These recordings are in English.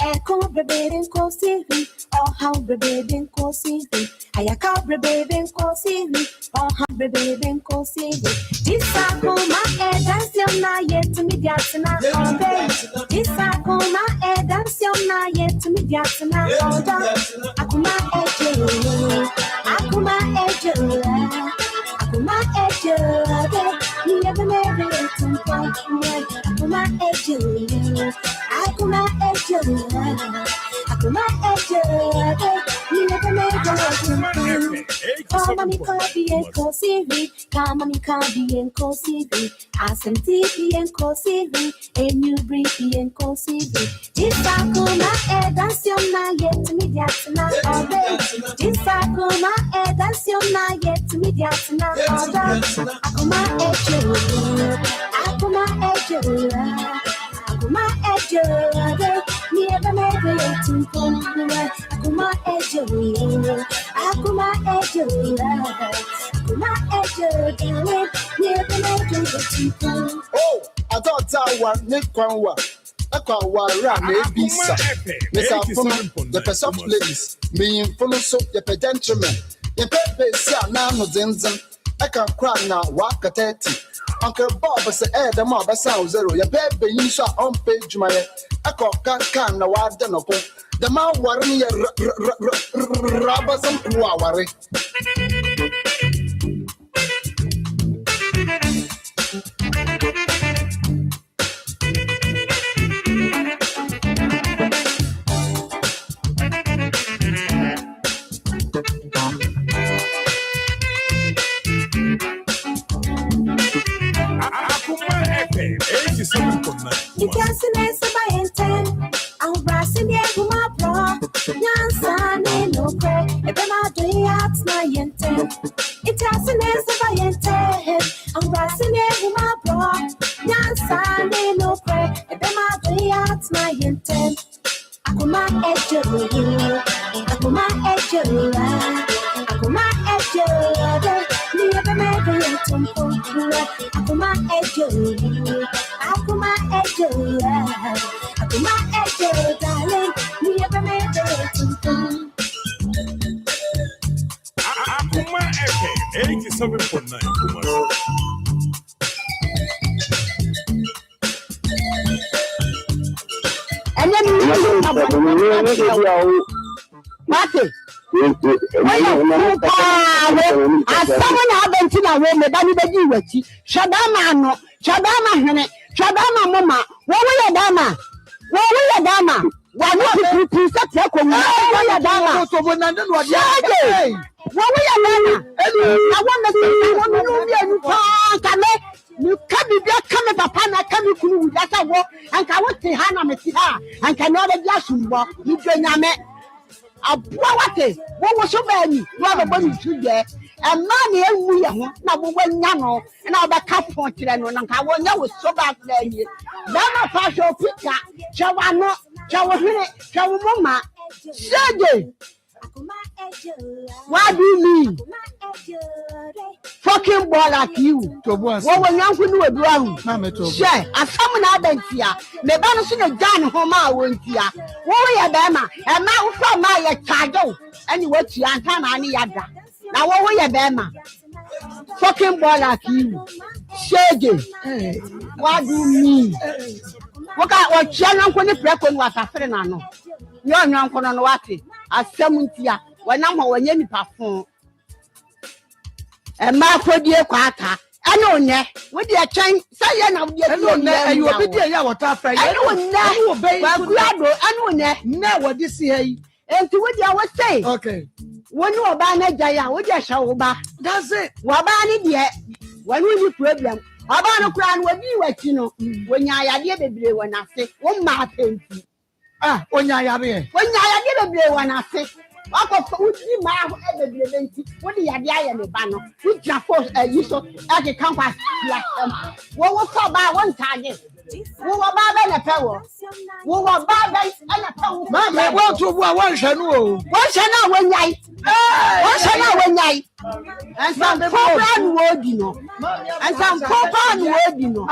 Eko brebeden kosivi, oh how brebeden kosivi. Ayaka brebeden kosivi, oh how brebeden kosivi. Disakoma edansiona yet to me diatsana all day. Disakoma edansiona yet to me diatsana all day. Akuma ejo, akuma ejo, akuma ejo. You never made it to akuma ejo, akuma ejo, akuma ejo. You never made it to Come on, me coffee and coffee. Come on, me coffee and coffee. Some tea and coffee. And you breathe and coffee. This akuma edansiona yet to me diatsana all day. This akuma edansiona yet to me diatsana all day. Akuma ejo, akuma ejo, akuma ejo. Me ever made it to akuma ejo, akuma ejo, akuma ejo. Me ever made it to Oh, I thought that one Nick Kwanwa. Akwa ran a bisa. Miss Akoma, the soft ladies, me in full so the gentlemen. The pepe sia nano zinzan. I can cry now, walk at 30. Uncle Bob said, the mob sound zero. Your pepe you saw on page my. I can now, I don't know. The man worry robbers and worry. You can't see this by intent. I'm brashing the Akuma bro. Yansan ain't no crack. If I'm not doing that's my intent. It can't see this by intent. I'm brashing the Akuma bro. Yansan ain't no crack. If I'm not doing that's my intent. Akuma ejo, akuma ejo, akuma ejo. Me ever made it to akuma ejo, akuma ejo, akuma ejo, darling. Me ever made it to Akuma FM 87.9 Kumasi. And then Marty. As someone haven't seen a woman, but you were Shadama, no, Shadama, Hene, Shadama, Mama, what will a dama? What will a dama? Why not you set your command? What will a dama? What will a dama? I want to say, you can't be black, come at Papa, come with that walk, and can what the Hannah Messiah, and cannot just walk, you can a what was so many? What about you there? And money, and we are not when Yano, and I'll back up for children, and I won't know so bad there. Dama Fasho Pika, Chavano, Chavama, Sergey. What do you mean? Fucking boy like you. What when young people were brown? Share, as someone I've been here, the bonus in a gun home I went here. Warrior Bama, and now from my child. And you watch your Antana Yada. Now, warrior Bama. Fucking boy like you. Sergey. What do you mean? What I was young when the prequel was a friend. I know. Young uncle on what? As 70 when I'm when you perform. And my poor dear quarter, I know, yeah, with the chain, say, and you will be there, what I know, never this year. And to what I would say, okay, when you are buying Jaya, what you shall buy, that's it. Wabani, dear, when will you problem? Abano crown when you were, you know, when I had baby when I say, one Martin. Ah, when I have it, when I had a when I say, what the idea and the banner, which are forced you so at the campus like what was called by one target. Who were bad and a power? Who were bad and a power? Mamma, what to one shall know? What shall I when night? What shall I when night? And some program word, you know, and some program word, you know.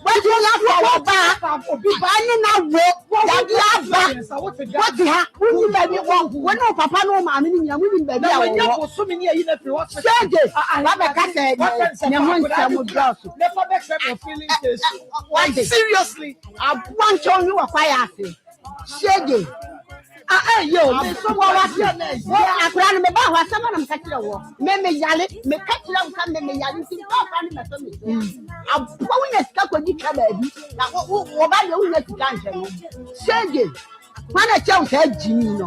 What you have for our back, be finding out what you have back. What ha? Who baby one? When no papa no mommy, you baby. I was so many years in the Sergey, I never seriously, I want to you a fire. Sergey. Yo, so what was your name? I ran me back was someone catching a war. Maybe Yali, me catch them come and me Yali. I'm going to stop with you, baby. Now, what about you? Let's dance. Sergey, when I tell Jimmy,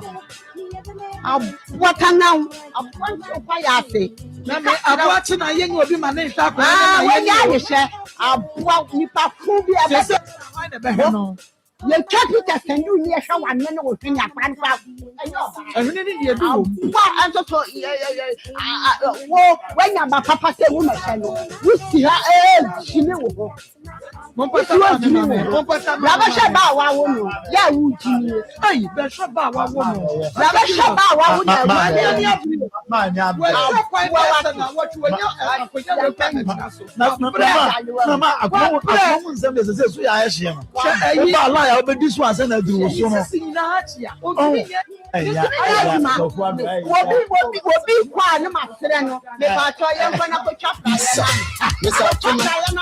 what now? I want to fire. I'm watching a young will be my name. When you say, I want me to prove you. You can't send you near someone who think I can't have. I really did. I'm so when your papa said, woman, we see her, she knew. Rabba Shaba, woman, yeah, would you? Hey, the Shaba, woman, Rabba Shaba, woman, but this one send a do so much.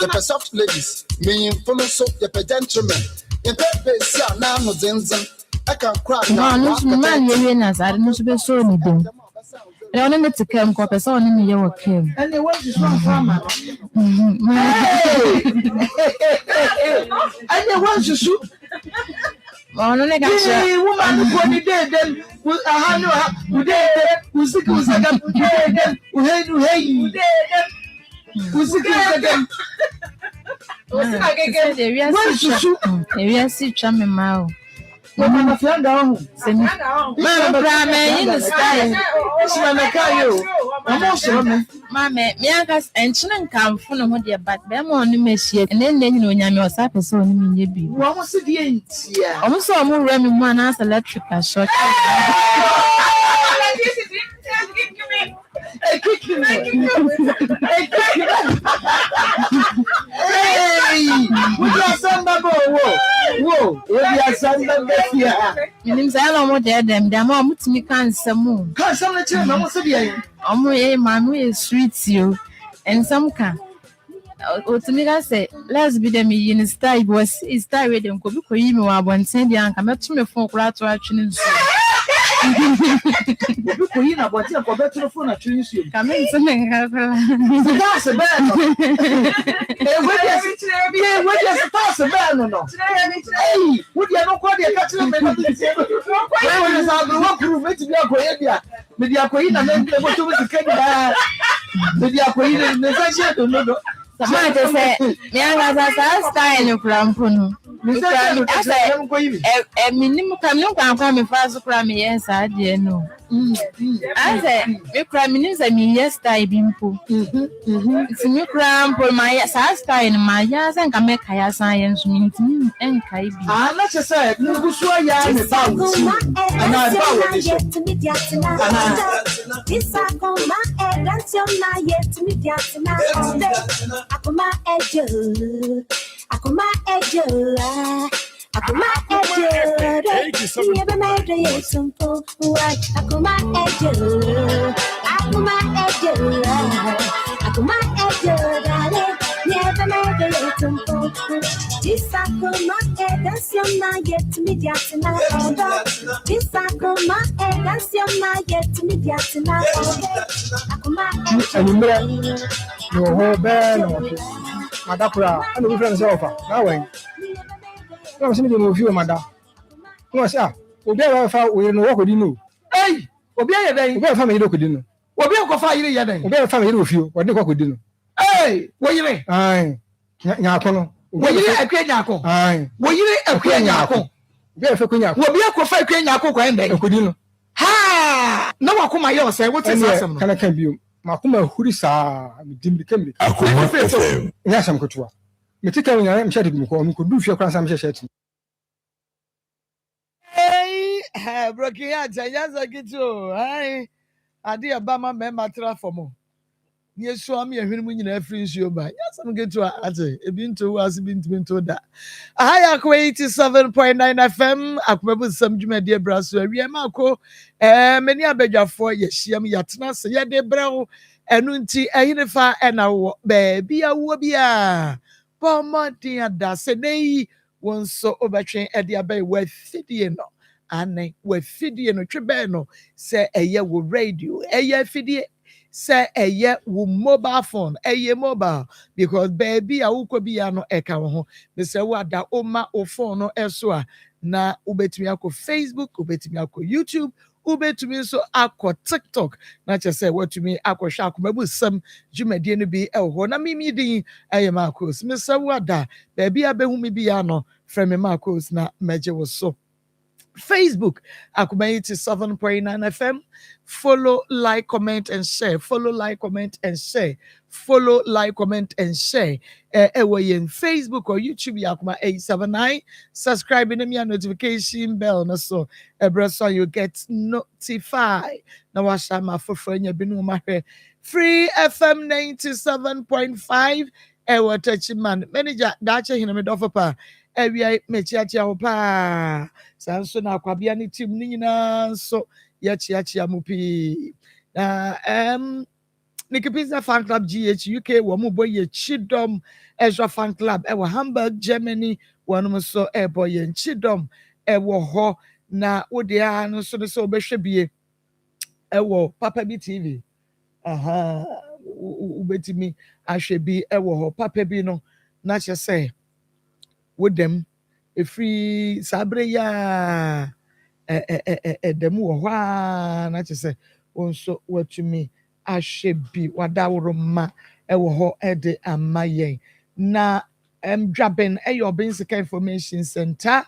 The soft ladies, me follow so the gentlemen. In that now no Nsem. I can cry now. Man, I don't be so anything. I don't need to come up as on in your came. And they want to swam from and they want to shoot. Oh, no, I got you. Woman who did then was a hundred who did who's sick was again who had to hey who's sick again. We are sick, chummy mouth. I'm a friend down. Man, in the sky. Mamma, Miagas and Chinan come from what dear, but Bemon Messia, and then you know, I'm your sapper so in your be. What was the end? Yeah, almost so more running one as electrical shot. Hey, we are some whoa, we are some here. Means I don't want them, their mom to me can't some. Can't some let you know what's the man, we sweet you, and some can. To me, I say, let's be them in style was is tired and could be you one send young, come up to me for craft watching. You know what you're better to the phone at you. Come in something. That's a bad. What just toss a bad no. Hey, would you not call the catching? Where is our proof it to be a Korea? Media Queen and then what to get Media Queen in the session to know. Somebody say, Mianga style from Puno. A minimum come me fast cram, yes, I dear no. I say, you cram means I mean, yes, I bimpo. It's a new cram for my sasta in my yas and can make higher science means and Kaibi. I'm not a say, no, sure, and I bow to meet Yatina. This I call my head, that's your night yet to meet Yatina. Akoma edge. Akoma edge. Akoma edge. Never made a simple. Akoma edge. Akoma edge. Akoma edge. Never made a simple. This Akoma edge. That's your night yet to meet Yatina. This Akoma edge. That's your night yet to meet Yatina. Akoma edge. No whole band. Madapra, and we friends over. Now, when I was in the movie, Madame. No, sir, we'll be able to we know what we know. Hey, we'll be a family look at dinner. We'll be able to find you. We'll be a family with you. What do you dinner? Hey, what you mean? Aye, Yakono. What you a great Yako? Aye, what you a great Yako? We'll be a coffee crane Yako and they could dinner. Ha! No, Akoma, you say, what is awesome? Can I can be? Makuma Hurisa, Jimmy Kemley. Yes, I'm good. Metika, I'm chatting with you. Could do your class. I'm just hey, broken out. Yes, I get you. I dear Bama, Mematra for more. Near Swami and him in every issue by. Yes, I'm going to ate. A been to us, been to that. I are 87.9 FM. I remember some Jimmy dear Brasso. We are Marco. Many a beggar for yes, Yam Yatna, say, ya de brow, and Unti, a unifa, and our baby, a wobia. Poor Monty and da say, nay, one so overtrain at the abbey with Fidiano. Ane with Fidiano Tribano, say a year will radio, a year Fidi. Say a ye wo mobile phone a ye mobile because baby a uko biya no eka ho me say wada oma o phone no eso a na ubetumi akọ Facebook ubetumi akọ YouTube ubetumi so akọ TikTok na che say watumi akọ hwa akọ mabu sam dwumadie no bi ho na mimi din aye makos me say wada baby abehu me biya no from me makos na meje wo so Facebook, Akoma 87.9 FM. Follow, like, comment, and share. Follow, like, comment, and share. Follow, like, comment, and share. In Facebook or YouTube, Akoma 879. Subscribe in the notification bell. No, so so you get notified. Now, watch my for friend. You been my Free FM 97.5. Touching man. Manager, that's a hiname dofa. Ewia mechiachia ho pa sanso na akwabia ne team ni nyina so yachiachia mu pi na Nikipisa fan club GH UK wo mu boy chidom Ezra fan club e wo Hamburg Germany wonu so e boy chidom e wo ho na wode a no so so obehwe bie e wo Papa Bi TV ubetimi ahwe bi e wo ho Papa Bi no na che say with them a free sabre ya demu wo hwa na che say onso watumi ahye bi wadawroma e wo ho e de amayen na dwaben e your basic information center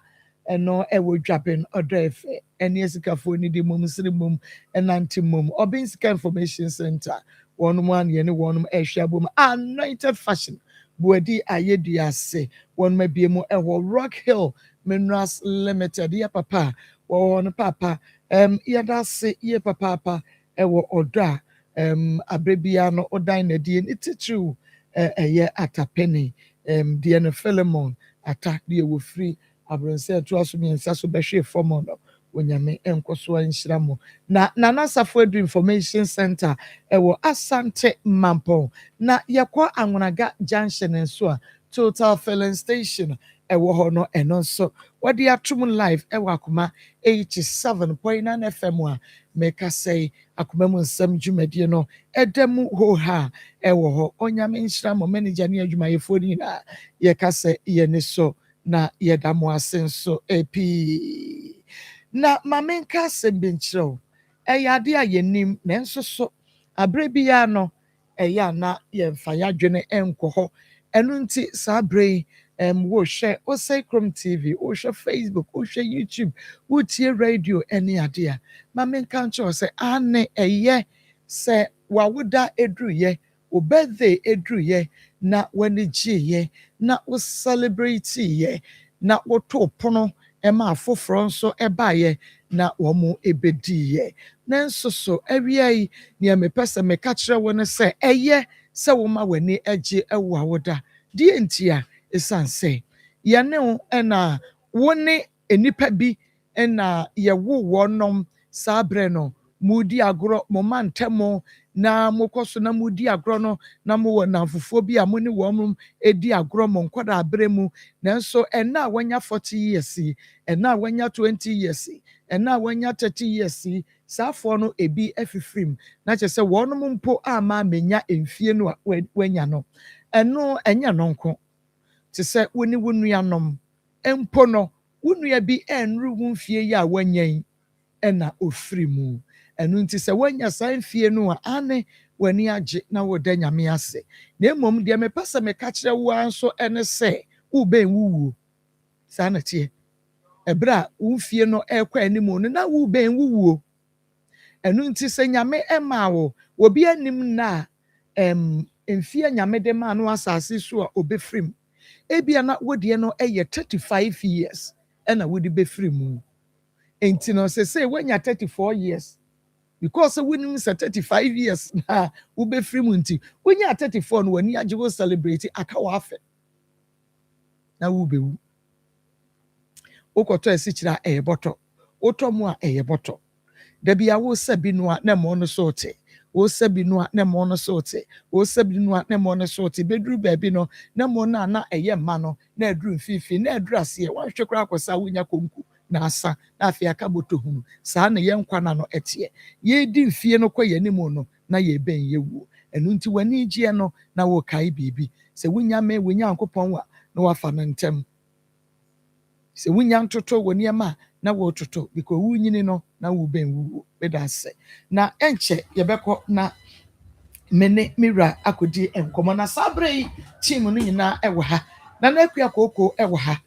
eno e wo dwaben odoefe eni esikafo ni di mum siri mum enanti mum basic information center wonum an ye ne wonum ehwe abom anointed fashion Buedi Ayediase, one may be more Rock Hill Minerals Limited, ya papa, one papa, yadase, ye papa, ewo oda, abrebiano odaine dien, it's true, a year at a penny, Diana Philemon, attack the wo free, abronse to us me and Sasso Beshe Formono. When you may enkoswa inshiramo na nasa Food Information Center ewo Asante Mampo na yakwa Anwonaga Junction nso Total Filling Station ewo hono eno so wadi atum live ewo Akoma 87.9 FM a meka say Akoma mu nsem dwumadie no edemu ho ha ewo ho onyame inshiramo manager ne adwumayefo ni na yeka say ye ne so na yedamo asenso epi na mamenka sembenchiro eyade a yenim nenso so abrebia no eya na yemfa yadwene enkoho enu nti sabre wo hwe o say Chrome TV o hwe Facebook o hwe YouTube o tie radio eni ade a mamenka ncho se ane eye se wawoda edruye o birthday edruye na wani giye na o celebrate ye na o to pono ema afoforo nso ebaye na womu ebediye nanso so awiai ne mepese meka kire woni se eye se woma wani age ewo awoda die ntia esanse yene wo na woni enipa bi na yewo wonom sabre no mudi agro mo mantemo na mokoso na mudi agro no na mo wona fofo bi amoni wom edi agro mo nkoda abremu nanso ena wanya 40 years ena wanya 20 years ena wanya 30 years safo no ebi afifrim na chese wonom mpo ama menya emfie no wanya no eno enya no nko te se woni wonuanom empo no wonua bi enru wumfie ya wanyan ena ofrimu enu nti se wanya san fie no a ane wani age na woda nyame ase na emom de me pese me ka kire wo anso ene se wo ben wuwu sana tie ebra wo fie no ekwa animu no na wo ben wuwu enu nti se nyame ema wo bi anim na emfie nyame de ma no asase so a obefrim ebia na wodie no eye 35 years ena wodi befrimu enti no se wanya 34 years because when you say 35 years na ube free munti when you are 34 no when you are celebrate akawa afe na ube wu okoto esichira boto otomo a boto da bia wo sabi no na mo no sote wo sabi no na mo no sote wo sabi no na mo no sote beduru baabi no na mo na ma no na aduru fifi na aduru ase wan hwekura akosa wonya konku na asa na afia ka boto hu saa na ye nkwa na no etie ye di mfie no kɔ yanimu no na ye ben ye wu enu nti wani gie no na wo kai bibi se wonya me wonya ankopɔn wa na wafa no ntem se wonya ntoto woni ma na wo toto because wu nyini no na wo ben wu beda se na enche yebekɔ na mene mira akodi enkomo na sabre team no nyina ewo ha na akua koko ewo ha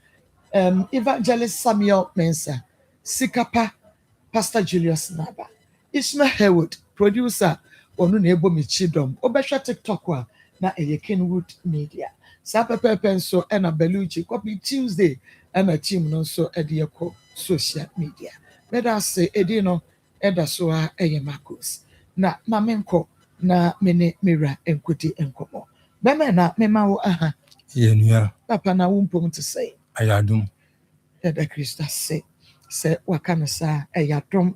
Evangelist Samuel Mensah, Sikapa, Pastor Julius Naba, Ishmael Haywood, producer, Onu Nebo Michidom, Obesha TikTok na Kenwood Media. Sapa Pepenso and a Beluchi, copy Tuesday, and a team no so Ediako social media. Let us say Edino, Edasoa Eyemakus. Na Mamenko, na Mene Mira Enkuti Enkomo. Bemena, Memao aha. Yeah, Papa na wumpum to say. Ayadum. Eda Krista se wakana sa ayadum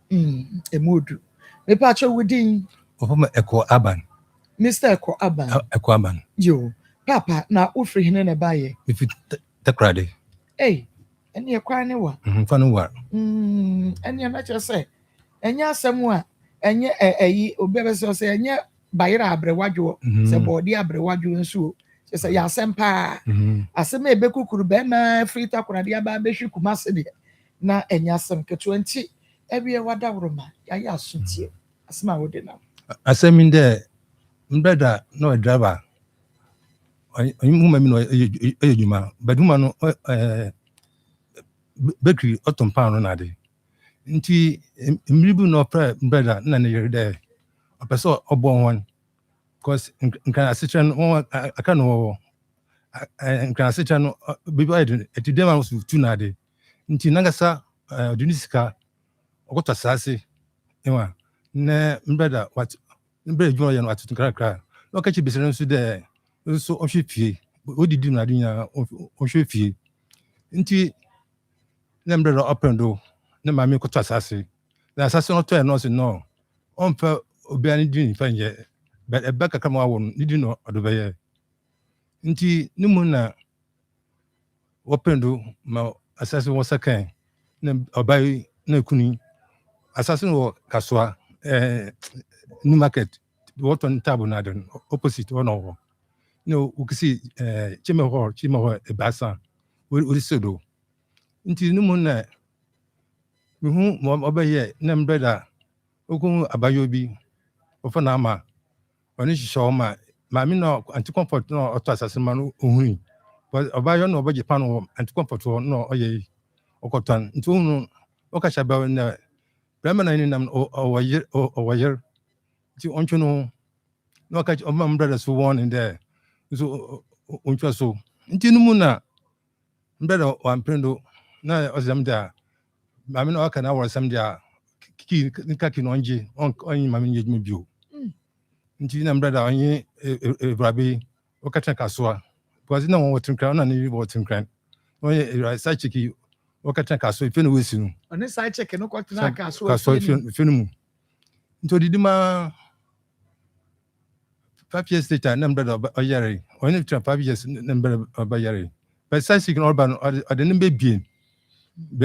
emudu. Me pacho within Ofoma Eko Aban. Mr. Eko Aban. Eko Aban. Yo, Papa na ufri hine ne baye. If you takrade. Hey, eni ekwa ne wa. Fanu wa. Eni na che se. Enya asemu a enye eyi obebe se enye bayira abrewadwo se body abrewadwo nso. Say ya sempa asem ebekukuru be na frita kunade aba behwi kumase de na enya asem ke 20 ewie wada woroma ya asuntie asem a wode na asem inde mbeda no driver onyimu mami no ejuma baduma no bakery otompa no na de nti mribu no pra mbeda na ne yere de opeso obon won because nkan asitran aka no nkan asitran bibi ayde etidema so tuna de nti nangasa dunisika okota sase ewa na mbeda what mbeda juno ye no atutu krakra no kachi bisere nso de nso ohwefie odidi na dunya ohwefie nti na mbeda opendo na mami kota sase na sase no to e no se no onfa obiani dini fanje but ebeka kama awon nidi no odobeye nti nimu na opendo ma asase wo sakan na obai na kuni asase wo kaswa new market what on table na den opposite one of no ukisi chime ho ebasa we sedo nti nimu na mihu mo obaye na mbeda okun abayobi ofana ama oni shisho ma mi no anti comfort no oto asase ma no ohuni but obayo no obaje pan no anti comfort no oye okotan nti ohunu okacha ba na brama na ni nam owayer nti oncho no okacha oma brother so one in there so oncho so nti numu na brother wa mpendo na ozam da ma mi no aka na wor sam da ki no nje onyi ma mi nje bio nti na brother onye brabe okata kaswa because na won wotin kran na ni wotin kran onye sai chiki okata kaswa ife no wesi no oni sai chiki no kwatina kaswa ife no mu nti odidima 5 years later na brother oyere onye 5 years na brother oyere but sai chiki no urban odin be bien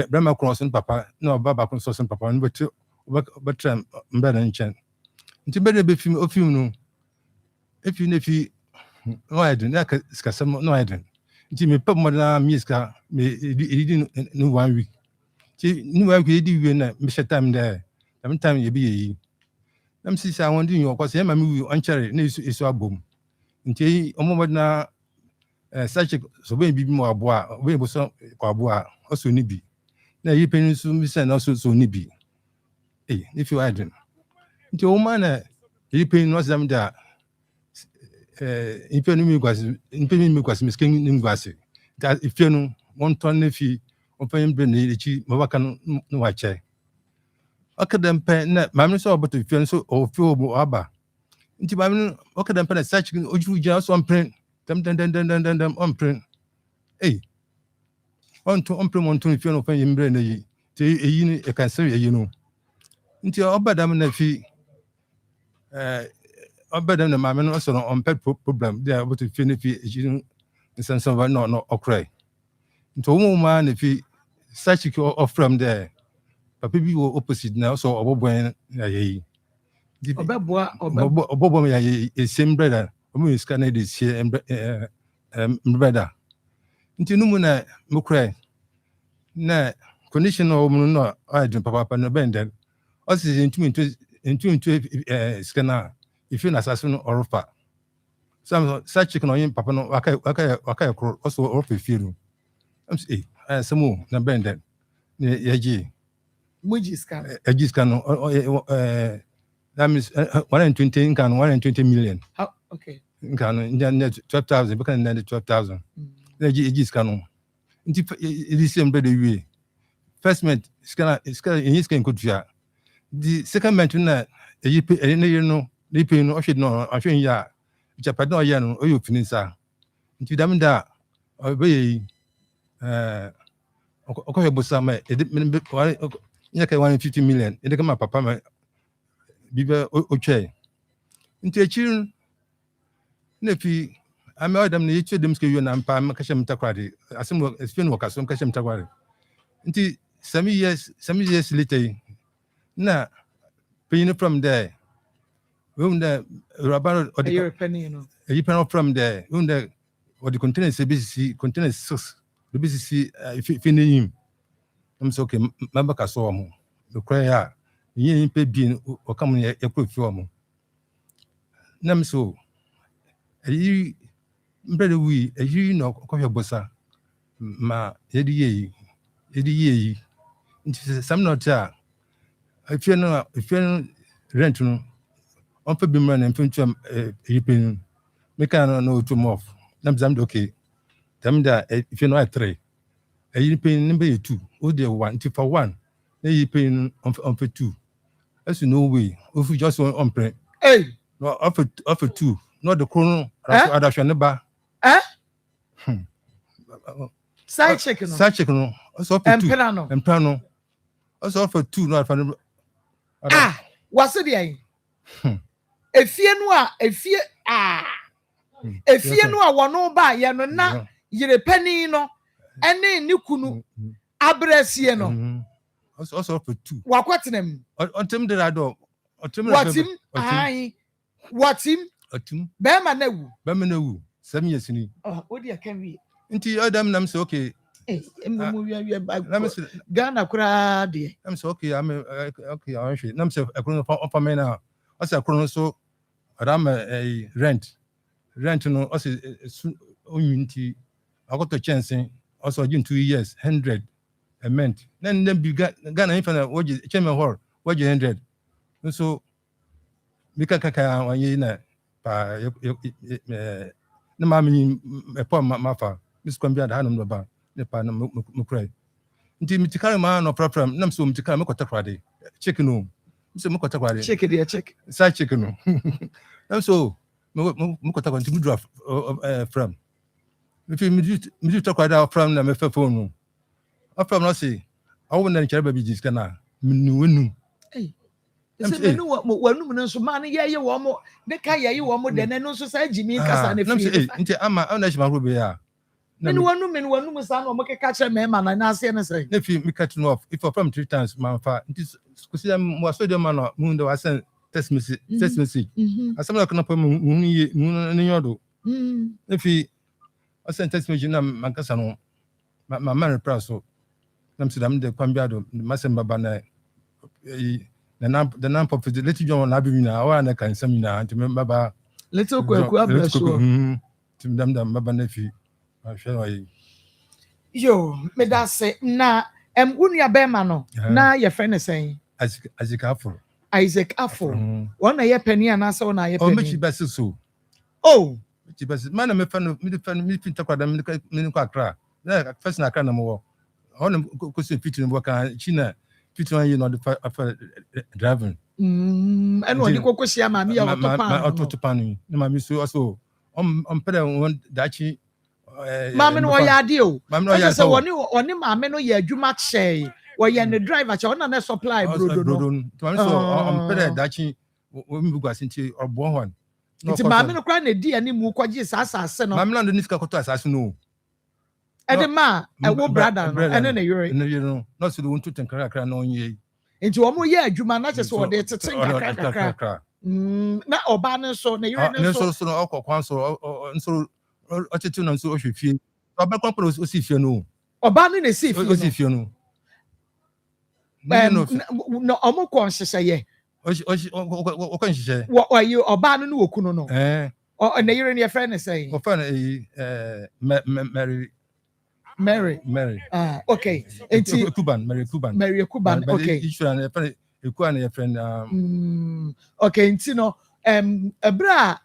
brama cross papa na baba kon so papa no betre brother nchen nti bede be film ofilm no efi nefi no eden na skasam no eden nti me pap modern musica me edidi no 1 week nti ni 1 week edidi we na me share time there time ye be yi nam si sa won din yo kwase e ma me wi on chere na isu abom nti omo modern search so be bibi mo aboa we bo so kwa aboa o so ni bi na yi penin su mi se na so ni bi if you eden nti o ma na yi penin no zam da ife no mi kwasi miskin ni kwasi da ife no won ton na fi on fa mbre na echi mabaka no wa che Okadam pen na mammy saw but to feel so or feel aba. Into mammy okadam pen such oju just on print. Them on print. Hey, on to on print on to feel open in brain a yin a cancer, you know. Into obadam na fee. Obadam the mammy also on pet problem. They are able to finish in sense of no or cry. Into a woman if he such a from there. But people were opposite now, so Obo Obo is same brother. Omo is Canada is here and brother. Into Numuna Mukray. Na condition of no, I don't papa no bend. Us is into scanner. If you're an assassin or fat. Some such chicken or in papa no, waka also off a film. I'm say, some more, na bend. Yaji. Mujis can. A gis can that means 120 can 120 million. How okay. Can 12,000, because 12,000. The gis can. It is same by the way. First month, it's in his can could ya. The second month, a you know, they pay no, I should know, I should ya. Japan, yan, or you finish. Into them that, obey. Okay, Busama, it didn't be. Yaka 150 million. It come up, papa, Biba Oche. Into a children, Nefi, I made them the each of them skill and Pam Kasham Takwadi. As some work as fin work as some Kasham Takwadi. Into some years later, na paying from there. When the rubber or the penny, you know. A penny from there, when the what the container CBC container 6, the BCC, if you him. I'm so okay, Mabaka saw him. The cry, you ain't pay being or coming a quick film. Nam so, a you, brother, we, a you know, coffee bossa, ma, Eddie, some not there. If you're rent, on for being running from a make I know too much. Nam's okay. Tell that if you're not 3. You paying number 2, oh dear 1, for 1. Then you paying on for 2. That's no way. If you just want on print. Hey, no offer 2. Not the chrono. Adashoneba. Side chicken. Side chicken. Also for 2. And plano. Also for 2. Not for what's it? If you know, if you know, one no buy, you know, not you're a penny, no. Ene ni kunu abresie no also for 2 wakwatenem ontem de rado watim ai watim be ma na wu 7 years ni odi aka wi nti adam nam say okay emu wi ba Ghana kura de am say okay okay I want nam say akron for me na I say akron so adam rent no I say onwinti I got a chance also in 2 years, 100 a month. Then be Ghana infinite what you chairman hall, what you 100. So Mika Kaka one year na pa no mammy a poor mafa, Miss Quambia the Hanum Baba, the pan Mukray. Until Mitikara man or problem, Nam so Mitikara Mokota chicken room. Mr. Mokota check side chicken room. And so Mokota to draft from. If you talk about from the phone, I from not say, I wouldn't care baby this canna. No, hey, you know what? One so man, yeah, you want more. The Kaya, you want more than I know society. Jimmy Cassan, if I'm a Rubia. Then one woman, son, or make a catcher, man, and I say, if you me cutting off, if I from 3 times, my father, it is because I'm was so the man or moon, I sent test message. I some like up moon, if he. I sent text message na Mancasano, my man proud so. Nam Sudan de Pambiado, the Massamba Bana, the number of the little John Abimina, or I can seminar to remember little bless to them, the Mabanefi. I shall I. Yo, me that say, na, Unia Bemano, na your friend is saying, Isaac Affle. Isaac Affle. One a year penny and I saw na oh, much best so. Oh. Man, I'm a fan of me talk about them. First, I can't know. On the question featuring work China, 51 years not the driving. And when you go see mammy to pan, mammy so also peda one dachi. Mamma no ya deal. I say one mamma no ya juma say. Why you the driver? On a supply, Brudo. So peda dachi. We go into or born one. It's mamma no crying a dear any more quadges as a mamma no niska koto as no. Edema, I will brother, and then you know, not to the one to think crack no ye. Into a more year, Juma not just what they think. Not Obana so, so attitude and so if you if you know. Obana is if you know. No, almost conscious say. What can she say? What are you Obana no kuno? Or and you're in your friend is saying. Mary. Okay. It's Mary Kuban. Okay. You friend. Okay. It's no. A bra.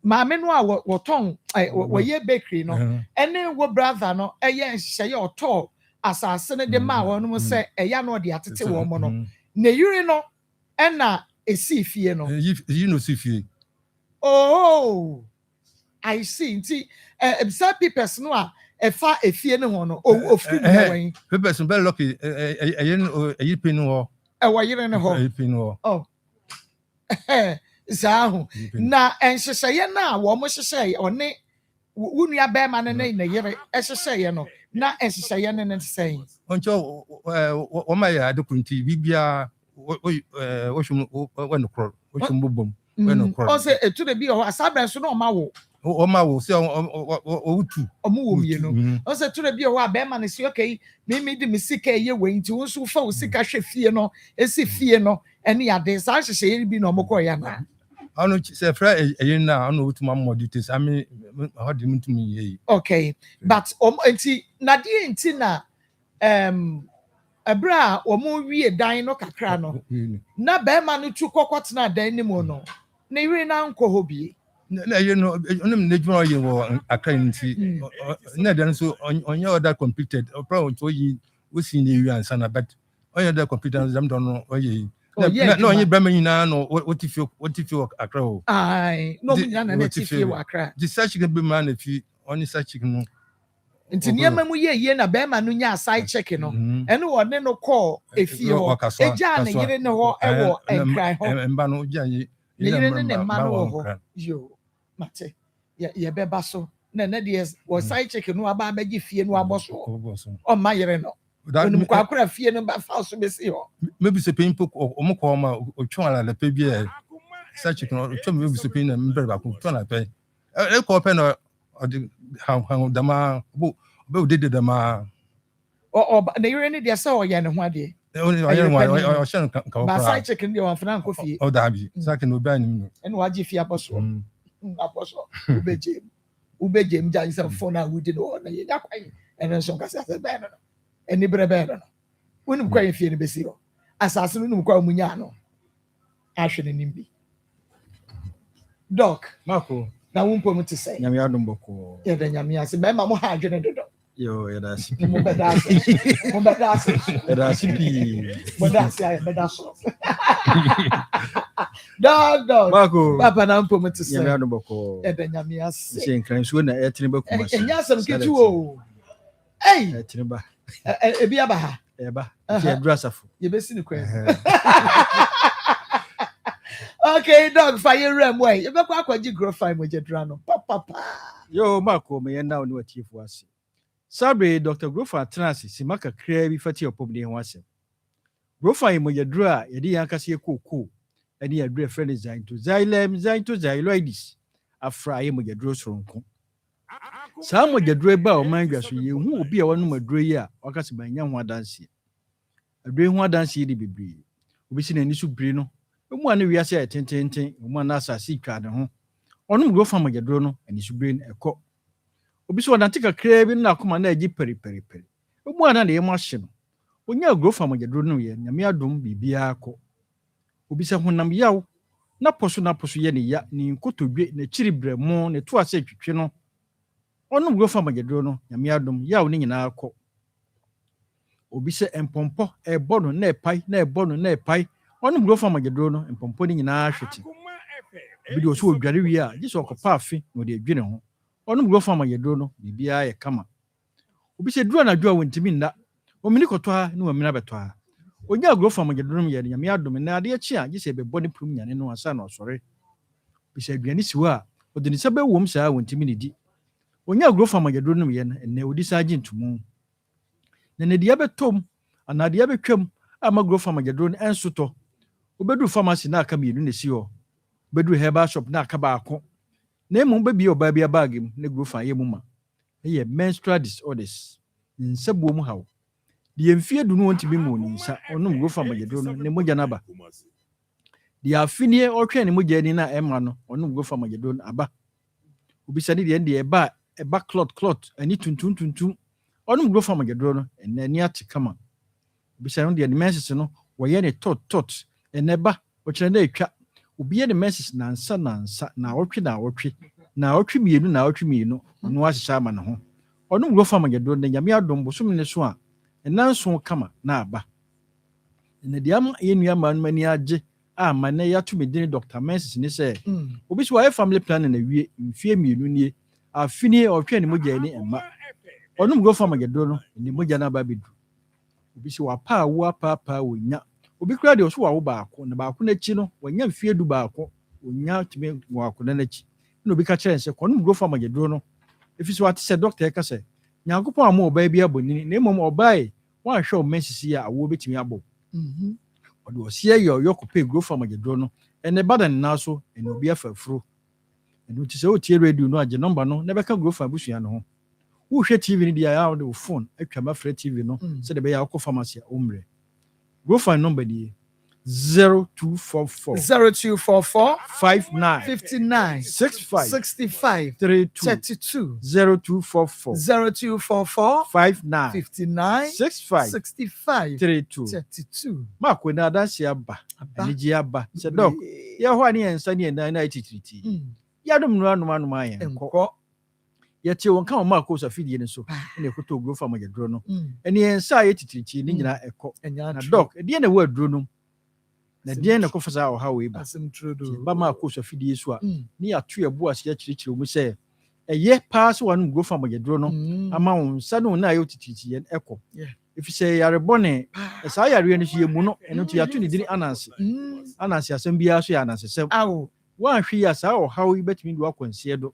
Maame no a wo ton wo ye bakery no ene wo brother no eye nhye ye oto asase ne de ma wo no se eya no de atete wo mo no na yure no ena esi fie no you know si fie. Oh, I see. Nti some people no a efa efie ne ho no ofiri ne wen people very lucky eyi pin ho wo yire ne ho pin ho. Oh. Zahu na enhyehyeye na wo mo hyehyeye one wunua bema ne na yere ehyehyeye no na enhyehyeye ne sen oncho wo ma ya adokunti bibia wo shum wo no kro wo shum bobom wo no kro o se etu de bi o asabra so na o ma wo se o utu o mu wo mie no o se etu de bi o bema ne si okay me di me sika ye we nti wo so fa wo sika hwe fie no esi fie no ene ya de sa hyehyeye bi no mo ko ya na I don't say Fred now. I know what my more details. I mean, how do you mean to me? Okay, but Nadia Intina a bra or more we a dino cacrano. Na bema no two cocots na denimono. Never now hobby. You know, you were a kind of so on your other completed or probably to you was in the and son, but on your other computers, I don't know. No, you Bremen now. What if you a crow? Aye, no, if you are crack. The such can be man if you only such you. Into near Mamuye, Yena Bema Nunya side checking on, and no one no call if you are a jan, you didn't know and cry home and Bano Jay. You didn't a man you, Mate, ye bebasso. Nenedias was side checking no about Maggie Fee and Wabosso or my reno. That could have feared about false missile. Maybe the painful or Omokoma or Chona la Pebia. Such a maybe the pain and very back to Chona pay. A copen or how Dama who did the Dama or they were in it, so again, and one day. Only I shan't come by checking your Franco fee or Darby, Sakin Uban and what if you apostle? Apostle Ube Jim John's phone out with the door and then some Casa banner. Any brother. When I'm quite feeling Besio. Assassin Munyano. Ashen and Nimby. Doc, Marco, now won't put me to say. Yamiadum Boko. Yeah, then Yamia said, Mamma Mohajan. Yo, that's Dog, Marco, Papa, now put me to say. Yamiadum Boko. Yeah, then Yamia saying crimes when I ate in Boko. And Yassam get you. Hey, Timba. Ebiabaha. Eba. Dress of you best in the question. Okay, dog, fire ram way. You better quite grow fine with your drano. Papa. Yo, Marco, may I now know what chief was. Sabre, Dr. Grofa Transi, Simaka Crabby Fatty or Pobly and Wassam. Grofa, when you draw, you didn't see a cool, and he had a friend designed to Xylem, to Xyloides. A fry him with your draws from. Some of your drabber or mangas you who will be a one more dreya, or cast by young one dance. A dream one dance ye be breed. We seen an issue brino. One we are say 10, one as I see card home. On go from your drono and his brain a cock. Obiso na take a craving na kuma na agi peri. Omo na de machine. Onya grow from your drono ye, nyame adom bibia akọ. Obisa honam yaw na poso ye ne ya ni nkotodwe na chiribre mo ne to ase twetwe no. Onu grow from your drono, nyame adom yaw ne nyina akọ. obi sɛ mpɔmpɔ ɛbɔ no na ɛpae na ɛbɔ no na ɛpae ɔno growth amagedro no mpɔmpɔ no nyinaa hwete obi de ɔso odware wie a gye sɛ ɔkɔpa afe na ɔde adwene ho ɔno growth amagedro no biribiara yɛ kama obi sɛ duru anadwo a wɔntimi nda ɔmini kɔtɔ ha ne wɔmina bɛtɔ ha onya growth amagedro no yɛ nyame adom na ade akyi a gye sɛ bɛbɔ ne prum nyane no ansa na ɔsɔre bi sɛ aduane si hɔ a ɔde ne sɛ bɛwom saa wɔntimi ne di onya growth amagedro no yɛ no ɛnɛ odi saa gye ntomu na ne deɛ bɛtɔm ana deɛ bɛtwam ama growth amagedro no ɛnsotɔ obedu pharmacy na aka mienu ne si hɔ obedu herbal shop na aka baako na emu bɛbi ɔbaa bi abag mu na growth ayɛ mu ma ɛyɛ menstrual disorders nsa buo mu haw deɛ mfie du no wɔntimi mu ne nsa ɔnom growth amagedro no ne mogya naba deɛ afinie ɔtwɛn ne mogya ni na ɛma no ɔnom growth amagedro no aba obi sɛ ne deɛ ɛba clot ani tuntum ɔnom growth amagedro no ɛnɛ ni ate kama obi sɛ no deɛ ne menses no wɔyɛ ne tot ɛnɛ ba ɔkyerɛ na etwa obi yɛ ne menses nansa na ɔtwe mmienu ɔno ahyehyɛ ama ne ho ɔnom growth amagedro no nyame adom bosom ne so a ɛnanso kama na aba ɛnɛ deɛ ama yɛ nua ma no mani agye a ma ne yɛato me din Dr. Menses ne sɛ obi so wɔyɛ family planning na wie mfie mmienu nie afini ɔtwe ne mogya ni ɛma ɔnom growth amagedro no ne mogya na ba bedu obi so wapa wonya obi kura de ɔso wawo baako na baako n'akyi no wɔnya mfie du baako wonya tumi waako na n'akyi na obi ka kyerɛ sɛ ɔnom growth amagedro no efi so ate sɛ doctor ɛka sɛ nyankopɔn ama ɔbaa bi abɔnini na mmom ɔbaa wɔanhwɛ o menses yi a awo betumi abɔ ɔde ɔsie yɛ ɔyɔkɔpɛ growth amagedro no ɛne bada ne nan so ɛne obi afafuro ɛno ti sɛ otie radio no agye number no na bɛka growth abusua no ho wohwɛ TV no dia ya wo phone atwa mafrɛ TV no sɛ de bɛyɛ akɔ pharmacy a omre growth number die 0244 59 65 32 0244 59 65 32 mako na adanse aba anigi aba sɛ dok yɛ hɔ ani ensa ne na ititriti yadom no anom ayɛ nkɔ yɛte wɔn ka wɔn akɔ safidie ne so na ekoto growth amagedro no ɛne ensa yɛ titriti ne nyina ɛkɔ na dok ɛdeɛ na wɔ aduro no na deɛ na kɔfa saa ɔha wei ba ba ma akɔ safidie so a ne ato ɛbo ase akyirikyiri mu sɛ ɛyɛ paa so wɔn growth amagedro no ama wɔn nsa no na yɛ titriti yɛ ɛkɔ efi sɛ yare bɔne saa yare no so yɛ mu no ɛno to yɛato ne din ananse asɛm biara so yɛ ananse sɛm wɔanhwe yɛ saa ɔha wei bɛtumi de wakɔnseɛ do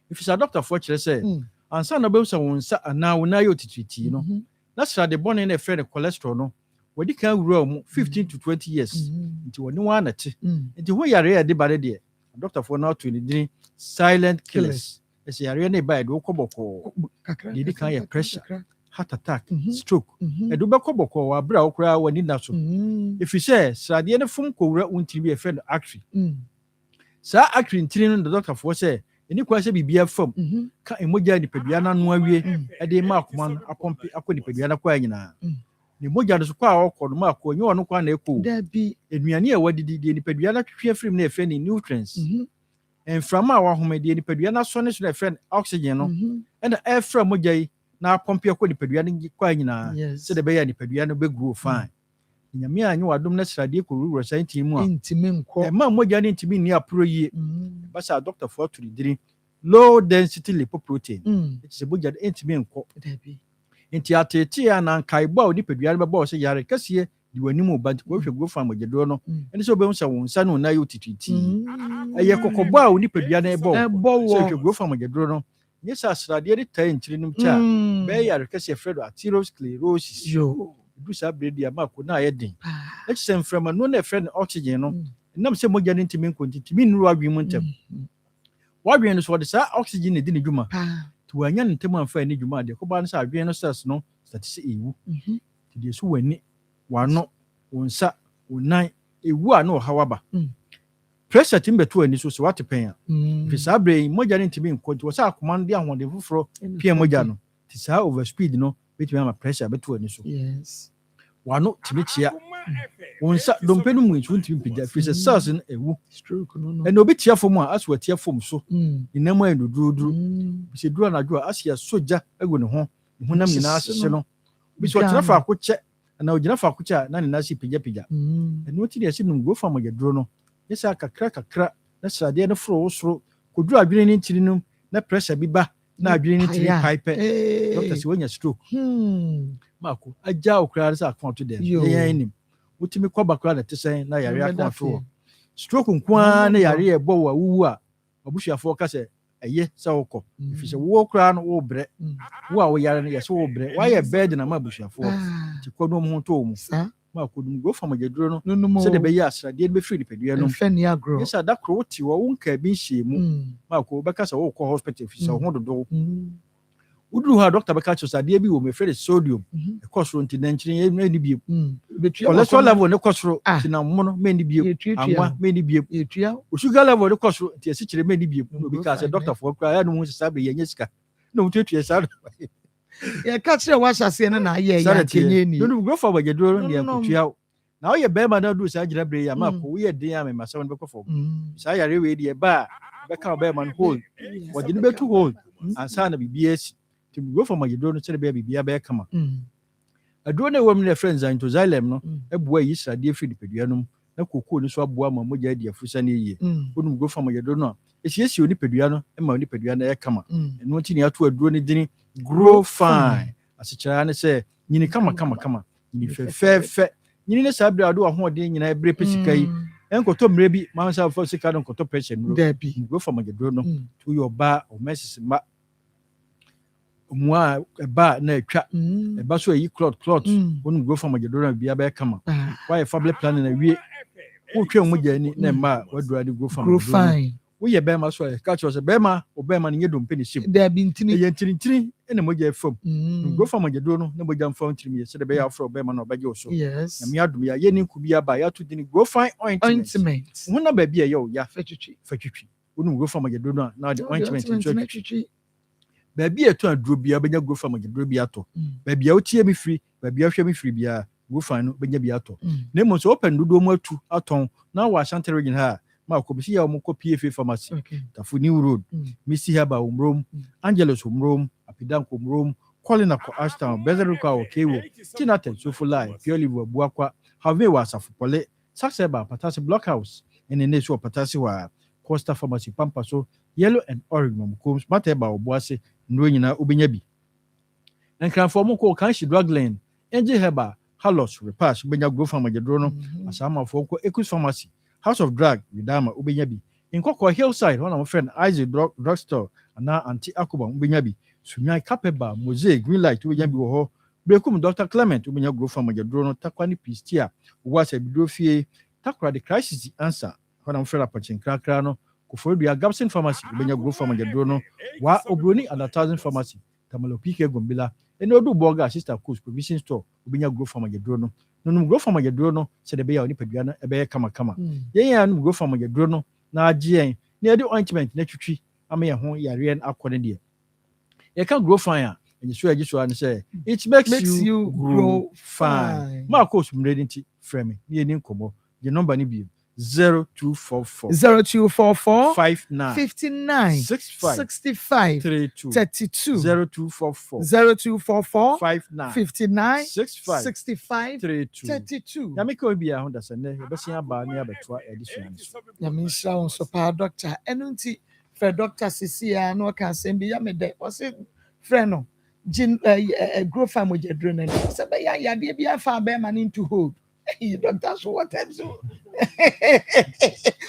if a doctor for say ansa na bɛm sɛ wo nsa anaa wo na yɛ otitriti no na sra de bɔne na ɛfrɛ ne cholesterol no wɔde kan wura mu 15 to 20 years nti wɔne wa na te nti ho yare yɛ de bare de doctor for na to ne din silent killers ɛsɛ yare na ba de wokɔbɔkɔ de kan yɛ pressure heart attack stroke ɛdo bɛkɔbɔkɔ wa bra wo kora wani na so if sɛ sradeɛ ne fom kɔwura untiri bi ɛfrɛ no artery saa artery ntiri no the doctor for say eni kwa sɛ bibia fam ka emogya nipadua na no awie ɛde ma akoma no apɔmpe akɔ nipadua na kwa nyina ne mogya no so kwa ɔkɔ no ma akɔ nyɛ ɔno kwa na ɛkɔ da bi aduane a wadidi de nipadua na twetwe afrim na ɛfɛ ne nutrients ɛmframa a wahome de nipadua na sɔ ne so na ɛfɛ oxygen no ɛna ɛfra mogya yi na apɔmpe akɔ nipadua no kwa nyina sɛ de bɛyɛ nipadua no bɛgrow fine nyame anyo wadom na sradeɛ kɔwura saa ntimu a ntimi nkɔ ɛma mogya ne ntimi ni apro yie basa doctor for to diri low density lipoprotein it is mogya ntimi nkɔ nti atete a na nkaibo a onipadua no bɛbɔ sɛ yare kɛseɛ di wanim oba nti wɔhwɛ growth amagedro no ɛne sɛ obɛhu sɛ wo nsa no na yɛ otititi ɛyɛ kɔkɔbɔ a onipadua no ɛbɔ sɛ hwɛ growth amagedro no nyɛ sɛ sradeɛ de taa ntiri nim kyɛ a bɛyɛ yare kɛseɛ frɛ do atherosclerosis du sa bredi ama ko na ayɛ den ɛkyɛ mframa no na ɛfrɛ no oxygen no nam sɛ mogya ne ntimi nkontimi nuru adwen mu ntem wadwen no so wɔde saa oxygen ne di ne dwuma to wanya ne ntem amfa ne dwuma de kɔba no sɛ adwen no cells no state sɛ ewu ti de so wani wano wonsa wonan ewu a na ɔhawa ba pressure tim beto ani so so wate pɛn a fi saa bre mogya ne ntimi nkonti wɔ sɛ akoma no de ahode foforo pia mogya no ti saa overspeed no betumi ama pressure beto ani so wano timichia wonsa dompe no mu ntu ntimi pija fi sɛ cells no ewu stroke no no ɛna obi tia fom a aso atia fom so inam ayi duduru bi se duru anadwo a asia soja egu ne ho nam nyinaa hye no Biso tena fa akoche na ogina fa akoche na ne nasi pija. Eno ti de se num go fa magedro no. Yesa kakra na sade no fro wosoro koduru adwene ni ntiri no na pressure bi ba na adwene ni ntiri pipe. Doctor se wonya stroke. Mako aja okra sa account to dem. Yen nim. Wotimi kwaba kra na tesen na yare account to. Stroke nkwa na yare e bo wa wuwu a obusuafo ka se eye se wokọ. If se wo kra no wo bre. Wo a wo yare no yes wo bre. Why e bed na ma obusuafo. Ti kono mo to mu. Mako dum go fa magedro no. Se de be ya asrade be free pedua no. Fani agro. Yes da kro ti wo nka bi hye mu. Mako be ka se wo kọ hospital fi se ho dodo. Udru ha doctor be ka cho sade bi wo me free sodium. E kosoro nti na nchire ye ni bi. Cholesterol level ne kosoro ti na mo no me ni bi. Anwa me ni bi. Sugar level ne kosoro ti esi kire me ni bi. No bi ka se doctor for kra ya no mu se sabe ye nyesika. No tutu sa. Ya catch the wash as na ye ya kenye ni. No go for bagedro ne akutua. Na o ye be ma na do sa gira bre ya mako wo ye den ya me ma se won be ko for. Sa yare we die ba be ka be man hold. Wo di be to hold. Ansa na BBS. To go for magedro no chere be bibia be kama. Adro na wo me friends an to xylem no e boa yi srade free pedua no na kokoo ni so aboa ma moja dia fusa na yie. Wonu go for magedro no esiesi oni pedua no e ma oni pedua na e kama. Eno nti ni ato adro ni dini grow fine. Asichara ne se nyini kama. Nyini fe. Nyini ne sabra ado ahoden nyina ebre pesika yi. Enkoto mre bi ma nsa fo sika no nkoto pressure no. Go for magedro no to your bar or message ma mwa ba na etwa e ba so yi clot wonu go for magedro na bia ba kama. Why family planning na wie wo twa mu jani na ma wadura de go for magedro. Wo ye be ma so e ka cho se be ma obema ne nyedom pe ne shim. Da bi ntini ye ntini ene moja fam. Go for magedro no na moja mfa ntiri me se de be ya afro obema na obaje oso. Na me adum ya ye ni nkubi aba ya to dini go fine ointment. Wo na ba bia ye o ya fatwitwi. Wonu go for magedro no na de ointment ntwitwi. Baby eto aduro bia benya go fa magedro bia to. Baby a otie mi free, baby a hwe mi free bia go fa no benya bia to. Na mo so open dodo mu atu aton na wa Ashanti region ha ma ko bi ya mo ko PFA pharmacy. Tafu New Road, Missy Haba Umrom, Angelos Umrom, Apidan Umrom, Colina ko Ashtown, Bezeruka o Kewo, Tinate so for life, purely Buakwa, have wa Safupole, Saxeba, Patasi Blockhouse, and in this Patasi wa Costa Pharmacy Pampaso, Yellow and Orange Combs, Mateba or Boise, Nwina Ubinyabi. And can form ko Kanshi Drug Lane, NJ Heba, Halos, Repass, Benya Go from Magedrono, Asama Foko, Ecus Pharmacy, House of Drug, Vidama Ubinyabi. In Coco Hillside, one of my friend Isaac Drugstore, and now Auntie Akoma Ubinyabi, Sunyai Capeba, Mosaic, Green Light, Ubinyabi Woho, Brekum Dr. Clement, Ubenya Go from Magedrono, Takwani Pistia, was a bidofie, Takra the crisis answer, when I'm friend Apachin Cracrano. For the Gabson Pharmacy, Benya Go from Magedrono, Wa Obroni and 1,000 Pharmacy, Tamalopike Gombila, and Odu Boga, Sister Coast Provision Store, Benya Go from Magedrono. No go from Magedrono, said the Bay on Pediana, a bear kama. Yan go from Magedrono, na Gian, near the ointment, Netri, I may home Yarian Aquadia. You can't grow fire, and you swear just want to say, it makes you grow fine. Marcos Mredinti, Framing, near Ninkomo, your number Nibium. 0244 59 65 32 0244 59 65 32 ya meko bia ho da sene besia ba ne abetua edition ya minsha on so pa doctor enunti fe doctor sisia no kan sem bi ya me de o se friend no gin grow farm jedro na se be ya de bia fa be man into hold. Hey, doctor, so what time so?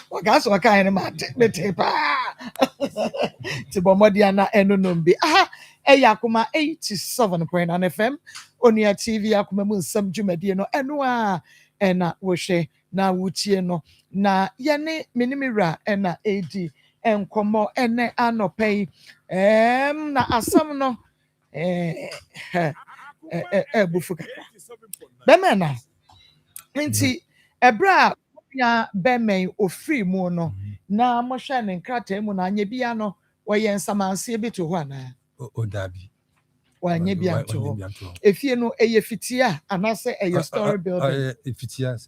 What gas or kind of matter? Tibomodiana Enonombi. Akoma 87.9 FM. On your TV, Akoma Nsem Jumediano, Enwa, Ena Woshe, na Wutieno, na Yane Minimira, Ena AD, and Como, Ene Anopay, na Asamno, Bufuka. Bemena. Nti ebra ya bemmen ofri mu no na mo hwe ne nkrata mu na anye bia no woye nsamanse bi to ho ana o dabi wanye bia to efie no eye fitia anase eye story building fitia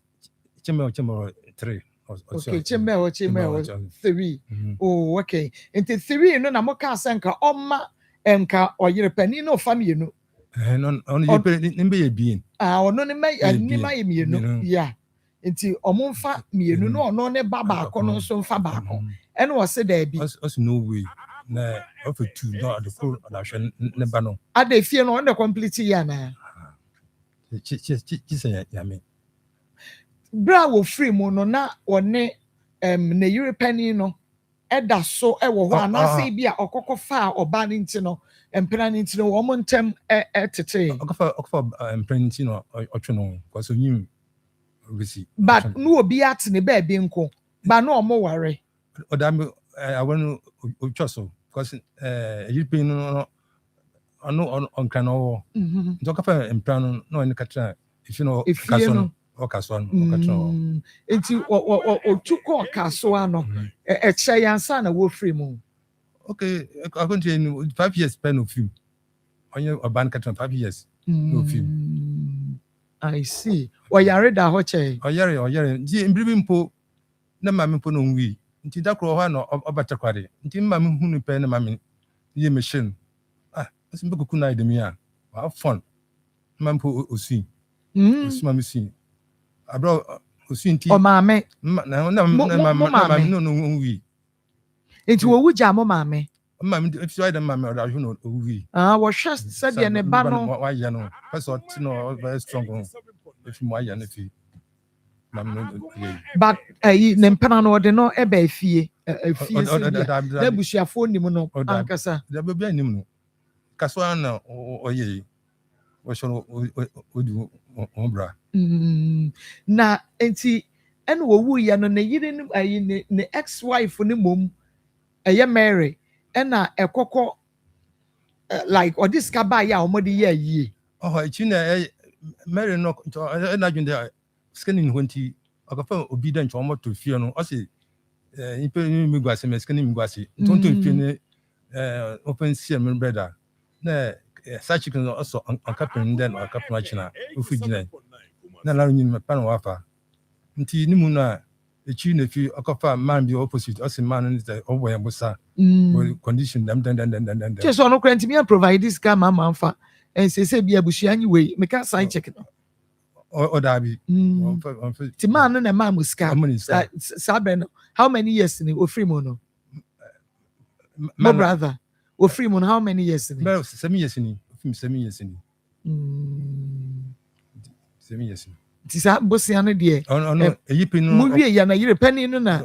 chemo 3 okay chemo 3 oh okay nti 3 no na mo ka asenka oma enka oyere pani no family no on you pay nimbe bien. Ono ne ma anima ye mienu ya. Nti omo mfa mienu no ono ne baba ko no so mfa ba ko. Ene wo se da bi. Us no way. Na of two no the full na hwe ne ba no. Ada fie no on the complete ya na. Chi say ya me. Bra wo free mu no na one na European no eda so wo ho anase bi a okokọ fa oba ni nti no empena ni nti no wo mo ntem tete okfa empena nti no otwe no kwaso nyim obisi but no obi at ne ba bi nko ba no omo ware odam awanu otwaso because European no ono on kan owo nti okfa empena no ni katra if you know kaso no okaso no okatra enti otuko okaso ano eche yansa na wo free mu. Okay, I continue 5 years pen of film. On your band cat 5 years no film. I see. Or yare da hoche. Or yare. Ji imbrimpo na mami po no wi. Nti da kro ha no obatakware. Nti mami hunu pe na mami ye machine. Asimbe kuku na idemi a. Wa fun. Mami po osi. Osi mami si. Abro osi nti. O mami. Na mami no wi. Enti wo wuja mo maame if you are the mama or you know we wo hwe said ye ne ba no why you know first or no very strong if you why you if you but ne mpana no de no eba afie na busuafo nim no ankasa da be nim no kaso na oye wo so odi ombra na enti en wo wu ya no ne yire ne ex wife ne mom Mary na ekoko like or this kaba ya omodi ye yie china Mary no na junde scanning wonti akafa obi da ncho moto fie no o se ipe mi gwase me scanning mi gwase tonto fie ne open see me brother na such can also uncaptain then or captain china ofu gina na la nyi me pan wafa nti ni mu na echi na fi akafa man bi opposite o se man is the obo ya bosa condition them. Just on no me provide this guy man fa and say be abushi anyi we me can sign check no o da bi ti man no na man muska sabe no how many years ni o free mo no my brother o free mo how many years ni 7 years ni 7 years ni 7 years ti sa bosia no de no eyipi no mu wie ya na yire pani no na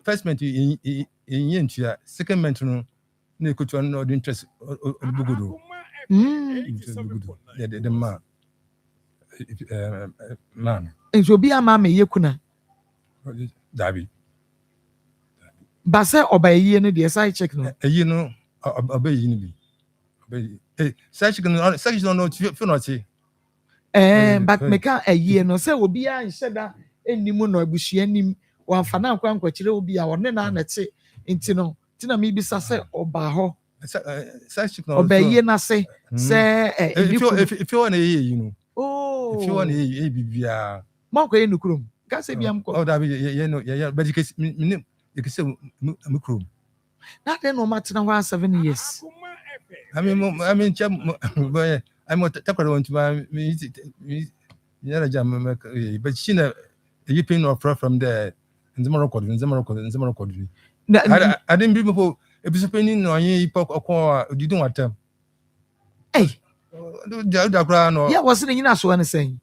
first month yin ntua second month no na ekotu no the interest obugudu the man enso bi ama me yekuna dabi ba se obayi no de sai check no eyi no obayi ni bi obayi sai check no fi no ti but meka ayie no say obi a nheda enimu no abusua nim wamfa na akwa nkwakire obi a wone na anete nti no tina me bi sa say oba ho obayi na say if you want you know if you want bibia manko ye nukrum ka say biam ko da bi ye no ye but you can say mukrum na den no matena ho 7 years I mean boy I'm takwara want to me yara jam but she na you pin off from there Nsem record I didn't be before episode no yin ipok okwa didun watam da kra no yeah was the nyina so an say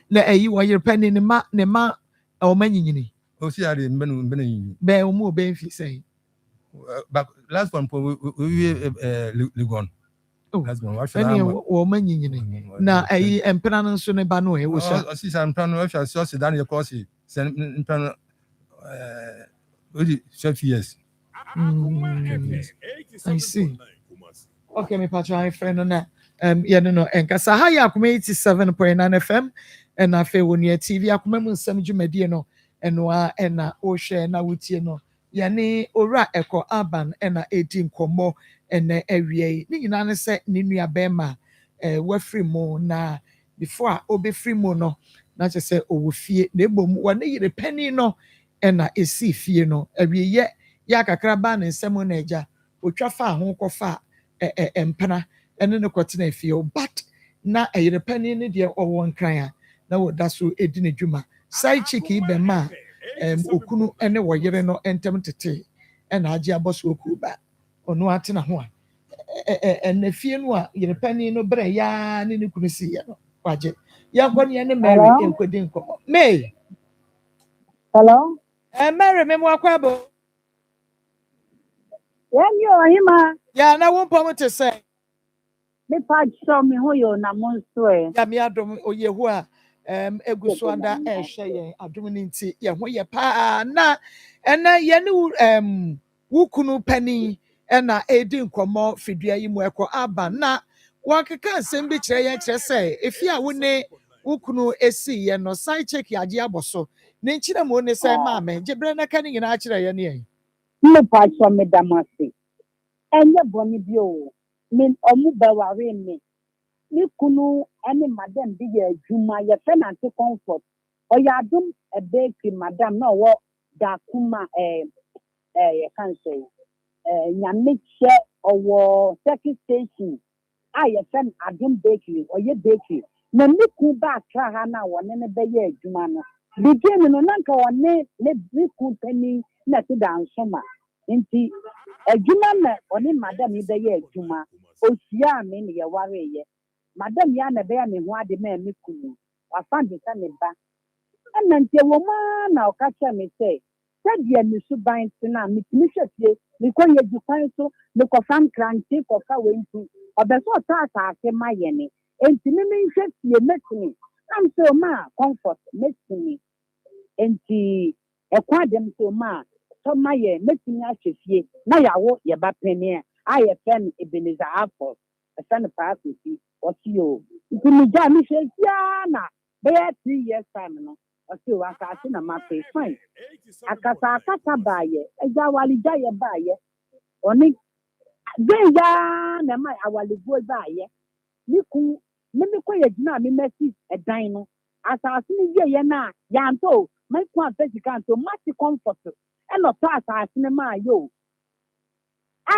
na wo yer penny ne ma o manyinyini o si are mbenu yin be o mu be fi say but last one we Legon any wo manyinyini na empena no so ne ba no e wo sha o si san plan no sha so dan ye cross sen plan odi 12 years I see. Okay, me patron friend na yeah no enkasa ha ya Akoma 87.9 FM and afa woni TV Akoma mu nsem dwumadi no eno a na o hwe na wotie no ya ne owura eko aban na edi nkomo ene awie ni nyina ne se ne nua bema wafri mu na before a obefri mu no na che se owo fie na ebom wa ne yire pani no na esi fie no awie ye ya kakra ba ne nsem na eja otwa fa ho kofa empena ɛne ne kɔtena fie but na ɛyere panyin ne deɛ ɔwɔ nkran a na wɔda so edi ne dwuma side chick yi bɛma okunu ne wɔyere no ntɛm tete ɛna agye abɔ so oku ba ɔno atena ho a ɛna fie no a yere panyin no brɛ yaa ne ne kunu si yɛ no wagye yɛnkɔ ne ne Mary nkɔdi nkɔmɔ May. Hello. Mary me mo akwabo. Ya na wo pom te say. Me pa show me ho yo na mo nso e. Ya me adom oyehu a eguso anda ehwe yen adom ni nti ye ho ye pa na ena ye ne wukunu pani ena edi nkomo fidua yi mu ekọ aba na wakeka nsem bi kire yen kire say efi a wo ne wukunu esi ye no side check age aboso ne nkyire mo ne say ma me gibre na ka ni nyina kire ye ne yen. Me pa show me damasi. Enye boni bi o. Min omu bawari me. Ni kunu ene madam bi ye adwuma ye fe na te comfort. Oya adum e bakery madam na wo da kuma ye kan say nyame che owo second station ye fe adum bakery oye bakery na ni ku ba kra ha na wo ne be ye adwuma no begin no nanka wone ne bi ku tani na te dan soma nti adwuma na oni madam yi be ye adwuma osia me ne ye ware ye madam ya na be ya me ho ade ma me kunu wafa de ka ne ba na nti wo ma na o ka cha me say sadia ni suban tina me timi hwefie me ko ye dukwan so me ko fam kranti ko fa wentu obeso ta ake ma ye ne enti me hwefie metini am so ma comfort metini enti ekwa dem so ma so ma ye metini ahwefie na yawo ye ba pene a ye fen Ebenezer Afo fen pa akosi osio ntimi ja mi hwefia na be 3 years time no osio akase na ma pay fine akasa baaye eja wali ja ye baaye oni ya na ma awali go baaye ni ku me ko ye gina me message edan no asase ni ye na ya nto my kwa physical to match comfort e no to asase ni ma yo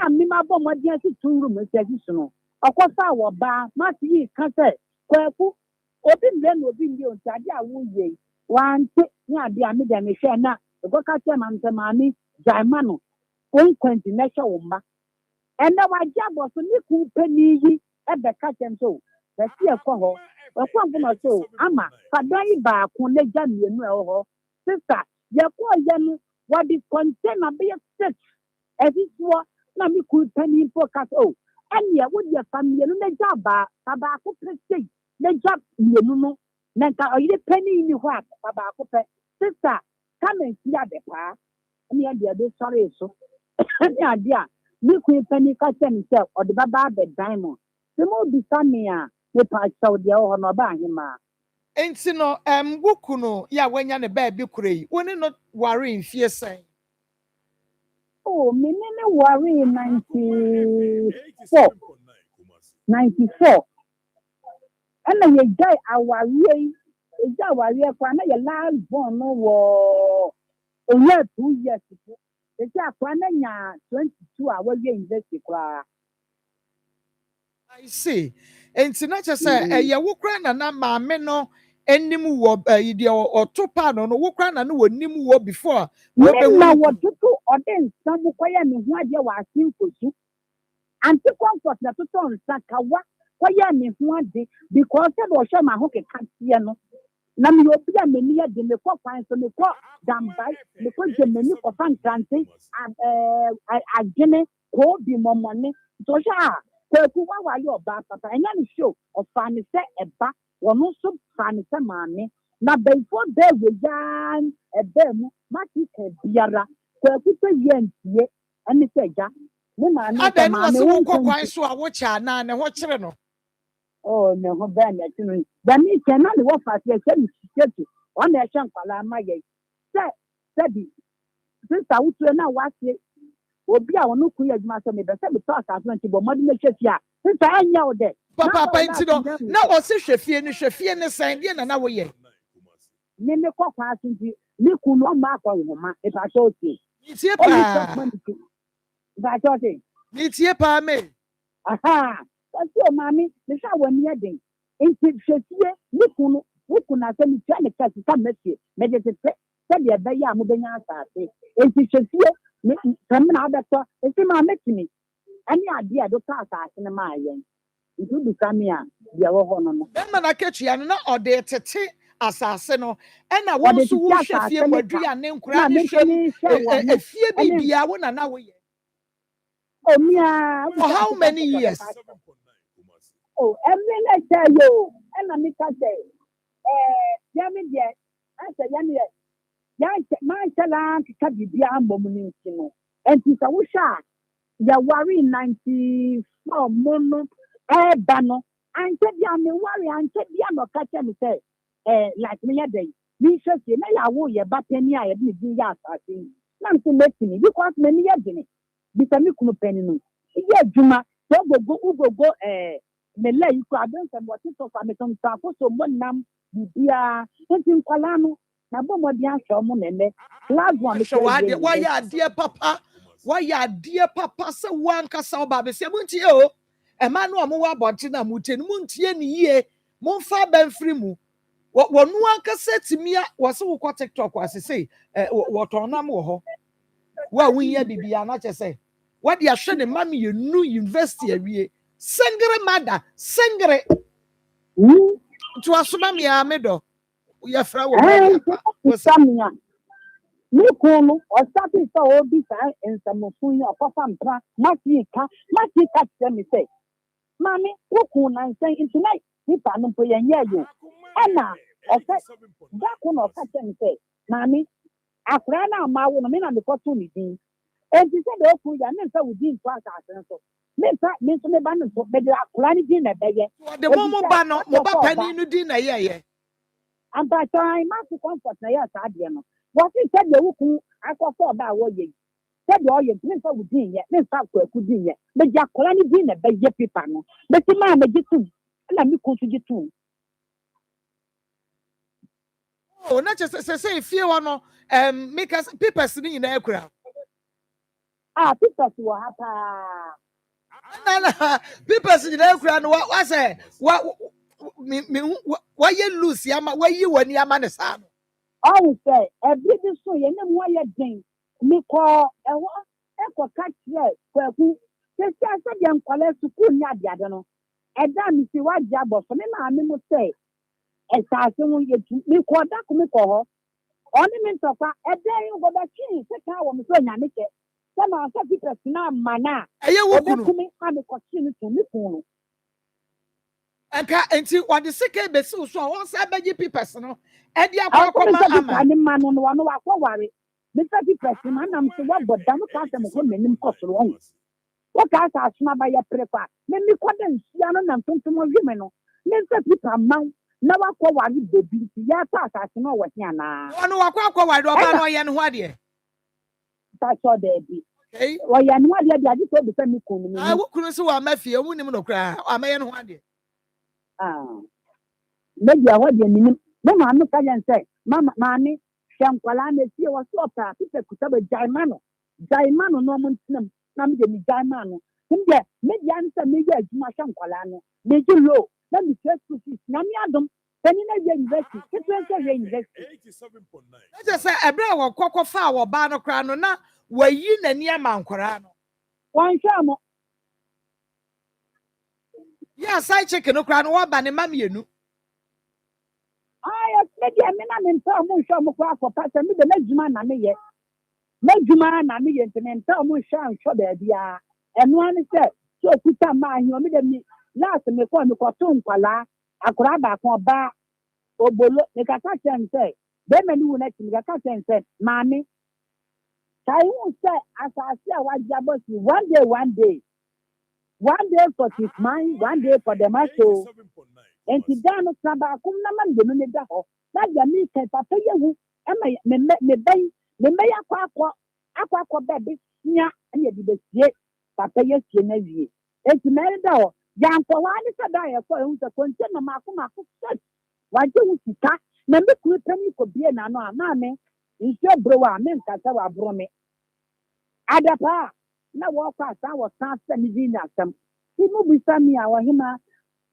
mi ma bo mo dia si 2 room se si no okofa wo ba ma ti yi kan se kwaku obi mle na obi ndi on tade a wo ye wante ni ade a me da me hwe na go ka che ma mani jaima no konkwenti na hwe wo mba ena wa jabo so ni ku pani yi e be ka chem so be si e ko ho ko mfu no so ama fadan ba ko na ja mienu e ho sister ye ko ye no what the container be set as it was na mi ku pani po ka so ene wo ye family no na ja ba ko preste na ja mienu no na ka oyire pani ni ho a ba ko pe sister come and see the pa ni ade ade sorry so ni ade a mi ku pani ka chem se o de baba be diamond se mo bi samia me pa chaw de ho no ba hima enti no wukuno ya wanya ne ba bi kurei woni no ware mfie sen oh me ne ware 94 ana ye jai aware kwa na ye last born no wo oye 2 years ago eti akwa na nya 22 a we university kwa I see enti na chese ye wukra na maame no enim wo ide otopa no wukra na no wonim wo before wo be na wo tutu oden sabu koya ne ho ade wa asin kosu anti comfort na tutu nsa kawa koya ne ho ade because e do hwe ma ho keka tie no na me obi a meni ade me ko kwan so me ko dambai me ko gemeni ko fan krante agene ko bi momone to sha ko wa wa yo ba papa enya ni show of fan se eba wono so fan se maame na before there we yan ebem mati ke biara ko to yentie ani se ja me ma na se maame wo ko kwan so a wo cha na ne ho kire no oh ne ho ba na tinu da mi ke na le wo fa se ke ni siketu o na e hwe nkwala ma ye se bi sister wo tu na wa se obi a wono ku ye djuma so me be se me talk as nti bo modi me hwefie a sister anya wo de papa nti no na o se hwefie ne san de na wo ye me ko kwa asinti me ku no ma kwa wo ma e pa so ti tie pa ba so ti ni tie pa me aha so mommy, the shower near day. In Shakespeare, look na sɛ metua ne ka sika mɛsie mɛde tete sɛdeɛ ɛbɛyɛ a mobɛnya asase enti hwɛsie sɛm na wobɛtɔ ɛsi ma mɛtumi ɛne adeɛ a ɛdotɔ asase no maa yɛn nti wobisa me a deɛ wɔ hɔ no bɛma no akatua no na ɔde tete asase no ɛna wo nso wohwɛ fie mɔaduane nkora ne hwɛm efie bibia wo na woyɛ for how many years every night tell you ɛna meka sɛ yami deɛ asɛ yami man sɛla keka biribiara mbɔ mu no nti no ɛnti sɛ wohwɛ a yɛware 94 mo no ɛɛba no ankyɛ bia meware ankyɛ bia na ɔka kyɛ me sɛ like meyɛ dɛn menhwɛ sie na yɛawo yɛba pani a yɛde ne din yɛ asase yi na nso mɛtumi because m'ani yɛ dwene bisa me kunu pani no yɛ adwuma sɛ wogogo mele yi kɔ adɛnsɛm wɔte sɔfa metɔmtafo so mmɔ nam bibia nti nkwala no na bɔ mmɔde ahwɛ ɔmo nɛnɛ last one wayɛ adeɛ papa sɛ woankasa woba bɛsɛ montie o ɛma no a mowɔ abɔnte no a motie no montie ne yie momfa bɛmfiri mu wɔno ankasa tumi a wɔse wokɔ tiktok asesei wɔtɔn nam wɔ hɔ wo a wonya bibia na kyɛ sɛ wɔde ahwɛ ne ma mmienu university awie sengere mada sengere to asoma me a medo ye fra wo samia ni kono o stati so obi sa ensamo yi okofa mpra matika tell me say mami wo kun na nsen tonight ni pa no po yenye yo ana o say da kono o ka tell me say mami akra na ma wo no me na me ko to ni din enti se de oku ya ne nsa wo din to aka asenso me so me ba no so me de akra ni din na beye de mo ba no mo ba pani no din na ye and by time ma to comfort na ya sa de no what is said the wuku akofo ba wo ye said the oye me so wo din ye me sa kwaku din ye me ja akra ni din na beye paper no me ti ma me gitu na me ko so gitu oh na just say fie wo no make us papers ni na akura papers wo ha pa na papers ni na akura no wa say wa ye lose yama wa yi wani ama ne sa no all say every day so ye nem wa ye den me ko ewo catch here kwaku se se de nkwale school ni ade no eda mi si wa jabo so me na me mo say esase won ye tu me ko da ko me ko ho oni me ntofa eda yin go ba chi se ka wo me so nya me ke se na sa people na mana eye wo kunu me ka me ko chi ni tu me kunu aka enti wade sike besi so won sa beji papers no e dia akoma ama ani manu no no akwaware me sa papers man nam so wa bodam ka se mo ko menim ko so won wo ka sa asuma ba ya prepa me mi ko den sia no nam tontom wi me no me sa paper man na wa kwaware bebi ya ta asase no wo hia na wono akwaware oba no ye ne ho ade ta so de bi wo ya ne ho ade bi ade so be sa mi kunu mi wo kunu so wa mafie mu nim no kra amaye ne ho ade maybe I want you. No, I'm not saying say, Mama, Mammy, Shankwala, and see was so far. People could have a Jaimano, no Muntinum, Nammy Jaimano. Him there, maybe answer me, Juma Shankwalano, make you low. Let me first to see Nami Adam, Penina University, 87.9. Just say a bra or cocoa fowl, Bano Crano, na were you near Mount Corano. One shamo. Yeah, side chicken, no crown, what banny mammy, you know. I maybe I mean, I'm so much for Pastor, me the next man, I may yet. Next man, I may yet, and tell me, shine, show the idea. And one said, so put a man, you made me last me for me cartoon, Pala, a crab, a bar, or bolo, the catch and say, then when you let me, the catch and said, Mammy, I won't say, as I see what Jabos one day. One day for his mind, one day for the muscle. And he done Saba Kunaman, the Nunedaho. That the meat can papa you, and me bay, the mayor aqua baby, yeah, and you did yet, papa yes, Genevieve. And to marry down, young for one is a diet for who's a container Makuma. Why don't you cut? Member could penny could be an anno, mammy. In your brewer, men Casawa brome. Adapa. Na walk past our start sending them. Imu bisa mi a wahima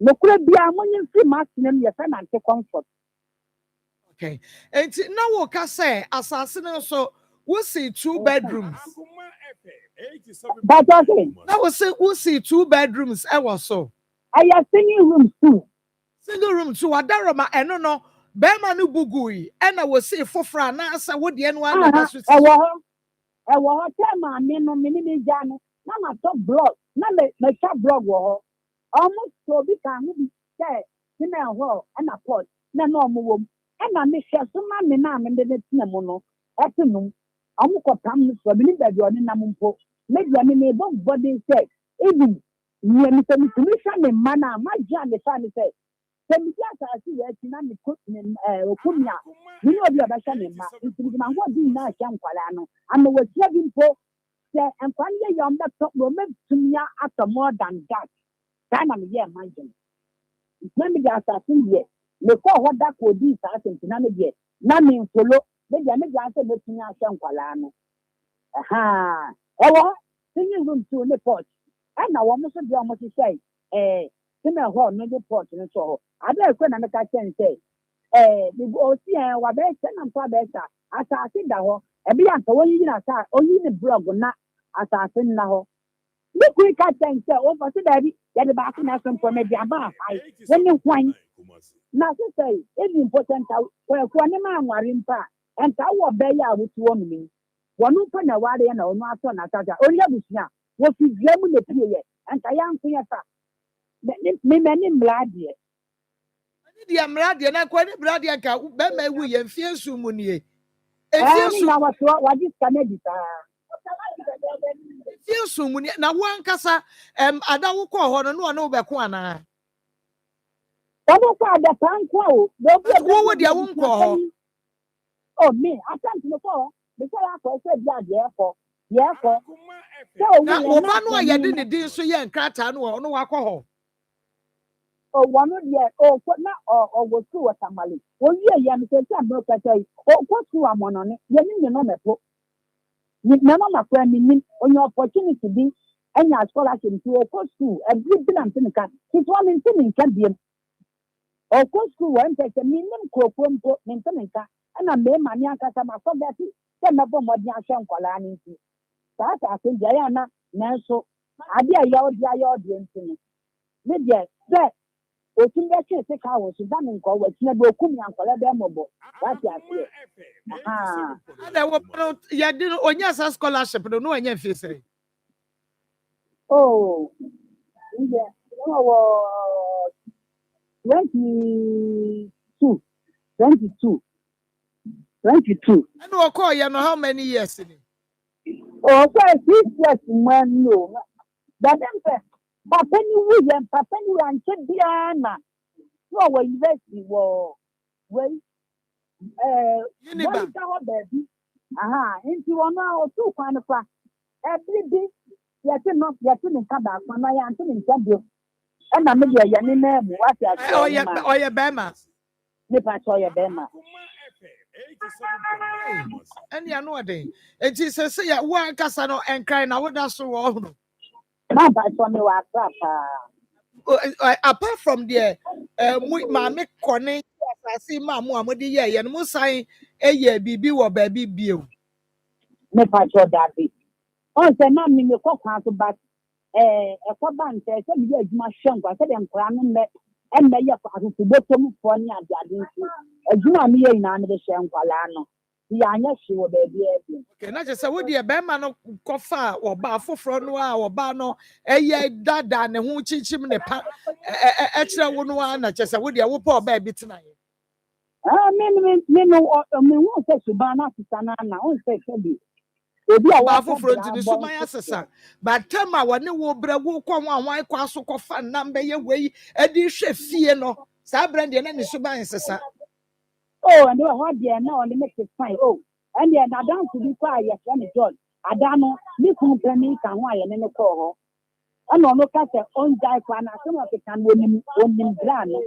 no kura bia monye free maximum ye fa na nke comfort. Okay. And now we can say assassin so we see 2 bedrooms. But okay. Now we see 2 bedrooms so. I have singing room too. Single room too. Adaroma eno no bema no bugui. And I will see fofra na asa wo de no na that's with. Ewo ho tema me no me ni gya no na ma top blog na me top blog wo ho. Almost so bi kan bi say na ho na pot na no mo wom. Na me hwe so ma me na me de tina mu no etinum amu ko tam no so bi ni ba bi oni na mpo me bia me bo body say even ni me se me sha me mana ma gya me fa me say se me gya sa si ya ti na me ko okumia ni obi aba sha me ma nti ma ho di na sha nkwala no am we tia bi mpo se enkwanye yom da top no me tumia at more than that kana me yeah imagine me gya sa si ye me ko ho da ko di sa sentina me de na me follow me de me gya se me tunya ahye nkwala no aha ewo singing room to the porch na wo mo so de o mo say se me ho no the porch no so ada ko na me ka chen say the o si wa be se na mpa be sa asase da ho e bi anka wo yi na sa o yi ni blog na asase na ho me ku ka chen say o fa se da bi ya de ba ko na so mpo me de aba afai when you kwan na say it's important for kwani ma anware mpa enta wo be ya wutu wo mi wonu pa na ware na onu aso na tata onye busia wo fi gremu na pie ye enta ya nko ya sa me mani mlade Ani dia mlade na kwani mlade ka be ma wu ye mfie su mu nie efie na wa di kanedi ta efie su mu nie na wo ankasa ada wo ko ho no no na wo be ko ana Obo kwa da pankwa o. Wo dia wo nko ho. Oh me, I can't know for. Because I ko say dia de for. Ye for. Na wo ma no ye de ne din so ye nkrata no no wa ko ho. Oh one ye oh na o wo tu watamale. Wo ye ye me say am ka say. O ko tu amono ne. Ye ni no mepo. Ni na ma kwa mi ni onye opportunity bi enya scholarship to o ko school. E bi na ntin kan. It one ntin kan bi. O ko school one take me nim kokompo mentenka ana me mani akasa ma so beti se mebo modi ahwe nkwala ni nti sa se dia ya na so ade ya odi ntini me dia se o tin be se ka wo so dan nko wa tina be okum ya nkwala be mobo that ya se ana wo ya di onya sa scholarship no anya fese oh yeah wo 22. And what call you know how many years in it? Oh, 6 years, man, no. But then, Papa, you and Diana. No, when university war. Well, baby. Aha, into 1 hour, 2 kind of class. Every day, you're not come back when I am in Sunday. And I'm media yani name what ya oya bema ne pa oya bema and ya no dey it is say ya wa kasa no enkran na woda so wo no ma pa so me wa apart from there ma me kone asase ma mo amode ye no mo san eye bibi wo ba bibi o ne pa so da bi on se na me ko kwa so ba ekwa nte se bi adwuma hwenkwa se de nkora no me emme ye kwa so botom fo ni ade nti adwuma me ye ina me de hwenkwa la no ya anya hwe wo ba bi okay na je se wo de be ma no kofa wo ba foforo no a wo ba no eye dada ne ho chichim ne pa kire wo no a na je se wo de wo pa ba bi tena ye me wo se suba na sisana na on se bi obi a wa foforo nti so man asesa but tema wone wo bra wo kwa wan kwa so kofa namba ye wei edi hwe fie no sa brand ye na ne so ban sesa oh and what there now on the make it fine oh and then I don't to be quiet and John adano ni kun plani kan wa ye ne ko ho ana no ka se on dai kwa na so ma kan onim bra no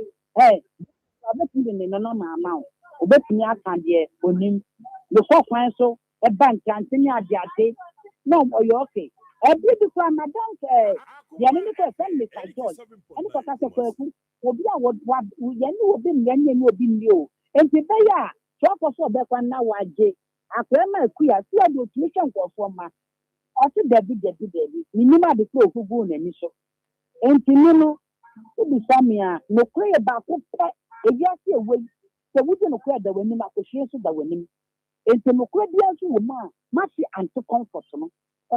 obetumi ne no mama obetumi aka de onim le ko kwan so e bank antini ade no oyo okay Every before Madam the enemy can send me by George. And for Casa will be what Yanni will be Yanni will be new. And the Baya, talk of so back one now, I J. I claim my queer, see a good mission for my. Also, Debbie, minima the flow who go and mission. And Timino, to be Samia, no clear about who pet a year away. So we don't clear the winning appreciation of the winning. And the Mukwedian woman, Matty and to comfort. And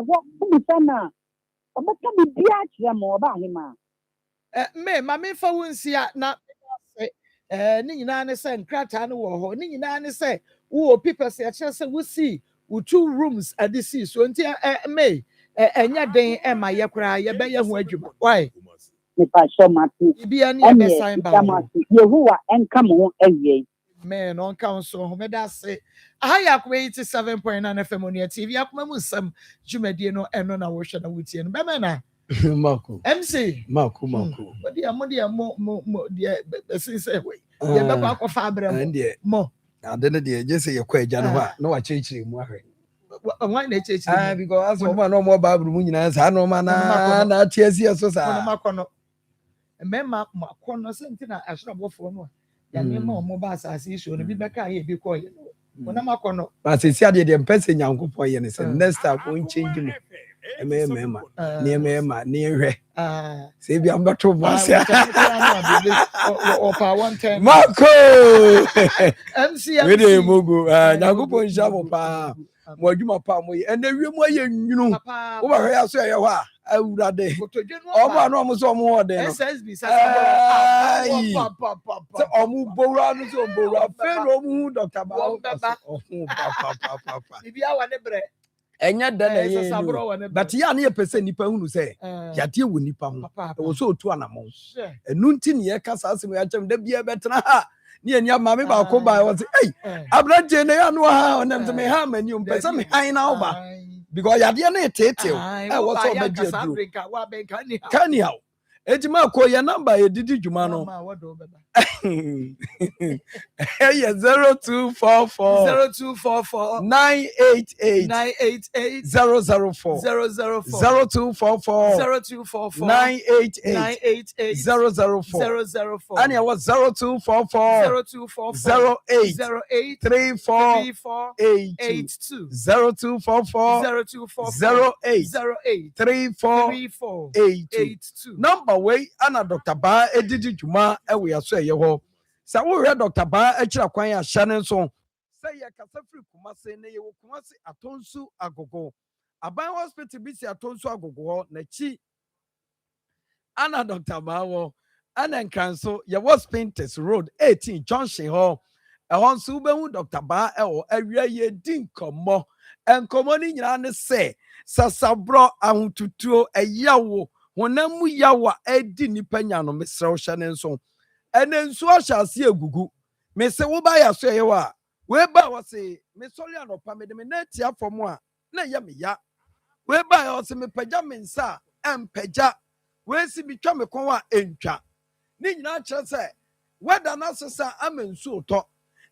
what be Sana? Or what can be Biach more about him? Me, Mammy for once here, not Nina say, Cratan war, Nina say, oh, people say, we see, with 2 rooms at the sea, so until May, and yet they am my yakra, ya bear who why? If I saw Matty, Be any best sign by you and come on every man on council, who made us say, I have 87.9 FM on your TV, Akoma Jumedino, and on our ocean with you, and Bemana. Marco. MC. Marco. But dear, more, dear, since way. Yeah, Baba Fabre and dear, more. I didn't dear, just say you're quite Janova. No, I changed him. Why they change? Because no more Babu Munias, I know, man, not tears here, so Macono. A man, Macono, something I should have for no. Yan more mobile as issue, and be back here because when I'm Macono. But it's the person young boy, and it's next time won't change him. Near near say be I'm not one time Marco MC we mugu nyagopo nshabo pa mo adwuma pa mo and the wiemu aye nwunu wo ba hwe aso ye ho a awurade o ma no mo so mo ode no SSB sasa so omu bowra no so bowra fe no mu Dr. Ba bibia wa ne bre enya dana but ya na ye pese nipa hunu se yade wo nipa ho wo so otu anamo enu nti ne ye kasa asem ya chem da bia betena ha ne eni amame ba ko ba wo se abraje ne ya no ha onam se me ha mani um pese me han na oba because yade na etete wo so ba dia duro kani ha ejima ko ye number ye didi djuma no yeah 0244 988 004 0244 988 004 and it was 0244 08 3482 0244 08 3482 number way ana Dr. Ba edidi djuma ewe aso ye ho sa wo re Dr. Ba akira kwan ya hye so say ye kasa free Kumase ne ye wo Kumase Atonsu Agogo Aban hospital bi si Atonsu Agogo na chi ana Dr. Ba wo ana nkanso ye was Painters Road 18 Junction ho ehon so be hu Dr. Ba ewo awia ye din komo enkomo ni nyina ne se sasabro ahotutuo eyawo wonamu yawa edi nipa nya no mesrew hye ne nso enensu ahyase egugu mese wo ba ya so ye wa we ba wo se mesori anopa me de me na tia fom a na ye me ya we ba ya wo se me pagya me nsa empagya we si bitwa me kon a entwa ni nyina kire se weda na sesa amensu oto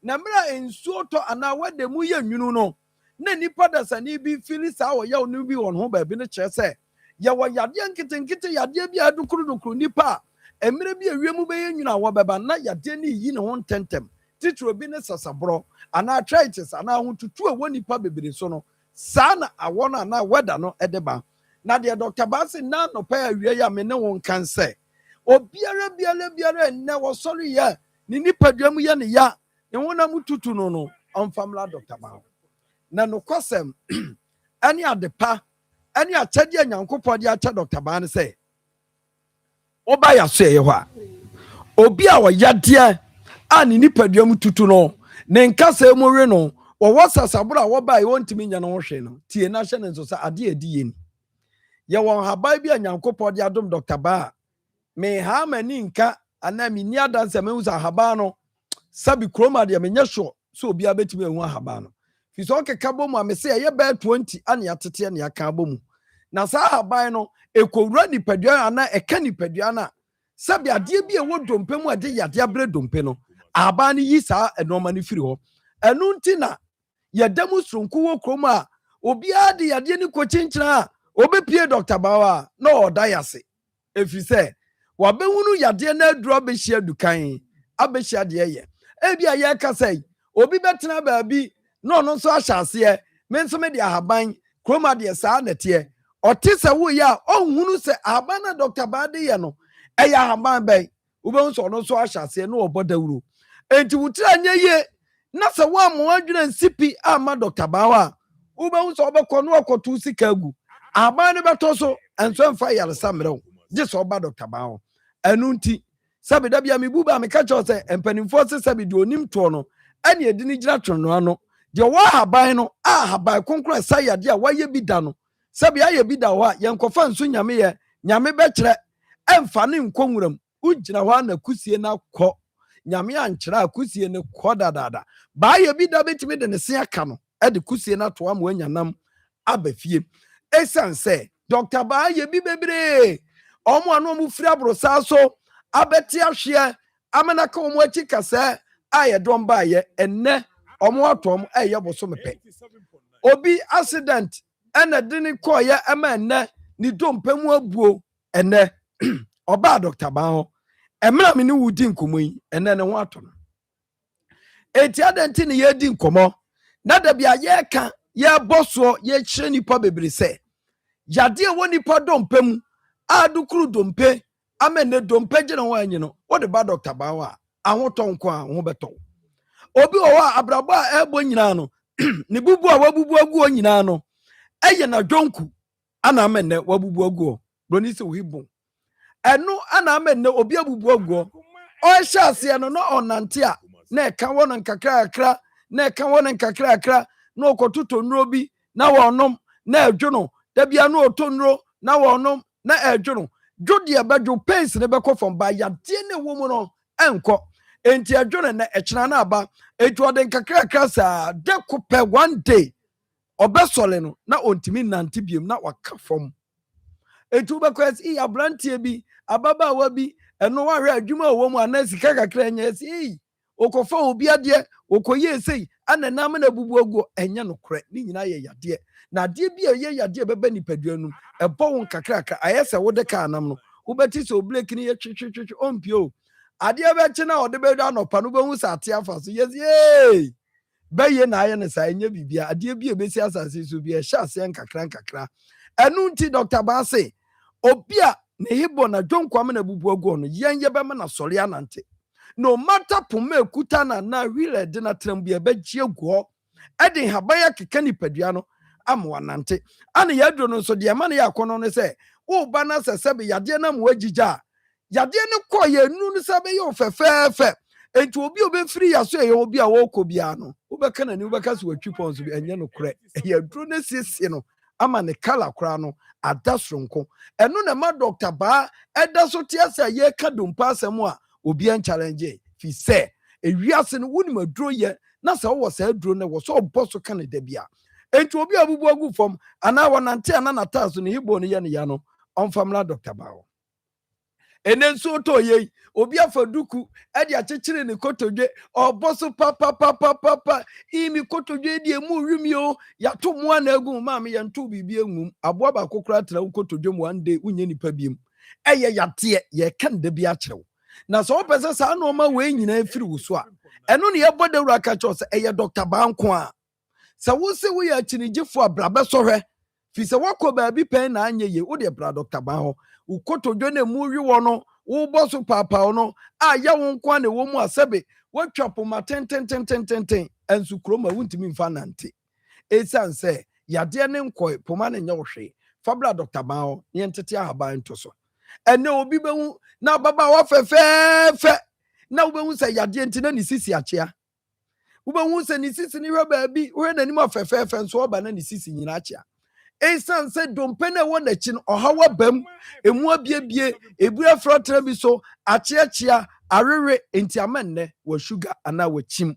na mra ensu oto ana weda mu ye nwunu no na nipa dasa ni bi fili sa wo ya onu bi won ho ba bi ne kire se ya wa yade nkete yade bi adukuru nipa emire bi ewiemu be yenwuna wo beba na yade ni yi ne ho ntentem titro bi ne sasabro ana arthritis ana ho tutu ewo nipa bebere so no sa na awo na na weda no edeba na de Dr. Basi na no pa awie ya me ne won kanse obiara ne wo sori ya ni nipa duam ya ne ya ne wona mututu no onfamla Dr. Ba na no kwasem ani adepa ani achade anyankopɔ de acha Dr. Ba ne say oba ya so ye ho a obi a wo yade a ni nipaduam tutu no ne nkasa mu we no wo wasasabro a wo ba ye wontimi nya no hwe no tie na hye ne nso sa ade adi ye ni ye won haba bi anyankopɔ de adom Dr. Ba me ha mani nka ana mi ni adanse me usa haba no sabi kroma de me nya sho so obi abetimi ehu haba no fi so keka bom a me se ye ba 20 ane atete ne aka bom na sa haba no ekowura nipadua ana eka nipadua na sabi ade bi ewo dompe mu ade yade abre dompe no aba ne yi sa enoma ne firi ho enu nti na ye damu sronku wo kroma obi ade yade ni ko chinchira obepie Dr. Bawa no diase efi say wabehunu yade na aduru abehia dukan abehia de ye ebia ye ka say obi betena baabi no no so ahyase me nso me de ahaban kroma de saa nete otise wo ya ohunu se ahaban na Dr. Bawa de ye no eya ahaban bai ubehun so no so ahyase no obodawuro enti wutira anye ye na se wa mo adwena nsipi ama Dr. Bawa ubehun so obekọ no akotu sika gu ahaban ne beto so enso mfa yaresa mrew je so oba Dr. Bawa enu nti sabe da bia me buba me ka cho se empanimfo se sabe de onim to no ene edini gira tono ano de wa haban no haban konkro sayade a waye bi da no sabe aye bi da wa yenkofa nso nyame ye nyame be kire emfa ne nkonwuram ugina wa na kusie na kọ nyame ankyira kusie ne kọ dadada ba aye bi da betimi de ne se aka no e de kusie na to am wanyanam abafie esan se Dr. Ba aye bi bebre omo anu mu firi abrosa so abeti ahwe amenaka omo achi kasa aye dom ba ye enne omo atom eye boso mepe obi accident ena dini koye ema enne ni dompemu abuo enne oba Dr. Ba ho emra me ni wudi nkomo yi enne ne ho ato no eti adenti ne ye di nkomo na da bia ye ka ye boso ye kire nipa bebre se yade woni pa dompemu adukuru dompe amene dompe gina ho anyi no wo de ba Dr. Bawa ahoton ko a ho beto obi wo abrabo a ebo nyina no ne bubu a wabubu agu nyina no eye na dwonku ana amene wabubu agu broni se ohibon eno ana amene obi abubu agu o hya ase no no onante a na e ka wono nkakra akra na e ka wono nkakra akra na okototo nro bi na wonom na adwono da bia no otonro na wonom na adwono jodi abadwo pace ne beko from ba yade ne wo mu no enko enti adwono na echena na aba etu ode nkakra akra sa de kopɛ one day obesole no na ontimi nante biem na waka from etu beko esi abrantie bi ababa wa bi eno wa hwe adwuma wo mu anasika kakra nya esi okofa obi ade okoye esei ananam na bubu ogu enye no kore ni nyina ye yade na ade bi ye yade beba nipaduanum ebo won kakra kakra ayese wo de ka anam no wobeti so blake ni ye twetwetwe ompio ade be chi na ode be da no pa no be hu sa ate afa so yes ye baye na aye ne sa enye bibia ade bi ebesi asase so bi e sha ase nkakra enu nti Dr. Ba say obi a ne hibo na dwonkwam na bubu ogu no yenye be ma na sori anante no matter poma ekuta na wheel de na trambia be gie guo edin habaya keka nipadua no amwa nante ana yadro no so de ma na yakono no se wo ba na sesebe yade na mo agija yade ne koye nu no se be yo fefefe enti obi obefiri yaso ye obi a wo kobia no wo be kana ni wo be kaso atwi pons bi enye no kure yadro ne sisi no ama ne kala kura no adasronko eno na ma Dr. Ba edaso tiasa ye ka dompa asem a obi an challenge fi say ewiase no woni maduro ye na se wo sa aduro ne wo so oboso kan da bia enti obi abubu agu fom ana wonante ana nata so ne hibo no ye ne ya no onfamla Dr. Bawo enen so to ye obi afaduku e de akekere ne kotodwe oboso papa imi kotodwe de emu wimio ya to mo ana agu ma me ye nto bibi engum abo ba kokora tra kotodwe mo ande unye nipa biem eye yate ye kan da bia kyerɛw na so pese sa no ma we nyina afiri wuso a eno ne yebɔ da wura ka cho se eye Dr. Ba nko a se wo se wo ya chinigifo abrabe sohwe fi se wakɔ baabi pen na anye ye wo de bra Dr. Ba ho ukotodwo na mu wi wo no wo boso papa no a ya wo nko a ne wo mu asebe wo twapo ma ten ensu kroma wuntimi mfa nante esan se yade ne nkɔ poma ne nya wo hwe fabra Dr. Ba ho ne ntete ahaba nto so ene obi behu na baba wa fefefe na obehu se yade enti na ni sisi achia obehu se ni sisi ni hwe baabi hwe na ni ma fefefe nso oba na ni sisi nyina achia esan se dompe na wo na chi no ohawa bam emu abiebie ebura frotra bi so achia arere enti amenne wa sugar ana wa chim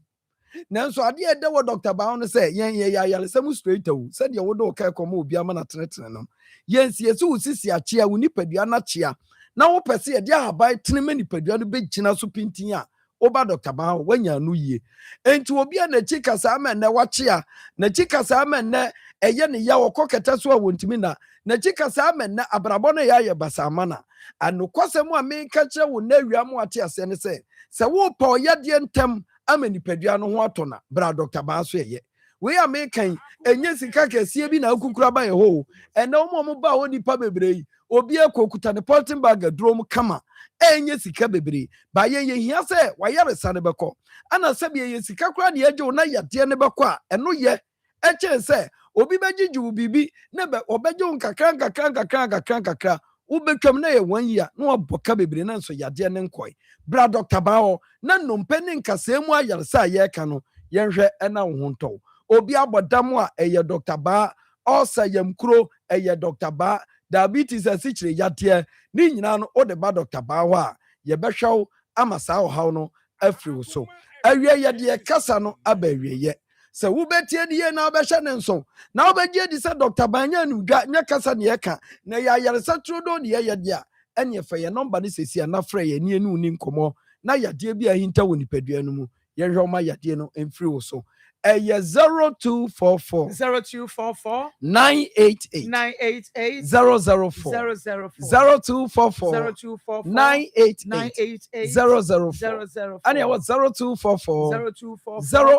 nanso ade ede wo Dr. Ba no se yen ye ya yale sam straight awu se de wo do ka komo obi ama na tenetene no yen sie so usisi achia wo nipadua na chia na wo pese ye de ahabai tenema nipadua no begina so pintin a oba Dr. Bao wanya no ye enti obi a na chi kasa ma na wache a na chi kasa ma na eye ne ya wokoketa so a wontimi na chi kasa ma na abrabo no ya ye basama na anokwasem a me ka kire wo na wiam ate ase ne se wo pa oyade ntem ama nipadua no ho ato na bra Dr. Bao so ye we a me kan enye sika kese bi na akukura ba ye ho ene omo ba wo nipa bebre obi ekokuta ne polythene bag adrom kama enye sika bebre ba ye hia se wayare sane beko ana se be ye sika kura ne agye na yade ne beko a eno ye eche se obi begiju bibi ne be obeje nkakra ubetwam na ye 1 year na oboka bebre na so yade ne nkoi bra Dr. Bao na nompe ne nkasemu ayare sa ye ka no yenhwe ena wo honto obi abodam a eye Dr. Ba osa yamkuro eye Dr. Ba diabetes asichire yade ni nyina no o de ba Dr. Ba ho a ye behwew amasa ho haw no afiri so awie ye de kasa no abawie ye se wo betie die na obehwe ne nso na obegye di se Dr. Ba nya nuga nya kasa ne ye ka na ya yaresa trodo ne ye de a ene fa ye number ne sesi na fra ye ni enu ni nkomo na yade bi a hinta woni padua no mu ye hwe ma yade no emfiri so 0244 988 004 0244 988 004 and what 0244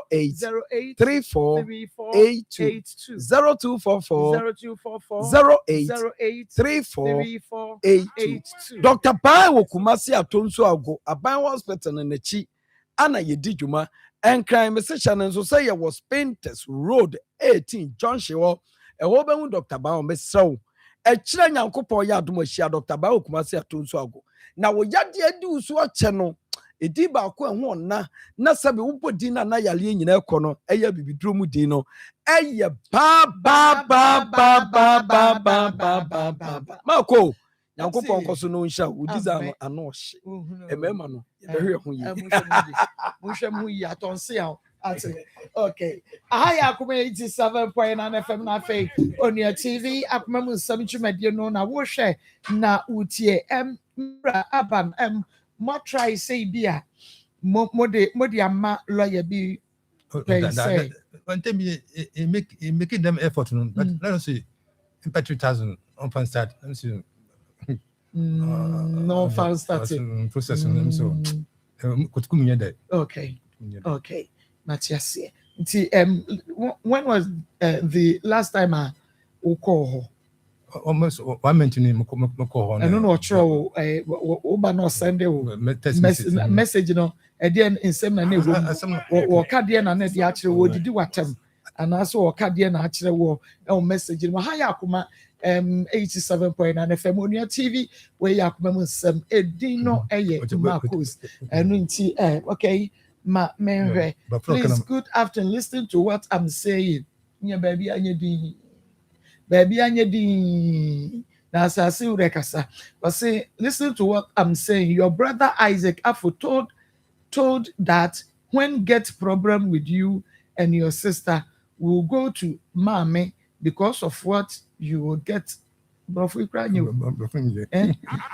08 34 82 0244 08 34 82 Dr. Pai Wokumasi Atonso Ago Aban Hospital na chi ana yedi dwuma and crime session so say was Painters Road 18 John Shewo e wo be hu Dr. Bao mesrew e kire nyankopon ya adom ahia Dr. Bao Kumasi Atonso Ago na wo yade adi usu ache no edi ba ko ehu na sabe wo bodi na yale nyina ekono eya bibiduro mu din no eye ba mako nyankopon koso no nsha udiza no anohye emema no yehwe ho yi muhwem yi atonse a okay ahaya Akoma 87.9 FM na fe Onia TV Akoma mu nsam twumade no na wo hwe na utie mra aban mo try say bia modi ama lawyer bi say making them effort but let us see in 30,000 on fan start let me see no fan starting process so okay Matthias when was the last time I call almost 1 month ni mko I don't know throw oba no Sunday message no again Nsem na wo ka de na de a kire wo didi watam ana so wo ka de na a kire wo message no ha ya Akoma 87.9 FM Onia TV where ya Akoma Nsem edin no eye Marcos enu nti okay ma menhwe please good afternoon listen to what I'm saying nya baby anyedi na asase urekasa but say listen to what I'm saying your brother Isaac Afo told that when get problem with you and your sister will go to Mame because of what you will get but we cry you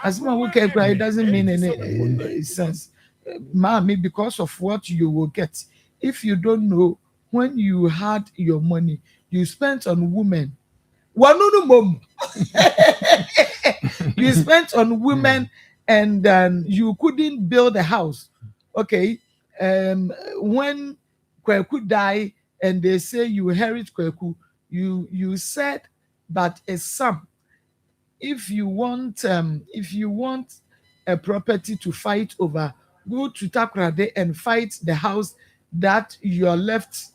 as my we can cry it doesn't mean any sense Mame because of what you will get if you don't know when you had your money you spent on women you spent on women and you couldn't build a house. Okay. When Kweku died and they say you inherit Kweku, you said but a sum. If you want a property to fight over, go to Takrade and fight the house that you're left.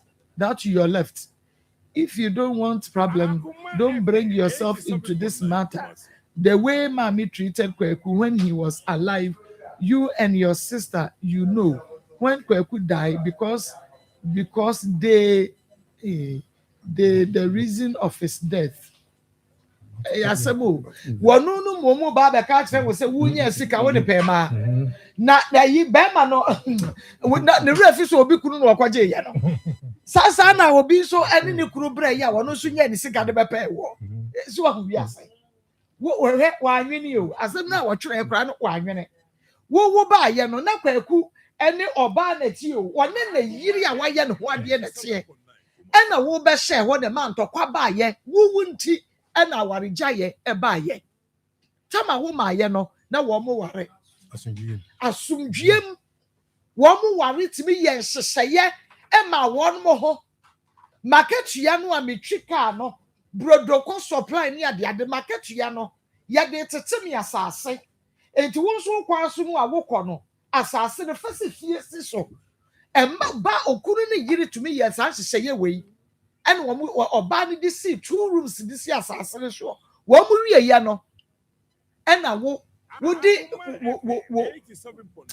If you don't want problem, don't bring yourself into this matter. The way Mami treated Kweku when he was alive, you and your sister, you know, when Kweku died, because the reason of his death. Asemo wonu momo ba be ka kire wo se wunya sika wo de pema na yi be ma no na ne refi so obi kunu no okwaje ya no sasa na obi so eni ne kunu bra ya wono so nya ne sika de be pe wo so wa wi ase wo anwene o asem na wo twere kra no wo anwene wo ba ye no na Kwaku ɛne ɔbaa na ti o ɔne na yiri a wayɛ ne ho adeɛ na teɛ ɛna wo bɛhyɛ hɔ ne ma ntɔkwa baayɛ wo nti ɛna awaregyaeɛ ɛbaayɛ tama wo maayɛ no na wɔn mo ware asomdwiem wɔn mo ware tumi yɛ nhyehyɛeɛ ɛma wɔn mo ho maketua no a metwi kaa no brodoko supply ne adeade maketua no yɛde tete me asase enti wo nso kwa so mu a wokɔ no asase no fasi fie si so ɛma ba okunu ne yiri tumi yɛ saa nhyehyɛeɛ wei ɛna wɔn ɔbaa no de si 2 rooms de si asase no so wɔn mo wie yɛ no ɛna wo di wo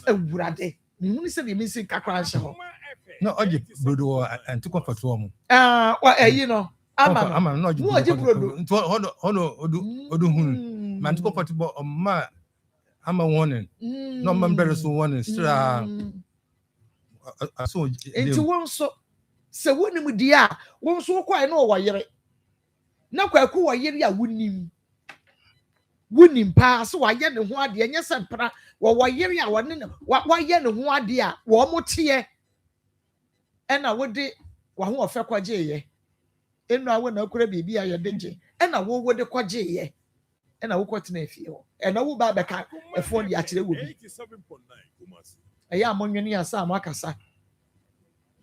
awurade nhunu sɛ de mesi kakra nhyɛ hɔ na ɔgye brodo anti comfort wɔ mu ɛyi no ama no ɔgye brodo nti ɔno odu hunu ma anti comfort bɔ ɔma ama warning na ɔma mbɛrɛ so warning stra aso nti wɔn nso sɛ wonim di a wɔn nso kɔɛ na ɔwɔ yere na kwaku wɔ yere a wonim paa so wayɛ ne ho adeɛ nyɛ sɛ mpra wɔwɔ yere a wɔne ne wayɛ ne ho adeɛ a wɔn mo teɛ ɛna wode waho ɔfɛ kɔgyeeyɛ ɛnu awo na akora biribi a yɛde gye ɛna wo de kɔgyeeyɛ ɛna wo kɔtena afie hɔ ɛna wo ba bɛka ɛfoɔ de akyerɛ wɔ bi ɛyɛ a monwene asa a moakasa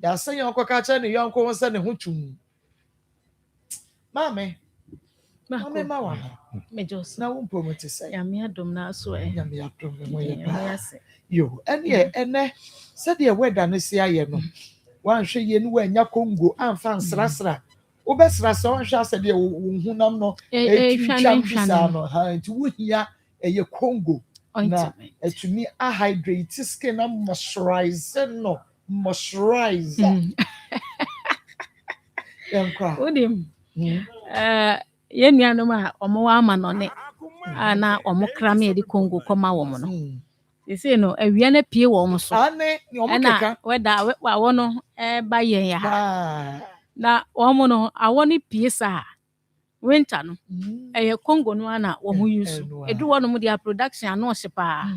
yɛasɛ yɛn kɔka kyerɛ ne yɔnko ho sɛ ne ho twum maame ma wa na wo mpɔ mu te sɛ nyame adom na so nyame adom mo yɛ paa yo ɛne sɛdeɛ wɛda no si ayɛ no wanhwɛ yie no wanya kongo amfa nsrasra wobɛsrasra wanhwɛ asɛdeɛ wo hunam no ɛtwitwam bisa no nti wohia ɛyɛ kongo na atumi ahydrate skin na moisturize no moisturize yɛnkɔ wodim yɛn nuanom a ɔmo wɔ ama no ne na ɔmo kra me de kongo kɔma wɔ no sisi no awia na pie wɔ ɔmo so ɛna wɛda awɔ no ba yɛn ya na ɔmo no awɔ no pie saa winter no ɛyɛ kongo no ana ɔmo use edu wɔ no mo de production ano ɔhye paa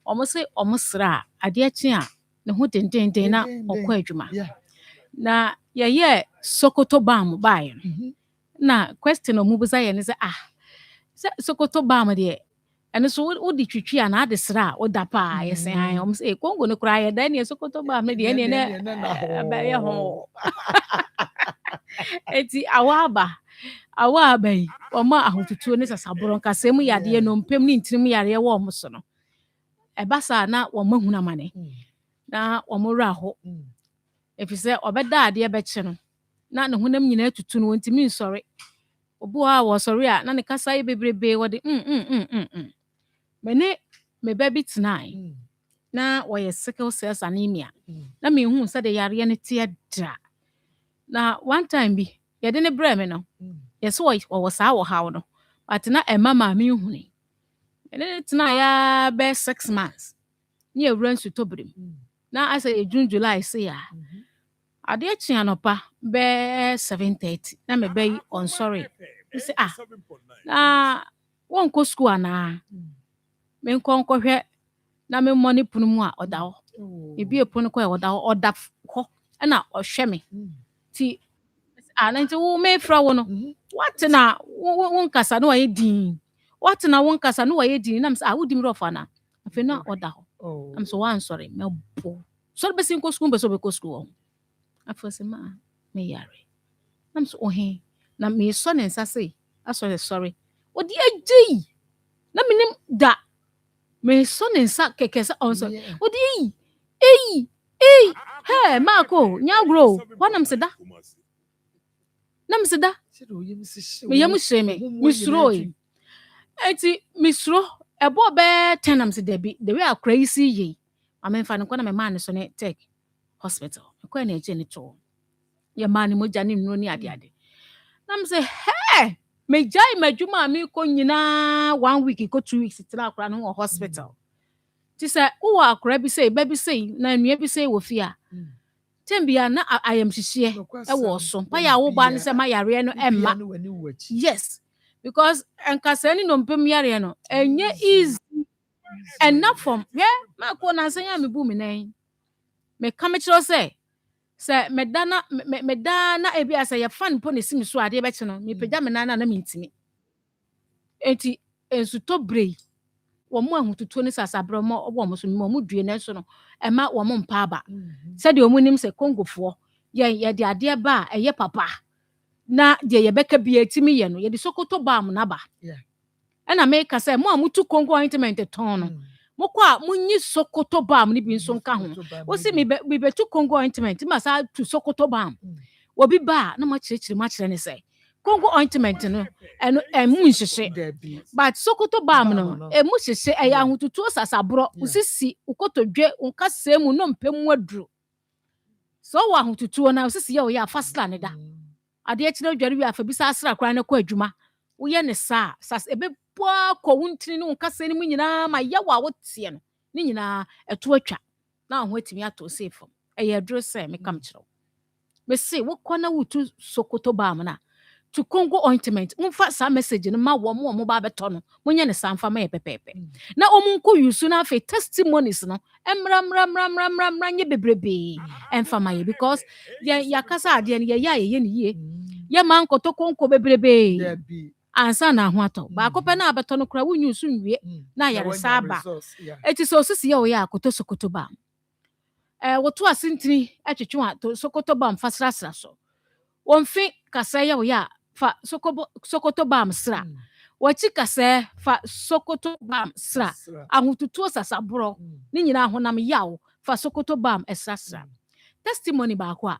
ɔmo se ɔmo sra adeɛ kye a ne ho dendenden na ɔkɔ adwuma na yɛyɛ sokoto bam bae no na question ɔmo bisa yɛ ne sɛ sɛ sokoto bam deɛ ɛno so wodi twitwi a na ade sra woda paa yɛsɛ han ɔmo sɛ kongo no koraa yɛ dan ne sokoto bam ne deɛ ne ɛbɛyɛ ho eti awaba yi ɔmo ahotutuo ne sasaboro nkasɛ mu yadeɛ no mpem ne ntirim yareɛ wɔ ɔmo so no ɛba saa na ɔmo ahuna mane na ɔmo wura hɔ efisɛ ɔbɛda adeɛ bɛkye no na ne honam nyinaa tutu no ntimi nsɔre obu a wɔ sɔre a na ne kasa yɛ bebrebe wɔde mene me ba bi tenai na wɔyɛ sickle cell anemia na me hu sɛ de yareɛ ne te dra na one time bi yɛde ne brɛ me no yɛsɛ wɔwɔ saa wɔ haw no but na ɛma ma me hu ne ne tena ya bɛ 6 months ne awura nsuto brem na asɛ June July se ya adeɛ kye anɔpa bɛ 7:30 na me bɛ on sorry sɛ na wɔnkɔ school ana me nkɔhwɛ na me mmɔ ne pono mu a ɔda hɔ ebi epono kɔ ɔda hɔ ɔda hɔ ɛna ɔhwɛ me ti na nti wo me fra wo no what na wo nkasa no wɔyɛ din what na wo nkasa no wɔyɛ din na me sɛ wo di mi rɔfa na afei na ɔda hɔ am so wan sorry me bo so be sin kɔ school be so be kɔ school afei sɛ ma me yare na me so ohe na me so ne nsa sɛ asɔre sorry odi agyi na me nim da me so ne nsa kɛkɛ sɛ ɔnso odi hey Marco nyagro wanam se da nam se da me yam hye me misro eti misro ebo be tenam se debi the way akra yi si yi amemfa ne kwana me man so ne tech hospital akwa na eje ne to ye man mo gya ne nuro ni ade nam se hey me jai madwuma me ko nyina 1 week ko 2 weeks tira akra no hospital ti say wo akra bi say ba bi say na nua bi say wo fi a tembia na ayam hihie e wo so pa ya wo ba ne se ma yare no emma yes because enkasani no mpem yare no enye easy enough from yeah ma ko na sanya me bu me nan me come say medana ebi asa ye fan po ne simi so ade be che no me pagya me nana na mentimi enti ensuto brei wo mo ahututuo ne sasabro mo obo mo so mo due ne so no ema wo mo mpa aba se de omunim se kongofo ye de ade ba eye papa na de ye beka bi etimi ye no ye de sokoto bam na ba ena me ka se mo amutu kongo ointment ton no mo kwa munyi sokoto bam ni bi nso nka ho wo si mi betu kongo ointment ma sa tu sokoto bam wo bi ba na ma chire ne se kongo ointment no eno emu nhyehyɛ but sokoto bam no emu hyehyɛ ɛyɛ ahotutu sasabro usisi ukotodwe unka semu no mpemu aduru so wo ahotutu na usisi ye wo ya fasla ne da ade akire dware wi afa bi sa asra kra ne kɔ adwuma wo ye ne sa sas ebe poa kɔ wuntini no unka sɛ ne mu nyina ma ye wa wo tie no ne nyina ɛto atwa na ho atimi ato safe ɛyɛ aduro sɛ me kam kyerɛw me se wo kɔ na wutu sokoto bam na to Congo ointment mfa sa message no ma wo mo ba beto no monye ne sanfa ma ye pepepe na omunko yusu na fe testimonies no emra nye bebrebe emfa ma ye because ya kasa ade ne ye ne ye ye man koto konko bebrebe ansa na ho ato ba ko pe na abeto no kra wunyu su nwie na yare saba eti so sisi ye wo ya koto sokoto ba woto asintini atwetwe to sokoto ba mfasrasra so wonfi kasa ye wo ya fa sokoto bam sra wachi kase fa sokoto bam sra ahututuo sasabro ni nyina honam yawo fa sokoto bam esasra testimony ba kwa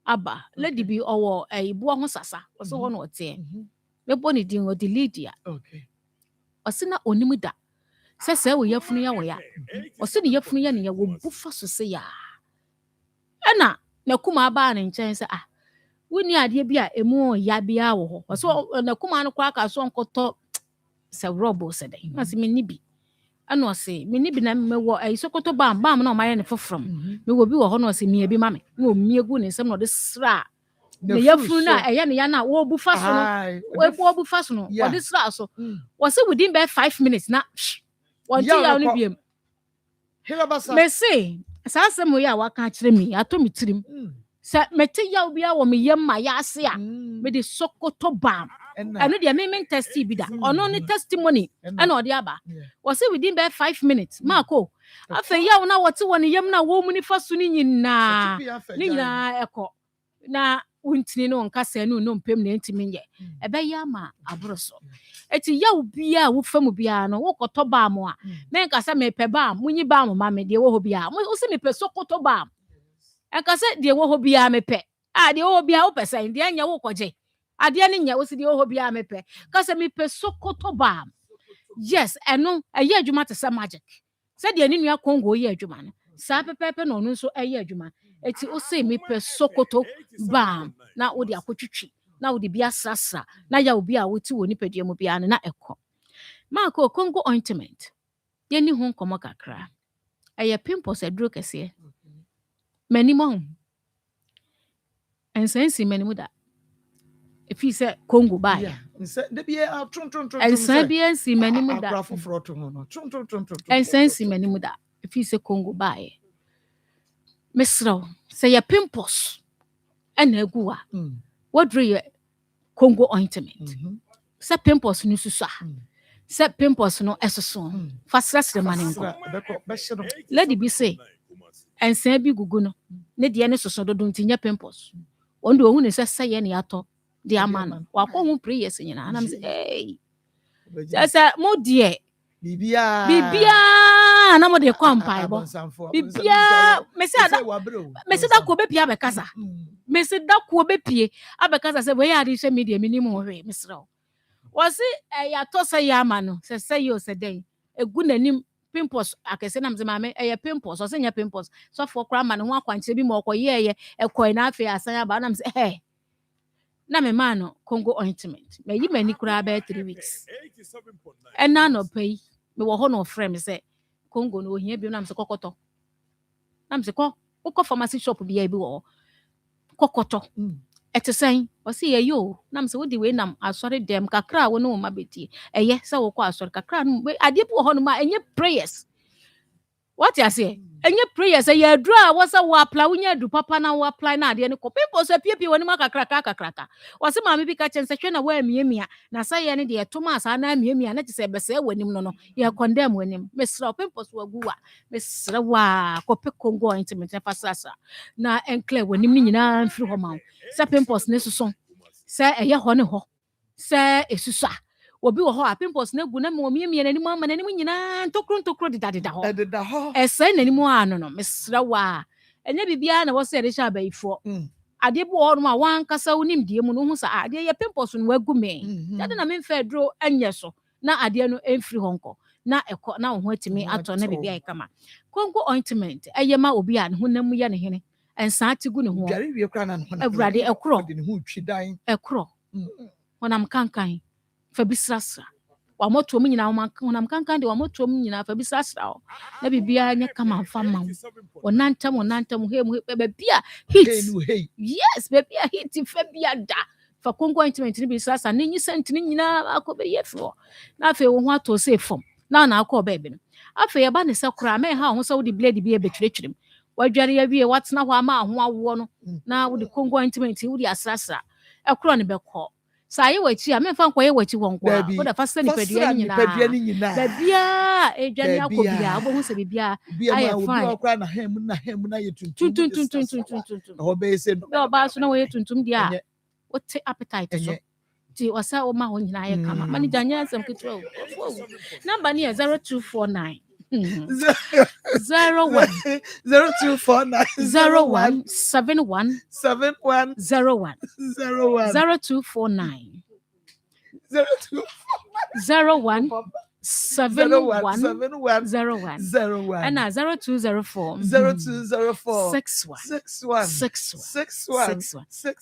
aba lady bi owo ibo ho sasa so ho no ote me boni din o di Lydia osina onimu da sese wo yafunu ya wo ya osini yafunu ya ne ya wo bufa so se ya ena na kuma ba ne nchen se woni ade bia emu ya bia wo ho so na kuma no kwa ka so nkoto se robo se dey na se menni bi ana o se menni bi na mewo sokoto bam na o maye ne fofrom me wo bi wo ho na o se mie bi mame na o mie gu ne nsem na o de sra ne yafunu na eye ne ya na wo bu fa so no wo bu fa so no o de sra so wo se within be 5 minutes na won ti ya no biem me se sa se mo ya wa ka kire mi ato mi tirim sa mete yaw bia wo me yam ma ya ase a me de sokoto bam eno de me testi bi da ono ne testimony ena ode aba wo se within be 5 minutes mako afa yaw na wote woni yam na wo mu ni fa so ni nyina eko na wuntini no nka sa no mpem na ntimi nye ebe ya ma abroso eti yaw bia wo famu bia no wo koto bam a me nka sa me pe bam munyi bam ma me de wo ho bia wo se me pe sokoto bam eka se de wo ho bia mepe de wo bia wo pese de anya wo koje ade ne nya wo se de wo ho bia mepe ka se mepe sokoto bam yes eno eye adwuma te se magic se de ani nua kongo ye adwuma no sa pepepe no no so eye adwuma eti wo se mepe sokoto bam na wo de akotwitwi na wo de bia srasra na ya wo bia wo ti wo nipadua mu bia na ekọ mako kongo ointment ye ni ho nkomo kakra eye pimples aduro kese manimo ensensi manimu da efi se Congo ba ya de bia tron ensensi manimu da ensensi manimu da efi se Congo ba ya mesro se ya pimples ena eguwa wodre ye Congo ointment se pimples ni susa se pimples no esoso fasrasre manenko lady bi say ensen bi gugu no ne de ne soso dodo ntinya pimples ondo ohun ne sesa ye ne ato de amano wakọ hu prayers nyina na me say hey sasa mo de bibia na mo de kwampai bo bibia me se da ko be pia be kasa me se da ko be pie abekasa se we ya de hwe media minimum hwe misra wasi ya to se ya amano se yo se den egu nanim pimples akese na mzema me pimples o se nya pimples so for kra man ho akwanche bi mo okoye ekoi na afi asanya ba na mse na me man no Congo ointment me yi mani kra ba 3 weeks ena no pay me wo ho no frame se Congo no ohia bi na mse kokoto na mse ko pharmacy shop bi ya bi wo kokoto etesen o se ye yo na mse wodi we nam asori dem kakra wo no ma beti se wo ko asori kakra no ade bi wo ho no ma enye prayers What you say? And your prayer say you draw was a wapla when you do papa na wapla na de ko people say pie when maka kraka was ma me catch and say na we miemia na say any de Thomas ana miemia na say be say wanim no you condemn wanim mesra people so aguwa mesra wa ko pe kongo intimate na fasasa na enclare wanim ni nyina mfiri ho ma say pimples ne so say eye ho ne ho say esusa obi wo ho a pimples na gu na me miemia na ni mu ama na ni mu nyina ntokro dida ho ese na ni mu ano no mesra wa enye bibia na wo say de sha baifo ade bo ho no ma wan kasa unim die mu no hu sa ade ye pimples no wagu me dade na me mfa dro anye so na ade no emfiri honko na ekọ na ho atimi ato na bibia e kama konko ointment eye ma obi a ne ho nam ye ne hene ensa atigu ne ho dware wie kra na no awurade ekro de ne ho twi dan ekro honam kankan fa bisrasra wa moto mu nyina honam kankan de wa moto mu nyina fa bisrasra na bibia nya kama fa ma onantam he mu bibia hit yes bibia hit fa bia da fa konko ointment ni bisrasra ni nyi sentini nyina akobe yefo na fe wo ho ato se fom na akọ bebe no afa ye ba ne se kura me ha ho so de blade bi e betwiretwirem wadware ya wie watena ho ama ho awo no na wo de konko ointment wo de asrasra ekro ne bekọ sa ye wachi a me fa nkọ ye wachi wonko wo da fa se ni padua ni nyina babia edwane akobia wo hu se bibia aye fine okra na hem na ye tuntum ho be se no ba so na wo ye tuntum dia what appetite so ti wasa o ma ho nyina ye kama manager nya nsem kitwa number ni 0249 01 0249 01 71 71 01 0249 01 71 and 0204 61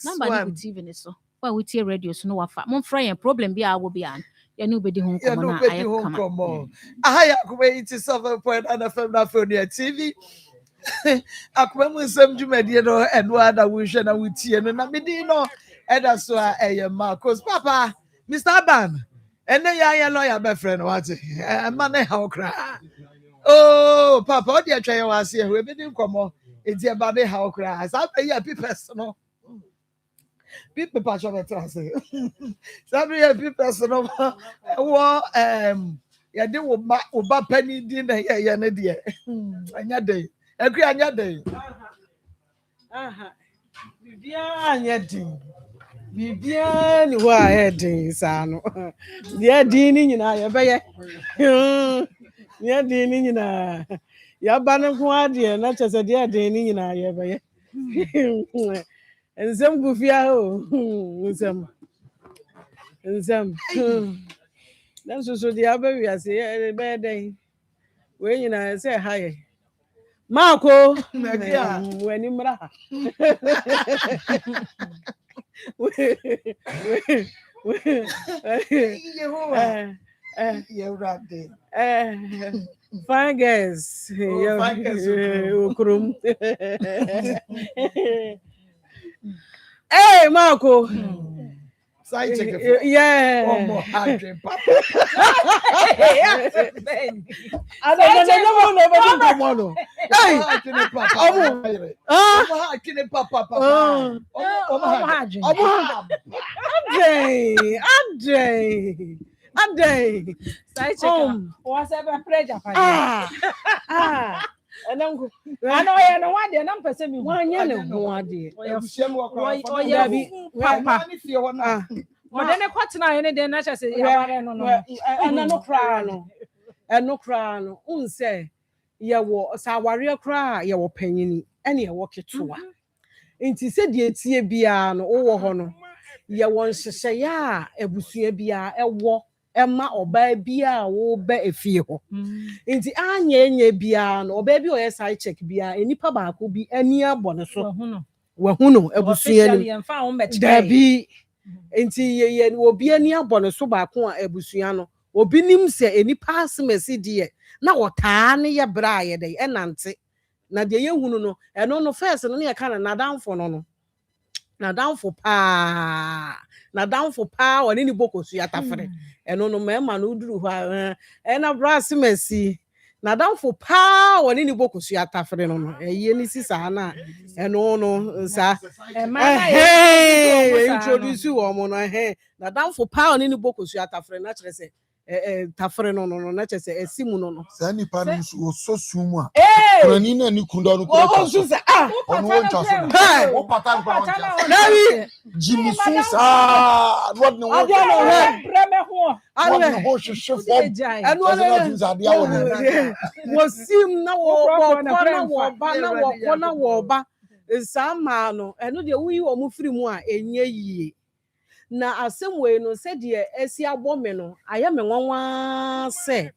number ni TV ni so wa wutie radio so no wafa mon fra yen problem bi a wo bi an ya no bedi hon komo na aye kama ahaya kuma iti 7.9 FM na Fonia TV akuma mu nsem dwumadie no eno ada wo hwe na wutie no na medi no eda so a eye Marcos papa Mr. Aban ene ya lawyer be friend what ma na ha okra oh papa o de atwa ye wase e bedi nkomo enti e ba de ha okra sa pe ya pipes no people passion betrase sabi ya people no wo ya de wo ba pani di na ya ne de anya dey akri anya dey bibia anya dey bibia ni wa heading sa no dia di ni nyina ya be ye dia di ni nyina ya ba ne ko ade na chese dia di ni nyina ya be ye Nsem gufia o nsem dan so dia ba wi ase e be den we nyina se haye Marco nagia weni mra Yevrade fine guys ukrum Hey, Marco. Side check. Yeah. One more 100, papa. I don't know. Hey, and I know I know why they're not perceiving one year. Papa, if you want to, but then a quarter and then I say, and no crown, and no crown, say, ya was our warrior cry, your penny, and you walk it to one. And he said, ye see a bian, oh, honor, ya wants to say, ya, a busia bia, a walk. Emma oba bia wo be efie ho nti anya bia no oba bi o side check bia enipa ba ko bi ani abone so wa hu no abusua ni dabi nti ye obi ani abone so ba ko abusua no obi nim se enipa asemesi de na wotaa ne ye bra ye de enante na de ye hunu no eno no first no ye kana na danfo no na danfo pa woni ni bokosu ya tafere eno no mema no duru ha na brass mesi na damfo pa woni ni bokosu atafre no no eye ni sisa na eno no sa introduce wo mo no na damfo pa woni ni bokosu atafre na kire se tafre no na kire se esimu no sa ni pa no so sumu a krani na ni kunda no ko so ono won chaso o patan pa won chaso Jimmy Susa what no won breme ho ano ho hwehwe fom eno na jinzade a won wosim na wo ba sama no eno de wuyi wo mu firi mu a enye yie na asemwe no se de esi abome no aye me nwanwa se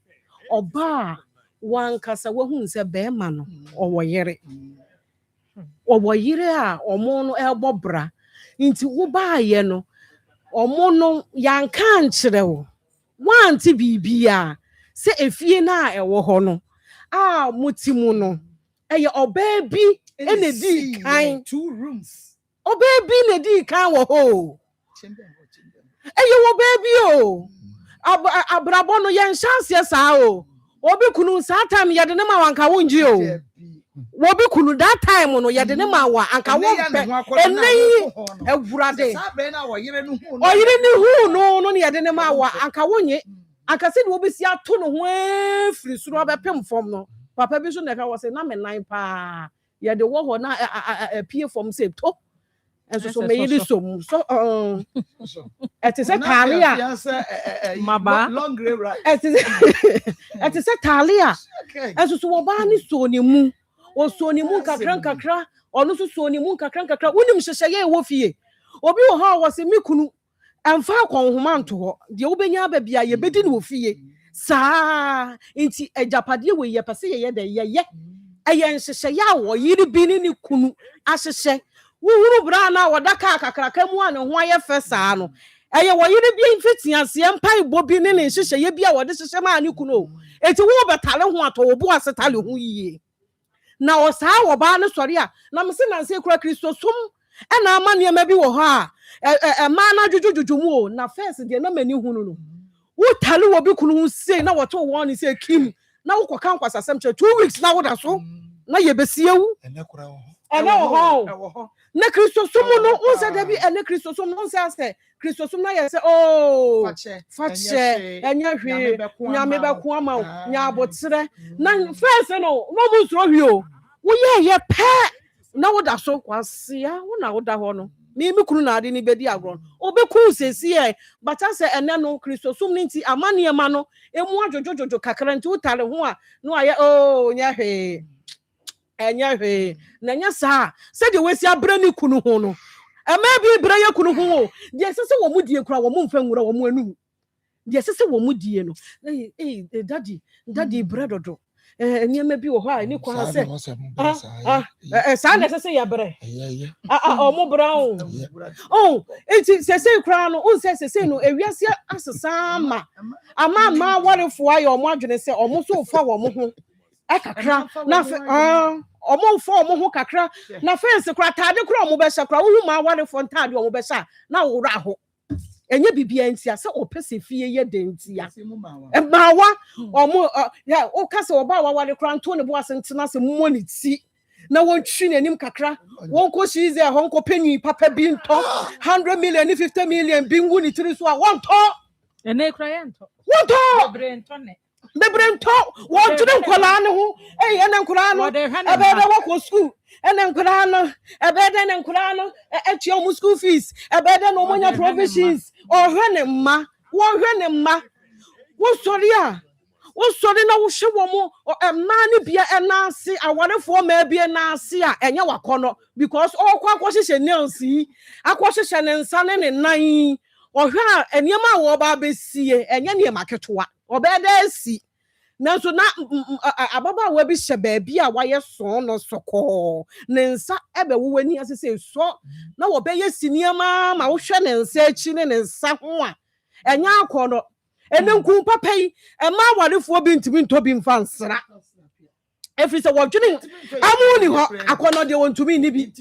oba wankasa wahu nse be ma no owoyere a omo no ebobra nti wo baaye no omo no yanka nkyere wo wanti bibia se efie na ewo ho no mutimu no eye oba bi ene di kan 2 rooms oba bi ne di kan wo ho eye wo baby o abrabo no yen chance sa o obi kunu sa time yede ne ma wanka wonji o obi kunu that time no yede ne ma wa anka wo pe eni ewurade sa be na wo yire no hu oyire ni hu no yede ne ma wa anka wonye anka se de obi si ato no ho afiri suro obepem fom no papa bi so na ka wo se na me nan pa yede wo ho na pie fom se to enso so me yiri so it is a talia maba long grey right it is a talia enso so wo ba ni so ni mu o so ni mu kakra ono so ni mu kakra wonim hyehye wo fie obi wo ha wo se mikunu emfa konhoma nto ho de wo benya ba bia ye bedi ni wo fie saa nti ejapade we ye pese ye de ye eye hyehye ya wo yiri bi ni kunu ahyehye wuhuru bra na wodaka kakraka mu a ne ho aye fesa no eye wo yiri bi mfiti ase empai bobi ne hyehye ye bia wode hyehye ma ne kunu eti wo betale ho ato wo bo asetale ho yiye na o saa wo ba ne sori a na mse na nse kura Kristo sum e na ama ne ma bi wo ha ma na jujujuju mu o na first de na mani hu no wo tale wo bi kunu hu sei na wo to wo ni sei kim na wo koka nkwasasem che 2 weeks na wo da so na ye besiewu ene kura ho na Kristo sum no unsa da bi ene Kristo sum no unsa se Kristo sum na ye se fache enya hwe nyame be ko ama nya abotre na first no mu suro hwe o wo ye pe na wo da so kwasia wo na wo da ho no mi kunu na ade ni bedi agron obeku sesi e bata se ene no Kristo sum ni nti amane ma no emu adwojojojo kakra nti utare ho a no aye nya hwe enya hwe na nya sa se de wesi abra ni kunu ho no ema bi bra ye kunu ho de sese wo mu die kura wo mu mfa nwura wo mu anu de sese wo mu die no daddy bread dodo nyema bi wo ho a ni kwa se sa na sese ya bre o mu bra o enti sese kura no o sese no ewiase asesa ama warefo ayo mo adwene se o mo so fa wo mo ho akakra na omo fo omo ho kakra na fence kra tade kra omo be sha kra wo ma wale fo ntade omo be sha na wo ra ho enye bibia ntia se opese fie ye dentia mawa omo ya o kase oba wa wale kra nto ne bo asentena se mo ne ti na won twi nanim kakra won ko shize ho nko penyi papa bi nto 100 million 50 million bi ngu ni tiri so a won to ene kra ye nto won to bre nto ne Bebrento, what to them colano, and Kurano, a better walk of school, and then Kurano, a better than Kurano, at your school fees, a better no money provisions, or Renema, one Renema, what sorry, what sorry, no show more, or a man be a Nancy, I want for maybe a Nancy, and your corner, because all quackwash and Nancy, I quash and son and 9, or her, and your ma baby see, and your market or better see. Na so na ababa wa bi hye baabi a waye so no soko ne nsa ebe wo wani asese so na wo be ye siniama ma wo hwe ne nsa achi ne nsa ho a enya akono ene nku papa yi ema warefo bi ntimi ntobi mfa nsra efri se wo dwene amuni ho akono de wontumi ni bi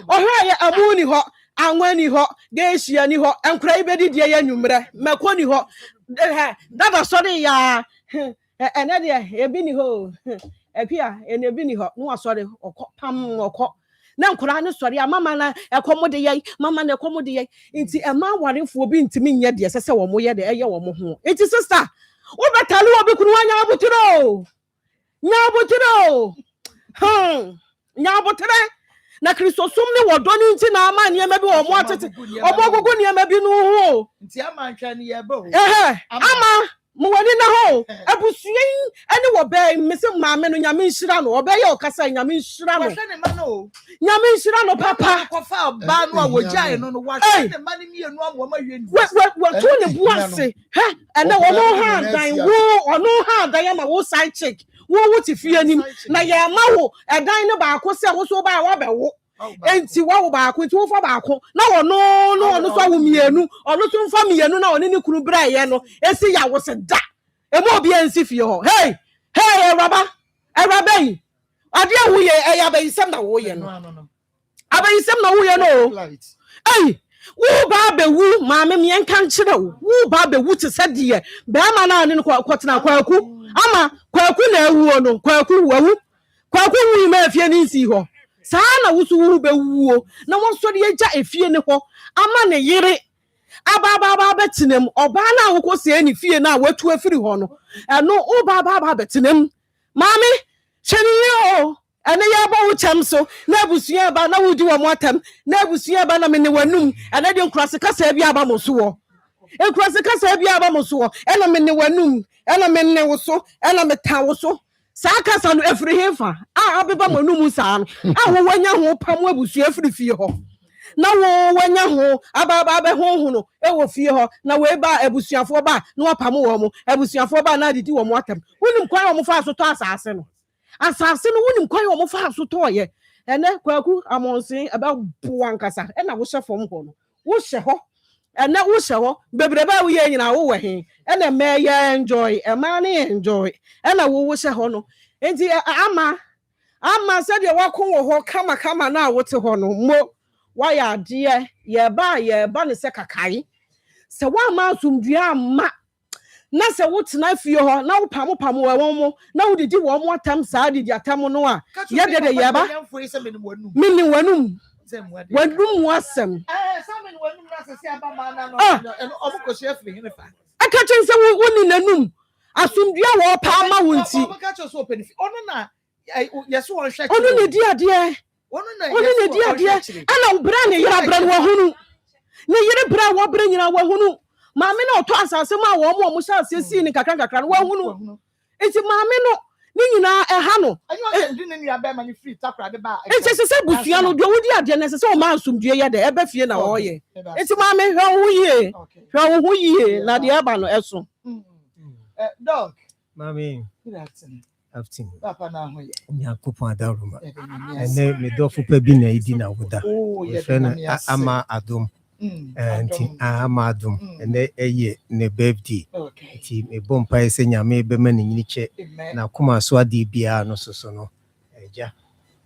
ohwe ye amuni ho anwani ho geehia ni ho enkura ibedi die ye nwumre makoni ho dada sori ya ɛnɛ deɛ ebi ni hɔ ɛpia ɛnɛ ebi ni hɔ no asɔre ɔkɔ pam ɔkɔ na nkora ne sɔre mama na ɛkɔm de yɛ mama na ɛkɔm de yɛ nti ɛma awarefoɔ bi ntimi nyɛ deɛ sɛ wɔn yɛ de ɛyɛ wɔn ho nti sister wo bɛtale wɔ bi kunu wa nya abotire nya abotere na kristosum ne wɔdɔ ne nti na ama nneɛma bi wɔ mo atete ɔmo gogo nneɛma bi no ho nti ama ntwa ne yɛ bɛ ama mo wani na ho abusuen ɛne wɔ bɛɛ mese maame no nyame nhyira no ɔbɛyɛ ɔkasa nyame nhyira no wɔhwɛ ne ma no nyame nhyira no papa kɔfa ba no a wɔgyae no no wɔhwɛ ne ma ne mienu amɔ ma wie ni wɔto ne bu ase ɛnɛ wɔn ha dan wo ɔno ha dan ama wo side chick wo ti fie nim na yɛ ma wo ɛdan ne baako sɛ wo so ba wa bɛwo enti wa wo baako enti wo fa baako na ɔno so wo mienu ɔno so mfa mienu na ɔne ne kunu bra yɛ no esi ya wo se da emu obi ensi fie hɔ hey ɛraba yi ade a wo yɛ ɛyɛ abayisɛm na wo yɛ no abayisɛm na wo yɛ no wo ba bewu maame me nka nkyerɛ wo ba bewu te sɛ deɛ bɛrima na ne kɔtena kwaku ama kwaku na awuo no kwaku wu ma afie ne nsi hɔ saa na wo so wo bewu na wo so de agya afie ne hɔ ama ne yere aba betenam oba na wo kɔsie ne fie na watu afiri hɔ no ɛno wo ba betenam maame hwɛ ni ene ya ba wo kyam so na abusua ba na wodi wo motam na abusua ba na me ne wanum ene de nkurase kasa bi aba mo so wo nkurase kasa bi aba mo so wo ene me ne wanum ene me ne wo so ene me ta wo so saa kasa no afiri hefa abeba manum saa no wo wanya ho pam abusua afiri fie hɔ na wo wanya ho aba be ho no wo fie hɔ na we ba abusuafo ba na wapam wo mo abusuafo ba na didi wo motam wonim kwan wo fa so to asase no asase no wonim kwan wo fa so toye ene kwaku amonsen aba bu ankasa ena wo hye fom ho no wo hye ho ene wo hye ho bebreba wo ye nyina wo he ena me ye enjoy ema ne enjoy ena wo hye ho no enti ama se de wako wo ho kama na wo te ho no mo wa ya de ye ba ne se kakai se wa ma asumdua ama na se wo tena fie ho na wo pam wo mo na wo didi wo mo atam saa didi atam no a ye de ye ba mini wanum wasem some wanum na se aba ma na no omokosi afiri hene fa aka chen se wo ni nanum asumdua wo pa ma wo nti aka chen so openi ono na yeso won hwe ono ne di ade ana bra ne yira bra wo hunu ne yire bra wo bra nyina wo hunu maame na oto asase ma wo mo hya asesi ni kakra no wo hunu enti maame no ni nyina ha no anyo de ne nua ba ma ni free takra de ba enti se busua no de wodi ade ne se o ma asumdue ye de eba fie na wo ye enti maame hwe wo yie na de eba no eso dog maame good afternoon papa na ho ye nyakopon adaruma ene me dofo pa bi na idi na woda ama adom nti amadum ene eye ne birthday nti me bompa ese nyame be ma ne nyini che na kuma so ade bia no soso no eja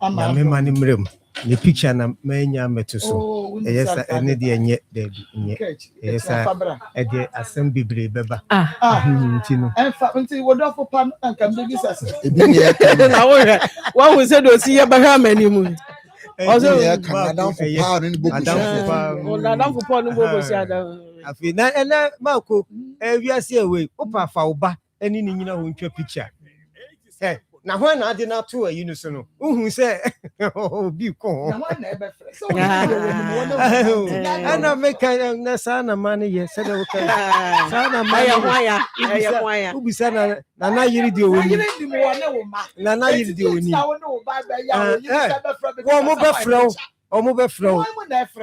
nyame ma ne mrem ne picture na manya meto so eyesa ene de enye de nye eyesa ede asem bibre beba nti no enfa nti wodofo pa nka mbegi sase ebi ne ya na wo we se do si ye ba ha mani mu also ya Canada for power ni boku Canada for power ni boku si ada afi na ena mako wiase ewe opa fa oba eni ni nyina ho ntwa picture na ho na ade na to ayi no so no uhu se obi ko na ho na ebe fre so ana meka na sana mane ye se de woka sana mane ya ubisa na yiri di oni na yiri di oni wo mo be fro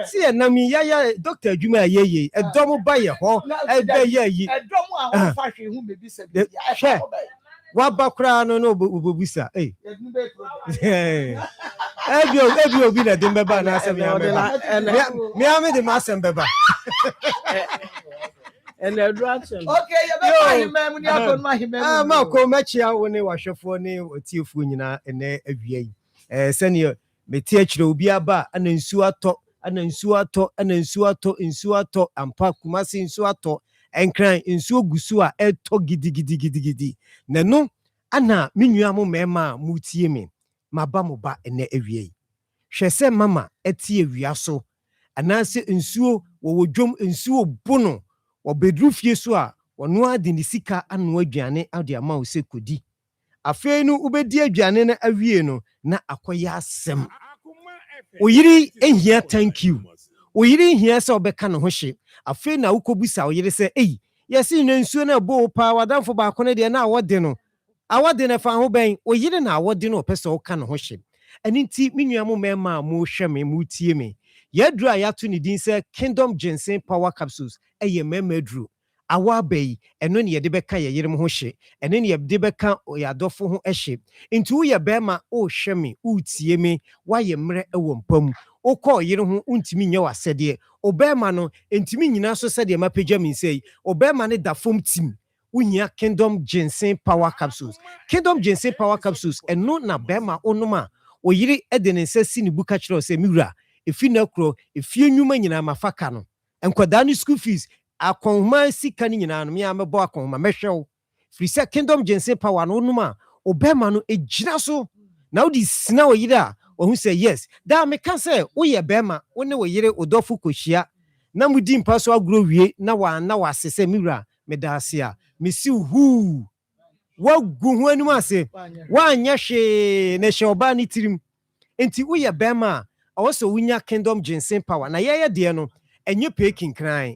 si na mi ya doctor adwuma ayeye edom ba ye ho ebe ye yi edom a wo fa hwe hu bebi se bi ya wabakra no obobisa ebi obi na dem beba na asem ya me ame de masem beba and action okay you be him ni akon ma him ma ko machia wo ne wahwefo ne otiefo nyina ene awia yi senior meti akire obi aba ana nsu ato ampa kumase nsu ato enkran nsuo gusu a eto gidigidi na no ana menua mo mema mutie me maba mo ba ene awie hwɛ sɛ mama ɛte awia so anaasɛ nsuo wɔwɔ dwom nsuo bono wɔbɛduru fie so a wɔno ade ne sika ano aduane ade ama wo sɛ kodi afei no wobɛdi aduane no awie no na akɔyɛ asɛm oyiri ehia thank you oyiri hia sɛ ɔbɛka ne ho hye afei na wokɔbusa oyiri sɛ ei yɛse no nsuo no ɛbɔ wo paa wadamfo baako no deɛ na awɔde no awɔde no fa ho bɛn oyiri na awɔde no ɔpɛ sɛ woka ne ho hye ɛno nti menua mo mɛma a mohwɛ me motie me yɛaduru a yɛato ne din sɛ kingdom ginseng power capsules ɛyɛ mɛma aduru awa abayi ɛno ne yɛde bɛka yɛ yerem ho hye ɛno ne yɛde bɛka yɛadɔfo ho hye nti woyɛ bɛrima wohwɛ me wotie me woayɛ mmerɛ ɛwɔ mpam wokɔ yere ho wontumi nyɛ w'asɛdeɛ ɔbɛrima no ntumi nyina so sɛdeɛ mapagya me nsɛ yi ɔbɛrima no da fam tim wohia kingdom ginseng power capsules kingdom ginseng power capsules ɛno na bɛrima wonom a oyiri ɛde ne nsa si ne buka kyerɛ sɛ miwura efi na kuro efie nnwuma nyinaa mafa ka no nkwadaa no school fees akɔnhoma sika no nyinaa no mea mɛbɔ akɔnhoma mɛhwɛ wo firi sɛ kingdom ginseng power no wonom a ɔbɛrima no ɛgyina so na wode sina oyiri a ɔhu sɛ yes daa meka sɛ woyɛ bɛrima wo ne oyiri ɔdɔfo kɔhyia na mudi mpa so agorɔ wie na wase sɛ miwura meda ase a mesi huu wagu ho anim ase wanyɛ hwee na hyɛ ɔbaa ne tirim enti woyɛ bɛrima a ɔwɔ sɛ wonya kingdom ginseng power na yɛyɛ deɛ no ɛnyɛ pɛ kinkran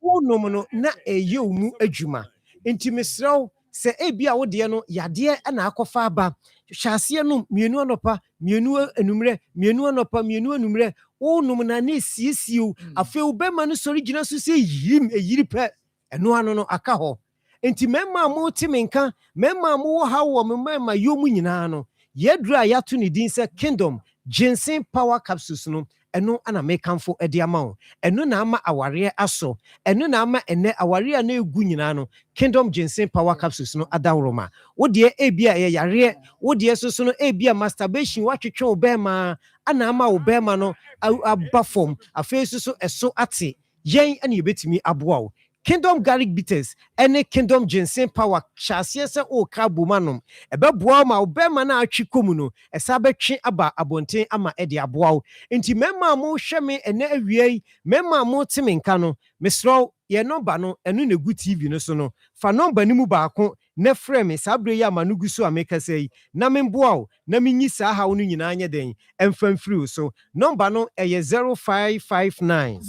wonom no na ɛyɛ wo mu adwuma enti mesrɛ wo sɛ ebi a wodeɛ no yadeɛ ɛna akɔfa aba hyɛ aseɛ nom mmienu anɔpa mmienu anummerɛ mmienu anɔpa mmienu anummerɛ wonom na ne esiesie wo afei wo bɛrima no sɔre gyina so sɛ yirim ɛyiri pɛ ɛno ano no aka hɔ enti mɛma a mote me nka mɛma a mowɔ ha wɔ me mɛma yɛ mu nyinaa no yɛduru a yɛato ne din sɛ kingdom ginseng power capsules no ɛno ana mekamfo ɛde ama wo ɛno na ama awareɛ asɔ ɛno na ama ɛnɛ awareɛ na egu nyinaa no kingdom ginseng power capsules no adaworoma wodeɛ ebia ɛyɛ yareɛ wodeɛ soso no ebia masturbation watwetwe wo bɛrima ana ama wo bɛrima no aba fam afei soso ɛso ate yɛn ɛna yɛbɛtumi aboa wo kingdom garlic bitters any kingdom ginseng power hyɛaseɛ sɛ woka bomanom ɛbɛboa ma wo bɛrima no atwe kɔmu no ɛsa bɛtwe aba abɔnten ama ɛde aboa wo nti mɛma a mohwɛ me ɛnɛ awia yi mɛma a mote me nka no mesrɛ yɛ nɔmba no ɛno na egu tv no so no fa nɔmba no mu baako na frɛ me saa bere yi ama no gu so a mekasa yi na memboa wo na menyi saa haw no nyinaa nyɛ den ɛmfa mfiri wo so nɔmba no ɛyɛ 0559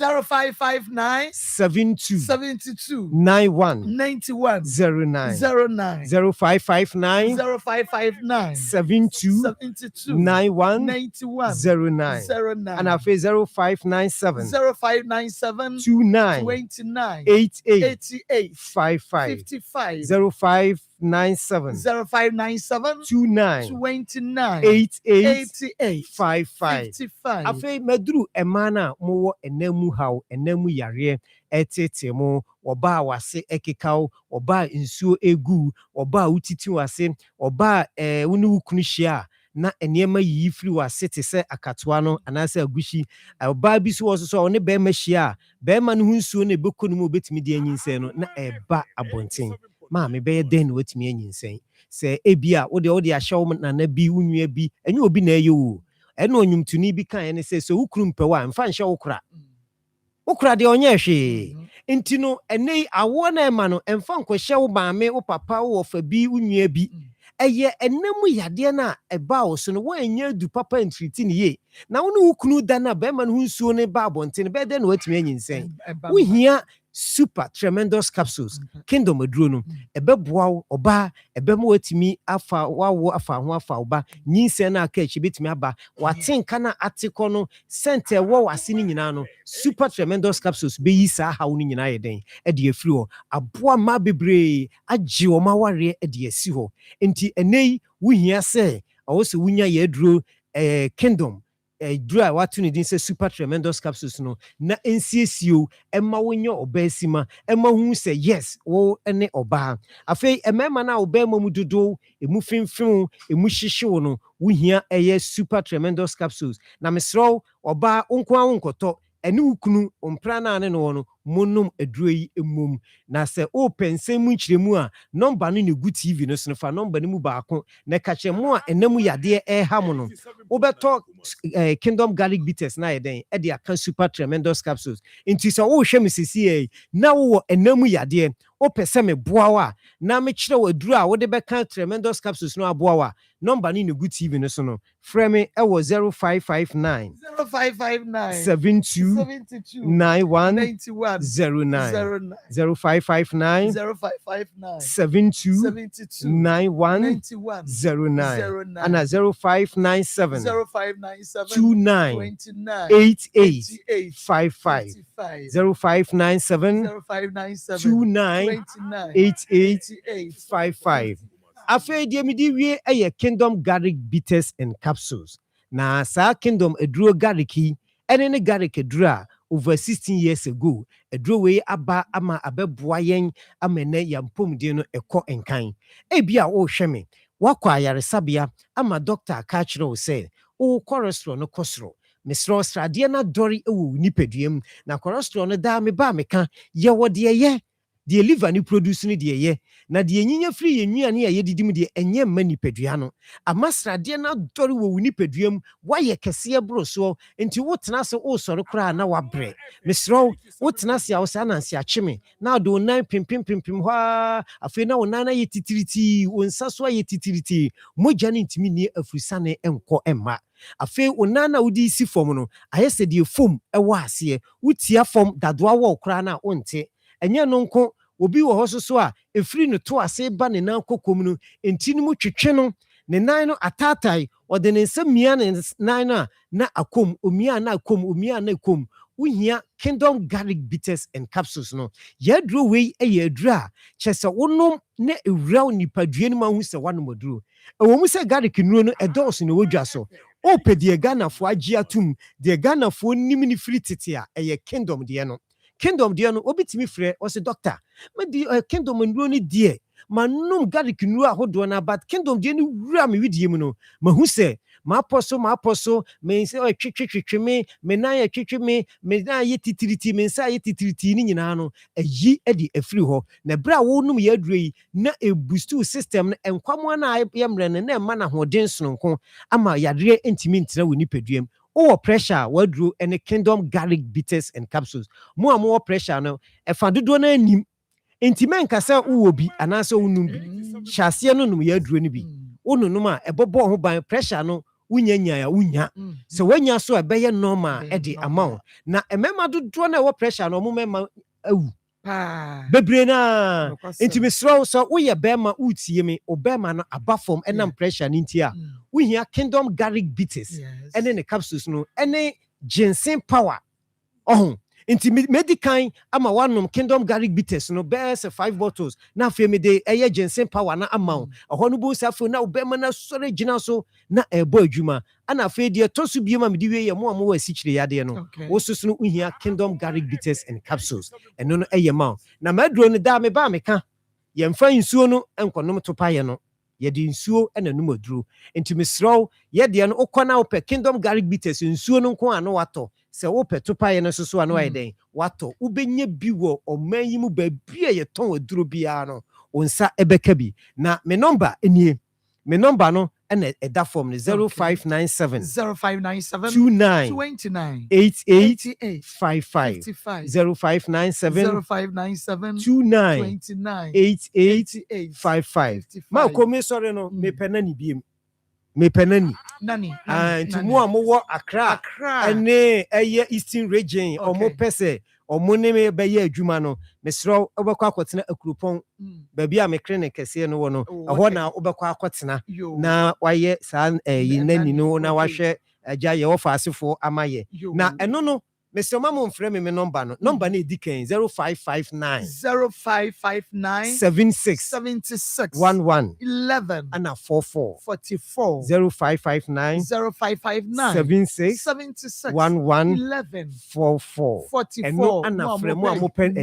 72 91 09 0559 72 91 09 and after 0597 29 88 55 0597 29 88 55 afei maduru emana mowo enamu haw enamu yare etete mo oba wase ekekaw oba nsuo egu oba utiti wase oba woni wukunu hia na enema yi firi wase te se akatoa no anase agushi oba bi so wo so one be ma hia be ma no nsuo na ebekonu mu obetimi de anyinse no na eba abonten ma me be den wetimi anyinsen se ebia wo de ahyew na na bi unua bi enye obi na eye wo eno onwumtuni bi kan ene se so wukuru mpewa mfa nhye wokura de onye hwe enti no ene awo na ema no emfa nkohye wo maame wo papa wo fa bi unua bi eye enemu yade na eba wo so no wo anya du papa entreati ne ye na wo ne wukunu da na be ma no nsuo ne ba abonten be de na watimi anyinsen wo hia super tremendous capsules kingdom aduro no ebeboa wo oba ebema watimi afa wawo afa ho afa oba nyinse na aka echi betimi aba watenka na atiko no sente wo wase ni nyina no super tremendous capsules be yi sa hawo ni nyina yeden e de afiri ho aboa ma bebre agye o ma ware e de asi ho enti enei wo hia se owo se wunya ye aduro kingdom dry watu ni din se super tremendous capsules no na NCSO emma wonyo obasima emma hu se yes wo ene oba afei emma na obama mu dodo emu finfin emu hyehyew no wo hia eye super tremendous capsules na mesro oba onko ankoto ene ukunu ompra na ane no monom aduro yi emum na sɛ open nsɛm mu nkyerɛmu a number no ne gu TV no so no fa number no mu baako na ka kyerɛ mo a ɛnam yadeɛ ɛha mo no wobɛtɔ Kingdom garlic bitters na yɛ den ɛde aka super tremendous capsules nti sɛ wohwɛ me sisi na wowɔ ɛnam yadeɛ wopɛ sɛ meboa wo a na mekyerɛ wo aduro a wode bɛka tremendous capsules no aboa wo a number no ne gu TV no so no frɛ me ɛwɔ 0559 72 91 09 0559 72 91 09 and 0597 29 88 55 0597 29 88 55 afei deɛ mede wie ɛyɛ Kingdom garlic bitters and capsules na saa Kingdom aduro garlic yi ɛne ne garlic aduro a over 16 years ago aduro wei aba ama abɛboa yɛn ama nɛ yampomden no ɛkɔ nkan ebi a wohwɛ me wakɔ ayaresabea ama doctor aka kyerɛ wo sɛ wo cholesterol no kɔsoro mesrɛ sradeɛ na dɔre ɛwɔ nipaduam na cholesterol no daa me ba meka yɛwɔ deɛ liver ni produce ni deɛ yɛ na deɛ nyinya firi yɛ nnuane a yɛdidim deɛ ɛnyɛ mma nipadua no ama sradeɛ na dɔre wɔ wo nipaduam wayɛ kɛseɛ boro so nti wotena se wo sɔre koraa na wabrɛ mesrɛ wotena se a wo saa nanse akyeme na do nan pimpim hɔ afei na wo nan na yɛ titiriti wo nsa so ayɛ titiriti mogya no ntimi nie afurusane ɛnkɔ ɛmma afei wo nan na wodi si fam no ayɛ sɛ deɛ fom ɛwɔ aseɛ wotia fam dadoa wɔ koraa na wonte ɛnyɛ no nko obi wɔ hɔ so a efiri no to ase ba ne nan kokom no enti no mu twetwe no ne nan no ataatai ɔde ne nsa mia ne nan no na akom omia na akom wohia Kingdom garlic bitters and capsules no yɛaduro wei ɛyɛ aduro a kyɛ sɛ wonom na ewura nipadua no ma hu sɛ wanom aduro ɛwɔ mu sɛ garlic nnuro no ɛdɔɔso na wɔdwa so opɛ deɛ Ghanafoɔ agye atum deɛ Ghanafoɔ nim ne firi tete a ɛyɛ Kingdom deɛ no Kingdom deɛ no obitimi frɛ ɔsɛ doctor me di Kingdom nnuro no deɛ manum garlic nnuro ahodoɔ na but Kingdom deɛ no wura me widie mu no mahu sɛ maapɔ so me sɛ twetwe me nan yɛ twetwe me nan yɛ titiriti me nsa yɛ titiriti ni nyinaa no ayi ɛde afiri hɔ na bere a wɔnom yɛ aduro yi na ebustu system no enkwamo na yɛ mmerɛ no na ɛma na hoɔden sononko ama yadeɛ ntimi ntena wɔ nipaduam or pressure wadro and a Kingdom garlic bitters and capsules more pressure no ɛfa dodo na anim entimen kasa uobi anase unum bi hyase no num yadro ni bi onunum a ɛbɔbɔ ho ban pressure no unya unya so wanya so ɛbɛyɛ normal ɛde amount na ɛmɛma dodo na ɛwɔ pressure no mo mɛma awu bebre na intimi slow so woyɛ bɛma utie me obɛma no aba form ɛnam pressure ni ntia wohia Kingdom garlic bitters ɛne ne capsules no ɛne ginseng power inti medican ama wanom Kingdom garlic bitters no best 5 bottles na afei me de ɛyɛ ginseng power na amount ɛhɔ no bo safo na obɛma na sɔre gyina so na ɛbɔ adwuma ana afei de tosu biema me de wie yɛ mo amɔ asikyire yade no wo soso no uhia Kingdom garlic bitters and capsules ɛno no ɛyɛ ma na maduro no da me ba meka yɛmfa nsuo no enkonom to paye no yɛde nsuo ɛna num aduro enti mesrɛw yɛde no okɔ na wopɛ Kingdom garlic bitters nsuo no nko ano watɔ sɛ wopɛ to paye no soso ano ayɛ den watɔ wobɛnya bi wɔ ɔman yi mu ba bia yɛtɔn aduro bia no onsa ɛbɛka bi na me number enie me number no and a da form 0597 29 88 55 0597 29 88 55 ma ko me sorry no me penani biem me penani and to mo amowo Accra ene eye Eastern region omo pese omo ne me be ye adwuma no mesro obekọ akotena akuropon ba bia me clinic kese no wo no ho na obekọ akotena na waye san yinani no na wahwe agya ye wo faasefo amaye na eno no Mr. Mamon frame me number no number na ediken 0559 76 11 and 44 0559 76 11 44 eno ana frame mo pen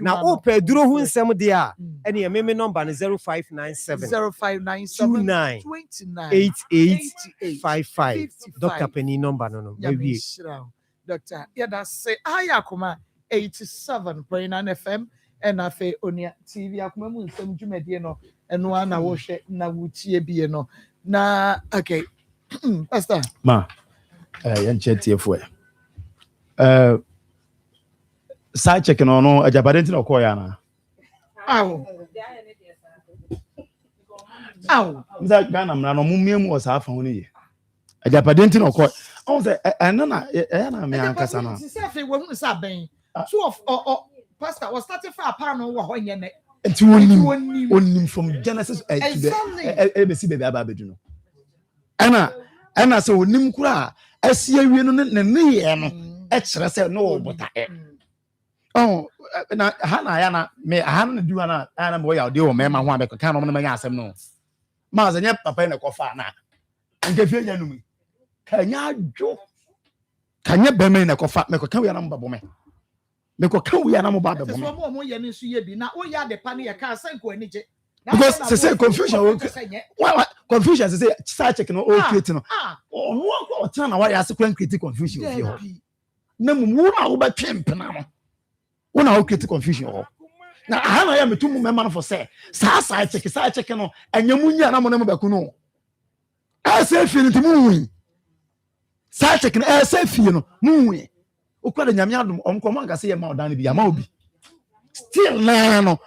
na open duro hu nsem de a ene me number no 0597 29 88 55 Dr. Penny number no we Doctor, yeah, that's say Akoma. 87.9 FM and afe onia TV akoma mu nsem dwumadie no eno ana wo hwe na wutie bie no na okay pastor ma yan chetiefo side check no ajabade nti na ko ya na mza Ghana mra no mumiemu o sa afa ho ni ye ajabade nti na ko on say na me ankasa na se afi wo hu sa ben two of pastor was starting for a panel wo ho nyene nti wonim from Genesis to the ABC baby ababedu no ana se wonim kura asia wie no ne ye no e kire se no bota na hana ya na me hana du hana ana mo ya de o me ma ho abeka kan no me nya asem no ma ze nya papa ne kofa na nke fie nya numi kanya jo kanya be me ne kofa me ko kan wi na mbabo me ko kan wi na mbabo me so mo ye ne su ye bi na o ya de pa ne ye ka sanko ani je because say confusion confusion say start check no o create no no ko tan na wa ya se kwan create confusion fi ho na mu na wo ba twempena no wo na wo create confusion ho na ana ya metum me man for say sa check no anyamu nya na mo na mo ba ku no asa fi ni timu wi sa check no asa fi no mu wi o kwa da nyame adom omko mo ngase ye ma odan bi ya ma obi still na no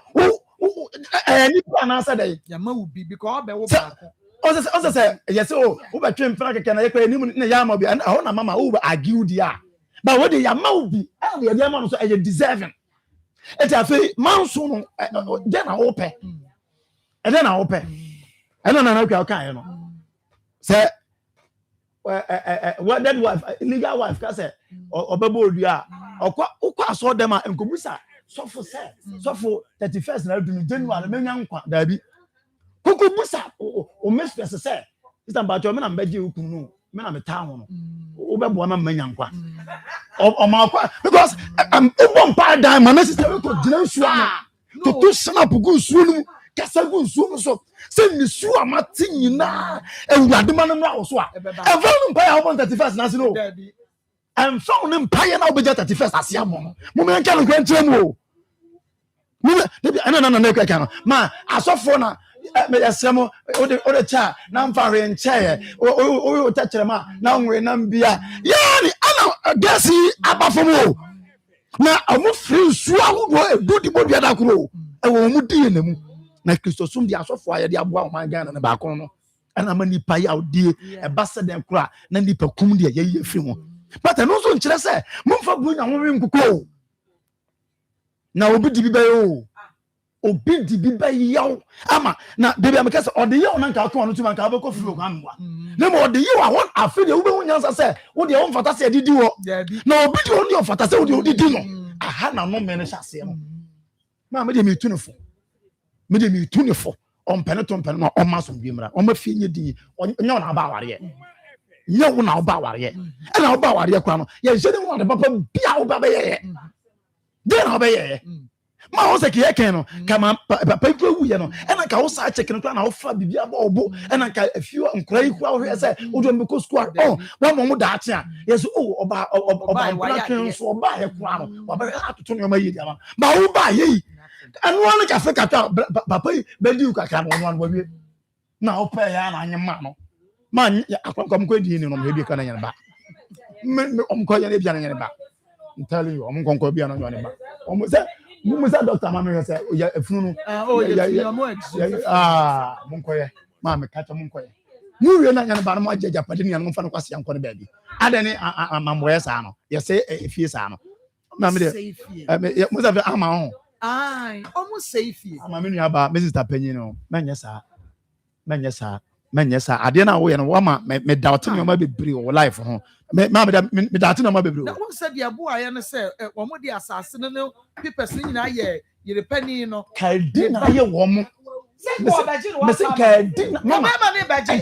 ni kwa na asa dey ya ma obi because be wo ba o say yes o wo ba twempena keke na ye kwa ni mu na ya ma obi ho na mama wo ba agiu dia but what they am obi and the man so e deserving et afi manso no den na ope e den na ope e na kwa kan no say what that wife legal wife ka say obebo odua okwa so dem a enkobusa so for say so for 31st na du January menya nkwa da bi kokobusa o mistress say sister bacho me na mbeje ukun no me na meta ho no obebo na menya nkwa o ma kwa because I'm paradigm man sister we ko gina nsu ama to snap gu nsu no kasa gu nsu no so se nisu amati nyina ewurade man no awo so a ever no pa ya 31st na se no am found them pay na obeja 31st asia mo me nka no kwantre mu o na kwa kan ma asofo na me yasemo o de cha na mfa hwe nche o tachere ma na nwe na mbia yani ana gasi abafomo na amu free su awu egudi bodua da kuro e wo mu die na mu na Kristo sum di asofo aye di aboa o man Ghana na ba kon no ana ma nipa ya odie e basa den kura na nipa kum de ye firi ho but no so nkire se mumfa bu nya ho wi nkuko na obi di bi ba yo obi di bi ba yaw ama na debi ameka se ode yaw na nka akon no tuma nka abeko firi okwan mwa na mo ode yaw ahon afi de wo be hunya se wo de won fata se didi wo na obi de won fata se wo de odidi no aha na no me ne hyase no ma me de mi tunefo on peneton pen no on maso biemra on ma fi nye di nya na ba ware ye nya wo na ba ware ye e na ba ware ye kwa no ye jene wo de papa bia wo ba be ye de na be ye ma wo se ke ye ken no kama papa ku wu ye no e na ka wo sa check no kwa na wo fa bibia ba obo e na ka afiu nkura yi kwa wo he se wo do mbeko school wa mo da ache a yes oba wa ken so oba he kwa no wa ba atoto no ma ye dia ma wo ba ye and one ka fe kata papa be di ka kan one wa wie na wo pa ya na nyema no ma akwam ko di ni no me bi ka na nya ba me omko ya na bi na nya ba I'm telling you omko bi na nya ba omusa doctor ma me say ya efunu no monko ye ma me kata monko ye mu wie na nya ba no ma jaja pade ni no fa no kwase anko ne ba bi adani amamboye sa no ye say efie sa no na me de mo say ama ho ai almost safe ama me nua ba me sister panyin no menye sa ade na wo ye no wa ma me doubt ni o ma bebre wo life ho me doubt ni o ma bebre na wo say dia bo aye no say wo mo di asase no papers ni na ye yere pani no ka di na ye wo mo me say ka di na mama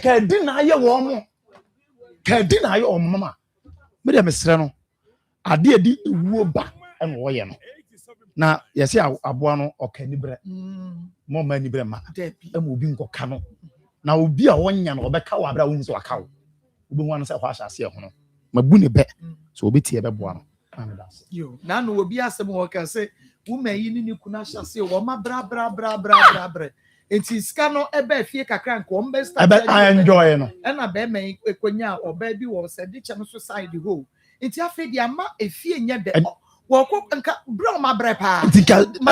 ka di na ye wo mo ka di na ye o mama me de me sere no ade edi wuo ba en wo ye no na yesi aboa no okanibre mo ma nibre ma em obi nkoka no na obi a wonya no obeka wa abra wonso aka wo obi hu an se ho ahyase ho no mabu ne be so obi tie be boa no Yo, now no be as some work I say, woman, you need to say, oh, my bra. It is cano ebe fie kakra nko mbesta. I enjoy no. And I be me ekwanya or baby was a ditch and society go. It's a fee the ama e fie nya de. Walk nka bro my brepa.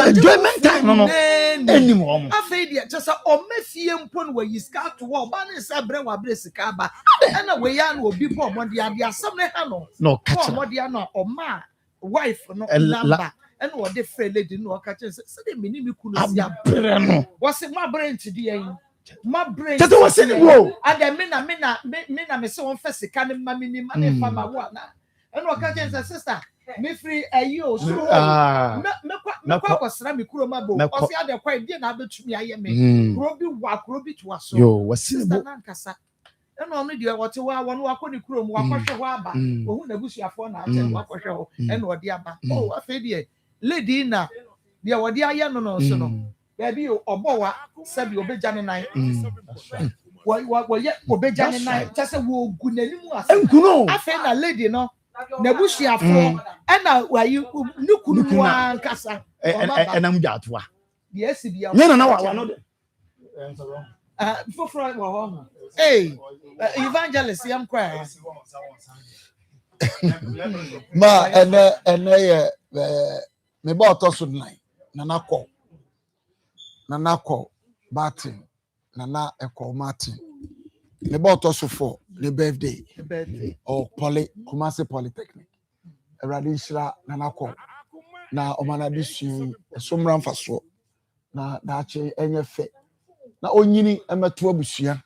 Enjoyment time no anymore. I feel the just o me fie mpon where you start to walk ban say bre wa bre sika ba. And we yan will be poor money and there some no. No catch. Money no or ma wife no number. And what they fail lady no catch say the minimum could see no. Was it my brain today? My brain. That was in the and then me say one first can money farmer what na. And what catch say sister me free you so me kwa sra me kuro mabo o se ade kwa die na betumi aye me kuro bi to aso yo wasinibo and only the what wa one wa koni kuro mu wa kwhwe ho aba ohun na busuafo na ate wa kwhwe ho and odi aba oh afi de lady na de odi aye no so no baby obo wa sabi obeja ne nan wa ye obeja ne nan tase wo ogu nanimu asa afi na lady no na busuafo na wa yi nukunu wa nkasa enam jatwa yes bia na wa no for wa hey evangelist yam kwa ma ene me ba otoso nine nana ko Martin nana eko Martin me ba otoso for the birthday or Kumasi Polytechnic erade hira nana ko na omana disu esomran faso na daache enye fe na onyini emeto abusua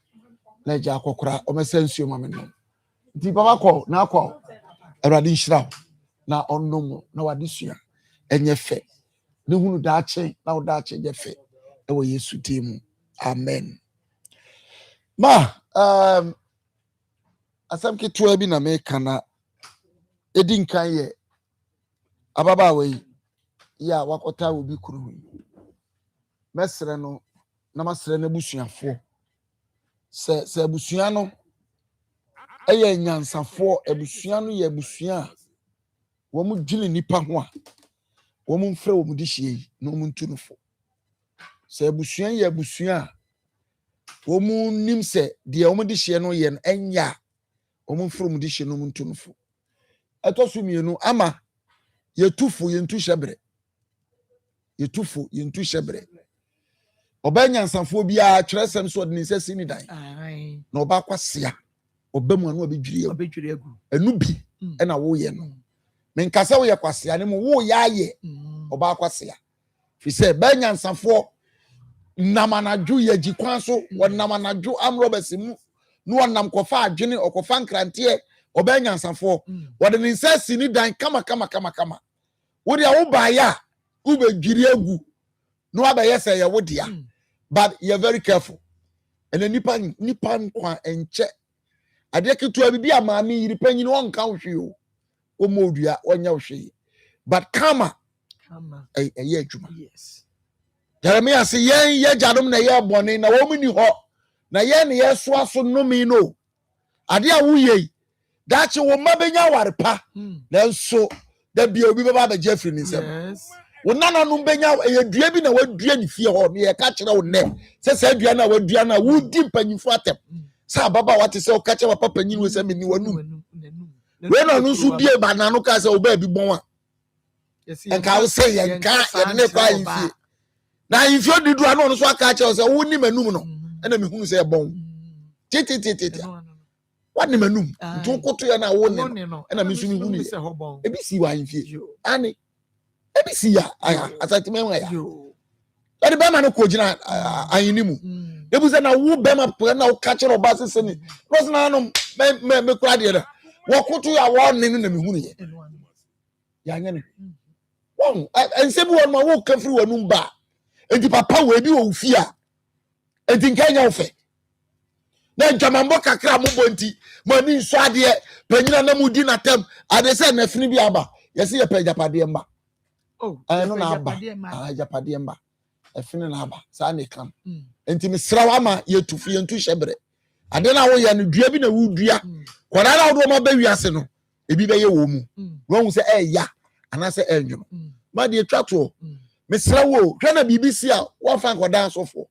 na eja akokora omesensuo mameno nti baba ko na akọ erade hira na onnom na wadisua enye fe ne hunu daache na odaache je fe ewo Yesu dim amen ma asam ke to bi na me kana edin kan ye ababa we ya wakota obi kuru mesre no na masre na busuafo se busua no eye nyansafo abusua no ye busua wo mu dwene nipa ho a wo mu mfrɛ wo mu di hie no mu ntunufo se abusua ye abusua wo mu nim se de wo mu di hie no ye no enya wo mu mfrɛ wo mu di hie no mu ntunufo etosu mienu ama yetufu yentu shebre obanya nsanfo bia twerɛsɛm so de nsɛsi ni dan na oba kwasea obamu anu obedwiri agu enu bi na wo ye no menkasa wo ye kwasea ne mo wo ya ye oba kwasea fi sɛ banya nsanfo namanadwo ye gikwan so wonamanadwo amro basimu no wonam kofa adwene okofa nkrante obanya nsanfo wode nsɛsi ni dan kama wo de wo ba ya wo bedwiri agu no abaye sɛ ye wo dia but you're very careful and nipa nkwa enche ade ketua bibi amaami yiri panyin won kan hwe o modua onya hwe but kama ye adwuma yes Jeremiah say ye jadom na ye bone na wo muni ho na ye ne ye so aso nomi no ade a wo ye dachi wo mabenya warepa na nso da bia obi baba ba Jeffrey ni nsem yes wo nana no benya edua bi na wadua ni fie ho ne ka kire wo ne se adua na wadua na wudi mpanyimfo atem sa baba wate se o ka kire papa panyin wo se meni wanu we na no so bie ba na no ka se o ba bi bon a enka wo se ye nka ye ne kwa yifie na yifie didu ano no so aka kire se wo ni manum no na me hunu se bon titi wani manum ntu koto ya na wo ne na me sunu hunu ebi si wa yifie ani ebisi ya aya asatime wa ya ade be ma no ko gina ayini mu ebuze na wo be ma pre na wo ka kire oba sese ni no na no me kura de da wo koto ya wo ne na me hunu ye ya nya ne won ensebu won ma wo ka firi wonum ba enti papa wo ebi wo fia enti nkanya wo fe na jamambo kakra mo bonti mani nso ade panyina na mudi na tem ade se na fini bi aba yesi ye pa japade mba no na aba japade mba efini na aba sa na kan enti misrawa ma yetufu yentu shebre ade na wo ye no dua bi na wo dua kwara na wo ma ba wiase no ebi be ye wo mu won say ya anase enwum ma de twato mesra wo hwe na BBC a wo fa nkoda asofo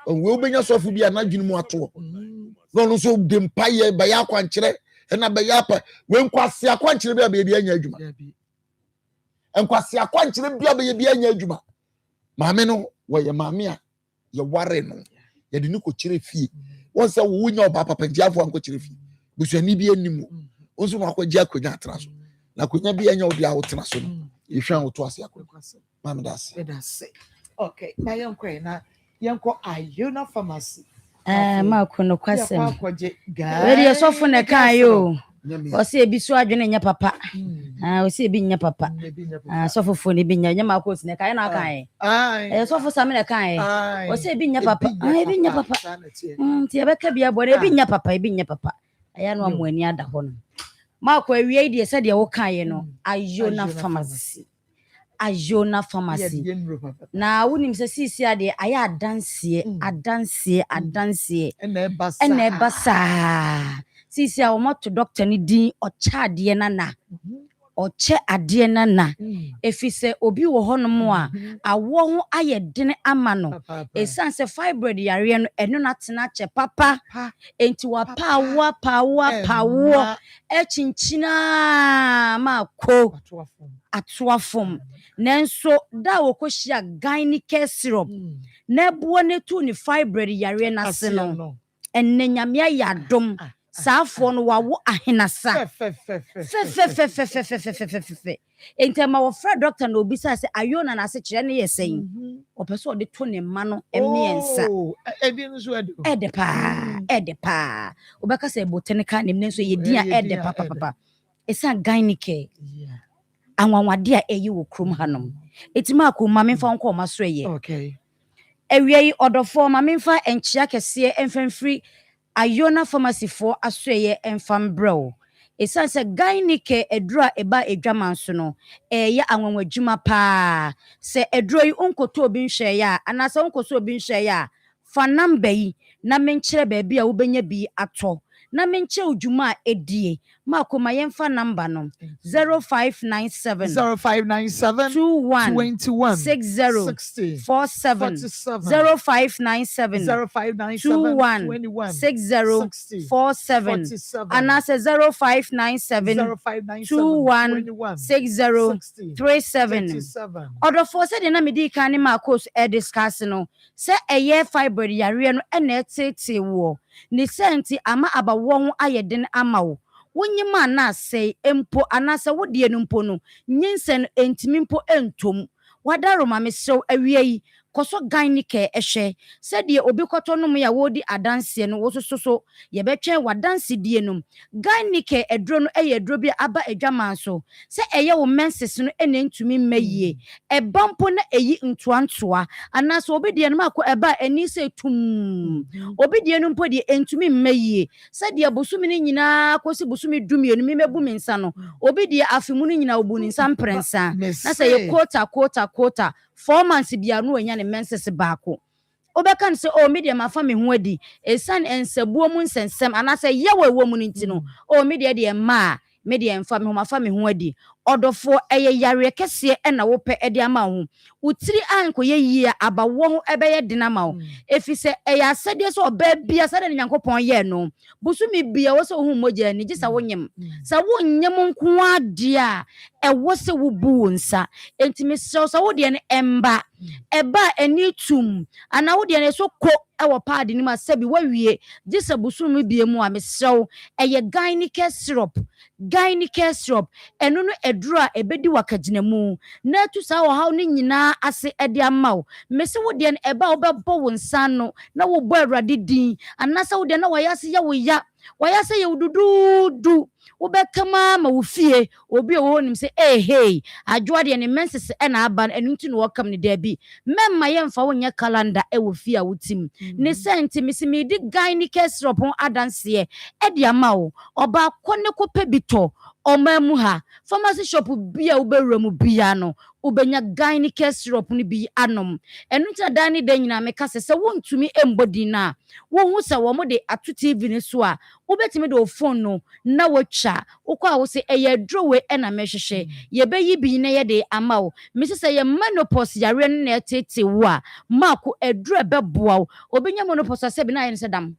we obenya sofo bi anadwunu mu ato no so de mpaye ba ya kwankyere na ba ya pa we nkwase akwankyere bi abedi anya adwuma nkwase akwankyere bi abedi anya adwuma maame no wo ye maame a ye ware no ye de ni ko kyere fie won se wo nya oba papa ntiafo anko kyere fie busuani bi anim onso ma ko gya konya atra so na konya bi anya obi a wo tena so no ye hwan wo to ase akwa maame das okay na yenkwe na yenko Ayona pharmacy ma ko no kwasem we dey sofo na kan yo o se ebi so adwene nya papa o se ebi nya papa sofo fo ne bi nya ma ko sine kan na kan sofo same na kan o se ebi nya papa ebi nya papa ti e be ka bia bo ebi nya papa aya no amoani ada ho no ma ko awie dey se dey wo kan no Ayona pharmacy na wonim se sisi ade aya adansie ene basa sisi a wo moto doctor ni din ocha ade na oche ade na efise obi wo honom a awo ho aye dene ama no esan se fibroid yare no eno na tena che papa enti wa pawo echinchina ma ko atoafom nenso da wo kohia gynecare syrup na buo ne to ni fibroid yare na se no enne nyame ayadom saafo no wawo ahenasa fe entema wo fra doctor na obisa se Ayona na se kire ne yesen opeso de to ne ma no emiensa ebi nso edepa obeka se botanical name nenso ye dia edepa papa esa gynecare anwanwade a eyi wo krom hanom etima akoma memfa nko maso eye okay ewie odofo ma memfa enchia kese emfamfiri Ayona pharmacy for asoye emfambrel esanse gynecare edura eba edwaman so no ya anwanwadwuma pa se eduro yi onkoto obi nhwe ya anase onkoso obi nhwe ya fa number yi na menkyere ba bia wo benya bi ato na menche odwuma edie makoma yemfa number no 0597 21 60 47 0597 21 60 47 anase 0597 21 60 37 odofo se de na medi kan ne makos discuss no se eye fibroid yare no ene etete wo ni senti ama abawo ho ayeden ama wo wonyima na sei empo anase wodie no mpo no nyinsen entimi mpo entom wadaroma mesew awie yi koso gynecare ehwe se de obi koto no ya wodi adanse no wo soso ye betwen wadanse die no gynecare edro no edro bi aba edwaman so se eye wo menses no ene ntumi mmayie ebampo na eyi ntoantoa anase obi de no mako eba eni se tum obi de no mpo de entumi mmayie se de bosumi ni nyina kosi bosumi dumienu mi mebu minsa no obi de afemu ni nyina obu ni nsa prensa na se ye quota 4 months bia no anya ne menses baako obeka nse o media mafa me ho adi esan ensabuo mu nsensem anase yewo ewo mu nti no o media de ma media emfa me ho mafa me ho adi odofo eye yare kese na wo pe ede ama ho utiri anko ye yia abawo ho ebeye dina ma ho efise eye asede so oba bia sade nyankopon ye no busumi bia wo so hu moja ni gisa wonyem sa wonyem nko ade a ewo se wo bu nsa entimi so wo de ne emba eba eni tum ana wo de ne so ko ewo pad ni ma sabi wawie gisa busumi bia mu a mesew eye gynecare syrup eno no edura ebedi wakagina mu na tu sa wo haw ni nyina ase ede amaw mese wo de eba wo bebo wo nsa no na wo bo awrade din anasa wo de na wayase ya wo ya wayase ya ududu wo bekama ma wo fie obi wo nim se hey adwoa de ne menses na aba enu nti no wakam ne da bi memma yemfa wo nya calendar e wo fie a wotim ne senti misimi di gynecare syrup on adanse e de amaw oba kone ko pebito Omamu ha pharmacy shop bia ubewura mu bia no ubenya gynecare syrup ni bi anom enu ntia dan ni den nyina meka se wontumi embodi na wo hu se wo mo de ato TV ni so a ubetimi de phone no na watcha ukwa wo se eye drowe na mehwehwe ye beyi bi na ye de ama wo mesi se ye menopause yare no na etete wo a mako edro beboa wo obenya menopause ase bi na ye ne sedam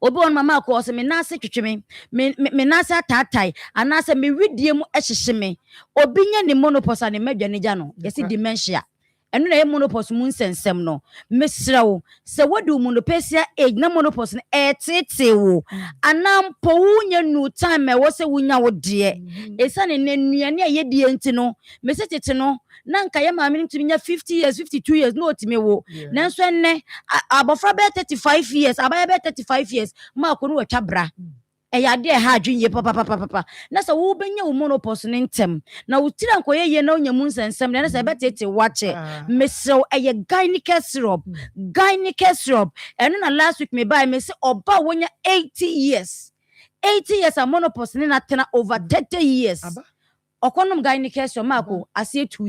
obi on mama ko se me nase twetwe me nase atatai anase me widie mu ehyehye me obi nya ne menopause ne madwane gya no yesi dementia eno na ye menopause mu nsensem no mesrawo se wodi menopause age na menopause etete wo anampo wunya nu time e wo se wunya wo de esane ne nuane ye die nti no mesetete no na nka ye maame ntumi nya 50 years 52 years no otime wo nanso enne abofra be 35 years abaya be 35 years ma ko no watwa bra eya de ha adwenye papa na se wo benya wo menopause ne ntem na wo tira nkoye ye na onyamu nsensem na se betete wache mesew eye gynecare syrup eno na last week me buy me se oba wonya 80 years a menopause ne na tena over 30 years okonom gynecare syrup mako asie 2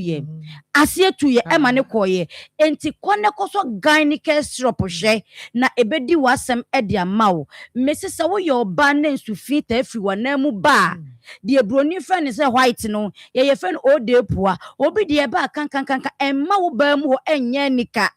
year ema ne koye enti kone koso gynecare syrup hwe na ebedi wasem ede amawo mesesa wo yo ba na nsufi ta afri wanamu ba de broni friend say white no ye friend o de pua obi de ba kan emma wo ba mu ho enye nika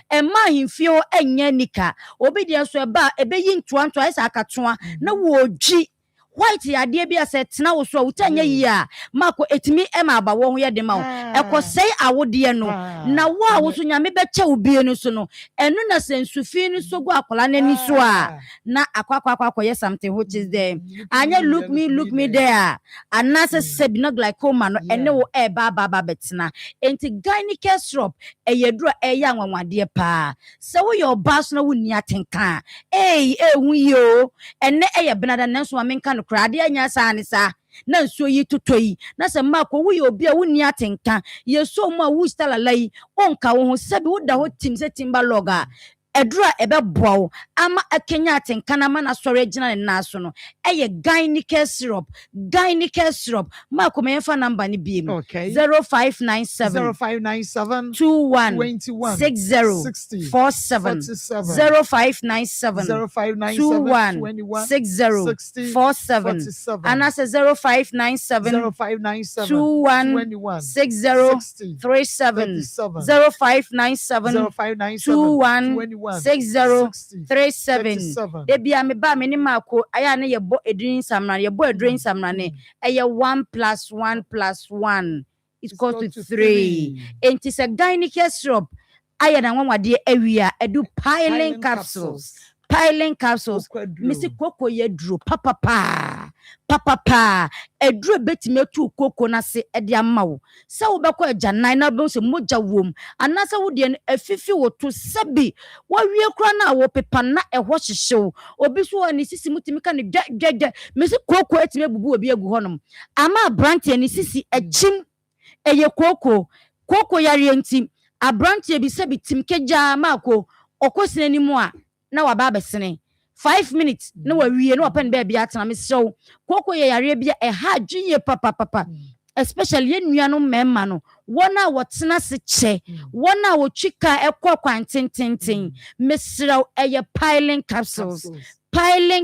emma himfio enye nika obi de so ba ebeyi ntoanto ai sa akatoa na wo gyi white ya de bia se tena wo so a wutanya yi a mako etimi ema aba wo ho ye de ma wo ekosei awode no na wo a wo so nyame beche obie no so no enu na sensufi no so go akola nani so a na akwa ye something which is there anya look me there anase sebina glaucoma no ene wo ba betena enti gynecare syrup eyeduro eya nwanwade pa se wo your boss na wo ni atenka hu yo ene eye benada nanso amenka no krade anya sa ne sa na nso yi totoyi na se mako wo ye obi a wo ni atenka ye so mu a wo stalala onka wo ho sebi wo da ho tim se timba loga edura ebeboa ama akenya atenka na ma na sori agina ne naso no eye gynecare syrup mako me fa number ni bi mu 0597 21 60 47 0597 21 60 47 anase 0597 21 60 37 0597 21 6037 debia me ba me ni mako aya na yebo edrin samrane eye 1+1+1 is equal to 3 and it's a gynecare syrup aya na nwanwade awia edu piling capsules misi koko ye duro papa eduro betime tu koko na se ede amawo se wo beko ajanan na be se moja wom anase wo de afifi wo to sebi wo wie kura na wo pepa na eho hyehyew obi so ani sisi mutimi ka ne dwedwe misi koko etime bubu obi egu honom ama brantie ni sisi ejim eye koko yare nti abrantie bi sebi timkeja mako okosine ni mu a na waba besene 5 minutes na wawie na wapen be bia atena mesew koko ye yare bia ha dwunye papa especially yenuano memma no wona wotena se che wona wotwika ekọ kwantententen mesew eye piling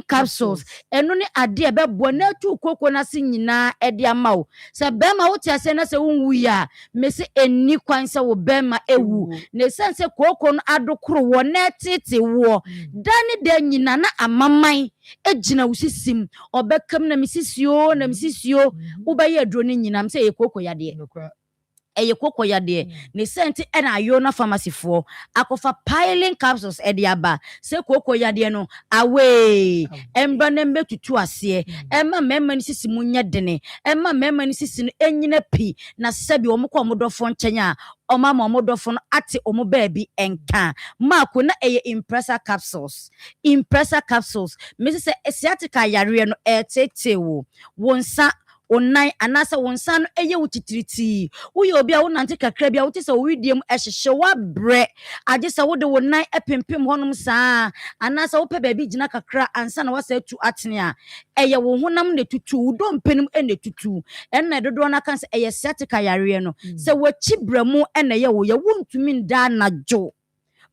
capsules eno ne ade e bebo na tu koko na se nyina ede amawo se bema wote ase na se wonwu ya mese eni kwan se wo bema ewu ne sense koko no adokoro wo na tete wo dani de nyina na amaman ejina wosisim obekam na misisio wo ba ye adro ne nyina mse ye koko yade eye koko yade ne senti ena ayo na pharmacy fo akofa piling capsules ediaba se koko yade no awe embra na mbetutu ase emma memma ni sisi munya dene emma memma ni sisi no enyina pi na sebi omukọ omodofo nkyenya oma omodofo no ate omo baabi enka mako na eye impressor capsules mesi se asiatica yare no etetewo wonsa Onai anasa wonsa no eye wutitiriti wo ye obi a wo nante kakra bia wo te se wo widiem ehhehye wa bre age se wo de wonai epempem honum saa anasa wo pe ba bi gina kakra ansa na wasa atu atene a eye wo honam ne tutu wo dompenim ene tutu enne dodo na kan se eye sciatica yare no se wachi bramu ene ye wo ye wontumi nda najo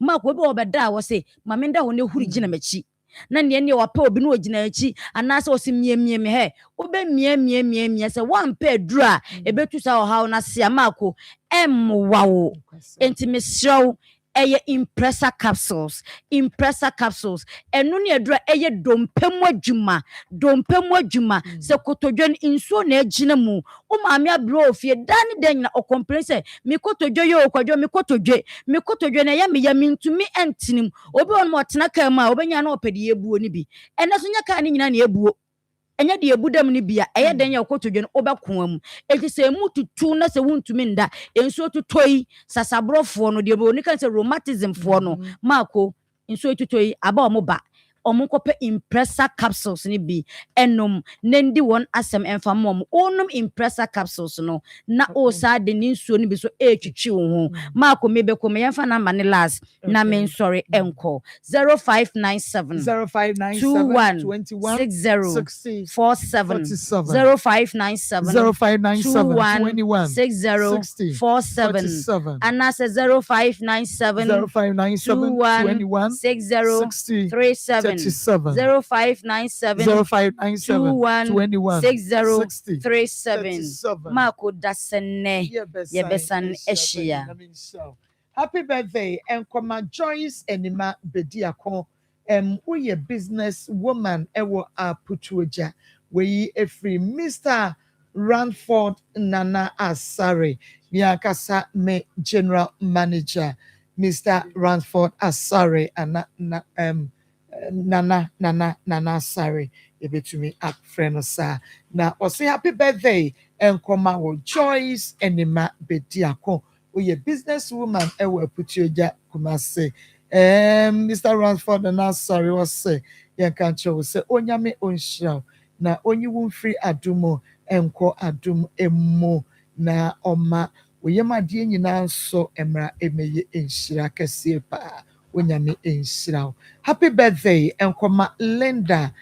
ma ko be obeda wo se mamenda ho ne huri gina machi na ne wapa obi no ogina achi anasa o se mie me he obe mie se wampa aduru a ebetu sa o hawo na se amako emwa wo enti mesrew eye impressor capsules enu ne adura eye dompemu adwuma se kotodwen insuo na agina mu o maame abro ofie dani den na o complain se mi kotodwe yo kwadwo mi kotodwe na ya me ya mintumi entinim obi on mo tena kan ma obenya na opede ebuo ni bi ene so nya kan ni nyina na ebuo enya de ebudam ni bia eye den ya kotodwe no obekon am enti se mu tutu na se wuntumi nda enso tutoi sasabrofo no de bo ni kan se rheumatism fo no mako enso tutoi aba omoba omunkope impressor capsules ni bi enum nendi won asem enfamom onum impressor capsules no na o sa de ni nsuo ni bi so etwitwi wo ho mako mebe ko me yemfa na mane last na men sorry enko 0597 21 60 47 0597 and that's 0597 21 60 37 0597 21 60 37 Marco dasene yebesan eshia. Happy birthday and Koma Joyce Enima Bediako we business woman ewo aputuja we free Mr. Ranford Nana Asare Miakasa me general manager Mr. Ranford Asare and Nana Asare ebetumi up friend sa na o say happy birthday and Koma wo Joyce Enima Bediako we business woman ewo aputuja kumase Mr. Ransford and sorry was say yankancho say onyame onhira na onyi won free adumo enko adum emmo na oma oyemade nyina so emra emeye enhira kase pa onyame enhira. Happy birthday enkoma Linda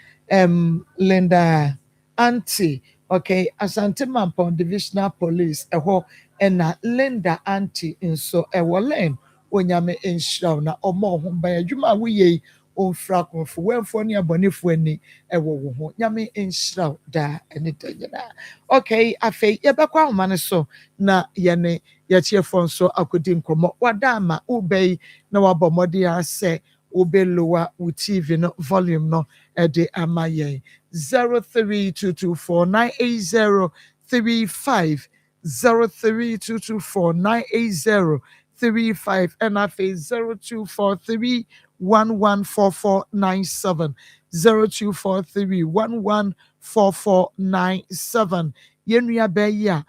auntie okay Asante Mampon divisional police eho ena Linda auntie inso ewolen onyame enhira na omo ho ba adwuma woye onfra konfo wenfo ne abonefo ani ewo wo ho nyame enhira da ene tanyana. Okay afei yebekwa homane so na yene yachiefo nso akodi nkomo wadama ubei na wabomodi ase ubelowa u TV no volume no ede amaye 0322498035 0322498035 and I face 0243114497 0243114497 yenua beya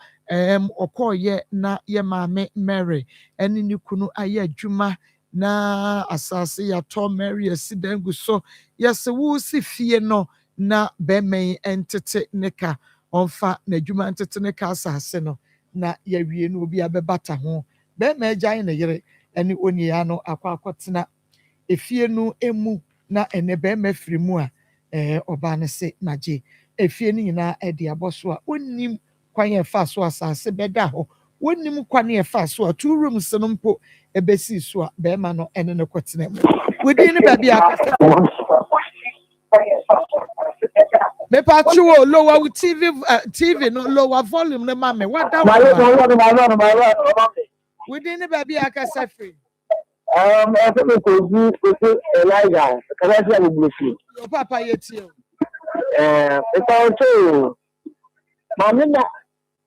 okoye na ye mame Mary eni ni kunu aye adwuma na asase ya to Mary asidengu so yes wo si fie no na bemei entete neka onfa na adwuma entete neka asase no na ya wie no obi abebata ho bemei agyan na yere eni oniya no akwakotena efie no emu na ene bemei firimu a oba ne se naje efie ni nyina edi aboso a onim kwan ye fa so asase beda ho wonim kwan ye fa so a 2 rooms no mpo ebesi so a be ma no ene ne kotena mu within ba bia akasa me patrol lower with TV no lower volume no mame what that within ba bia akasa free I think it's Elijah because I see your papa yetio it's also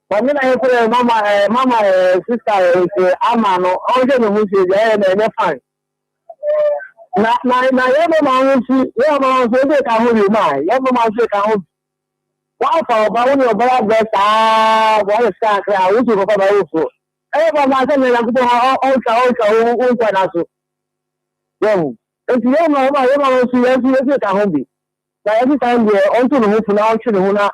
Mamina yekure mama sister ama no onje no musi na fine na yebo manzi de ka hu ni ma yebo manzi ka hu wa fa ba woni obara besta wa ska kra wo ko ba wo so ba ma se na ko o kwa na so yo enti yo ma manzi ka hu bi na every time we on to no hu na o chu no na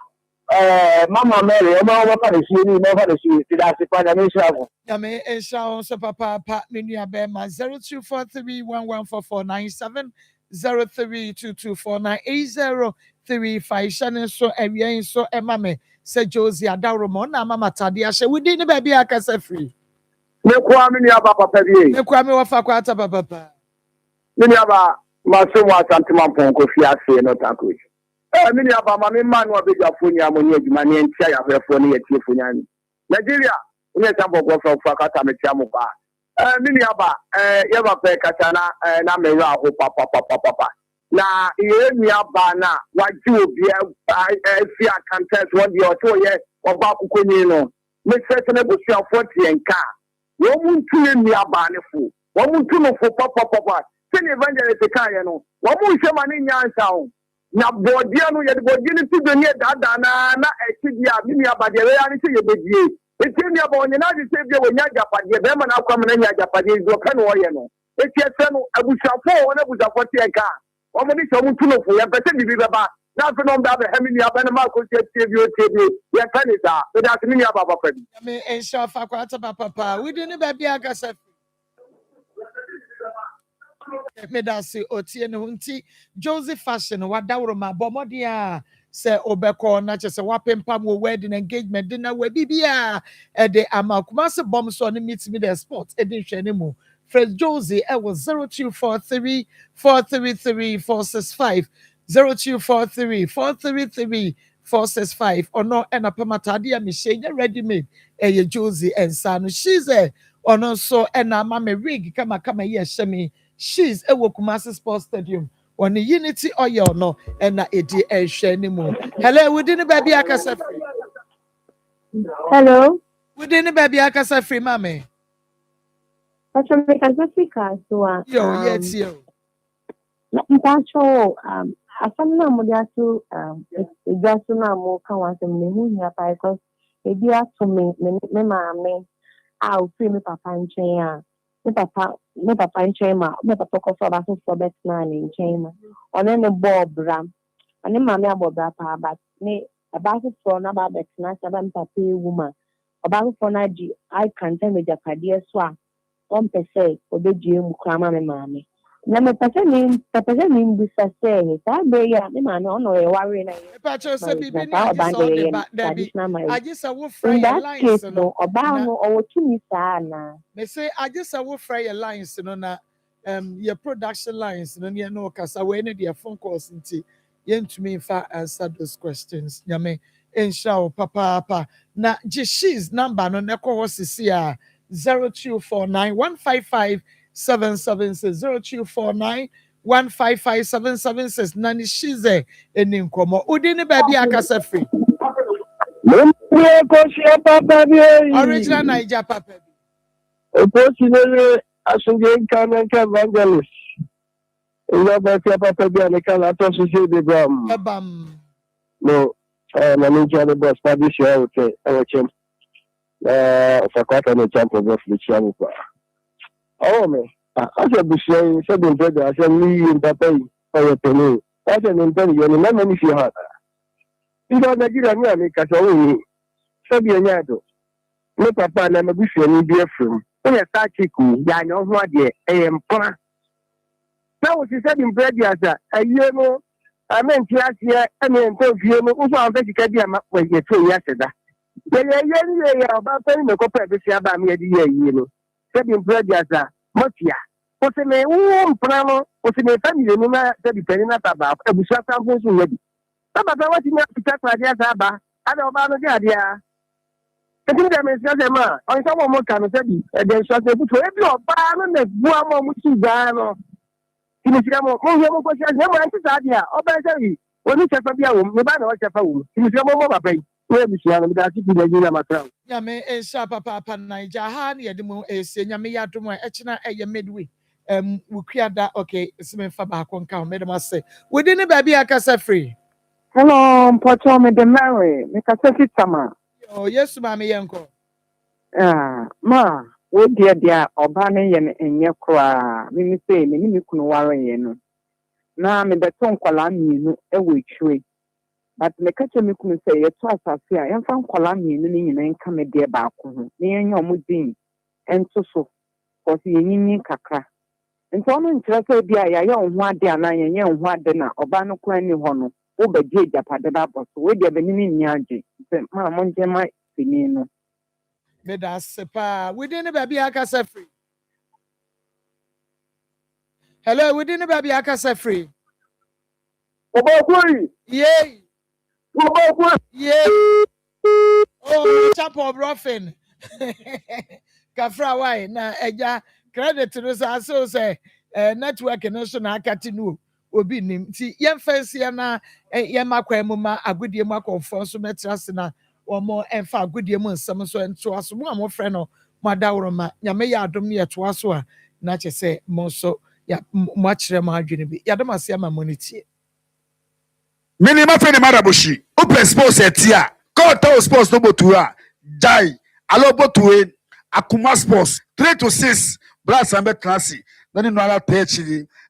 Mama Mary, I'm over the city, never the city. That's the financial. Yame Esha so papa Minia Bema 0243114497 0322498035 Shannon so Evian so Emame said Josie Adaromo na Mama Tadia she we didn't baby akasa free. Ne kwa mini aba papa bi. Ne kwa me wafa kwa ata papa. Mini aba maso wa santima ponko fi ase no takwe. Mini aba ma me man wa beja foni amoni adwuma ne ntia ya brefo ne yetie foni ani. Nigeria unye tambo go for kata me tia mo ba. Mini aba ye ba pe kata na me ra ho papa. Na ye ni aba na waji obi fi accountants what the auto ye oba kukonyi no. Me se ne go sia 40 enka. Woman to me abanefo. Woman to no for papa. Send evangelist kaya no. Woman she mani nyansa. Na bodia no ye bodia ni to ne dada na ekidia mini abade we ani se ye bedie. Eti ni abonye na di se bia wonya japade be ma na akwa na nya japade zo ka no ye no. Eti ese no abusafo wona abusafo te enka. Woman ni se woman to no for ye pese bibi beba. Na so no mba be hemi aba na ma ko tie tie ya kanisa. So that mini aba papa bi. Me Esha fa kwa ata papa. We didn't baby akasa me da se otie ne hunti Joseph fashion wadawro ma bomodia se obeko na chese wapempa mo wedding engagement dinner we bibia e de amakuma se bom so ne meet me the spot e de hwene mu Fred Josie e was 0243 433 465 0243 433 465 ono ena pamatade me shey ready made e Josie ensa no she's a ono so ena ma me rig kama ye shemi. She's a Wokumasi Sports Stadium on the Unity Oil no and na edi anymore. Hello, we didn't baby akasa free. Hello. We didn't baby akasa free, mommy. That's from the Africa. So, yes, yo. Mpacho, asana mudiatu, just na mo kawa se memu ya pa because ebi ato me maame a ofri me papa nchen a me papa nchen ma me papa ko so ba so bet na ni nchen ma one ne bob ram ane maame abobra pa but ne aba so na ba bet na sa ba me papa woman aba so na ji I can tell me japade so a on pese obeji mu krama me maame na me pese ni bisa say ta be ya me maame ono e ware na Pacho se bibi ni agisa ba debi agisa wo fry your lines no oba no o tumi sa na me say agisa wo fry your lines no na your production lines no ne no kasa we ne their phone calls nti yentumi fa answer those questions nyame ensha papa na she's number no ne ko sisi a 0249155776 0249155776 nani shize eni nkomo udi ni baby akasa free original Naija papa Oposi nere asunge nkana evangelist ina ba papa bi aneka la to so se de bam no na ninja the boss pa bi share okay awchem fakwata no champion of the channel kwa me asa bi share se don brother asa ni papa yi o tele asa ni ntani yo na mani fi ha ina Nigeria ni ameka so we se bi enya do me papa na me bi share ni bi afrim when you start chicken, ya know what the plan. Now, she said in bread, yes, a year no, I meant last year, I mean, so you know, who found that you can be a map when you 2 years ago. Yeah, about telling the copper this year about me a year, you know. Said in bread, yes, Motia. What's a man, Prano, what's a family, you know, that depending about a bush samples already. But what you have to talk about, yes, Abba, I don't know the idea. I think that means that man, on some more can say, there's something to every barn and one more Suzano. In the Siamo, no question, no answer idea. Oh, by the when you have a young, the banner was a phone. In the Siamo, pay. Where is Siamo, that's it, the matter. Yame and Shapa Papa Naija, Hani, Edmo, a senior me to my Echna, a midway. We create that, okay, it's me for back on count, Madam say. We didn't baby akasa free. Hello, Pocho, me the Mary, make a second summer. Oh, yes, Mammy Yanko. Ma, we dear, Obana and Yakra, me say, me couldn't worry, you know. Now, me the tongue calam, you know, a witch way. but me catch me come say you to asase a yɛmfa nkwala mienu ni nyina nka me de baako ho na yɛnyɛ ɔmo din ɛnto so cause yɛnyinyi kakra nti ɔno nkyerɛ sɛ bi a yɛayɛ ɔho ade ana yɛnyɛ ɔho ade na ɔba no kora ni hɔ no wobɛgye agyapade no abɔ so wodi abɛnini nni agye sɛ maa mo nkyɛ ma sini no meda ase paa within the baby akasa free hello within the baby akasa free Obokuri. Yay. Obokuri. Yay. Oh, chapel brofen. Kafra why na eja credit to so say network no so na akati no obi nim ti yen fancy na yen makwa mu ma agodie mu akofo so metrase na omo enfa agodie mu nsem so ento aso mu amo frɛ no madawroma nyame ya adom ne yeto aso a na che say mo so ya mo akire ma adwene bi yadom ase ama monity minima fe ni maraboshi open sports etia call town sports no botua jai alo botue Akoma sports 3 to 6 brass and classy then no other page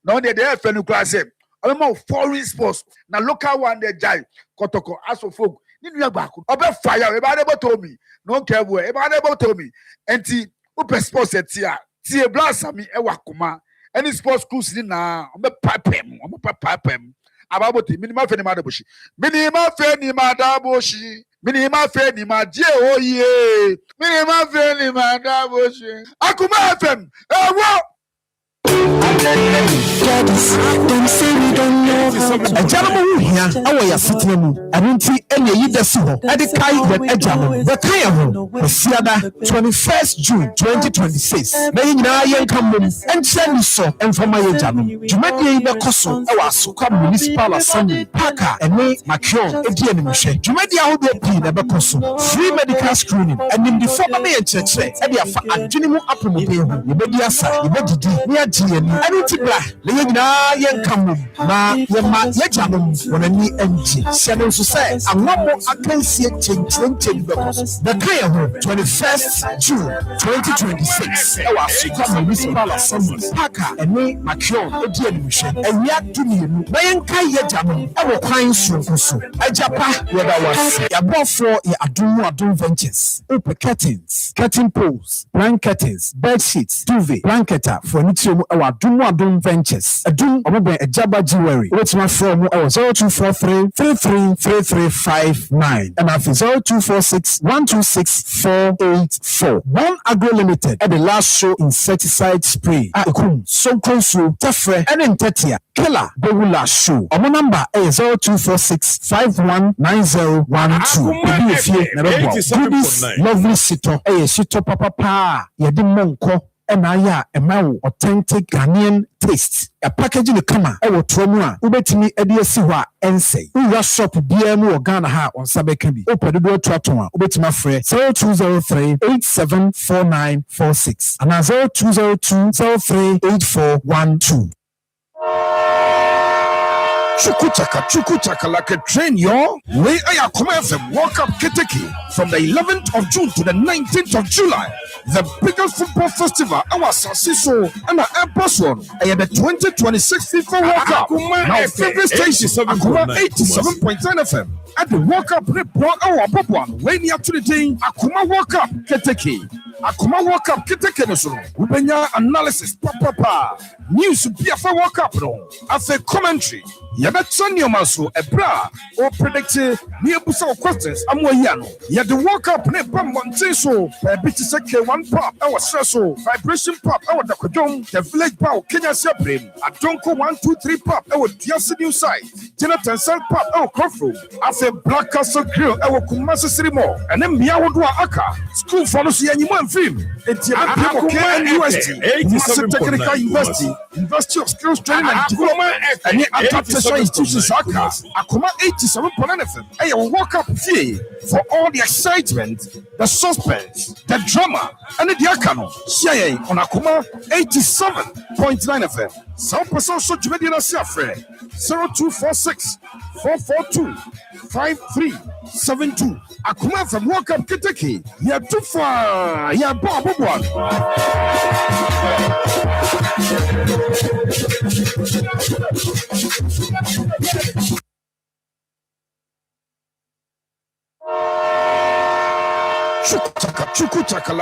na on the FN no class all foreign sports na local one dey jai kotoko aso folk ni nua gbako obe fire e ba dey boto mi no care boy e ba dey boto mi enti open sports etia tie brass ami e wa Akoma any sports schools ni na obe papem Ababote minima fe ni madaboshi minima fe ni madaboshi minima fe ni madie oye minima fe ni madaboshi Akoma FM ewo Ejanamu hia awo ya sitena mu anunti ene yi desi ho ede kai we ejanamu the kai ho osiada 21st June 2026 na nyina ye nkamum enche ni so enfama ye ejanamu jumadi yi be koso e wa Asokwa Municipal Assembly paka ene makion edi enimhwe jumadi ahodo pi na be koso free medical screening enim di fo ba ye cheche e dia fa adwene mu apomope ho ye bedi asa ye bedidi ni agye ni anunti bra le nyina ye nkamum na yema yejamum wonani enji siano nso say anwamo akansie chenchen bekos the kai ho 21st June 2026 e wa Asokwa Municipal Assembly paka ene makion edi enimhwe awia dunienu na yenkai yejamum e wo kwan so ajapa yeda wase yabofo ya adum ventures open curtains curtain poles blankets bed sheets duvet blanketer for nitiemu e wa adum ventures adum omoben ejaba jewelry wetima from 0243 333359 and after 0246 126 484 One Agro Limited at the last show insecticide spray Akoma Sonkonsu Tefre and Tetia Killer Bewula show our number is 0246 519012 Ebi efie na bebo this lovely sito sito papa yedi monko enaya emawo authentic Ghanaian taste a packaging the kama e wo tromu a ubetimi ede asi ho a ense ura shop bia mu Ghana ha on sabeka bi opedodo aton a ubetimi afre 0203 874946 and 0202 038412 Chukuchaka like a train, yo. We are Akoma FM World Cup Keteke from the 11th of June to the 19th of July. The biggest football festival, our Sasiso and our Empress and the 2026 FIFA World Cup. Now, favorite station, Akoma 87.9 FM. At the World Cup report, our pop one, when you to the day, Akoma World Cup Keteke. Akoma World Cup Keteke no so. Ubenya analysis, papa. News BFA World Cup no. After commentary. Yabetson Yomaso, a bra, or predicted near Busa questions. Amoyano. Yet the World Cup ne Monte so, a bit second 1 pop, our stressor, vibration pop, our Dakojong, the village pow, Kenya Saprim, a Donko 1, 2, 3 pop, our Diasa new site, Jonathan Sun pop, our Crofro, after Black Castle Grill, our Kumasa City Mall, and then Miawadua Aka, school follows Yaniman film, it's UST, Mr. Technical University of Skills Training and Development, and Adaptation Institutions Akoma 87.9 FM. Hey, walk up here for all the excitement, the suspense, the drama, and the diakano. CIA on Akoma 87.9 FM. Some person so Jumediana Siafre 0246 442 5372. Akoma from Walk Up Kentucky. You're too far. You're Bob one.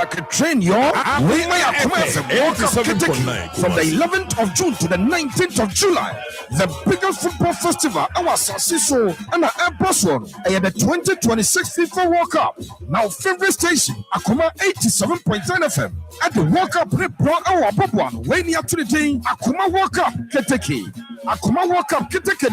like a train, yo. We may have come from the 11th of June to the 19th of July. The biggest football festival, our Sasiso and our Airbus one, and the 2026 FIFA World Cup. Now, favorite station, Akoma 87.9 FM. At the World Cup, our Bob one, way near to the day, Akoma World Cup, Keteke. Akoma World Cup, Keteke,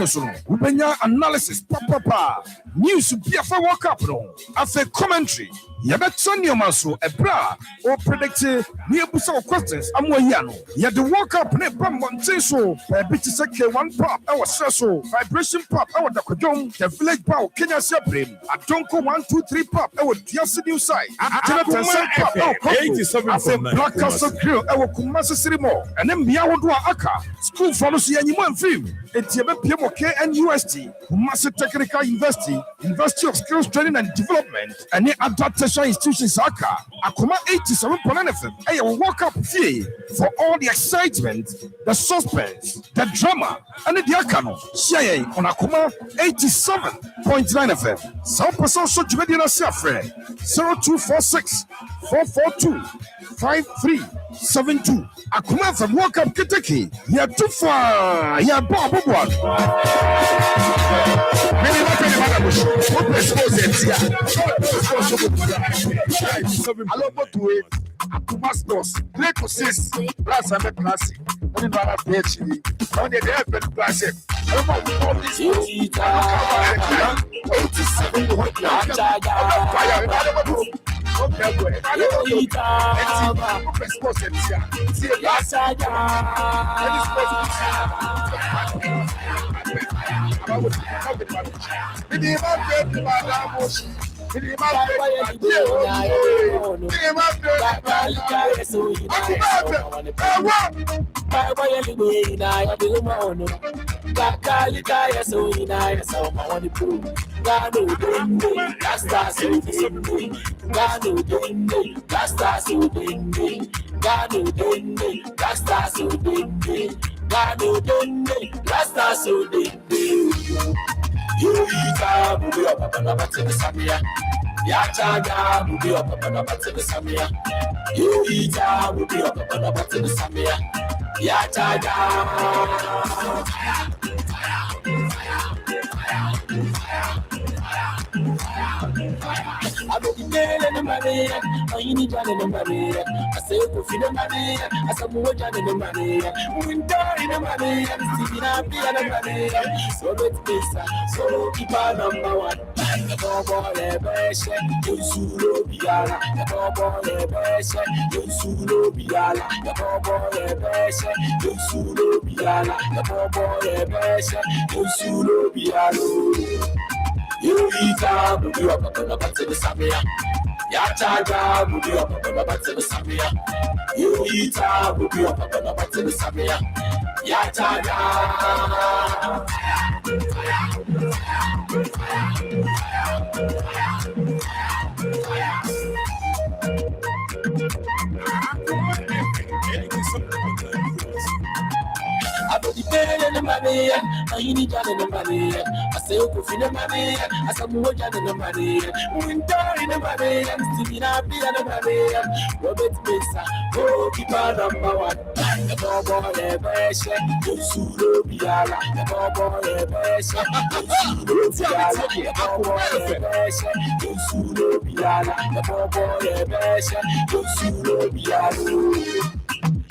Ubenya analysis, papa. News, BFA World Cup, no. After commentary. Yabetson Yomaso, a bra, or predicted near Busa questions. I'm Wayano. Yet the World Cup, Nepam Monteso, a bit to secure one pop, our Sesso, vibration pop, our Dakojong, the village bow, Kenya Sabrim, a Donko 1, 2, 3 pop, our Tiasa New Side, Jonathan pop, our 87 as a Black Castle Grill, our Kumasa Sirimo, and then Miawadua Aka, school follows Yaniman film, and Tiabe PMOK and UST, Kumasa Technical University of Skills Training and Development, and the adaptation institutions Aka, Akoma 87.9 FM, a World Cup fee for all the excitement, the suspense, the drama, and the Akano, CIA on Akoma 87.9 FM. Some person so Jumediana Safre 0246 442 5372. Akoma from World Cup Kentucky. You're too far. You're Bob one. Hello, but to it. Akuma Sports, 3 to 6, plus I'm a classic. Only one of PhD. On the day, but classic. I'm all this. 87. Yachaga, will be up on a battle the Samia. You eat out, will be up on a battle the Samia. Yachaga. I go be there in the money, I need John in the money. I say, go feed the money, I said, more John in the money. Winter in the money, I'm sitting up in the money. So let's be so keep our number one. The boy, Bessie, you Sulu Biala, the boy, Bessie, you Sulu Biala, the boy, Bessie, you Sulu Biala, the boy, Bessie, you Sulu Biala. You eat up, you up on the battle of Samia. Yachaga, you up on the battle of Samia. You eat up, you up on the battle of Samia. Yachaga. I put the pen in the money, I need John in the money. I say, go for the money, I said, more John in the money. Winter in the money, I'm still happy in the money. Robert Mesa, oh, keep our number one. The boy, Bessie, you Sulu Biala, the boy, Bessie, you Sulu Biala, the boy, Bessie, you Sulu Biala, the boy, Bessie, you Sulu Biala.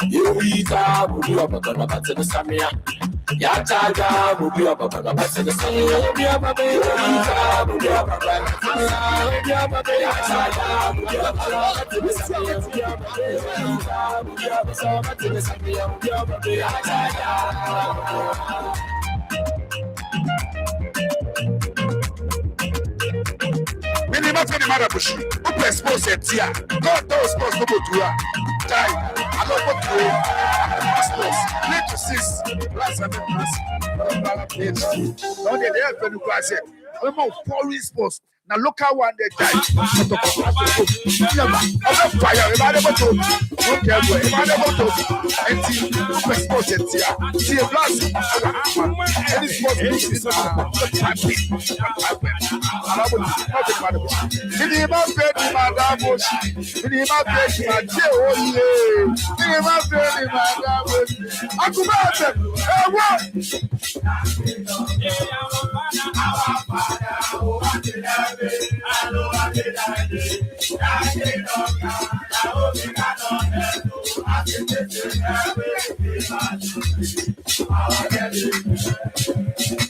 You eat up, will be up on the battle of Samia. Yachaga, will be up on the battle of Samia. You be up on the Yachaga, will be up on the Yachaga, will be up on the Samia. You be up on the Samia. You be up on the Yachaga. Minimum for the Marabushi. Open sports at Tia. God those sports go to her. Die. I love what you sports. 3 to 6. Plus 7 plus. PhD. Don't get there for the class. I'm foreign sports. na local one dey die ọbẹ fire ìbáde mọ́tò lókè ẹgbẹ́ ìbáde mọ́tò ẹtì super sports ẹtì à ti ẹ blast ẹni sports ní ìsìn náà pàpẹ alábò ọbẹ ìbáde mọ́tò ìdí ìbá fẹ́ ni màá dáàbò sí ìdí ìbá fẹ́ ni màá jẹ́ òye ìdí ìbá fẹ́ ni màá dáàbò sí Akoma FM ẹ̀wọ́.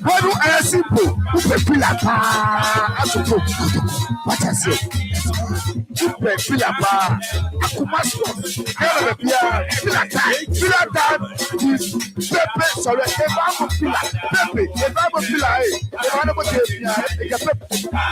Wọ́n ẹ̀ simple wúpẹ̀ pílà paa asopọ̀ wájà sí ẹ̀ wúpẹ̀ pílà paa Akoma sport ẹ̀rọ bẹ̀ bíà pílà time pépé sọ̀rọ̀ ẹ̀ bá mọ̀ pílà pépé ẹ̀ bá mọ̀ pílà ẹ̀ bá mọ̀ tẹ̀ bíà ẹ̀ kẹ́ pépé. Akoma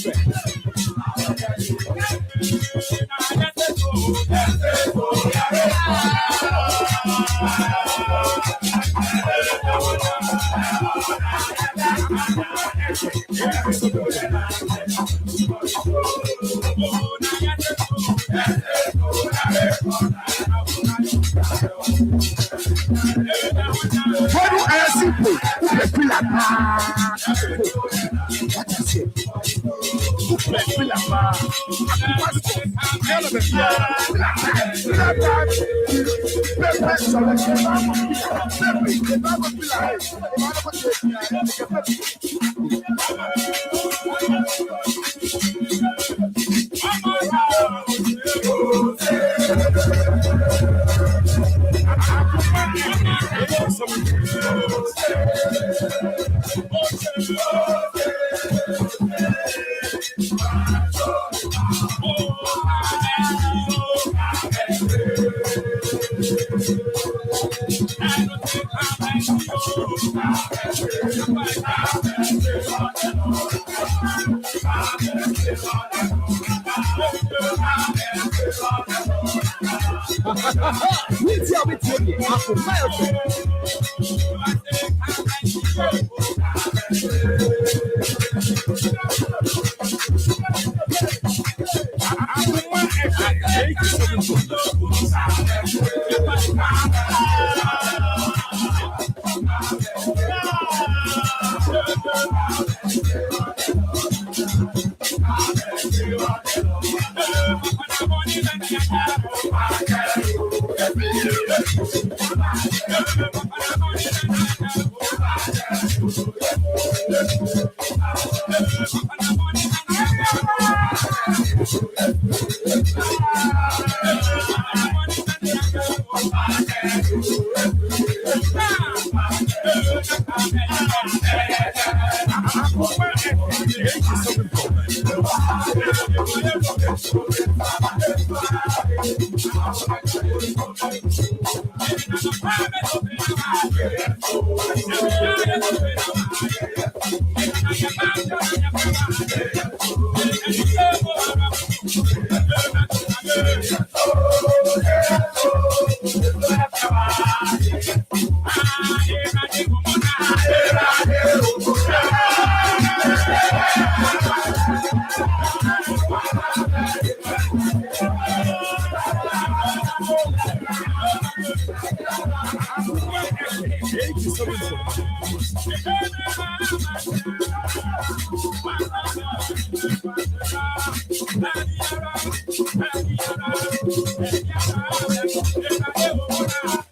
FM. Wọ́n ẹ̀ simple wúpẹ̀ pílà paa wájà sí ẹ̀ wúpẹ̀ pílà paa Akoma sport ẹ̀rọ bẹ̀ bíà pílà time pépé sọ̀rọ̀ ẹ̀ bá mọ̀ pílà pépé ẹ̀ bá mọ̀ pílà ẹ̀ bá mọ̀ tẹ̀ bíà ẹ̀ kẹ́ pépé.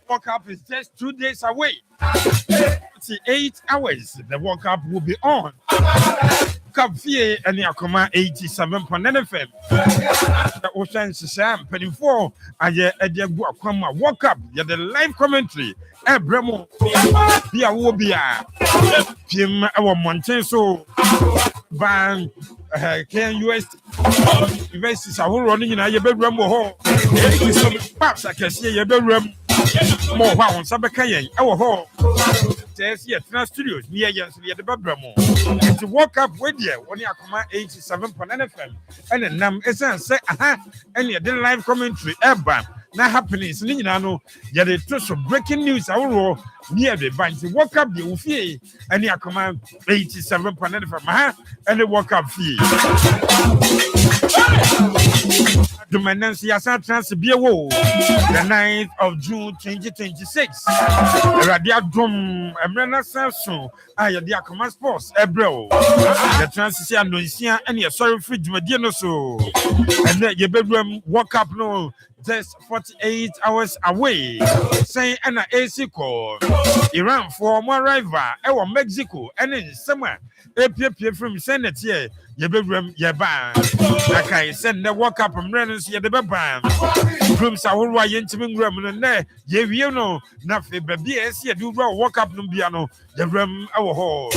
World Cup is just 2 days away. 8 hours, the World Cup will be on. Cup Fie and the Akoma 87.9 FM. The Ocean Sam, 24, and the Akoma World Cup, the live commentary. Bremo, Bia Wobia, Jim, our Montenso, Ban, KNUS, Universities are all running in a bedroom. Perhaps I can see a bedroom more on Sabakayan, our hall. says yes, na studios near yes, near the Babramo. And to walk up with you when you come 87.9 FM. And then Nam Esan say, aha, and you did live commentary, Ebba. Now happenings, Ninano, yet a toss of breaking news, our near the bank. Walk up the Ufi, and you come 87.9 FM, and the walk up fee. The Manansi Asa Transibio, the 9th of June 2026. Radia Drum, Emrana Samson, I the Akoma Sports, Ebro. The transition Noisia, and your sorry fridge, Mediano so. And then your bedroom walk up no. Just 48 hours away, saying an AC call. Iran for more rival, our Mexico, and in summer, APP from Senate here, your bedroom, your ban. Like I said, the walk up and runners, your the ban. Rooms are all right, intimate room, and there, you know, nothing, but BS, you do walk up no piano, the room, our hall.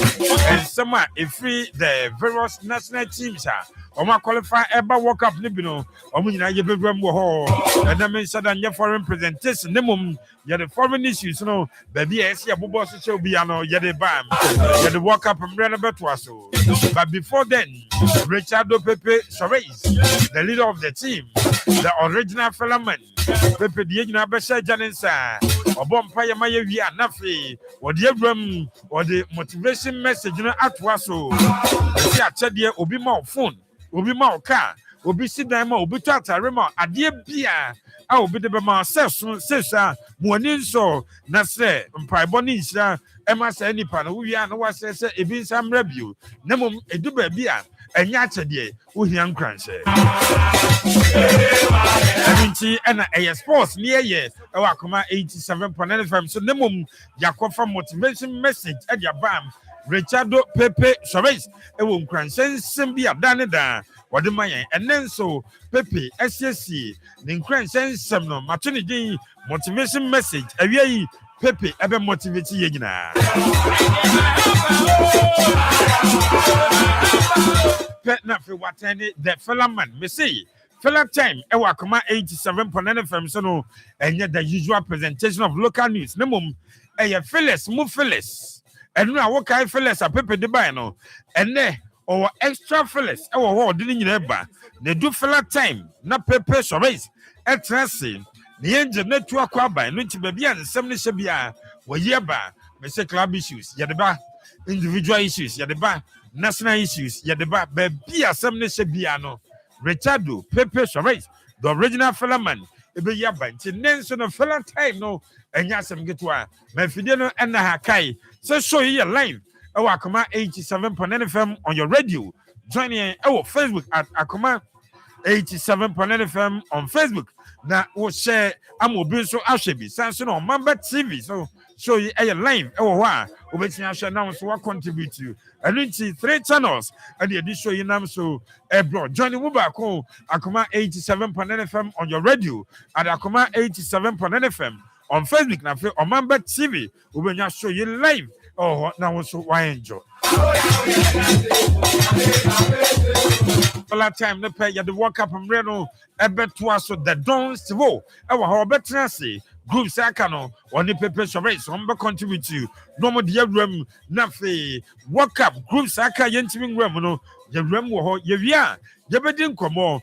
And summer, if free, the various national teams are. Oma qualify ever walk up Libino, Omina Yabram Hall, and I mentioned that your foreign presentation, Nemum, yet the foreign issues, no, baby, as your boss shall be an or yet a bam, yet the walk up and run about Wasso. But before then, Richardo Pepe Soares, the leader of the team, the original fellowman, Pepe Diana Besha Janessa, or Bompire Maya Via Nafi, or the Abram, or the motivation message at Wasso. I said, dear, will be more phone. Obi ma oka obi sidan ma obi tata rema ade bia a obi de be ma sesa mo ani nso na se mpaibọ ni nhyira e ma se nipa no wi a no wa se ebi nsam rabio na mom edu ba bia enya akyede ohia nkranse abinti na sports ni eye e wa koma 87.9 FM so na mom yakofa motivation message e dia bam Richardo Pepe Soares ewo nkransen sembia daneda wode mayen enen so Pepe SSC the nkransen sem no matuni din motivation message awia yi Pepe ebe motivate ye nyina pet na fe watende the fellowman me say fellow time ewo akoma 87.9 FM so no enye the usual presentation of local news nemum eye Phyllis mu Phyllis and now what kind of fellas are Pepe de Bino and there or extra fellas our whole didn't ever they do fella time not Pepe Soares at Tracy the engine network by which baby and some Shabia were yeba Mr. Club issues yadaba individual issues yadaba national issues yadaba baby some Shabiano Richardo Pepe Soares the original fella man ebe yaba nti nenso no fella time no enya asem getwa ma fidie no na hakai so show you live our Akoma 87.9 FM on your radio join in our Facebook at Akoma 87.9 FM on Facebook na we share amobi so ahwebi sanso no Mamba TV so show you live wa obetia share now so what contribute to and 3 channels and the show you nam so bro join mu ba ko Akoma 87.9 FM on your radio at Akoma 87.9 FM on Facebook na on Mamba TV we will show you live now so why enjoy all time the pay the walk up and reno to us so the don't stivo our better say groups akano on the paper surveys on be contribute to no more the room na fe walk up groups aka yentimi room no the room wo ye wia ye bedin komo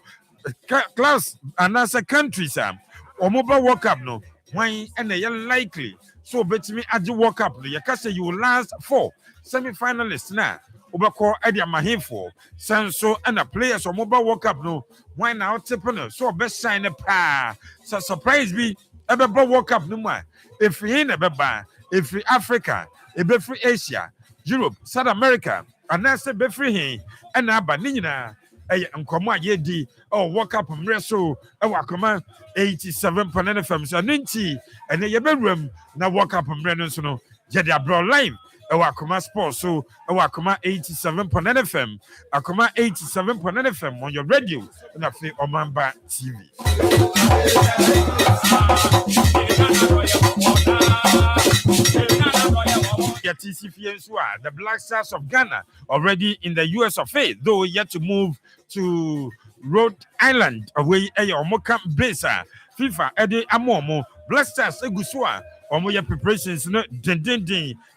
class and as a country sam or mobile walk up no why and they likely so bet me at the walk up you can say you last 4 semi-finalists now Obako Eddie Mahifo, Sanso and the players of mobile walk up no why now tipping so best sign a pa so surprise be ever walk up no more if we ain't ever if we Africa if be free Asia Europe South America and that's a be free and abanina nkomo ayedi walk up and wrestle Akoma 87.9 FM so ninti and ye be room na walk up and wrestle no je dia bro live Akoma Sports so Akoma 87.9 FM Akoma 87.9 FM on your radio and on Mamba TV the Black Stars of Ghana already in the US of A, though yet to move to Rhode Island away a Moka base FIFA Eddie Amomo Black Stars Egusua omo preparations no den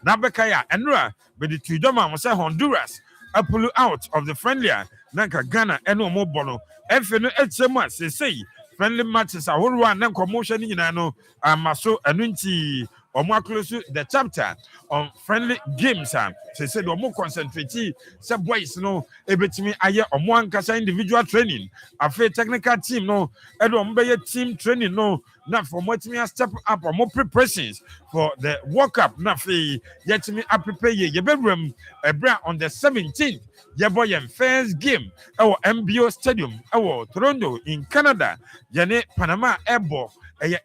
na bekaya enra be the two doma mo say Honduras pull out of the friendly nanka Ghana eno omo bono efe no echema say friendly matches ahorwa na nkomo ni nyina no amaso enu nti omo close the chapter on friendly games say the omo concentrate say boys no ebetimi aye omo ankasa individual training afa technical team no edo omo be team training no na for motimi step up omo preparations for the World Cup na fe yetimi prepare ye yebewram ebra on the 17th yeboy first game our MBO Stadium our Toronto in Canada yene Panama Airbo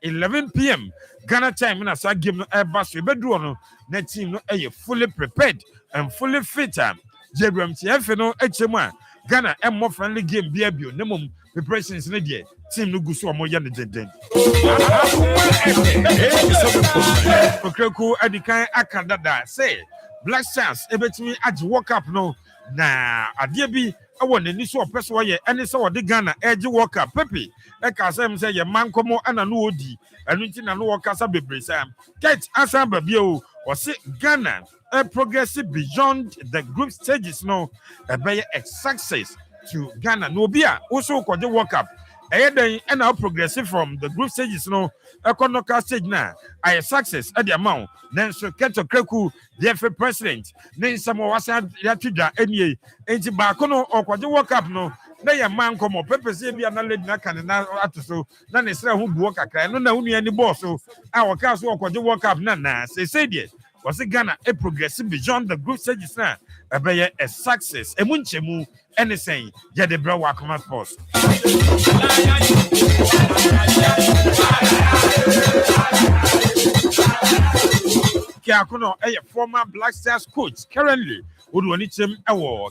11 p.m. Ghana time na sa game no Airbus bedro no na team no fully prepared and fully fit Jebram TF no echema Ghana more friendly game biabio nemum preparations ne die team no guso omo ya ne den Okreku adikan akadada say Black Stars ebetimi age World Cup no na ade bi awon ni so opeso ye ene se wode Ghana age World Cup pepe e ka say say ye mankomo ana no odi enu nti na no wokasa bebre say get asa ba bi o say Ghana progressive beyond the group stages no be a success to Ghana no bia also ko the World Cup then and progressive from the group stages no economic stage na a success at the amount then so Keto Kreku the FA president Nsem wasa yatida enie enti ba kono okwaje World Cup no na ye man komo pepese bia na lady na kan na atoso na ne sra hu buo kakra no na unu ani boss so a waka so okwaje World Cup na say there was Ghana a progressive beyond the group stages na be a success emunchemu anything ya the bra wa Akoma Sports Kiakono a former Black Stars coach currently Udwani Chem ewo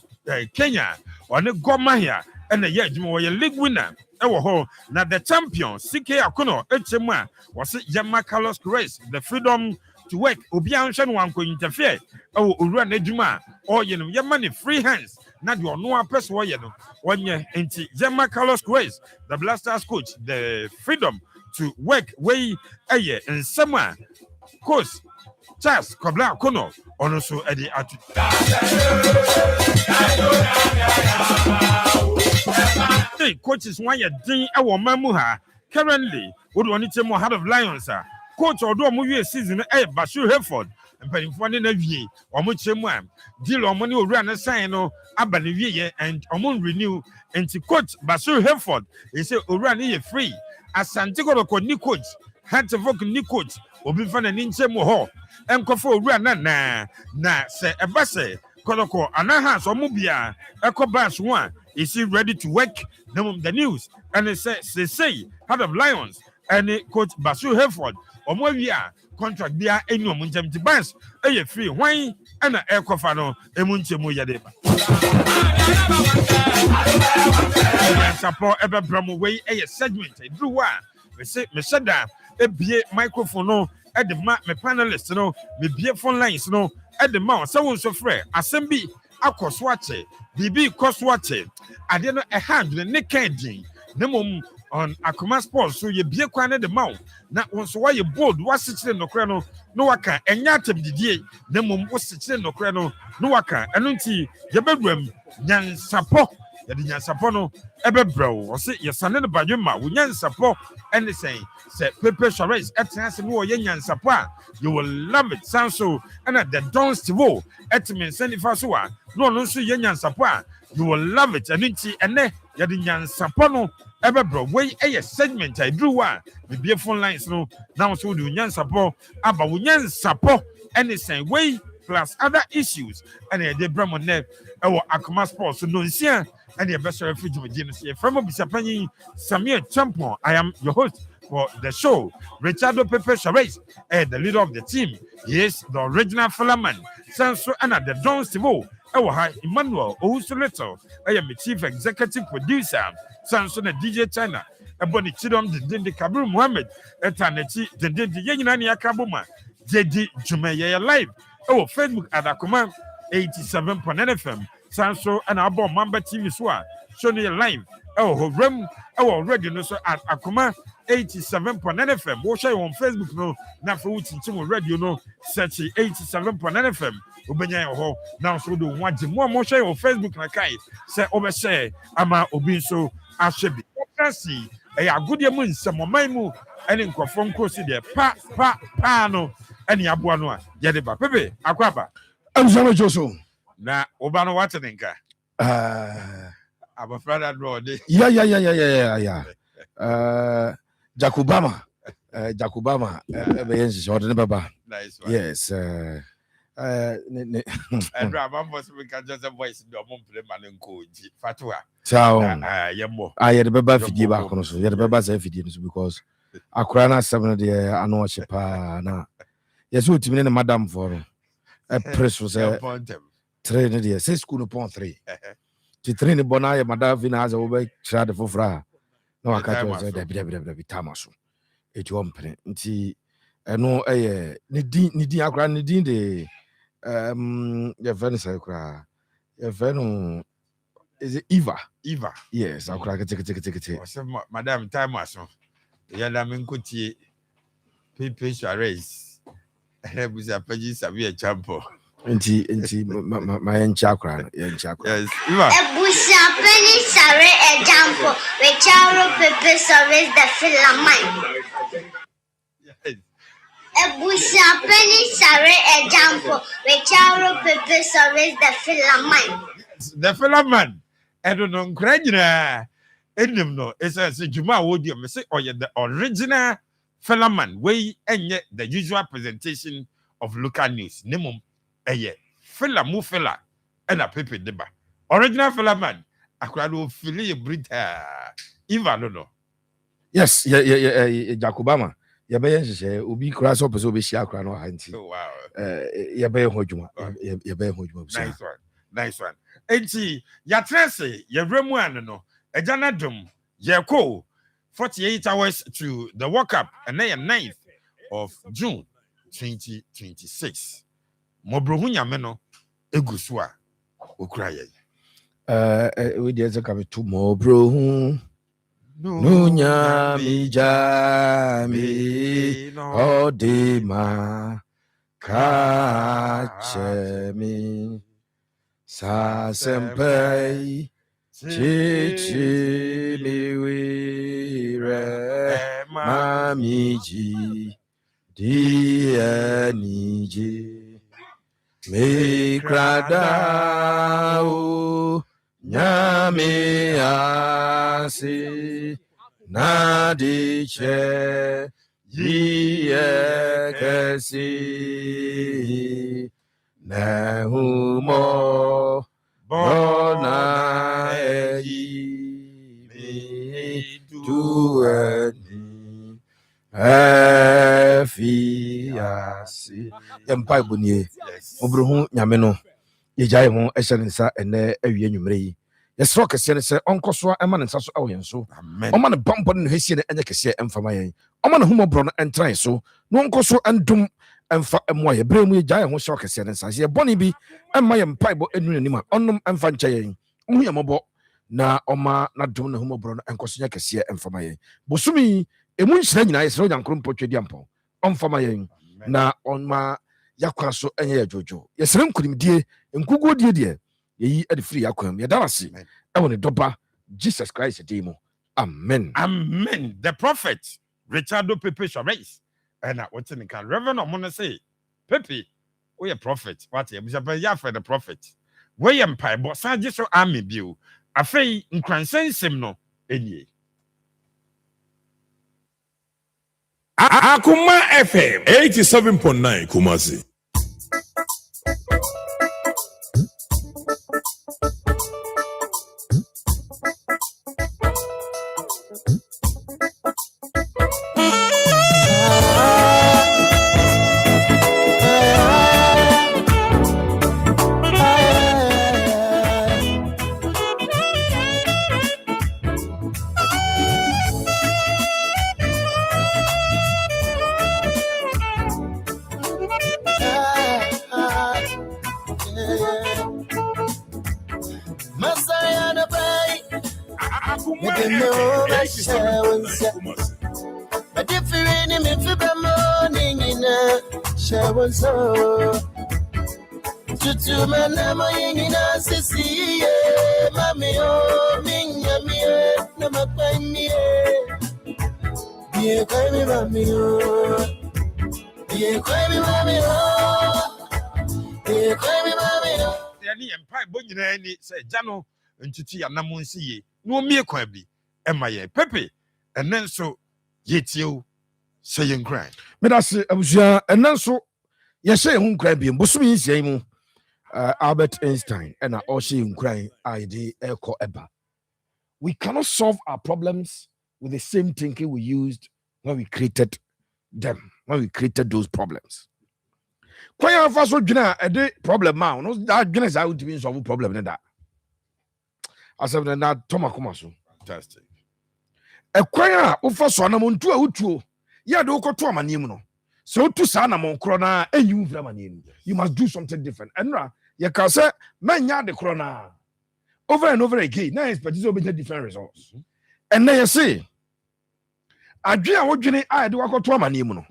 Kenya on Goma here and the Yajmo league winner ewo ho na the champion CK Akono echema was Jama Carlos Grace the freedom to work obian hwe no wanko interfere o owura na adwuma o ye no ye money free hands na de ono apeso o ye no onye enti Jama Carlos Grace the Blasters coach the freedom to work way eye Nsem a coach Charles Kobla Kono ono so edi atu hey coaches wan ye din e wo mamu ha currently would want to head of Lions coach odo mo wie season Bashir Hayford mpanimfo ne na wie omo chemu am deal omo ne owura na sign no aba ne wie and omo renew and coach Bashir Hayford he say owura ne ye free asante ko ni coach Hantivok ni coach obi fa na ni nchemu ho enkofo owura na se ebase koloko anaha so mo bia ekobash one is he ready to work the news and it say head of Lions and coach Bashir Hayford omo wia contract bia enu omo ntem ti bans eye free hwan ana ekofa no emu nchemu yade ba support ebe bramo wey eye segment do wa we say me shada ebie microphone no e de ma me panelist no me bie phone lines no e de ma so won so frɛ asɛm bi akɔso akyɛ bibi kɔso akyɛ ade no e hand ne kendin nemom on Akoma Sports so ye bie kwa ne de ma na wonso wa ye bold wa sekire nokre no no waka enya atabdidie nemom wo sekire nokre no no waka eno nti ye bedwam nyansapo ye de nyansapo no ebebrɛw wo se ye sane ne badwema wo nyansapo ene say Pepe Suarez etase no ye nyansapo a you will love it sound so and the Don Stivo etmen senifa so a no no so ye nyansapo a you will love it eno nti ene ye de nyansapo no ebebro wey eye segment I drew one the be phone lines no now so do nyansapo aba wo nyansapo anything way plus other issues and the bramo ne ewo Akoma Sports no nsia and the best refugee James from Bisapanyi Samuel Champion. I am your host for the show Richardo Pepe Suarez and the leader of the team. Yes, the original Falaman Sanso and the Don Stivo ewo Emmanuel Ousuleto. I am the chief executive producer Sanso na DJ China eboni chidom de Kabru Muhammad etanechi de yenyina ne akaboma JD Jumeye live Facebook at Akoma 87.9 FM Sanso and Abo Mamba TV so show me live. Oh, Rem, oh, radio no so at Akoma 87.9 FM. Watch it on Facebook no. Na for which radio no search 87.9 FM. Ubenya ho now so do one more share on Facebook na kai. Say over share ama obi so ahwebi. Kasi e agudie mu nsem oman ene nkrofon krosi de pa no ene aboa no a ye de ba pepe akwaba amsama joso na oba no wate nka abafrada no de ya Jakubama beyenzi short ne baba nice one. Yes and I'm supposed to catch just a voice do mom play man nko ji fatwa ciao yembo the baba fidi ba kono so ye the baba say fidi no because akura na 7 de ano chepa na yes ultimate na madam for a press was a train de say school no pon 3 to train bona ye madam vina as obe try the fofra na waka to say da tamaso it won pen nti eno ni din akura ni din de your friend say kra your friend is it Eva yes akura take madam tamaso ya la menkotie pepe race ebuza paji sabi champo nti my enchakra yes Eva ebuza peni sare champo we charo pepe service the filament ebuza peni sare champo we charo pepe service the filament edo no nkra nyina enim no esa se juma wodi me say oye the original filament we enye the usual presentation of local news nemum eye fila ena pepe deba original filament akura do fili brita Eva no yes Jakubama ya be yenhye obi kura so pese obi shia kura no hanti ya be hodwuma ya be hodwuma nice one enti ya trese ya remu an no ejana dum yeko 48 hours to the World Cup and then 9th of June 2026 mobrohu nyame no egusu a okura ye we dey say come to mobrohu no nyami jami odema kachemi sa sempai chichi miwire mamiji dianiji mikradao nyame asi nadiche yekesi nehumo bona mi dueni afiasi empa bunie obruhu nyame no yejaye ho ehye nsa ene awie nwumre yi yesro kese ne se onkoso ema ne nsa so awo yenso oma ne bambo ne hesie ne enye kese emfama yen oma ne humobro no entran so no onkoso endum emfa emoye bremu yejaye ho hye kese ne nsa ye boni bi emma ye mpaibo enu ne nima onum emfa nche yen ohu ye mobo na oma na dum ne humobro no enkoso nya kese emfama yen bosumi emu nhyira nyina yesro nyankro mpotwe diampo omfama yen na onma yakwa so enye ya jojo yesre nkurimdie nkugo die yeyi ade free yakwam yadawase ewo ne doba Jesus Christ demo amen the prophet Richardo Pepe Sharais and what's in the can Reverend Omono say Pepe we a prophet what you ya for the prophet we empire but saje so army bill afei nkransen no enye Akoma FM 87.9 Kumasi. shower so. Tutu manama yengina sisi mami o minya mie na makwani ye kwa mi mami o ye kwa mi mami o ye kwa mi mami o yani empire bo nyina ni say jano ntutu ya namonsi ye no mie kwa bi ema ye pepe enen so yetio say yenkran me da se abusua enen so ye say hu nkran bi mbosumi nsia mu Albert Einstein and Oshi Ukraine ID Echo Eba. We cannot solve our problems with the same thinking we used when we created them, when we created those problems. Kwaya faso dwena e de problem ma no that dwena za would be solve problem na that. Asem na Akoma so. Fantastic. E kwaya wo faso na montu a wutuo. Ya de ukoto amanim no. So to sa na mon kro na enyu vra amanim. You must do something different. Enra you can say manya de kro na over and over again. Now expect to be different results. And then you say adwena wo dwene a de wakoto amanim no.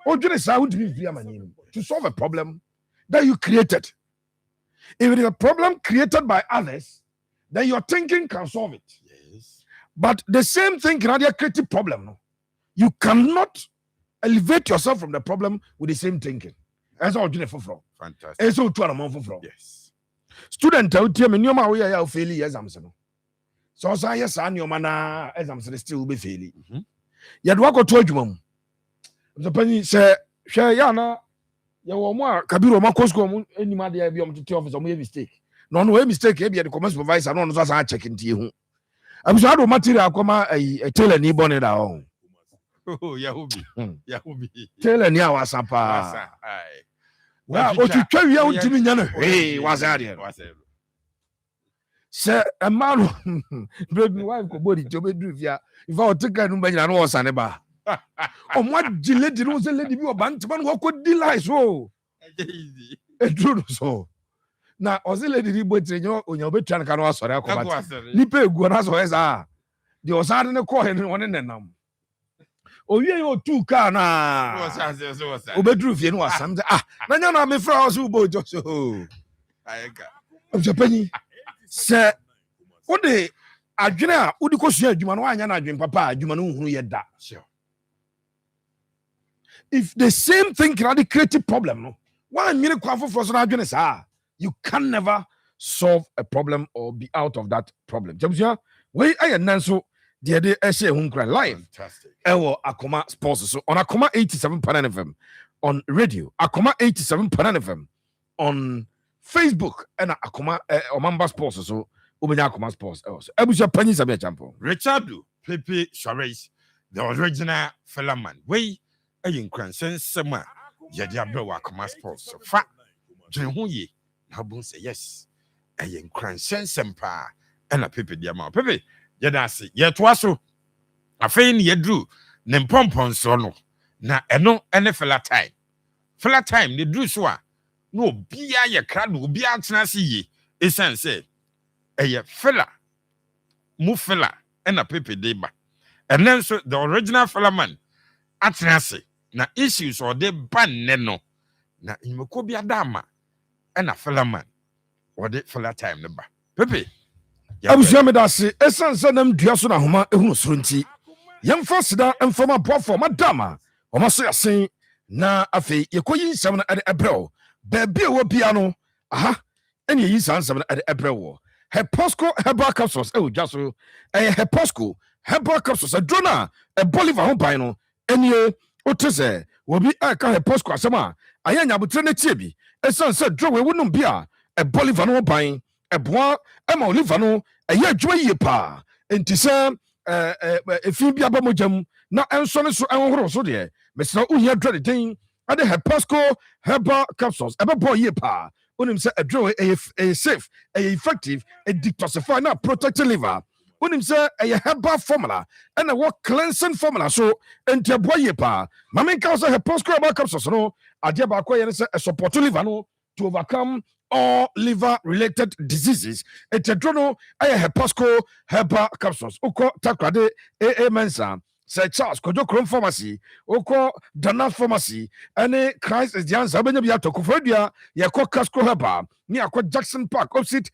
Odwene sa would be vra amanim to solve a problem that you created. If it is a problem created by others, then your thinking can solve it. Yes. But the same thing can be create a problem. No? You cannot elevate yourself from the problem with the same thinking. That's all you from. Fantastic. It's all to a from. Yes. Student out here, many of we are failing exams. So I yes, and your man exams still be failing. Yet what I told you, the penny say, share yana. Ya more Kabiru Makosko any man there be to office or mistake. No mistake, be the commerce supervisor, no one's checking to you. I'm sure I don't material Akoma a tailor ni bonnet at home. Oh, Yahubi. Tailor near Wasapa. Well, what you tell you to me, hey, was that here? Sir, a man, break my wife, body to be driven. If I take a number, I know Saneba. Oh, what Gillette was a lady of Bantman, what could delight so? A true so. Now, was a lady but on your bed, can also Nipe Guanazo as are. The Osan in the coin and one in the num. Oh, you two can Obedrufian was something. Ah, no, I'm a frown who bought so. I got a penny. Sir, what day? Adwena wodi kosia adwuma no anya na adwen papa adwuma no hunu ye da. Sure. If the same thing can create a problem, no one minute you can never solve a problem or be out of that problem. Jabusia, we I nanso the day I say live. Fantastic. Ewo Akoma Sports so on Akoma 87.9 FM on radio, Akoma 87.9 FM on Facebook and Akoma Omamba Sports so Ubenya Akoma Sports also. Ebusia Pani Sabia Champo. Richardo Pepe Suarez, the original Felaman. We ayin kransen sema yedi abrewa Akoma Sports. So fa dwen ho ye na bon say yes. Ayin kransen sempa and a Pepe diama. Pepe yeda se yetwa so afei ne yedru ne mpompon so no na eno ene fela time ne dru so a no obia ye kra no obia atena se ye esan say eye fela mu fela ena Pepe deba and then so the original fella man atena se na issues or de ban ne no na imeko bia dama ena fella man or de fella time ne ba Pepe abusia me da se esan se nam dua so na homa ehunu soro nti yemfa sida emfama boafo madama o maso yasen na afei yekoyi nsam na ade ebreo ba bia wo bia no aha ene yi nsam na ade ebreo Heposco Herbal Capsules dwa so Heposco Herbal Capsules drona Bolivar ho ban no enie otese wobi aka Heposco asema ayanya butre na tie bi esan se dro we wonum bia Bolivar no ban eboa ema Oliver no adwuma yie pa entise efi bia ba mojam na enso ne so enhoro so de mesna uhia dre den ade Heposco Herbal Capsules ebo yie pa unim say a draw a safe, a effective, a detoxify now protect the liver. Unim say a herbal formula and a what cleansing formula. So enti aboye pa. Mamin ka say Heposco Herbal Capsules no ade ba kwa yen say a support liver no to overcome all liver related diseases. Enti draw no a Heposco Herbal Capsules. Uko takrade mensa Sir Charles Kojo Krom Pharmacy, Oko Dana Pharmacy, any Christ is the answer. Benyabia Tokofredia, Yako Casco Heba, near Jackson Park, opposite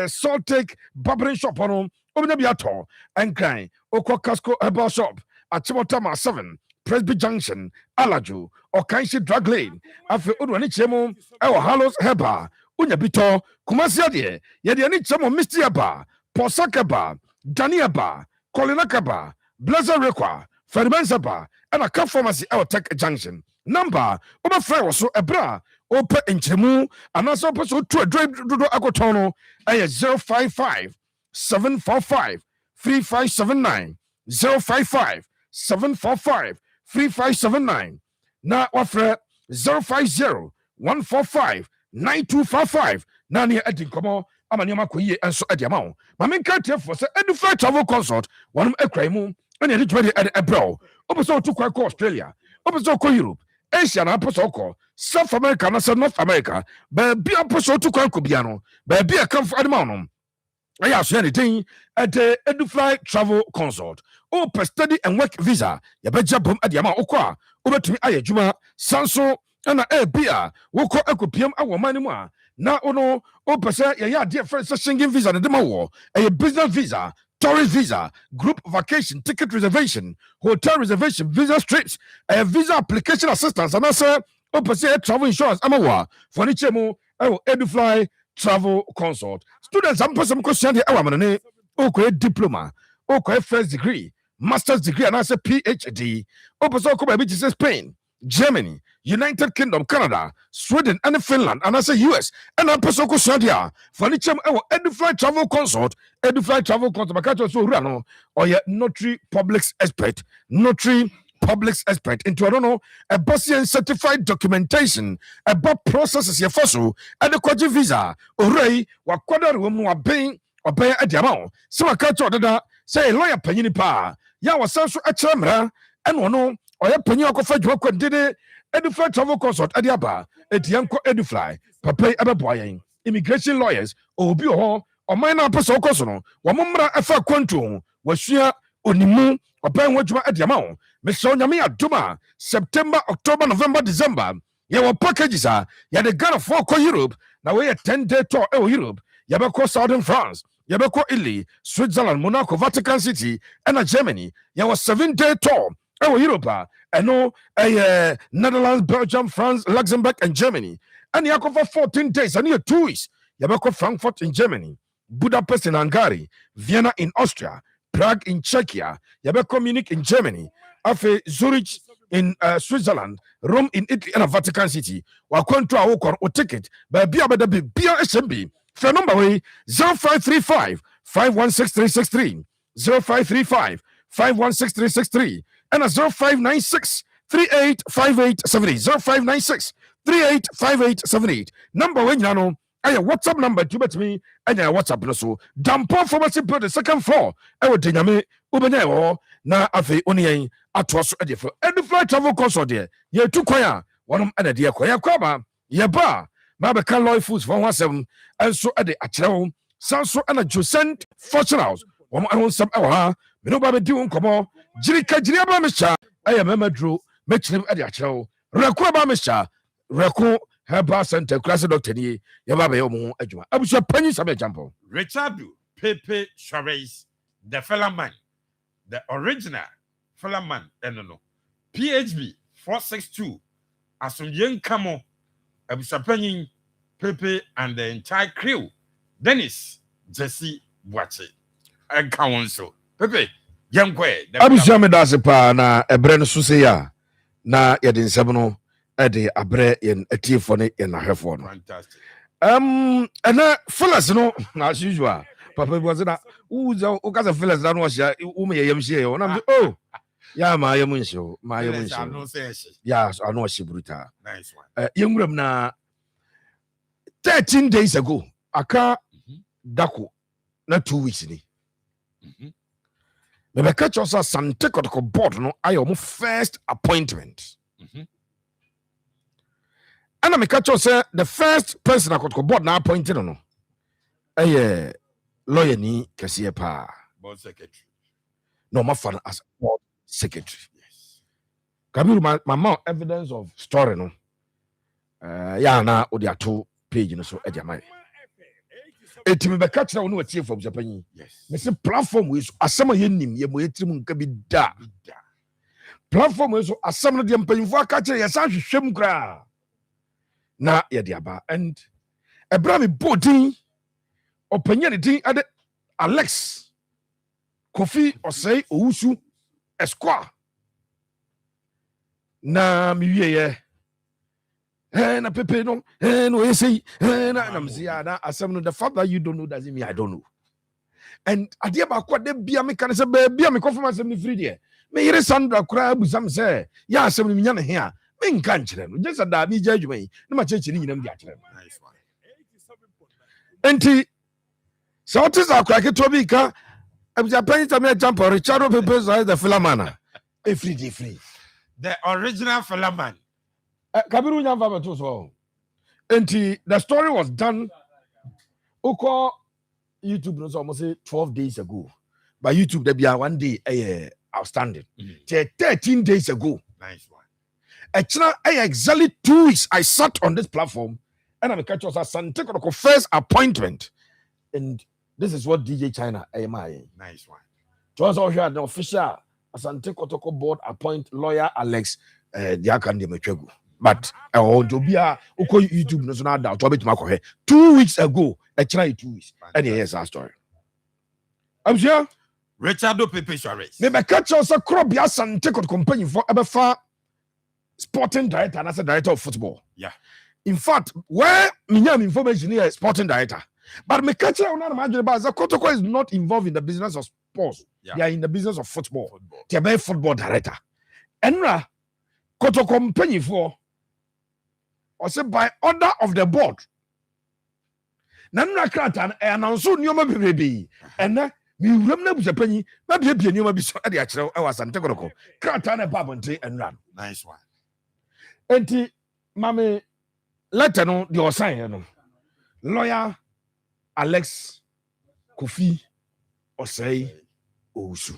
Salt Lake Barbering Shop on Obenabiato, and Kai, Oko Casco Herbal Shop at Chimotama 7, Presby Junction, Alaju, or Kainshi Drug Lane, after Udwanichemo, our Hallows Heba, Unyabito, Kumasiade, Yadianichamo Mistiaba, Posakaba, Daniaba, Kolinakaba, Blazer Requa, Fermensaba, and a cup pharmacy our tech junction. Number over fire so a bra, open in Chemu, and also person to a drive to Agotono, a 055 745 3579 055 745 3579. Now offer 050 145 9255. Nani Eddie Como, Amaniama Kuye, and so at the amount. Mamin can't tell for any flight travel consult, one a crime, and a literally at a bro. Open to Quack Australia, open to Europe, Asia, and Apostle, South America, and North America, but be a person to Quancubiano, but be a comfort at the mountain. I ask anything at the Edufly Travel Consult. Oh, per study and work visa. Ya beja bom at Yama Okwa. Over to me, Ayajuma, Sanso, and a beer. Woko Ecopium, our money. Now, no, oh, per se, ya dear friends, a singing visa, the demo, a business visa, tourist visa, group vacation, ticket reservation, hotel reservation, visa trips, a visa application assistance, and also, oh, per se, travel insurance, Amawa, for Nichemo, oh, Edufly Travel Consult. Students, I'm person question the hour, okay, diploma, okay, first degree, master's degree, and also PhD. Opposite by Spain, Germany, United Kingdom, Canada, Sweden, and Finland, and also US. And I'm person question here for the Edufly Travel Consult, Edufly Travel Consult, Makato so Rano, or your notary public expert, notary public expert into I don't know a Bosnian certified documentation about processes your fossil and the quadri visa or wa quarter room wa paying or pay at the amount. So I catch order say lawyer penny pa ya was also a chamber and one or a penny of federal did it Edufly Travel Consult at the aba at Yanko Edufly papa ababoying immigration lawyers or be or minor person cosono wa mumra afa quantum was share onimu or paying what you at the amount. Mr. Onyame Aduma, September, October, November, December. Your packages are ya the Ghana for Europe. Now we a 10-day tour in Europe. Yabako Southern France, Yabako Italy, Switzerland, Monaco, Vatican City, and Germany. Ya was 7-day tour in Europe. And no Netherlands, Belgium, France, Luxembourg, and Germany. And you for 14 days and 2 weeks. Yabako Frankfurt in Germany, Budapest in Hungary, Vienna in Austria, Prague in Czechia, Yabako Munich in Germany. Afe Zurich in Switzerland, Rome in Italy, and Vatican City. Wa kontra o ticket by bia SMB. For number way 0535 516363 0535 516363 and a 0596 385878 0596 385878. Number one yano. Aya WhatsApp number to bet me and ya WhatsApp no so. Dampo pharmacy build the second floor. I would dinyame ubenya na afe oni atwas e for Edufly Travel Consult there. Ye tu kwaya wonum ade de kwaya kwaba ye ba ma be kan loy foods for 17 and so ade akrewo sanso ana Josent Fortune House. Wom ahon sam e ha me no ba be di nkomo jiri ba me sha aya memadro mechire ade akrewo reko ba me sha reko Herbal Center, class doctor, ye Yababa Yomo, Ajuma. I was a penny sabe jumpo. Richard Pepe Chavez, the fellow man, the original fellow man, no. PHB 462, as some young camo, I was a penny Pepe and the entire crew. Dennis, Jesse, Boache, and Council. Pepe, young way. I was jamming as a pa na a brand Susia, na Yadin Sabano. Ede abre in a tea for it in a half one. Fantastic. And fellas, no, as usual. Papa was that who's a fellas that was ya, oh, yeah, my Yamunsho, my Yamunsho. Yes, I know she bruta. Nice one. Young room na 13 days ago, Aka Daku, not 2 weeks. Maybe catch us a Santa board, no, I am first appointment. And I catch us the first person I could go board now appointed on. Lawyer ni Cassia Pa. Board secretary. No, my father as board secretary. Kabiru, my evidence of story no. Na odi ato page no so ejamai. Etimi be catch na wonu atie from Japan. Yes. Me say platform we so asema yenim ye mo yetirim nka bi da. Platform we so asema no de mpanyimfo aka kire ye san hwehwem kra. Na ye de aba and ebra me bodin opanya ne din ade Alex Kofi Osei Owusu Esquire. Na mi wie ye na pepe no no you say na mzia asem no the fact that you don't know doesn't mean I don't know. And adia ba kwa de bia me kan say ba bia me confirm asem ni free there. Me yere Sandra kura busam say ya asem ni nya ne he a me nka nkyere no just da mi gya adwuma yi na ma chechi ni nyinam di akyere. Nice one. Enti so what is akwa ke to bi ka abja penny to me jump Richard Pepe so the filamana. Free. The original Philaman. Kabiru Nyamva beto so. Enti the story was done. Uko YouTube no so almost say 12 days ago. By YouTube there be one day outstanding. 13 days ago. Nice one. Exactly 2 weeks I sat on this platform and I'm catch us as Santeko first appointment. And this is what DJ China Nice one. To us all here the official Asante board appoint lawyer Alex Diakande Mechegu. But to be a YouTube no so now doubt 2 weeks ago, I tried 2 weeks. And here's our story. I'm sure Richard Pepe Suarez. Maybe catch us a crop Asante company for ever sporting director and as a director of football. Yeah. In fact, where Minyam information here is sporting director. But me catch on Kotoko is not involved in the business of sports. Yeah. They are in the business of football. They are football director. Enra Kotoko company for or say by order of the board. Nanra Kratan announce nyoma baby. And we remember Japan, maybe a nyoma biso at the actual hours and Tekoko. Kratan a babonte and run. Nice one. Enti mame letter no the sign lawyer Alex Kofi Osei Owusu.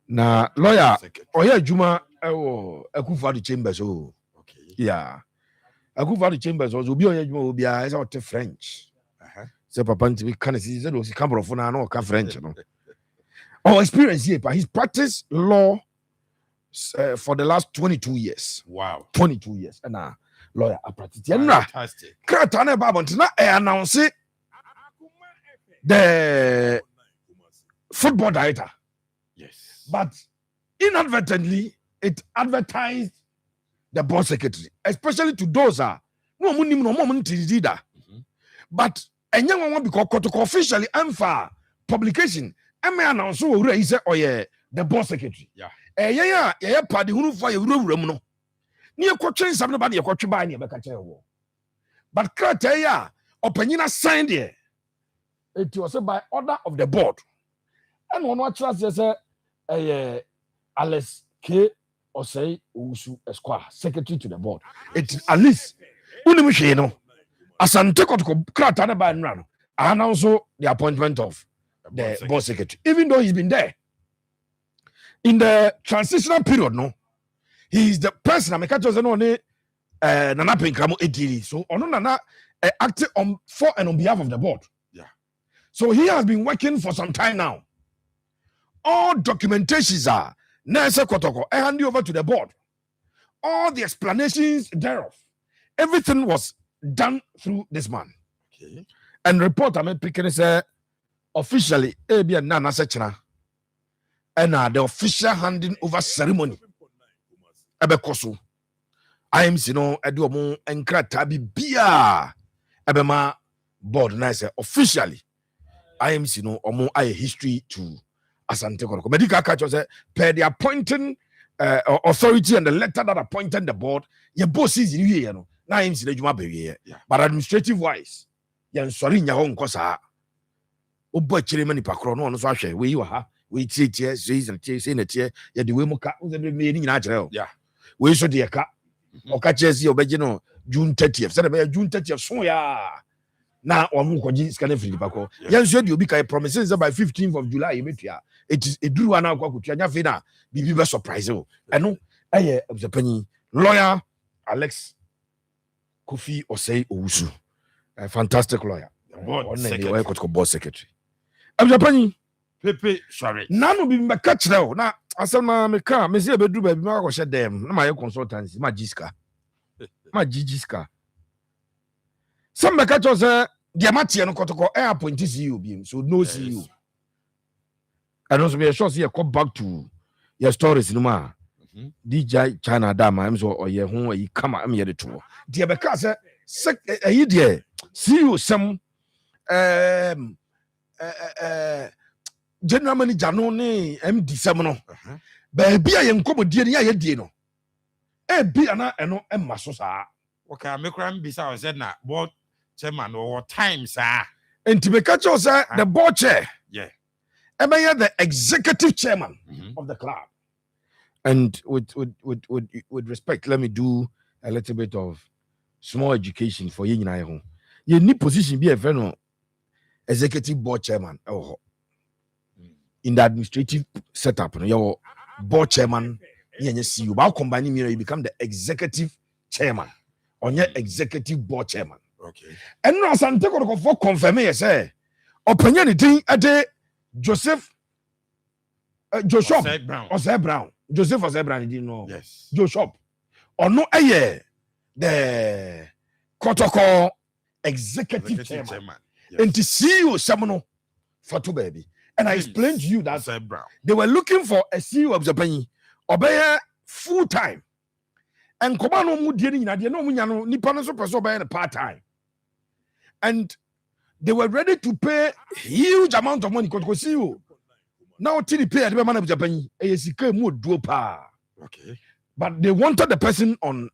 Na lawyer oya juma Akufo Chambers o. Okay. Yeah. Akufo Chambers was obi oya juma obi a say what French. Say papa nti can see say those Cameroon na no ka French no. Oh experience here but he's practiced law for the last 22 years. Wow. 22 years. And lawyer practice. Fantastic. Kratane Babont na announce the football director. Yes. But inadvertently, it advertised the board secretary, especially to those no money no more money. But and young one because officially for publication, I may announce he said, oh yeah, the board secretary. Yeah. Yeah, party who for your room no. Near coaching somebody a coach by near Bacateo. But Kratea, opinion signed here. It was by order of the board. And one watch us as Alice K. Osei Owusu Esquire, secretary to the board. It at least Unimushino, as Anteko Kratana by Nrano, and also the appointment of the board secretary, even though he's been there. In the transitional period, no, he is the person I catch us on Nana Pinkramo Ediri. So on Nana acting on for and on behalf of the board. Yeah. So he has been working for some time now. All documentations are Nasa Kotoko. I hand you over to the board. All the explanations thereof. Everything was done through this man. Okay. And report I made picking officially ABN Nana Sechna. And the official handing over ceremony. Ebekoso. I am no Eduomo and Kratabi Bia. Ebema board nice officially. I am no omo I history to Asante Koroko. Medical catch was per the appointing authority and the letter that appointed the board. Your boss is in here, no. Now I am the Juma baby. But administrative wise, yan sorry in your own cosa. Obo chiremani pakro no so ahwe we you ha. We teach season in a tear, yet the Wimoka was the meaning natural. Yeah. We should dear cat or catches your original June 30th. Said about June 30th. So, yeah. na omu koji scan free pako yan so de obi kai promises by 15th of July emetua it is eduru ana akwa kutua nya fe na bibi be surprise o eno eye obusapanyi lawyer Alex Kofi Osei Owusu, a fantastic lawyer. Board secretary. Obusapanyi Pepe sorry. Nanu bi me catch now. Na asama me ka me se be duru ba bi ma ko hye dem. Na ma ye consultancy ma jiska. Ma jijiska. Some me catch us the amatie no kotoko e appoint CEO bi so no CEO. And also be sure say come back to your stories no ma. DJ China Dama am so oye ho yi kama am ye de to. De be ka say ayi de CEO some general manager no ne MD sem no ba bia ye nkomodie ne ya die no e bi ana eno emma so saa okay me kram bi sa said na board chairman or times enti be catch us the board chair yeah the executive chairman of the club. And with respect, let me do a little bit of small education for you. You need position be a friend executive board chairman. Oh, in the administrative setup, your board chairman, you see you combining you become the executive chairman on your executive board chairman. Okay. And now some take for confirm say opinion at Joseph Osei Brown. Joseph Osei Brown didn't know. Yes. Joseph. Or no the protocol executive chairman. Yes. And to see you Samono Fatu baby. And I explained to you that they were looking for a CEO of Japan obey full time. And Komano Mudiani Nadia no Munyano Nipano so part time. And they were ready to pay huge amount of money because see you. Now till pay the man of Japan okay. But they wanted the person on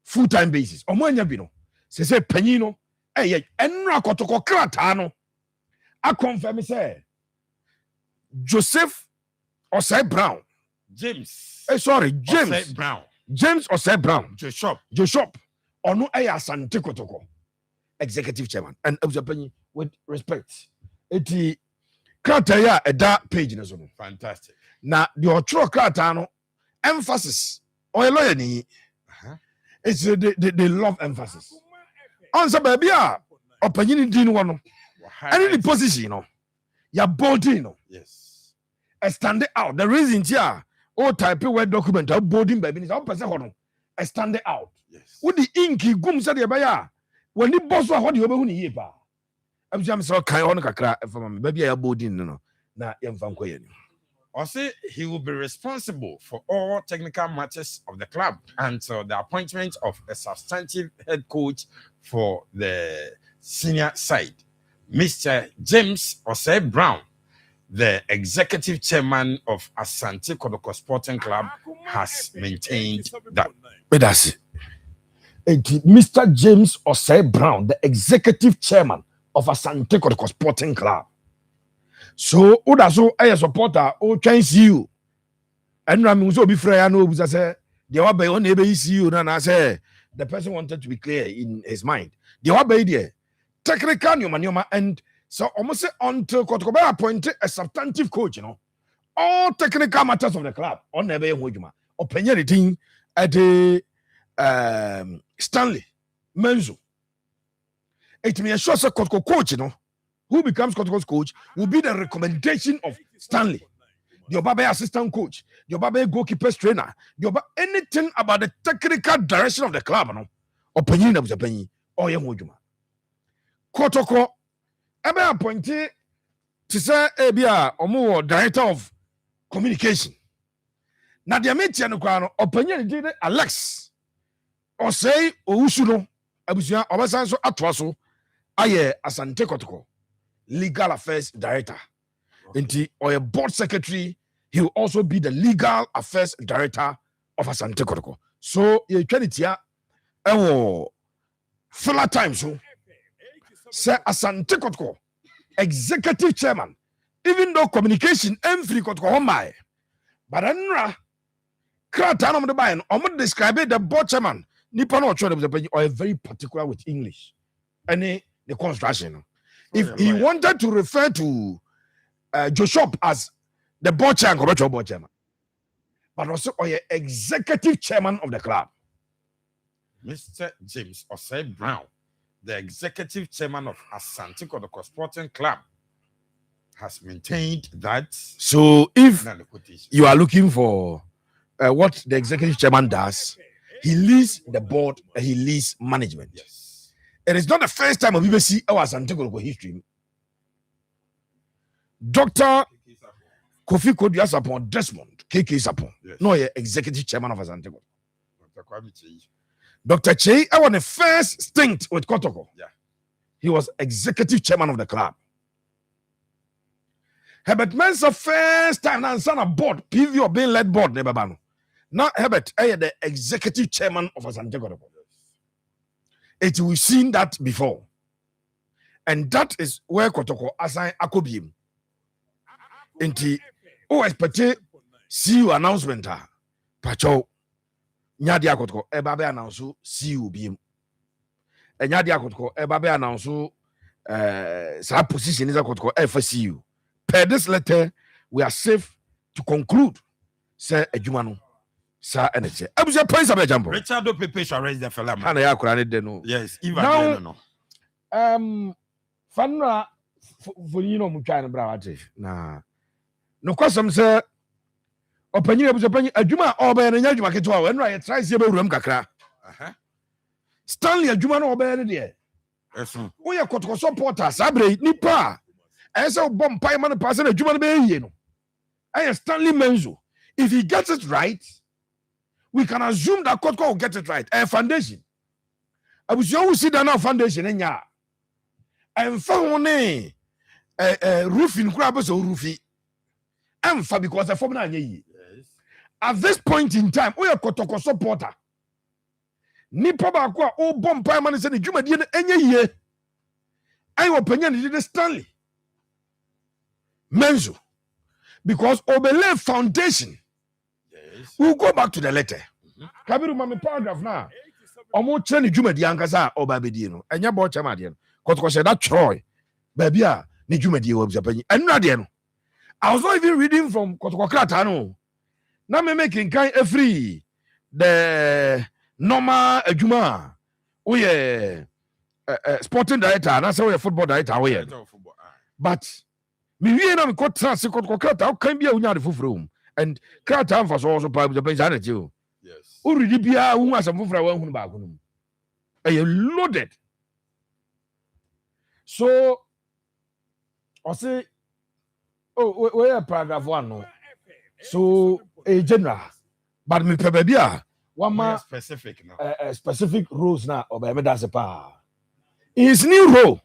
full-time basis. Omanyabino. Say Penino. Enra kotoko kratano. I confirm say Joseph Osei Brown. James. James Osei Brown. James Osei Brown. Joshop. Ono asante kotoko. Executive chairman. And Japan with respect. Eti krata a dark page na so. Fantastic. Na the otro krata no emphasis. Or lawyer ni. It's they love emphasis. Answer baby opinion din one. Any the position you're bolding yes. Stand out. The reason here type word document bolding baby is person stand out. Yes. With the inky gum said when the boss what you be here pa. I'm just so kind on kakra from baby ya bolding no na yemfa nkoye ni. Or say he will be responsible for all technical matters of the club until the appointment of a substantive head coach for the senior side. Mr. James Osei Brown, the executive chairman of Asante Kotoko Sporting Club, has maintained that. That's it. Mr. James Osei Brown, the executive chairman of Asante Kotoko Sporting Club. So, Odaso, a supporter, can see you. And Ramu so be free. I know, because I say, the Wabe on the see you, and I say, the person wanted to be clear in his mind. The Wabe there, technical, Nyoma, and so almost until Kotokoba appointed a substantive coach, all technical matters of the club on the way, opinion thing at the Stanley Menzo. It may assure a coach, who becomes coach will be the recommendation of Stanley, the Obabe assistant coach, the Obabe goalkeeper trainer, anything about the technical direction of the club, opinion of the penny or young Wojuma. Kotoko, ebe appointed to say Ebia or director of communication. Now the Ametian opinion did Alex or say Ousuno, Abusia, Obasanso Atwaso, Aye Asante Kotoko. Legal affairs director. Okay. Or a board secretary, he will also be the legal affairs director of Asante Kotoko. So you can it here full time so say Asante Kotoko executive chairman, even though communication and free Kotoko my but anra kratanum the buy and describe the board chairman Nippon or very particular with English. Any the construction. If he wanted to refer to Joshop as the board chairman, but also executive chairman of the club. Mr. James Osei Brown, the executive chairman of Asante Kotoko Sporting Club, has maintained that. So if you are looking for what the executive chairman does, he leads the board and he leads management. Yes. It is not the first time of BBC our Asante Kotoko history. Dr. Kofi Kodiasapon Desmond, KK Sapon, no executive chairman of Asante Kotoko. Dr. Che, I was the first stint with Kotoko. Yeah. He was executive chairman of the club. Herbert Mensah first time now son of board, PV or being led board, Nebabano. Now Herbert, I am the executive chairman of Asante Kotoko. We've seen that before. And that is where Kotoko assign Akobim. Inti, expect see you announcement. Pacho. Nyadia Kotoko, Ebabe announce see you beam. And Nyadia Kotoko, Ebabe announce sa position is a Kotoko FCU. Per this letter, we are safe to conclude. Sir Ejumano, Sir Energy. I was a place of a jumbo. Richard Pepe shall raise the fella. And I could no. Yes, even now, Fanra for you know, Mukan Brawati. Nah, no custom, sir. Opinion was opinion. Ajuma Oba and Yajuma Ketua, and I try to room Kakra. Stanley Ajuma Oba and dear. We are Kotoko supporters, Sabre, Nipa. As a bomb pie man person, a Juma Bay. I am Stanley Menzo. If he gets it right, we can assume that Kotoko will get it right. A foundation. I was always see that now foundation in ya. And found a roofing crabbers or roofy. And for because I form ye. At this point in time, we are Kotoko supporter. Nipa Bakwa, oh, bomb pie man is in the Juma Dian any year. I opinion is Stanley Menzo. Because Obele Foundation, we'll go back to the letter. Kabiru Mami paragraph now. Omo Cheni Juma Diangaza or Babidino, and your boy Chamadian. Kotoko said that Troy, baby, ni Juma Dio was Japan, and Nadiano. I was not even reading from Kotoko Kratano. Now me making kind of free the normal Juma. We sporting director, and I say we football director. We but me we na me got transfer Kotoko Krata. Can be a unya the full room and Krata for also part the pension you. Yes. Already be a who has some for one back. You loaded. So I say, oh, where paragraph 1 no. So a general, but me pebebia one more specific now. Specific rules now. Or by me that's a power. In his new role,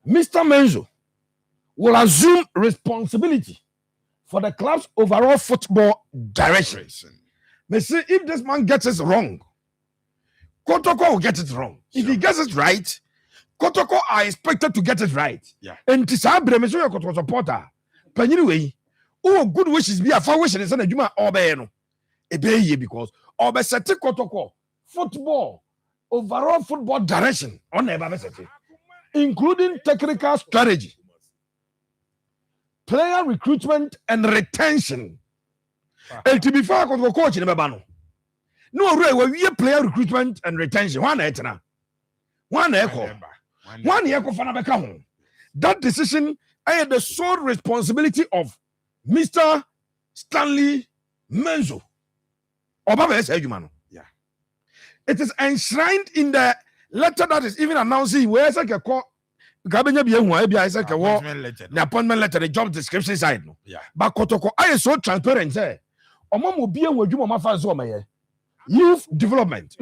Mr. Menzo will assume responsibility for the club's overall football direction. Me say if this man gets it wrong, Kotoko will get it wrong. Sure. If he gets it right, Kotoko are expected to get it right. Yeah. And Tisabre, me so your Kotoko supporter. But anyway. Oh, good wishes be a far wish and a Juma Obeno. A bay because Obesete Kotoko football overall football direction on the including technical strategy, player recruitment and retention. And to be fair, coach in Babano. No, we player recruitment and retention. One echo. One echo for that decision. I had the sole responsibility of Mr. Stanley Menzo. Yeah. It is enshrined in the letter that is even announcing where it's like a call. The appointment letter, the job description side. Yeah. But Kotoko, I am so transparent. Youth development.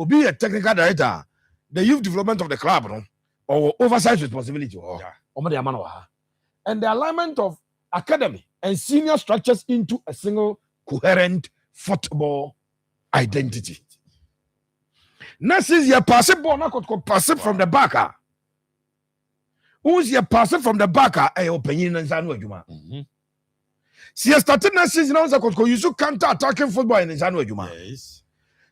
Be a technical director. The youth development of the club, no? Or oversight responsibility. And the alignment of academy and senior structures into a single coherent football identity. Now, since you're passing ball, not passing from the back. Who's your passing from the back? A opinion and Zanu Juma. See, a starting next season, now you counter attacking football in Zanu Juma. Yes.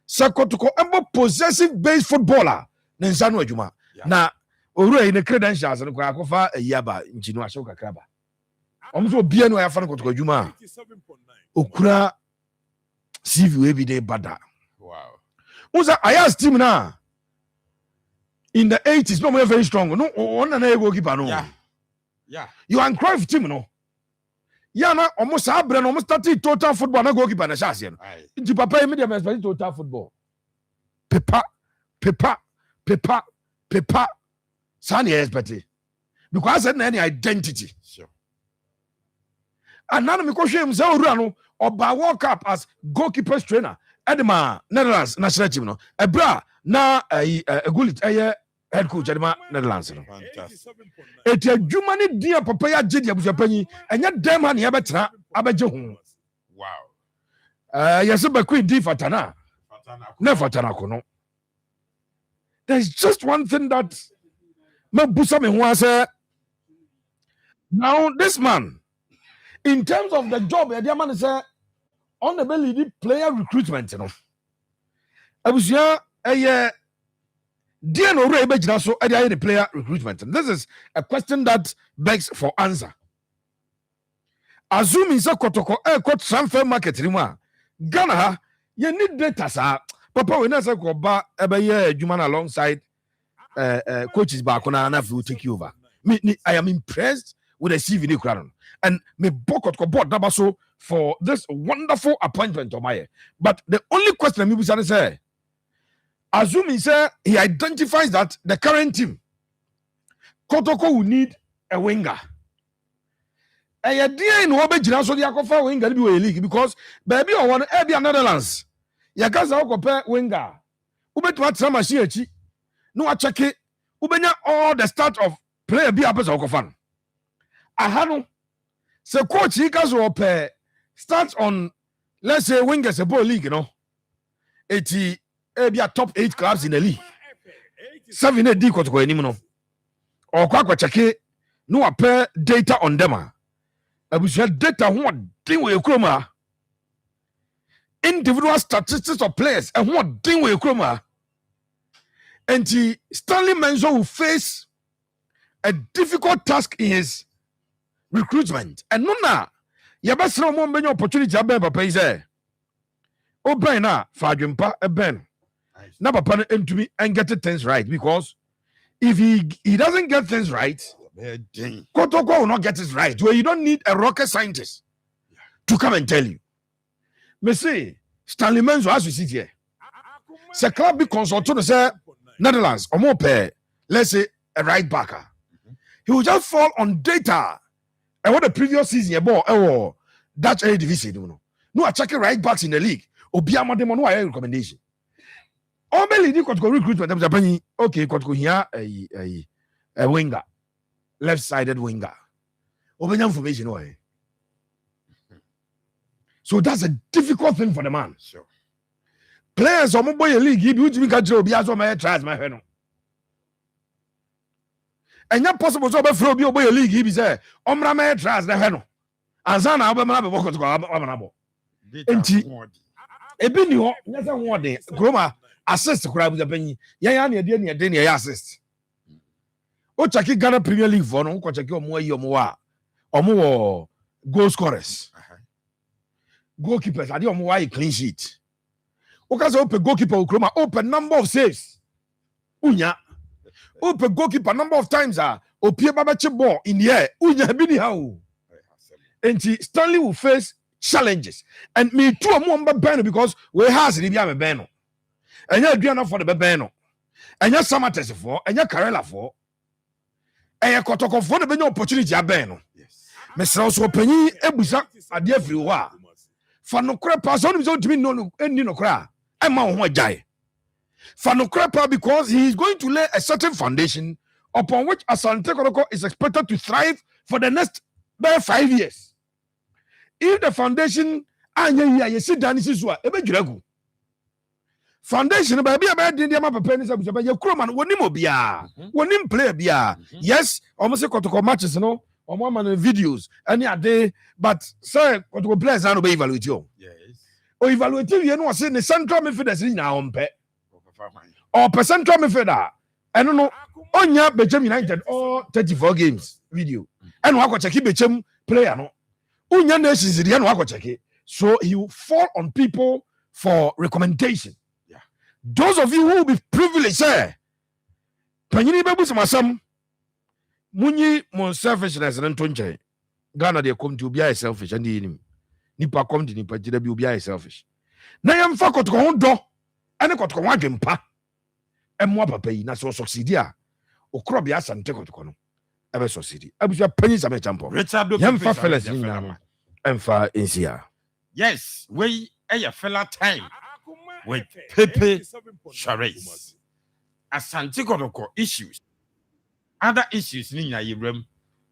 Sakotoko, possessive based footballer in Zanu Juma. na owura in the credentials no kwa akofa yaba nchinu ahye kakraba omso obia no ayafa no kotoko adwuma okura CV we bi dey bada. Wow. Uza Ayas team na in the 80s no more very strong. No one na goalkeeper no. Yeah. You are Cruyff team no. Ya na almost abre no almost started total football na goalkeeper na chance no. Nti papa e me dey expect total football. Pepa. Sani expect. Because that na any identity. Sure. And now me ko hwe him say owura no oba World Cup as goalkeepers trainer. Edema Netherlands national team no. Ebra na Gullit head coach Edema Netherlands no. Fantastic. Eti adwuma ne dia papa ya gye dia busuapanyi enya dem ha ne ya betra abeje ho. Wow. Yes ba queen di fatana. Na fatana ko no. There's just one thing that mabusa me ho ase. Now this man in terms of the job the man say on the belly player recruitment you know. Abusia dear no re be so the player recruitment. And this is a question that begs for answer. Assuming so kotoko transfer market ni mu Ghana ha you need data sa papa we na say ko ba ebe adwuma alongside coaches back na will take you over. I am impressed with the CV ni kura no. And me board number so for this wonderful appointment of mine. But the only question me be say, assuming say he identifies that the current team Kotoko will need a winger. A dear in Wabejina so the Akofa winger be a league because baby or one Ebia Netherlands. Yakaza Okope winger. Ubet what some machine no a check it. Ubenya all the start of player be a person Okofan. Ahano. So coach he can start on let's say wingers a ball league, you know. 80 top 8 clubs in the league. 7 D ko to no. Or kwa check no appear data on them. Abusia data what thing we kroma. Individual statistics of players and what thing we kroma. And Stanley Menzo will face a difficult task in his recruitment. And no na ya best no more many opportunity aben papa is there. O ben na fa adwempa ben. Na papa no entumi and get things right because if he doesn't get things right, Kotoko will not get it right. Where you don't need a rocket scientist to come and tell you. Me say Stanley Menzo as we sit here. Se club be consultant say Netherlands or more pair, let's say a right backer. He will just fall on data. And what the previous season about Dutch A division no checking right backs in the league. Obiama de no recommendation. Only the recruitment them okay, here a winger, left-sided winger. Obiama information why. So that's a difficult thing for the man. Sure. Players on boy league, you be catch Obiaso my tries my friend. And not possible so be flow be oboy league he be say omra me trust na hwe no ansa na obema be boko to amanabo enti ebi ni ho nya se ho de kroma assist kura bu zapanyi ya na de na ya assist o check Ghana Premier League for no ko check omo ayi omo wa omo wo goal scorers goalkeepers ade omo wa clean sheet o ka say open goalkeeper kroma open number of saves unya open goalkeeper number of times opie babache ball in the air unya bi ni ha o enti Stanley will face challenges and me too am ban because we has ni bia me ban no enya aduana for the ban no enya samates for enya karela for enya kotoko for the benya opportunity aban no me sra so panyi ebusa ade afiri ho a fa no kra pa so no timi no eni no kra e ma ho agyae Fanokrapa because he is going to lay a certain foundation upon which Asante Kotoko is expected to thrive for the next 5 years. If the foundation anya you sit down is what ebe foundation ba bia ba din dia ma papa ni sabu ya kroma no wonim obia wonim play bia yes almost Kotoko matches no omo man videos any ade but say Kotoko players no be evaluate you yes o evaluate you no say the central midfielders ni na ompe or central midfielder. I don't know. Onya Bechem United all 34 games video. And wako check Bechem player no. Unya nations the and wako check it. So he will fall on people for recommendation. Yeah. Those of you who will be privileged, sir. Panyini bebu samasam. Munyi mon selfishness and tonche. Ghana they come to be selfish and the enemy. Nipa come to nipa jida be selfish. Na yam fa ko to ho do. Ene ko to ho adwempa. Emwa papa yi na so succeed a. Okro bia asante ko to no. Ebe succeed. Abuja panyi same champo. Richard yam fa fellas ni na. Emfa insia. Yes, we a fella time with Pepe Charest. Asante ko issues. Other issues ni na yirem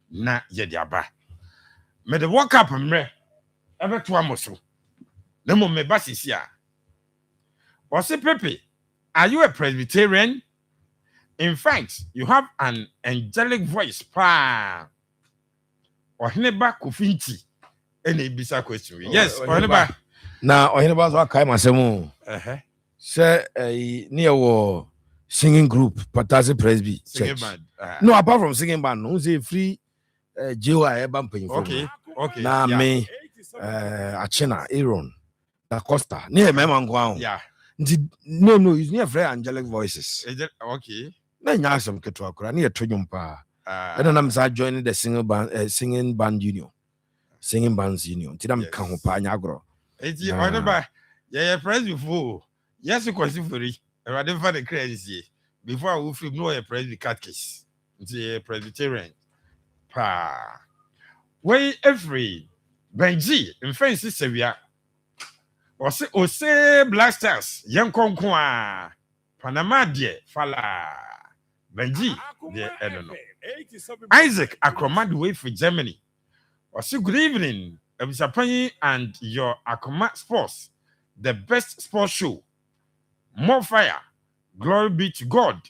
na yediaba. Me the walk up mre ebe to amoso. Na mo me basisi a. Wose Pepe, are you a Presbyterian? In fact, you have an angelic voice pa. Oheneba Kofinti. Any bisa question. Yes, Oheneba. Na Oheneba so kai masemu. Say near war singing group Patasi Presby Church. No, apart from singing band, no say free JY bumping. Okay. Na me Achena Aaron Da Costa. Near my man. Yeah. No, it's near very angelic voices. Okay. Na nya some ketwa kura near Tonyum pa. And then I'm joining the singing band union. Singing bands union. Tidam kan ho pa nya agro. Eti Oheneba, yeah, press before. Yes, you question for it. I didn't find the crazy. Before I will flip no a Presby catechist. It's a Presbyterian. Pa. Way every Benji in France Sevilla. Or say Black Stars, young Conqua. Panama dear, Fala. Benji, dear, I don't know. Isaac Akoma the way for Germany. Or say good evening, Ebisapani and your Akoma Sports, the best sports show. More fire. Glory be to God.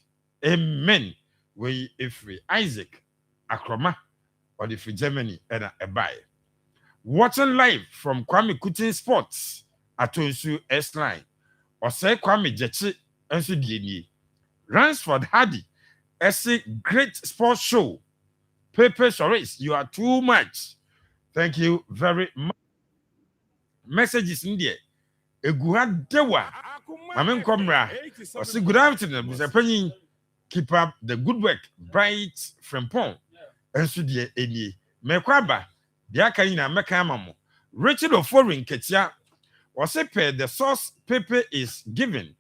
Amen. We free Isaac Akroma or the free Germany and a buy. Watching live from Kwame Kutin Sports at Onsu S line. Or say Kwame Jechi Ensu DNA. Ransford Hardy. Essay great sports show. Pepe Charest, you are too much. Thank you very much. Messages in there. Eguha dewa. Amen komra. Osi good afternoon. Mr. Penny, keep up the good work. Bright Frempong. Ensu die eni. Mekwaba. Dia kanyina meka amamo. Richard of Foreign Ketia. Osi pe the source Pepe is given.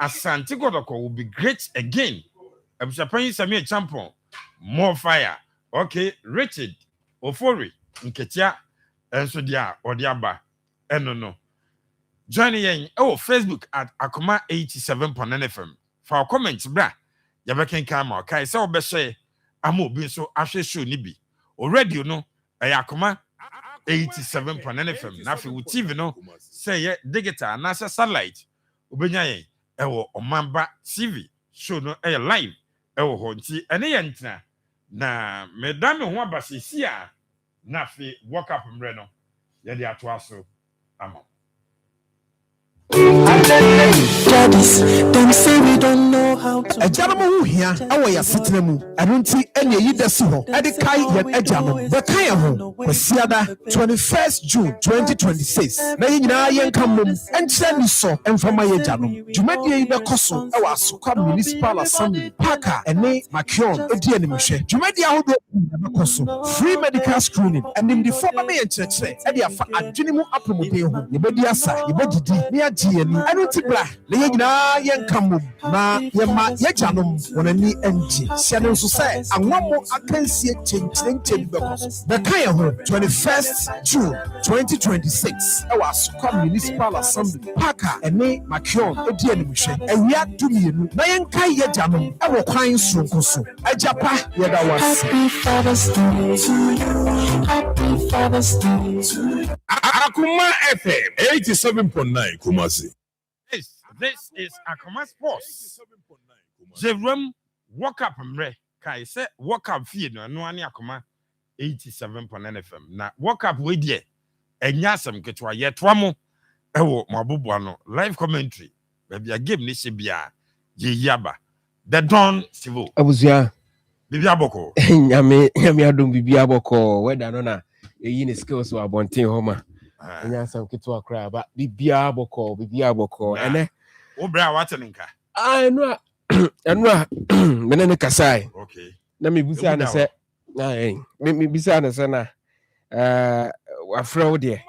Asante Godoko will be great again. Mr. Penny Samia Champon. More fire. Okay, Richard Ofori Nketia. Ensu dia odiaba. No. Join in Facebook at Akoma 87.9 FM. For our comments, bra, Yabakan Kama, okay, so be say, Amo bin so ashe show nibi. Already, you know, Akoma 87.9 FM. Now, if you TV, no, say, digital, NASA satellite, Ubenya, Omamba TV, show no air live, Honti, and Yantina. Na, Madame Wabasi, Sia, Nafi, walk up and reno. Yadi atwaso, Amo. Them say we don't know how to. Ejanamu hu hia awo ya setena mu eno nti ene yi da si ho ede kai ye ejanamu be kai ho kwasiada 21st June 2026 na nyina ye nka mom enkyere ni so emfama ye ejanamu dwumadie yi be koso e wa Asokwa Municipal Assembly Parker ene Makion edi animhwe dwumadie ahodo be koso free medical screening enim di forma me ye kyerɛkyerɛ ede afa adwene mu apomuden ho ye bedi asa ye bedidi ne agye ani eno nti bra na ye nyina ye nka mom na ye ma ye janom wonani enji siane nso sɛ anwamo akansie kyenkyerɛnkyɛn bɛkɔ the kai ho 21st June 2026 ɛwɔ Asokwa Municipal Assembly Parker ene Makion edi animhwe awia dumienu na ye nka ye janom ɛwɔ kwan sonko so agyapa ye da wase Happy Father's Day to you. Happy Father's Day to you. Akoma FM 87.9 Kumasi. This is Akoma Sports. Jerome walk up mre. Kai say walk up fee no ani Akoma 87.9 FM. Na walk up we die. Enya asem ketwa yetwa mo ewo mabubu ano live commentary. Baby a game ni se bia ye yaba. The Don Civil. Abusua. Bibi aboko. Nyame adom bibi aboko. Whether no na eyi ne skills wa bonten homa. Enya sam kitu akra ba bibi aboko. Ene Obra wateninka. Eno menene kasai. Okay. Na me busa na se me bisa na se na afra wo de.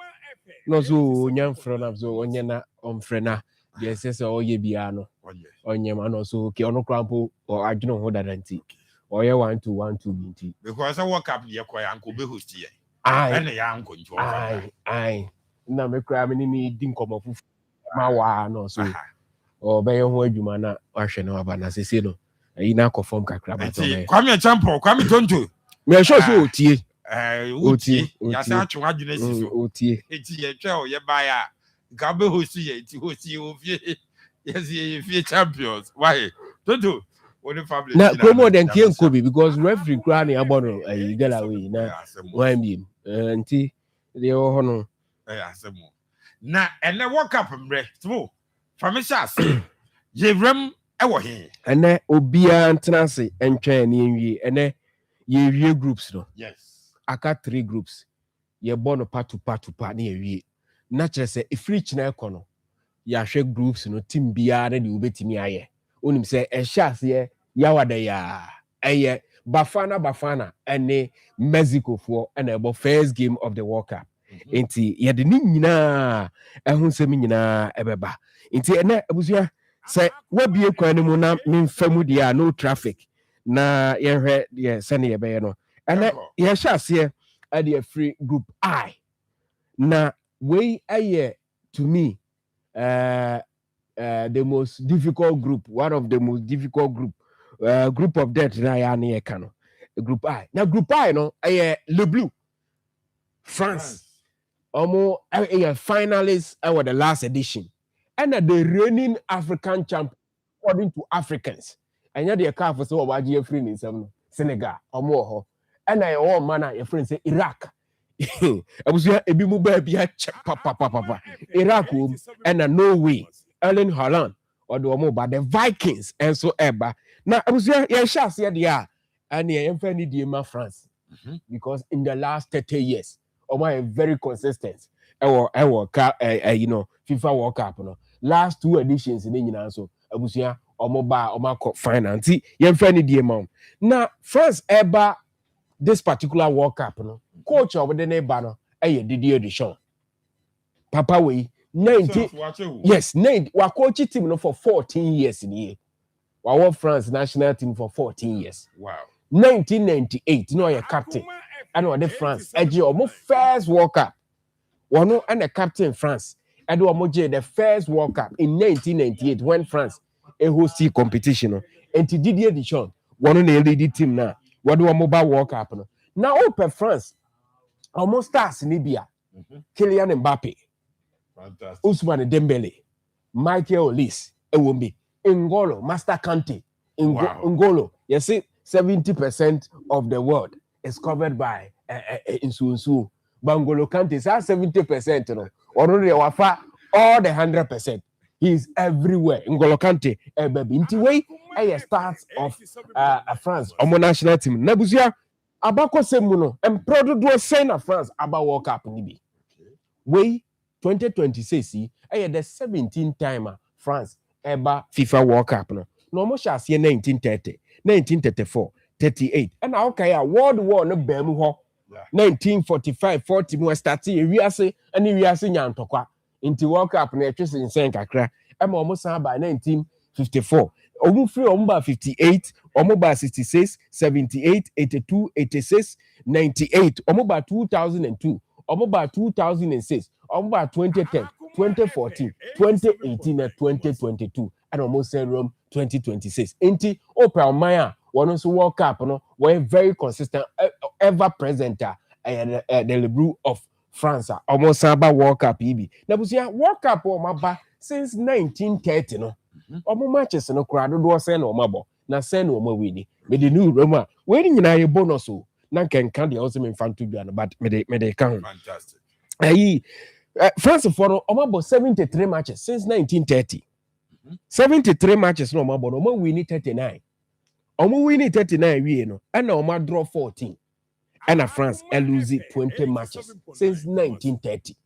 No so nyamfra na so onye na omfre na de se oye bia no. Onye ma no so ke ono krampo or adwene ho dadanti. Oye 1-2 binti. Because I woke up ye kwa uncle be host here. Aye. Ya uncle njo. Aye. Na me kra me ni di nkomo fufu ma wa no so. O be ho adwuma na ahwe na aba na sese no. Ayi na conform kakra ba to me. Kwame champo, Kwame tonto. Me sure so otie. Otie. Ya sa atwa adwene siso. Otie. Eti ye twa o ye ba ya. Ga be host here, eti host here o fie. Yes, ye champions. Why? Tonto. Na promo den kien kobi because referee kra na abono ayi galaway na wan bi nti de ho no asemo na ene world cup mre so famishas yewrem e wo he ene obia ntenase entwen ne enwie ene ye wie groups no yes aka 3 groups ye bono patu pa na ye wie na kire se ifri china ekono ya hwe groups no team bia na de obetimi aye onim se ehye yawada ya eye bafana ene Mexico for ene ebo first game of the World Cup enti ye de ni nyina ehun se mi nyina ebeba enti ene abusua se wabie kwan mu na memfamu dia no traffic na ye hwe ye se ne ye be no ene ye hyase e de free group I na we aye to me the most difficult group, one of the most difficult group of death na ya na kano group I na group I no le blue France almost finalists over the last edition and the reigning African champion according to Africans and ya the car for so waji free in Senegal almost ho and all manner your friends say Iraq abusia ebi mu ba bia papa Iraq and Norway Erling Haaland or the omo ba the Vikings and so eba na abusia ye shase de a and ye emfa ni die ma France because in the last 30 years omo very consistent you know FIFA World Cup no last 2 editions ni nyina so abusia omo final ti ye emfa ni die ma na France eba this particular World Cup no coach of the neighbor no Didier Deschamps papa we 19 yes wa coach team no for 14 years in here wa France national team for 14 years wow 1998 no your captain and wa the France eje omo first World Cup one and the captain France and omo je the first World Cup in 1998 when France hosted competition and Didier Deschamps one na lead team na what do omo ba World Cup no now open France almost stars Libya Kylian Mbappe fantastic Ousmane Dembele Michael Olise Ewombi Ngolo Master Kante Ngolo you see 70% of the world is covered by Nsunsu Bangolo Kante is 70% no already wafa all the 100% he is everywhere Ngolo Kante baby inti way starts of France omo national team Nabusia abako semuno emprodo do send France about World Cup ni bi we 2026 the 17th time France eba FIFA World Cup no almost shall see 1930 1934 38 and okay World War no bem ho 1945 40 mo start we ase and we ase nyantokwa into World Cup na etwese nsen kakra ema almost by 1954 omu free omba 58 omoba 66 78 82 86 98 omoba 2002 omoba 2006 omoba 2010 2014 2018 and 2022 and almost Rome 2026 enti Opera Maya one also World Cup no were very consistent ever present the Le Bleu of France almost about World Cup ibi na busia World Cup o maba since 1930 no omo matches no krado do say na omabo na say na omo wini me the new Roma we ni nyina ye bonus o na kenka de also me fanto bia no but me de kan fantastic France for no omabo 73 matches since 1930 73 matches no omabo no omo wini 39 Omo winning 39 we no. And Oma draw 14. And France lose 20 matches since 1930.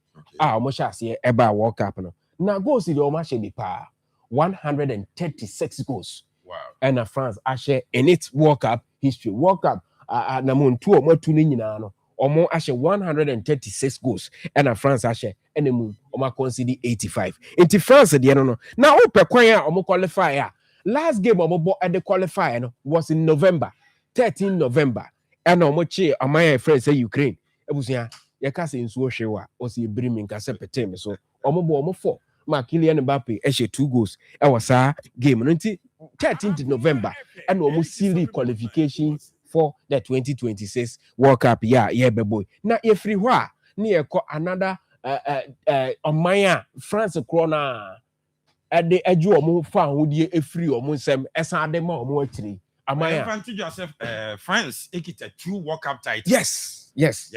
Omo shall say eba World Cup no. Now goals the Oma shall pa 136 goals. Wow. And France ashe in its World Cup history. World Cup na mon 2 or more 2 nyina no. Omo ashe 136 goals. And France ashe enemu Oma concede 85. Into France the no. Now ope kwan omo qualify. Last game omo at the qualifier no was in November, 13 November. And omoche amaya friend say Ukraine. Ebusia ye ka se nsuo hwewa o se ebiri nka se pete me so. Omo 4. Ma Kylian Mbappe e 2 goals. E was game no 13th November and omo seal qualification for the 2026 World Cup boy. Na ye free hwa na ye ko another amaya France corona at the edge omo fa hodie e free omo nsem esan de ma omo atiri. Amaya advantage yourself France ekita 2 World Cup titles. Yes.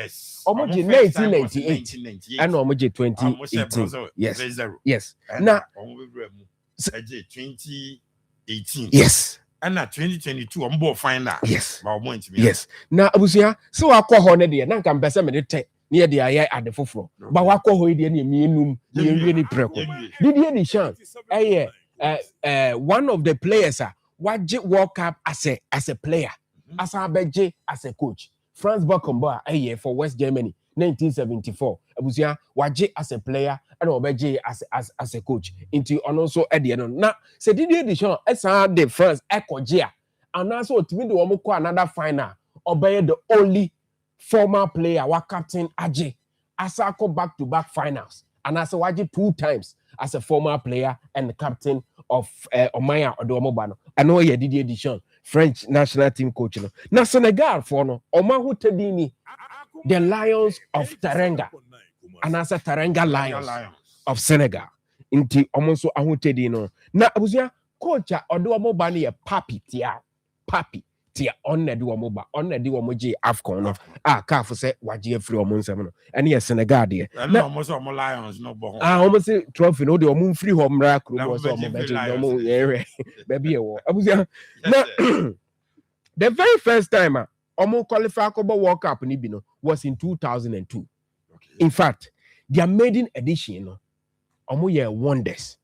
Omo 1998 and omo 2018. Yes. Na omo bebre mu 2018. Yes. And na 2022 omo final. Yes. Ba omo ntimi. Yes. Na abusia so akọ ho ne de na nka mpese me de te ne de aye ade foforo. Ba wakọ ho de ne mienum ne wie ni preko. Did any chance? One of the players waje World Cup as a player, as a beje as a coach. Franz Beckenbauer for West Germany 1974. Abusia waje as a player and obeje as a coach. Into also Ediano. Now, se Didier Deschamps esa de France ekoje and also to do omoko another final. Obey the only former player wa captain Aje asako back-to-back finals. And as waje 2 times as a former player and captain of Omaya Odomobano. I know you Didier Deschamps, French national team coach. Now Senegal for no Omahu Tedini, the Lions of Teranga, and as a Teranga Lions of Senegal. Inti almost Ahu Tedino. Now Abuzia coach Odomobani a papi tia on the duomoba on the duomoji Afcon. Kafu say waji free or Monsam and yes Senegal dear. And almost all Lions no bon. Almost say trophy no the moon free home rack was baby. The very first time Omo qualify Kobo World Cup Nibino was in 2002. In fact, their maiden edition Omo ye wonders.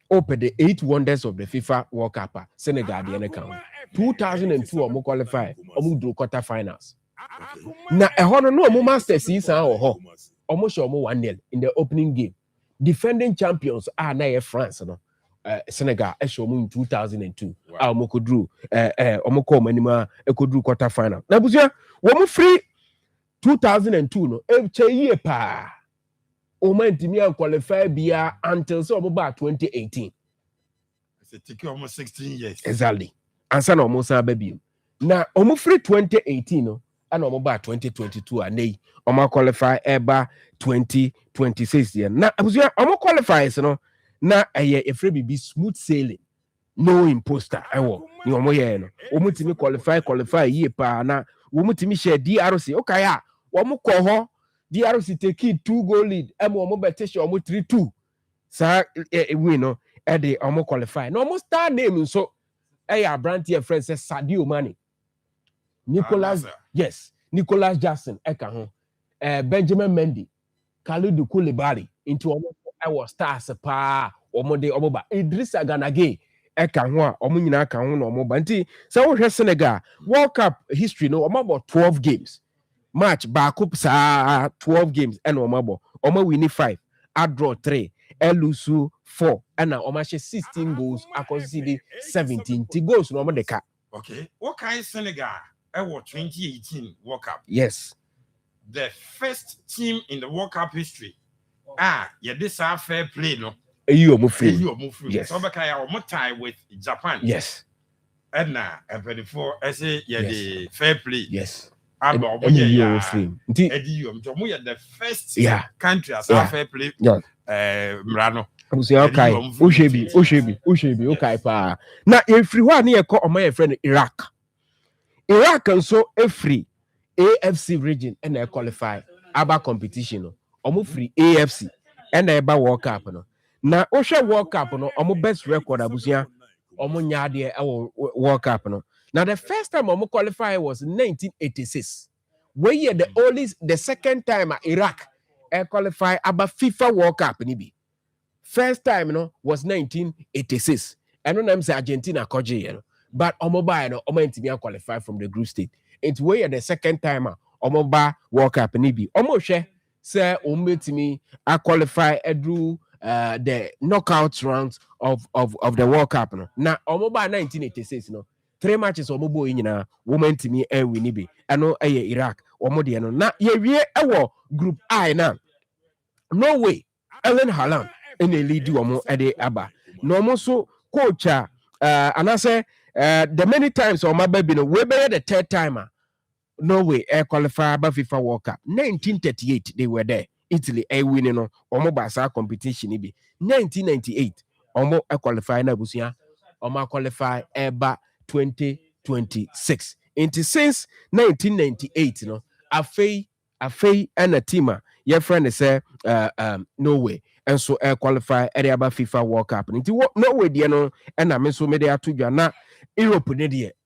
Open the 8 wonders of the FIFA World Cup Senegal the account. 2002 omo qualify omo do quarter finals. Na ehono no omo master season omo show omo 1-0 in the opening game. Defending champions are na France no. Senegal show omo in 2002. Omo ko drew omo ko manima e ko drew quarter final. Na busia omo free 2002 no e che yie pa. Omo ntimi an qualify bia until so omo ba 2018. It's taking almost 16 years. Exactly. Answer no almost baby. Now, almost free 2018 no, and almost by 2022 and they almost qualify eba 2026 year. Now, I was almost qualify no. Now, a free be smooth sailing, no imposter. I will. You almost here no. Almost me qualify year pa na. Almost me share DRC. Okay ya. Almost call her DRC take 2-goal lead. Almost better show almost 3-2. So we know. They almost qualify. No almost star name so. Our brand here friend says Sadio Mane. Nicolas Jackson, Benjamin Mendy, Kalidou Koulibaly, into our stars pa Omode Omoba, Idrissa Ganage, Omunina Kahun or Mobanti. So we have Senegal World Cup history no about 12 games. Match Bakup sa 12 games and Omabo. Omo winning 5, I draw 3. Elusu 4 and now Omache 16 goals. I consider 17 goals no the car. Okay. What kind of Senegal? 2018 World Cup. Yes. The first team in the World Cup history. This are fair play, no. You move free. Yes. So we tie with Japan. Yes. And now, before I say the fair play. Yes. The first country as fair play. Mrano. Okay. Ushebi. Okay, pa. Now, if you want to call my friend Iraq and so every AFC region and I qualify ABA competition. Almost free AFC and I World Cup. Now, Osha World Cup, no, best record abusia. Omo nyade World Cup no. Now the first time Omo qualify was 1986. Where the second time Iraq qualify about FIFA World Cup nibi. First time was 1986. And when I'm say Argentina koje but Omo ba Omo intimi qualify from the group stage. It's where the second time Omo ba World Cup nibi. Omo she say Omo I qualify through the knockout rounds of the World Cup Now Omo ba 1986 3 matches omo boy nyina woman timi win bi ano Iraq omo de no na ye wie group I na Norway Ellen Haaland in a lead omo de aba no omo so coach and I say the many times omo baby no we be the third timer Norway qualify by FIFA World Cup 1938 they were there Italy winning no omo ba sa competition bi 1998 omo qualify na busia omo qualify eba 2026. Since 1998, afei and a teamer, your friend say Norway, and so qualify at the FIFA World Cup. Norway, and I mean so many to Ghana, Europe,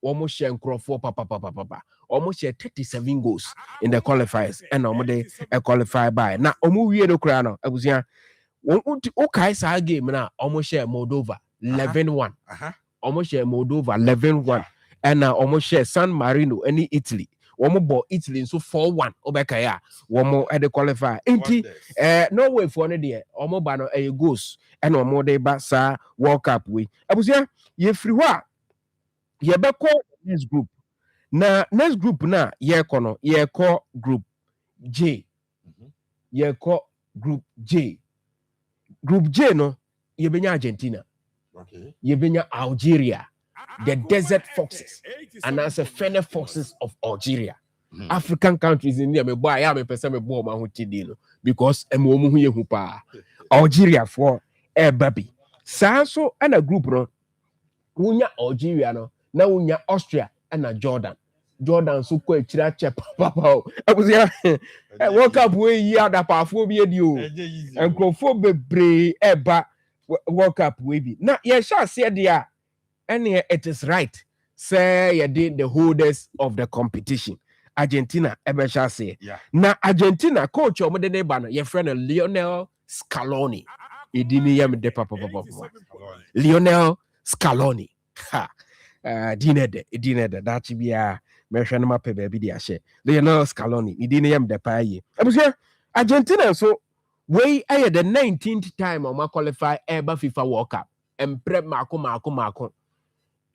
almost share papa, almost share 37 goals in the qualifiers, and almost qualify by now. Omu Crown, I was here. Okay, sa game now, almost share Moldova 11-1. Almost share Moldova 11-1 and almost share San Marino any Italy. One more Italy so 4-1 Obekaya. One more at the qualifier. No way for any day. Almost bano a goes and one more day basa World Cup we. I was here. Ye free wa. Ye be call next group. Na next group na ye kono ye call group J. Ye call group J. Group J no ye benya Argentina. Okay. Yebenya Algeria, the Desert Foxes, and as a Fene Foxes of Algeria. African countries in there, me boy, I am person me boy ma hutidino because emomu huye hupa. Algeria for baby. So and a group no, unya Algeria no, na unya Austria and a Jordan. Jordan so ko chira che papa. I was here. World Cup we ya da powerful be dio. And crofo bebre eba World Cup we be. Now, yeah, sure, say there, and it is right. Say you did the holders of the competition. Argentina, ever shall say. Yeah. Now, Argentina coach or the neighbor, your friend Lionel Scaloni. He didn't hear me de papa. Lionel Scaloni. Ha. Dinner that should be a mention my baby dear share. Lionel Scaloni. He didn't hear me the pie. I was here. Argentina, so. We are the 19th time on my qualify ever FIFA World Cup and prep Marco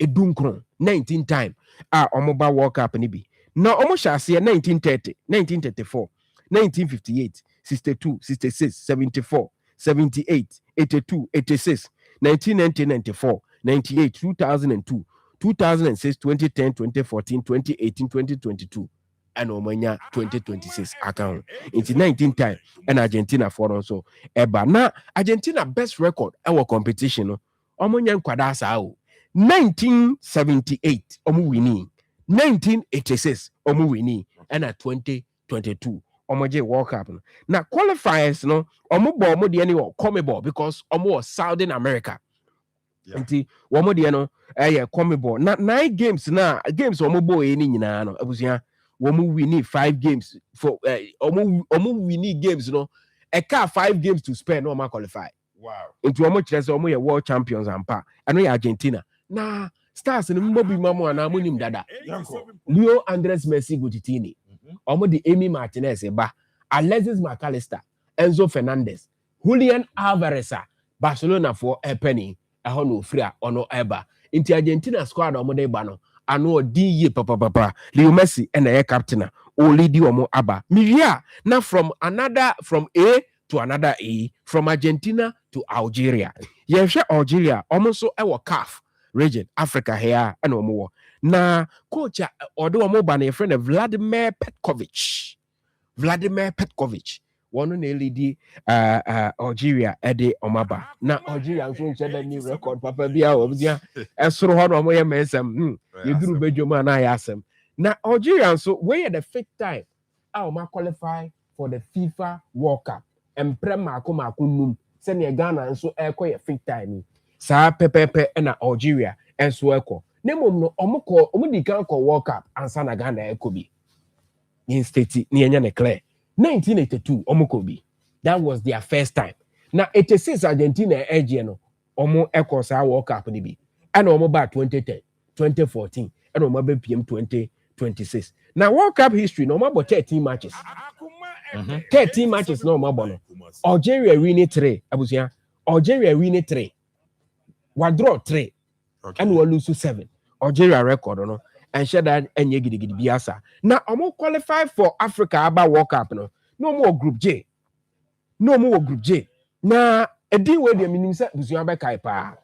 Edunkron 19th time on mobile World Cup nibi. Now almost shall see 1930, 1934, 1958, 62, 66, 74, 78, 82, 86, 1990, 94, 98, 2002, 2006, 2010, 2014, 2018, 2022. And Omanya 2026 account. It's 19 time and Argentina for also. Eba na Argentina best record our competition. Omanya kwadasa 1978 omu winning. 1986 omu winning and at 2022 omoje World Cup. Now qualifiers no omu bo omu de any come ball because omu was Southern America. Nti omu de no come ball. Na 9 games na games omu bo any nyina no abusia we need 5 games for we need games a car 5 games to spend no man qualify. Wow. Into how much as world champions and pa. I know Argentina. Nah, stars in Mobi Mamo and Amunim Dada. Leo Andres Messi Gutitini. Omo the Amy Martinez eba. Alexis McAllister. Enzo Fernandez. Julian Alvarez. Barcelona for a penny. A hono free ono eba. Into Argentina squad omo de bano. Ano di papa Leo Messi and a captain only di omo aba miria now from A to another A, from Argentina to Algeria. Yes, Algeria almost so our CAF region Africa here and omo na coach odo omo ba na friend Vladimir Petkovic one nearly di Algeria ede omaba na Algeria so nche new record papa bia obia esoro ho no moye mensem yeduru bedwoma na yasem na Algeria so we the fifth time ma qualify for the FIFA World Cup emprem akoma akunum se ne Ghana so ekoye fifth time sa pepepe na Algeria enso eko Nemo no omo di kan ko World Cup ansa na Ghana ekobi. In state ni enya ne clear. 1982 omo kobi. That was their first time. Now 86 Argentina edge no omo ekosa World Cup ni bi. And omo ba 2010, 2014, and omo be PM 2026. Now World Cup history no about 13 matches. 13 matches no omo bono. Algeria win 3. Abusia. Algeria win 3. We draw 3. And we lose 7. Algeria record no. And share that and gidi biasa. Now omo qualify for Africa about World Cup no. No more Group J. No more Group J. Now a deal with the minister Buziamba Kaipa.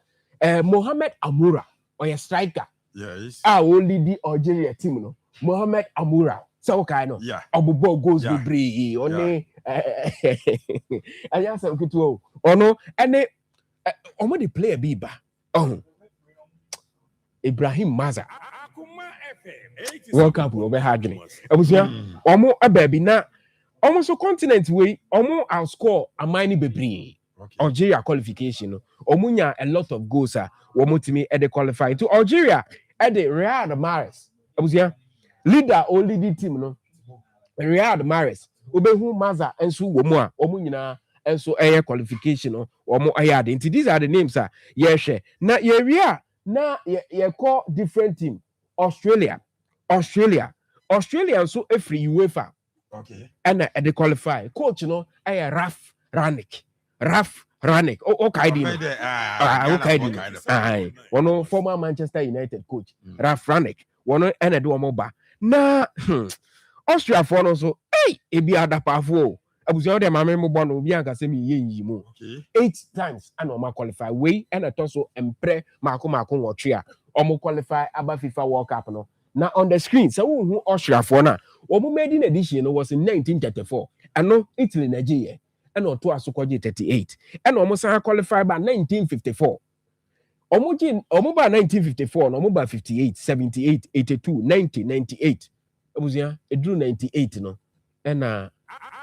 Mohamed Amoura or a striker. Yes. Only the Algeria team no. Mohamed Amoura. So kind of. Yeah. Abubo goes to breathe. Only I just say to oh no and they the player biba. Oh Ibrahim Maza. World Cup will be hard. I was here. Omo a baby na almost a continent way. Omo outscore a mighty baby. Algeria qualification. Omunya a lot of goals. Omo to me at the qualifying to Algeria at the Riyad Mahrez. I was here. Leader only the team no. Riyad Mahrez. Obehu Maza and so womo omunyina and so air qualification no. Omo ayade. Into these are the names yes. Na ye call different team. Australia so every UEFA. Okay. And they qualify. Coach, you know, Raf Ranik. Okay. One former Manchester United coach. Raf Ranik. One and a do moba. Na Austria for also. Hey, it be other powerful. I was out there, my memory one will be anga semi ye mo. 8 times I know my qualify way and I also empre Akoma watria. Omo qualify about FIFA World Cup no. Now on the screen, so who Austria for now. Omo made in edition was in 1934. And no Italy Nigeria. And no to Asukoji 38. And almost qualified by 1954. Omo by 1954, no by 58, 78, 82, 90, 98. It was it drew 98 no. And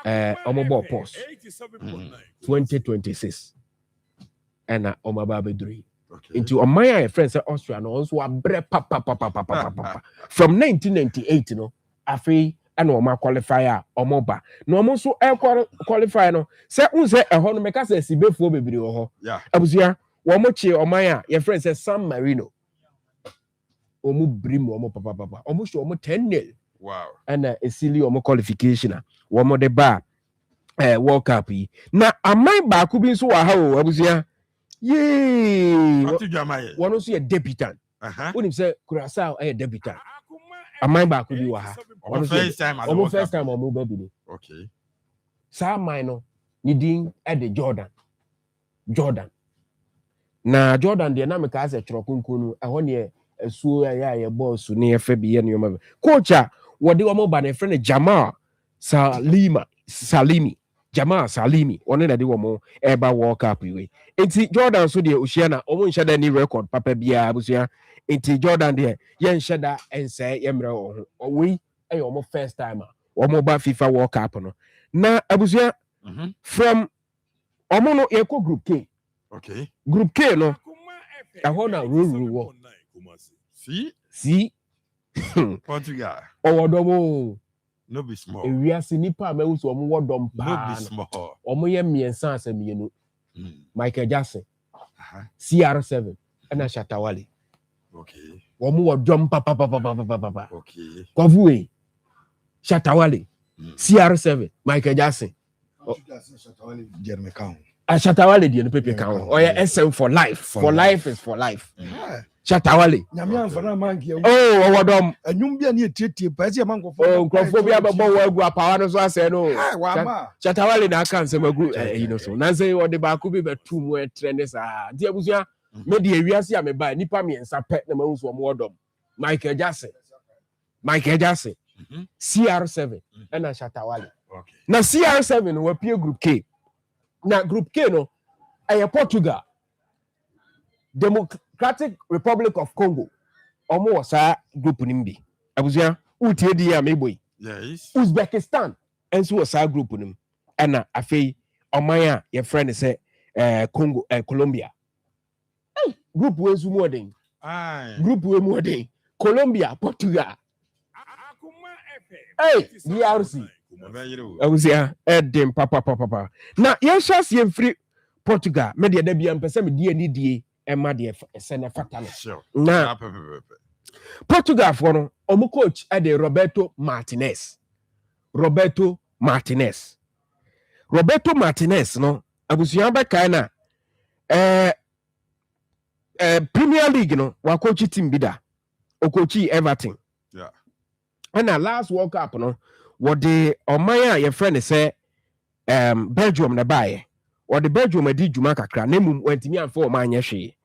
Omo post 2026. And Omo Babedri. Into my friends at Austria no also from 1998 no afi and Oma qualifier Omoba no mo so qualifier no say unse ehon no meka say sibefo bebiri ho yeah abusua wo mo che oman your friends say San Marino omo brim omo papa omo show omo 10-0 wow and esili omo qualification wo mo de ba World Cup yi na amai ba ku bi so wa ha o abusua yee one also a debutant. When him say Curaçao a debutant. Amai ba could be wa. First time omo baby. Okay. Sa minor needing at the Jordan. Na Jordan the na me ka say trokunkunu ehon ye esuo ya boss ne efe bi ye no coach what the omo ba ne friend Jamal Salimi one na de womo eba World Cup we enti Jordan so de Oceana omo nshada ni record papa bia abusua enti Jordan de ye nshada ense ye mre ho we omo first time omo ba FIFA World Cup no na abusua from omo no ye ko group K. Okay. Group K no ahona rule see Portugal owodomo no be small. We are nipa me so omo wodom pa. No be small. Omo ye miensa asemienu. Michael Jackson. CR7 and Shatawale. Okay. Omo wodom pa. Okay. Kwavuwe. Shatawale. CR7 Michael Jackson. Jeremy Count. Shatawale di no pepe kan. Oh yeah, SM for life. For life is for life. Shatawale. Oh, wadom. Enyum bia na etietie pa ese man kofo. Oh, kofo bia bebo wagu apawa no so ase no. Shatawale na kan se magu so. Na say wo de ba ku bi betu mu trend sa. Di abusua me de awiase a me ba nipa me nsa pe na mawu so mo wadom. Michael Jackson. CR7 and Shatawale. Okay. Na CR7 we pie group K. Na group K no Portugal. Democratic Republic of Congo. Omo wasa group nimbi. Abusua utie di ya meboy. Yes. Uzbekistan enso wasa group nim. Ana afei omanya your friend say Congo Colombia. Hey, group we zu modern. Group we more day. Colombia, Portugal. Hey, DRC. I was here. Edim, papa. Now, yes, you're free. Portugal. Media debian person me DND Emma de send fatal. Now, Portugal for no. Omu coach ade Roberto Martinez. Roberto Martinez, no. Abusiamba kana. Premier League no. Wa coach team bida. O coach Everton. Yeah. And last World Cup no. What the Omaya your friend say Belgium na baye. Or the Belgium edi juma kakra. Nemu went me and for Omanya she.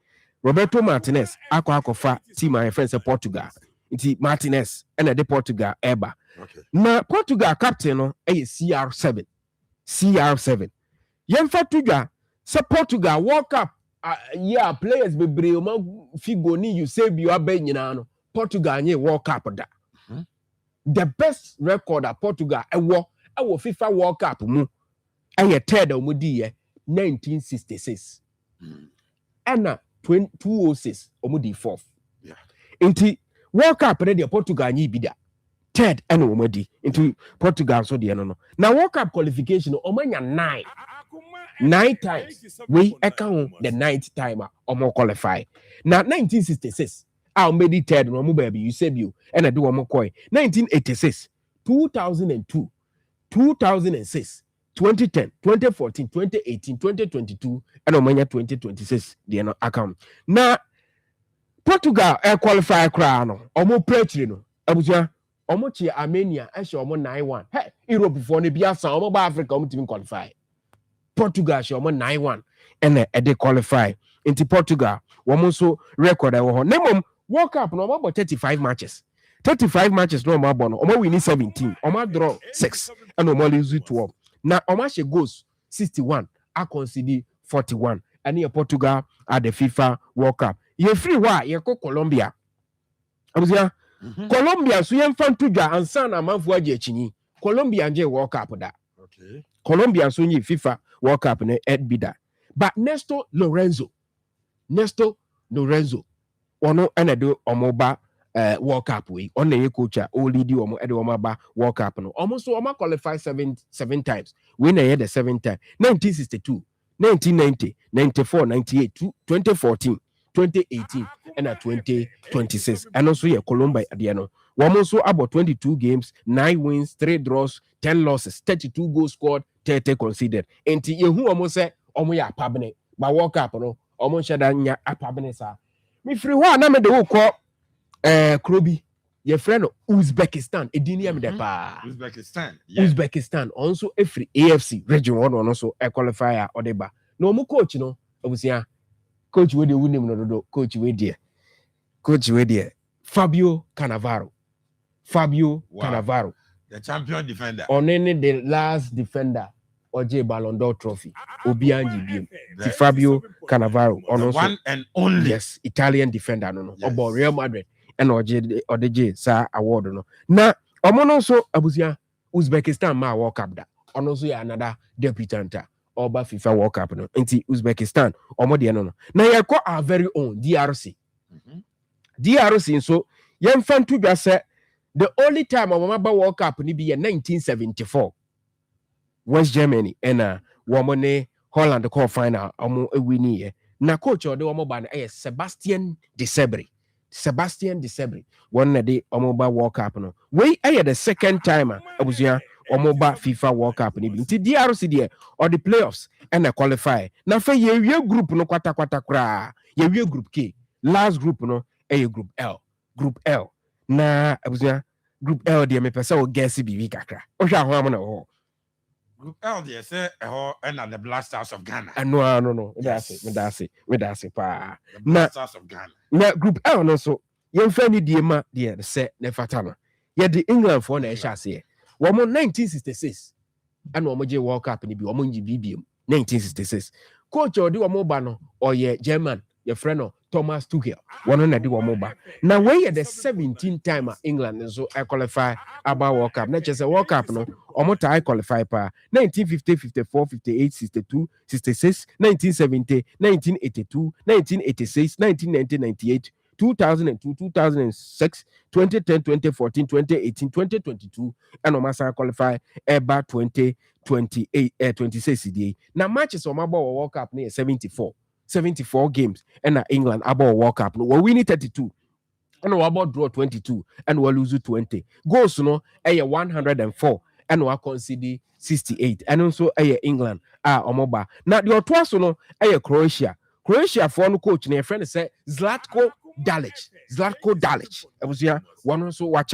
Roberto Martinez akwa fa team my friend say Portugal. Iti Martinez and the Portugal eba. Okay. Na Portugal captain no CR7. Yemfa tuga se Portugal World Cup yeah players bebre ma figo ni you say you abe nyina no Portugal nye World Cup da. The best record that Portugal ewo FIFA World Cup mu eye third o mu di ye 1966. And 206 o mu di fourth. Yeah. Inti World Cup de Portugal nyi bi da. Third and omadi into Portugal so the no. Now World Cup qualification omanya 9 times. We account the 9th time or qualify. Now 1966 I made third no baby you said you and I do one more coin. 1986, 2002, 2006, 2010, 2014, 2018, 2022 and omanya 2026 the account. Now Portugal qualify crown omo preaching no. Abuja Omochi Armenia ehye omo 9-1. Hey, Europe for ne bia san omo ba Africa omo team qualify. Portugal she omo 9-1 and they qualify. Into Portugal, womo so record e wo ho. Nemom World Cup no omo 35 matches. 35 matches no omo abono. Omo win 17, omo draw 6 and omo lose 12. Na omo she goes 61, I concede 41. And here Portugal at the FIFA World Cup. Ye free wa ye ko Colombia. Abusia Colombia so yem fan tuja ansa na manfo age chinyi. Colombia nje World Cup da. Okay. Colombia so nyi FIFA World Cup ne bida. But Néstor Lorenzo ono ene do omoba World Cup we. Ono ye coach o lead omo e de omo ba World Cup no. Omo so omo qualify 7 times. We na ye the 7th time. 1962, 1990, 94, 98, 2014. 2018 and 2026 and also yeah Colombia at the end. One also about 22 games, 9 wins, 3 draws, 10 losses, 32 goals scored, 30 conceded. And you who almost say omo ya pabene but World Cup no omo shada nya apabene sa me free wa na me de wo ko Krobi your friend Uzbekistan edini am de pa Uzbekistan also every AFC region one also a qualifier odeba no mo coach no obusia coach we dey win him no coach we there Fabio Cannavaro, the champion defender on any the last defender OJ Ballon d'Or trophy Obianji Biem Fabio Cannavaro the one and only yes Italian defender no about Real Madrid and OJ sa award no na omo so abusia Uzbekistan ma World Cup da ono so ya another debutant Oba FIFA World Cup no nti Uzbekistan omo de no na ye ko our very own DRC so yem fan to just say the only time omo ba World Cup ni be 1974 West Germany and woman Holland call final omo wini ye na coach o de omo ba na Sebastian Desabre one na de omo ba World Cup no we the second time abusia omo ba FIFA World Cup ni bi nti DRC there or the playoffs and qualify na fa ye group no kwata kra ye group K last group no group L na abusia group L there me pesa o guess bi kakra o hwa ho am na ho group L there say and the Blasters of Ghana no that's it pa na Blasters of Ghana na group L no so ye fa ni die ma there say ne fata no ye the England for na e sha say womo 1966 and womo je World Cup ni bi womo nji BBM 1966 coach odi womo ba no oye German your friend no Thomas Tuchel one na di womo ba na we the 17th time England so I qualify about World Cup na che say World Cup no omo ta I qualify pa 1950 54 58 62 66 1970 1982 1986 1990 98 2002, 2006, 2010, 2014, 2018, 2022, and Omasa qualify EBA 2028, 26 CDA. Now matches on my ball World Cup near 74 games, and England about World Cup. No, we win 32. And we about draw 22 and we lose 20. Goals no 104 and we concede 68. And also England omoba. Now the otwas no Croatia. Croatia for no coach na friend say Zlatko Dalic. I was here one also watch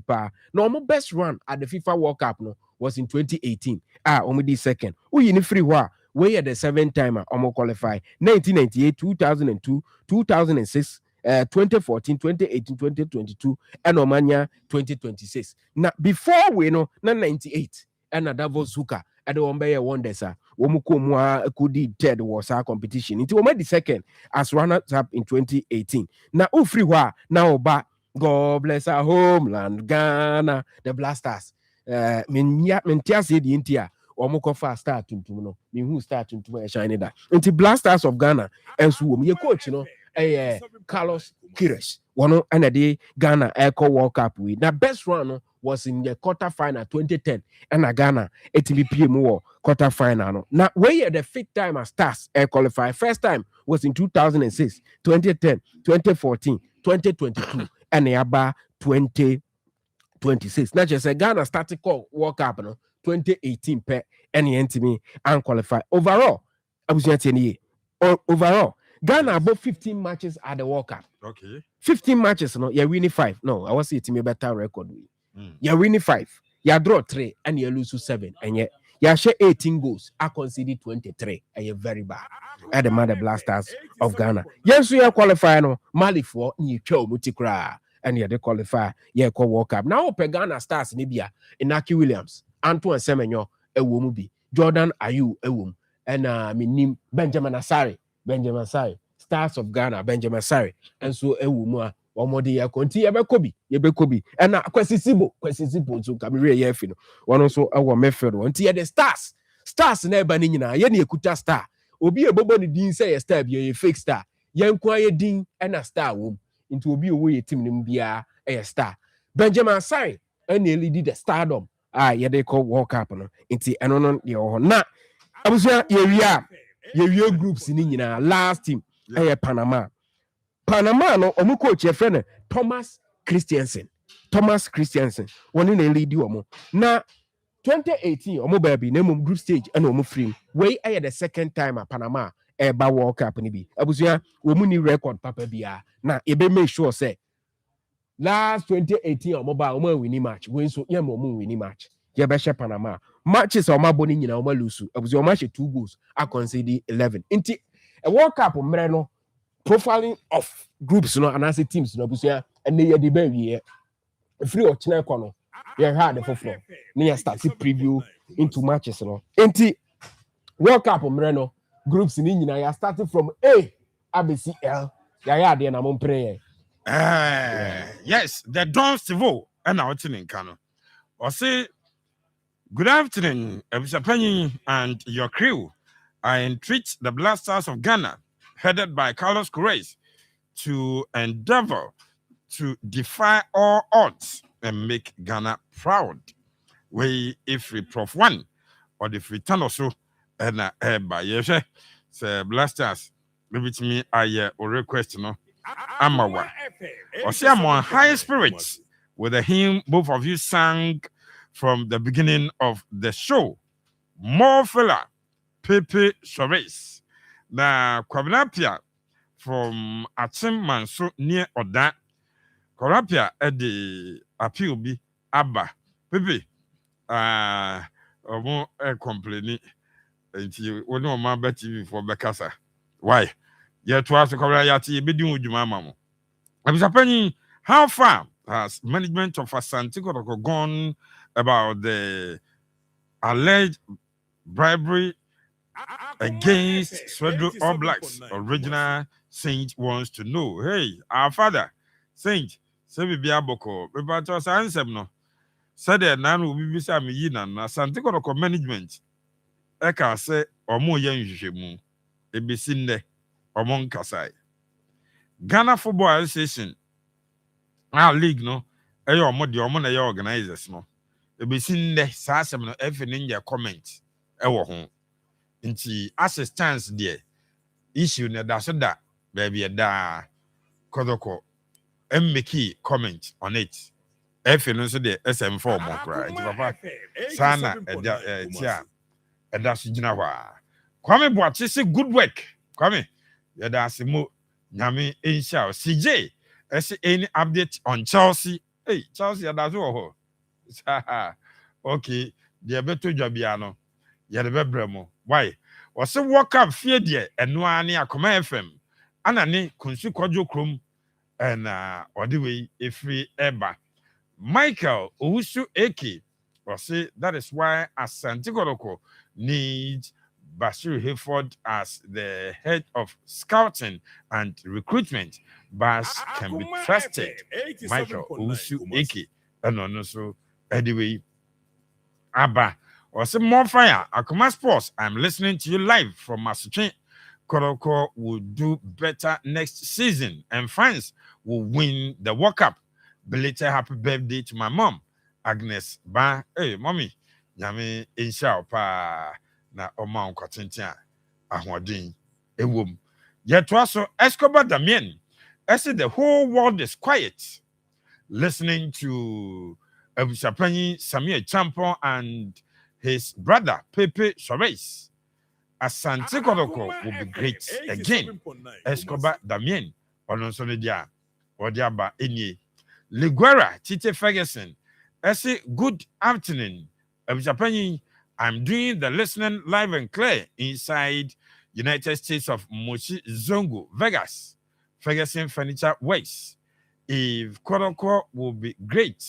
pa. No my best run at the FIFA World Cup no was in 2018. Omidi second. We free wa. We are the 7th timer qualify 1998, 2002, 2006. 2014, 2018, 2022, and Omania 2026. Now, before we know, 98, and a Davos Zuka, and the Ombaya wonders, Womukumwa Kudi Ted was our competition. It was the second as runners up in 2018. Now, Ufriwa, now back. God bless our homeland, Ghana, the Blasters. Mintia said the India. Omoko fa start to me who start to shine that. Until Blasters of Ghana, and so me coach, Carlos Queiroz. One and a day Ghana Echo World Cup with. The best run was in the quarterfinal 2010, and Ghana ATP more quarterfinal. Now where the 5th time as Stars qualify. First time was in 2006, 2010, 2014, 2022, and Aba 2026. Not just a Ghana started call World Cup 2018 per any entity and qualify. Overall, I was overall. Ghana about 15 matches at the World Cup. Okay. 15 matches, no, you're winning 5. No, I was saying to me better record. You're winning 5. You draw 3 and you lose 7. And you share 18 goals. I conceded 23. And you're very bad. At the Mother Blasters of Ghana. Yes, we are qualifying no Mali for you show mutikra. And you qualify. You call World Cup. Now Ghana Stars Nibia, Inaki Williams, Antoine Semenyo, a womubi, Jordan Ayew, a wom, and Minim Benjamin Asari. Stars of Ghana, Benjamin Asari, and so a woman, or more dear Conti, Yebekobi, and Kwesi Sibo, so Camille Yefino, one also our method, one tier the stars never nina, Yenny Kuta star, Obi a Boboni Dean say a star, be a fake star, young quiet Dean and a star womb, into be away a team be a star. Benjamin Asari, and nearly did a stardom. They call World Cup, into and on your na. I was here, your groups in last team. Panama no omu coach your friend Thomas Christiansen one in the lead you na 2018 omu baby name group stage and omu free way the second time at Panama eba World Cup ni bi abusia omu ni record papa bia na ebe make sure say last 2018 omu winning match when so yam omu winning match ye be share Panama matches omu boni nyina omu lose abusia omu share 2 goals I concede 11 inti a World Cup no profiling of groups no and as teams no busia and they the baby free or china kono you had the for near start preview into matches no enti World Cup no groups in nyina ya starting from A ABCL ya dey na mon pray yes the Don Stivo and out in Kano or say good afternoon Ebisapani and your crew. I entreat the Blasters of Ghana, headed by Carlos Queiroz, to endeavor to defy all odds and make Ghana proud. We, if we Prof 1 or the return also, and by say Blasters, maybe to me, I request no, I'm a or say I'm on high spirits with the hymn both of you sang from the beginning of the show. More fella. Pepe Sores. Na Kwabnapia from Achim Manso near Oda. Kwabnapia at the appeal be Abba. Pepe, more complaining until you know my betty for Becassa. Why? Yet was the Koreati bidding with your mamma. I was happening. How far has management of Asantico gone about the alleged bribery against Swedro All Blacks? Original Saint wants to know. Hey, our father, Saint, Sebi Biaboko, Rebato Nsem no. Said that Nan will be beside me, Yinan, Santico management. Eka say, or more young Jimu, a besinde, or Monkasai. Ghana Football Association our league no ɛyɛ ɔmo de ɔmo na ɛyɛ organizers no ebesi nnɛ saa asɛm no ɛfɛ ne nyɛ comment ɛwɔ ho nti as it stands deɛ issue na da so da baabi ɛda kɔdɔkɔ make comment on it ɛfɛ no nso deɛ ɛsɛm fɔ ɔmo koraa nti papa saa na ɛda tia ɛda so gyina hɔ a Kwame Boakye say good work Kwame yɛda ase mo nyame ɛnhyia CJ ɛsɛ any update on Chelsea hey Chelsea yɛda so wɔ hɔ okay deɛ bɛtɔ dwa bia no yɛde bɛbrɛ mo why wɔsɛ World Cup fie deɛ ɛnoa ne Akoma FM ana ne Kunsu Kwadwo Krom ɛna ɔde wei ɛfiri ɛba Michael Owusu Eke wɔsɛ that is why Asante Kotoko needs Bashir Hayford as the head of scouting and recruitment. Bash can be trusted. Michael Owusu Eke and also anyway Abba or some more fire Akoma Sports. I'm listening to you live from Masuchin. Koroko will do better next season and France will win the World Cup. Belated happy birthday to my mom Agnes Ba. Hey mommy Yami insha pa na oma nkwatentia ahoden ewom yet also Escobar Damien I said the whole world is quiet listening to Abusapani Samuel Champon and his brother Pepe Soares. Asante Kotoko will be great again. Escobar Damien Onosonidia Odiaba Enye Liguera Tite Ferguson I say good afternoon Abusapani. I'm doing the listening live and clear inside United States of Mochi Zongo, Vegas. Ferguson Furniture Works. If Koroko will be great,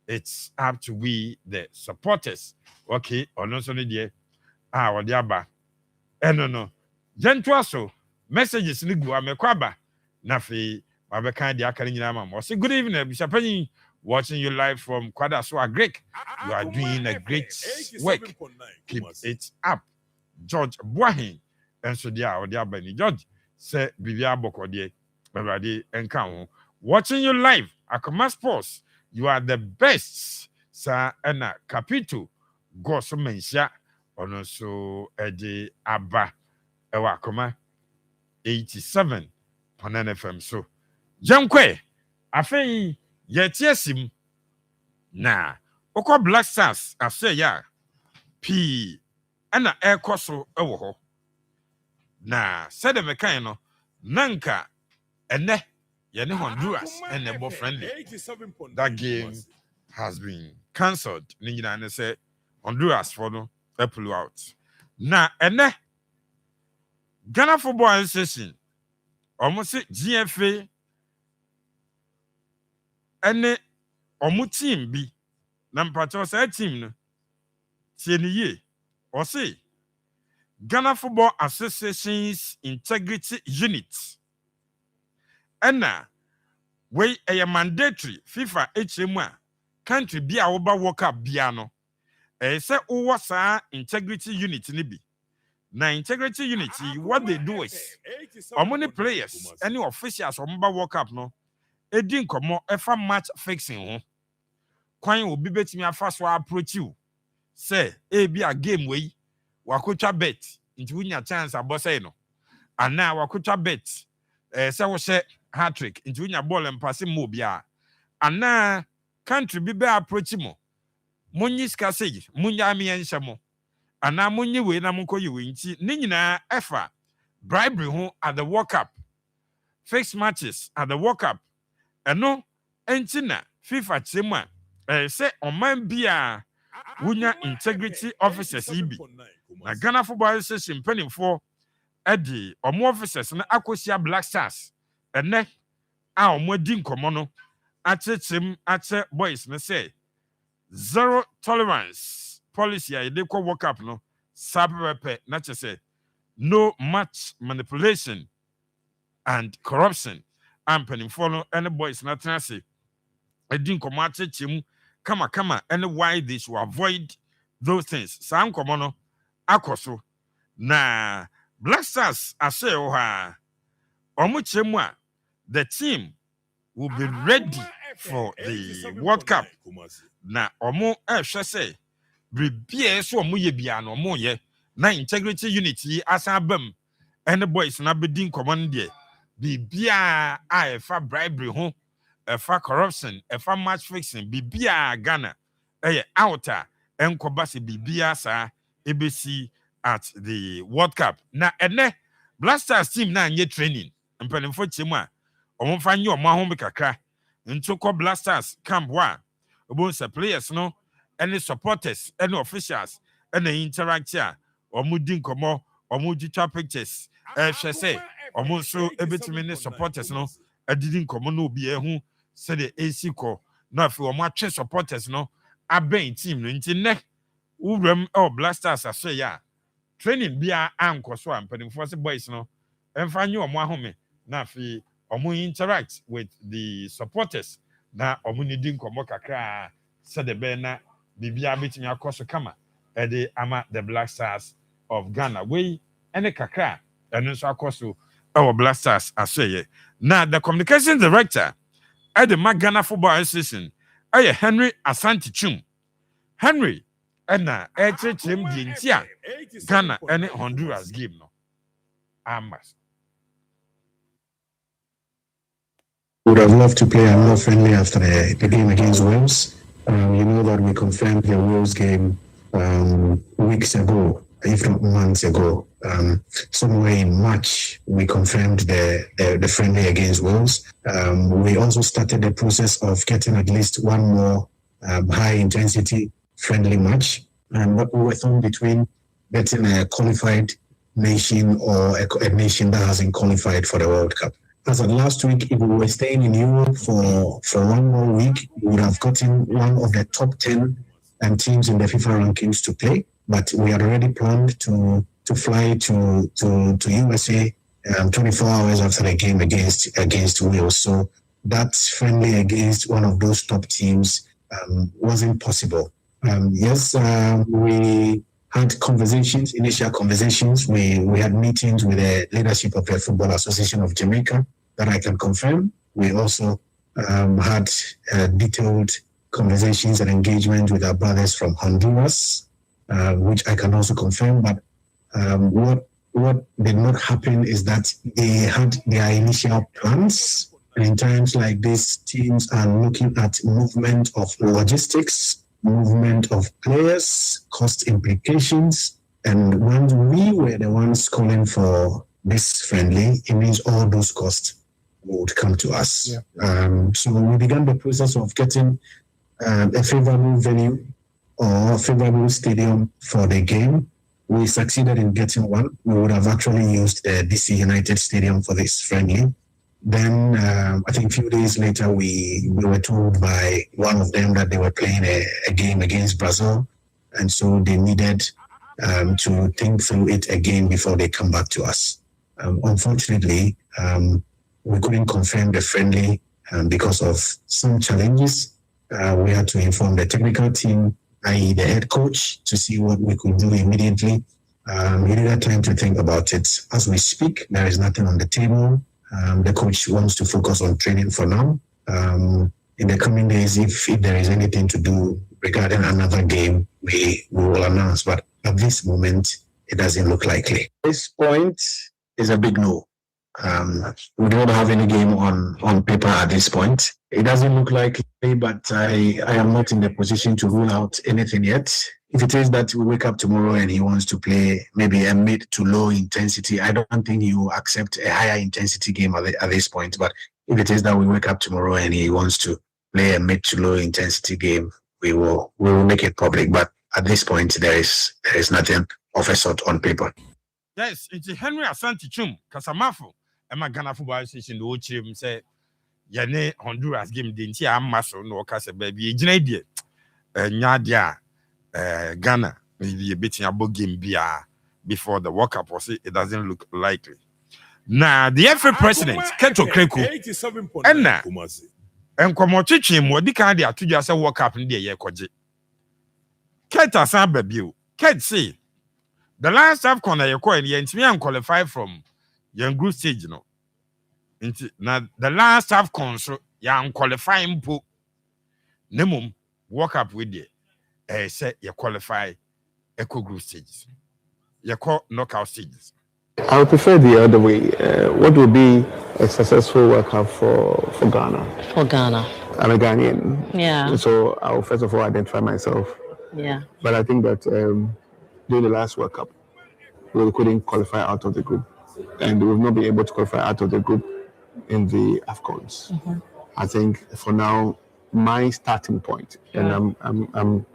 it's up to we, the supporters. Okay, or no so dear. Or the abba. No. Gentwaso, messages ni gua mekwaba. Nafi, Mabeka di Akarinama. Or say good evening, Bishapani. Watching you live from Kwadaswa Greek. You are doing a great work. Keep it up. George Boahin. And so dear, or dear Benny George. Say Bivia Boko de Bavadi and Kamu. Watching you live, Akoma Sports. You are the best. Sir Anna Capito. Goso Mensha. And also Eddie Abba. Ewa Akoma 87. Panan FM. So Jankwe. Afei. Yet yes him na oko Black Stars ase ya P ana ekoso ewo ho na said the mekan no nanka ene ye ne Honduras ene bo friendly that game has been cancelled ni nyina ne say Honduras for no pull out na ene Ghana Football Association almost GFA ene omu team bi na mpacho sa team no tie ni ye o say Ghana Football Association's Integrity Unit ena we a mandatory FIFA HM a country bi a wo ba World Cup bia no say wo sa integrity unit ni bi na integrity unit what they do is many players any officials o ba World Cup no Edin komo efa match fixing ho kwan obi betimi afa so approach you say be a game wey wakotwa bet nti wunya chance abose no ana wakotwa bet say wo she hat trick nti wunya ball empase mo bia ana country bi be approach mo munyi skasage munya me enhye mo ana munyi we na munkoyi we nti ni nyina efa bribery ho at the World Cup fixed matches at the World Cup eno entina FIFA chema say oman bia wunya integrity officers ibi na Ghana Football Association penning for edi omo officers na akosia Black Stars ene a omo di nkomo no achechim ache boys na say zero tolerance policy a dey ko World Cup no sabepe na che say no match manipulation and corruption and penning for no any boys na tenase edi nkomo achechim kama and why they should avoid those things sam nkomo no akoso na Black Stars ase o ha omo chemu a the team will be ready for the World Cup. Na omo ehwe say bribie so omo ye bia no omo ye na integrity unity asabam and the boys na bedin command there bibia a efa bribery ho efa corruption efa match fixing bibia Ghana outer enkoba se bibia sa ebesi at the World Cup. Na ene Blasters team na nye training mpanimfo chemu a omo fa nye omo ahom kakra nto ko Blasters camp wa obo se players no any supporters any officials any interact here omo din komo omo ditwa pictures hwe say omo so ebetimi ne supporters no adidin komo no obi ehu se the AC ko na afi omo atwe supporters no aben team no nti ne uwram Blasters aso ya training bia anko so ampanimfo se boys no emfa nye omo ahome na afi omo interact with the supporters na omo ni din komo kakra said the bena bibia betimi akoso kama ede ama the Blasters of Ghana we ene kakra eno so akoso our Blasters aseye. Now the communication director at the Ghana Football Association Henry Asante Chum. Henry ena chim di ntia Ghana ene Honduras game no amas. Would have loved to play another friendly after the game against Wales. You know that we confirmed the Wales game weeks ago, if not months ago. Somewhere in March, we confirmed the friendly against Wales. We also started the process of getting at least one more high-intensity friendly match. And what we were thrown between getting a qualified nation or a nation that hasn't qualified for the World Cup. As of last week, if we were staying in Europe for one more week, we would have gotten one of the top 10 teams in the FIFA rankings to play. But we had already planned to fly to USA 24 hours after the game against Wales. So that friendly against one of those top teams wasn't possible. Yes, we had initial conversations. We had meetings with the leadership of the Football Association of Jamaica that I can confirm. We also had detailed conversations and engagement with our brothers from Honduras, which I can also confirm. But what did not happen is that they had their initial plans. And in times like this, teams are looking at movement of logistics, movement of players, cost implications. And when we were the ones calling for this friendly, it means all those costs would come to us. Yeah. So we began the process of getting a favorable venue or favorable stadium for the game. We succeeded in getting one. We would have actually used the DC United Stadium for this friendly. Then I think a few days later, we were told by one of them that they were playing a game against Brazil. And so they needed to think through it again before they come back to us. Unfortunately, we couldn't confirm the friendly because of some challenges. We had to inform the technical team, i.e. the head coach, to see what we could do immediately. He needed time to think about it. As we speak, there is nothing on the table. The coach wants to focus on training for now. In the coming days, if there is anything to do regarding another game, we will announce. But at this moment, it doesn't look likely. This point is a big no. We don't have any game on paper at this point. It doesn't look likely, but I am not in the position to rule out anything yet. If it is that we wake up tomorrow and he wants to play maybe a mid to low intensity, I don't think he will accept a higher intensity game at this point. But if it is that we wake up tomorrow and he wants to play a mid to low intensity game, we will make it public. But at this point, there is nothing of a sort on paper. Yes, it's Henry Asante Chum, Kasamafo, and my Ghana Football Association, the old team say, Yane Honduras game, the entire muscle, no Casa baby, Janadia, Nadia. Ghana maybe a bit in a book game before the World Cup, or say it doesn't look likely. Now the FA president Keto Kreku and now and Komochichi Modika dia to just a World Cup in the year koji. Keta san baby Ket say the last half corner you call and qualify from young group stage, Now the last half console, young qualifying po. Nemum walk up with you. Say you qualify eco group stages. You call knockout stages. I would prefer the other way. What would be a successful World Cup for Ghana? For Ghana. I'm a Ghanaian. Yeah. So I will first of all identify myself. Yeah. But I think that during the last World Cup, we couldn't qualify out of the group. And we've not been able to qualify out of the group in the AFCONs. Mm-hmm. I think for now, my starting point, and I'm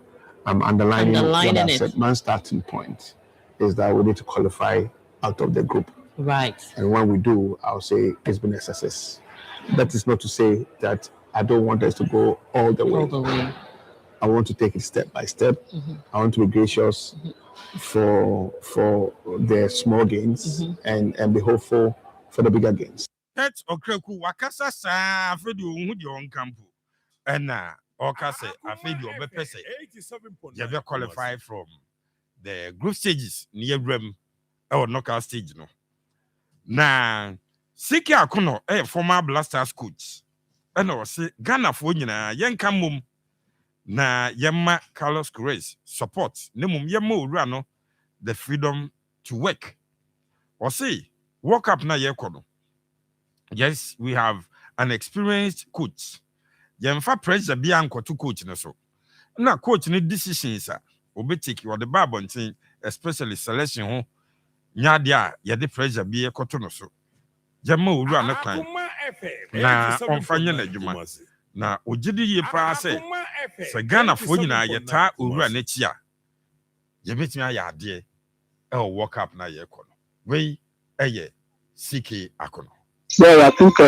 underlining what I said, my starting point is that we need to qualify out of the group. Right. And when we do, I'll say it's been a success. That is not to say that I don't want us to go all the way. All the way. I want to take it step by step. Mm-hmm. I want to be gracious for the small gains and be hopeful for the bigger gains. That's okreku wakasa sa afedi ohun di on camp. And okase afedi obepese. You be qualify from the group stages near Rem or knockout stage no. Na Siki Akono former Blasters coach. And I say Ghana for nyina yenka mum na yemma Carlos Corres support ne mum yemma owura no the freedom to work. Or say work up na yekono. Yes, we have an experienced coach. Yemfa pressure be anko to coach no so. Na coach ni decisions obe take or the babontin especially selection ho nya dia ye the pressure be ekoto no so. Yemma owura na kwan. Na onfanye na adwuma. Na ogidi ye pa se Ghana fo nyina yeta owura na chi a ye betimi aya ade work up na ye kono. We CK Akono. Well, I think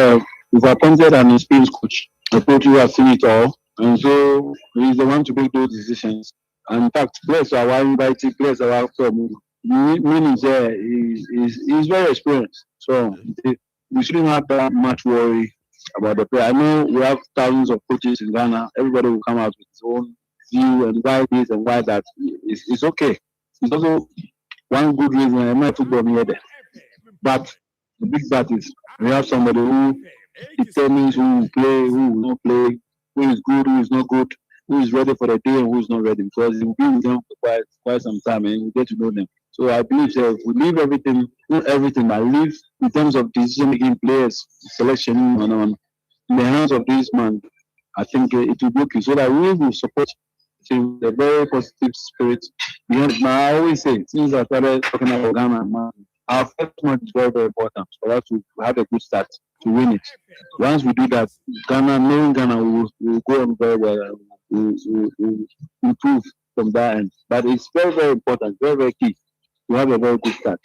we've appointed an experienced coach. The coach who has seen it all, and so he's the one to make those decisions. And in fact, players are invited, players are after meaning he's very experienced. So we shouldn't have that much worry about the player. I know we have thousands of coaches in Ghana. Everybody will come out with his own view and why this and why that. It's okay. It's also one good reason I might football near there. But the big part is we have somebody who determines who will play, who will not play, who is good, who is not good, who is ready for the day and who is not ready. Because we'll be with them for quite some time and we get to know them. So I believe if we leave everything, not everything, but leave in terms of decision making players, selection in the hands of this man, I think it will be okay. So that we will support him with a very positive spirit. I always say, since I started talking about Ghana, our first match is very, very important for us to have a good start to win it. Once we do that, knowing Ghana will go on very well. Will improve from that end. But it's very, very important, very, very key to have a very good start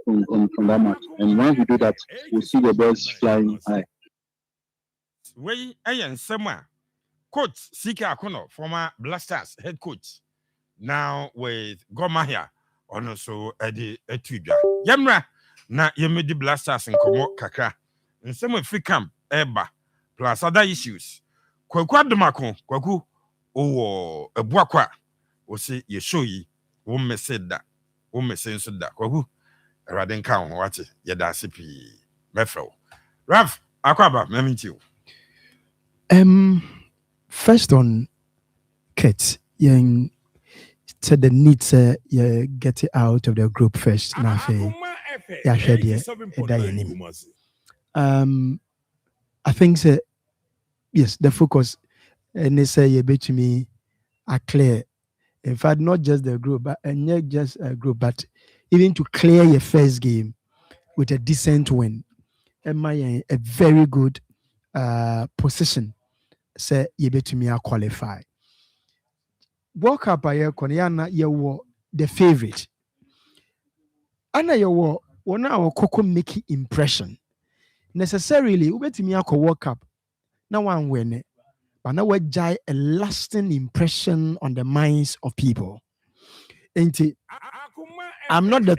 from that match. And once we do that, we'll see the birds flying high. We Nsem coach CK Akono, former Blasters head coach, now with Goma here. Ono so edi etudwa yemra na yemedi Blasters nkomo kakra Nsem Africam eba plus other issues kwaku adomako kwaku owo ebuakwa o se ye show yi wo meseda wo mesenso da kwaku erade nka ho wate ye da sepi mefrew Raf akwaba meminti first on Kate yen said the need you get it out of the group first. Now, I think yes, the focus and they say you bet me are clear. In fact, not just the group, but and not just a group, but even to clear your first game with a decent win. Am I a very good position? Say you bet me are qualified. Walk up a year, Konyana, you the favorite. Anna, you were one hour cocoa making impression. Necessarily, we bet me a walk up. Now one win, but now we jai a lasting impression on the minds of people. Ain't it? I'm not the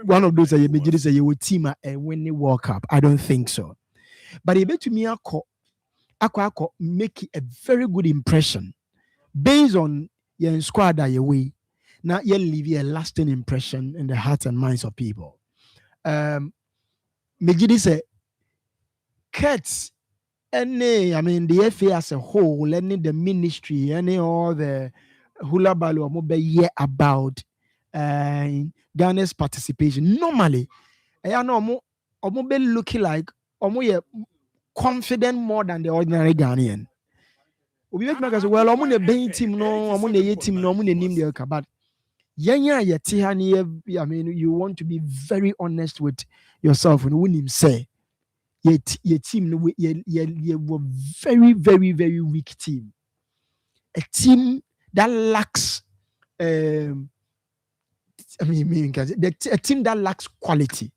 one of those that you say you will team and when they walk up. I don't think so. But you bet me a make a very good impression based on your squad that you way. Now you leave a lasting impression in the hearts and minds of people. Megidi say Cats, any, I mean, the FA as a whole, any the ministry, any all the hula balu or about Ghana's participation. Normally, I know be looking like confident more than the ordinary Ghanaian. We make make us well, I'm on a bain team, no, I'm on a team, no, I'm on a name there, but I mean, you want to be very honest with yourself and when him say your team, you were very, very, very weak team. A team that lacks, a team that lacks quality,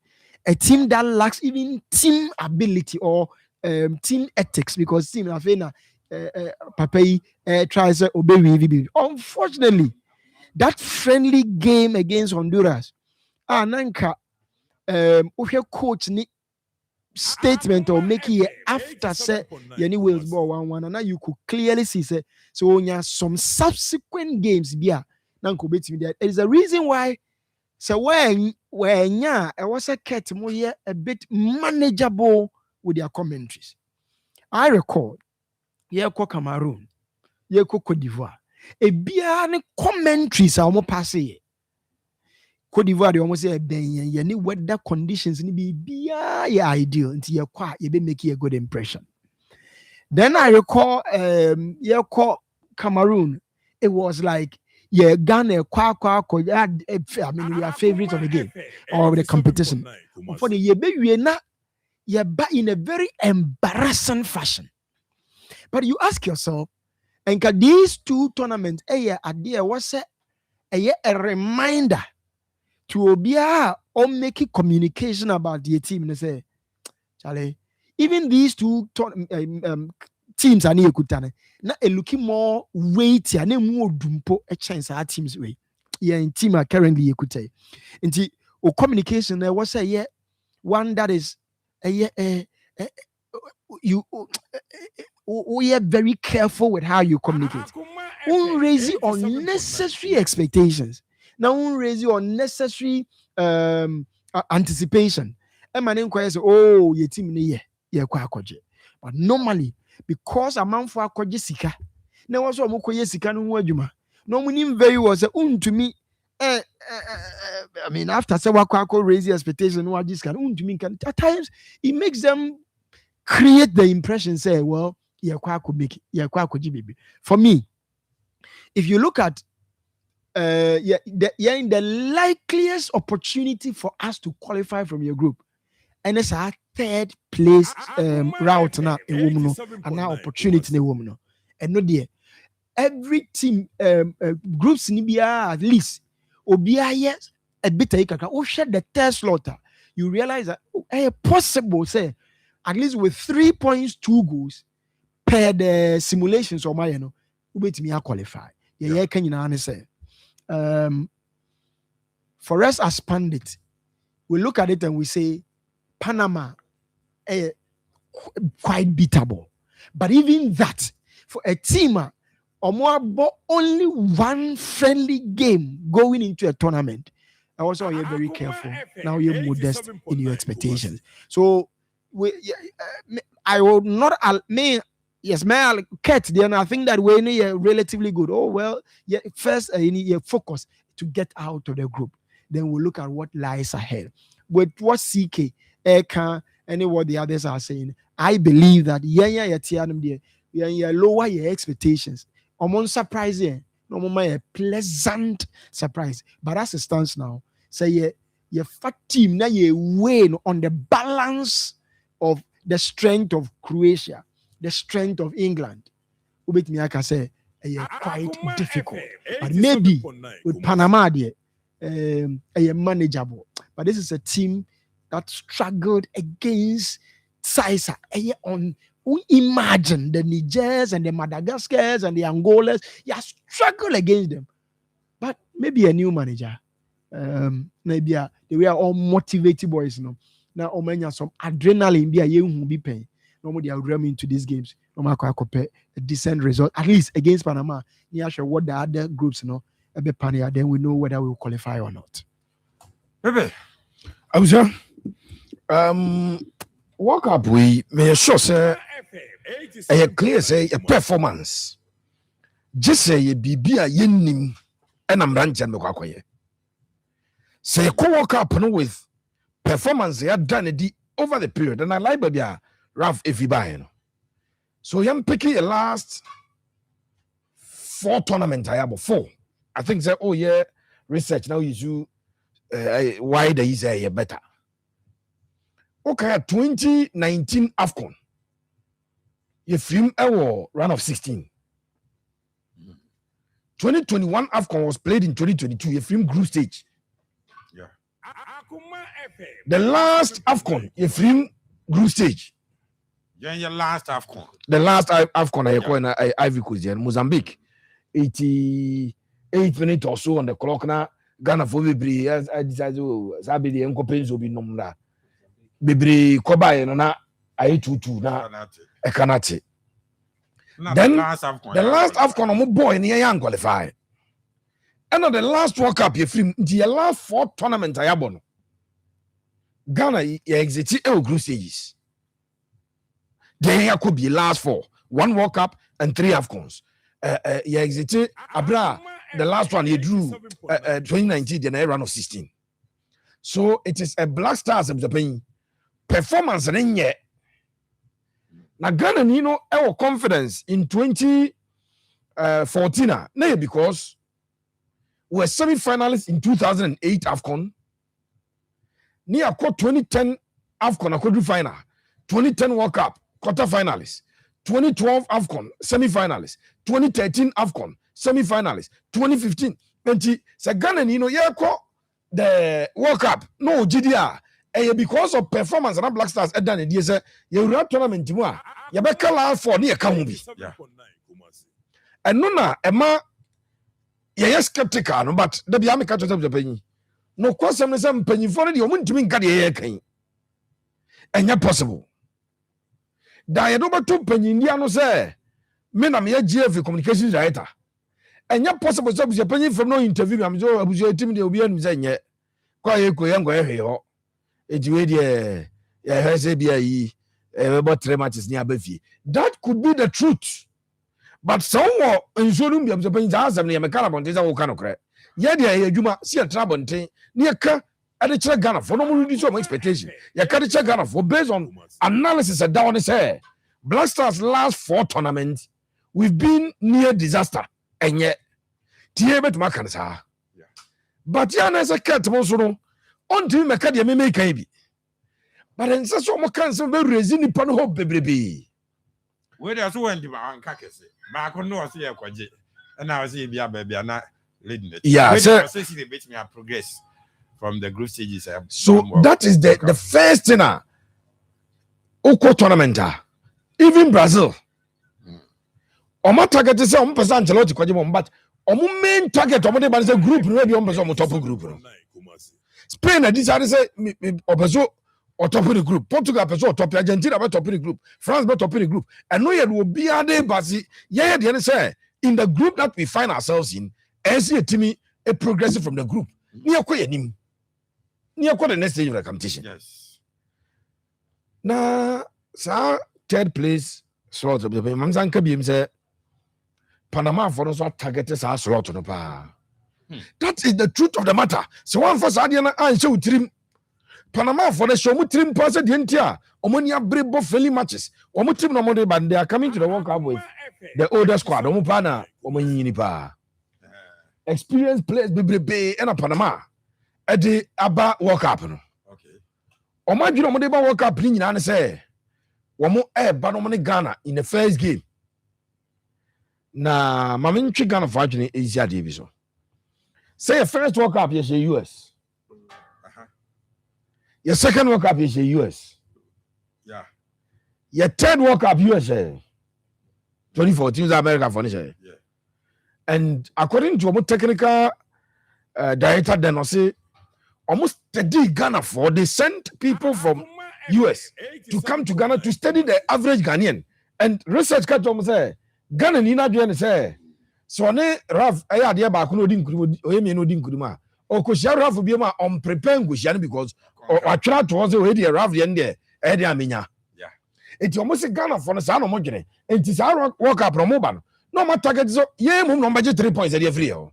a team that lacks even team ability or team ethics, because team Afena Papai tries to obey. Unfortunately, that friendly game against Honduras, Nanka, coach ni statement or make it after say any Wales ball 1-1, and now you could clearly see say so when some subsequent games there is a reason why. So when I was a cat more a bit manageable with their commentaries. I recall Cameroon, Cote d'Ivoire. A biane commentaries are more passé. Cote d'Ivoire, they almost say any weather conditions ni be ideal until you be making a good impression. Then I recall Cameroon, it was like Ghana I mean, we are favorites of the game or of the competition. For the year in a very embarrassing fashion. But you ask yourself, and these two tournaments, was a reminder to Obia or making communication about the team and say, Charlie, even these two teams are near Kutane. Now looking more weighty and more dumpo a chance our teams way. Yeah, in team are currently Yakute. And communication there was a one that is we are very careful with how you communicate. Won't raise unnecessary expectations. Now won't raise unnecessary anticipation. And my name says, oh, your team but normally, because a man for a sika, now also a sika no wajuma. No meaning very well say to me. I mean, after Sawako raise the expectation, what this can to me can at times it makes them create the impression, say, well, for me, if you look at in the likeliest opportunity for us to qualify from your group, and it's our third place route now a woman and now opportunity in a woman. And no dear, every team groups in Libya at least Obia yes a bit share the third slaughter. You realize that possible say at least with 3 points, 2 goals per the simulations or my wait me qualify. Yeah, can you say for us as pundits, we look at it and we say Panama quite beatable. But even that, for a team, only one friendly game going into a tournament. Also, you're very careful. Now you're modest in your expectations. So, I will not yes, man, Cat. Then I think that we're relatively good. Oh well, yeah. First, you focus to get out of the group. Then we'll look at what lies ahead. With what CK, Eka, and what the others are saying, I believe that you lower your expectations. I'm unsurprising. No a pleasant surprise. But as it stands now, say your fat team now you win on the balance of the strength of Croatia, the strength of England. With me, I can say quite difficult. But maybe with Panama, manageable. But this is a team that struggled against Saisa. Imagine the Nigers and the Madagascars and the Angolas. You struggle against them. But maybe a new manager. Maybe they were all motivated boys. Now, some adrenaline be paying. Normally, I would run into these games. No matter a decent result, at least against Panama. Yeah, sure. What the other groups, then we know whether we will qualify or not. Maybe. I was World Cup we may sure say a clear say a performance. Just say ye bibia yenim and I'm ranching the quacoye. Say a World Cup with performance they had done it over the period, and I like baby Ralph if you buy. So I'm picking a last 4 tournaments I have 4. I think say oh yeah, research now is you why they is a better. Okay, 2019 AFCON. You film our run of 16. 2021 AFCON was played in 2022. You film group stage. Yeah. The last AFCON, you film group stage. Yeah, your last AFCON. The last AFCON I call in Ivory Coast in Mozambique. 88 minutes or so on the clock now. Ghana for Bibri. I decided to Sabi the Uncle Penzo be number. Bibri Kobai na I 2-2 na Ekanati. Then the last AFCON on boy in young qualify. And on the last World Cup you film the last 4 tournaments I have. Ghana you exit group stages. Then could be last 4, 1 World Cup and 3 AFCONs. You exit Abra the last one you drew 2019 the run of 16. So it is a Black Stars of the pain. Performance and yet now Ghana our confidence in 2014 because we were semi-finalists in 2008 AFCON near 2010 AFCON quarter final 2010 World Cup quarter finalists 2012 AFCON semi-finalists 2013 AFCON semi-finalists 2015 so Ghana the World Cup no GDR because of performance and Black Stars done it yes you run tournament you be call for near come be and no Emma you skeptical but the be am catch the penny no question some penny for the woman to mean can and yet possible that you don't to penny Indiano say me na me GF communications director and yet possible so penny from no interview I'm so abuja team dey obi anu say nye kwa ye ko yango ehwe ho ejiwe de ya hese bia yi about 3 matches near Befi. That could be the truth. But someone in Solum Biam Japan Jazam near Macalabon is a Wokanokre. Yet, Yuma, see a trabonte near Ka at the check Ghana for no more expectation. Ya carry check Ghana for based on analysis at down his hair. Black Stars last 4 tournaments, we've been near disaster, and yet Tiebet Makansa. But Yana is a cat also until Macadia may make a. But in such a cancer, very resin upon hope, baby. Where there's one demand, Kakasi. Back on North here, Kwaji. And now I see Bia baby, I'm not leading it. Yeah, sir. They make me progress from the group stages. So that is the first thing. Oko tournament. Even Brazil. Oma target is some percent a lot to Kwaji, but Omu main target of the group, maybe on the top group. Spain, I decided to say, Obazo. Or top of the group, Portugal, top Argentina, top of the group, France, top of the group, and no yet will be a day, but yeah, the say in the group that we find ourselves in, as a team, a progressive from the group, near the next stage of the competition. Yes. Now, sir, 3rd place slot of the Mamsan Kabim say Panama for us targeted our slot on the power. That is the truth of the matter. So one for Sadiana and show trim. Panama for the show trim pass the entire Omonia Brebo friendly matches. Omutim no more, but they are coming to the World Cup with the older squad. Omupana, Omonipa. Experienced players be and a Panama at the Abba World Cup. Okay. Omajino Modeba World Cup in and say, Wamo Banomani Ghana in the first game. Na Maminchi Ghana fortunately is your division. Say a first World Cup, yes, US. Your second World Cup is the US. Yeah. Your 3rd World Cup USA. 2014 is America furniture. Yeah. And according to our technical director, then I say almost 30 Ghana for they sent people from US to come to Ghana to study the average Ghanaian. And research cut almost say Ghana Nina Joan say so ne Raf I had back no din kuruma. O ko share Raf bi ma on prepare ngushian because or try to also already Raf the end there ɛde amenya enti ɔmo se Ghana for no saa no mo dwene enti saa World Cup no mo ba no no mo target so ye mum no budget 3 points ɛde free here.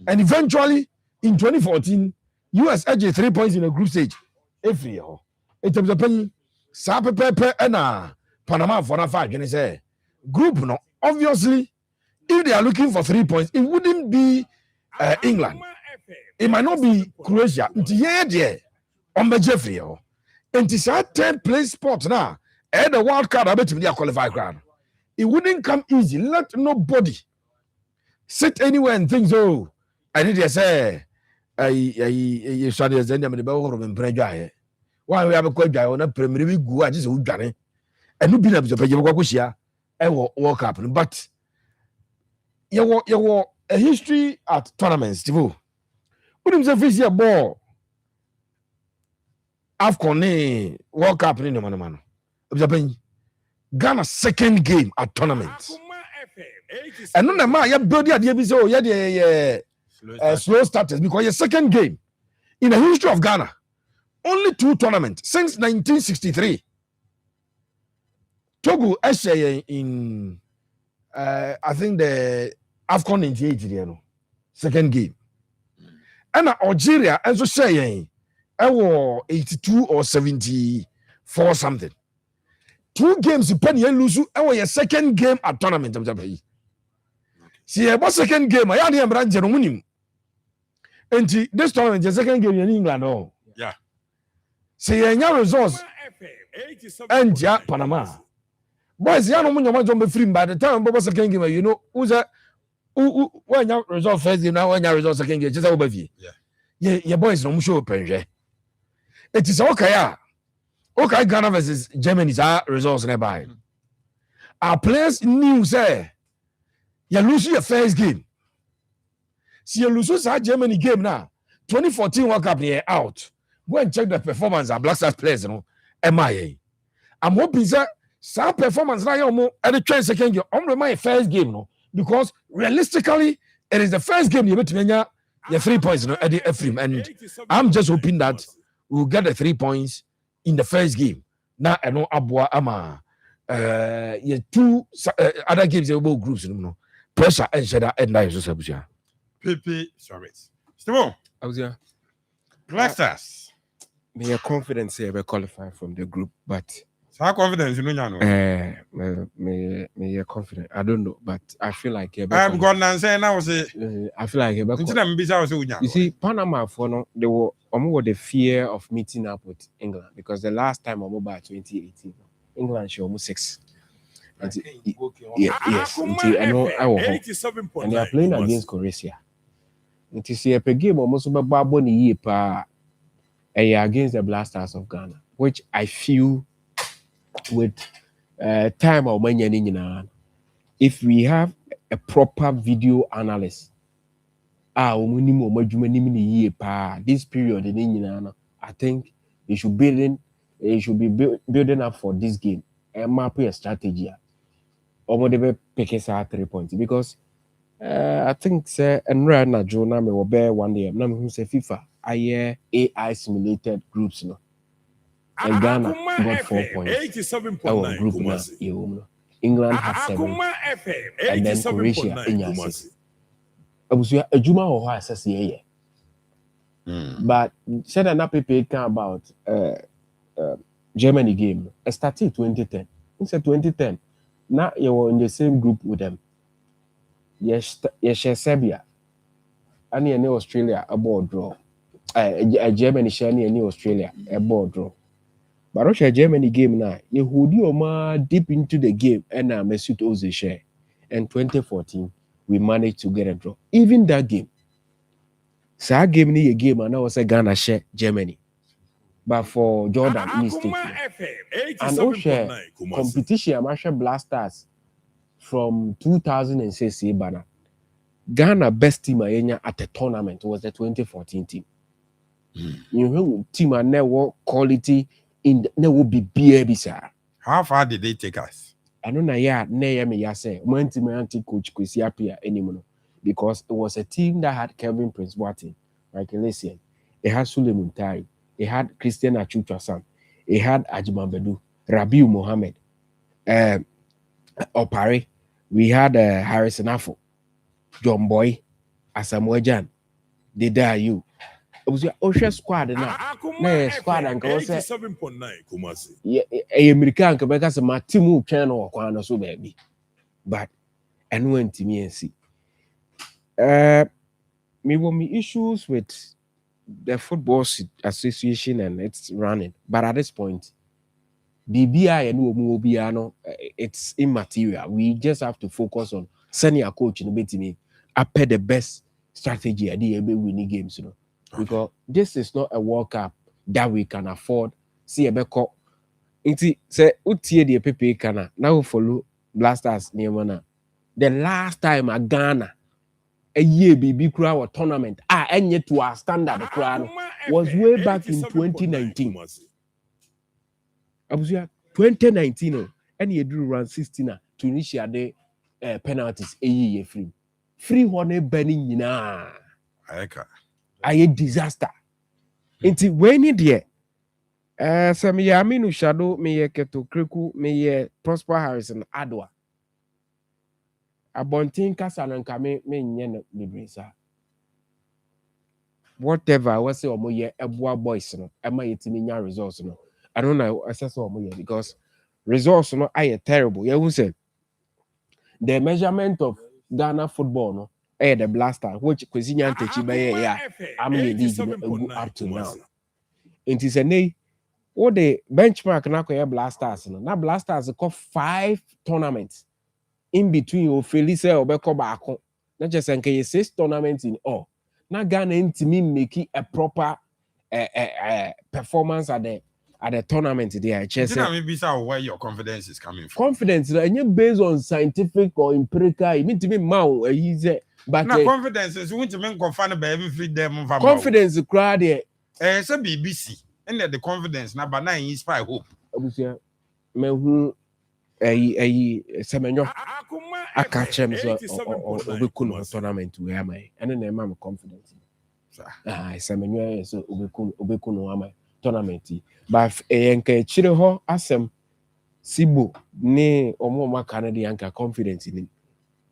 And eventually in 2014 US edged 3 points in a group stage every year. In terms of penny, sa pepe and Panama for na five. You say group no. Obviously, if they are looking for 3 points, it wouldn't be England. It might not be Croatia. Until on the Jeffrey. And this 10th place spot now. And the wild card, I bet you qualify ground. It wouldn't come easy. Let nobody sit anywhere and think so. I need to say. I study as any of the Belgium and Preja. Why we have a quite guy on a primary go, I just would done it. And you been up to Pajawakushia, I will walk up. But you were a history at tournaments, Tivo. Wouldn't say this year ball Afcon World Cup in the man. Ghana's second game at tournaments. And no, ma, you build the idea, slow starters because your second game in the history of Ghana, only 2 tournaments since 1963. Togo essay in I think the Afcon 98, you know, second game. And Algeria also saying I was 82 or 74 something. 2 games depend you lose your second game at tournament. See, about second game, I had him brand Jeromunim. And this tournament, the second game in England, oh. Yeah. See, your results. And yeah, Panama. Boys, you know, be free by the time Bobo second game, you know, who's that? When your result first game, now when your result second game, just over here. Yeah, your boys no show open. It is okay. Okay, Ghana versus Germany's results nearby. Our players knew, say, you lose your first game. See, you lose that Germany game now. 2014 World Cup here out. Go and check the performance of Black Stars players, you know. MIA. I'm hoping that some performance now you at the 20 second game. I'm my first game, no, because realistically, it is the first game you bet me your 3 points, you know, at the Ephraim, and I'm just hoping that we'll get the 3 points in the first game. Now I know Abua Ama. Yeah, 2 other games they both groups, you know. Pressure and Shada and Nice. Pepe, sorry. Steve, I was here. Black Stars. Me a confidence here we qualify from the group, but how confidence you know? Me a confident. I don't know, but I feel like I'm going to say now. I feel like you see, Panama for no, they were the fear of meeting up with England because the last time I'm about 2018, England show almost 6. Yes, I know I was, and they are playing against Croatia. It is a game almost about Baboni Yipa against the Black Stars of Ghana, which I feel with time or money, if we have a proper video analyst, this period in I think they should be building up for this game and map a strategy. Or they be picking 3 points because I think say and right now Jonah may bear 1 day. Now who say FIFA AI simulated groups no. And Ghana got 4 points. Our group now, England had 7, and then Croatia in 6. I was a Juma or assess here. But said an APP about Germany game. I started 2010. It's 2010. Now you were in the same group with them. Yes, Serbia. And you know Australia a board draw. Germany shiny and Australia a board draw. But Russia Germany game now, you hold your deep into the game and now Mesut Ozil share. And 2014, we managed to get a draw. Even that game. So I gave me a game and I was a Ghana share Germany. But for Jordan, mistake. And also competition, Marshall Blasters from 2006, Ghana best team at the tournament was the 2014 team. You know, team and network quality in there will be BAB, sir. How far did they take us? I don't know, say, when team coach Kwesi Appiah anymore because it was a team that had Kevin Prince Boateng, Michael Essien, it had Suleiman Tai, it had Christian Achuchasan, He had Ajimambedu, Rabiu Mohammed, Opare. We had Harrison Afo, John Boy, Asamoah Jan, Didayu. It was your Osha squad now. No squad and go say 87.9 Kumasi. Yeah, a American Quebec as a Matimu channel or Kwana so baby. But and went to me and see. Me want me issues with the football association and it's running. But at this point, BBI and Umobiano, it's immaterial. We just have to focus on sending a coach in the me. I pay the best strategy at the winning games, you know. Because this is not a World Cup that we can afford. See a beko. Inti say utie the Pepe kana now follow Blasters near mana. The last time a Ghana a year BB crowd tournament and yet to our standard crowd was way back in 2019. I was here 2019 and you drew around 16 to initiate the penalties a year free one burning na a disaster. Inti when it there some Yaminu Shadow me Keto Kriku me Prosper Harrison Adwa Abontin Kasananka me nyen libresa. Whatever I was say omoye ebua boys no ema yetimi nya results no. I don't know assess omoye because results no are terrible. You who say the measurement of Ghana football no the blaster which Kwesinya Ntechi be ya am league up to now. It is a nay what the benchmark na ko Blasters no. Na Blasters got 5 tournaments in between o Felice obeko baako. Not just nke 6 tournaments in all. Na Ghana intimi make a proper performance at the tournament there. Maybe where your confidence is coming from. Confidence based on scientific or empirical. It mean to me but now confidence is going to make confidence by every free them. Confidence crowd there. It's a BBC and the confidence now but now inspire hope. Obviously, me who semenyo catch him so obekunu tournament we am and then am confidence. Semenyo so obekunu am tournament but enka chire ho asem sibo ne omo Canada yanka confidence in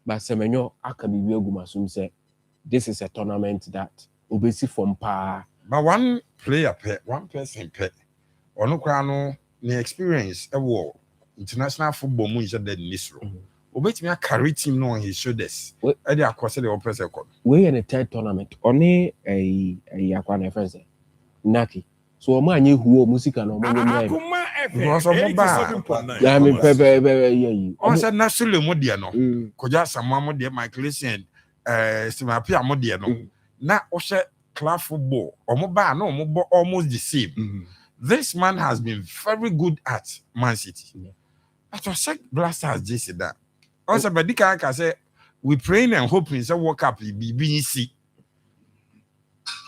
but semenyo aka bi aguma say this is a tournament that obesi from pa but one person pay ono kwa no the experience war international football mu is dead in this room. Obetimi carry team no on his shoulders. E dey across the upper second. We in the 3rd tournament. Only a yakwana friends. Naki. So omo anye huo musika no omo nyem. Because omo ba. Ya me pepe on said national mo de no. Koja Samuel mo de Michael Essien Simapia mo de no. Na o she club football. Omo ba no omo almost the same. This man has been very good at Man City. But I said Blasters just said that. Also, but I say we praying and hoping so World Cup be BC.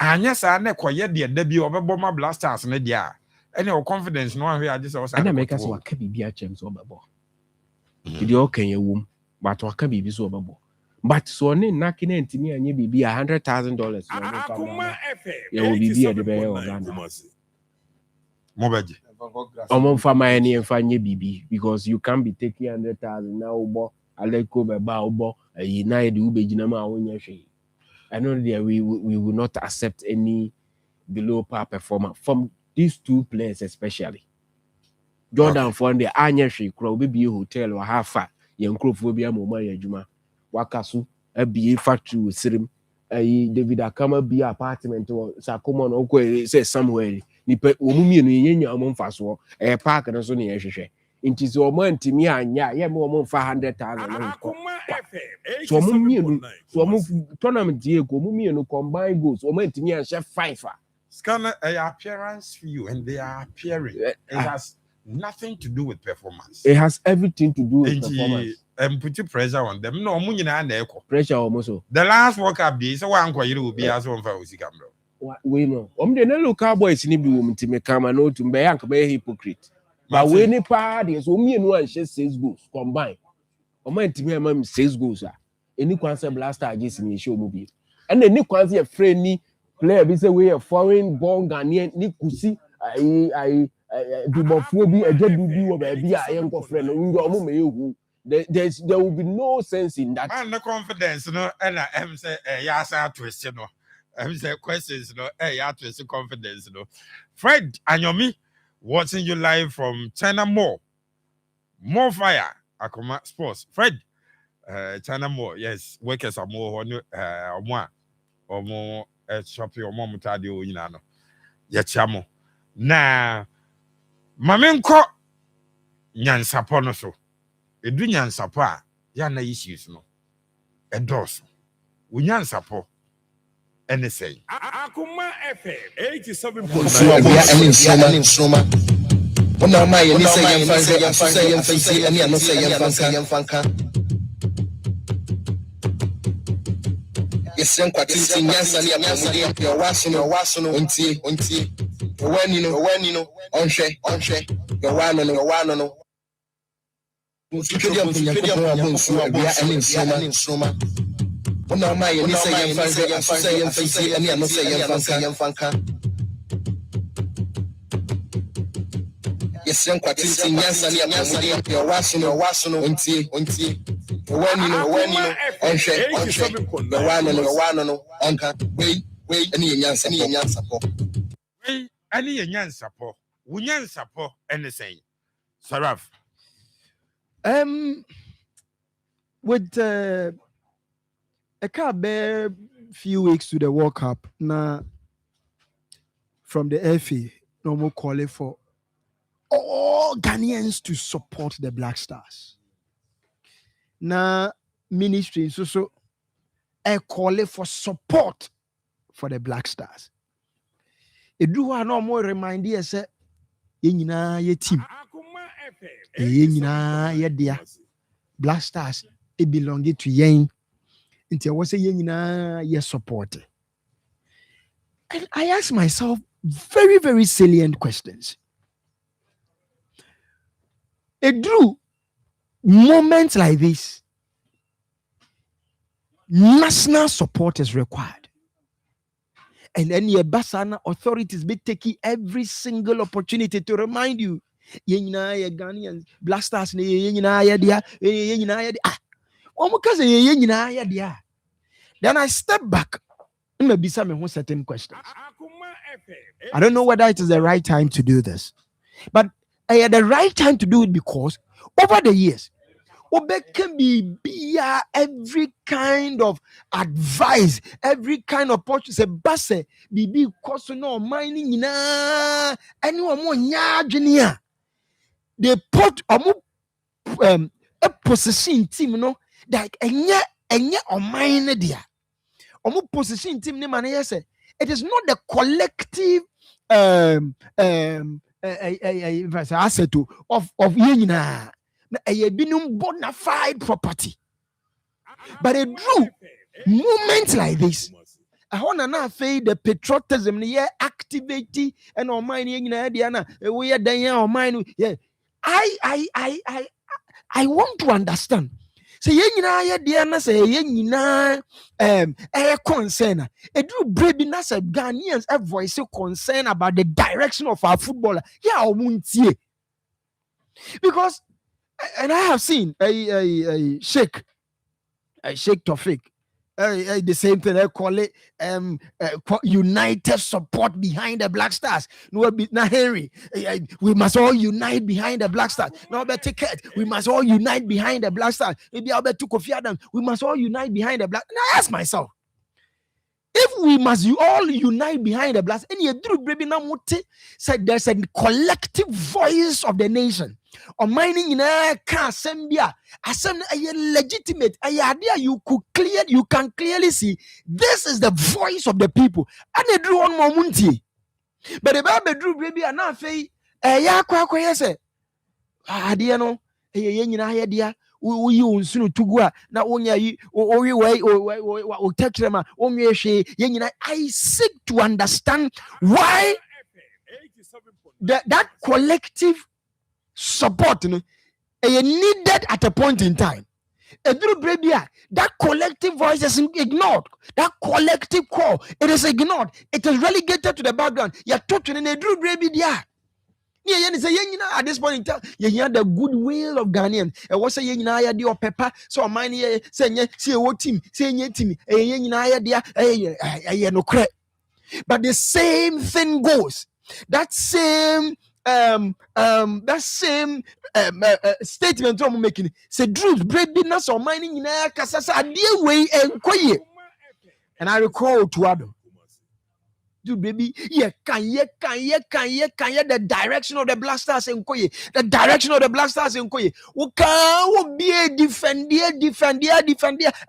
And yes, I never quite the debut of a bomber Blasters in the year. And your confidence, no one here just also. And I make us what can be a chance over ball. Did you okay, you womb, but what can be so ball. But so knocking into me and you be $100,000. You will be at the Bay of Ghana. Among family and Fanny BB because you can't be taking 100,000 now. I let go by Baobo, a United Ubejinama on your shade. I know that we will not accept any below par performer from these 2 players, especially. Jordan from the Anya Shea Crow, be hotel or half fat, young Crophobia Momaya Juma, Wakasu, a BA factory with Sirim, a David Akama be apartment or Sakoma Oko says somewhere. Nipe omumi no yenya amon faso park no so ne yehwehwe nti so omo ntimi anya ye me omo 500,000 no so omumi no so omo tournament ye ko omumi no combine goals omo ntimi anhye 5 scan appearance for you and they are appearing. It has nothing to do with performance. It has everything to do with performance. And put pressure on them. No, pressure almost. The last World Cup day, so one quite will be as one for Usikambro. We know. The local boys ni bi wo mtime kama no to be yank be hypocrite. But we ni party so me no an share 6 goals combine. Omo ntime am 6 goals ah. Eni kwanse blaster agis ni show mu bi. And eni kwanse e friend ni player bi say we a foreign born Ghanaian ni kusi ai Dubofuo bi ejedu bi wo ba bi a yenko friend no omo me ehu. There will be no sense in that. Man, no confidence, no, and I say, yes, I twist, you know. Say questions, no, I twist confidence, no. Fred and Yomi, watching you live from China More Fire, Akoma Sports. Fred, China More, yes, workers are more, or more shopping or more mutadio, you know. Yachamo. Na, Mamenko Nyan Sapono so. Edu nyansapo a ya na issues no endorse unyansapo ene say Akoma FM 87.9 Ona ma ye ni say yemfansi ani ano say yemfanka yesen kwatinti nyansa ni akomudi yo waso no ontie owani no onhwe yo wano no Fikiria kunyakua bonsu abia ani nsoma ona ma ye ni say yemfansi ani ano say yemfanka yesen kwatinti nyansa ni akomudi yo waso no ontie owani no onhwe yo wano no anka we ani nyansa po we ani nyansa po unyansa po ene say Saraf. With a bare few weeks to the World Cup, now from the FA, no more calling for all Ghanaians to support the Black Stars. Now, ministry so a calling for support for the Black Stars. It do no more remind you say, ye team. Black Stars it belonged to yen until I was a yen support. And I asked myself very, very salient questions. It drew moments like this. National support is required. And then your Basana authorities be taking every single opportunity to remind you. Ghanaians, Black Stars, then I step back and maybe some certain questions. I don't know whether it is the right time to do this, but I had the right time to do it because over the years, can be every kind of advice, every kind of purchase, a basse, be cost no mining anyone more nya. They put a position team, you know, like a or mine idea. Position team name and yes, it is not the collective asset of Yena. A bona fide property. But a true moments like this. I want to say the patriotism here activate and on mine Diana. We are there on mine. Yeah. I want to understand. Say ye Diana say ye concern. A true baby nas a Ghanaians a voice concern about the direction of our footballer. Yeah, I won't see. Because and I have seen a Sheikh Tofik, the same thing. I call it united support behind the Black Stars. No, not Henry. We must all unite behind the Black Stars. No, but ticket. We must all unite behind the Black Stars. Maybe I'll bet to Kofi Adam. We must all unite behind the Black. And I ask myself, if we must all unite behind the Black Stars, and you do baby now said there's a collective voice of the nation. Or mining in a car, Sambia, legitimate idea you can clearly see this is the voice of the people. And they drew on Momunti. But the Bible drew baby and now say, yes, dear no, idea. We soon to go now only or touch them only I seek to understand why that collective support needed at a point in time. That collective voice is ignored. That collective call, it is ignored. It is relegated to the background. You're talking in a Drew Brabia. At this point in time, you hear the goodwill of Ghanaians. And what's saying in Aya or Pepper? So mine here saying, see what team, saying your team, no credit. But the same thing goes. That same statement I'm making. Say Drew, breadiness or mining in Aya Casasa, dear way and quiet. And I recall to Adam. Do baby, the direction of the Black Stars in Koye, the direction of the Black Stars in Koye. Will be a defender,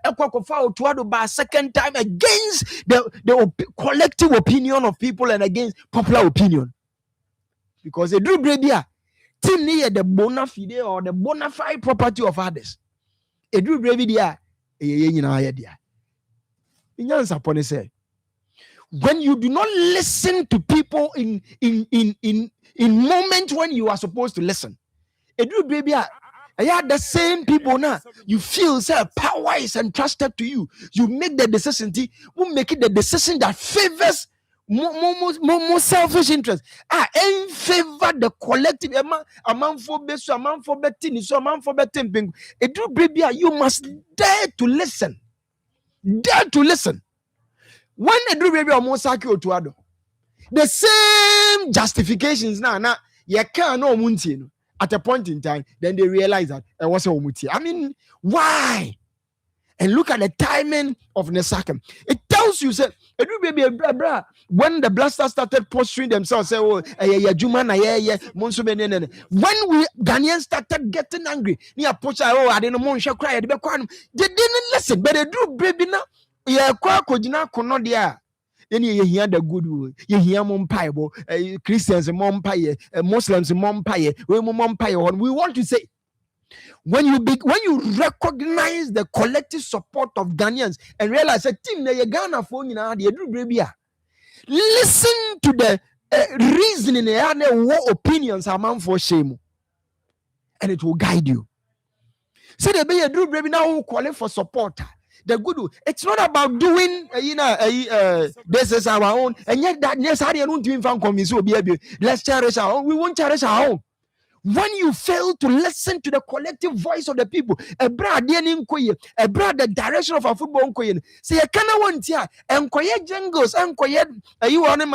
a foul to by a second time against the collective opinion of people and against popular opinion. Because they do baby, team near the bona fide or the bona fide property of others. A do baby, dear, when you do not listen to people in moments when you are supposed to listen, baby, I had the same people now. You feel power is entrusted to you. You make the decision. You make it the decision that favors more selfish interest. In favor the collective. Among for best, among for betting, so among for betting. Baby, you must dare to listen. Dare to listen. When they do baby almost to ado, the same justifications now you can't know munti at a point in time, then they realize that it was a muti. I mean, why? And look at the timing of Nesakam. It tells you, say, baby, when the blasters started posturing themselves, say, oh, Juma, when we Ghanaians started getting angry, near Pocha, oh, I didn't want to cry, they didn't listen, but they do baby now. Yeah, kono dia. Then you hear the good word. You hear Bible, Christians Muslims we want to say, when you recognize the collective support of Ghanaians and realize a team na Ghana for you now, listen to the reasoning and what opinions among for shame, and it will guide you. So the be a do baby now calling for support. The good, it's not about doing, this is our own, and yet that necessarily don't even convince you. Let's cherish our own. We won't cherish our own. When you fail to listen to the collective voice of the people, the direction of our football, say, I cannot want here, and jungles, and you want a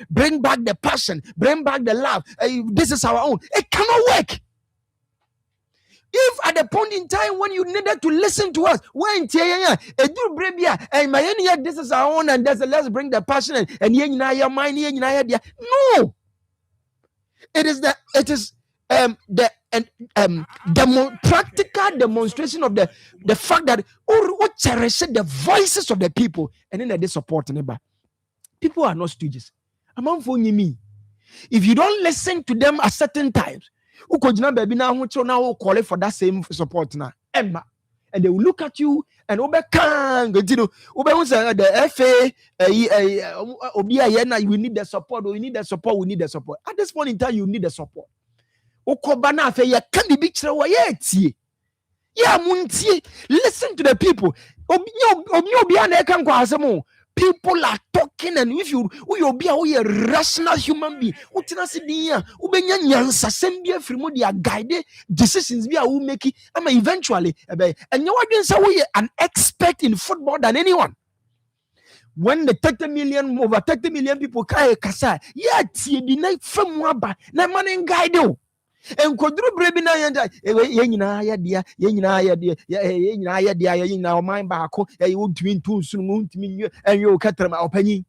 bring back the passion, bring back the love. This is our own. It cannot work. If at the point in time when you needed to listen to us, when this is our own and let's bring the passion and your mind, no. It is the practical demonstration of the fact that what cherish the voices of the people and then they support neighbor. People are not stooges. If you don't listen to them at certain times, baby now call it for that same support now. And they will look at you and the FA we need the support, we need the support. At this point in time, you need the support. Listen to the people. People are talking, and if you be a rational human being, guided decisions make it. Eventually, and you are an expert in football than anyone. When the 30 million people kasa, na man guide you. And kodru brebina yanda mind bako and you opinion.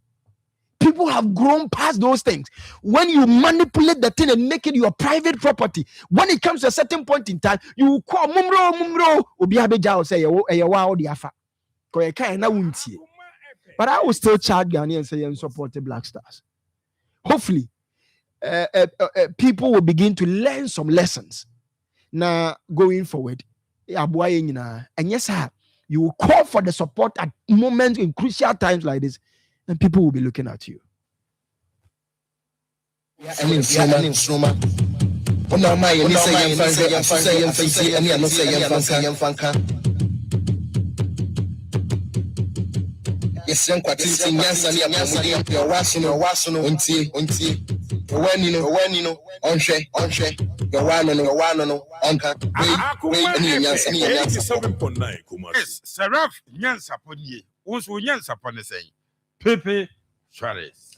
People have grown past those things. When you manipulate the thing and make it your private property, when it comes to a certain point in time, you call mumro obiabeja say but I will still charge Ghana and say and support the Black Stars. Hopefully people will begin to learn some lessons now going forward. And yes, sir, you will call for the support at moments in crucial times like this, and people will be looking at you. Yes, when you know, on share, your one, anchor, wait, any answer. 87.9 Kumasi. Yes, Seraph Nyansaponi. Also Nyansaponi say. Pepe Charles.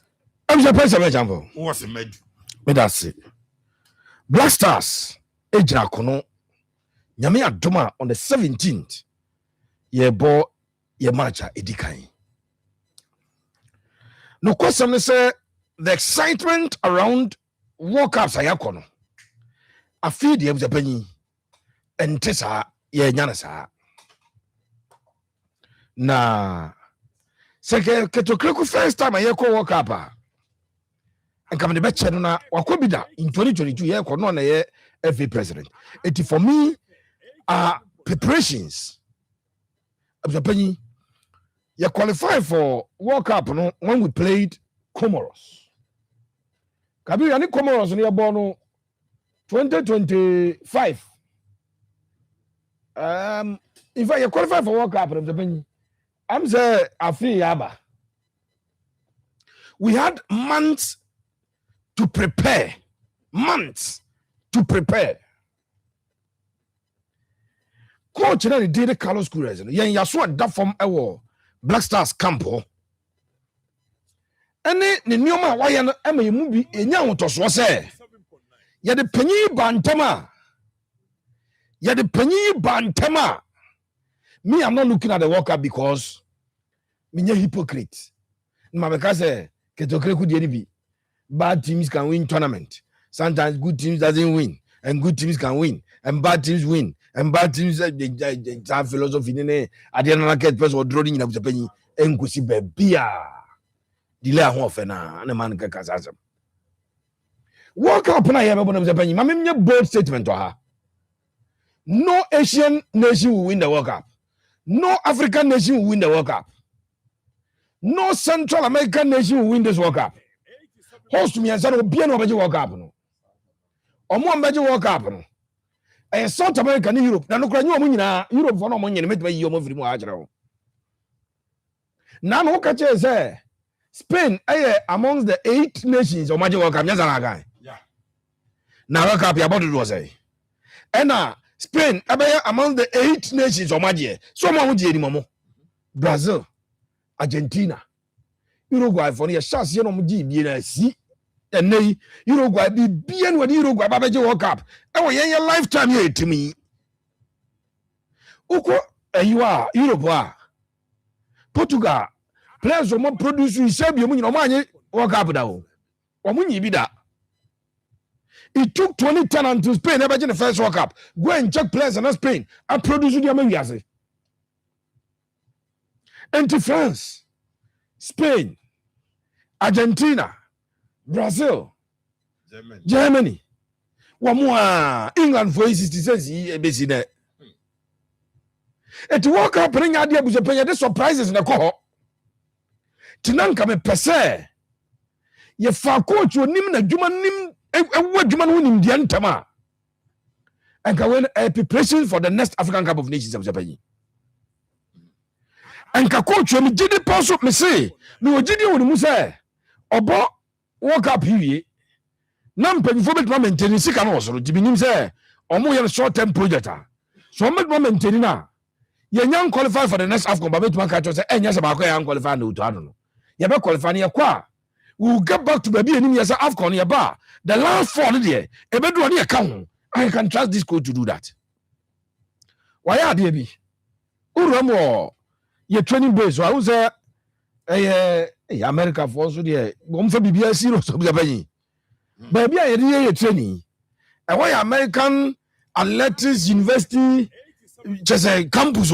I'm the person example. What's the med? But that's it. Black Stars, Ejina Kono, Nyame Adoma on the 17th. Ye bo ye manager Edikai. No question say the excitement around World Cup Sayakono. I feel the penny and Tessa ye nyanasa. Na seke ketokreku first time I yeko World Cup. And come the best channel na wakobida in 2022 ye kono na ye FA president. It for me preparations. Abusapani you qualify for World Cup no when we played Comoros. Kabi yani Comoros ni abono 2025. In fact you qualify for World Cup abusapani. I'm say afi yaba. We had months to prepare. Coach na the day Carlos Queiroz no yen yaso da form ewo Black Stars camp ho. Ene ne nioma waye no emayimu bi enya hotoso se. Ye de panyi bantama. Me, I'm not looking at the World Cup because me a hypocrite. Mabeka say ketokre could any be. Bad teams can win tournament. Sometimes good teams doesn't win, and good teams can win, and bad teams win, and bad teams they have philosophy in it. At the end of the person or drawing in a penny and could see beer. Delay a hofena and a man can World Cup na here about the penny. Mamma bold statement to her. No Asian nation will win the World Cup. No African nation will win the World Cup. No Central American nation will win this World Cup. Host me and said, "Be no World Cup." No, or more major World Cup. No, and South America and Europe. Now, no, Europe for no money and make my year of more. Now, no catch say Spain amongst the 8 nations of major World Cup. Yeah. Now, World Cup, you about to do say, and Spain among the 8 nations of Magia. Someone would Momo. Brazil, Argentina, Uruguay for your chance, you know, BNC, and nay, Uruguay be bien when Uruguay Babaji World Cup. Oh, yeah, lifetime here to me. Uko, you are Uruguay, Portugal, players of more produce in Serbia, money World Cup now. Or when you be that. It took 2010 until Spain never in the first World Cup. Go and check players in Spain and produce the Americas. Into France, Spain, Argentina, Brazil, Germany. One more England for 66 basically. It World Cup bring idea was the surprises in the cohort. Tinanka me pese. Ye fa coach nim na djuma nim Juma winning the Antama and can win a preparation for the next African Cup of Nations of Japan. And coach, me did the post me say, me did you with Musa or walk up here. Nam pen for me maintaining sick and also to be named say, or more short term project. So I'm not maintaining now. You're young qualified for the next African, but my catcher say, and yes, about young qualified no to I don't know. You're not qualifying your qua. We'll get back to baby and as Afcon your bar. The last 4 there, a bedroom account. I can trust this coach to do that. Why are they be? Uramo, your training base. I was there. America for so there. One for BBS zero so baby. Baby, I really training. And why American Athletics University just a campus.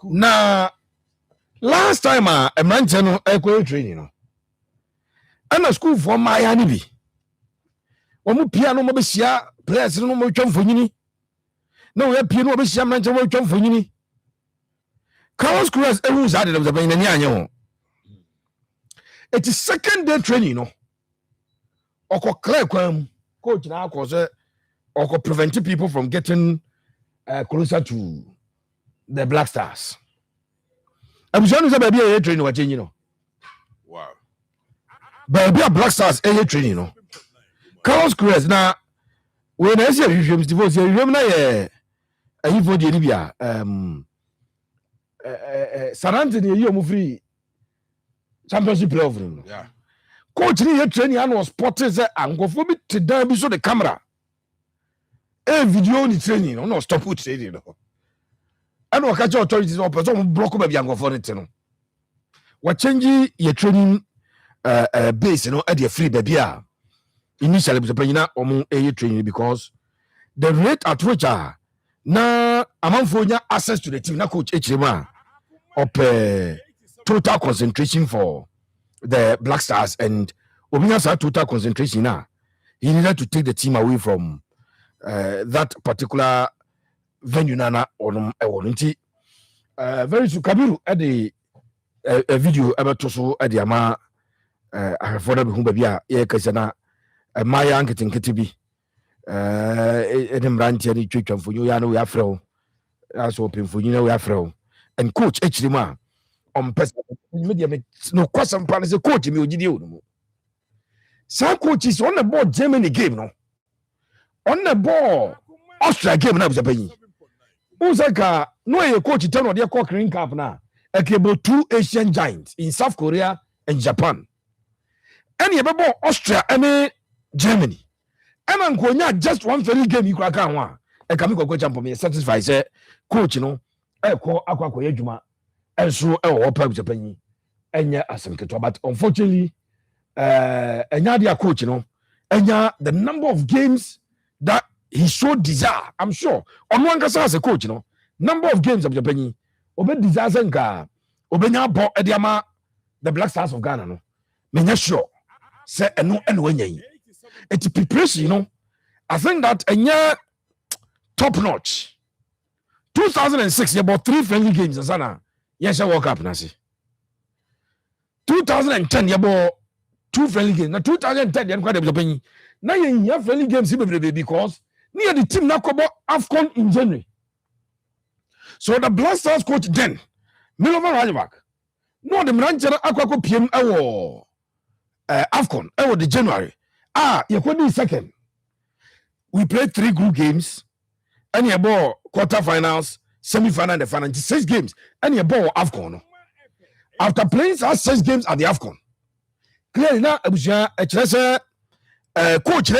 Now. Last time a man channel equal training. And a school for my anibi. One piano mobisia, players no more jump for you. No, we have piano mobisia man jump for you. Carlos Queiroz who's added of the Benania. It is second day training, no. Or coach now cause or prevent people from getting closer to the Black Stars. I'm sure baby a train watching, you know. Wow. Baby Black Stars training no. Carlos Cruz na when I say reviews divorce review na ye ayi for the Libya San Antonio you mo free championship playoff no. Yeah. Coach ni training and was spotted say angofo bi te dan bi so the camera. Video ni training no stop with training no. And we catch authorities or person block baby angofo ni te no. We change your training base at the free baby initially was a omu training because the rate at which na amanfonya access to the team na coach HMA up total concentration for the Black Stars and Obinya total concentration now he needed to take the team away from that particular venue nana on very soon Kabiru at the video about so at the ama for the baby ya kasana maya anketenkete bi edem rantie ni twetwa mfonyo ya no ya frɛw aso pemfonyo na ya frɛw and coach echirima on person media me no kwasam plan say coach me ogidi o no some coaches on the ball Germany game no on the ball Austria game na busapanyi Usaka no ye coach tell no dey call green cap na ekebo two Asian giants in South Korea and Japan and ye ball Austria and Germany. And I'm going just one friendly game you crack on. And come go jump on me satisfied say coach no call aqua juma and so pub Japan and ya asanketo but unfortunately and coach no and the number of games that he showed desire I'm sure on one case as a coach no number of games of Japan obe desire nka obenya bo ediama the Black Stars of Ghana no menya sure say no wenyan it's preparation, I think that top notch. 2006, you bought 3 friendly games. Yes, I woke up. 2010, you bought 2 friendly games. Now 2010, you quite a now you have friendly games because near the team now about AFCON in January. So the Black Stars coach then, Milovan Rajabak, no the Mranchana Aquaco PM AFCON, the January. You could be second. We played 3 group games, and you bought quarterfinals, semi-final, and the final 6 games, and you bought AFCON. After playing 6 games at the AFCON, clearly now coach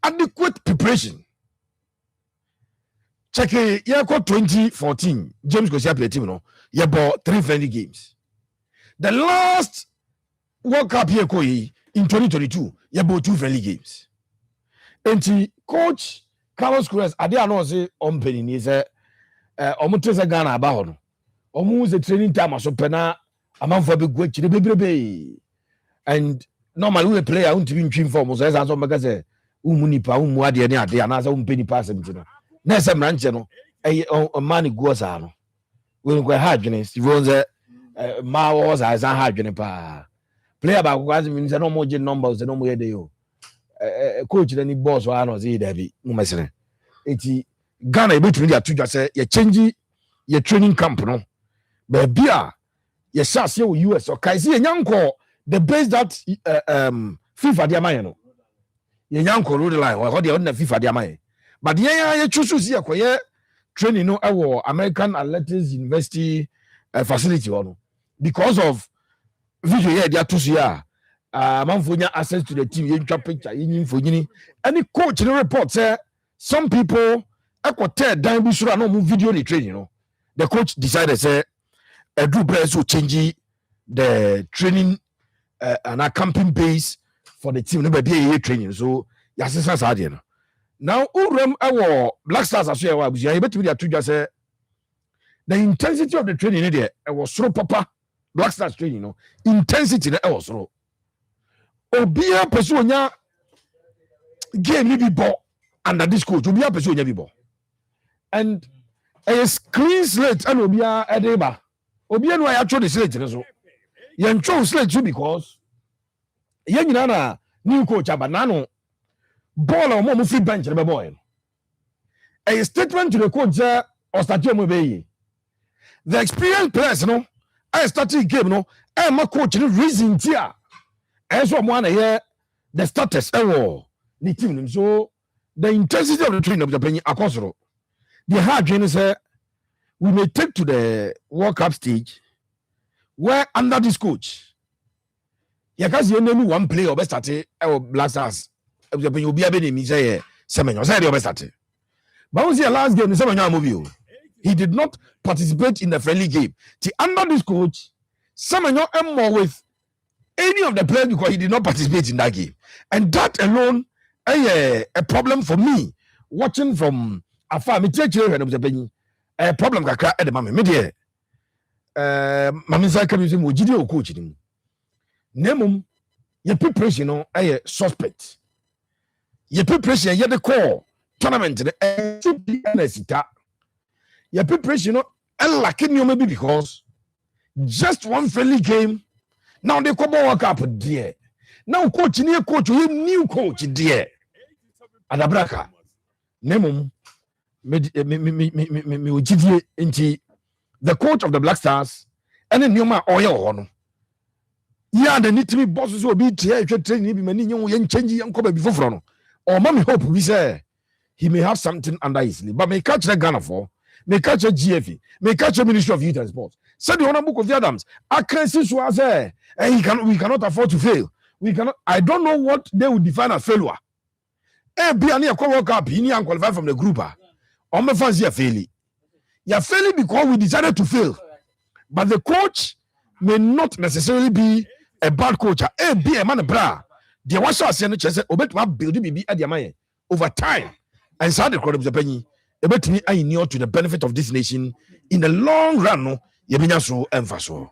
adequate preparation. Check it, 2014, James Gosia play team no, you bought 3 friendly games. The last World Cup here in 2022, you bought 2 friendly games. And coach Carlos Cruz, I didn't know say penny is omotresa Ghana about no. Omu training time so pena amount for big gwech baby. And normally we play I want to be in form so as make say munipa umuade ne ade ana say penny pass em no. Na say mranche no man go sa no. We go hard dwene Steven say ma was as hard dwene pa. Player ba ko azimi say no mo je numbers no mo ye dey o. Coach any boss wa no say there be mo mesene. Eti Ghana between their two just say you change your training camp no. But bia you shall see US or kaisi enyanko the base that FIFA dia man no. Enyanko road line or the na FIFA dia man. But you choose see akoye training no American Athletics University facility no. Because of video here they are to see manfonya access to the team you picture any coach no report say some people ekwote dan bi sura no mu video the training no the coach decided say Edu Brez will change the training and a camping base for the team no be training so yasesa sa de no now urem Black Stars as you betimi dey to say the intensity of the training there was so papa Black Stars training no intensity na was so obia person onya game ni bi ball under this coach obia person onya bi ball and a screen slate and obia edeba obia no ya throw the slate so yen throw slate too because yen nyina na new coach abanano ball o mo free bench the boy a statement to the coach or start mo be the experienced players no I started game no my coach no reason tia so one here the status the team so the intensity of the training of the penny akosoro the hard training say we may take to the World Cup stage where under this coach you can see only one player or best at Blasters the penny will be able to say Semenyo say the best at but once the last game Semenyo mobile he did not participate in the friendly game the under this coach Semenyo am more with any of the players because he did not participate in that game. And that alone a problem for me watching from afar. Me take a problem kakra at the moment. Me dear, Mamisa can use him with GDO coach. Nemum, your preparation no a suspect. Your preparation you the core tournament should be an your preparation no lacking you maybe because just one friendly game. Now they come World Cup dear. Now coach you new coach dear. Adabraka. Nemum me into the coach of the Black Stars and then Numa oil on. Yeah, the need to be bosses will be training be many young changing young come before front. Or mommy hope we say he may have something under his sleeve, but may catch the Ghana for, may catch a GFE, may catch a Ministry of Youth and Sports. Said the Honorable Book of the Adams, I can't see Suaze. And we cannot afford to fail. We cannot. I don't know what they would define as failure. Be any World Cup, he need qualify from the group. On my fans, you're failing. You're failing because we decided to fail. But the coach may not necessarily be a bad coach. Be a man bra. The was us and said, "Obet ma build be at the man over time." And so the crowd of the penny. Obet me I knew to the benefit of this nation in the long run. No, you be so emphasis.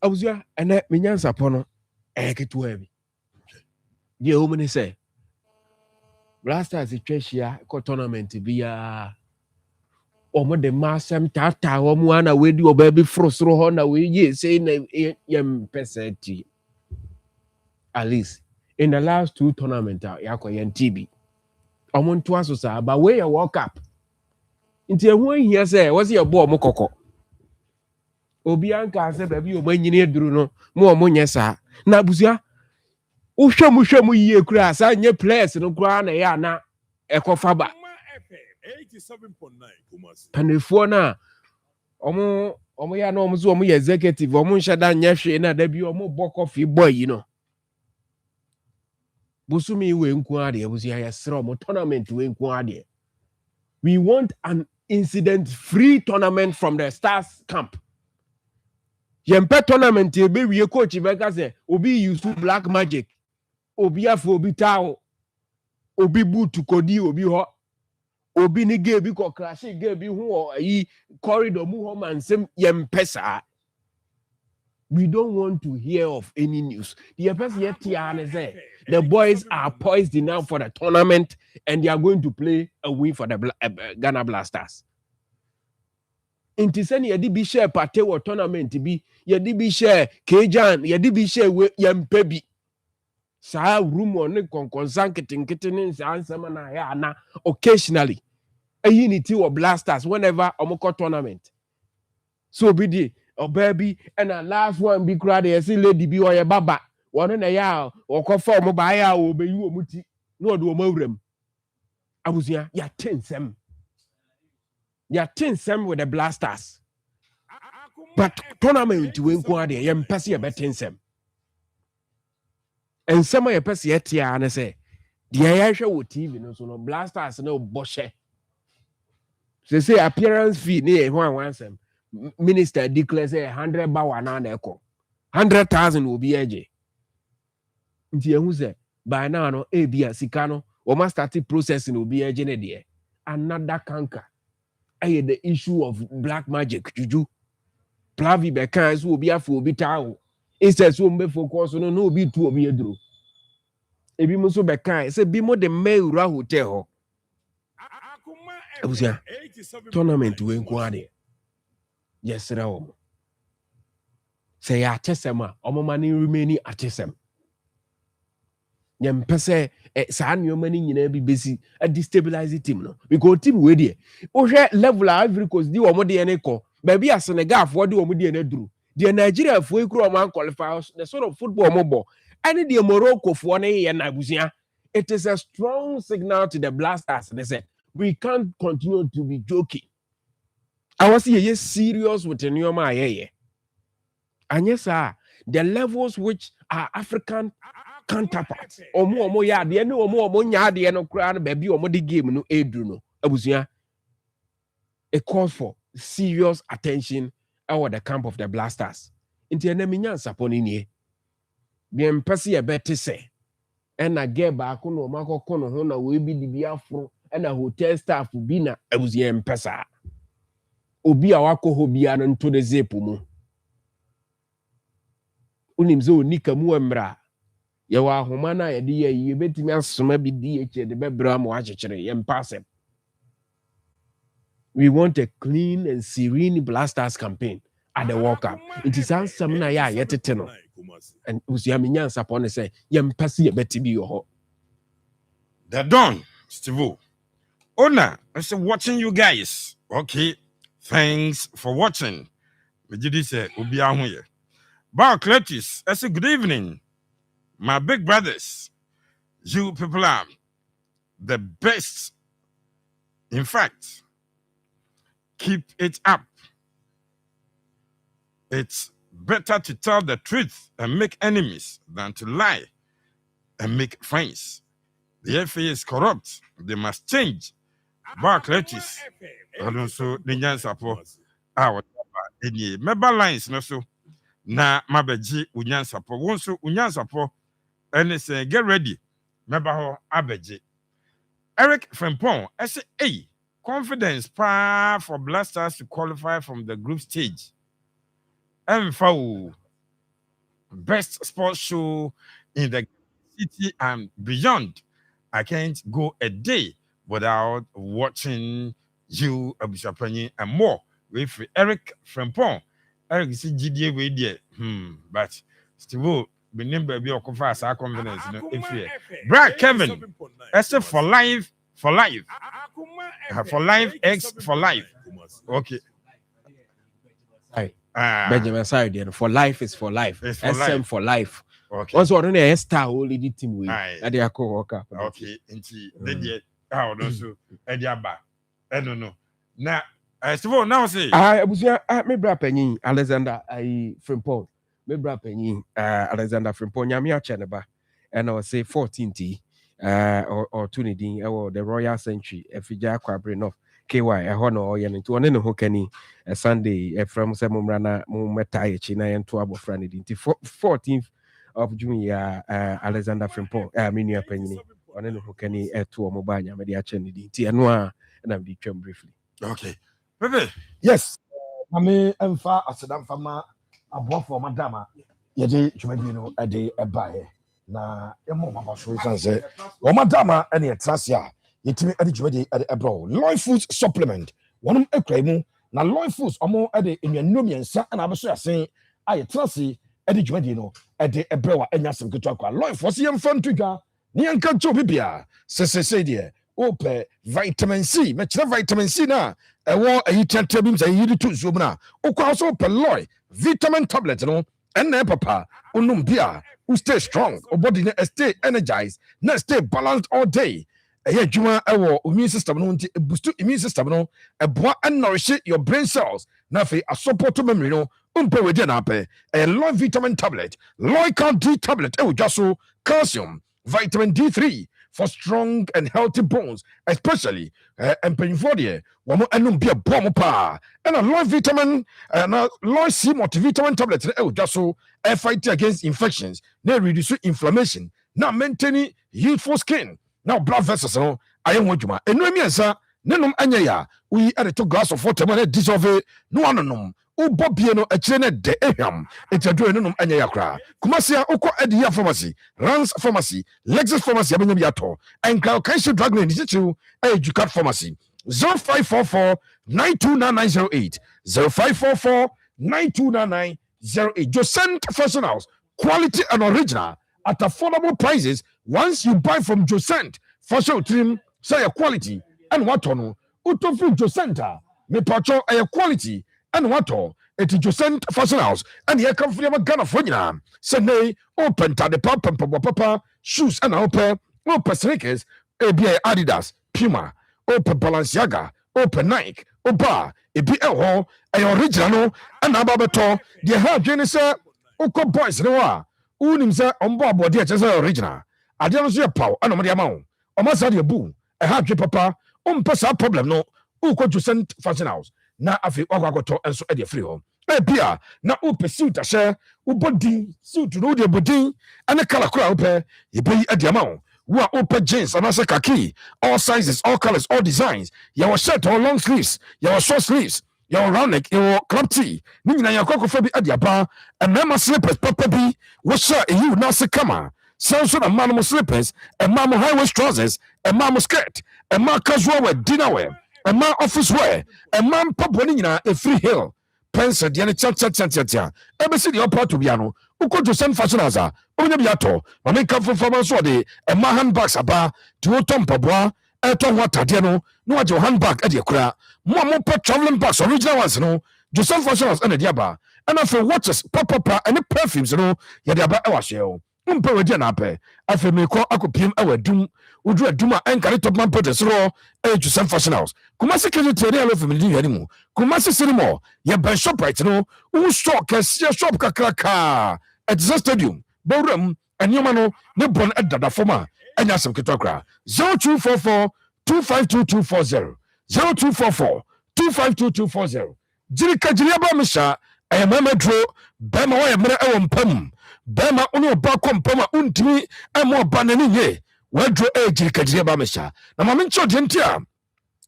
Awuzua ene menyansa pono eketu heavy. Die o mene say Blasters twehia ko tournament bia omo de masem tata omo ana we di oba bi frosro ho na we ye say na yem peseti. At least in the last 2 tournaments yakoyen TB omo nto aso sa ba we ya World Cup nti ehu ahia say was your ball mo kokko obi anka ase ba bi o manyini eduru no mo omo nye sa na abusua uhwemu yie kura asa nye players no kura na ya na ekofa ba 87.9 panefo na omo ya na omo so omo ye executive omo nshada nya hwe na da bi omo bokofi boy yi no busumi we nku ade abusua ya sere omo tournament we nku ade. We want an incident free tournament from the Stars camp. Yempe tournament ebe wiye coach beka say obi use black magic obi afo obi tawo obi boot kodi obi ho obi ni ge bi ko crash ge bi hu yi corridor mu ho man sem yempe sa. We don't want to hear of any news. The person yet say the boys are poised enough for the tournament and they are going to play a win for the Ghana Blasters. Inti seni yedi bi share party wo tournament bi yedi bi share Kejan yedi bi share yempe bi sa room on konkonsan ketinketini ansama na ya na occasionally a unity or Blasters whenever omoko tournament so be the baby and a last one be crowd e see lady bi oye baba one na ya okofa omo ba ya obeyi omuti no do omawrem abusua ya Nsem. They are Nsem with the Blasters. But tournament we nko ade yem pese ye bet Nsem. Nsem ye pese ye tia na say the yahwe wo TV no so no Blasters no boshe. Say appearance fee ne one Nsem. Minister declare say 100 bawa na na eko. 100,000 will be eje. Nti ehun say by now no e bia sika no o ma start processing will be eje ne de. Another canker. The issue of black magic juju plavi bekan so obi afo obi tawo instead so mbe focus no be two obi edro ebi mo so bekan say bi mo de Mayura hotel ho abusia tournament we nko ade yesra wo say ya chesem a omoma ni remaining atesem nyempɛ sɛ saa nneɛma no nyinaa bi bɛsi a destabilize team no because team wei deɛ wohwɛ level a Ivory Coast di wɔn deɛ ne kɔ baabi a Senegalfoɔ de wɔn deɛ ne duru deɛ Nigeriafoɔ yi kura wɔn qualify the sort of football wɔn bɔ ɛne deɛ Moroccofoɔ no yɛ na abusua it is a strong signal to the Blasters they say we can't continue to be joking I was here serious with the nneɛma a yɛyɛ anyɛ saa the levels which are African counterparts omo ya de ne omo nya de no kura no ba bi omo de game no edu no abusua it calls for serious attention over the camp of the Blasters inti enemi nya support ni nie bi empese ye beti se ena ge ba ko no makoko no ho na we bi di bi afro ena hotel staff bi na abusua empesa obi a wakɔ bia no nto de zepu mu unim zo nika mu emra ye wa homa na ye de ye betimi asoma bi di eche de bebra mo akyekere ye mpasem we want a clean and serene Blasters campaign at the World Cup it is ansem na ya yetete no and usia menya support say ye mpase ye betimi yo the Don Steve Ona I'm watching you guys okay thanks for watching me did say obi ahoye Ba Cletus I say good evening my big brothers, you people are the best. In fact, keep it up. It's better to tell the truth and make enemies than to lie and make friends. The FA is corrupt. They must change. Barclays, and also the Nyansapo. Our member lines, no so. Na mabeji Unyansapo. Wonso Unyansapo. And say, get ready. Remember Abeji. Eric Frempong, I say, hey, confidence pa for Blasters to qualify from the group stage. And for best sports show in the city and beyond. I can't go a day without watching you, Abishapani, and more with Eric Frempong. Eric is GDA way there. But still. Remember, be confidence. Brad Kevin, that's for life, for life, X for life. Okay. Benjamin sorry, for life is for life. Nsem for life. Okay. Also, I don't know star only the team we. That they are co-worker. Okay. Inti. Then how also Ediaba. I don't know. Now, Steve, now say. Me bra penny Alexander Frimpong. Me bra penny Alexander Frimpong nyame acheneba and I will say 14th or tunidin or the Royal Century efija kwabre no KY ho no ye nti one ne ho kani Sunday from semumrana mu meta echi na ento abofra ne dinti 14th of June ya Alexander Frimpong me nua penny one ne ho kani eto mo ba nya me de ache ne dinti eno a na me twam briefly. Okay. Pepe. Yes. Mame emfa asedam fama aboafo madama yede dwumadi no ade ebae na emo mama so sanse o madama ene etrase a yetimi ade dwumadi ade ebro Loy Foods supplement wonum ekrai mu na Loy Foods omo ade enwanom yensa na abeso yasen a yetrase ade dwumadi no ade ebro wa enya sem keto akwa Loy Foods yemfa ntudwa ne yanka cho bibia sesese de ope vitamin C me kire vitamin C na ewo ayi tetrabim say yidi to zo na okwa so pe Loy vitamin tablet no enne papa unum bia who stay strong or body na stay energized na stay balanced all day adwuma ewo immune system no nti boost immune system no eboa and nourish your brain cells na fe support memory no umpe we dey na pe Loy vitamin tablet Loy Count D tablet just calcium vitamin D3 for strong and healthy bones, especially and painful there. One more be a bomb pa and a Loy vitamin and Loy C multivitamin tablet just fight against infections, now reduce inflammation, now maintaining youthful skin, now blood vessels. No, I am Wajuma and no miansa, nenum anya we add a 2 glass of water when dissolve no one ubobie no akyire ne de ehwam etaduro no nom anya yakra kumasia uko Edia pharmacy Rans pharmacy Lexus pharmacy abenya biato enkra kanshi drug lane dichiru Educat pharmacy 0544 929908 0544 929908 Josent Fashion House quality and original at affordable prices. Once you buy from Josent Fashion Trim, say a quality and what on Utofu Josenta, me pacho a quality and what on it is Josent Fashion House and here come from Ghana for you. Sunday open to the papa shoes and open sneakers, ABA Adidas, Puma, open Balenciaga, open Nike, Oba, a original and ababato, the hair genisa, Oko boys no. Unim say ombo abodi a chese original ade no so ye paw ana mo de ama wo o ma sa de bu e ha dwe papa o mpa sa problem no uko Josent Fashion House na afi ogwagoto enso e de free ho e bia na o pe suit ahye u body suit no de body ana kala kura o pe e be e de ama wo o pe jeans ana se kaki all sizes all colors all designs your shirt or long sleeves your short sleeves your round neck, your club tee, Nina Yakoko Fabi Adiaba, and Mamma slippers, Papa B, what's up? You now say, come on. Sounds of mamma slippers, and mamma high waist trousers, and mamma skirt, and ma casual wear, dinner wear, and ma office wear, and mam pop winning a free hill. Pensa, Diana Chat, ever see the opera to Biano, who could to send fashion as a Onyabiato, my make up for farmers wadi, and my handbags a bar to Tom Pabwa. Eto water diano no your handbag at your cra more traveling bags original ones no Joseph Fashion House and the diaba and after watches papa and the perfumes no ya diaba e wa share umpe we dia na pe afi me ko akopiem e wa dum udru aduma en kare top man potes ro e Joseph Fashion House kuma secretary area of family ni mu kuma se sinimo ya ban shop right no u stock shop kakraka at the stadium borum anyoma no ne bon edada forma enya sem kitokra 0244 252240 0244 252240 jirika jiriaba misha ayamamedro bema wa yamre ewo mpam bema oni oba kompama untimi emo banani nye wadro jirika jiriaba misha na mamincho dentia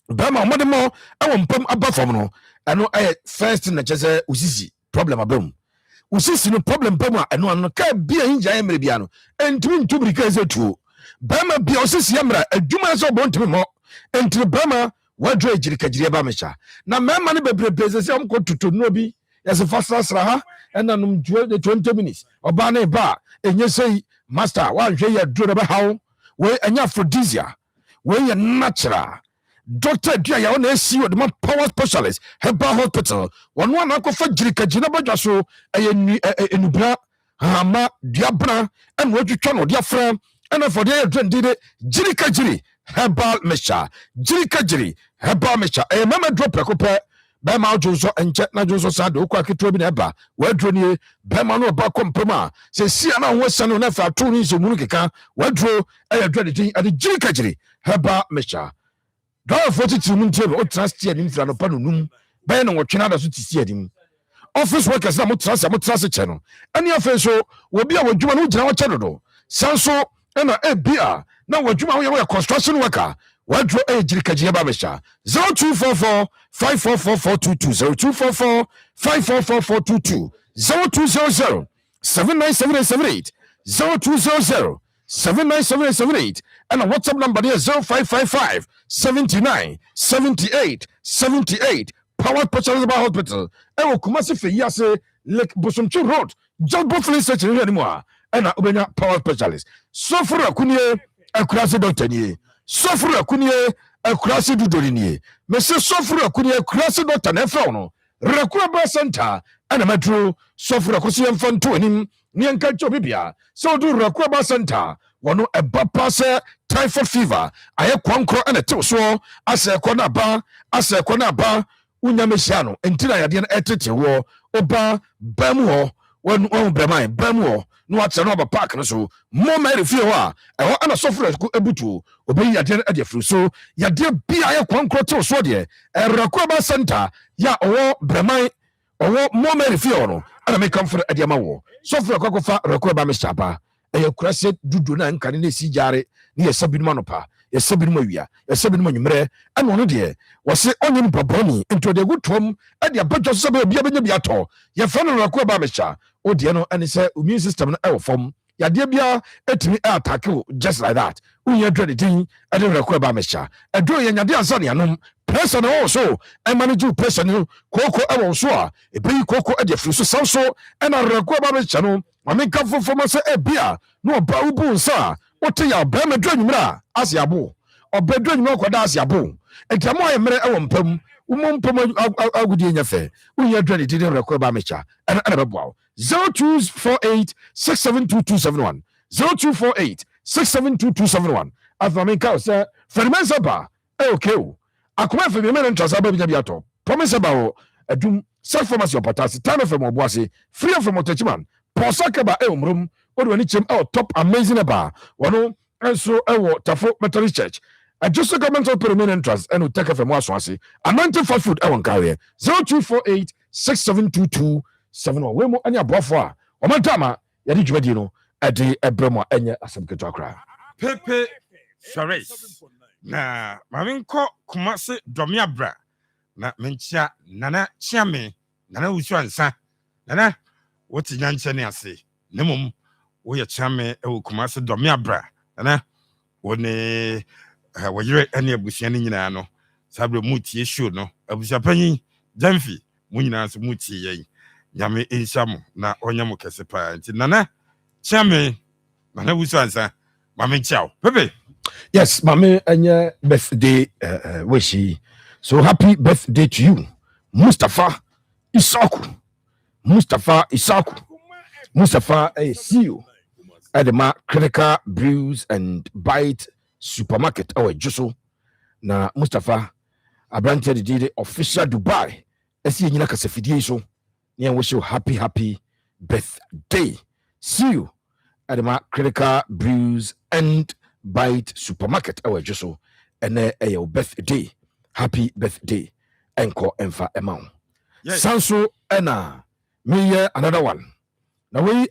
bema modemo ewo mpam abafom no eno first na chese usisi problem abam usisi no problem bema eno ano ka bia hinja yemre bia no entimi ntubirika ezetuo bama bia osisi yamra adwuma so bontimi mo entri bama wadro ejirikajiri ba mecha na mema ne bebrebe se am ko tutu no bi yase fasasra ha ena num 20 minutes oba na ba enye sei master wa hwe ya dro be hawo we enya aphrodisia we ye natural doctor dia ya ona esi o de power specialist herbal hospital wonu ana ko fa jirikajiri na badwa so enubra hama diabra en wotwetwa no dia fra and for the trend jirika jiri herbal mesha jirika jiri herbal mesha e mama drop prekope be ma ojonso enche na jonso sade okwa ketro bi na eba wadro ni be ma no ba kompema se sia na ho sane na fa to ni so munu keka wadro e dro de tin ade jirika jiri herbal mesha do 42 mun tebe o trust ya ni fra no pa no num be no wotwena da so tisi adim office workers na mo trust che no ani afa so obi a wadwuma no gina wa che do sanso ena ebia na wadwuma ho ye construction worker wadro ejirikajiye ba mesha 0244 544422 0244 544422 0200 797878 0200 797878 and a WhatsApp number there 0555 79 78 78 Powered Specialist Hospital e Kumasi fe yase Lake Bosomchi Road just before search anymore and Ubenya Power Specialist. So for a kunie, a crassy doctor nie. So for a kunie, a crassy dudolini. Mr. So for a kunie, crassy doctor Nefrono. Requaba Center and a metro. So for a Cosian fun to him, Nianka Chobibia. So do Requaba Center. One a bapase typhoid fever. I have quankro and a toso. As a konaba, Unyamesiano, until I had an etete war, Oba, Bamuo, one Bramai, Bamuo. No what's another park so more mary fear and ana software go ebutu obey ya den ade fru so ya de bia ya kwankroto so de Rakwaba Center ya owo Bramai owo more mary fear no ana me come for ade mawo software kwakofa Rakwaba Mr. Ba e kurase dudu na nkane na si jare ne ya sabinu manopa yɛsɛ binom awia yɛsɛ binom anwummerɛ ɛna ɔno deɛ wɔse ɔnyɛ nipa bɔne nti ɔde agu toam ɛde abɛdwa so sɛ bɛbia bɛnya bi atɔ yɛfrɛ no rako ba mehyɛ wodeɛ no ɛne sɛ immune system no ɛwɔ fam yadeɛ biara ɛtumi ɛatake wo just like that wonya dwa de din ɛde rako ba mehyɛ ɛduro yɛ nyadeɛ ansa ne anom pressure no ɛwɔ so ɛmanage wo pressure no kooko ɛwɔ so a ɛbɛyi kooko ɛde afiri so saw so ɛna rako ba mehyɛ no mamenka fofoma sɛ ɛbia na ɔba wobu nsa a wote yɛ ɔbɛrima dura nwummerɛ a ase abo ɔbɛ dura nwummerɛ ɔkɔda ase abo nti ama ɔyɛ mmerɛ ɛwɔ mpam womɔ mpam agudie nyɛ fɛ wonya dura ne didi rako ba mehyɛ ɛna bɛboa wo 0248 672271 0248 672271 afamenka sɛ fɛrɛmɛnsa ba okay o akoma fɛ bi mɛne ntrasa ba binya bi atɔ promise ba wo adum self pharmacy opatasi time fm oboase free from otachiman Posaka ba umrum what when chem top amazing ba wono enso ewo tafo methodist church just a governmental permanent trust and take fm waswase anointed fast food ewon kawe 0248 672271 we mo anya bofo a o mantama yadi dwumadi no ade ebremo enye asebketo akra pepe shares na maminko kumase domia bra na menchia nana chiame nana usu ansa nana woti nyanche ne ase nemom wo ye chiame e kumase domia bra nana woni woyire ene abusua ne nyina no sabre mutie show no abusua panyin jamfi mu nyina so mutie yen nyame enhyam na onyam kese pa nti nana chiame nana usu ansa mamenchia pepe. Yes, mami, anya birthday wishi. So happy birthday to you, Mustafa Isaku. Mustafa, I see you at the Critical Brews and Bite Supermarket. Oh, Jusso. Na Mustafa, I granted the official Dubai. I see you like a so. Yeah, wish you happy birthday. See you at the Critical Brews and Bite Supermarket. Our Jusso. And your birthday. Happy birthday. Enko Enfa Emang. Yes. Sanso Ena. Me another one. Now we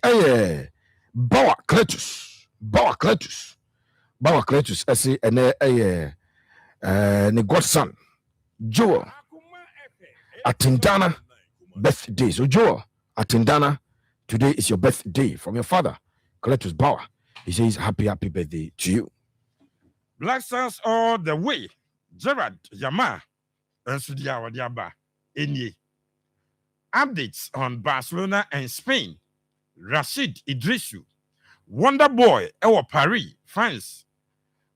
Bawa Cletus. I say ne godson Joel Atindana birthday. So Joel Atindana, today is your birthday from your father, Cletus Bawa. He says happy birthday to you. Black Stars all the way. Gerard Yama and Sudia Wadiaba Enye. Updates on Barcelona and Spain. Rashid Idrisu. Wonder Boy, Ewa Paris, France.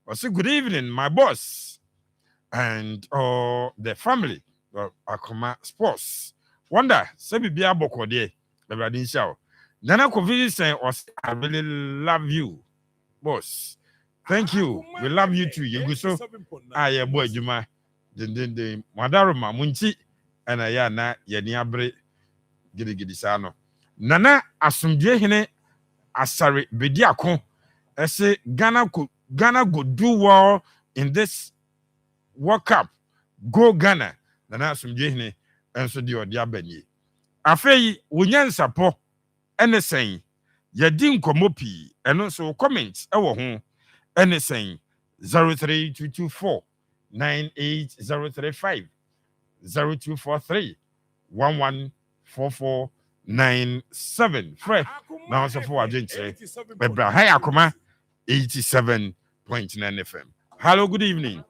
I say good evening, my boss. And the family of Akoma Sports. Wonder, Sebi Bia Bokode, the Radin Show. Nana Kovi saying, I really love you, boss. Thank you. We love you too. You go so. Yeah, boy, Juma. The Madaruma Munchi and Ayana Yaniabre Gidi Sano. Nana Asumje Hine Asari Bediako. I say Ghana go do well in this World Cup. Go Ghana. Nana Asumje Hine and so the Odiabeni. Afei, Wunyan Sapo, anything. Yadin Komopi, and also comments. Ewo anything 03224 98035 0243 114497. Fred now so for agent Bebra hi Akoma 87.9 FM. Hello, good evening.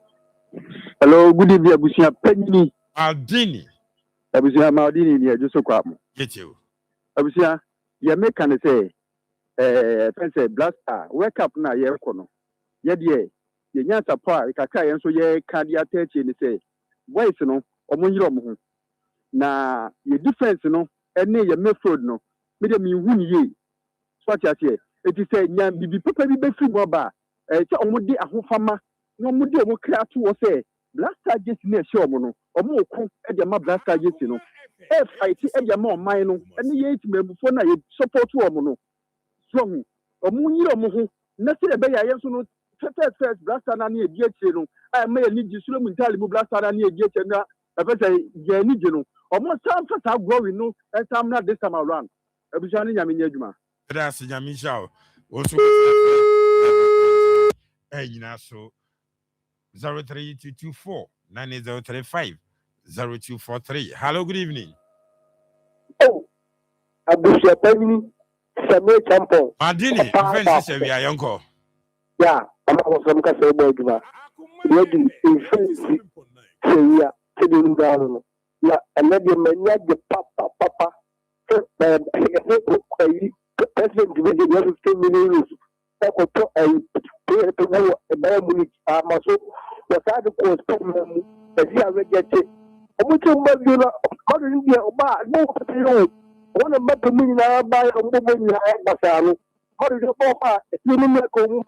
Hello, good evening, Abusia Penny. Aldini. Abusia Maldini ni just so kwam. Get you. Abusia, ya make can say say blaster wake up na ye kono. Ye nya support kakra yen so ye cardia techi ni say voice no omonyiro omo na ye difference no ene ye method no me de mi hu ni ye so ati ase it is say nya bibi papa bi be free mo ba che omo de ahofama na omo de omo kra to wo say blaster just na she omo no omo ko e de ma blaster just no e fight e de ma oman no ene ye timabufo na ye support omo no so omo nyiro omo ho na se be ya ye so no first blaster na ni edieche no I may need you slow mentally blaster na ni edieche na say je ni je no almost time for growing no and time not this time around ebusani nyame nyadwuma that's nyame sha also nyina so 03224 9035 0243. Hello, good evening. Oh, Abusia Penny, Samuel Champo. Madini, defense is a uncle. Yeah, I'm from Casablanca. Ready, defense, yeah, sitting down. Yeah, and then you may not the papa. President division was 15 million. Oko a player to go a Bayern Munich. Maso was at the course. The year rejected. Omutu mbazula madu India ba no patino. One of my million by a woman basalo. Madu the papa, it's minimum ko.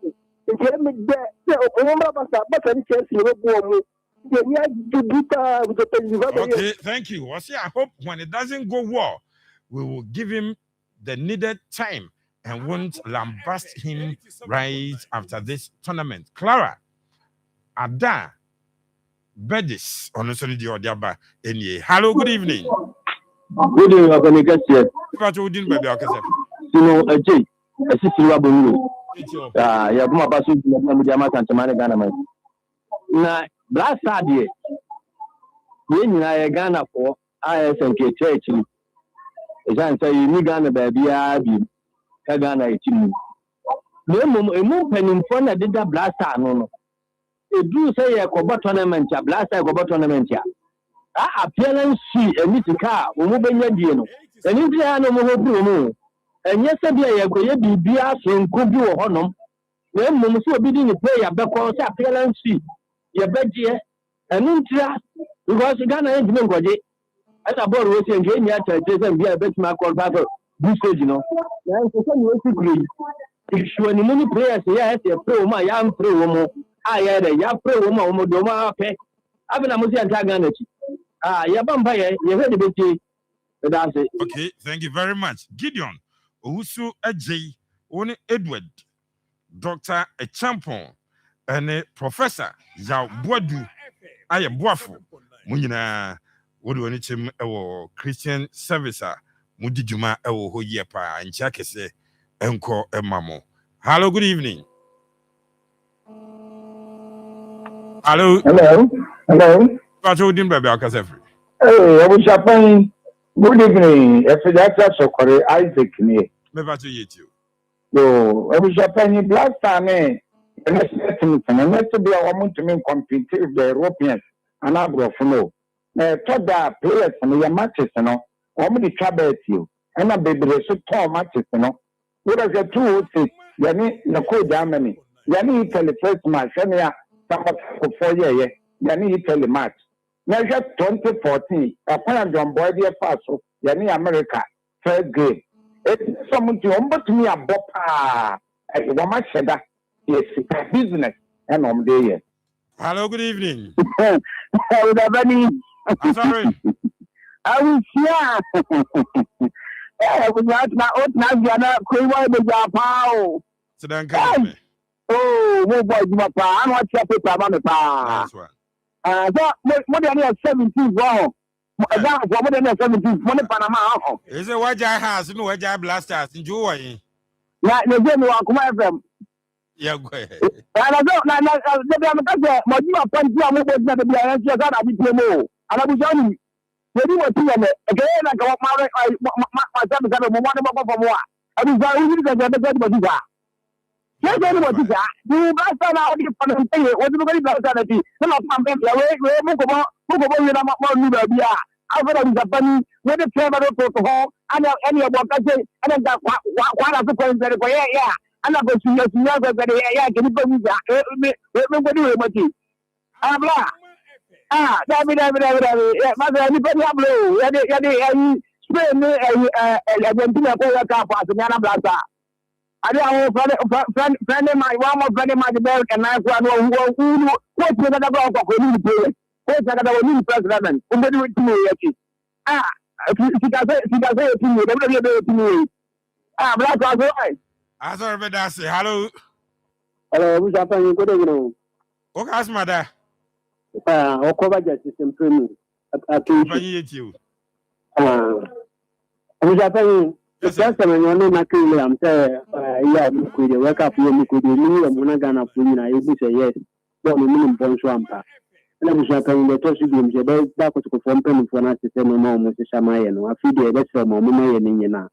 In Germany, there, Okoma basa, but I can't see no. Okay, thank you. I hope when it doesn't go well, we will give him the needed time and won't lambast him right after this tournament. Clara, Ada, Bedis, honestly, the Odiaba, hello, good evening. Good evening, I'm going to get here. But you didn't baby, you know, a J, a sister, yeah, my pastor, Ghana. Now, last Saturday, when I Ghana for ISNK church, as I say, you Ghana baby, I be Ghana. No, a more penny in front of the blaster. No, a do say a cobalt tournament, a blaster cobalt tournament. Appearance, she and Mr. Car, Mubeniano, and Indiana Moho, and yesterday I go be beer, so could you honor. Then Monsieur bidding a player because appearance, she. Your budget and Intra because Ghana ain't no good. As a board was engaged at and be a benchmark or battle. This stage, you know. If you any many players, yes, a pro, my young pro woman, I had a young pro woman, Doma, I've been a Muslim Taganity. Yabamba, you heard the bit. That's it. Okay, thank you very much. Gideon, Owusu Ajay, Oni Edward, Dr. Echampon. And Professor Yao Boadu, I am Boafo, Munina, what do you need to Christian service? Mudijuma, ho yepa, and Chakese, Enko, and Mamo. Hello, good evening. Hello. Hello. What you doing, baby? Akasefri. Hey, I was happening. Good evening. If that's so correct, Isaac. Me about to eat you. So, I was happening last time. And let's be a woman to compete with the Europeans and Abrofno. Thought that players and your matches, you know, only trouble you. And a baby, so tall matches, you know. What is the 206? Yani, no code Germany. Yani, Italy first match, and ya, some for 4 years, Yani, Italy match. Now, just 2014, a plan on board the Faso, Yani, America, third grade. It's someone to me a bopa, a woman said that. Yes, business and on day. Hello, good evening. Sorry. I was here. I was not my own Naviana, Kuwa, the Japao. So then, come oh, what boy, my pa, I'm not your paper, my pa. More than 17 wrong. More than 17, money Panama. Is it what I has no way blasters in Joy? Like the general Akoma. Yeah, go ahead. And I don't know, my dear, I'm going to be a diploma. And I was only maybe what you again. I go up myself as a woman from what I was very easy to get the body. Yes, what is that? You must find out the fun thing. What do you believe about sanity? Some of my family away, move over, I'm going to bunny with the travel protocol and any of what I say, and then that one of the points that yeah. I'm not going to see you that can you put me back? What do you want? Mother, anybody have blue. Spain, Argentina, Nana Blaza. I don't friend of my one more friend of my American nice one who what's with another block of a new player. What's another new president? Who do it to me? She does it to me. They will to me. Black right. As I already say, hello. Hello, who's happening? Good evening. Okay, mother. Okova justice in premium. I can't you. Who's happening? The first time I know my career, I'm saying, yeah, could you wake up? You could you Munagana Pumina? You say yes. bɔ ne mu mpɔ nso ampa na busua panyin de to so bi mje be ba ko ko fo mpanimfo na sese no ma o mo sesa ma ye no afi de be sɛ ma o ma ye ne nyina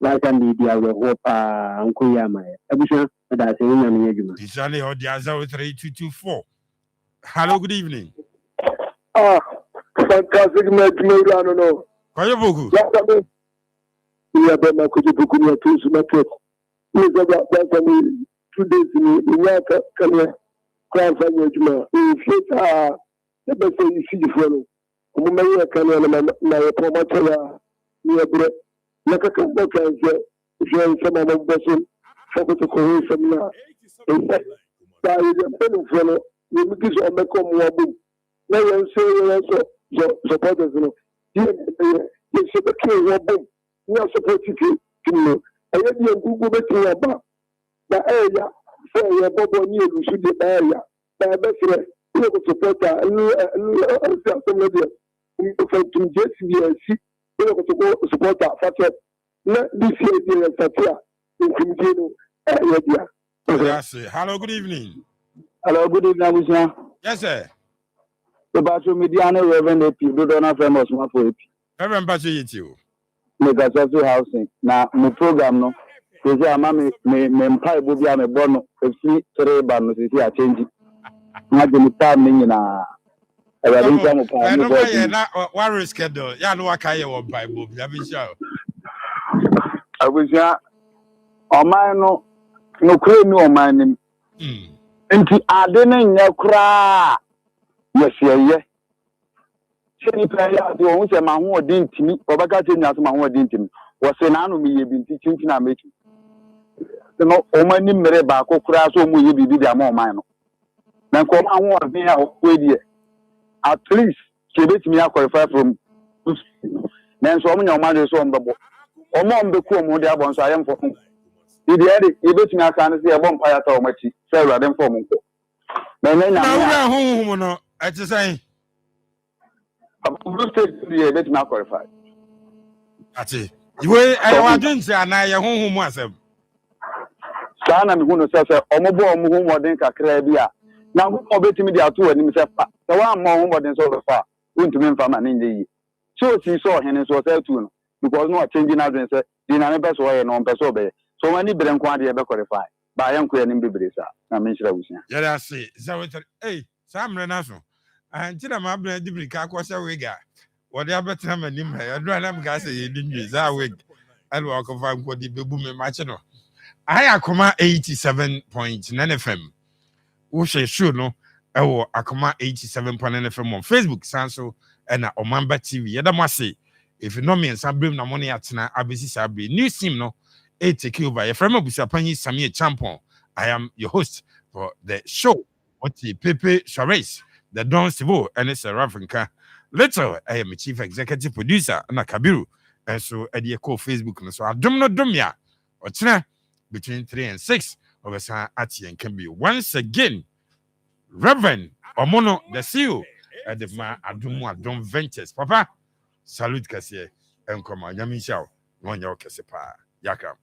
la kan di dia we ho pa anko ya ma ye abusua da se nya ne adwuma Isale o dia 03224. Hello, good evening. Fantastic match, no. Koyobogu. Yeah, but my coach Boku no too so much. Is about that me 2 days in the can crown for you. If you the best you see the follow. Omo can na promoter near bread. Like a come back and say some of the person focus to go some na. By the follow we make it on the come wabu. Na you say so supporters no. You should be clear wabu. We are supposed to know. I had your Google better about the area for your bubble near you should the area. By best local supporter and somebody from JCBC, local supporter factor. Not this year, Satia in Kimino area. Hello, good evening. Hello, good evening, yes, sir. The Basso Mediana Reverend AP, do not famous one for AP. Reverend Basso, you. Mega social housing. Now, my program, no. Because I'm a empire, Bobby, I'm a bono, a free three banners, if you are changing. Not the time in a I don't know what risk schedule. Yeah, no, I can't buy Bobby. Let me show. I was on my no claim no man. Into Aden, your cry. Yes, yeah. Any player who said my own didn't me, or back at my own didn't was an enemy been teaching to make you. No, Omani Mereba, Cocra, so we be the more minor. Then come on, me out with you. At least, she let me qualify from then so many of my son bubble. Or mom the cool more than I am for. He bet me I can't see a vampire or much, several them for me. Then I'm home, I just say. Let me qualify. That's it. I didn't say I home myself. Sana mi hunu sasa omobo omo modern kakra bia na go obetimi dia to ani se fa se wa mo modern so fa untumi mfa ma nje yi so si so hene so say tu no because no change na adwen say di na me person ye no person be so mani bere nko ade be qualify ba ye nko ye nim bebre sa na me nshira wusia ya da say hey samre na so anti na ma bere di brika akwose wega wode abetra manim ha ya do na me ga say ye di nwi za weg alo akofa nko di bebu me ma che no Akoma 87.9 FM. Wo share show no ewo Akoma 87.9 FM on Facebook sanso na Omamba TV. Yeda mo say if you know me and Sabrim na money atena abesi sabre new sim no take over. Your friend Busapanyi Samie Champon. I am your host for the show. Oti Pepe Suarez, the Don Sivo and it's a Rafinka. Later I am a chief executive producer na Kabiru and so edi ko Facebook no so adom no dom ya. Otena between 3 and 6 of us at and can be once again Reverend Omono the CEO at the Ma Adum Ventures. Papa, salute Cassie and come on, Yamin Shao, one your Casepa, Yakam.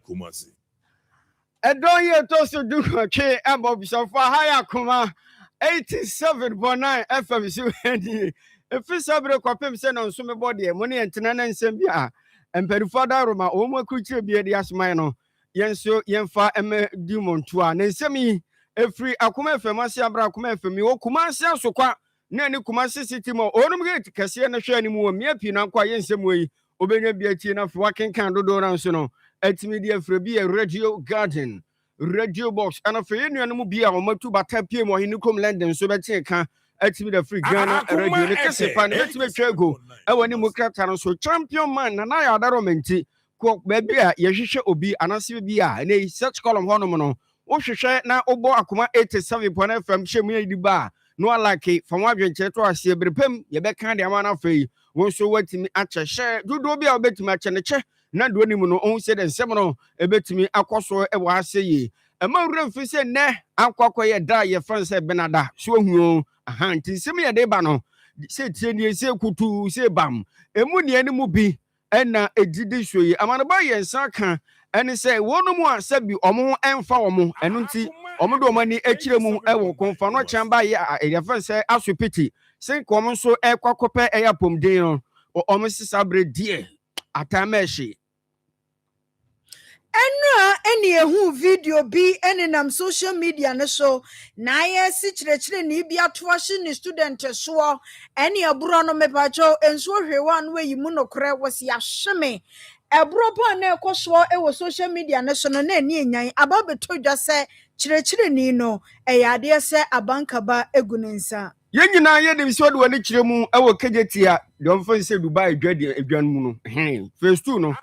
Kumasi. Don't you also do okay? I'm so far higher, Akoma 87.9 FM. If you saw the copy send on some body, money and Tenana and Sembia, and Perifada Roma, Omo Kuchi be the Asmano, Yenso, Yenfa, Emme Dumontua, Nsem, every Akoma Femasia Brakuma for me, O Kumasi, so qua, Nanny Kumasi City, more Onum Cassiana Shani Moore, Mia Pina, quiet some way, Obey be a teen of working candle door and so. Media Frebi a radio garden, radio box, and a free animal be our motu batapia or Hinukum London, so that you can me the free Ghana radio. The Cassipan, let's make sure go. I want to move so champion man, and I are the romantic. ko baby a yehwehwe obi anase bi a ne search column hono no wo hwehwe na obo Akoma 87.1 FM hyemu yidi ba no like from wadwenche to ase berepem ye be kan de amana fei wo so watimi akyehye dodo bi a obetimi akye ne kye na do nim no on se de nsem no ebetimi akoso e wa ase yi ema wura mfi se ne akwakoye da ye fan se benada so hu aha ntinsem ye de ba no se tie nie se kutu se bam emu ne animu bi ena edidi so yi amana ba ye nsa ka ene se wonu mu a se bi omo emfa omo eno nti omo do mani akire mu ewo konfa no chamba ye ya fan se asopiti se kom so ekwakope eya pomden no omo sisa bre die atameshi Any who video be any nam social media ne so na ye si chire ni bia toashi ni student so any aburo no mepacho enso hwewan we yimu no kore wosi ahweme eburo pa na ekoso e wo social media ne so no na ani enyan aba beto dwa se chire ni no e yade se abankaba egunensa ye nyina ye de so de wani chire mu ewo kejetia de omfo se Dubai adwan mu no phase 2 no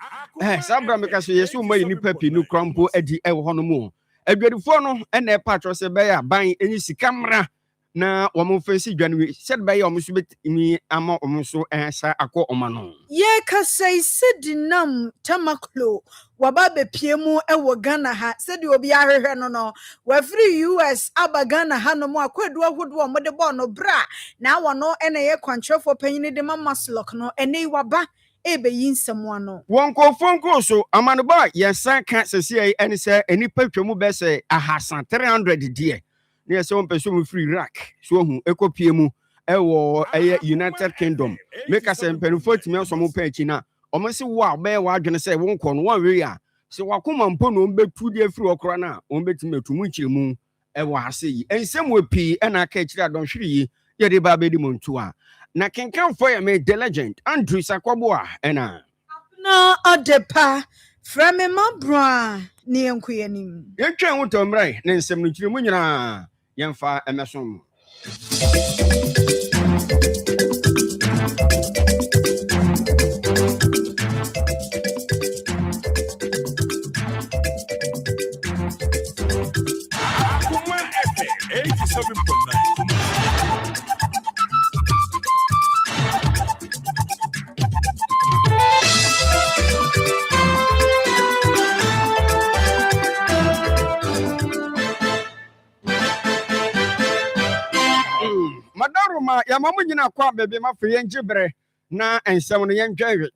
sabra meka so yesu ma ni papi no krampo adi ewo hono mu adwadifo no na patro se be ya ban enyi sikamra na womo fesi dwanwe said be ya omuso betimi ama omuso sa akọ omano ye kasai sedinam tamaklo wababe piemu ewo Ghana ha sedi obi ahwehwe no wa free US aba Ghana ha no mu akwadu ahodo mo de bo no bra na wono ene ye kwantrefo panyin de mama slok no ene waba ebe yinsem wano wonko fonko so amano ba yesan ka sese ene se enipa twemu be se ahasa 300 die ne se won person mu free rack so hu ekopie mu ewo United Kingdom make us emperor timi aso mo pa achi na omo se wa be wa adwene se wonko no wan we ya se wakoma mpo no betu die free okora na on betimi atumu nchiremu ewo ase yi ensem we pi na ka achira don hwiri yi ye de ba be di montu a na kenkan for me the legend Andrew Sakwaboa ena no odepa from my bra ni enkuyanim yetwen wotomrai ne nsem no nchiremu nyina yemfa emesom Akoma FM 87.9. Madaruma ya mamu nyina kwa bebe mafe yenjibre na ensem no yenjwe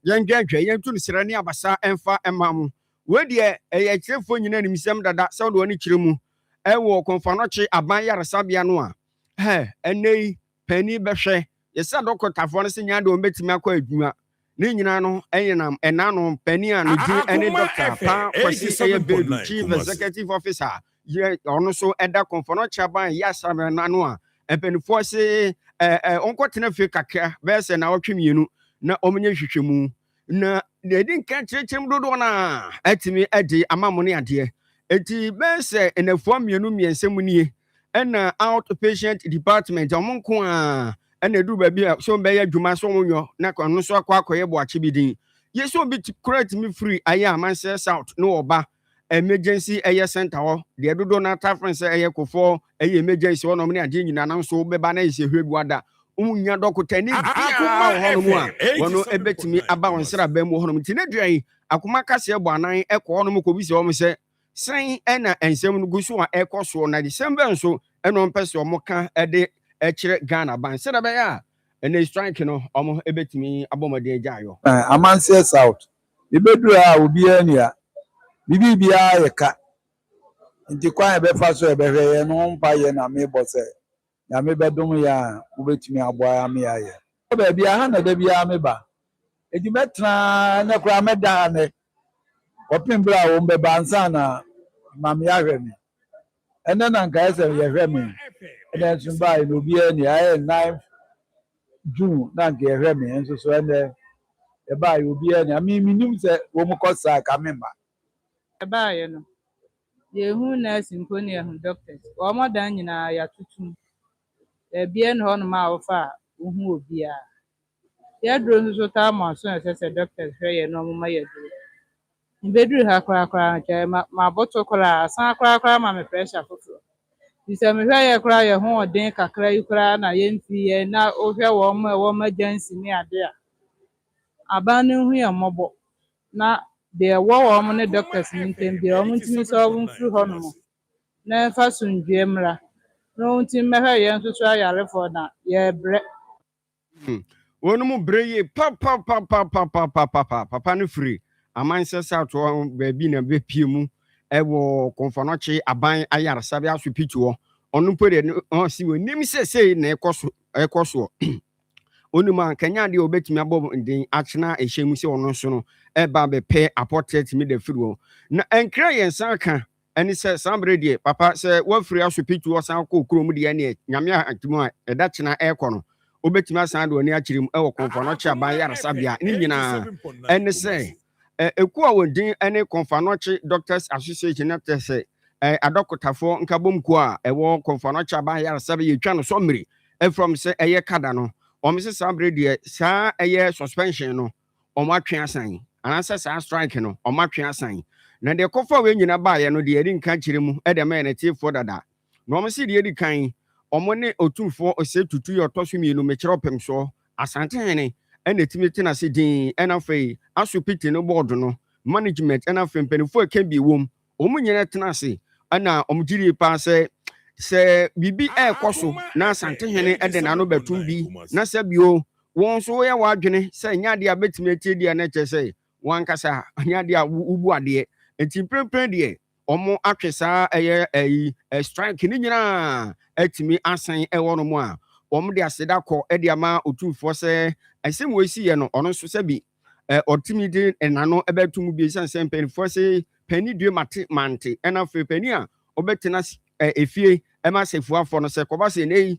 yentu no sirani abasa emfa emamu we de eye kirefo nyina nimsem dada se do ni kiremu ewo konfanoche aban yaresabia no a enei pani behwe yesa dokotafo no se nya de ombetimi akwa adwuma ni nyina no enyenam enano pani a no di ene doctor pa kwasi eye bedu chief executive officer ye ono so eda konfanoche aban yaresabia no a empenifo se onkotena fe kakra bese na otwemienu na omenye hwehwemu na dedi nka kyerkyerem dodo na atimi adi amamone ade eti bese enafo mienu miensem nie na outpatient department omonko a na edu ba bia so be ya dwuma so wonyo na kono so akwakoye bo ache bidin yeso bi correct me free aya amanse south no oba emergency center ho de dodo na tafrense kofo emergency ho no me ade nyina na so beba na ise hwebuada umunya dokota ni bia ho no mu a wono ebetimi aba wonsra ba mu ho no ntine duai Akoma kase ebo anan ekọ no mu ko bi se o se san na ensem no gusu a ekoso na December nso eno mpese o mo ka ede ekire Ghana ban se da ba ya ene strike no omo ebetimi abomode ajayo amanse south ibedu a obi ania bibi bia yeka nti kwa ebefa so ebehwe ye no mpa ye na me bose ya me bedum ya ubetimi aboa ya me ya ye ba bia ha na da bia me ba edi metra na kura me da ne opin bra wo mbe bansa na mam ya hwe me ene na nka ese ye hwe me ene sumba no bia ni aye 9 June na nka ye hwe me enso so ene e ba yo bia ni ami minim se wo mu kosa ka me ma eba ye no yehu nurse nkoni ehun doctors omo dan nyina ya tutum bia no no ma ofa ohu obia ya dro nso ta ma so se doctors hwe ye no ma ye dro Mbeduru ha koraa nkyɛ ma bɔtɔ koraa san koraa ma me pressure foforɔ. Sɛ mehwɛ yɛ koraa yɛ ho ɔden kakra yi koraa na yɛmfi yɛ na wohwɛ wɔn a wɔn agency ne ade a aban no ho yɛ mmɔbɔ na deɛ ɛwɔ wɔn ne doctors no ntam deɛ wɔn ntumi sɛ wɔn mfiri hɔnom na ɛmfa asomdwoe mmra na wɔn ntumi mmɛhwɛ yɛn nso so ayarefoɔ na yɛrebrɛ. Wɔn mu brɛ yie papa no firi amansɛ south hɔ baabi na bɛpie mu ɛwɔ kɔmfɔnɔkye aban ayaresabea asopiti hɔ ɔno mpo deɛ ɔsi wɔ nim sɛsei na ɛkɔ soɔ onum a kanya deɛ obɛtumi abɔ den akyena ɛhyɛ mu sɛ ɔno nso no ɛba bɛpɛ apɔtɛ tumi da firi hɔ na ɛnkra yɛn nsa ka ɛne sɛ saa berɛ deɛ papa sɛ woafiri asopiti hɔ san kɔ kurom deɛ ne nyame atemu a ɛda kyena ɛrekɔ no obɛtumi asan de ɔne akyerɛ mu ɛwɔ kɔmfɔnɔkye aban ayaresabea ne nyinaa ɛne sɛ ɛku a wɔdin ne kɔmfɔnɔkye doctors association na tɛ sɛ adɔkotafoɔ nkabom ku a ɛwɔ kɔmfɔnɔkye aban ayaresabea yɛtwa no sɔmmere ɛfrɔm sɛ ɛyɛ kada no ɔmo sɛ saa berɛ deɛ saa ɛyɛ suspension no ɔmo atwe asan anaasɛ saa strike no ɔmo atwe asan na deɛ kɔfa wei nyina baeɛ no deɛ yɛde nka kyerɛ mu ɛde ma yɛn tiefoɔ dada na ɔmo sɛ deɛ yɛdi kan ɔmo ne otumfoɔ ɔsɛ tutu yɛ ɔtɔ so mmienu mekyerɛ ɔpem soɔ asantehene ɛna ɛtumi tena ase din ɛna afei asopiti no board no management ɛna afei mpanimfoɔ ɛka bi wɔm ɔmo nyina tena ase ɛna ɔmo gyiri paa sɛ biribi ɛrekɔ so na asantehene ɛde n'ano bɛtum bi na sɛ bio wɔn nso wɔyɛ wɔadwene sɛ nyɛ adeɛ a bɛtumi atie deɛ na kyerɛ sɛ wɔn ankasa nyɛ adeɛ a wobu adeɛ nti mprempren deɛ ɔmo atwe saa ɛyɛ strike ne nyinaa atumi asan ɛwɔ no mu a ɔmo de aseda kɔ ɛde ama otumfoɔ sɛ ɛsɛm wɔsi yɛ no ɔno nso sɛ bi ɔtumi de n'ano ɛbɛtum bi sɛ mpanimfoɔ sɛ panyin due mante ɛna afei panyin a ɔbɛtena efie ɛma sɛfuafoɔ no sɛ kɔba sɛ nei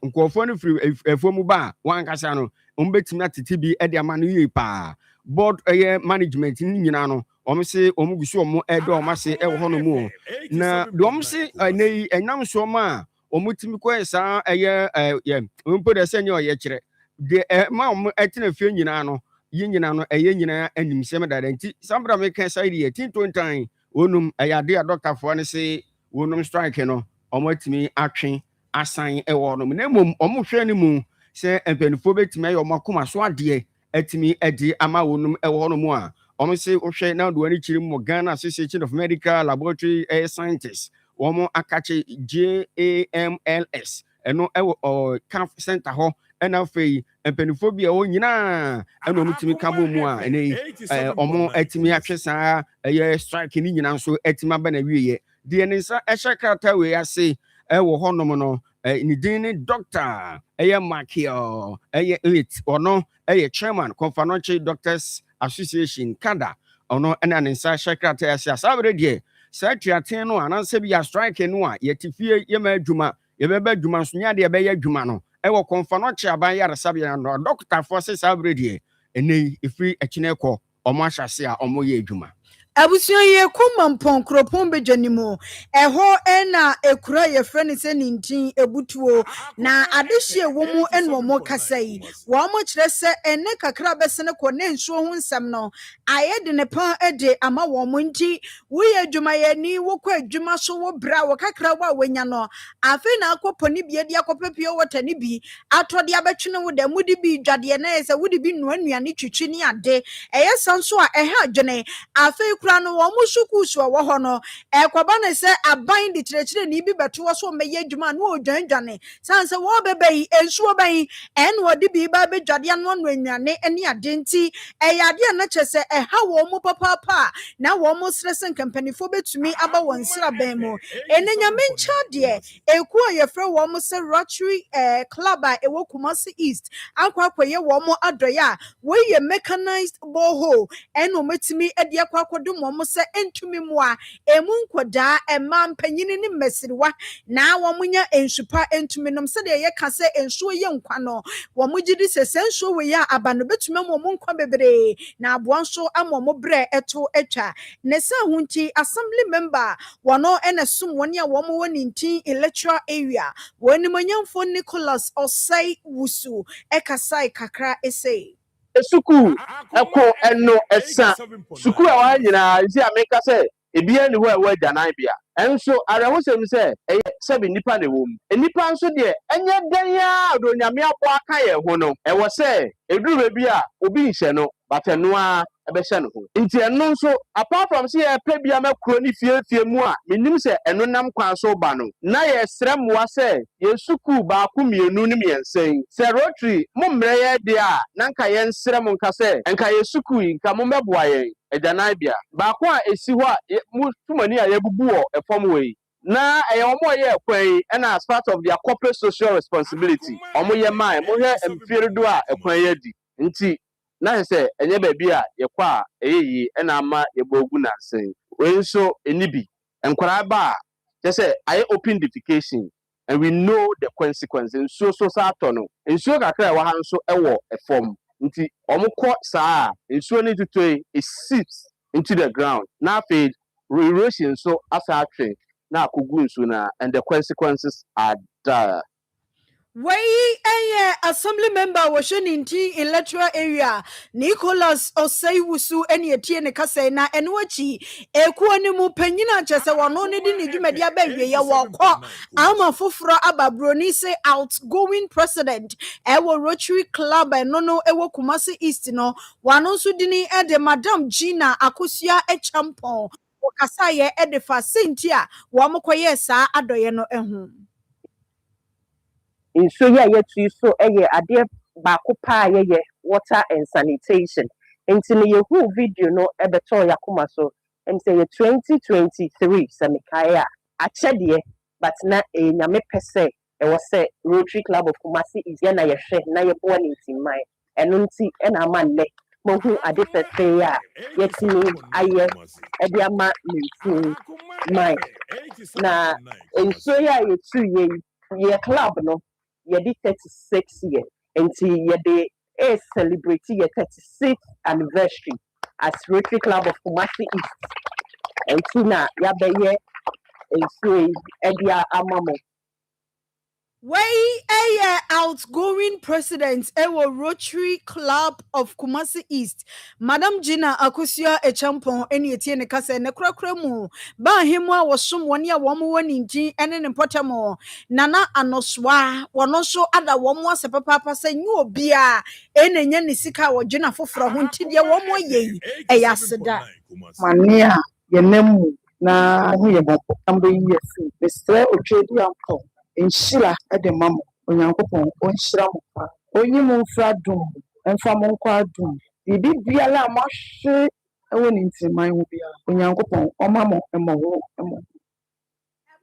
nkɔɔfoɔ no firi efuo mu ba a wankasa no ɔmbɛtumi atete bi ɛde ama no yie paa board ɛyɛ management ne nyinaa no ɔmo se ɔmo gu so ɔmo ɛdɔ ɔmo ase ɛwɔ hɔ no mu na deɛ ɔmo se nei ɛnam so ɔmo a ɔmo tumi kɔɛ saa ɛyɛ mpo deɛ sɛ nyɛ ɔyɛ kyerɛ deɛ ɛma ɔmo ɛtena fie nyinaa no yɛ nyinaa no ɛyɛ nyinaa animsɛm dada nti sambra meka sa deɛ tintontan wɔnum ɛyɛ ade a dɔktafoɔ no se wɔnum strike no ɔmo atumi atwe asan ɛwɔ no mu na mmom ɔmo hwɛ no mu sɛ mpanimfoɔ bɛtumi ayɛ ɔmo akoma so adeɛ atumi adi ama wɔnum ɛwɔ no mu a ɔmo se wohwɛ na de wɔn kyerɛ mu wɔ Ghana Association of Medical Laboratory Scientists wɔn akakye JAMLS ɛno ɛwɔ CAF center hɔ ɛna afei mpanimfoɔ bi a wɔn nyinaa ɛna ɔmo tumi ka bɔ mu a ɛnɛ ɔmo atumi ahwɛ saa ɛyɛ strike ne nyinaa nso atumi aba na wieɛ deɛ ne nsa ɛhyɛ krataa wei ase ɛwɔ hɔnom no ne din ne doctor ɛyɛ Michael ɛyɛ 8 ɔno ɛyɛ chairman kɔmfɔnɔkye doctors association kada ɔno ɛna ne nsa hyɛ krataa ase saa bere deɛ saa tuaten no anansɛ bi a strike no a yɛte fie yɛma adwuma yɛbɛba adwuma nso nya deɛ ɛbɛyɛ adwuma no ɛwɔ kɔmfɔnɔkye aban yaresabea no dɔktafoɔ sɛ saa bere deɛ ɛnɛ ɛfiri akyinɛ kɔ ɔmo ahyɛse a ɔmo yɛ adwuma abusua ye kuma mpon kropon bejanimu eho ena ekura ye freni se nintin ebutuo na adehye wo mu eno mo kasai wo mo kire se ene kakra besene ko ne nsuo ho nsam no aye de ne pan ede ama wo mo nti wo ye adwuma ye ni wo kɔ adwuma so wo bra wo kakra wa wanya no afi na akɔpɔ ni bie de akɔpepie wota ni bi atɔde abɛtwene wo da mudi bi dwade na ye se wodi bi nuanuane twitwi ni ade eye sanso a ɛha adwene afi kura no wo mu sukusu wo ho no kwaba ne se aban de kyerɛkyerɛ ni bi beto wo so meyɛ adwuma no odwanwane sanse wo bebai ensuo ban en wo de bi ba be dwade no no anwane ani ade nti ɛyade na kyɛ se ɛha wo mu papa na wo mu stress companyfo betumi aba won sra ban mu enenya mencha de eku ayefrɛ wo mu se Rotary club a ewo Kumasi East akwakoye wo mu adoye a wo ye mechanized borehole en o metumi ade akwakodo mo se entumi moa emu nkoda ema mpanyini ne mesiriwa na wo munya ensupa entumi nom se de ye ka se ensuo ye nkwa no wo mugidi se sensuo we ya abano betumi mo nkwa bebre na abo nso amo mo bre eto etwa ne se hunti assembly member wono ena sum woni a wo mo woni ntin electoral area woni manyamfo Nicholas Osai Wusu ekasai kakra esei esuku eko eno esa suku a wa nyina isi ameka se ebia ni ho e wa gyanan bia enso arehosem se eye sebe nipa ne wom nipa nso de enye dan ya do nyame abo aka ye ho no e wo se eduru be bia obi nhye no batenu a ebe hye no ho nti eno nso apart from se ye pe bia makro ni fie mu a menim se eno nam kwan so ba no na ye sremwa se ye suku ba ku mienu ni miensen se rotary mummre ye de a nanka ye nsrem nka se enka ye suku nka mo meboa ye ejanan bia ba ko a esi ho a tumani a ye bubu wo efom we na omo ye kwan na as part of their corporate social responsibility omo ye mai mo he emfirido a ekwan ye di nti na se enye ba bia ye kwa eyeyi na ama ye bogu na sen we nso enibi enkwara ba say I open defecation and we know the consequences so sato no nsuo kakra wa ha nso ewo efom nti omukọ saa nsuo ni tutoy it seeps into the ground na fade erosion so asa atwe na akogu nsuo na and the consequences are dire. Wei assembly member Washington electoral area Nicholas Oseiwusu eni etie ne kasa na eno achi ekuo ni mu panyina chese wono ne di ne dwumadi abawie ye wokọ ama foforo ababroni say outgoing president ewo Rotary Club no ewo Kumasi East no wano nso di ni de Madam Gina Akosua Echampon wakasa ye de fa sentia wo mokoye saa adoye no ehu nso ye yetu so eye ade baako pa ye water and sanitation enti ne yehu video no ebeto yakoma so em say 2023 semikaya achede but na nyame pese e wo say Rotary Club of Kumasi is ye na ye hwe na ye bo ne ntimai eno nti e na amanne mohu ade fefe ya yetini aye ede ama ntim mai na nso ya yetu ye club no ye di 36 years until ye de celebrate your 36th anniversary as Rotary Club of Kumasi East until na ya be ye enso edia amamo. Wei outgoing president ewo Rotary Club of Kumasi East Madam Gina Akosua Echampon eni etie ne kasa ne krakra mu ba hemu a wosom woni a wo mo woni ntin ene ne potamo nana anoswa wono so ada wo mo asepapa sa nyu obi a enenya ne sika wo Gina foforo ho ntide wo mo ye eyaseda mania yenemu na ho ye boko ambe yesu bestre otwedi ampo enshira ede mamo onyankopon onshira mo pa onyi mo mfra dum emfa mo nkwa adum bibi biala amahwe ewo ni ntiman ho bia onyankopon omamo emoho emo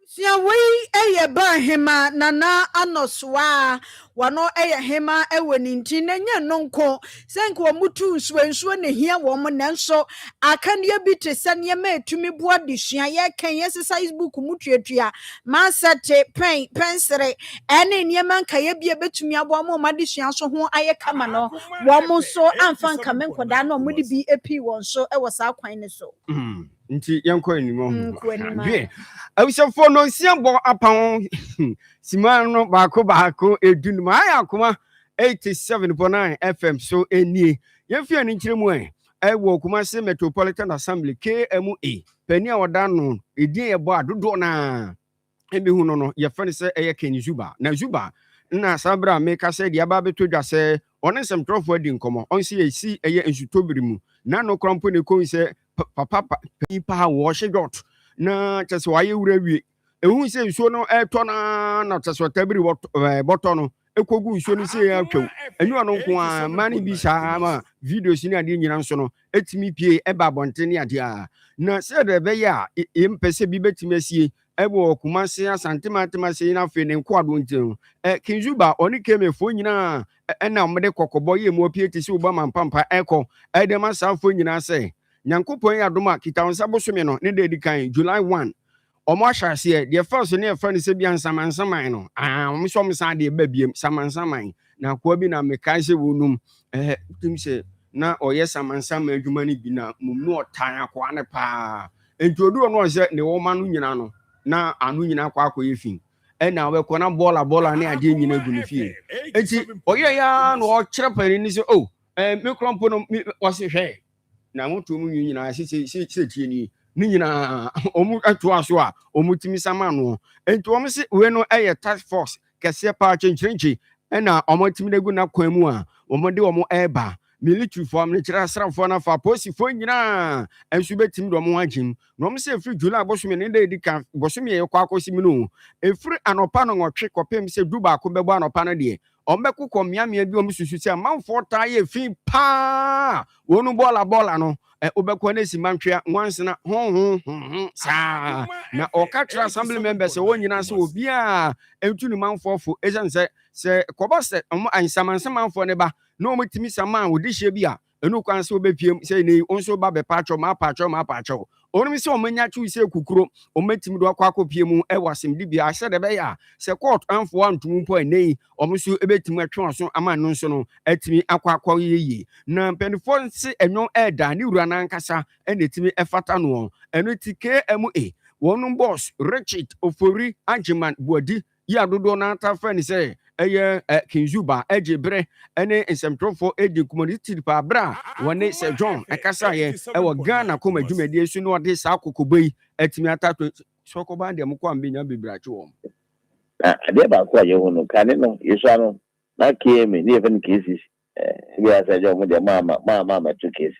sia wei ba hema nana anoswa wano hema ewo ninti na nya nonko senko mutu nsuo ne hia wo mo nanso akania bi te sane ma etumi boa desua ye kan exercise book mutuatua masate pen pensere ene niema nka ye bia betumi aboa mo ma desua so ho aye kama no wo mo so amfa nka menkoda na mo de bi epi won so ewo sa kwan ne so nti yanko animo hwe awusefo no siambo apam simano baako edunum aya akoma 87.9 FM so enie yefia ni nkyeremu ewo Kumasi Metropolitan Assembly KMA pani awoda no edin ebo adodo na ebi hu no yefani se eye Kenny Zuba na Zuba na sabra meka se dia ba betodwa se one Nsem trofo adi nkomo onsi esi eye nsutobiri mu na no krampo ne ko se papa pa wo shedot na chese waye wura wie ehun se nsuo no eto na chese watabiri boto no ekogu nsuo no se atwa enu ano nko a mani bi sa ma videos ni ade nyina nso no etimi pie eba bontene ade a na se de be ya empese bi betimi asie ebo Kumasi asantema se na fe ne nko ado ntin Kinzuba oni kemefo nyina na omde kokobo ye mo pie ti se Obama mpampa eko edema safo nyina se Nyankopon ya doma kitawonsa bosome no ne de kan July 1 omo ahase de first ne friend se bia nsamansaman no omo san de ba biem samansaman na kwa bi na mekai se wonum tim se na oye samansaman adwuma ni bi na mumnu otan akwa ne pa entodu no se ne wo ma no nyina no na anu nyina kwa akoye fin na we kona bola ne ade nyina gu ne fie enti oye ya no o kire pani ni se me krompo no wase hwe na moto mu nyina se tie ni nyina omu atoa so a omu timi sama no enti omu se we no task force kese pa chenchirenchi na omu timi na gu na kwan mu a omu de omu eba military form ne kira srafo na fa police fo nyina ensu betim do omu agim na omu se free July bosomi ne de edika bosomi ye kwa akosi mi no efri anopa no nwotwe kopem se duba ko bebo anopa no de ombeko komiamia bi omu susu se manfo ta ye fi pa wonu bola no obeko na simantwea nwansena sa na okatra assembly members wonyina se obi a entu ni manfofo ejanse se kobose ansamansa manfo ne ba na omutimi sama odi hye bi a enu kwan se obepiem se nei onso ba be patcho ma patcho onum se omanya chu se kukuro omatimi do akwa mu wasem di bia se de be ya se court anfo antum po nei omso ebetimi atwe so ama no nso no atimi akwa yeye na penifo se enyon eda ni wura na nkasa enetimi efata no enu TKMA wonum boss Richard Ofori Ajiman Buadi ya dodo na tafa ni se eye Kinzuba ejebre ene nsemtrofo edi community pa bra wone se John akasa ye ewo Ghana koma dwumadi esu no de sa kokobai atimi atato sokoba de mko ambenya bebrache wo ade ba ko aye hono kane no yesu ano na keme ni even cases bi asa je mo de mama two cases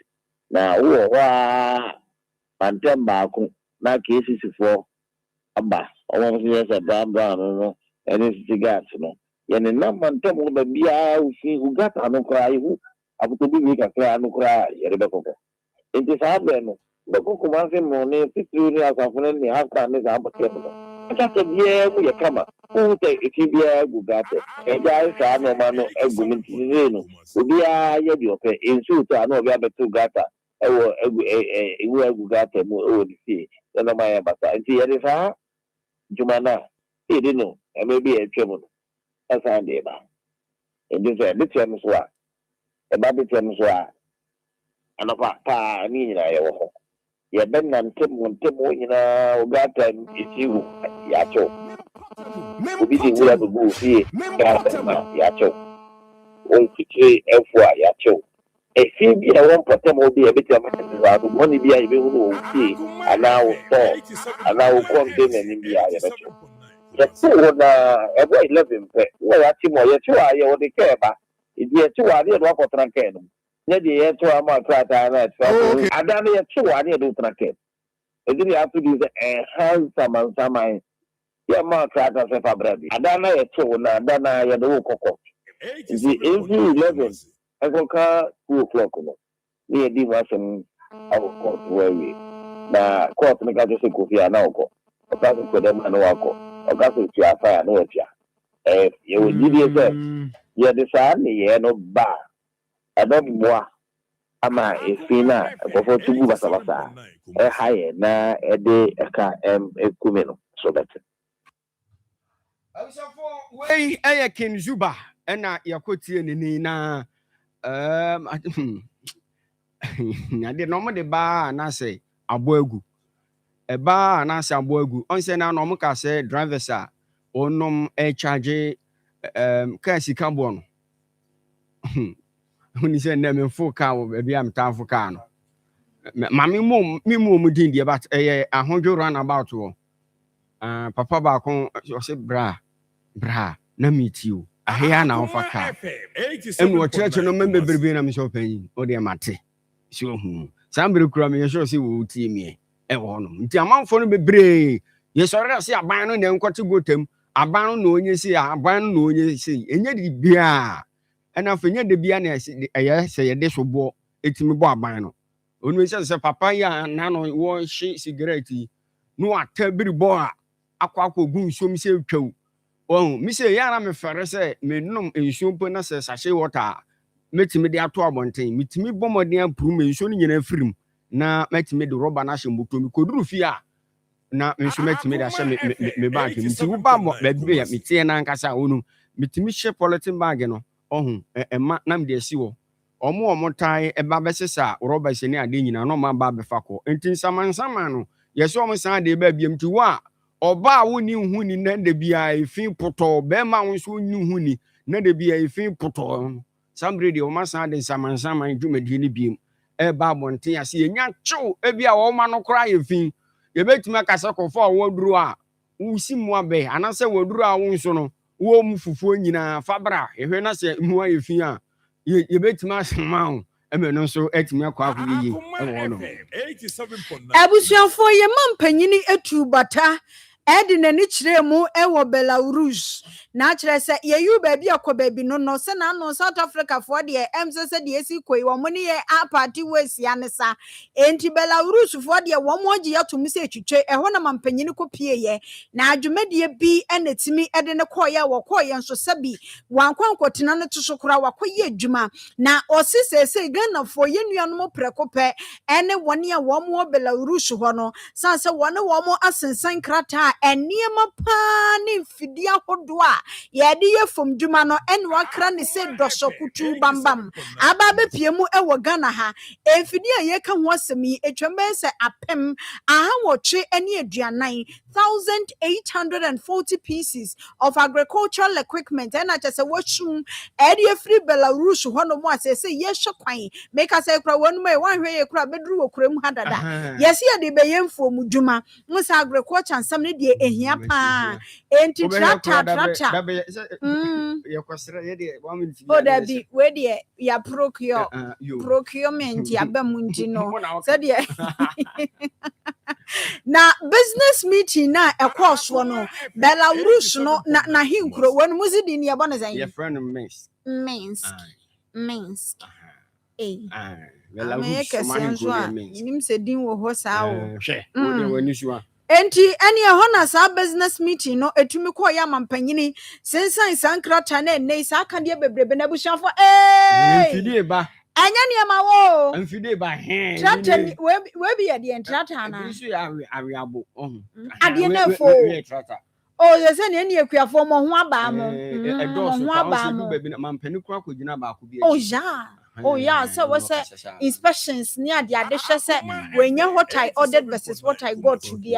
na wo wa pantem ba ko na cases for aba omo se yesa bamba no ene sigat no yene na mantem mo ba bia ufi ugata no kwa ihu abuto bi ka kwa no kwa yere be ko enti sabe no bako ko ma se mo ne fitri ni asafuna ni hafta ne za ba ke kata bia mu ye kama o te ikibia gugate eja sa no ma no egumenti no obia ye bi ope ensu to ano obia betu gata ewo ewu gugate mu o di si na ma ya bata enti ye sa jumana edi no maybe e twemu asa de ba edi so de twemu so a e ba de twemu so a anapa pa ni nyina ye wo ye ben na ntemu nyina ogata itiwu ya cho obi di wura bu fi ya cho on kitwe efwa ya cho e fi bi na won potem obi e beti amata do money bi a be hu no fi ana wo so ana wo container ni bi a ye be cho so na ebo 11 pe wo ya ti mo ye ti wa ye wo de keba idi ye ti wa de do akotran ke no ne de ye ti wa ma krata na ti ada ne ye ti wa de do tran ke ediri afi di handsome sama ya ma krata se fabrabi ada na ye ti wo na ada na ye do kokko di every 11 akoka 2 o'clock no ni e di wa sem awo court we na court me ka jo se kofi ana oko ka ko dem na wako oga so ti afa na ya ye wo gidi se ye de sa ni ye no ba adobwa ama efina ko fo tugu basa haye na ede eka ekume no so better wey Kinzuba ena yakotie ni na ade no mo de ba na se aboagu eba na se aboagu onse na no mo ka se drivers a onom charge ka sika bo no huni se na me full car wo bia am tan full car no ma me mu din die but ahonjo run about wo papa ba kon o se bra na meet you ahia na ofa car enu o church no membe berbe na me so panyin o de mate so hu sambre kura me so se wo tie mi e wo no nti amanfo no bebre ye sori se aban no na nkote gotem aban no na onye se aban no na onye se enye di bia ena fenye de bia na eye se ye de so bo etimi bo aban no onu se papa ya na no wo shi cigarette no atabiri bo a akwa gun nsom se twaw mi se ya na me fere se me nom ensom po na se sachet water metimi de ato abonten metimi bomoden apuru me nso nyina firim na metimi de rubber na hye mboto mi koduru fi a na nso metimi de hye me bag mi ti wo ba mo ba bi ya metie na nkasa onu metimi hye polythene bag no ohun ema na me de si wo omo tai eba besesa rubber hye ni ade nyina no ma ba be fako enti samansama no yeso omo san de ba biem ti wo a oba wo ni hu ni na de bia efi poto be ma wo so nyu hu ni na de bia efi poto Somebody the Omasa de Samansama and Jumedini beam. Eba Montia, see a young chow, Ebia woman no cry a fin. You bet to make a circle for what drew out. Who see Mwabe, and I said, what drew our own son. Wom Fufuina, Fabra, if you're not saying Mua, you bet to mass mount. No so et me kwa kuyi. Abusuafo ye mampanyini etu bata edi nani kyerɛ mu ɛwɔ Belarus na kyerɛ sɛ yeyu baabi akɔ baabi no se na no South Africa fo de emse se de esi koi wo mo ne ye apati wesia ne sa enti Belarus fo de wo mo agi atom se twitwe ɛhɔ na mampanyini kɔ pie ye na adwumadie bi enetimi ede ne kɔye wɔ kɔye nso sabi wankwankɔtena no to so kora wakɔye adwuma na ɔsisese Ghana fo ye nuanom prekope ene wone a wo mo Belarus hɔ no sanse wone wo mo asensan krata eniema pa ne mfidi ahodo a yɛde yɛ fom dwuma no ene wakra ne se dɔsokutu bambam aba bepie mu ɛwɔ Ghana ha mfidi a yɛka ho asɛm yi etwembe se apem aha wɔtwe ene aduanan 1840 pieces of agricultural equipment and at a washroom area free Belarus one of more say yes kwan make us say one way one way bedru okrem hadada yes here the beyen for mujuma mus agriculture and some de ehia pa enti tractor oh that be where the ya procurement ya bemundi no said na business meeting na across one Belarus no na hinkro when muzidi ni abona zan your friend Minsk eh Belarus nim se din wo ho sa o enti eni e ho na sa business meeting no etumi ko ya mampanyini sensan sankrata na nei sa aka de bebrebe na bushafo fidie ba anya niema wo amfide ba he trata we bi ye de trata na bisu ya awiabo ade na fo oh ye se ne ekuafo mo ho aba mo ho aba mo be na mampani kura kogina ba ko bi oh yeah so we say inspections near the addition say when you what I ordered versus what I got to be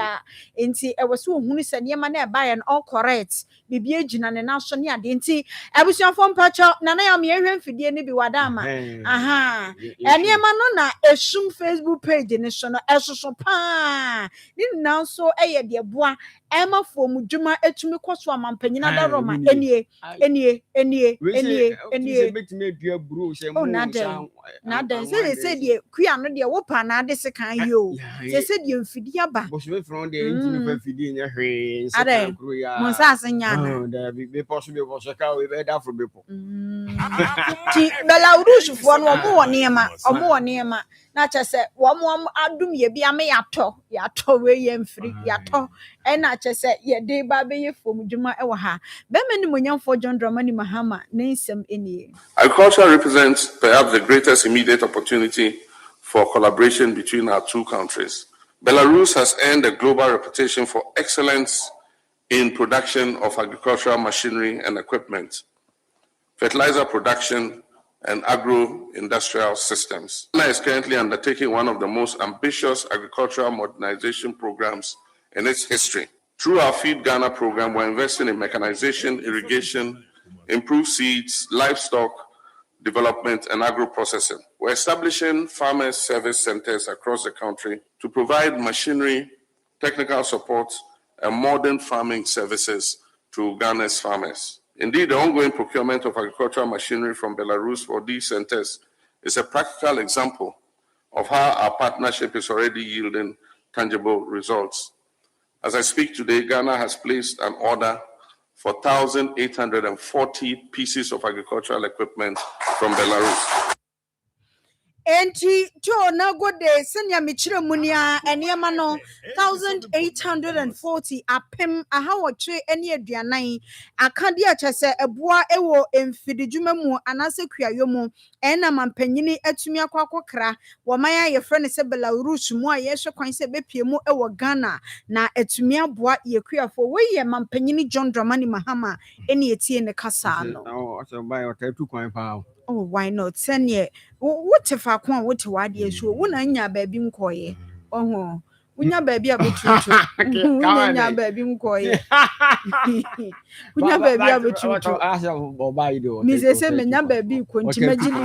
enti e was so hunu se niema na buy and all correct bibi agina ne na so ne ade enti abusuafo mpacho na na ya me ehwe mfidie ne bi wadama aha niema no na esum Facebook page ne so no esoso pa ni na so eye de boa ema fom dwuma etumi koso amampanyina da Roma enie betime dua buru se mu na den se de kua no de wo pa na ade se kan yo se de mfidi aba bo so be from de ntimi fa fidi nya hwe se kan kru ya mo sa asenya na da be poso ka we be da fro be po ti Belarus fo no mo wɔ niema na cha se wo mo adum ye bia me yato we ye mfiri yato ena cha se ye de ba be ye fom dwuma e wo ha be mani monyamfo John Dramani Mahama ne nsem enie. Agriculture represents perhaps the greatest immediate opportunity for collaboration between our two countries. Belarus has earned a global reputation for excellence in production of agricultural machinery and equipment, fertilizer production, and agro-industrial systems. Ghana is currently undertaking one of the most ambitious agricultural modernization programs in its history. Through our Feed Ghana program, we're investing in mechanization, irrigation, improved seeds, livestock development, and agro-processing. We're establishing farmers' service centers across the country to provide machinery, technical support, and modern farming services to Ghana's farmers. Indeed, the ongoing procurement of agricultural machinery from Belarus for these centers is a practical example of how our partnership is already yielding tangible results. As I speak today, Ghana has placed an order for 1,840 pieces of agricultural equipment from Belarus. Enti to na go de senya michire munia eniema no 1840 apem aha wotwe ene aduanan akade a chese eboa ewo emfididwuma mu anase kuayo mu ena mampanyini atumi akokra wo maya ye frɛ ne se Belarus mu a ye hwe kwan se bepie mu ewo Ghana na atumi aboa ye kuafo we ye mampanyini John Dramani Mahama ene etie ne kasa no oh so buy o tatu kwan pa oh why not send ye what if I can't what to wadi so wona nya baabi nkoye oho Unya baby abetutu. Unya baby mkoye. Unya baby abetutu. Mise se menya baby ko ntimagili.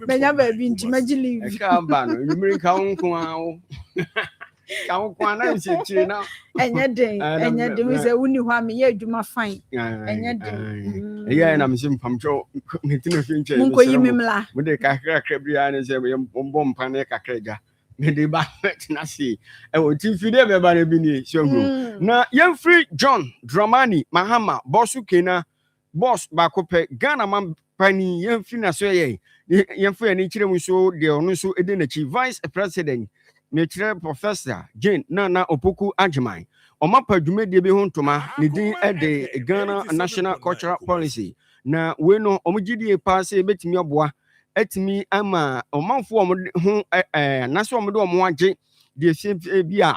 Menya baby ntimagili. Kamba no yumri ka unko awo. Ka unko na nse na. Enya den we say uni hwa me ye adwuma fine. Enya den. Eya na mse mpamcho metino finche. Munko yimimla. Mude kakra bia ne se bom mpa ne kakra ga. Mede ba na si. E wo ti fide be ba ne bi ni so hu. Na Yemfree John Dramani Mahama Bosu Kena boss ba ko pe Ghana man pani Yemfree na so ye. Yemfree ni kire mu so de onu so ede na chi vice president ne kire professor Jane Nana Opoku Ajimai. Oma padwume de bi ho ntoma ne din e de Ghana National Cultural Policy. Na we no omugidie pa se betimi aboa etimi ama omanfo ho na so omde omo age de se bia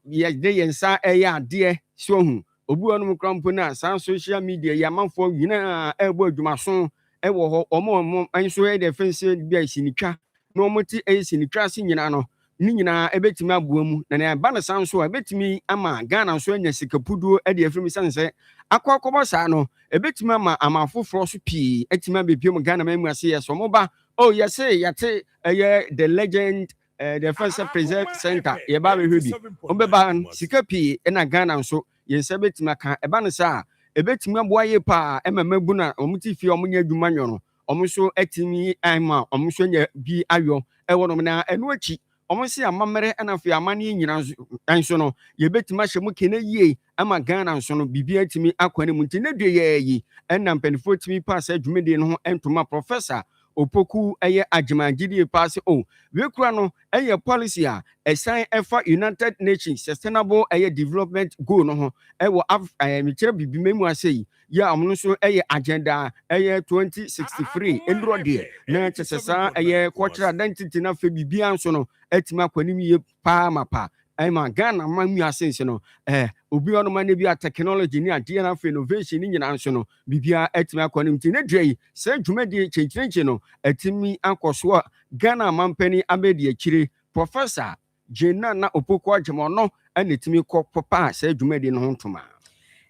ye de yensa eya ade so hu obi onum krampo na san social media ya manfo nyina ebo adwumaso ewo ho omo enso e de fense bia sinitwa na omoti sinitwa se nyina no ni nyina ebetimi aboa mu na ne ba na san so ebetimi ama Ghana so anya sikapuduo e de afrimi sanse akwakobo sa no ebetimi ama amafoforo so pii etima bepiem Ghana mamu ase yes omoba oh yes yate the legend the first preserve center ye ba be hwebi ombeba sika pii na Ghana so yense betimi aka eba no sa ebetimi aboa ye pa emamabu na omuti fie omunya adwuma nyono omso etimi ama omso nya bi ayo ewo no na enu achi omonsi amamere anafi amani nyina nso no ye betima hyemu kene yie ama Ghana nso no bibia timi akwane mu nti ne dwe ye yi enna mpanifo timi pass adwumede no ho entoma professor Opoku eye agimagidi pass o we kura no eye policy a esan efa United Nations Sustainable eye Development Goal no ho ewo mi kire bibimemu asei ya amono so eye agenda eye 2063 endro de na chesesa eye cultural identity na fe bibia nso no etima kwanim ye pa mapa ema Ghana mamu asense no obi ono ma ne bia technology ni ade na fe innovation ni nyina nso no bibia etima kwanim ti ne dwei se dwumadi chenchirenche no etimi ankoso Ghana mampani abedi akire professor Jena na Opoku Ajimo no enetimi kopopa se dwumadi no ntoma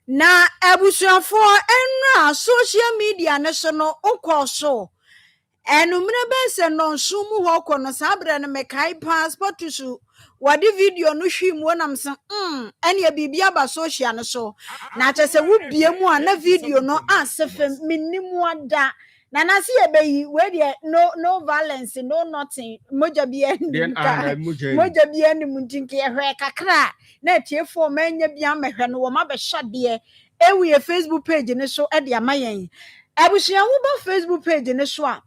na abusuafo enra social media ne so no okoso enumre be se no nsumu ho kono sabre no mekai passport su wadi video no hwimu nam se ene bibia ba social no so na chese wo biemu a na video no asefe minimu ada na nasi ebeyi we de no violence no nothing moja bia ni muntinke ehwe kakra na tiefo manya bia mehwe no wo ma be hyade ewe Facebook page ne so e de amayen abusia wo ba Facebook page ne so a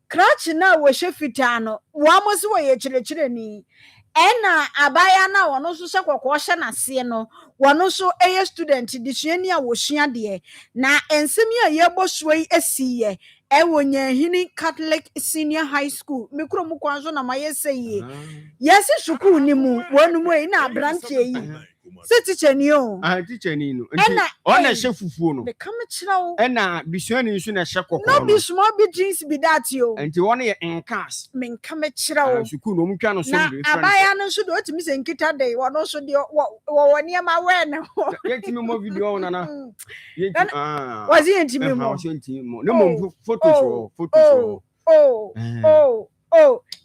Cratch na wo hwefita no wo amosi wo ye kyerɛkyerɛ ni ena abaya na wono so sekɔkɔ hye na se no wono so eye student disuani a wo sua de na ensemi a ye bosuai asiye ewo nyahini Catholic Senior High School mikro mu kwanzo na maye seye yes sukuu ni mu wonu mu e na branche yi se teacher ni o teacher ni no ona hye fufuo no be kam kyerɛw ena bisuani nso na hye kokoro no be small be jeans be that yo enti wona ye enkas men kam kyerɛw sukuu no mu twa no so be abaya no so do otimi se nkita de wono so de wo niam awe ne ho yetimi mo video na na was he intimi mo no mo photos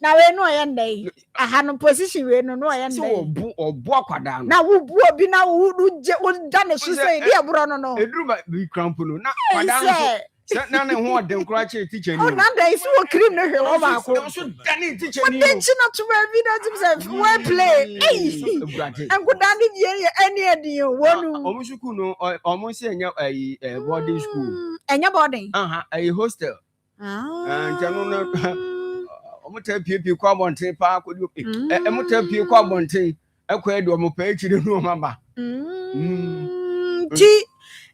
na we no ya ndai aha no position we no ya ndai so obu akwada no na wo bu obi na wo da ne so say dia bro no eduru bi crampo no na kwada no na ne ho de nkura che teacher ni na dai so wo cream no hwe wo ba ko so da ne teacher ni no na to we na to say we play and go down the any edi wonu omusuku no omunse enya boarding school enya boarding hostel ntano no omuta pie kwa bonten pa akodi emuta pie kwa bonten ekwa edo mo pa echire no maba ti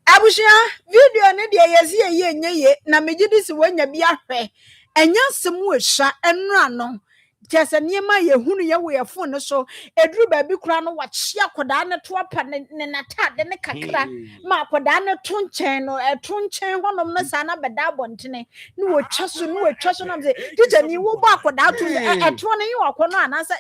abushia video ne de yesi ye nye ye na megidi si wanya bi ahwe enya semu ehwa enra no just a near my who ya way a phone so a drew baby crown what she akwadana to up and nata then a kakra ma akwadana tunchen or a tunchen one of Nasana Badabontine no trust no trust on the teacher you will back without at one you are corner and I said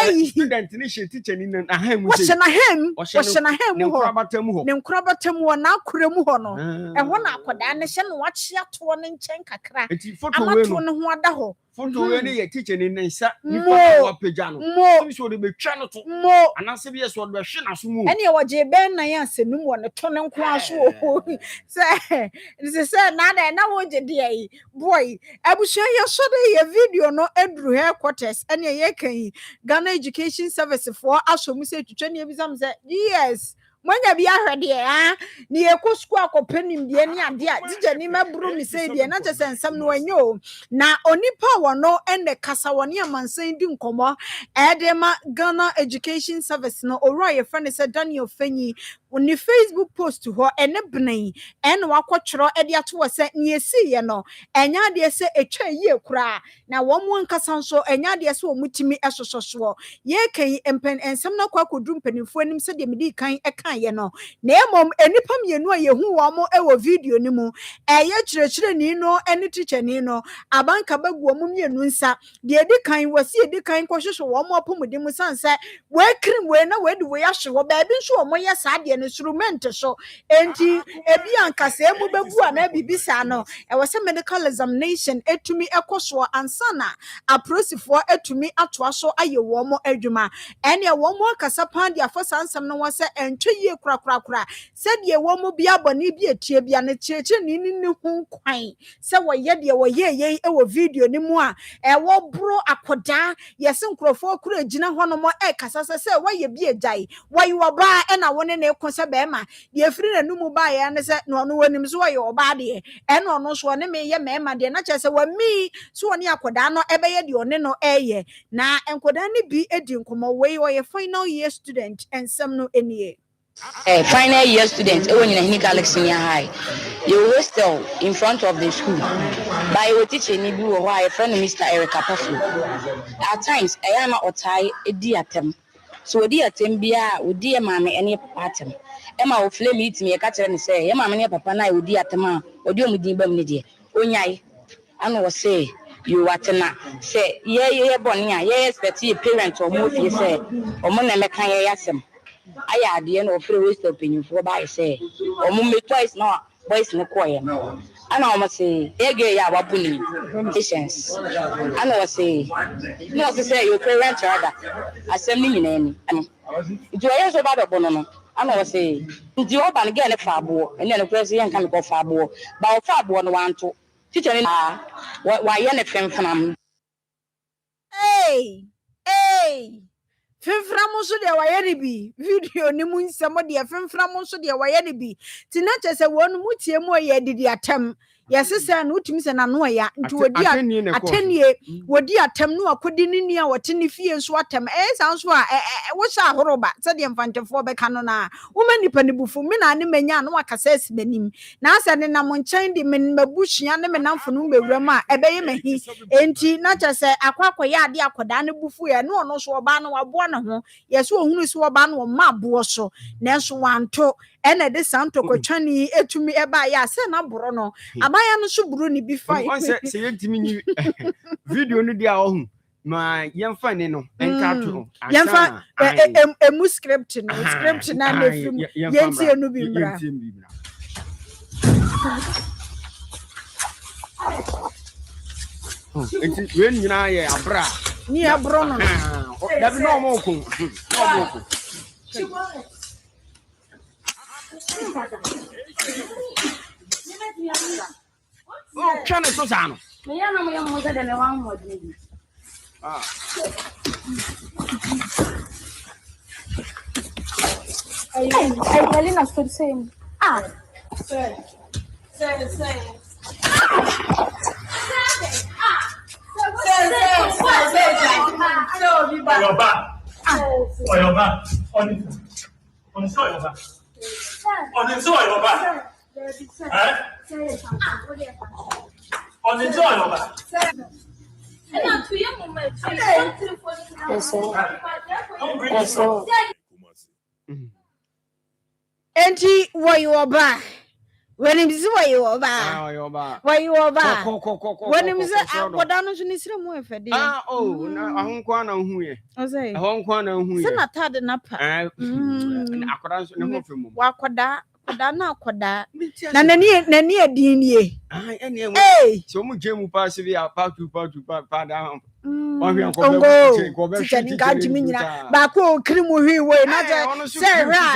a student initial teacher in a him what's a him what's a him Nemkrabatem one now Kuremu and one akwadana shen what she at one in Chenkakra I'm Fonto any a teacher in Nsa, more pejano, more so they be channel to more, and I say yes, what we're shooting. Any of J. Ben, I answer no one, a ton and quash. Say, this is said, Nana, and I want a day. Boy, I will share your Sunday a video, no Andrew headquarters, and a Yaki Ghana Education Service for us, so we say to 20 years. Yes. Mwanya bi ahwede a ne ekosko akopanim de ne ade a tija ni maburu mi say de na chese nsam no anyo na onipa wono ene kasa woni amansan di nkomo edema Ghana Education Service no ora ye friend say Daniel Fanyi oni Facebook post ho ene bnen ene wakotwero ede ato se ne esi ye no enya de se etwa yie kura na wo mu nkasa nso enya de se wo mutimi esososo ye kan empen ensam na kwa kodru mpanimfo anim se de medi kan eka ye no na emom enipa mienu a yehu wo mo e wo video ni mu eye kirekire ni no ene teacher ni no abanka bagu wo mienu nsa de edi kan wasi edi kan kohwehwe wo mo apomode mu sanse we krim we na we de we ahwe wo ba bi nso wo mo ye sa de instrument so enti ebi ankasa emu bebu ana bibisa no e wo se medical examination etumi ekoso ansana aprosifo etumi atoa so aye wo mo adwuma ene wo mo akasa pan de afosa ansam no wo se entwe yie kura said ye wo mo bia boni bi etie bia ne cheche ni hu kwan se wo ye de wo ye e wo video ni mu a e wo bro akoda ye se nkrofo kura gina hono mo e kasa se wo ye bi ejai wo ye wo ba e na wo ne na ekosa be ma de afiri na numu ba ye ne se no no wanim so wo ye oba de e no no so ne me ye me ma de na che se wa mi so wo ne akoda no e be ye de one no eye na enkoda ni bi edi nkomo wo ye final year student ensem no enie final year student when you in Galaxy Senior High. You were still in front of the school. By your teacher, you do a friend Mr. Eric Apafu. At times, I am or tie a dear tem. So dear Tembia would dear mammy any pattern. Emma will flame meet me a catcher and say, Emma, my papa and I would dear Tama or do me dear. Onyai, I was say. You what na say, yeah, Bonia, yes, but your parents or move, you say, or Mona Meccan yasem. I had the end of free waste opinion for by say, or mummy twice now, boys no choir. And I must say, Ege Yabapuni, patience. And I say, no, to say your parents rather, assembling in any. It was about a bonono. And I say, you open again a fabo, and then the president can go fabo, but fabo one to. Teacher, why you from? Hey, Femframo so de wayere bi video ni mu nsemo de femframo so de wayere bi tinache se wonu mutie mu ye didi atem yesese na utumi se na no ya nti wodi atenie wodi atem no akodi ni nia wote ni fie nso atem sanso a wo sha horoba se de mfantefo be kano na wo manipa ni bufu me na ne manya no akasa asimanim na ase ne na mo nchen de men mabusua ne menamfo no bewuram a ebeye mahi enti na che se akwakoya ade akoda ne bufu ye no no so oba no wabo na ho yeso ohunu so oba no ma bo so na so wanto ene de santo kwatwani etumi eba ya se na boro no amaya no so buru ni bi fai se yentimi ni video no dia ohun ma yemfa ne no enkato yemfa emu script na na film yenti enu bi mra enti wen nyina ye abra ni abro no da bi no mo ko oh chane so sano Me ya na mo ya mo de me wan mo de Ay, dali na stud same. Say. Enti why you ba? When him say why you ba? Why you ba? When him say akoda no so ni sire mu efede. Oh, na ahonkwa na hu ye. O say. Ahonkwa na hu ye. Se na tade na pa. Akoda so ne ho fe mu. Wa akoda na akoda. Na nani adin nie. Hey, so mu je mu pass bi pa da. Ongo teacher ni ka jimi nyina ba ko okiri mu hwi we na je say ra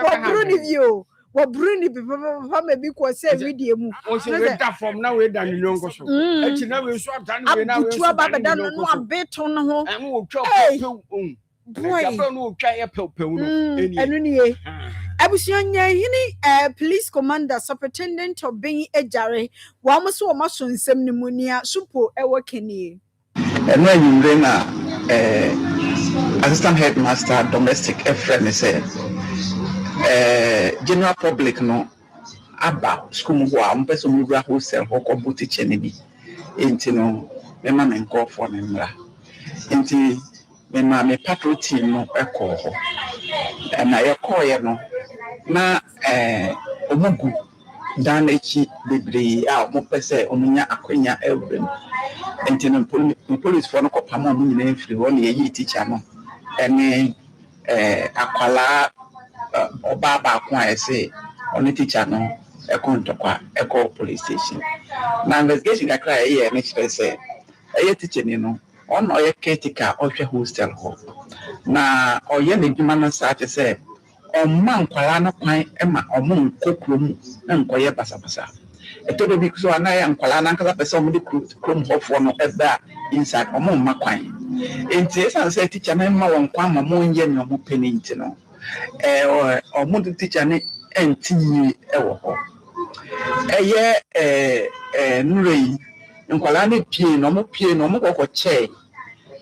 wa bruni view wa bruni papa me bi ko say video mu o se we da from na we da ni nyongo so e chi na we so ata ni we na we so ba da no abeto no ho e mo twa pe boy ya no twa ye pe no enu nie abusuanya hini police commander superintendent of being ejare wa mo so ma so nsem ni munia supo e wo kenie eno ayumre na assistant headmaster domestic friend say general public no aba school mu ho a mo person mu bra hostel ho ko buti chene bi enti no me ma me nko for me mra enti me ma me patrol team no ekọ ho na ye ko ye no na omugu dan echi bebre a mo pese omunya akwanya ewrem enti no police for no ko pam omu nyina efiri ho na ye teacher no ene akwala oba ba ko ese oni teacher no ekontokwa eko police station na investigation akra ye me pese ye teacher ni no ono ye caretaker ohwe hostel ho na oye ne dwuma no sa te se ọmma nkwala no kwan ema ọmụ nkokrom na nkoye basabasa etodo bi so anaghị nkwala na nkasa pese ọmụ dị krom hofo no eba inside ọmụ mma kwan enti esa se teacher na mma won kwan ma mo nye ne ọmụ penint no ọmụ dị teacher ne entinyi ewo ho eye nurei nkwala ne pie no ọmụ kokọ che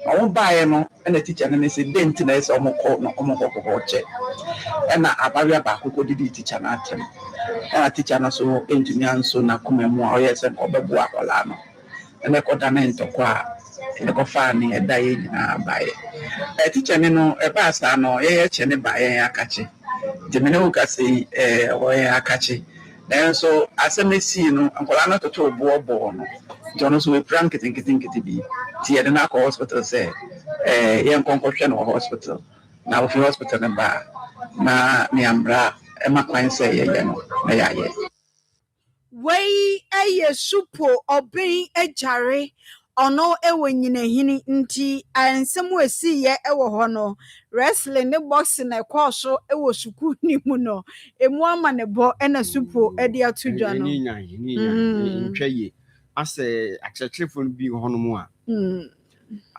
ọmụ baaye no na teacher ne se dent na ese ọmụ kokọ che na abawia ba akoko didi teacher na atem na teacher na so engineer so na kuma mu a oyese ko bebu akola no na ko da na ntokwa na ko fa ni eda ye nyina bae teacher ne no e ba sa no ye che ne bae akache de me no ka sei o ye akache na so asemesi no akola na toto obo no jono so we prank kitin bi ti ye na ko hospital say ye nkonkotwe no hospital na wo fi hospital na ba na niambra ema kwan se ye no na ya ye wei eye supo obin ejare ono ewo nyina hini nti ansem wesi ye ewo ho no wrestling ne boxing na ekwoso ewo suku ni mu no emu ama ne bo na supo e dia tudwa no ni nya ntwaye ase akyerɛkyerɛfo bi ho no mu a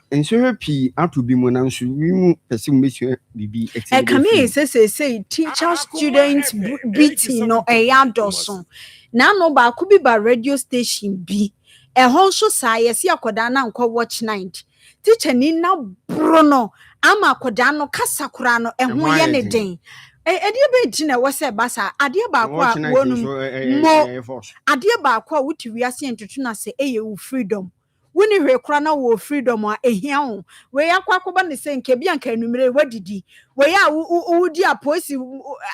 enso pi atu bi mu na nso wi mu pese mu besu bibi kame say teacher student beating no ya doso na no ba ku bi ba radio station bi ho nso sa yesi akoda na nkɔ watch night teacher ni na bro no ama akoda no kasakura no ho ye ne den edie be di na wose basa adie ba ko a wonu mo adie ba ko a wuti wiase entutu na se eye wo freedom woni hwe kora na wo freedom a ehia wo we yakwa koba ne se nke bia nka numere wadidi we ya wudi aposi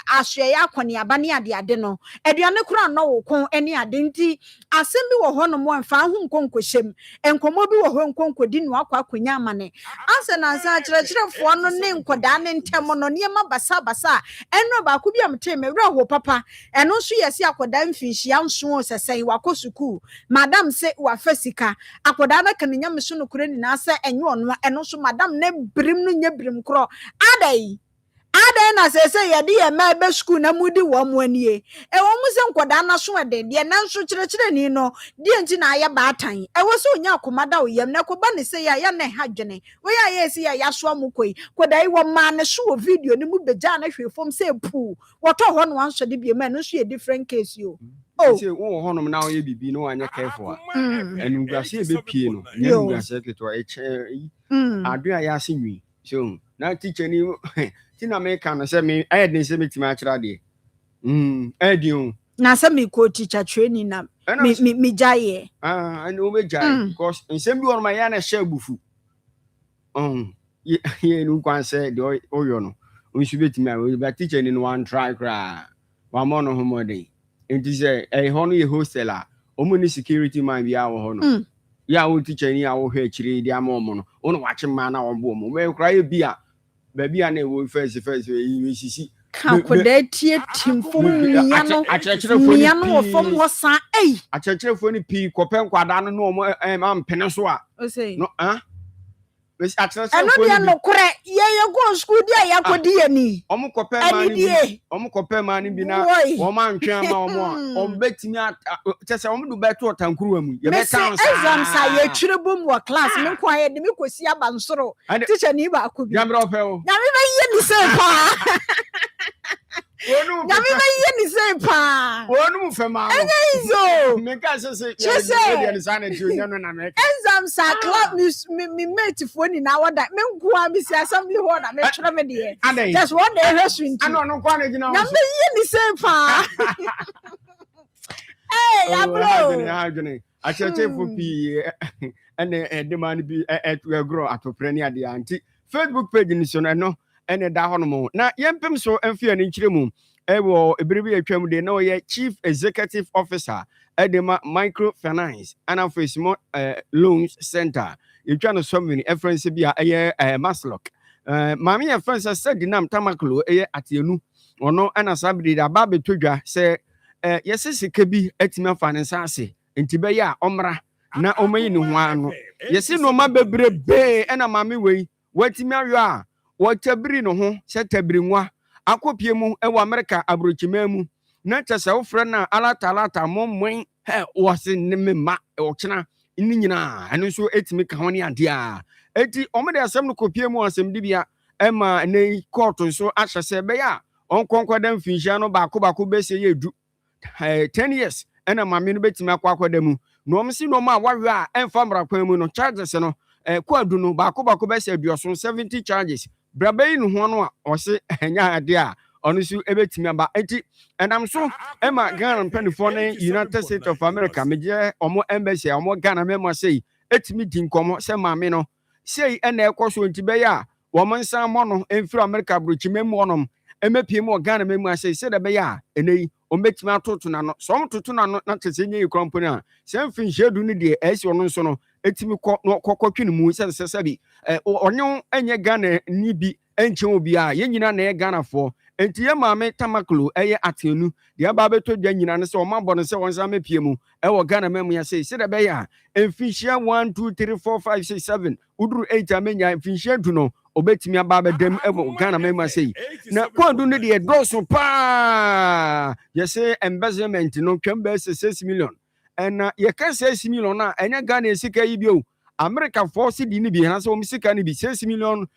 ahwe ya akone aba ne ade no eduane kora no wo kon ene ade nti asem bi wo ho no mo mfa ho nkonkohyem enkomo bi wo ho nkonkodi no akwa akonya amane ase na asa kyerɛkyerɛfo no ne nkoda ne ntem no ne ma basa eno ba ko bia mte me wura ho papa eno so yesi akoda mfinhia nso sesɛn wakosuku madam se wa fasika akoda na kanenya meso no kure ni na asa enye ono eno so madam ne brim no nya brim kro adai na sese ye de ye ma be school na mudi wo mo anie e wo mu se nkoda na so ede de na nso kyerɛkyerɛ ni no de nti na aye ba atan e wo se onya akomada wo yam na ko ba ne se ya na ha dwene we ya ye se ya so amukoi koda wo ma ne so video ni mu beja na hwe fom se pu wo to ho no anso de bi ma no so ye different case yo say wo ho no na oye bibi no anya careful enu grase be pie no enu grase keto e che adu ya se nwi so na teacher ni tina me kan se me ayedin se me tima akira de ayedin na say me ko teacher training na me jaye and we jai because nsem bi on my yana share bufu ye no kwan say the oyo no unsu betimi a we be teacher ni no one try cry wa mo no homo dey enti say ho no ye hostel a omo ni security man bi a wo ho no ya wo teacher ni a wo hwe akire di ama omo no wo no wache ma na wo bo omo me kra ye bi a ba bi a na wo first we sisi kakoda tie timfo mia no wo fom ho san ei achechefo ni pi kopen kwada no no mo am pene so a no wes achechefo ni no kure ye go school dia ya kodi ani omo kopen ma ni bi na wo ma ntwe ma omo betimi chese omo du beto otankuru mu ye beta nsa exam sa ye twire bom wo class me kwa ye de me kosi abansoro teacher ni ba akobi nyamre ope o nyame ba ye ni se pa nyame ba ye ni se pa wonu fema no enyizo me ka se ye ni sana ti onyo na me exam sa class me mate fo ni na wada me nkoa bi si assembly hall na me twire me de just one day hweswinti ano no kwa na gina wo nyame ye ni se pa eh ya bro hagene achechefo pi ene de man bi grow atopre ni ade anti Facebook page ni so no ene da ho no mo na yempem so emfia ni nkire mu ewo ebiribi atwam de na ye chief executive officer edema microfinance and office loans center yetwa no so many reference bi a eye Maslock mami ya friends said dinam tamaklo eye atienu ono ana sabri da ba betodwa se yesesika bi atimi afa ne nsase entibe ya omra na omayi ne ho ano yesi no ma bebrebe ena mami wei watimi ayo a watabiri no ho se tabiri nwa akopie mu ewo America abrochima mu na chese wo frɛ na alata momwen wose ne mema okena ni nyina eno so etimi ka ho ne ade a eti omede asem no kopie mu asem dibia ema ne court so ahyese be ya onkonkoda mfinhia no baako bese ye du 10 years ena mame no betimi akwakwada mu no omsi no ma wawe a emfa mrakwan mu no charges no kwadu no baako bese aduoso 70 charges brabai no ho no a ose enya ade a ono su ebetimi aba enti enam so ema Ghana mpanifo ne United States of America meje omo embassy omo Ghana memo sei etimi di nkomo se mame no sei ena ekoso ntibe ya wo monsan mo no emfiri America brochime mu onom emepie mu Ghana memu asei se de be ya enei ombetimi atoto na no so omtoto na no na tese nye company a se mfin shedu ni de esi ono nso no etimi kokotwini mu se bi onyo enye Ghana ni bi enche obi a ye nyina na ye Ghana fo enti ye maame tamaklo eye atenu de aba beto dwa nyina ne se o mabɔ no se wonsa mepie mu wo Ghana memu ya sei se de be ya emfinhia 1 2 3 4 5 6 7 uduru 8 amenya emfinhia du no obetimi aba bedam wo Ghana memu sei na kwadu ne de doso pa ye se embezzlement no twamba 6 million and ye ka 6 million na enya Ghana esika yi bio America force di ni bi na so misika ni bi 6 million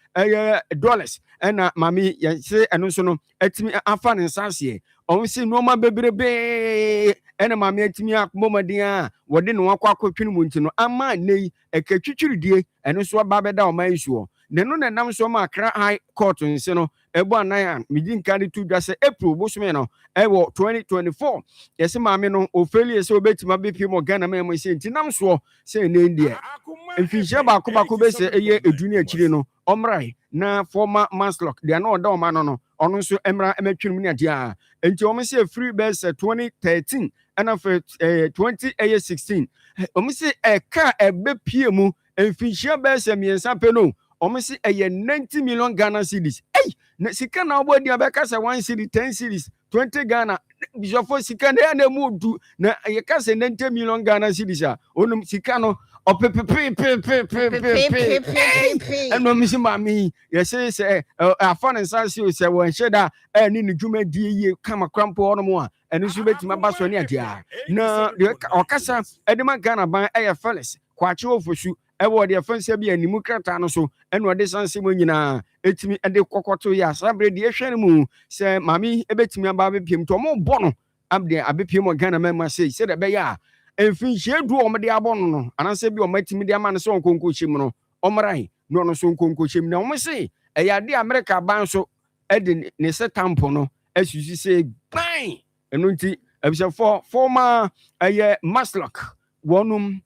dollars and mami ye se eno so no etimi afa ne nsase on si no ma bebrebe ena mami etimi akmomaden a wode no akwa mu nti no ama nei ekatwitwiridie eno so ba beda o man suo ne no nam so ma Accra High Court nse no ebo anan midin kan tu dwa se April bosume no ewo 2024 yesi mami no ofeli se obetima bepi mo Ghana memo se nti nam so se ne ndie emfihia baako be se eye eduni akire no omrai na former Maslock de na oda o ma no ono nso emra emetwinum ne ade a enti o se free base 2013 and of 2016 o se ka ebepie mu emfihia base miensa pe no o se 90 million Ghana cedis na sika na obodi abeka se 1 cedi 10 cedis 20 Ghana bisofo sika na mu du na ye ka se 90 million Ghana cedis a onum sika no eno misi mami yese se afan nsansi se won hyeda ani ne dwuma die ye kama krampo ono a eno so betima baso ne adia na okasa edema Ghana ban eye Felix kwache ofosu ewo de fansia bi animu krata no so eno de sanse mo nyina etimi ede kokoto ya sabre de ehwe mu se mami ebetimi aba bepiem to mo bo no abde abepiem Ghana mema sei se de be ya emfinhie du omde abono no ananse bi omatimi de amane so nkonko hyem no omrai no no so nkonko hyem na omse eyade America ban so ede ne se tampo no asusi se ban eno nti for former Maslock wonum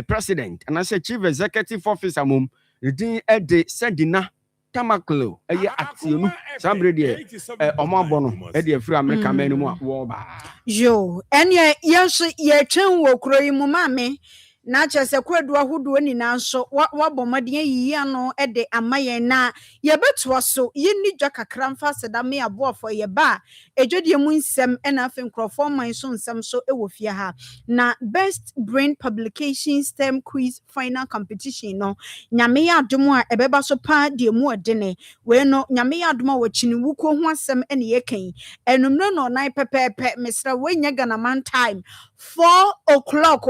president and I say chief executive officer mum the de Sendina Tamaklo ationu sambre de omabono e de free America man mu a wo ba yo enye yes ye twen wo kuro yi mu mame na kyerɛ kwadu ahodoɔ nyinaa nso wabɔ mmɔden ayiyi ano de ama yɛn na yɛbɛtoa so yɛnni dwa kakra mfa seda me aboɔfo yɛba a ɛdwadie mu nsɛm ɛna afei nkurɔfoɔ man so nsɛm so wɔ fie ha na best brain publication STEM quiz final competition no nyame yɛ adom a ɛbɛba so paa deɛ mu ɔdene wei no nyame yɛ adom a wɔkyini wuko ho asɛm ne yɛkan ɛnumere no ɔnan pɛpɛɛpɛ mesrɛ wɔnyɛ ganaman time 4 o'clock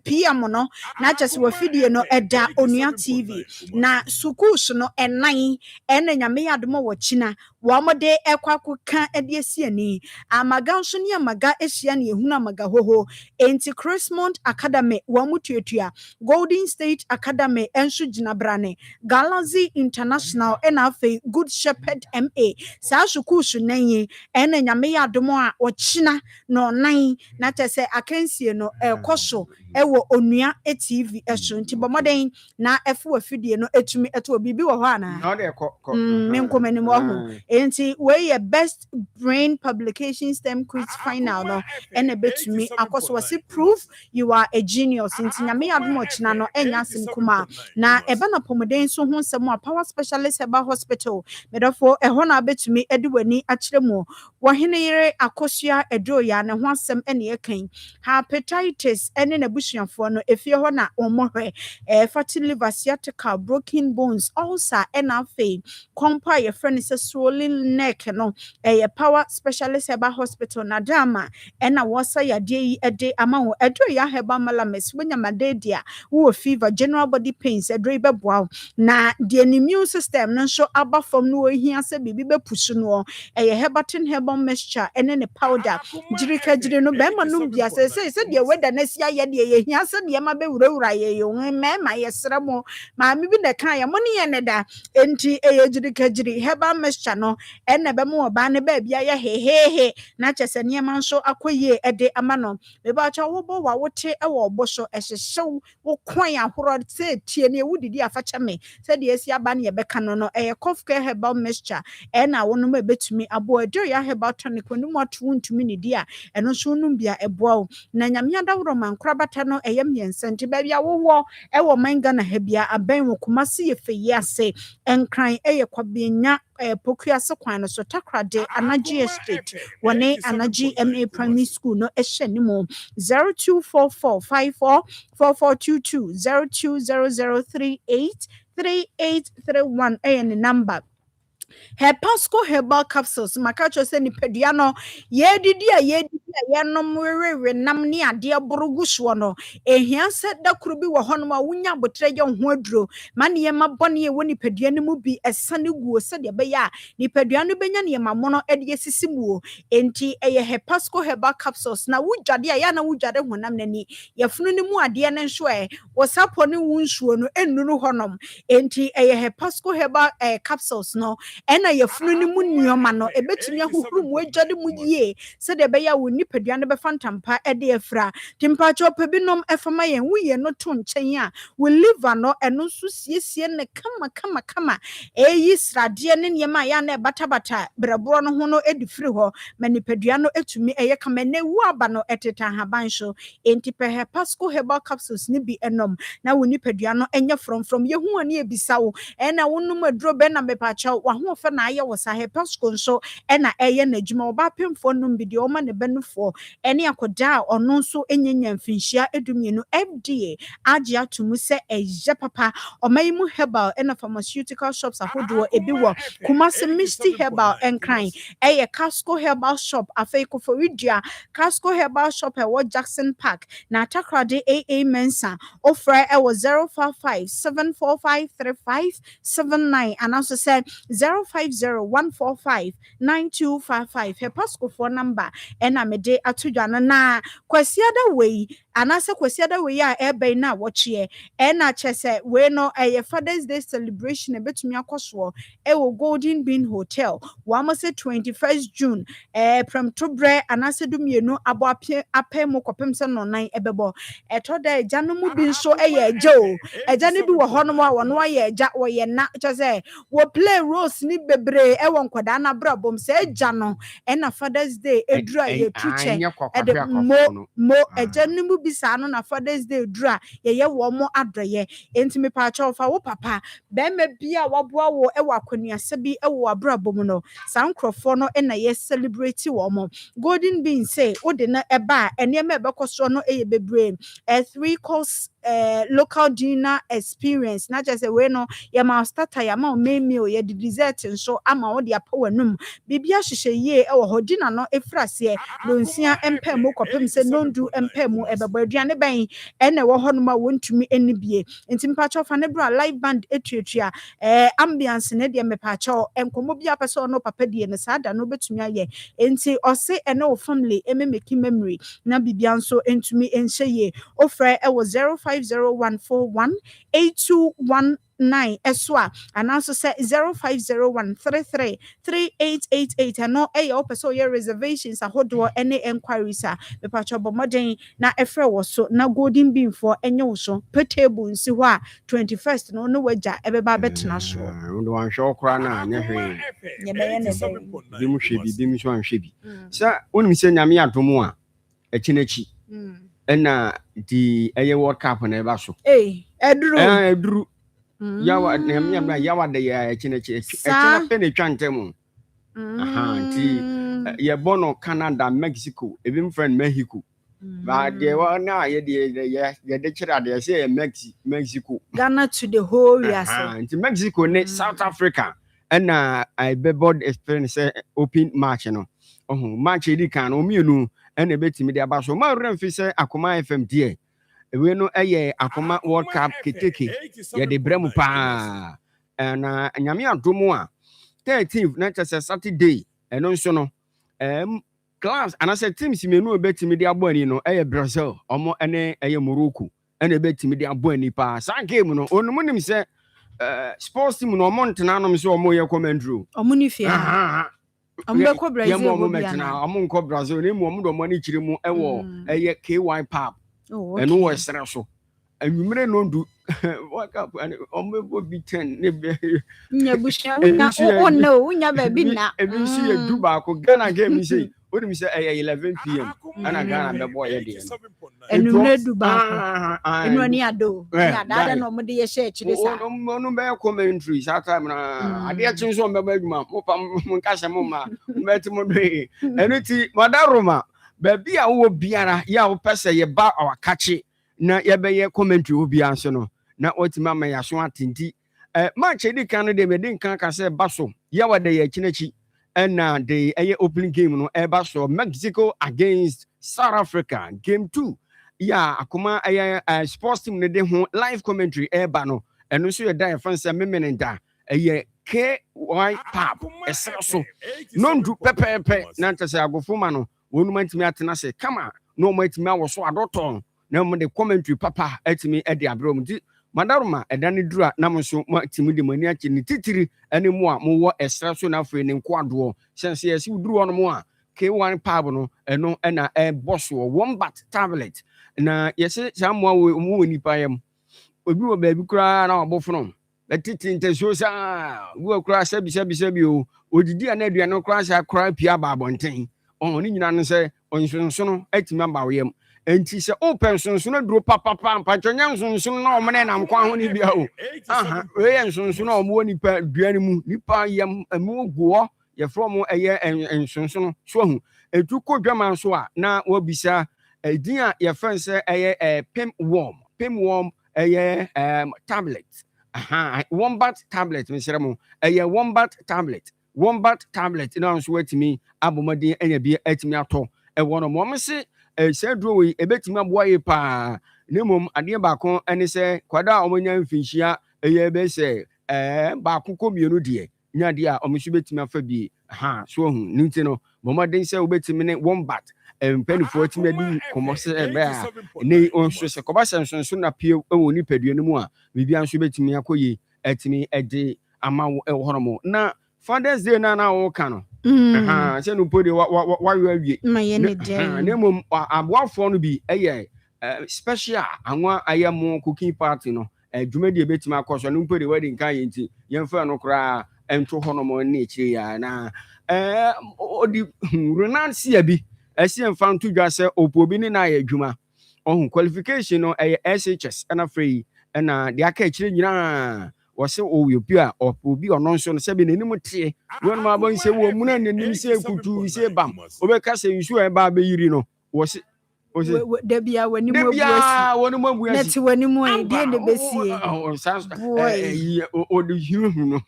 PM no na kyerɛ wafidie no ɛda onua TV na schools no ɛnan ɛna nyame yɛ adom a wɔkyina wɔmode ɛkɔ akɔka ɛde asi ani amaga nso ne amaga ahyia ne ehunu amaga hoho enti Chrismont Academy wɔn tuatua Golden State Academy enso gyina brane Galaxy International ɛna afei Good Shepherd MA saa schools nan yi ɛna nyame yɛ adom a wɔkyina no nan na kyerɛ akansie no ɛkɔ ewo onua TV eso nti bomoden na efu wafidie no etumi eto bibi wo ho ana na de me nkomani mo ho enti we ye best brain publication STEM quiz final no ene betumi akoso wasi prove you are a genius nti nyame adom ochina no enya asim kuma na eba na pomoden so ho nsem a power specialist eba hospital medofo eho na betumi edi wani akire mu wo hene yere akosua edo ya ne ho asem ene yekan hepatitis ene na busuafo no efie ho na omohwe fatty liver sciatica broken bones ulcer ena fe compa ye friend is swollen neck no power specialist eba hospital na dama ena wosa yade yi ede ama wo edo ya heba malames wonya madedia wo fever general body pains edo ibeboa na the immune system no so aba from no hia se bibi bepusu no hebatin herbal mixture ene ne powder jirika jire no be ma num bia se de weather na sia ye de ye hia se de ma be wurawura ye yo me ma ye sremo ma mi bi na kan ye mo ne ye ne da enti jirika jiri herbal mixture no ene be mo oba ne ba bia ye he na chese ne ma nso akoye ede ama no me ba cha wo bo wa wote e wo bo so ehyehyw wo kwan ahoro se tie ne wudidi afacha me se de esi aba ne ye be kan no cough care herbal mixture ena wo no ma betumi abo edo ya herbal tonic no mo to ntumi ne dia eno so num bia eboa na nyame adawro mankora bata no miensa nti ba bia wo ewo manga na ha bia aban wo kumase ye feyi ase enkran kwabenya pokua se kwan no so takrade anaji estate wone anaji MA primary school no ehye ni mo 0244544422 0200383831 ni number Hepasco herbal capsules makacho se nipadua no yedidi yenom wewe nam ne ade borogu so no ehia se da kuru bi wo hono ma wunya botre ye ho aduro mane ye mabone ye woni padua no mu bi esane guo se de be ya nipadua no benya ne mamono ede yesisi muo enti Hepasco herbal capsules na wujade ya na wujade honam nani yefunu ne mu ade ne nso wo sapo ne wunsuo no enunu honom enti Hepasco herbal capsules no ena yefunu ni mu nioma no ebetumi ahuhuru mu agade mu yie se de be ya wo nipadua no be fantampa ede efra timpa chopa binom efama yen wuye no to nchen a wo liver no eno nso siesie ne kama eyi srade ne niema ya na batabata braboro no ho no edifiri ho manipadua no etumi kama ne wu aba no eteta haban so enti pe Hepasco herbal capsules ni bi enom na wo nipadua no enye from yehu ani ebisa wo ena wonum aduro be na mepacha wa fe na aye wo sa Hepasco nso ena eye na adwuma oba pemfo num bi de o ma ne benufo ene akoda ono nso enyenya mfinhia edumienu FDA age atumu se eje papa omayimu herbal ena pharmaceutical shops ahodo ebi wo Kumasi Misty herbal enkran Casco herbal shop afei Koforidua Casco herbal shop e wo Jackson Park na Takrade AA Mensa ofra e wo 0557453579 and also say 0501459255 Hepasco phone number ena mede atudwana na kwasiada wei anase kwesiada we ya ebe na watchie na chese we no Father's Day celebration betumi akoso e wo Golden Bean Hotel wa mo se 21st June from tobre anase dumienu abo apem kopem se no nan ebebo eto da eja no mu bi nso eya eja o eja ne bi wo ho no a wono aye eja wo ye na chese wo play roles ni bebre e wo nkwada na brabom se eja no na Father's Day edura ye tuche ede mo eja ne mu bi sa no na Father's Day edura ye wo mo adoye enti me pa cha ofa wo papa be me bia waboa wo e wa konuase bi e wo abrabom no sa nkrofo no na ye celebrate wo mo Golden Bean say wo de na eba ene me bekoso no eye bebre a 3-course local dinner experience na just we no ye ma starter ya ma main meal ye the dessert nso ama wo de apa wanum bibia hyehyɛ ye e wo ho dinner no efrase no nsia empem kopem se nondu empem ebeba aduane ban ene wo ho no ma wontumi enibie enti mpacho fa ne bra live band etuatua ambiance ne de mepacho enkomo bia pese no papa die ne sada no betumi aye enti ose ene wo family ememeki memory na bibia nso entumi enhye ye ofre e wo 0501418219 eswa and also say 0501333888 and no your person your reservations ahodo any enquiries me pacho bomoden na efre wo so na Golden Bean for enye wo so pe table nsi ho a 21st no waja ebeba betena so ndo wan hwe okra na anya hwe ye be ye ne bi mu hwe bi mu so an hwe bi sa onim se nyame adom a ekinachi na di eye World Cup na eba so eduru yawa na yawa de ya ekinachi ekina pe na twantem nti ye bono Canada Mexico even friend Mexico but they were na ye de kira de say Mexico Ghana to the whole year nti Mexico ne South Africa na I be board experience open match no match edi kan no mienu na betimi de aba so ma remfi say Akoma FM die we no Akoma World Cup keteke ye de bremu pa na nyame adomo a 13th na chese Saturday eno nso no class and I said teams menu betimi de abo ani no Brazil omo ene Morocco ene betimi de abo ani pa sa game no onum nim say sports team no omo ntena no so omo ye commentary omo ni fie omo ko Brazil omo metena omo nko Brazil ne mu omo do mo ni kire mu ewo KY pap eno wo sere so anwumere no ndu waka omo bi 10 ne be nya busha unya baby na ebi si ye du ba ko Ghana game say what me say 11 p.m. ana Ghana be boy ye de enumere du ba ko enu ani ado ya dada no mo de ye share chire sa no be commentary sa time na ade a chin so me ba adwuma mo pa mo nka se mo ma me ti mo do enu ti madaroma ba bia wo biara ya wo pese ye ba awakache na ye be ye commentary wo bia so no na otima ma ya so atenti match edi kan de me din kan ka se baso ya wa de ye chinachi na the opening game no baso Mexico against South Africa game 2 ya Akoma sports team ne de ho live commentary ba no eno so ye da fan se memenenda KY pap esreso nondu pepepe na ntase agofuma no wonu mantimi atena se kama no mantimi awoso adoton na mo de commentary papa atimi de abrom di madaruma edane dura na mo so timi de mani achi ni titiri ene mo a mo wo esreso na afre ne nkwado sense yesi duru wono mo a K1 pab no eno na boss wo wombat tablet na yesi samwa wo nipa yam obi wo ba bi kura na obofno betiti nteso sa wo kura sebi o odidi ana aduane kura sa kura pia ba abonten oni nyina no se onsonsono atima ba woyam enti se open sonsono duro papa mpatwonya nsonsono na omene na mkwa ho ni bia o we nsonsono omo nipa duane mu nipa yam amu guo ye from nsonsono so hu etu kodwama so a na wabisa edin a ye fense pem worm tablet wombat tablet mesremo wombat tablet na nso watimi abomade anya bi atimi ato wono mo se se duro we ebetimi aboye pa nemom ade ba ko ene se kwada omonya mfinhia be se ba ko komienu de nya de a omosu betimi afa bi so hu nti no bomade se obetimi ne wombat mpanyinfoɔ tumi adi nkɔmmɔ sɛ ɛbɛyɛ a ne nso sɛ kɔba sɛ nso na pie wɔ nipadua no mu a biribia nso bɛtumi akɔ yie ɛtumi ɛde ama wo ɛwɔ hɔnom na Father's Day na wɔka no sɛ no po de wayɔ awie na mmom aboafoɔ no bi ɛyɛ special anwa ayɛ mo cooking party no dwumadi ɛbɛtumi akɔ so no mpo de wadi nka yɛ nti yɛmfa no koraa ɛnto hɔnom ne akyire ya na ɔde renansia bi ɛsi mfa nto dwa sɛ opo bi ne na ayɛ adwuma ɔhu qualification no ɛyɛ SHS ɛna free ɛna de aka akyire nyinaa wɔsɛ ɔwɔ bi a obi ɔno nso no sɛ bi n'anim tie wɔn ma bɔ nsɛ wɔ mu na n'anim sɛ kutu sɛ bam ɔbɛka sɛ nsu a ɛba abɛyiri no wɔsɛ Debia when you move net when you move the besi or the human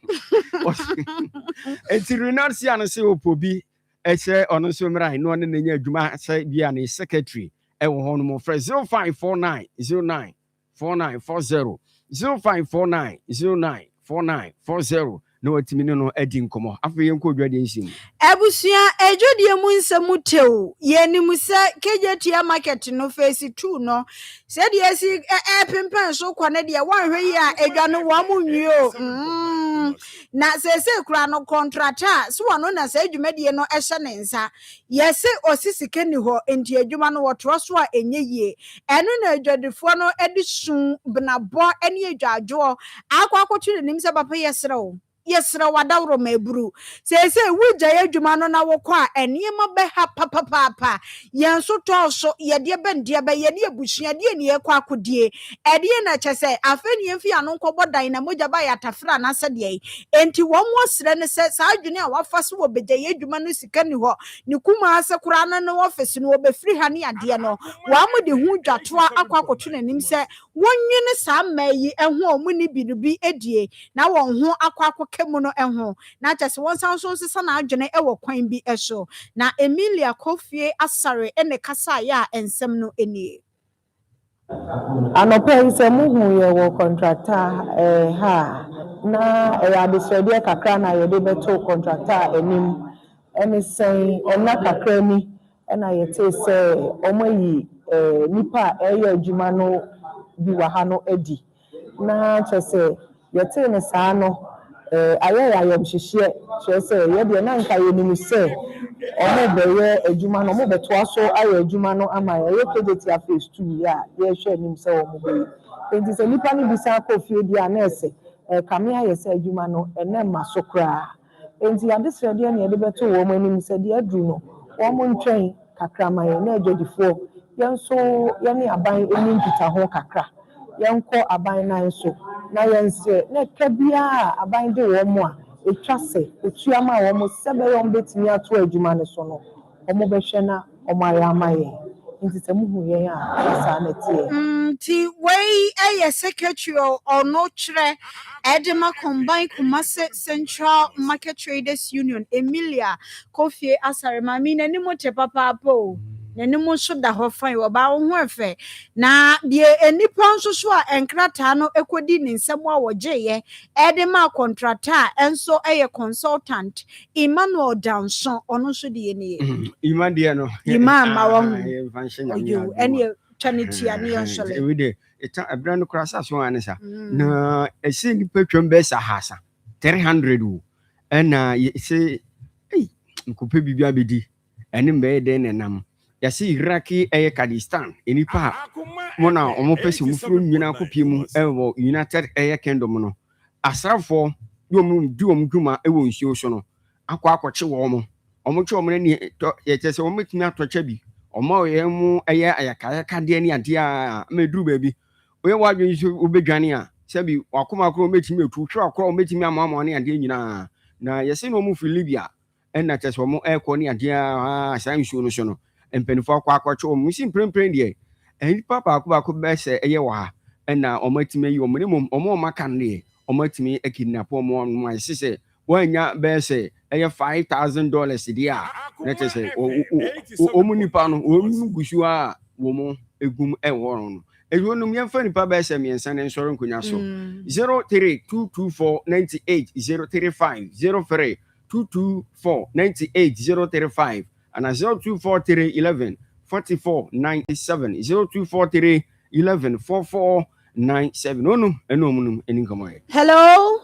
it's renancy and say opobi ɛsɛ ɔno nso mmra no ne n'anya adwuma sɛ bia ne secretary ɛwɔ hɔ no mo frɛ 0549094940 0549094940 na watimi no adi nkɔmɔ afei yɛnkɔ dwade nsim abusua edwodie mu nsɛm tew yɛnim sɛ KJT market no phase 2 no sɛ de asi pempen so kɔ ne de wɔnhwɛ yi a edwa no wɔ mu nwio na sɛ kura no contractor so wɔno na sɛ adwumadie no ɛhyɛ ne nsa yɛse osisike ni hɔ enti adwuma no wɔtoro so a enye yie ɛno na adwadifoɔ no edi sun benabɔ ɛne adwadwo akɔ akɔto ne nim sɛ papa yɛsrɛw yesra wadawro mebru se wugya yadwuma no na wokɔ a eniema bɛha papapapa yenso tɔso yɛde bɛnde bɛ yɛde abusua de ne yɛkɔ akodie ɛde na kyɛ afa ne yɛmfi ano nkɔbɔ dan na mogya ba yɛatafra na sɛ de enti wɔn wɔsrɛ ne sɛ saa adwene a wafa so wɔ begya yadwuma no sika ni hɔ ne kuma sɛ kura no no office no obɛfiri ha ne ade no wa mo de hu dwatoa akɔ akɔto nanim sɛ wonwene saa mayi ɛho ɔmo ne birubi edie na wɔn ho akɔ kemuno ɛho na kyɛ wɔn san so sesa na adwene ɛwɔ kwan bi ɛso na Emilia Kofie Asare ɛne kasa ya ensɛm no enie anɔpɛ yi sɛ muhu yɛ wɔ contractor ha na ɛyɛ adesrɛdeɛ kakra na yɛde bɛto contractor anim ɛne sɛn ɛna kakra ni ɛna yɛte sɛ ɔmo yi nipa ɛyɛ adwuma no bi wɔ ha no adi na kyɛ sɛ yɛte ne saa no ayɛ hyehyɛ kyerɛ sɛ yɛde na nka yɛnim sɛ ɔmo bɛyɛ adwuma no ɔmo bɛtoa so ayɛ adwuma no ama yɛyɛ KJT phase 2 a yɛhwɛ anim sɛ ɔmo bɛyɛ enti sɛ nipa no bi san kɔ fie di a na ɛsɛ kame ayɛ sɛ adwuma no ɛnɛ ma so koraa enti adesrɛdeɛ ne yɛde bɛto wɔn anim sɛ deɛ aduru no wɔn ntwɛn kakra ma yɛn na adwadifoɔ yɛn nso yɛne aban ani nkita ho kakra yɛnkɔ aban nan so na yɛnsɛ na kabia aban de wɔn mo a etwa sɛ otuama wɔn sɛ bɛyɛ wɔn betumi ato adwuma ne so no wɔn bɛhwɛ na wɔn ayɛ ama yɛn nti sɛ muhu yɛn a saa na tie nti wei ɛyɛ secretary ɔno kyerɛ Edema Combined Kumase Central Market Traders Union Emilia Kofie Asare mami na ni mo te papa po nani mo so da ho fan wo ba wo ho efe na de enipa nso so a enkrata no ekodi ne nsɛm a wɔgye Edema contractor enso eye consultant Emmanuel Danson ɔno so de ne Iman de no Iman ma wo ho ene twanitia ne yɛnsɔle everyday eta abra no krasa so anesa na ese nipa twam be sa hasa 300 wo ɛna se nkope bibia bedi ɛne be de nenam yasi Iraki Kurdistan enipa mona omo pese mu furo nyina kopie mu ɛwɔ United Kingdom no asrafo yom dwuma ɛwɔ nsuo so no akɔkye wɔn omo twe omo ne yɛkyɛ sɛ omo metumi atɔkye bi omo yɛ mu ayaka de ne ade a meduru baabi oyɛ wadwe nso obedwane a sɛbi wakoma kro metumi etu hwe akro metumi amama ne ade nyina na yɛse no omo fi Libya ɛna kyɛ sɛ omo ɛkɔ ne ade a saa nsuo no so no mpanifo akɔkye omo si mprempren de enipa baako bɛsɛ ɛyɛ wɔ ha ɛna omo atimi yi omo ne omo maka ne omo atimi akidnap omo no ayɛ sɛ wanya bɛsɛ ɛyɛ $5,000 de a na kyɛ sɛ omo nipa no omo gusu a womo egum ɛwɔ no ejonum yɛmfa nipa bɛsɛ miɛnsa ne nsɔre nkonya so 0322498 035 03 22498 035 and 0243 11 44 97 0243 11 44 97. No, any come away. Hello.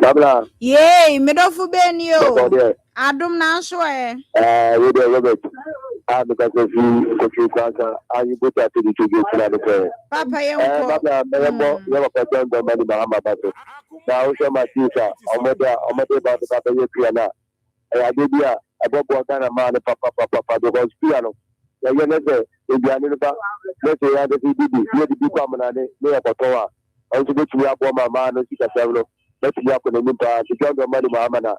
Babla. Yay, Medofu Benio. Adum Nanswe. We do Robert. Because of you, Kwanza, you go to the prayer. Papa Yanko. Babla, you have a person that money Bahama Bato. Now, show my teacher, Omode Baba Piana. I did here, I bought one kind of man, Papa, because piano. You know, if you are in the back, let's say, I have the big common, near Potoa. I want to go to your bomber man, and see a several. Let's be up in the winter, to join the money Mahamana.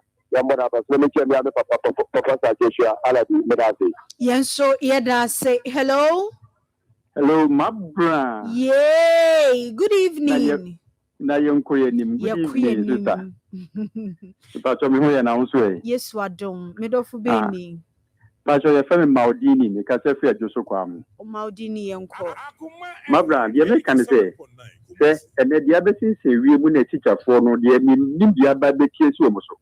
Yes, so yeah, say hello. Hello, Mabra. Yay, good evening. Na yonkoyenim. Good evening, sister. Pacho mi hoye na unso. Yes, wadom. Medofu beni. Pacho ye femi Maudini mi ka se fi ajoso kwa mu. Maudini yenko. Mabra, ye me kan say ene dia be sin se wi mu na teacher for no dia mi nim dia ba be tie so mo so.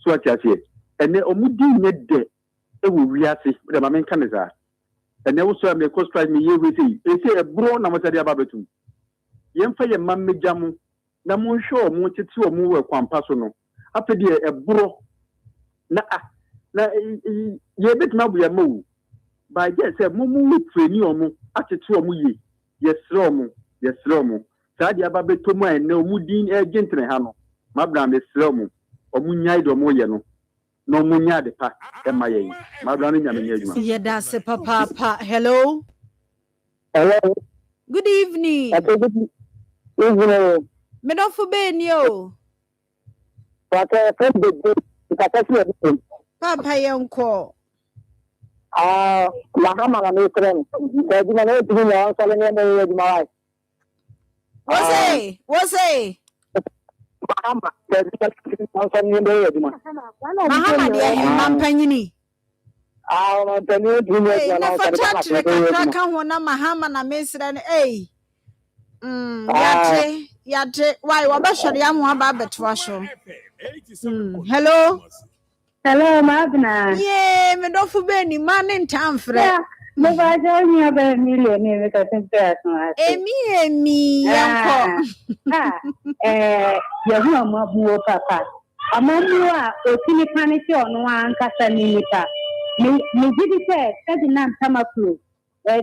So what you say? And then omudi nye de e wo wiase de ma men kan za. And then also am cost price me ye we say e bro na mo tade ababetum. Yem fa ye mam mejamu na mo show mo tete o mo we kwampa so no. Ape de e bro na ye bet ma bu ye mo. Ba je say mo training o mo atete o mo ye. Yesro mo. Sa de ababetum a ne omudi e gentre ha no. Mabra me sro mo. Omunyai do moye no munya de pa e maye mabra no nyame nyadwuma yeda se papa. Hello. Good evening. Evening. Medofu benio. Papa yanko. Mahama na mekren. Jadi mana tu ni orang salahnya ni di mawai. What's say? Mahama dia mampanyini. Na fatatre kakra ho na Mahama na mesra ne yate why wabashori amu aba betwa so. Hello Magna. Yeah, me do fu beni man ntamfre. Mo ba jo ni aba million ni ka tempe aso. Emi yanko. Ya hu amabu papa. Amamu a otini panisi ono ankasa ni nipa. Me gidi se kadi na ntamaku. Ya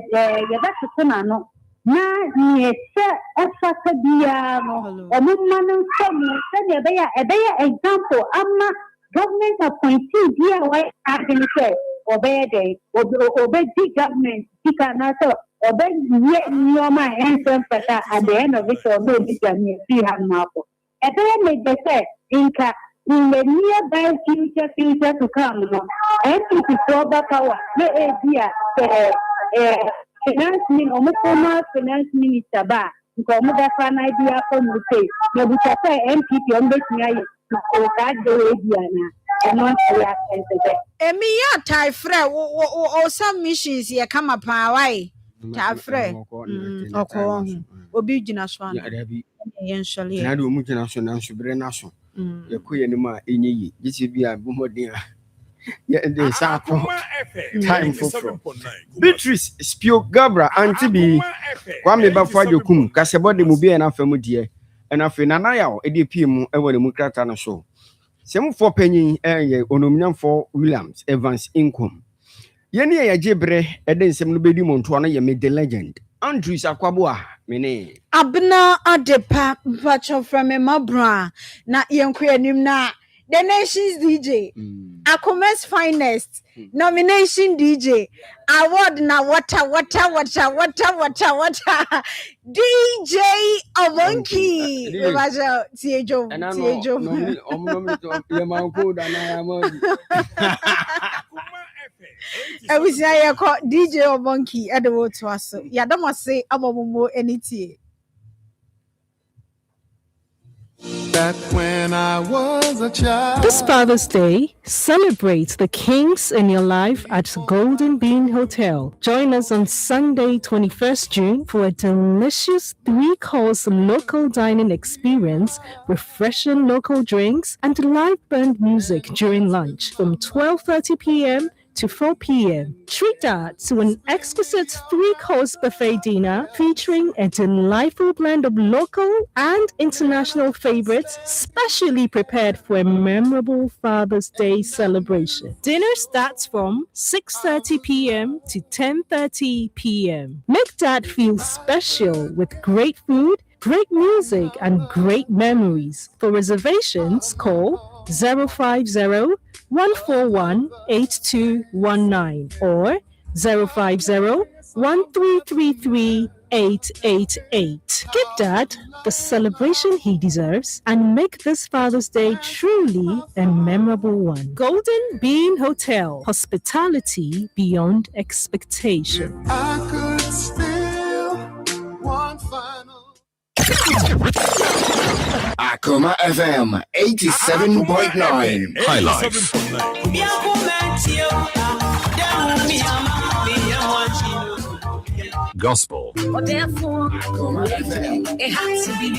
ba tsena no. Na ni se afaka biya no. Omumma no nsamu se ebeya example amma government appointee here why having say obey day obey the government because so obey your my Nsem at the end of it or no big see how now make the say in the nearby future to come no and to proper power no idea finance finance minister ba because mo da fa na idea for no say no be say MPP on betimi Emi ya tai fre o some missions ye kama pa wai tai fre oko obi gina so an ye nsole na do mu gina so na so bere na so ye koye ni ma enye yi gisi bia bomodin a ye dey sa ko time for Beatrice Spio Gabra anti bi kwa me ba fa jokum kasebode mu bia na fa mu die ena fe na ya o edi pie mu e wone mu krata no so sem for panyin ye onomnyamfo Williams Evans Income ye ne ye gebre e de nsem no bedi monto no ye me the legend Andrew Sakwabo a mene abna adepa mpacho from Mabra na yenko anim na the nation's DJ Akoma's finest nomination DJ award na water DJ Omonki ibaja tiejo Everything I call DJ Omonki at the water to us. Yadama say amomo anything. Back when I was a child. This Father's Day, celebrate the kings in your life at Golden Bean Hotel. Join us on Sunday, 21st June for a delicious 3-course local dining experience, refreshing local drinks, and live band music during lunch from 12:30 p.m. to 4 p.m. Treat that to an exquisite 3-course buffet dinner featuring a delightful blend of local and international favorites, specially prepared for a memorable Father's Day celebration. Dinner starts from 6:30 p.m. to 10:30 p.m. Make Dad feel special with great food, great music, and great memories. For reservations, call 050-141-8219 or 050-1333-888. Give Dad the celebration he deserves and make this Father's Day truly a memorable one. Golden Bean Hotel, hospitality beyond expectation. I could still one final. Akoma FM 87.9 High Life. Gospel. Therefore, it has to be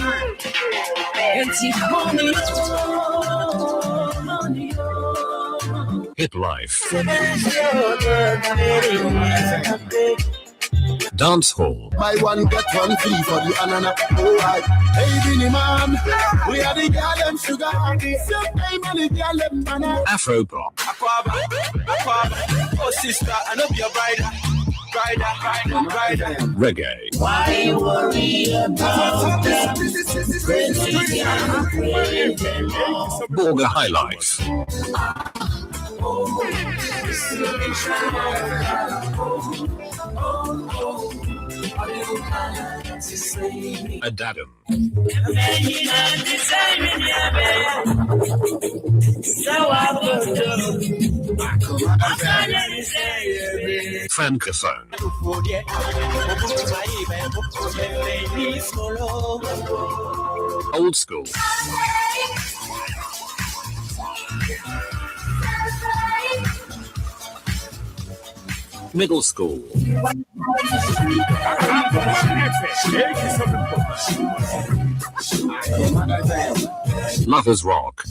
Hit Life. Dance Hall. Buy one, get one free for the anana. Oh, I. Hey, Vinny man, we are the girl and sugar. Hey, man, the girl and banana. Afro Pop. Oh, sister, I know you're brighter. Reggae. Why you worry about that? Borga High Life. Adadam. Francophone. Old school. Middle school. Lovers Rock.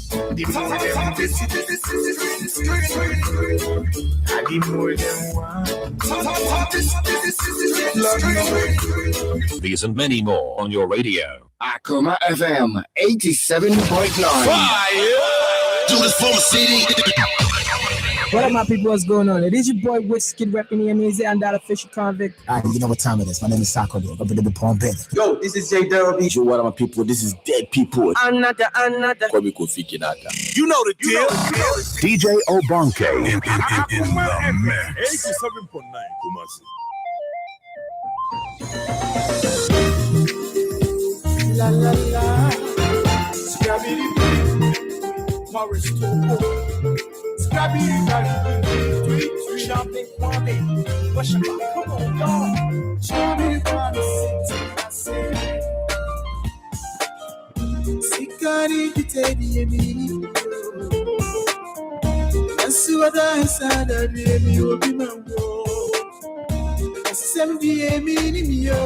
These and many more on your radio. Akoma FM 87.9. Do this for the city. What up, my people? What's going on? It is your boy Whiskey repping the Amazing and that official convict. All right, you know what time it is. My name is Sako. Up in the Palm Bay. Yo, this is Jay Derby. Yo, what up, my people? This is Dead People. Another. Call me Kofi Kinata. You know the deal. DJ Obonke. In the mix. 87.9 Kumasi. La la la. Scabby Morris Topo. Scabby tweet shopping for me. What's your come on, y'all? Show me how to sit. Sikari kitedi yemini. Nasuada sada yemi obi mango. Semdi yemini miyo.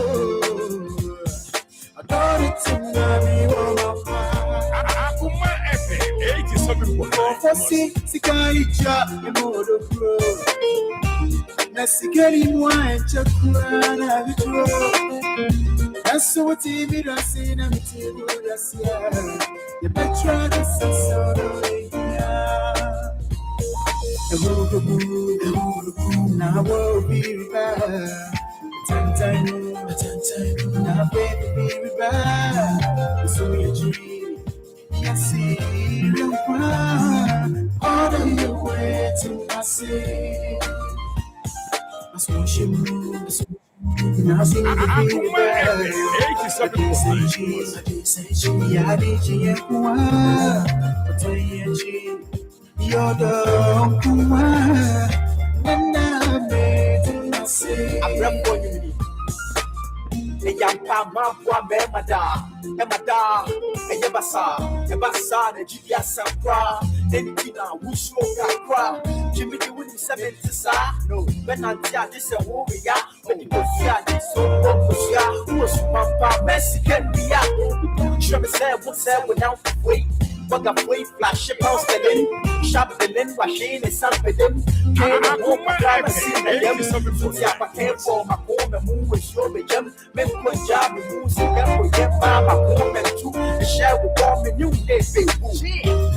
Adore it to me, Akoma FM 87.9. Sikari cha emodo pro. Na sikari mwa chakula na vitro. Naso TV rasi na mitibu rasia. Ya betra the sasoro ya. Ehudu na wo be back. Tantine na baby be back. So you dream. I see you cry. All of your way to I see. I saw you move. Now see the baby back. I did say cheese. I did you but you're the one. And I made I say. I'm going a young Pama, Emada, and Yabasa, and Julia Sampra, then Tina, who smoke a crowd. Jimmy, you wouldn't 70 no, when I tell this a warrior, when you go see this so who was Papa, Mexican, be out. Sure, say, what's that without wait. Waga play flash, pound selling, sharp selling, washing and something. Came home, my driver, see the young something for the upper camp for my home and move with your jam. Men put job and move, so that we get by my home and two. The share will call me new day, big boo.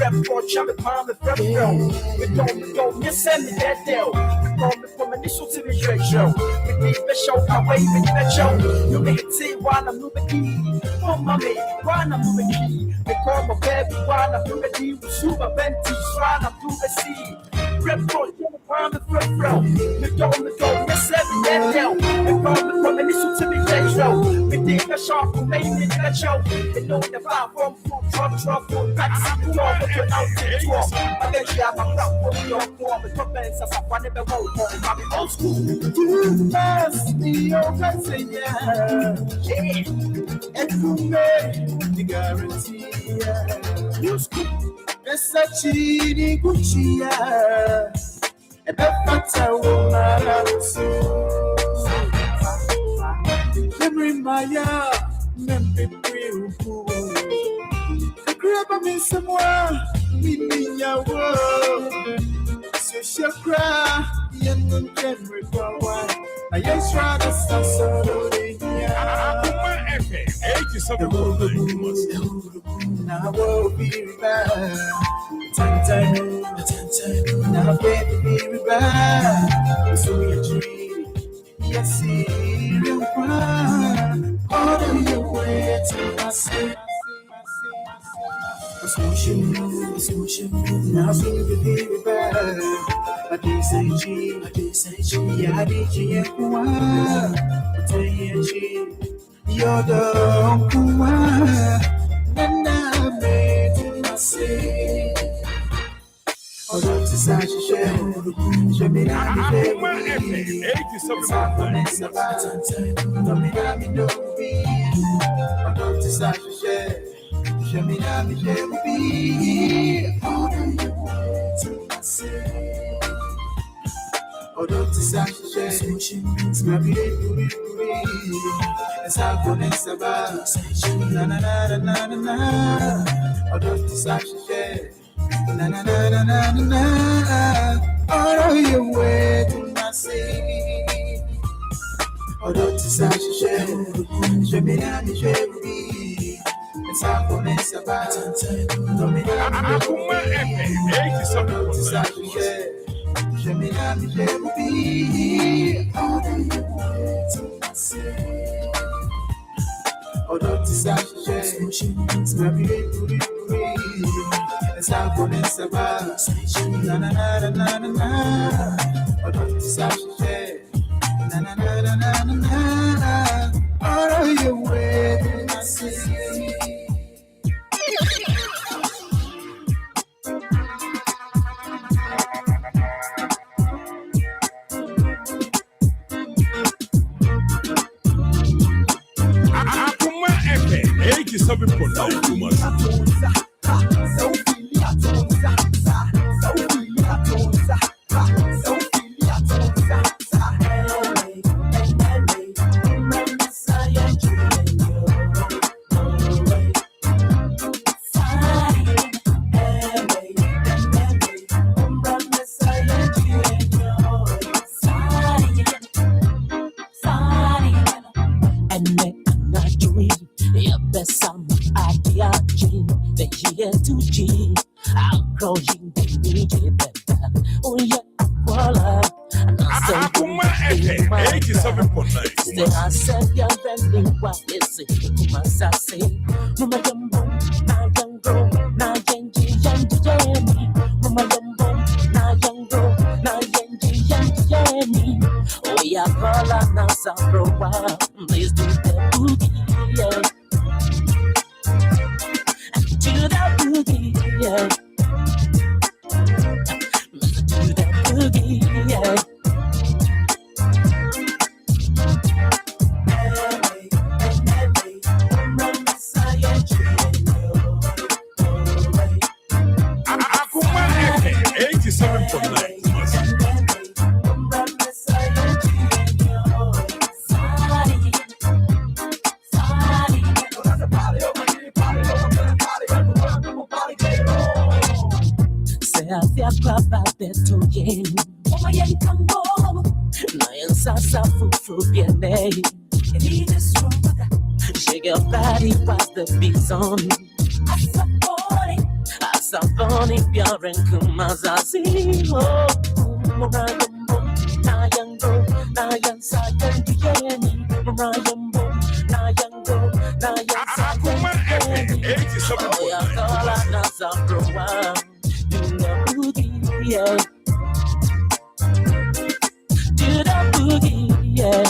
Rep for chubby palm and front row. We don't, you send me that deal. We call me from initial to the show. We need the show, I wait with the show. You may see why I'm moving key. Oh, mommy, why I'm moving key. They call my baby, why I'm moving key. We shoot my benty, why I'm through the sea. Rep for chubby palm and front row. We don't, you send me that deal. We call me from initial to the show. We need the show, we made it the show. They know the vibe from truck, taxi, door, but you're out to talk. I bet you have a crowd for your form. The top ends as I find it, the road for it. I'm old school. You must be over, say yeah. And you made the guarantee. You school. That's a cheating Gucci. And that's a woman. Memory Maya, memory beautiful. Grab me someone, meaning your world. So she'll cry, young and generous for one. I just rather stop sorry. Now will be back. Time, now baby be back. So we dream, yes, see you cry. All of your way to my city. Smooshin', now see the baby back. I did say G, yeah, I did G, I tell you G, you're the uncle, and I made my say. Oh, don't decide to share, show me that you share with me. It's about time, no be. Oh, don't decide to share. Show me that you share with me. All of you want to say. Oh, don't decide to share. Scrap it, it's how good it's about. Na na na na na na. Oh, don't decide to share. Na na na na na na. All of you want to say. Oh, don't decide to share. Show me that you share with me. It's how good it's about. Show me that you share. Show me that you share with me. All of you want to say. Oh, don't decide to share. Scrap it, it's how good it's about. Na na na na na na. Oh, don't decide to share. Na na na na na na. All of you waiting to see. Please do the boogie, yeah. Do the boogie, yeah. Do the boogie, yeah. Akoma FM 87.9. beto yen. Mama yen kambo. Na yen sasa fufu biene. Need a strong. Shake your body past the beat zone. Asaponi pure and kumazazi. Oh, Murayambo, Nayango, Nayan Sayan Dieni, Murayambo, Nayango, Nayan Sayan Dieni. Oh, Yakola Nazabroa, do the boogie, yeah. Do the boogie, yeah.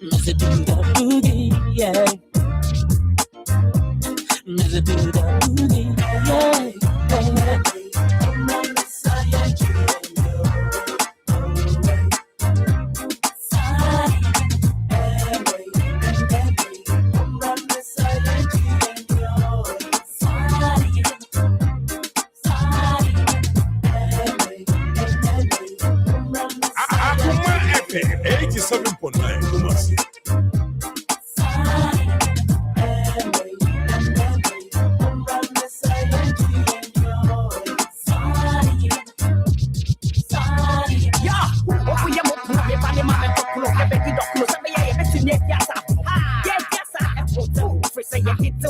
Mr. Do the boogie, yeah. Mr. Do the boogie, yeah. Akoma FM 87.9 Kumasi.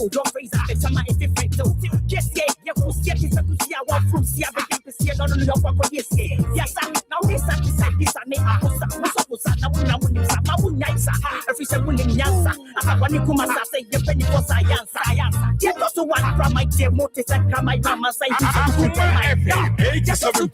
Don't raise up, it's my different too. Just yeah, you will see it. I want from see, I begin to see it on your walk. Yes, yes, now this I decide this I need a house. Now every single answer. I want to come and say, you penny for science. Get also one from my dear motive and from my mama say, just so to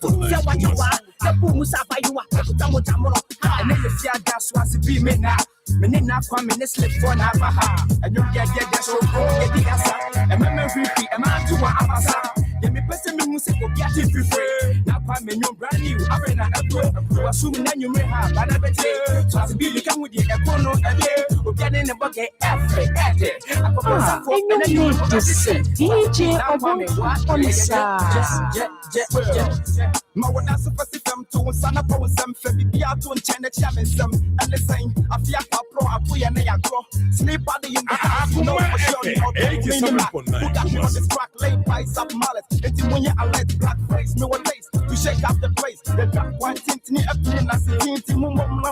what you are. The Pumusaba, you are Tamotamoro. And then you see that's what's be me now. Menina kwame ne slip for na baha enyo ya so ko ye di asa e meme free e ma tu wa abasa ye me pese me mu se ko bia ti free na kwame nyo brand new abena ebro wasum na nyu me ha bana bete so as bi lika mu di e kono e de obi ane ne boge efe ede akopa for na you to say DJ Obonsa ma wona so fasifam to sana pa wonsam fa bibia to nchene chia mensam and saying afia pro apoya na yago sleep body in the house no for sure put that on this track lay price up mallet it's when you alert black face no one taste to shake up the place the black one tintini appearing as tinti mum na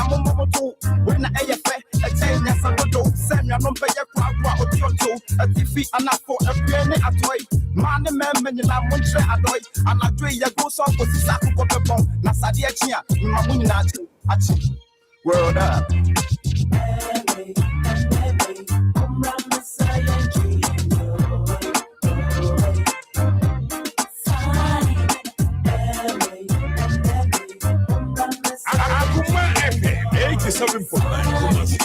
mum to when I afa a chain ya sabodo send ya no be ya kwa odioto a tifi anafo apiene atoy man men na montre adoy anadwe ya go so ko sisa ko pepon na sade achia mamunyi na achi world up. Akoma FM 87.9 Kumasi.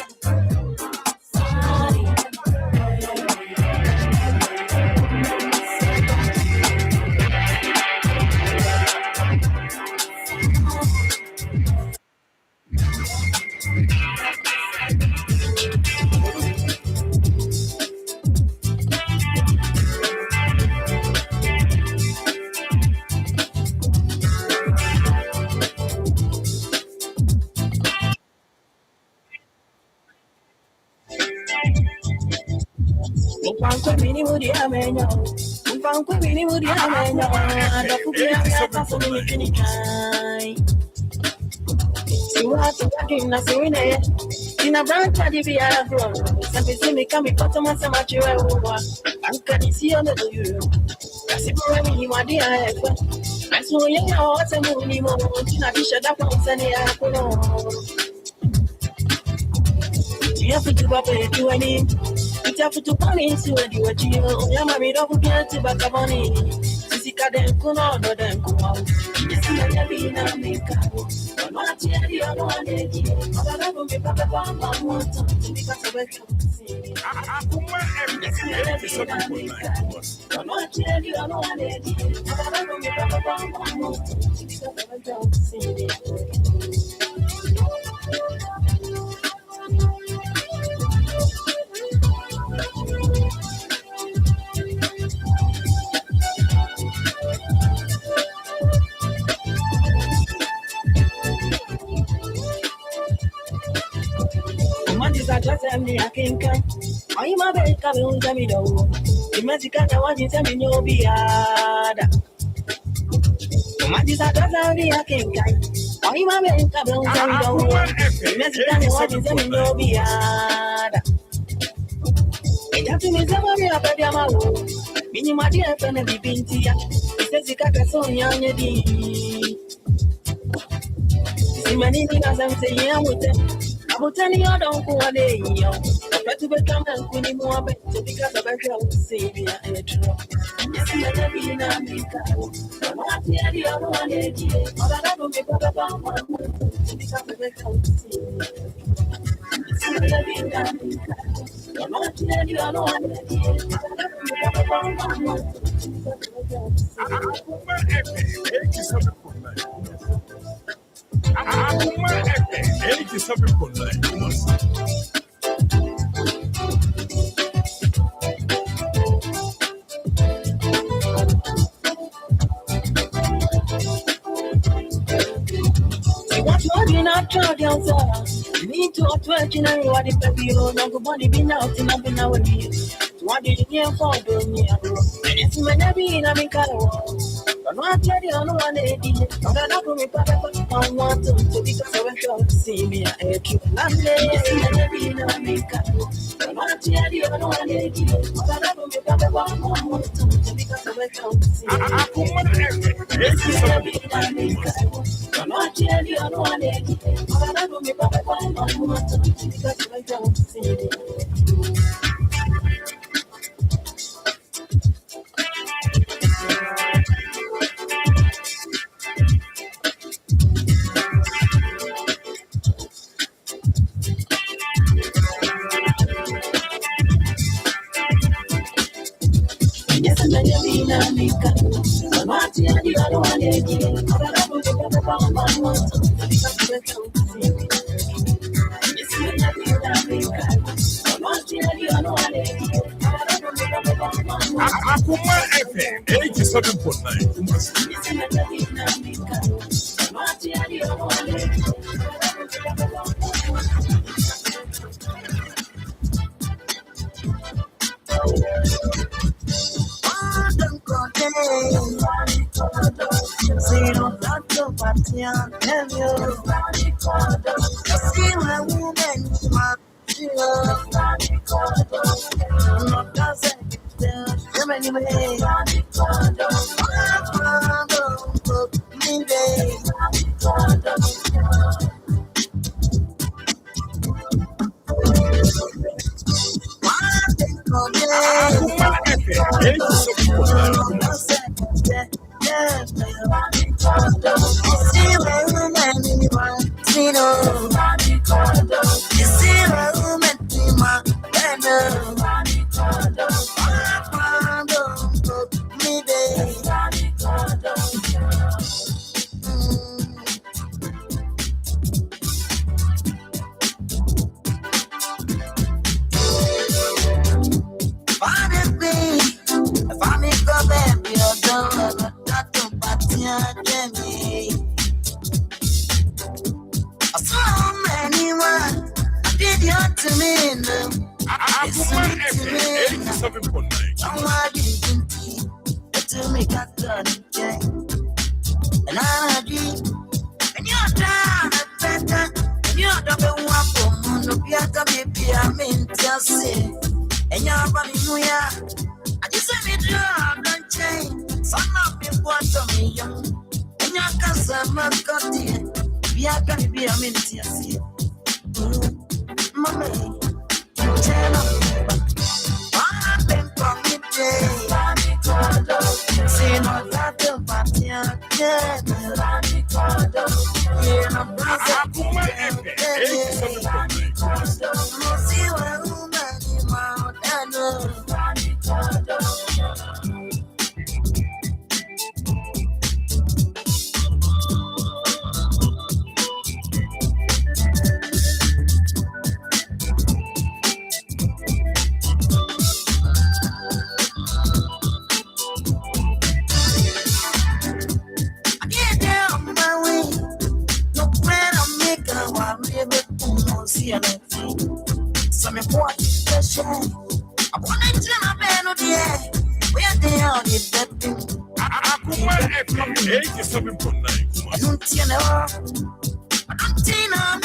Ina branch di via bro. Sempre se me cami foto ma se machi we uwa. Anka di si ono do you. Kasi bro mi wa di a ekwa. Aso ye ya o se mu ni mo. Tina di shada kwa nsane ya kuno. Tia futu ba pe tu ani. Tia futu pani si we di wachi yo. Ya ma mi do fu pia ti ba kabani. Sisi ka den kuno do den kuno. Isi ya bi na mi ka. Akoma FM 87.9 I'm a very coming to me, though. The magic I want you to me, no be ada. Mantis are the Akin. I'm a man, I don't know. Mexican what is in no beard. It has to be somebody up at Yamaha. Minima dear friend of the Bintia. It says you got a son young. See many things I'm saying. I will tell you, I don't go a day. I try to become a queen more better because of a girl, Savior and a true. Yes, I never been a America. I'm not near the other one, but I don't make up about one because of a girl, Savior. Yes, I never been a America. I'm not near the other one, but I don't make up about one because of a girl, Savior. Akoma FM 87.9 Kumasi. What you not try to need to attract you know what the baby you know body be out in up in our year. What did you hear for doing here? It's my be in a mikaro. I'm not ready on one day. I'm not going to I want to because I went to see me a true Monday. It's my be in a mikaro. I'm not ready on one day. I'm not going to want to because I went to see me. Akoma FM 87.9 I'm not ready on one day. I'm not going to want to because I went to see me. Yes, I'm a America. I'm not the other one. I'm not going to go about my one because we're going to see me. Yes, I'm a America. I'm not the other one. Akoma FM 87.9 Kumasi. Yes, I'm a America. I'm not the other one. 87.9. I don't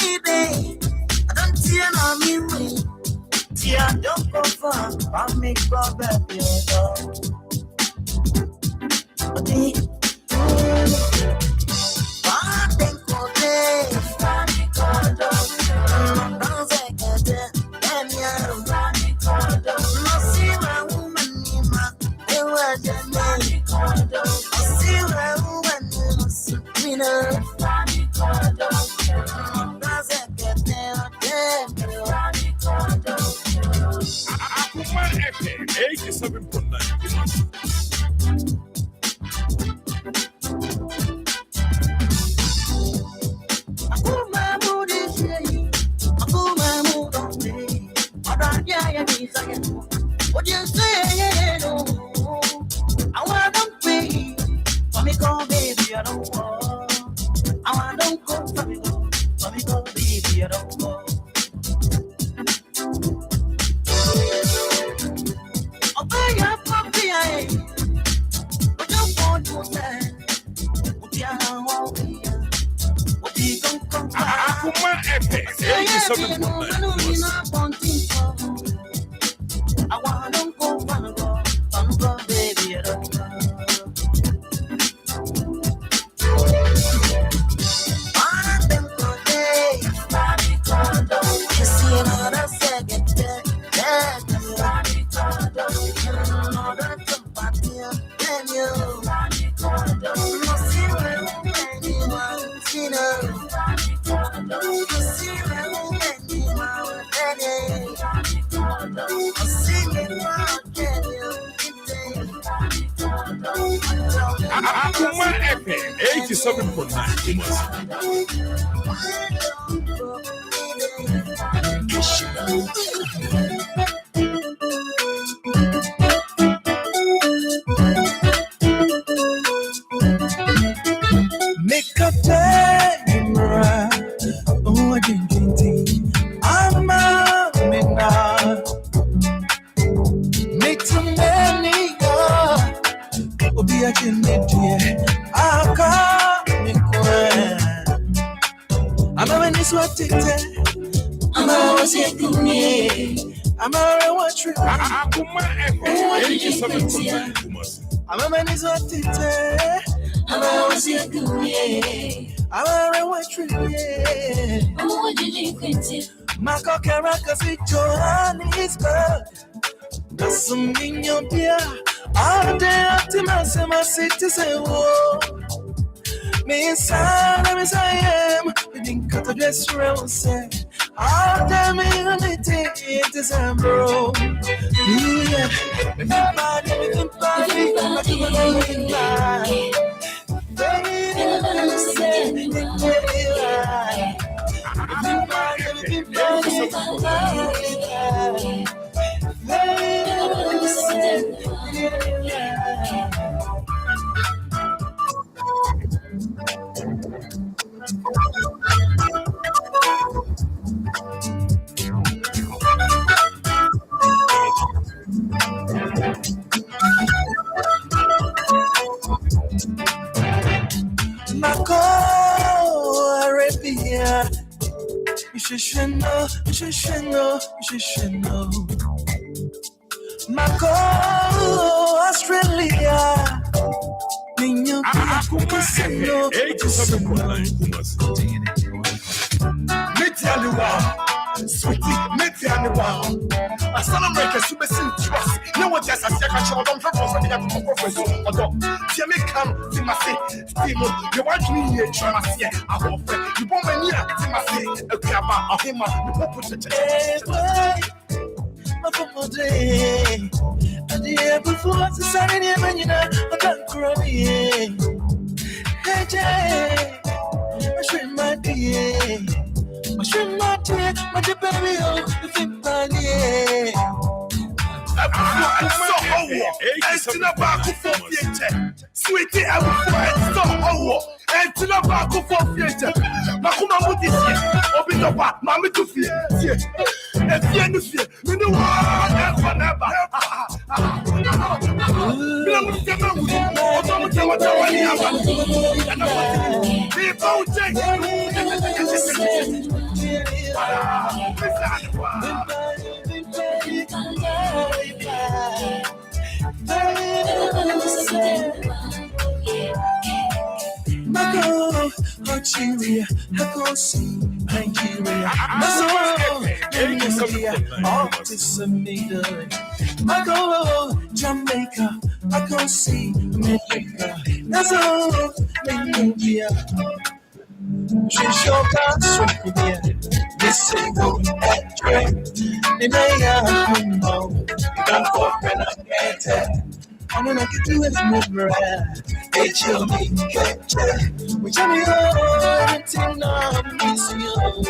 me, babe. I don't me, way. Tia, don't go far. I'll make God baby. Akoma FM 87.9. What you say? I want to pay. For me, go, baby, I don't want. I want to go, for me, go, baby, I don't want. Oh, buy your puppy, but you want to say, what you want to be, what you don't come back. Akoma FM 87.9. I want to go, baby, I don't want. Akoma FM 87.9. Make a time, oh, I didn't think I'm out now. Make some money, Obi, I can make it. I can't I'm a man is what it is. I'm a was it to me. I'm a watch. Akoma FM 87.9. I'm a man is what it is. I'm a was it to me. I'm a watch. I'm a Marco Caracas with Johannesburg. That's some in your beer. All day after my city say, whoa. Me inside, I'm as I am. We didn't cut the dress around, say. All day, me on the take it is a bro. Yeah. We can party, I do my own life. Baby, Arabia, you should know. Marco, Australia, Akoma FM 87.9. Sweetie, meet anyone. I celebrate a super trust. No one just as a child on purpose for the professor. Jamie come, Timothy, Steve, you want me here, Tracy, I hope you want me near Timothy, a grabber of him, you put it. And the year before, the Saturday when you know, I can't cry. Hey, Jay, I should my dear. My shrimp, my dear, my dear baby, oh, the thing, my dear. Sweetie, I will find some hour. And to the back of 4 feet. Makuma Mutis, open up, Mammy to fear. And fear no fear, you know what? Never. Nigeria, I go see Nigeria. Nigeria, Nigeria, I go Jamaica, I go see America. That's all Nigeria. She's your Australia. This is the train. The day I come can't fuck when I get it. I'm gonna get you as more. It's your name, get it. We tell me everything I'm missing you.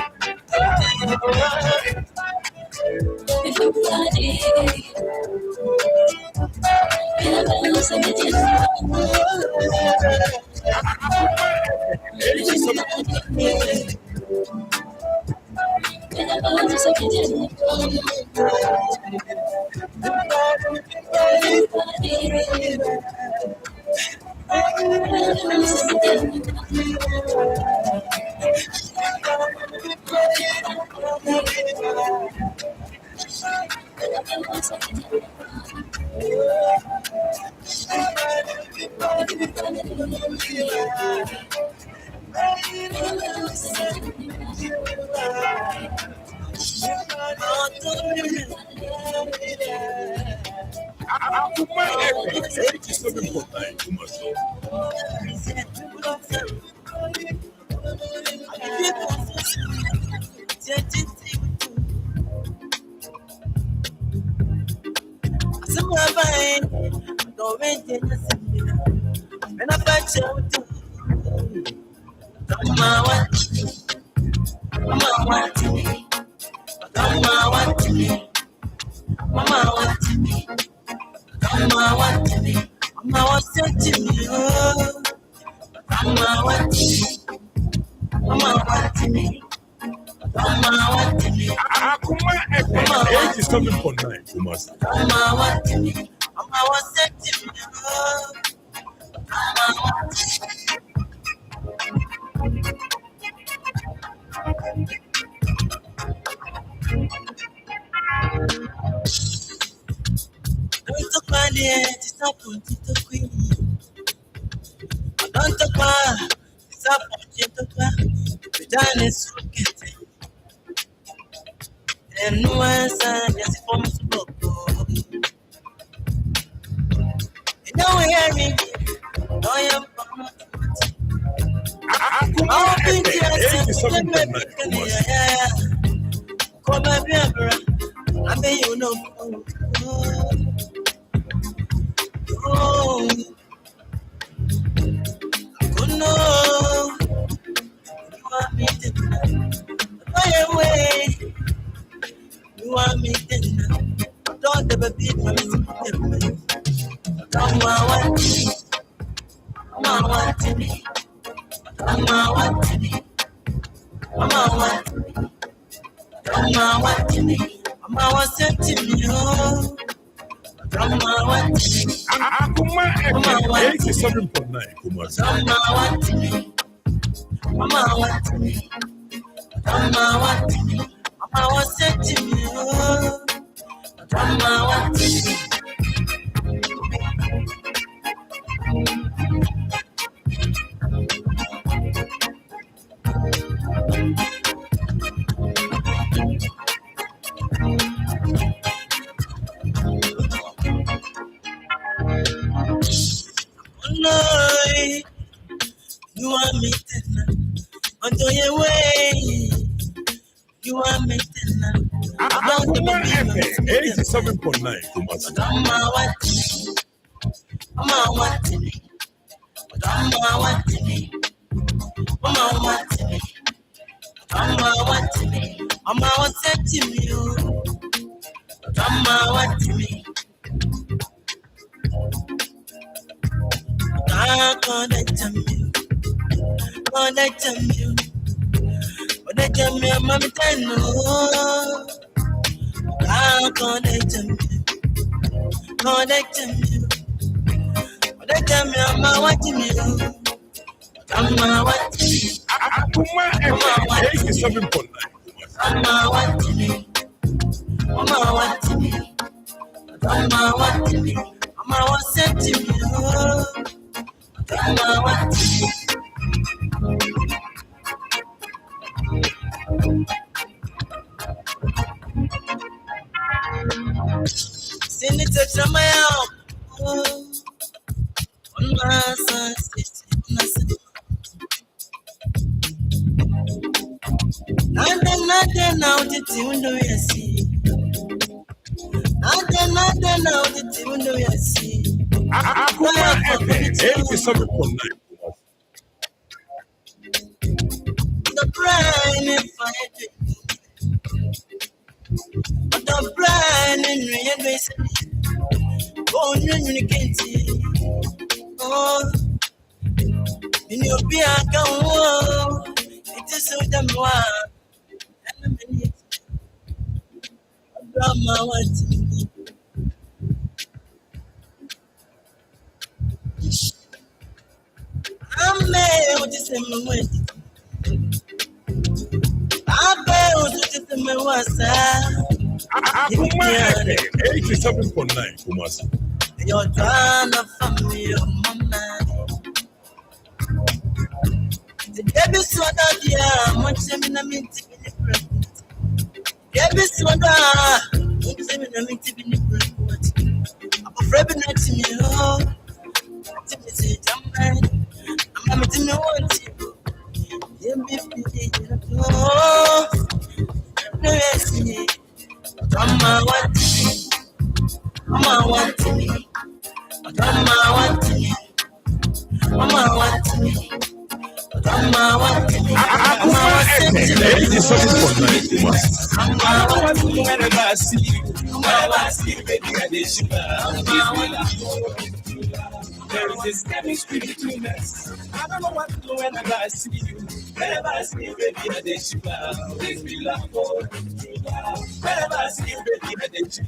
Akoma FM 87.9. Akoma FM 87.9. The brand is fire. The brand in real basic. Oh, you can't see. Oh, in your piano. It is so damn wild. Drama, what? I'm made with the same way. I'm made with the same way. Akoma FM 87.9. Kumasi. You're trying to find me, your mama. The baby soda, dear, much in a minute. Baby soda, much in a minute. I'm afraid not to me, oh. To me, say, I'm to know what you oh, no, yes, Mama, what Mama, what me? Mama, what me? Mama, what me? Mama, what me? Akoma FM 87.9. Whenever I see you, baby, I did you. There is this chemistry between us. I don't know what to do whenever I see you. Whenever I see you, baby, I did you. Please be love for true love. Whenever I see you, baby, I did you.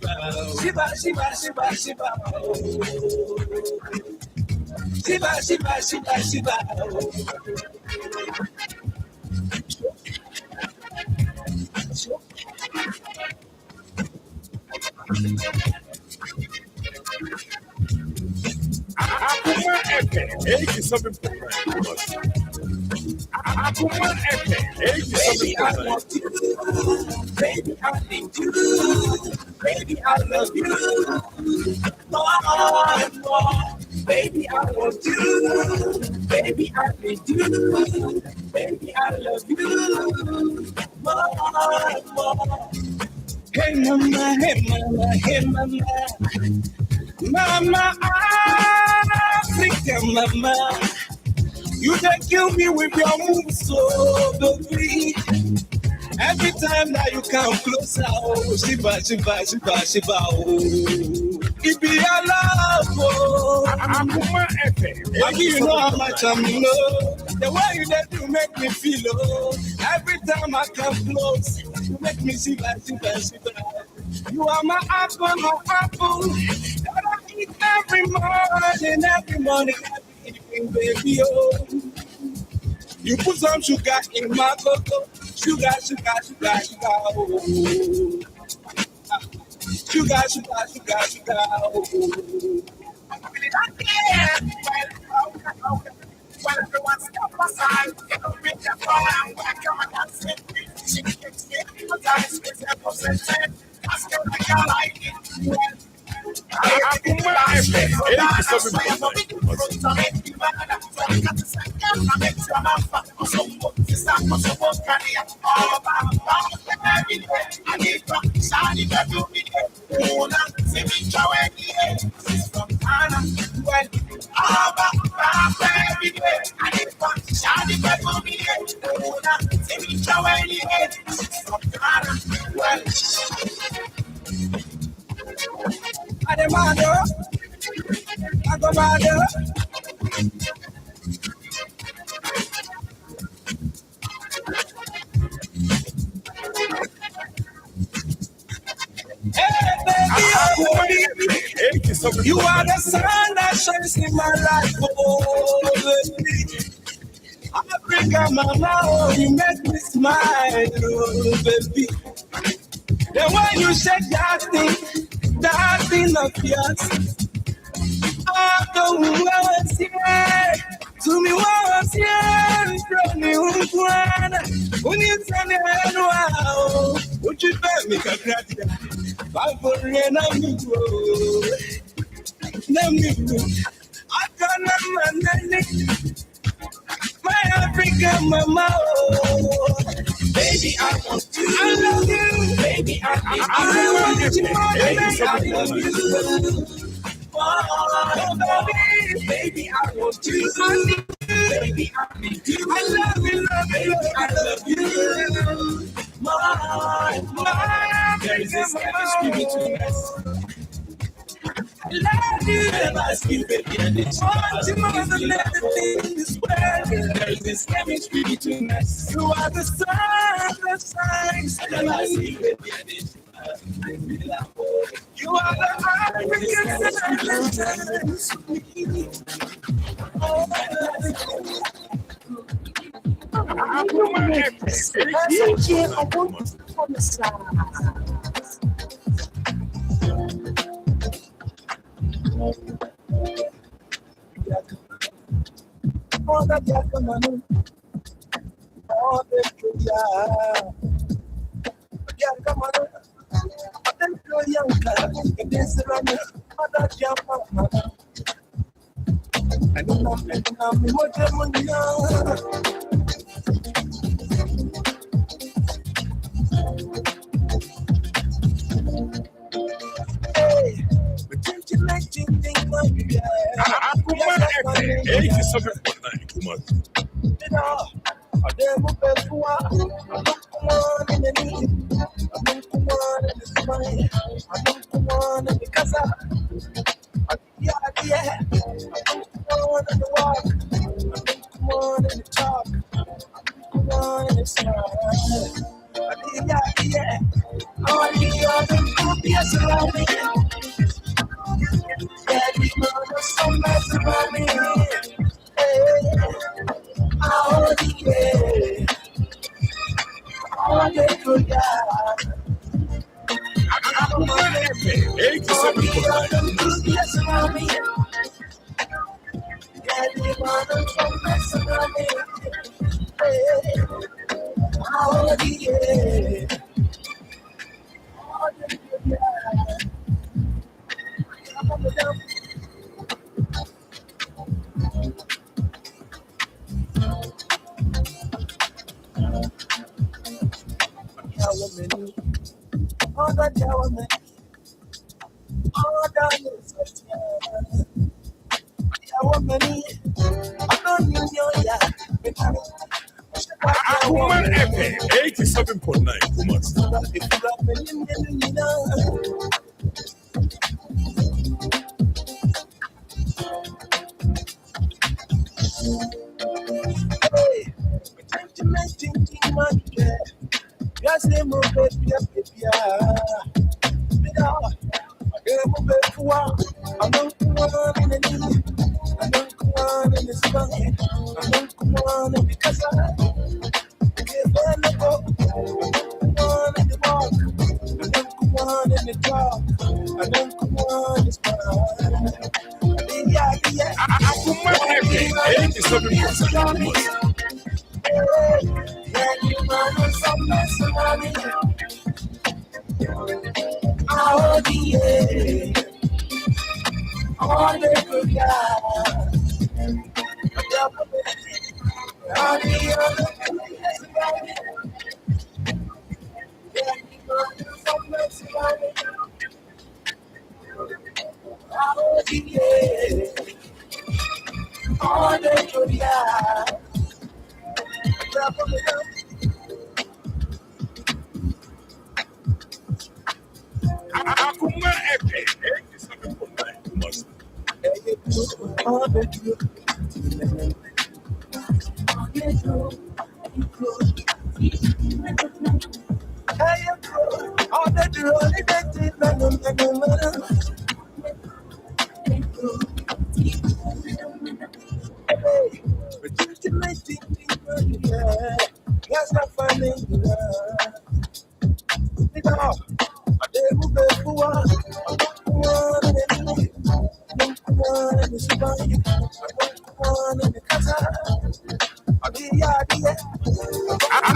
Shiba, shiba, shiba, shiba. Shiba, shiba, shiba, shiba. Akoma FM 87.9. Akoma FM 87.9. Baby, I need you. Baby, I love you. More and more. Baby, I want you. Baby, I need you. Baby, I love you. More and more. Hey, mama, hey, mama, hey, mama. Mama, Africa, mama. You just kill me with your moves so free. Every time that you come closer, oh, shiba, shiba, shiba, shiba, oh. It be your love, oh. Akoma FM. Baby, you know how much I'm in love. The way you let you make me feel, oh. Every time I come close, you make me shiba, shiba, shiba. You are my apple, that I eat every morning, every evening, baby, oh. You put some sugar in my cocoa, sugar, sugar, sugar, sugar, oh. Sugar, sugar, sugar, sugar, oh. Well, everyone step aside, with the fire, and welcome and that's it. She gets it, but I is represented. That's the way I like it. Akoma FM 87.9. You are the sun that shines in my life, oh baby. Africa, mama, oh, you make me smile, oh baby. The way you shake that thing of yours. Oh, don't want to me once here, from you, when you turn your head, wow, would you bear me a crack? I'm for an amigo. I can't manage my African mama. Oh. Baby, I want you. I love you. Baby, I want you. I love you. Oh, baby, I want you. Baby, I need you. I love you, baby, I love you. There is a chemistry between us. I love you. Never ask you, baby, and it's more than everything in this world. There is this chemistry between us. You are the sun that shines. I never ask you, baby, and it's you are the African Akoma FM 87.9 Kumasi. Akoma FM 87.9 Kumasi.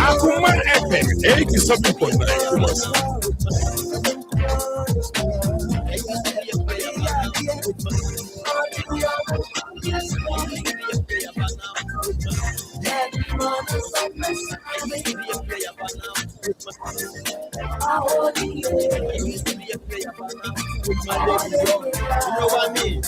Akoma FM 87.9 Kumasi. You know what I mean?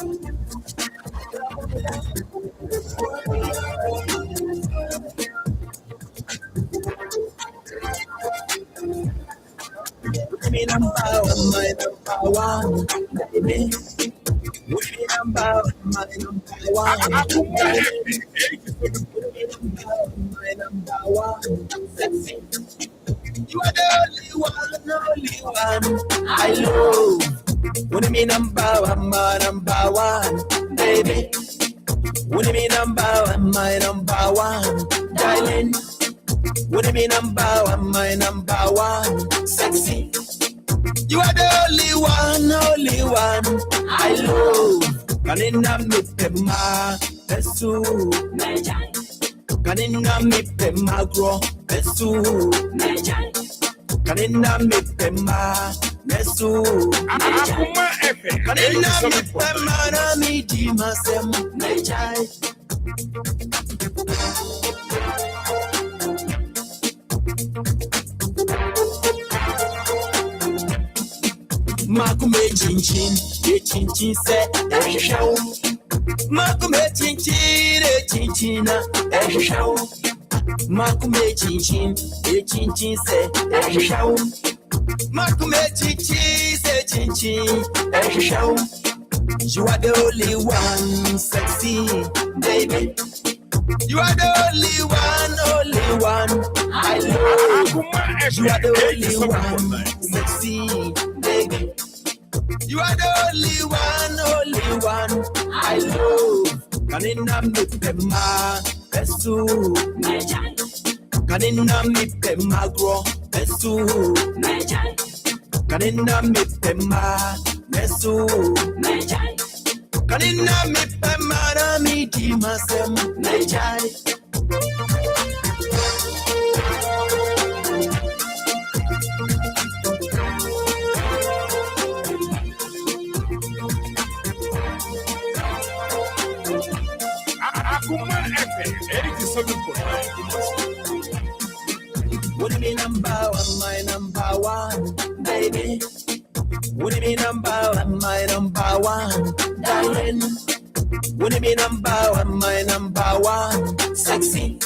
Me number one, my number one, baby. Me number one, my number one, my number one, sexy. You are the only one I love. What do you mean number one, my number one, baby? What do you mean number one, my number one, darling? What do you mean number one, my number one, sexy? You are the only one I love. Kanina mi pema pesu, kanina mi pema gro pesu, kanina mi pema pesu, kanina mi pema na mi di masem nejai. Makume chinchin, ye chinchin se show. Makume chinchin, ye chinchina show. Makume chinchin, ye chinchin se show. Makume chinchin se chinchin show. You are the only one, sexy baby. You are the only one I love. You are the only one, sexy baby. You are the only one I love. Kanina mi pema pesu, kanina mi pema gro pesu, kanina mi pema pesu, kanina mi pema na mi di masem nejai. Akoma FM 87.9 Kumasi. What do you mean number one, my number one, baby? What do you mean number one, my number one, darling? What do you mean number one, my number one, sexy?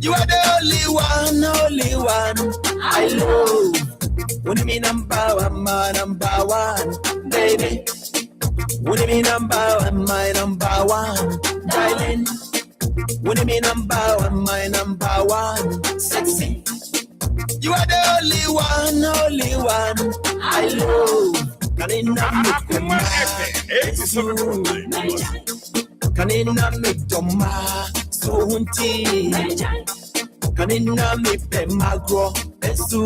You are the only one I love. What do you mean number one, my number one, baby? What do you mean number one, my number one, darling? What do you mean number one, my number one, sexy? You are the only one I love. Kanina Akoma FM 87.9 Kumasi. kanina mi doma so hunti. Kanina mi pe magro pesu.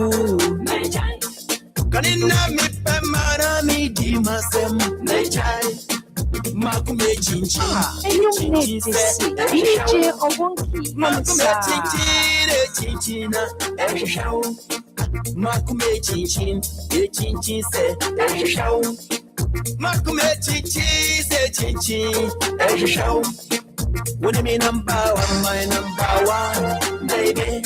Kanina mi pe mana mi di masem nejai. Makume chinchin, chinchin se DJ Obonki Makume chinchin, show. Makume chinchin se show. Makume chinchin se show. What do you mean number one, my number one, baby?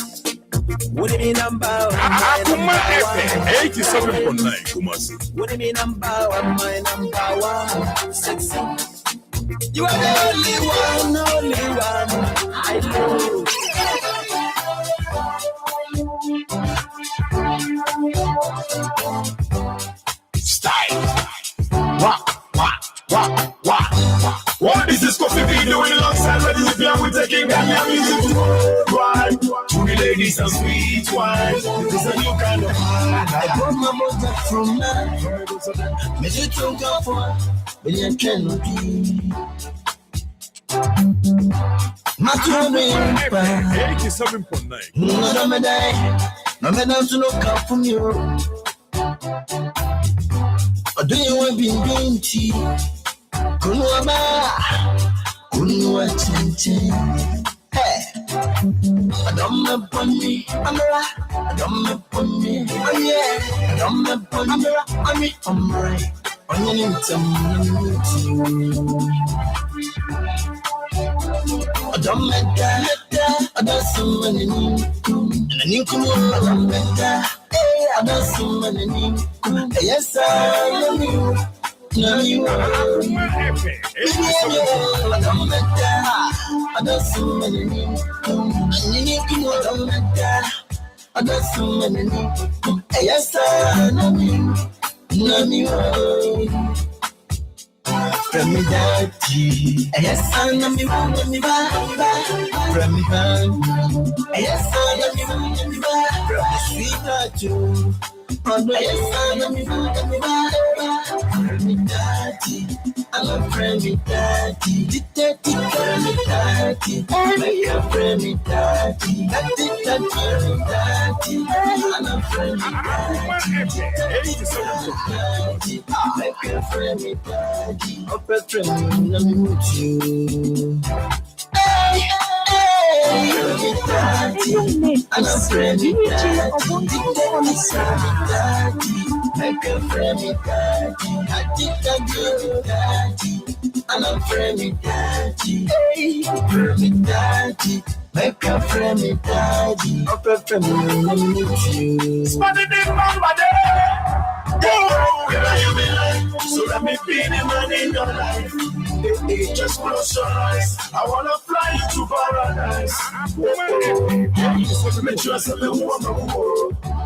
What do you mean number one, my number Akoma FM 87.9 Kumasi. What do you mean number one, my number one, sexy? You are the only one I love. Style. What is this coffee be doing alongside with Libya? We're taking Ghanaian music to worldwide. To the ladies and sweet wine. This is a new kind of wine. I brought my motor from now. Made you talk of one, but you cannot be. My turn in 87.9. No, me die. No, me down to look up from you. Or do you want being tea? Kunuaba, Kunua Chin. Hey, I don't me pony, Amara, I don't me pony, oh yeah, I don't me pony, Amara, I'm right. Onion some I don't make that, I don't so many, and a new come on, I don't make that, I don't so many, yes, I love you. No, you are. I don't make that, I don't so many, and you come on, I don't make that, I don't so many, yes, I love you. No, you are. From me daddy, yes, I know me want me back. From me van, yes, I know me want me back. From me sweetheart you, yes, I know me want me back. From me daddy, I'm a friend me daddy. Daddy, friend me daddy. Make a friend me daddy. Daddy, daddy, I'm a friend me daddy. Make a friend me daddy. Up a friend me with you. Hey, me daddy. I'm a friend me daddy. Daddy, make a friend me daddy. Daddy, I'm a friend me daddy. Hey, me daddy. Make a friend me daddy. Up a friend me with you. Spotted in my body. Girl, you be like, so let me be the man in your life. Hey, just close your eyes. I wanna fly you to paradise. Make sure I say me woman.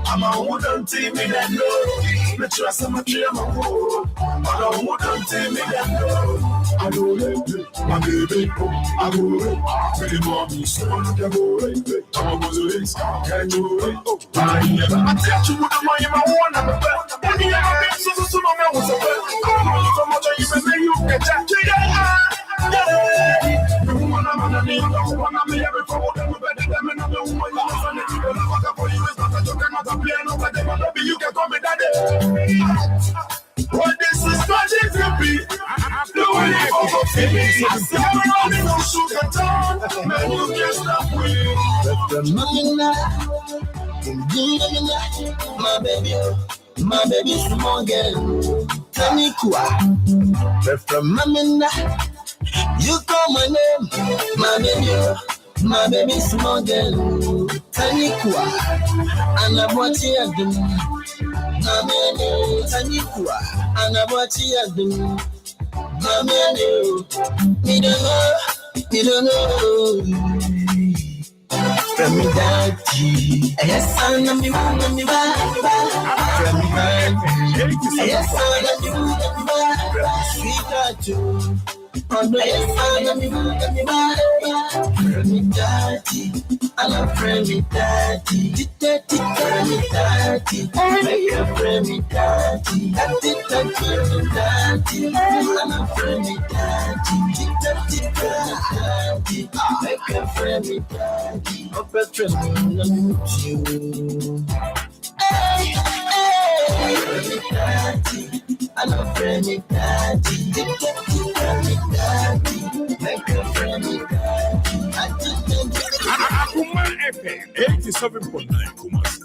I'm a wooden team in that door. Make sure I say my tree, I'm a wood. I'm a wooden team in that door. I know it, my baby. I know it. Pretty mommy, so I can go it. I'm a was can't do it. I tell you what I'm on my one. I'm a bet. And you have been so no man was a bet. Come on, so much you may you get that. You wanna me, you wanna me every forward and better than another woman. You for you is not a joke, I'm not a player, no, but you can call me daddy. What this is not it to be. The way you go see me, I say I'm running on sugar town. Man, you can't stop with my baby, small girl. Tanikua, from Mamina. You call my name, my baby, small girl. Tanikua, and I'm watching at them. Tanikua, and I'm watching at them. Me don't know. From me daddy, yes, I know me want me back. From me daddy, yes, I know me want me back. From me sweetheart you, yes, I know me want me back. From me daddy, I love friend me daddy. Daddy, friend me daddy, make a friend me daddy. Daddy, daddy, I love friend me daddy. Daddy, daddy, make a friend me daddy. Up a friend me with you. Hey, daddy, I love friend me daddy. Daddy, make a friend me daddy. Akoma FM 87.9 Kumasi.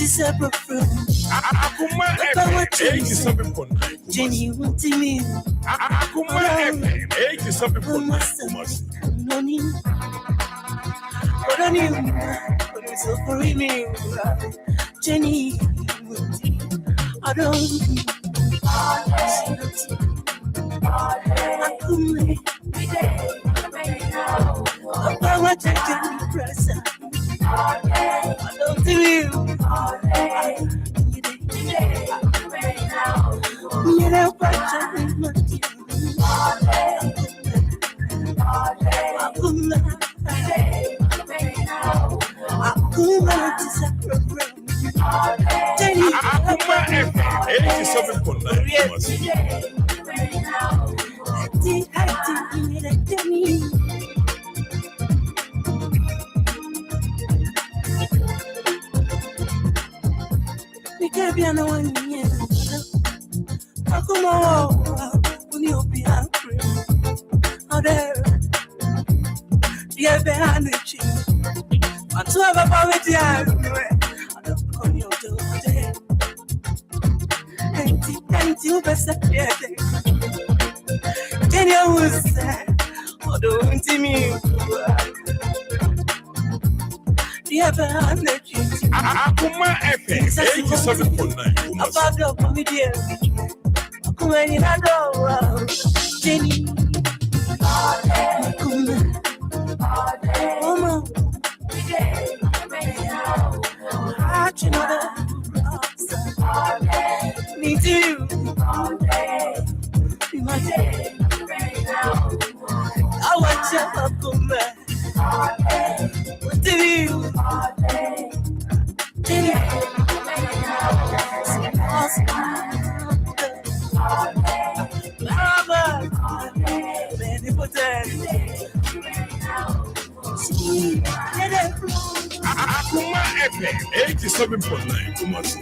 Separate from Akoma FM 87.9 Jenny, what do you mean? Akoma FM 87.9 Kumasi. But I knew, but it's so for me. Jenny, I don't. I don't do you. Akoma FM 87.9 Akoma FM 87.9 Kumasi.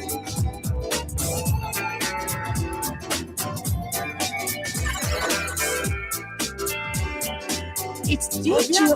It's DJ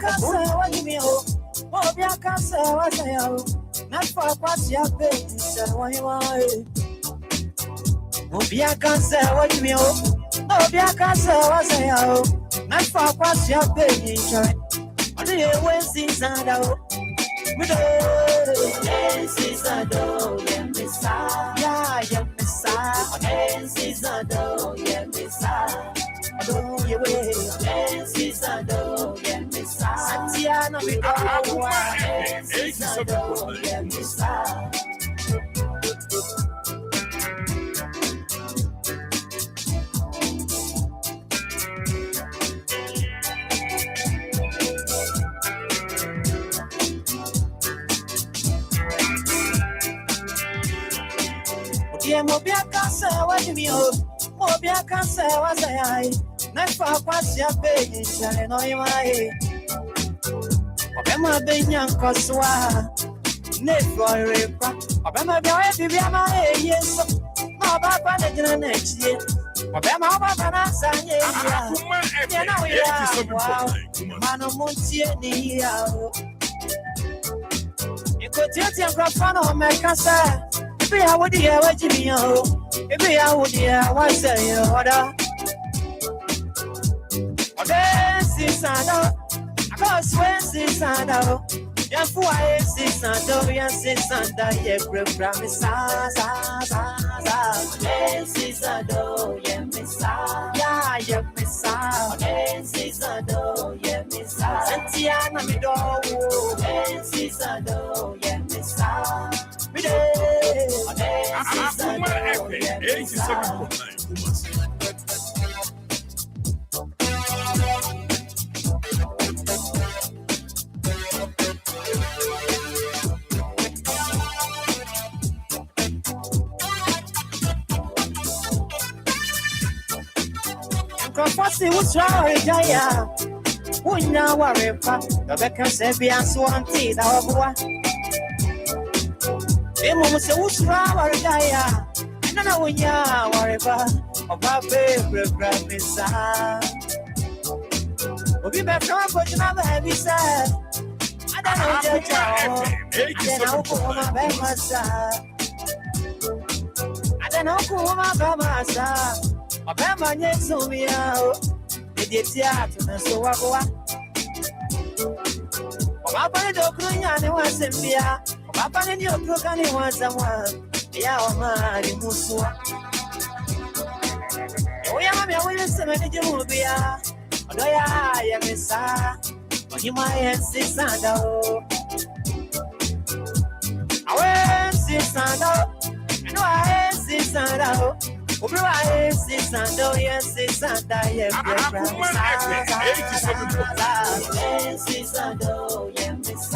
Yes, it's under, yes, it's under, yes, Akoma FM 87.9. yes, it's under, yes,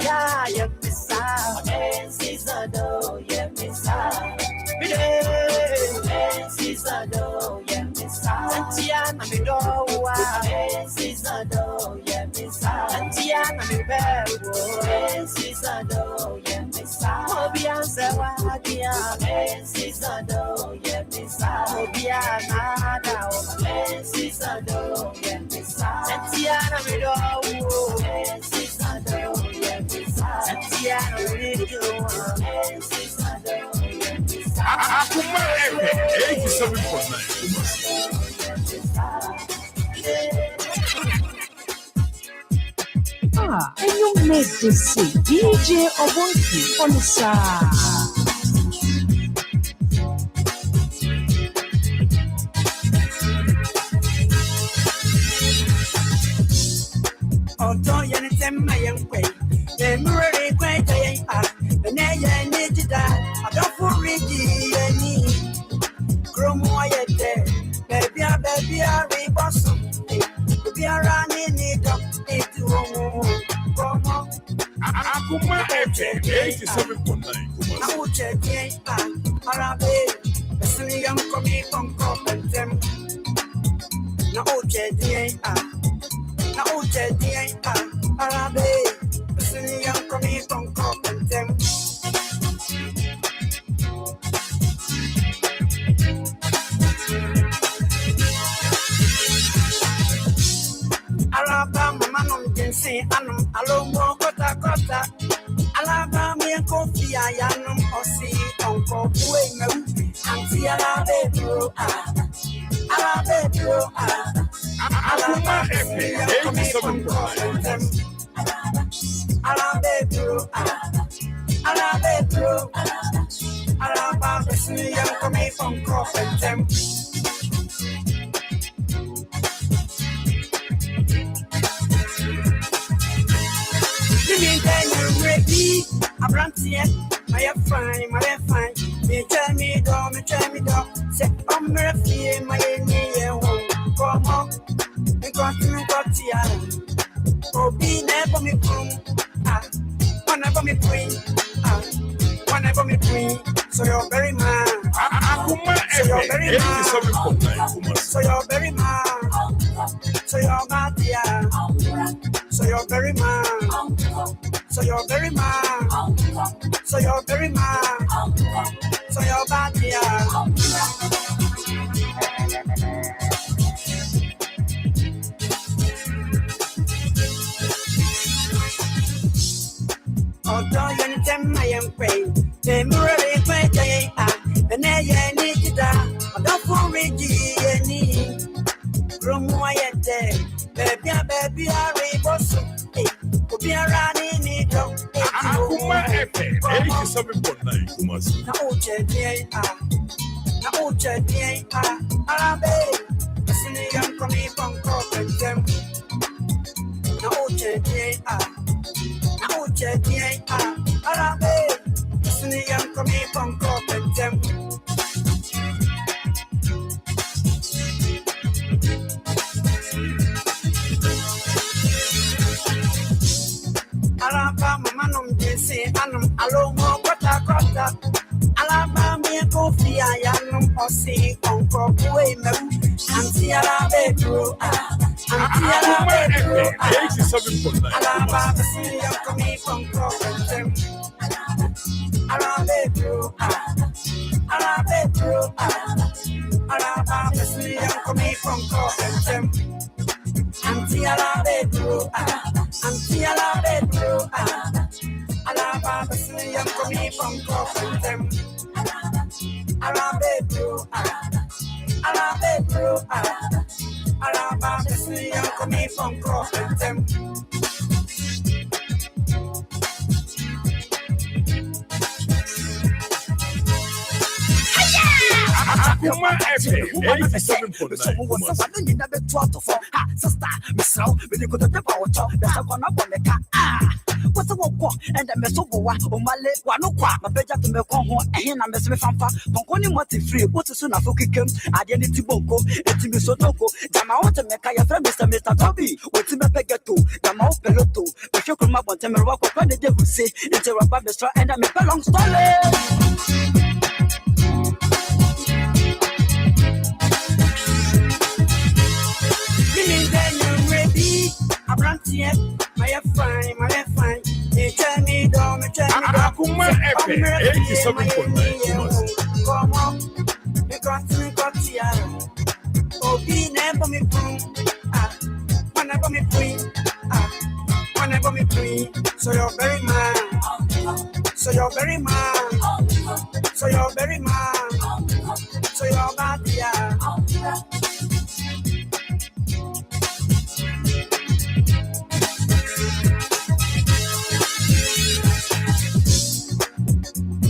yeah, yes, yes, it's under, yes, yes, it's under, yes, Santiana, me do, yes, it's under, yes, Santiana, me bebo, yes, it's under, yes, Mobianse, yes, it's under, yes, Mobiana, yes, it's under, yes, Santiana, me do, yes, it's under, yes, Santiana, me do, yes, it's under, Akoma FM 87.9. And you make this say DJ Obonki on the side. Although you Nsem my young way, the mirror quite a the naya need that. I don't for Ricky any Chromo there. Baby, I rebossum. Be a running it up into Akoma FM 87.9. Now check Arabe, the silly young coming from Cop and them. Now check Now check Arabe, the silly young coming from Cop and them. Alabama, man, can say, Anum, Alomo, Kota, Alabama, and Kofi, Ayanum, or see, Uncle, Wayne, and see Alabe, Akoma FM 87.9. Alabama, young coming from Crop and them. Ready, I brought here, my fine, me tell me do, say, I'm ready, my name, come on, and continue got here. Oh, be never me come, whenever me queen, whenever me queen, so you're very man. Akoma FM 87.9. So you're very man, so you're mad, yeah. So you're very man. So you're very man. So you're very man. So you're bad, yeah. Although you Nsem my young way, the mirror quite the nay need that. I don't for Reggie any. From why there, baby, I rebossum. Be a running it up. Akoma FM 87.9. Now, check Arabe, the silly young coming from Crop and them. Now, check Arabe, the silly young coming from Crop and them. Alabama, manum, say, Anum, Alomo, Kota, Alabama, Kofi, Ayanum, or say, Uncle, Wayne, and see Arabe, Akoma FM 87.9. Alabama, see you coming from Crop and them. Alabama, see you coming from Crop and them. Auntie Alabe, Alabama, see you coming from Crop and them. Alabama, see you coming from Crop and them. Akoma FM 87.9. Sister, Miss Row, with the good paper, the second of the car. What's the one Moko, and the Mesoboa, Omale, Wanokwa, my beja to Mekon, and here I'm Mesme Fampa, Ponconi Moti free, what is soon a Fukikum, Identity Boko, Etimisotoko, Damao to Mekaya, Mr. Toby, what to Mepegato, Damao Peloto, the Shokuma Bontemera, when the devil say, it's a rubber straw, and I make a long story. My fine. You tell me, don't tell me. Akoma FM 87.9. Come on, because we got here. Oh, be never me free. Whenever me free. Whenever me free. So you're very man. So you're very man. So you're very man. So you're bad here.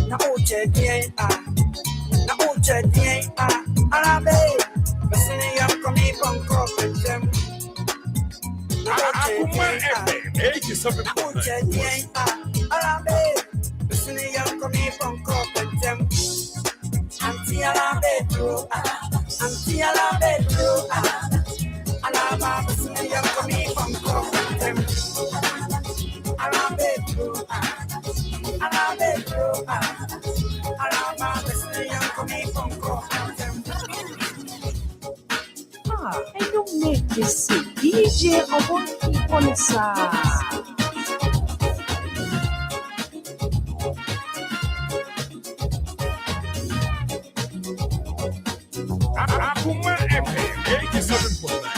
Na uche die arabe besini yam komi bonko petem Akoma FM 87.9. arabe besini yam komi bonko petem anti arabe tro alaba besini yam komi bonko petem arabe tro I don't make this DJ of one people inside. Akoma FM 87.9.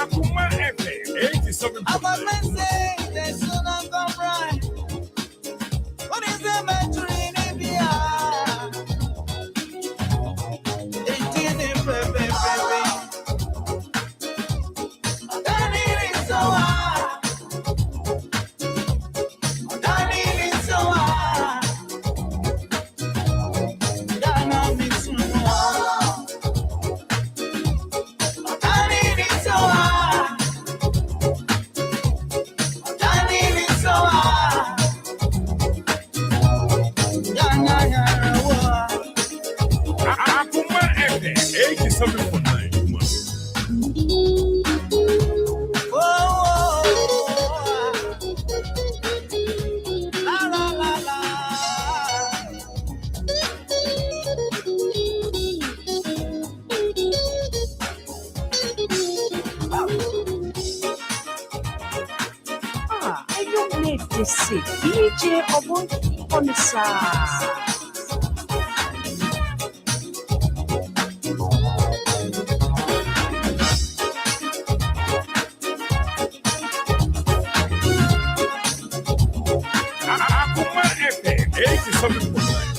Akoma FM 87.9. What is the matter in India? 87.9 Kumasi. I don't need to see DJ Obon on the side. Akoma FM 87.9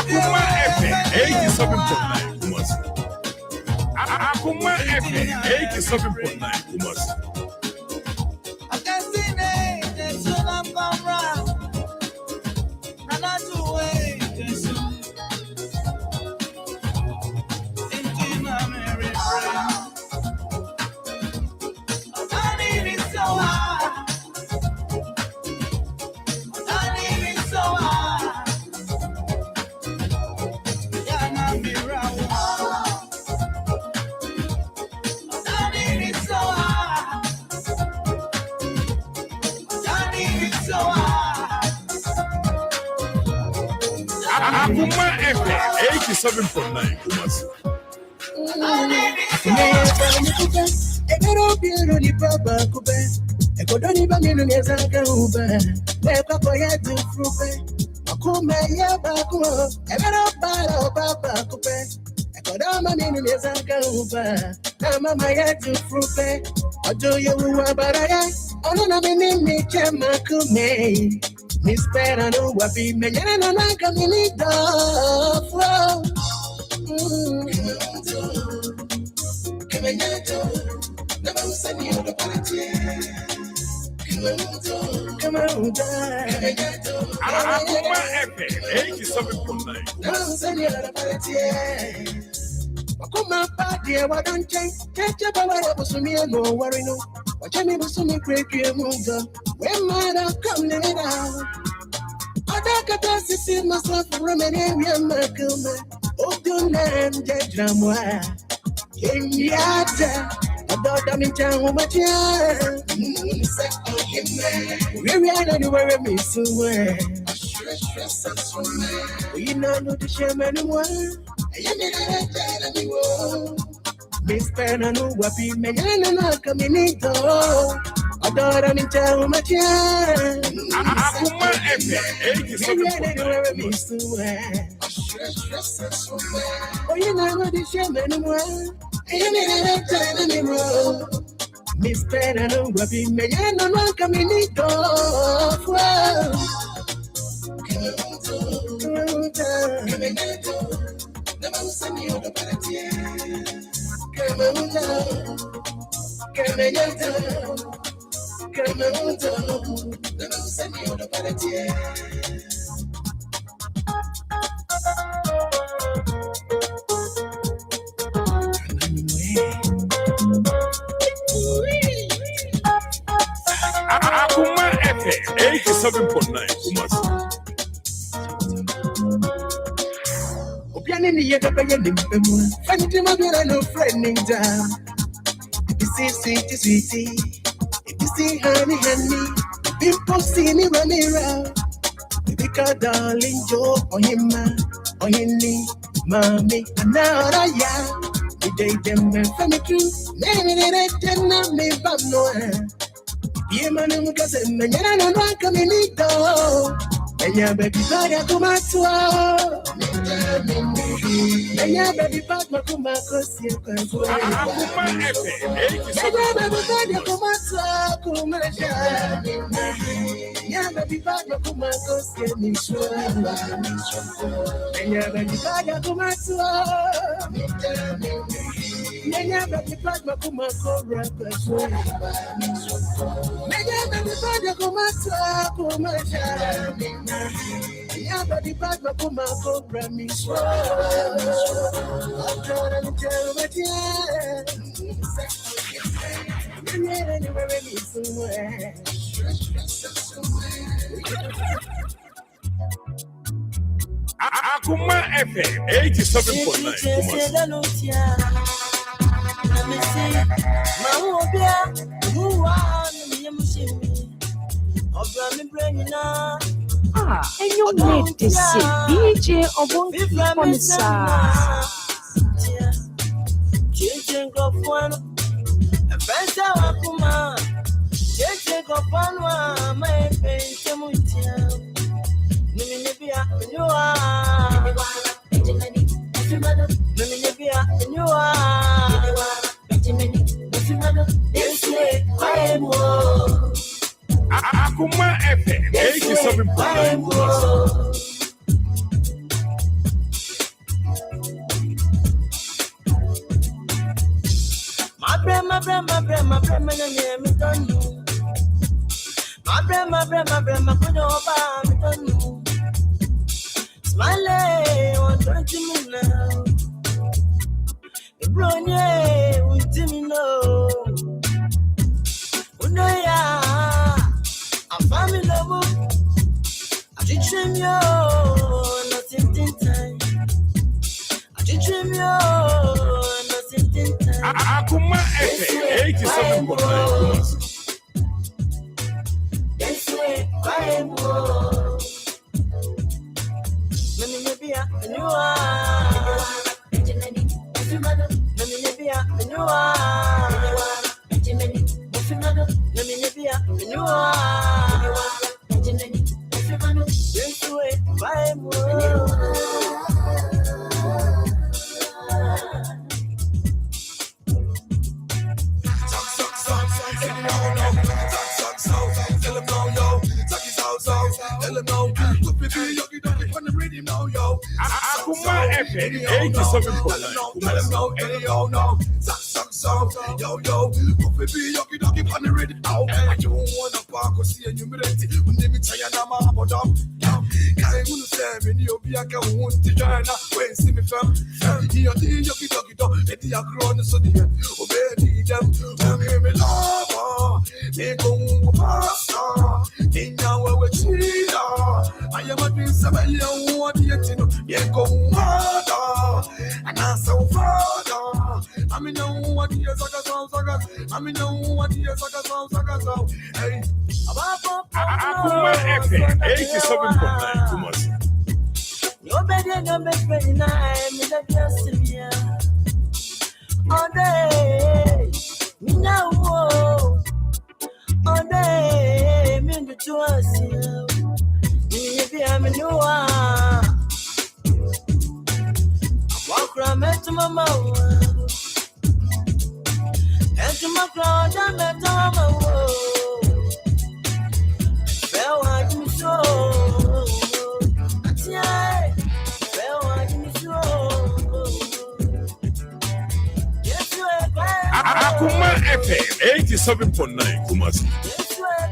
Akoma FM 87.9 Kumasi. Akoma FM 87.9 Kumasi. Akoma FM 87.9 Kumasi. Miss Perano, Wabi, Menana, Caminito. Caminato, never send you the party. Come on, Akoma FM 87.9 never send you the party. Akoma party, why don't change? Catch up, I was me, no worry, no. Watch me, was me, great, you move. When mother come let it out. Adaka see myself from an area, Makuma. Oh, do land, Jadramwa. Yata, a daughter in town, what ya? We ran anywhere, Miss Way. We know the shaman one. Miss Penano, Wapi, Menana, Caminito. I don't in town, my child. Akoma FM 87.9 Oh, you know the shaman one. Miss Penano, Wapi, Menana, Caminito. Akoma FM 87.9 Kumasi. Opiani ni yeka peye ni mpemwa. Fanti mabira no friending down. If you see sweetie, if you see honey, people see me running around. Because darling Joe, on him, mommy, and now I am. We date them and from the truth. Name it, and me, but no. Yeah, man, I'm going to say, man, I'm not coming in. And your baby, I come out to Nanya baby back makuma kosi kwa Akoma FM 87.9 Nanya baby back makuma kosi ni shwa Nanya baby back makuma Nanya baby back makuma kora kwa shwa Nanya baby back makuma Yeah, but the bad makuma cobra me so. I'm trying to tell what yeah. Anywhere me somewhere. Akoma FM 87.9 and you made this DJ Obon Konsa. Changing of one, a best Akuma. Changing of one, my face, Mutia. Nimibia, you are. Nimibia, you are. This way, I am. Akoma FM 87.9 My brema, me done you. My brema, put over me done you. Smile, on 20 minutes now. The brony, we didn't know. Unoya, I'm family love. I did dream you, nothing time. I did dream you, nothing time. Akoma FM 87.9 This way, I am more. Let me be a new one. Let me be a new one. Let me be a new one. This way, I am more. Akoma FM 87.9 Yo, baby, yogi doggy on the ready now. I don't want to park or see a numerate. When they be tired, I'm about them. Can't even say, many of you can want to join up. When see me from here, the yogi doggy dog, let the acron so the obey them. Tell me, love, they go past. They know we're cheater. I am a prince of a young one, yet you know, they go harder. And I'm so father. I mean, no one hears like a sound. I mean, no one hears like a sound. Hey, Akoma FM 87.9 Kumasi. Nobody no best friend I am in the Castilla. All day, me now. All day, me in the Tuasia. Me be a manua. Walk around to my mouth. And to my crowd, I'm at my world. Well, I can show. Yeah, well, I can show. Yes, you are. Akoma FM 87.9 Kumasi. Yes, you are.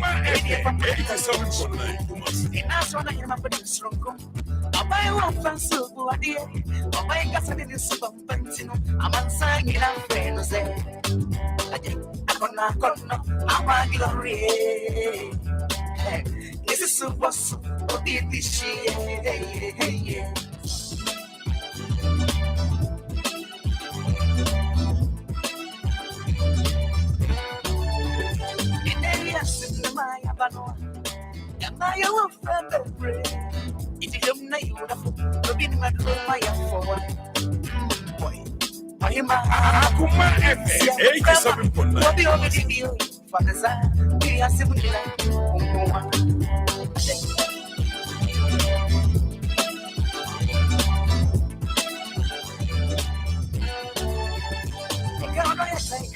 Akoma FM 87.9 Kumasi. That's what I am up in strong. I buy one fancy body. I buy gas and it is super pantino. I'm answering it up friends. I I'm glory. This is super super this shit. I will find a break. If you don't know you, you'll be my for one. Boy, I am Akoma FM 87.9. What be over the deal? For the side, we are simply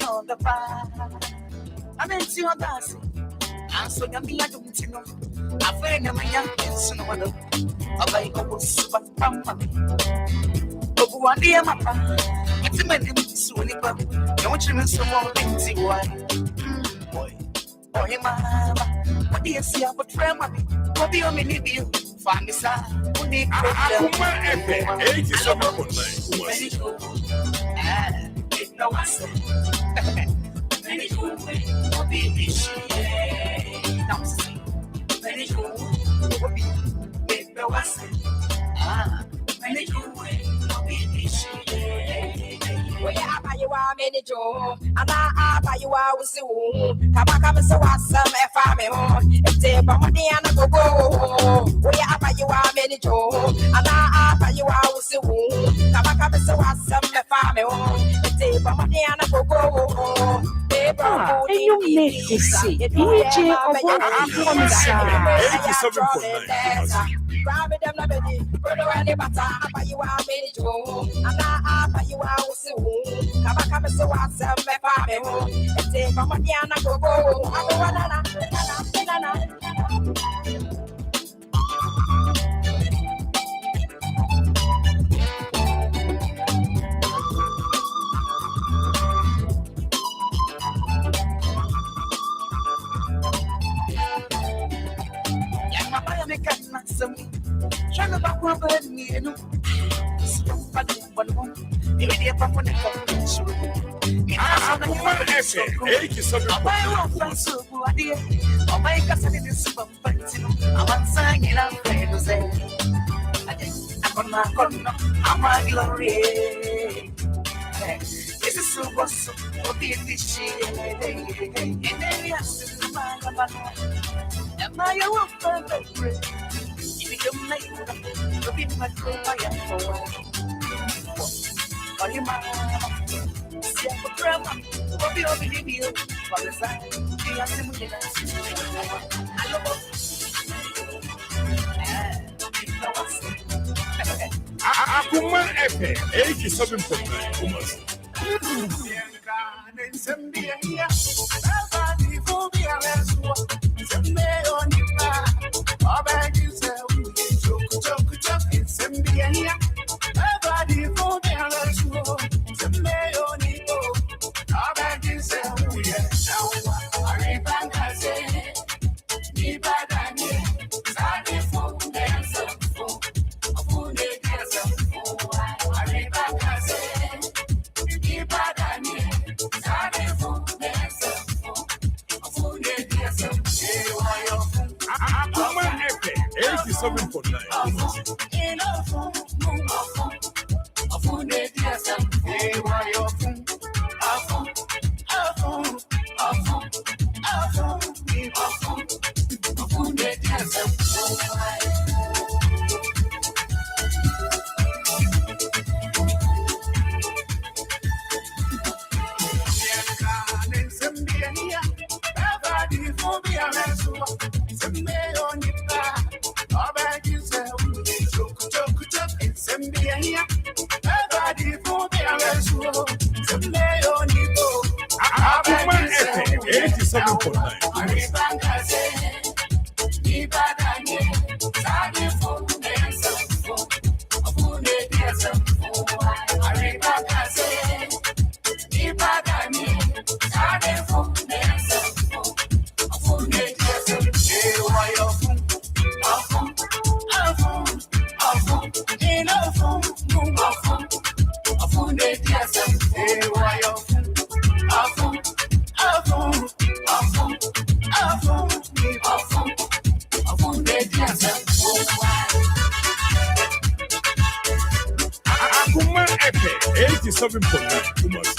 on the fire. I'm into your dancing. I'm so young, I don't know. I find my young kids in the window. I buy a super pump. But one day, my papa, it's a man soon. Don't you miss some more things? Why, boy, boy, mama, what do you see about Tremor? What do you mean? You find this out. Akoma FM 87.9 Kumasi. No, I said, many good way, will be this year. Now, see, many good will be with the West. Many good way, will be this year. Wherever you are, many Joe, and I buy you out with you. Come so awesome, if I'm home. If they bump me and I go, wherever you are, many Joe, and I buy you out with you. Come so awesome, if I'm home. And you make this see DJ of one Akoma FM 87.9 Akoma FM 87.9 Kumasi. Akoma FM 87.9 Kumasi. Akoma FM 87.9 Kumasi. 87.9 Kumasi.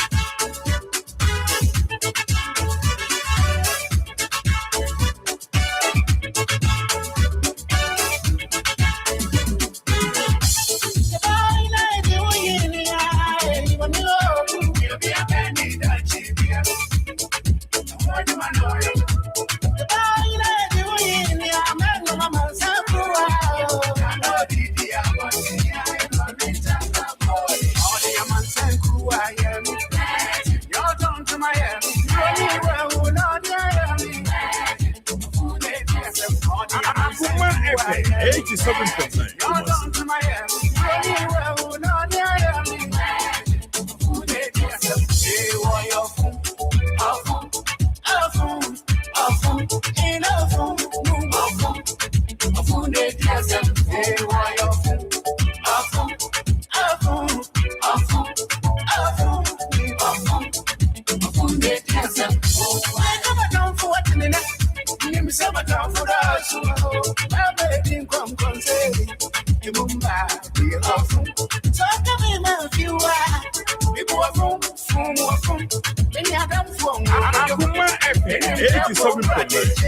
Akoma FM 87.9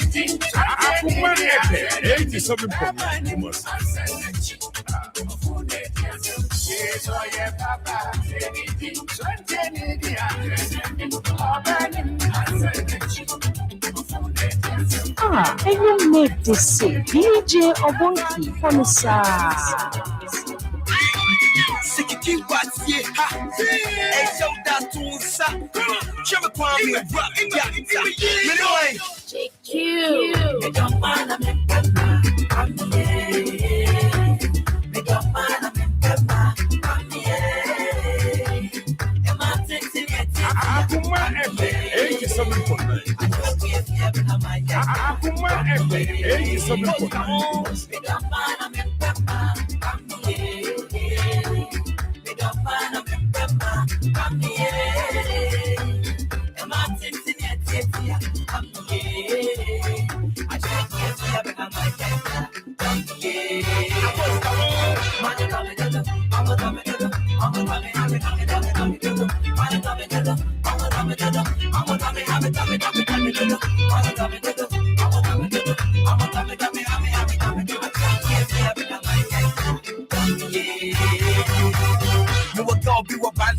Akoma FM 87.9 Kumasi. And you make this say DJ Obonki from the side. Sikiki Watie, ha, hey, so that to sa, Chama Kwame, Minoi, JQ, make your mind up, make your mind up, Akoma FM 87.9 Akoma FM 87.9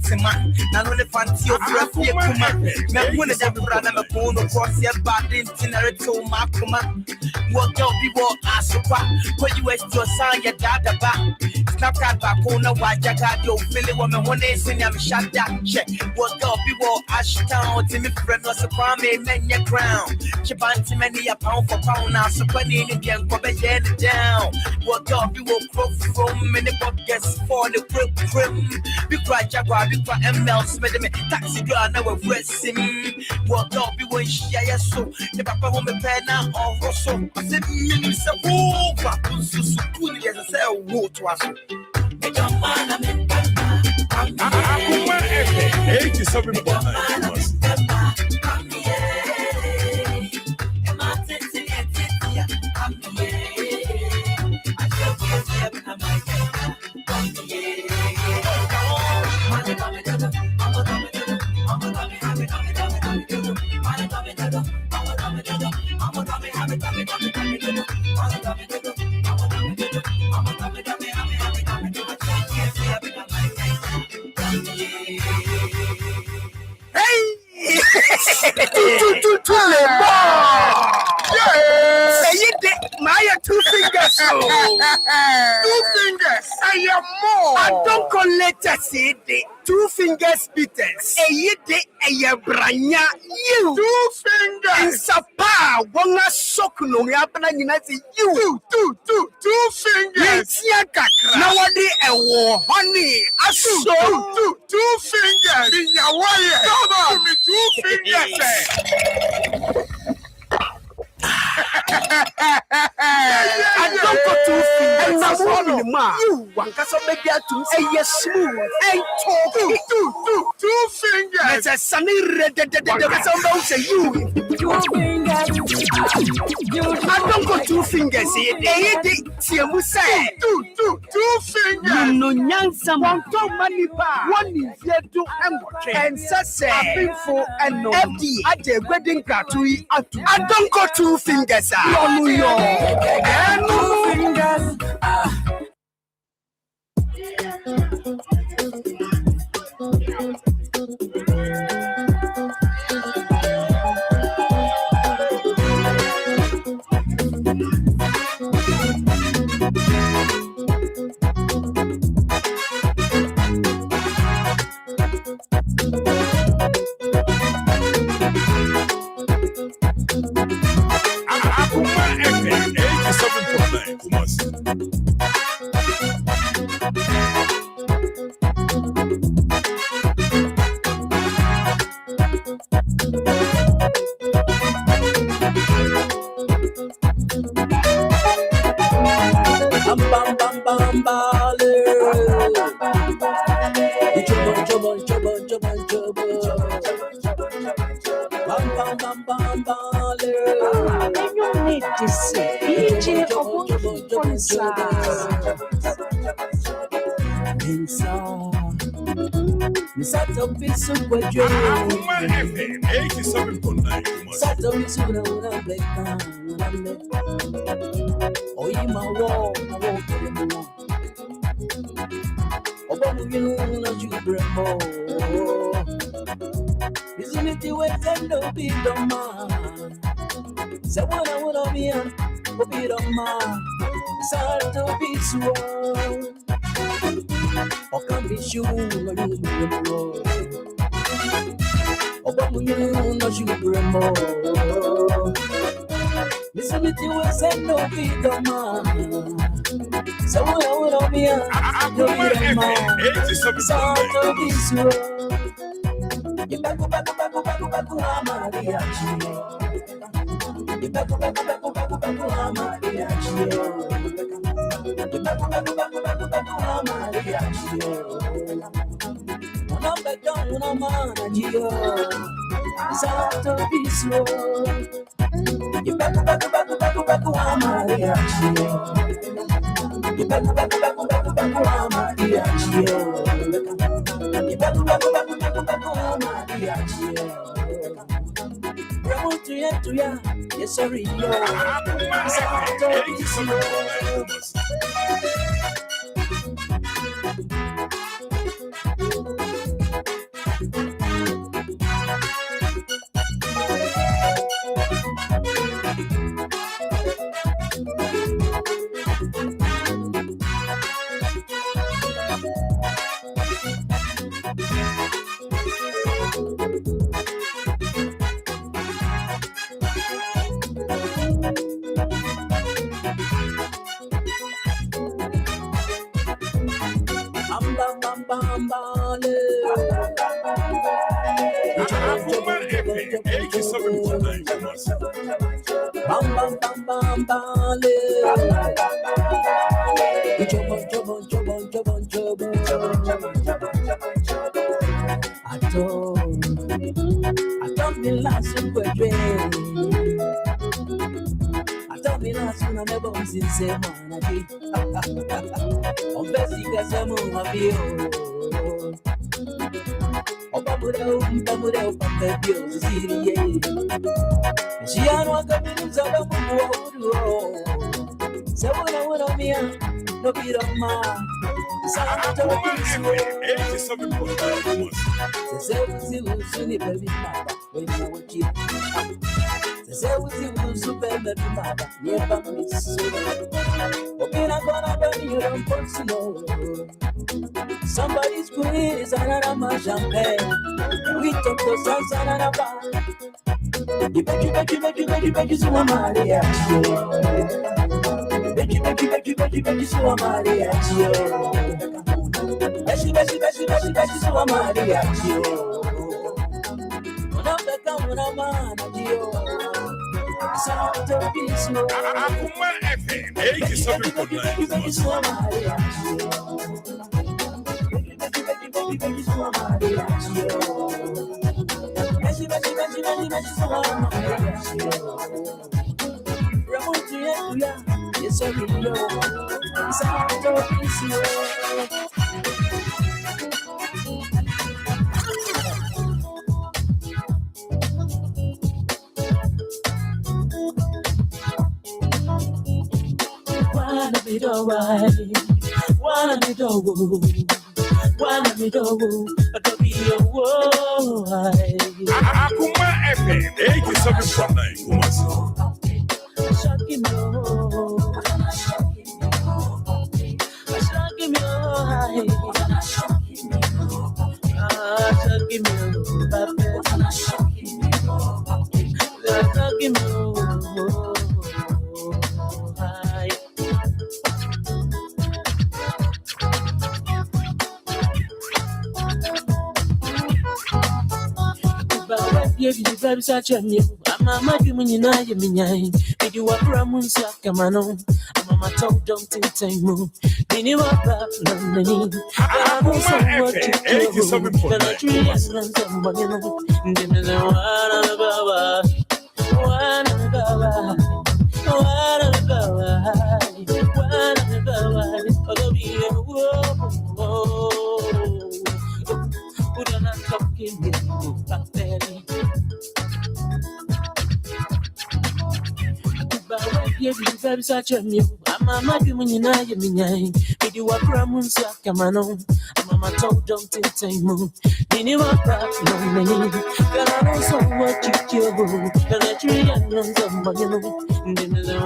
Man, not only fancy of Raffia Kuma, now one of them brother a bone across your body, itinerary to Makuma. What your people ask where you waste your son, your dada back. Snapchat back on a white jacket, your Philly woman, one day sing I'm shut that check. What your people Ashtown, Timmy friend was a primary men your crown. Chibanti many a pound for pound now, so funny in the end, probably down. What your people croak from many pop guests for the grim. We cry Jaguar, we cry ML, Smith, taxi girl, now we're racing. What up, we won't share so. The papa won't be penna or Rosso. I said, Minister, whoa, but so soon as I say, whoa, to us. Akoma FM 87.9 My 2 fingers. 2 fingers. I am more. I don't call letters. 2 fingers beaters. A branya. You 2 fingers. In Sapa, one sock no yapana you. 2 fingers. Nobody a war, honey. I saw 2 fingers. In your wire. Come on, me 2 fingers. I don't go 2 fingers. That's all in the man. You want to make that to say yes, smooth and talk. 2 fingers. It's a sunny red. Say you. 2 fingers. I don't go 2 fingers. Two fingers. No, Nsem. One money bar. One is here to and say, I've been for and no FD at the wedding cartoon. I don't go 2 fingers. New York. 2 fingers. Akoma FM 87.9 Kumasi. DJ Obonki concert. Akoma FM 87.9 Isn't it the way that no be the man? Say what I want be a be the man. Start to be swung. Or can be sure you the road. Or what you know you bring more. Isn't it the way that no be the man? Say what I want be a be the man. Start to be swung. You back, Maria. You back, Maria. You back, Maria. I'm back down on my Gio. It's out to be slow. You back, Maria. You back, Maria. You back, yes, sorry, no. Say what you do, super baby mother, never miss. Okay, I'm gonna burn you don't want to know. Somebody's squeeze another man champagne. We talk to songs another bar. You bet you, so Maria. Bet you, so Maria. Bet you, so Maria. Akoma FM 87.9 Kumasi. Such a new, I'm a mad woman, you know, if you are from Sakamano, I'm a told don't think time moon. Didn't you up, London? I'm also watching 87.9. Somebody know, give me the such a new, I'm a mad woman, you know, if you are from Sakamano, I'm a told don't think time moon. Didn't you up, London? I'm also watching you, the tree and somebody know, give me the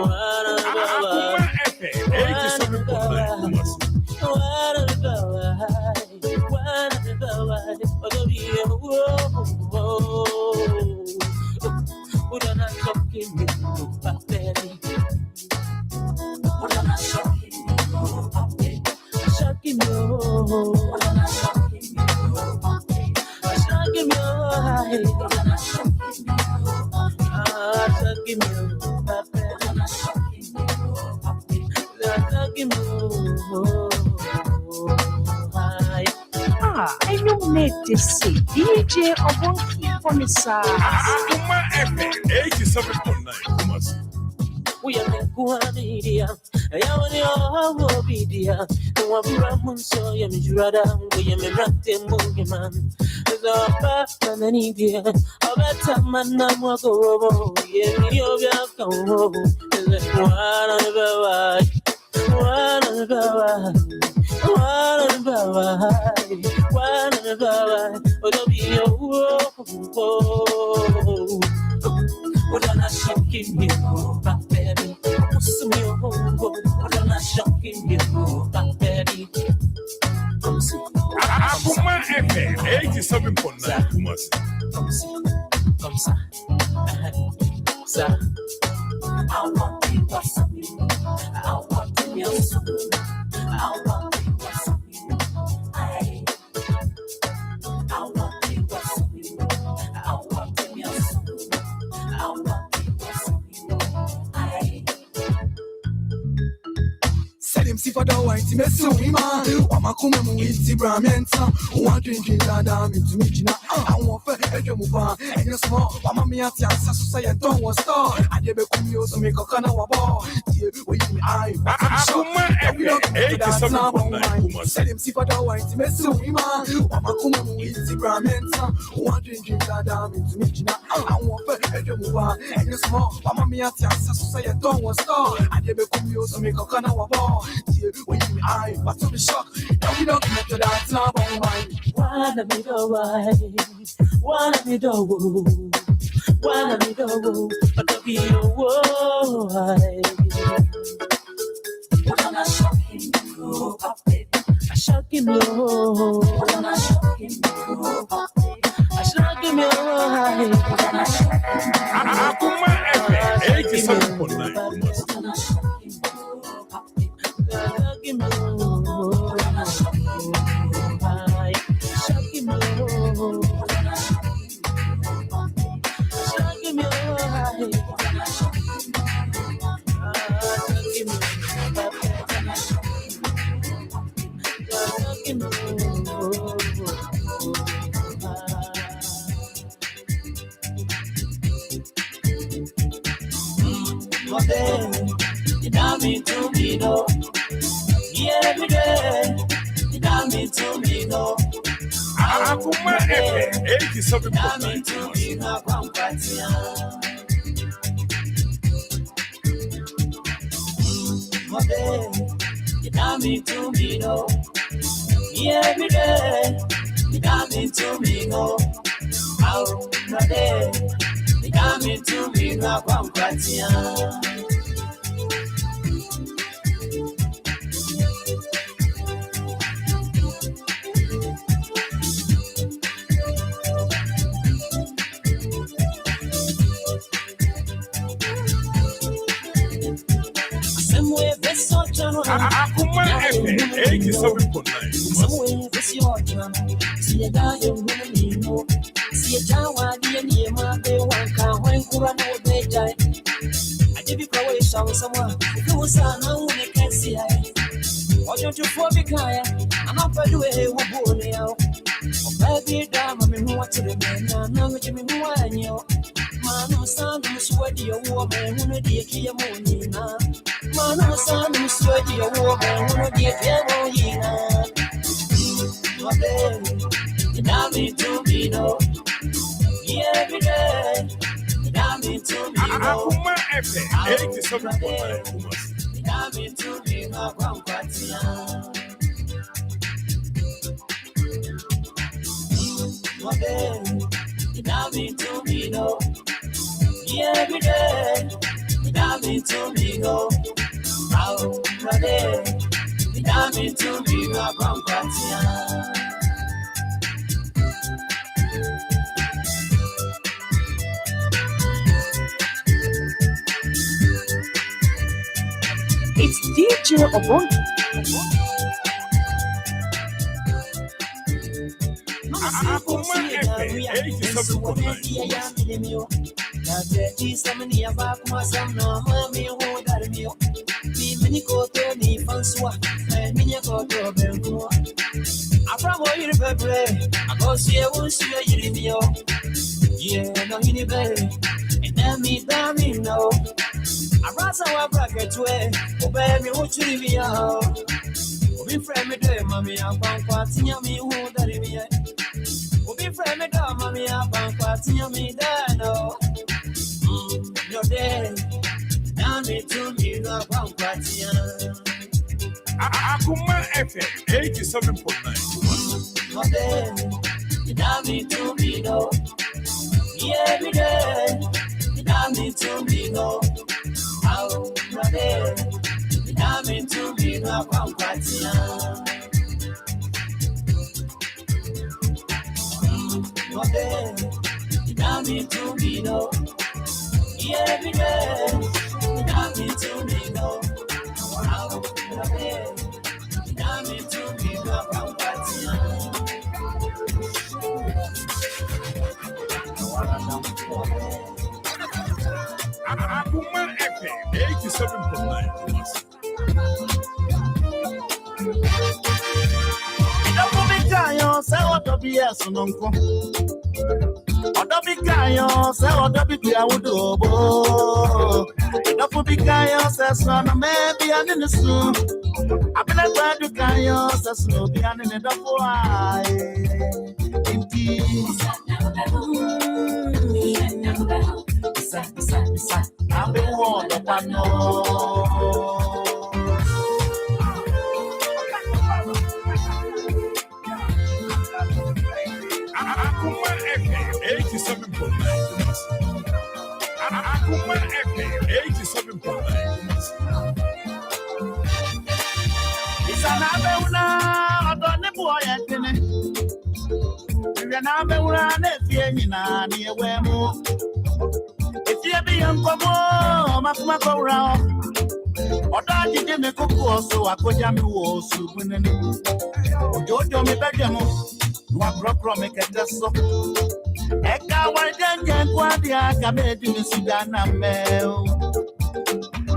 I don't make this say DJ Obonki for me, sir. Akoma FM 87.9 Kumasi. We are going media. I want your media. The one who runs so you may rather. We are running movie man. There's a past and an India. A better man, I'm going to go over. Yeah, you're welcome home. There's one of the what am I shocking you, back baby? What's me home? What am I shocking you, back baby? Akoma FM 87.9 Kumasi. Come, sir. Sir. I want to what's up you. I want to be on something. I want to what's up you. I want to what's up you. I want to be on something. I want to what's up you. Said him see for the white me so him Wama kuma mu iti bramenta Wa drinking dada me to me na I want for edwe mu ba enye small Wama me ati asa so say don was star Ade be kumi o so me kokana wa bo tie we me eye Akoma FM 87.9 Kumasi. Said him see for the white me so him Wama kuma mu iti bramenta Wa drinking dada me to me na I want for edwe mu ba enye small Wama me ati asa so say don was star Ade be kumi o so me kokana wa bo when you eye, but to be shocked, now we don't connect to that now, but wanna be the way, wanna be the woo, wanna be the woo, be your word. Put on a shocking grow up, a shocking low. Put on a shocking grow up, a shocking low. Akoma FM 87.9 You got me to me, no. Every day, you got me to me, no. Akoma FM 87.9 you got me to me, no. Every day, you got me to me, no. Every day, you got me to me, no. Akoma FM 87.9 Somewhere this your turn. See a guy you really know. See a Jawa, dear near my day one can when Kurano they die. I did be away someone who was an own can see I. Or don't you for the kaya? I'm not by the way who born now. Baby, damn, I mean, what to the man, now with me, who I knew. Mano, son, I'm sweaty, a woman, who did you kill money now? Mano, son, I'm sweaty, a woman, who did you kill money now? My baby, you got me to be no. Every day, you got me to be no. Akoma FM 87.9 you got me to be no. My baby, you got me to be no. Every day, you got me to be no. My baby, you got me to be no. It's DJ Obon. Akoma FM 87.9 I rasa wa bracket way, obey me what you leave me out. Obi frame me there, mommy, I'm party me who that me. Obi frame me there, mommy, I'm party me there, no. You're there, now me to me, no party. Akoma FM 87.9 You're there, now me to me, no. Every day, now me to me, no. You're there, now me to me, no party. You're there, now me to me, no. Every day, now me to me, no. You're there, now me to me, no party. Akoma FM 87.9 Akoma FM 87.9 Akoma na be wura na fie nyina ne ewe mu efie bi yankomo makuma ko wura oda jide me kuku so akoja mi wo su bunene ojojo mi bedwe mu wa krokro me kete so eka wa denje kwa dia ka me di mi sudana me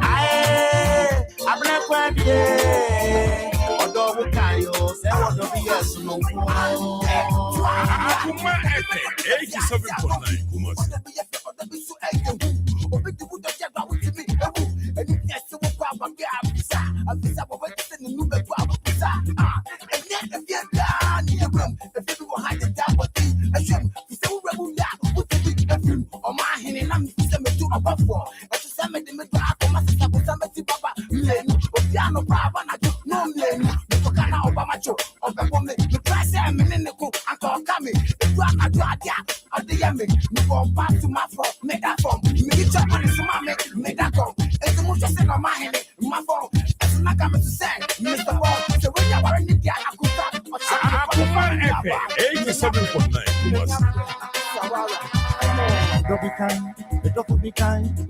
ae abne kwa die odo wukayo se odo bi yesu no Akoma FM 87.9 Kumasi.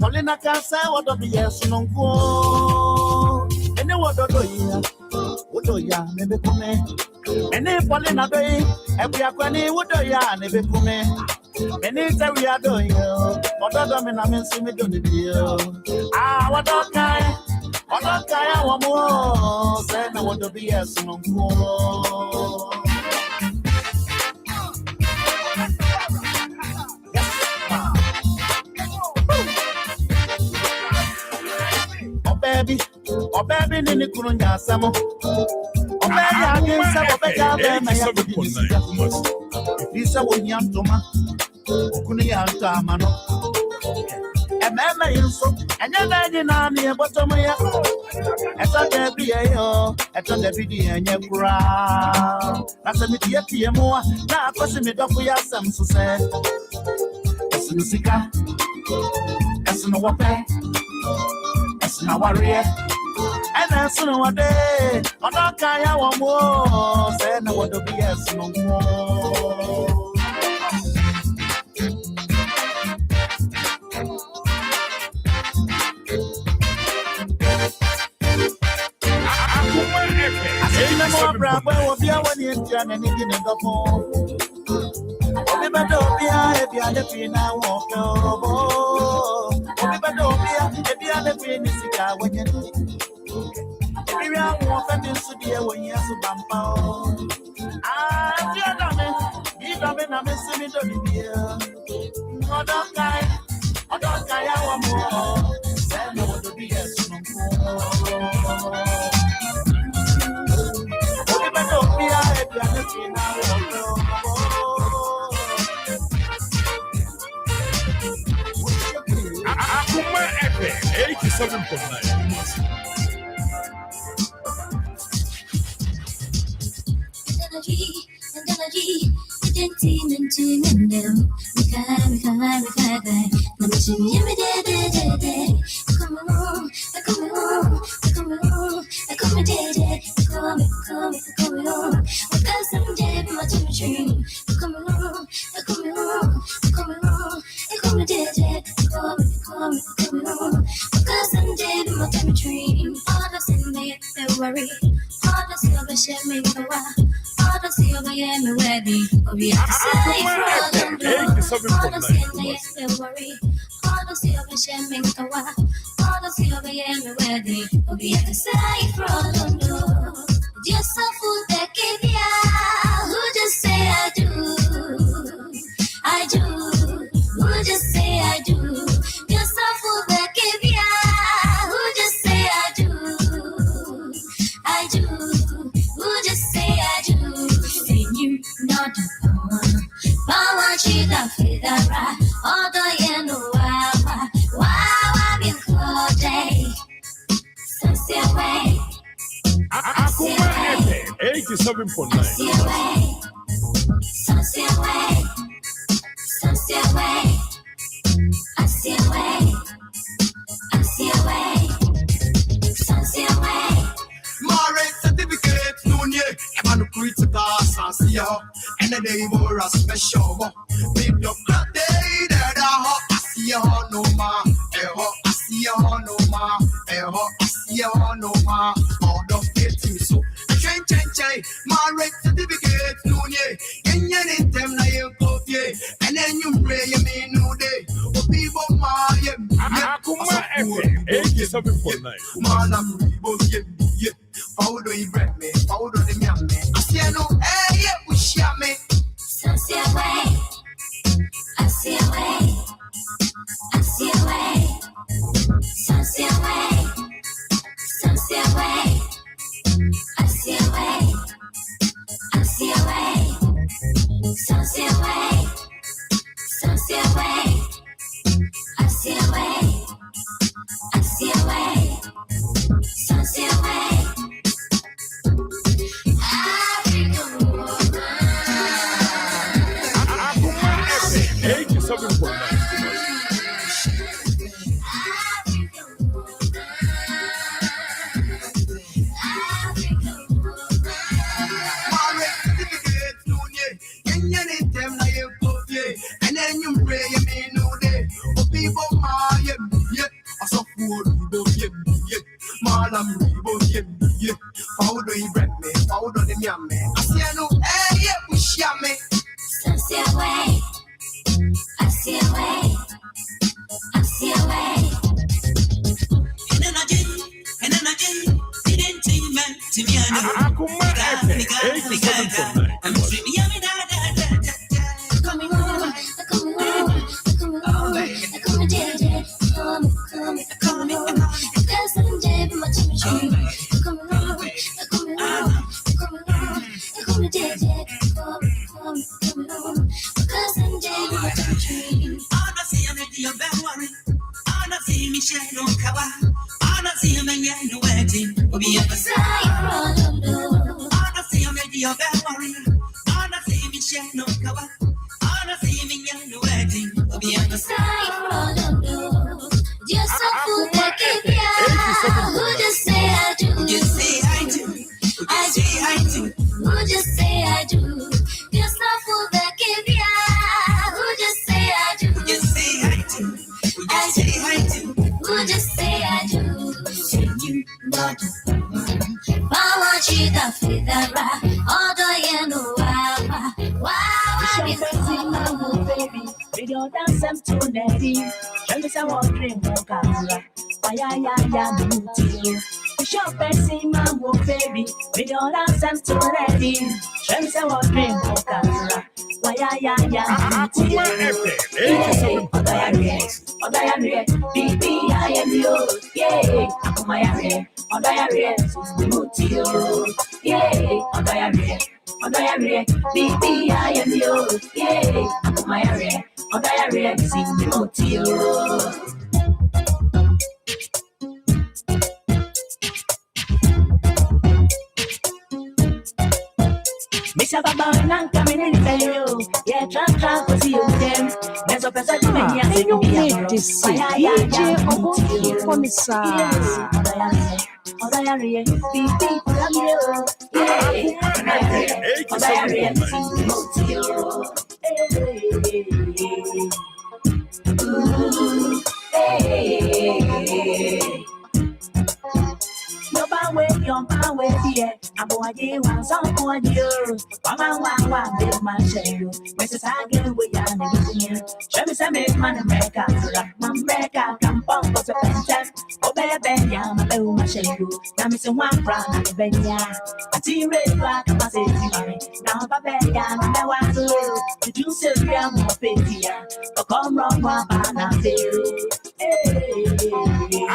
Molina can say what of the yes no go. Any what do ya, maybe come. And if Polina do it, every aquani would do ya, never come. And it's a we are doing you. What other men I mean, see me do the deal. Ah, what okay? What okay? I want more. Say no what to be yes no go. Oh baby, nini kurunya samo. Oh baby, again samo beja be me ya kudi. Isa wonyam toma. Kuni ya tama no. Emema yinso. Enya gani na mi ebotomo ya. Eto debi yo. Eto debi di enye kura. Nasa mi tie mo. Na akosi mi dofu ya sam so se. Esinu sika. Esinu wape. Esinu warrior. And that's no day. I don't care one more. Say no what to be yes no more. I say no more bravo. Will be when you turn and you didn't go home. Only better be if you are the pin I walk over. Only better be if you are the pin is the when you. We are more famous to be when you are so bumper. Ah, dear Dame, you don't miss me to be here. I don't care, I want more. Send over to be a snow. Only better be a happy and Akoma FM 87.9. Just so full that give ya, who just say I do, I do, who just say I do, just so full that give ya, who just say I do, I do, who just say I do, and you not the one, power she the feather, all the end of wow, been called day, since your way. Akoma FM 87.9. Marriage certificate, no, yeah, I'm on the critical, and a day more a special one. Big up that day that I see you on no ma. I see you on no ma. I see you on no ma. All the getting so. Chain, my red certificate, no ye. And you them na you go ye. And then you pray you mean no day. Oh people my Akoma FM 87.9. Man I'm rebo ye. Powder you bread me, powder the yam me. I see no eh we share me. So see away. I see away. I see away. So see away. So see away. I see away. I see away. So see away. So see away. I see away. I see away. So see away. Akoma FM 87.9. And then you pray you mean no day. Oh people my yeah. I saw food yeah. Man I'm yeah. Powder you bread me, powder the yam me. I see no eh yeah we share me. So see away. I see away. I see away. Akoma FM 87.9. Coming over.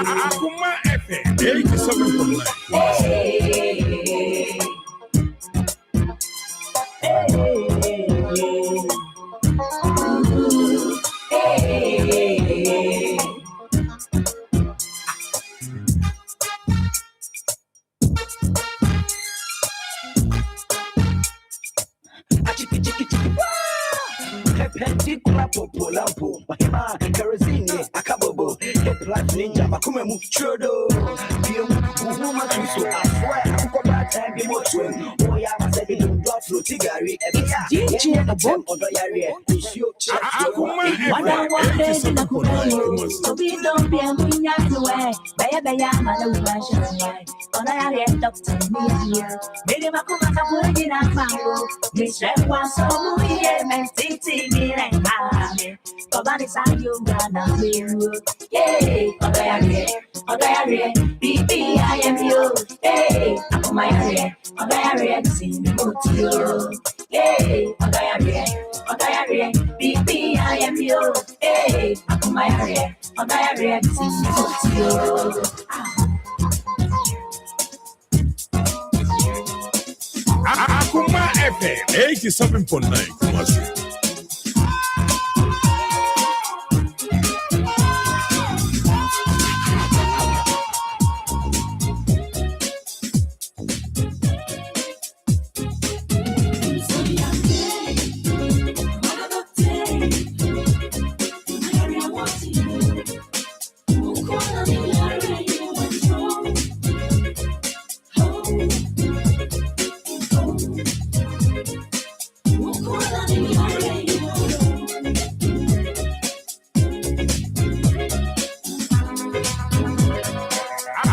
Akoma FM 87.9. Perpendicular popolampo, mahima, kerosene, akabobo, hip life ninja, makume mu chodo, biom, buhuma tuso, I swear, I'm DJ Abon. Akoma Akoma FM 87.9 Kumasi.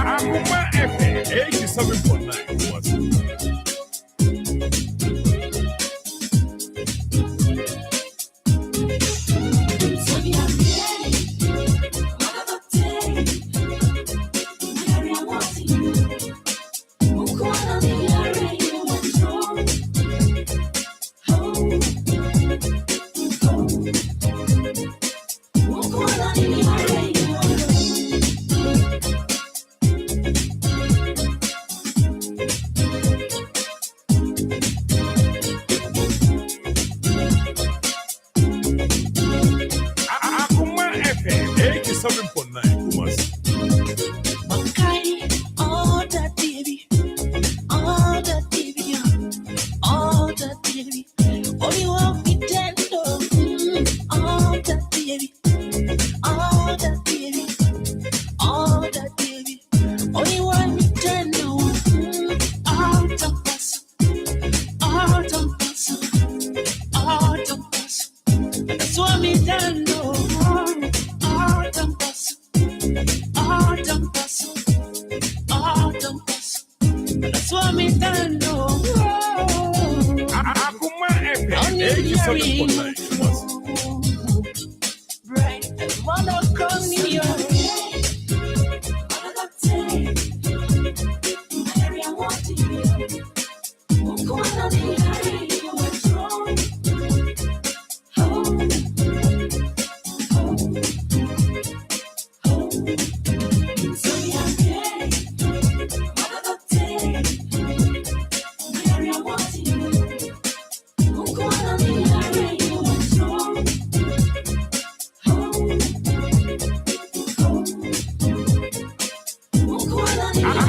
Akoma FM 87.9 Kumasi. Akoma FM 87.9 Kumasi. Akoma FM 87.9 Kumasi.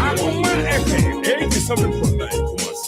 Akoma FM 87.9 Kumasi.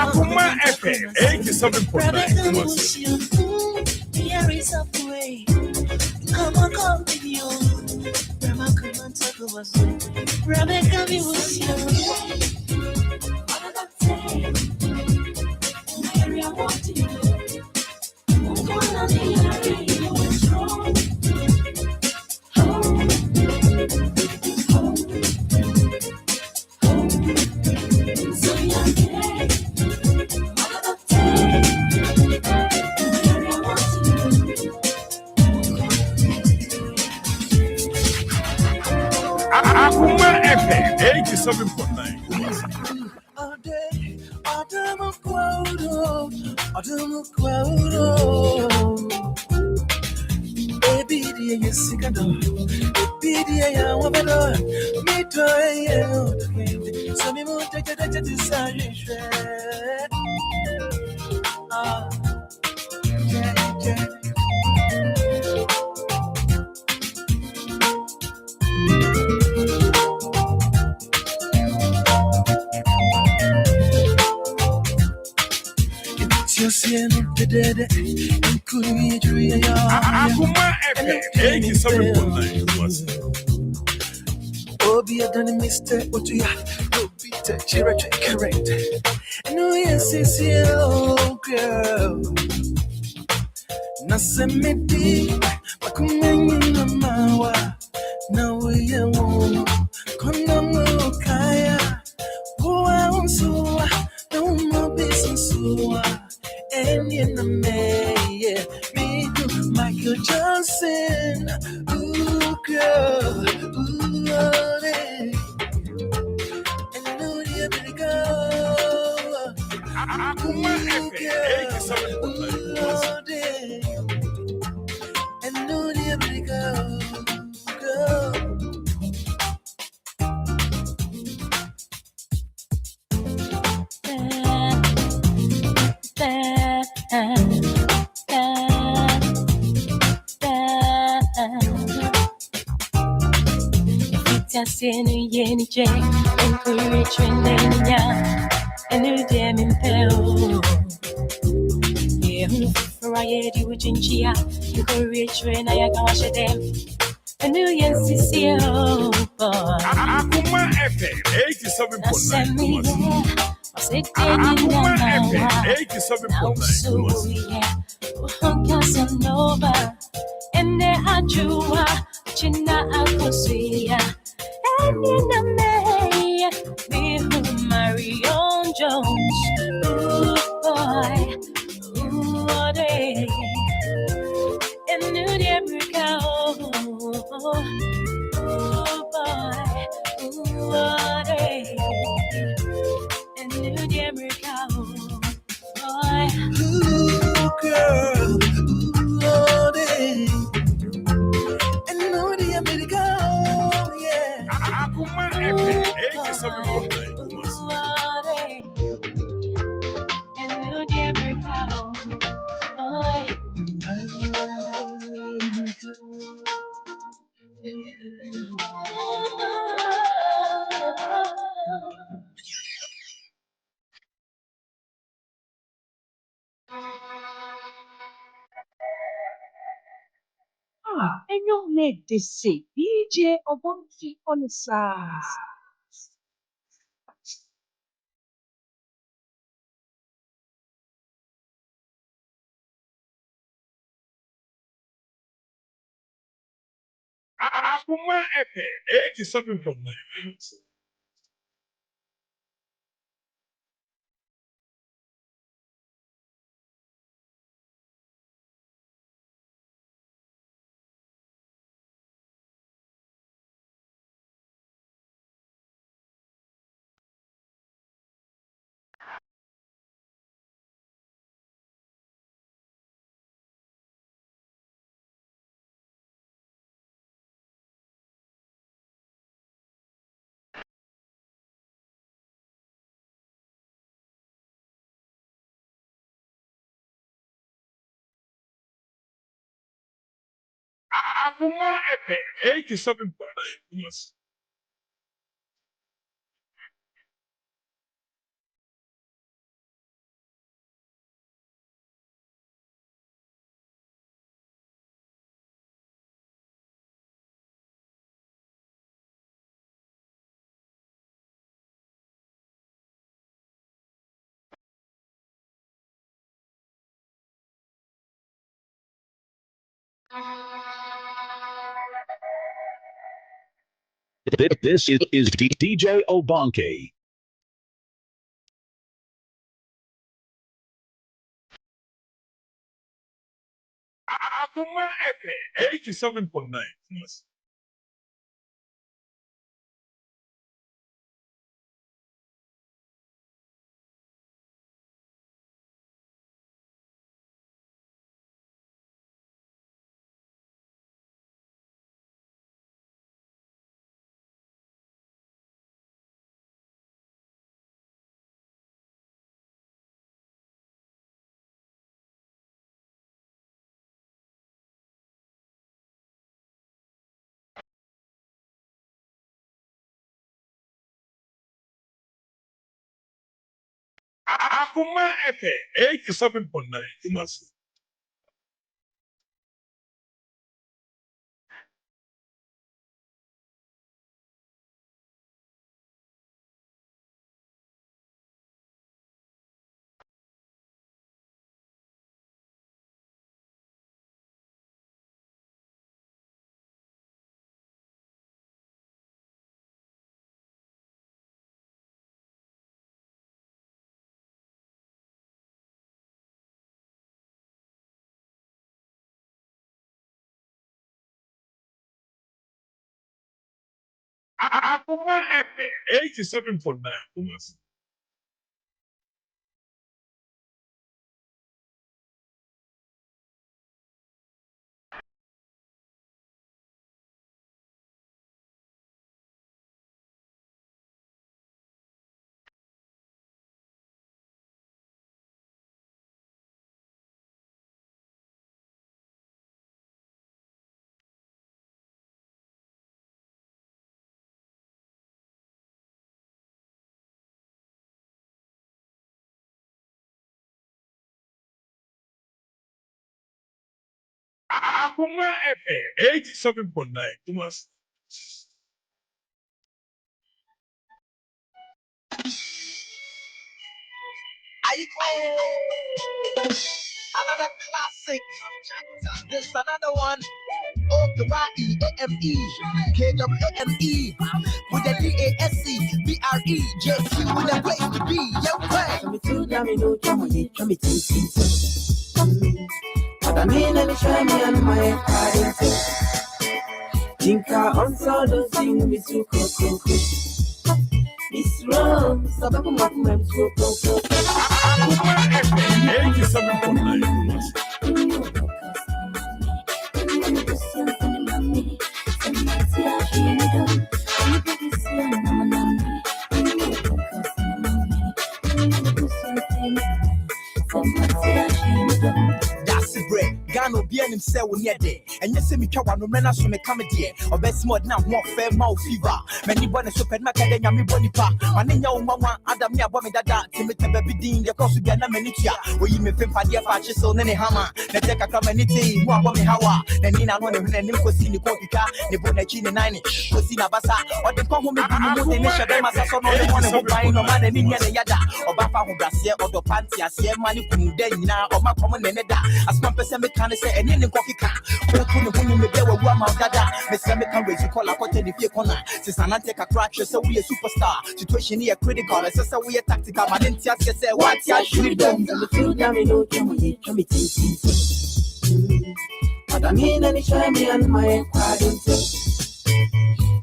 Akoma FM 87.9 Kumasi. Akoma FM 87.9 Kumasi. Baby, yes, I do. PDA, what I do. Me to a so me won't take it to decide. Ah, yeah. Akoma FM 87.9. Obi done mistake, what you have? No beat, correct. And no, yes, it's you, girl. Nasemedi, Makumeni Namawa. Now we are one. Kondomo Kaya. Boa Unsua. No more business. And in the May, me do Michael Johnson. Ooh, girl. Ooh, oh, and know the ability go. Akoma FM 87.9. And know the ability go. Just in a yenny jay, encouraging and you damn impel. Yeah, for I had you with Jinchia, encouraging I can wash them. And you yes, is here, boy. Akoma FM 87.9. Akoma FM 87.9. Casanova, and there are Jua, China Akosia, and in the May, me who Marion Jones. Ooh, boy, ooh, day, and New Debrica, ooh, boy, ooh, day, and New Debrica, boy, ooh, girl, ooh, day. And know the ability go, yeah. Akoma FM 87.9. And New Debrica, boy. And you made this say, DJ Obonki on the side. Akoma FM 87.9. Akoma FM 87.9. This is DJ Obonke. Akoma FM 87.9. Akoma FM 87.9 Kumasi. Akoma FM 87.9 Kumasi. Akoma FM 87.9 Kumasi. Another classic. This another one. O-Y-E-A-M-E K-W-A-M-E with the D-A-S-C-B-R-E J-C with the place to be. Yo, play. But I mean, let me try me on my heart. Tinka on solo sing me to coco. It's wrong, Sabaku Makum to coco. 87.9 Kumasi. That's it, bread. Gano be an himself near day. And you see me kawa no mena so me come dear. Or best mod now more fair mouth fever. Many bonus super macadamia me body pa. Manina mama Adam ya bomb dada. Timothy baby dean the cost of Gana Menitia. Where you may think padia fashion so nene hammer. Let's take a community. More bomb hawa. Then Nina one and Nimco see the Cotica. The Bonachin 9. Cosina Bassa. Or the Congo may be the nation. They must have no one who buying no man and in Yada. Or Bafa who Brassier or the Pantia. See money from day now. Or my common Neda. As my person can say, and in the coffee car. When you make a woman, Dada, Miss American race, you call a cotton if you corner. Since I take a crash, so we a superstar. Situation here critical, as I say, we a tactical. I didn't just say, what's your shoot them? But I mean, any try me on my heart.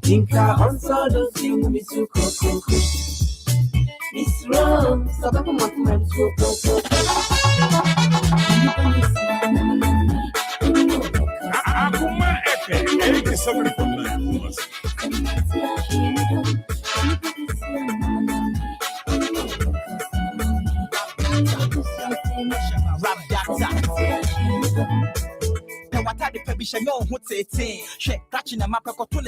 Tinka on solo sing me to coco. It's wrong, Sabaku Makum to coco. Akoma FM 87.9 Kumasi. Rap doctor. What are the permission? No, what's it? Shake catching a map of cotton.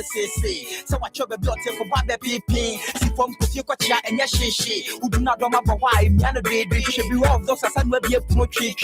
So what your blood take for Baba Pippin. See from Kutia and Yashi. Who do not know about why Miana baby should be all those as I may be a mochi.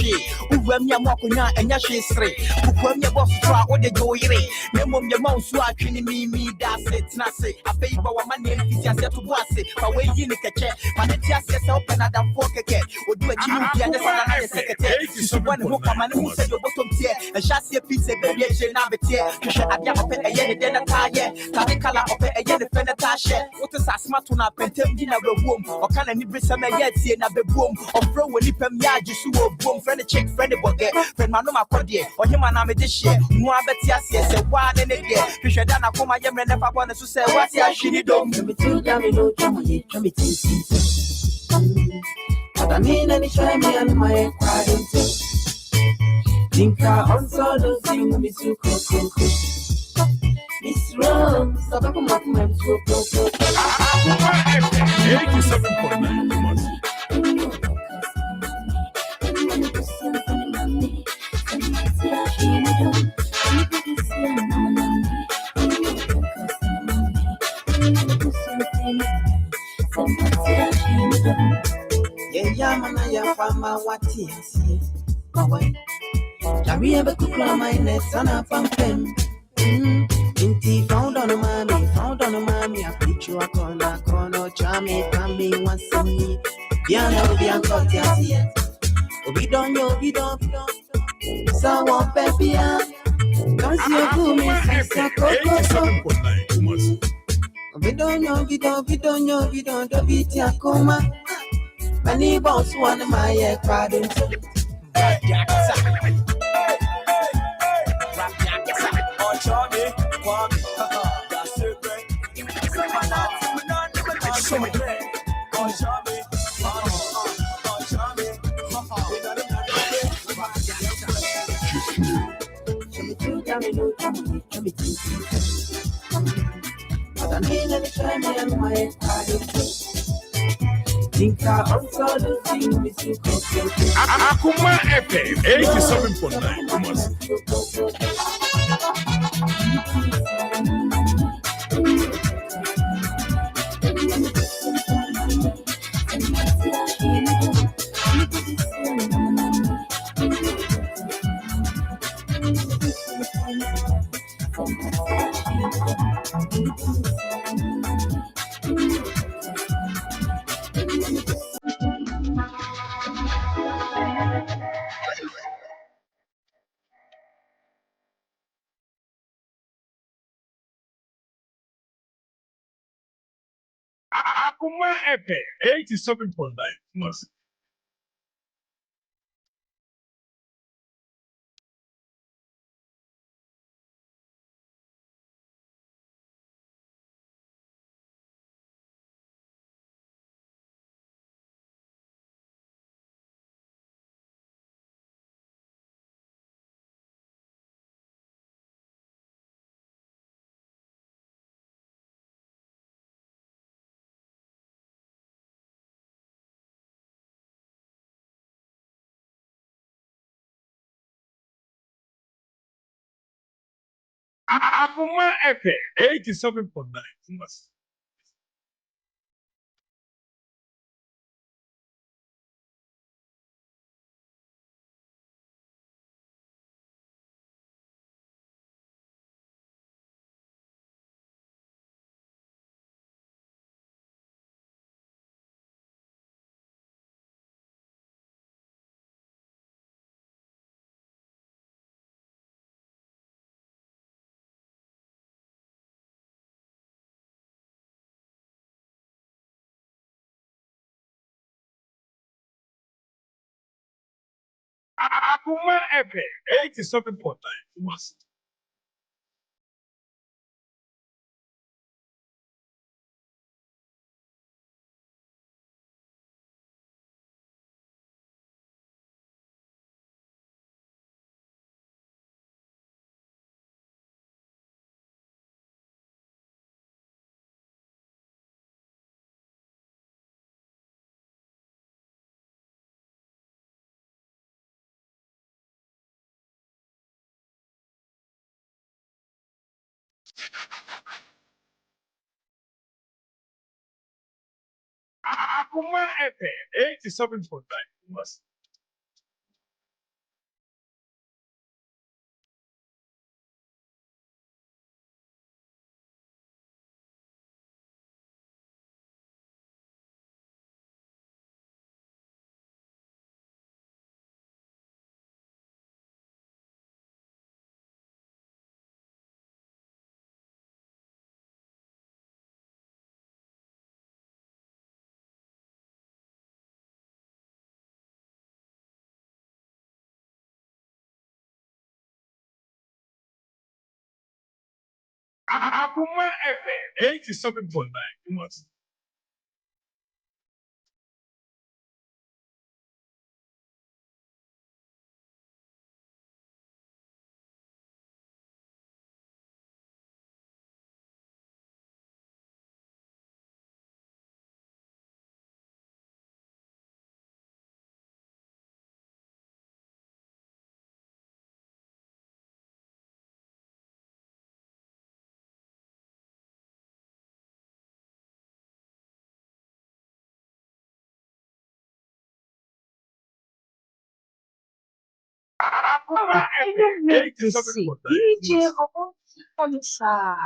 Who were me a Mokuna and Yashi 3. Who were me a boss try what they go away. Memo your mouse watching me, that's it. Nasi, a paper one man named Tiasia to Bossy. But when you look at check, my Tiasia open at that fork again. Would do a Chinuki and the secretary. So one who come and who said your bottom tier and Shassia pizza baby, Nabitia. You should have your pet a yen dinner tire. Tabicala of a yen fenatasha. What is a smart on a pentem dinner room? Or can any bring some yet see another boom? Or throw a lip and yard, you sue boom, friend a check, friend a bucket, friend Manoma Cordier, or him and I'm a dish here. More Betias, yes, a one and a year. You should have come my young never wanted to say, what's your shitty dome? But I mean, any try me on my heart. Tinka on solo sing me to coco. It's wrong, Sabaku Makum to coco. Akoma FM 87.9 Kumasi. Yamana ya fama wati asi. Away. Jari ebe kukla my net sana pampen. Inti found on a mommy, I put you a corner, charming, family, once in me. Piano, be a cut, yes. We don't know, so what, baby, cause you're good, Miss Coco. We don't know, don't beat your coma. Many boss one of my crowd. Akoma FM 87.9 Kumasi. Akoma FM 87.9 Kumasi. Akoma FM 87.9 Kumasi. Akoma FM 87.9 Kumasi. Akoma FM 87.9 Kumasi. Akoma FM 87.9 Kumasi. DJ Obonsa.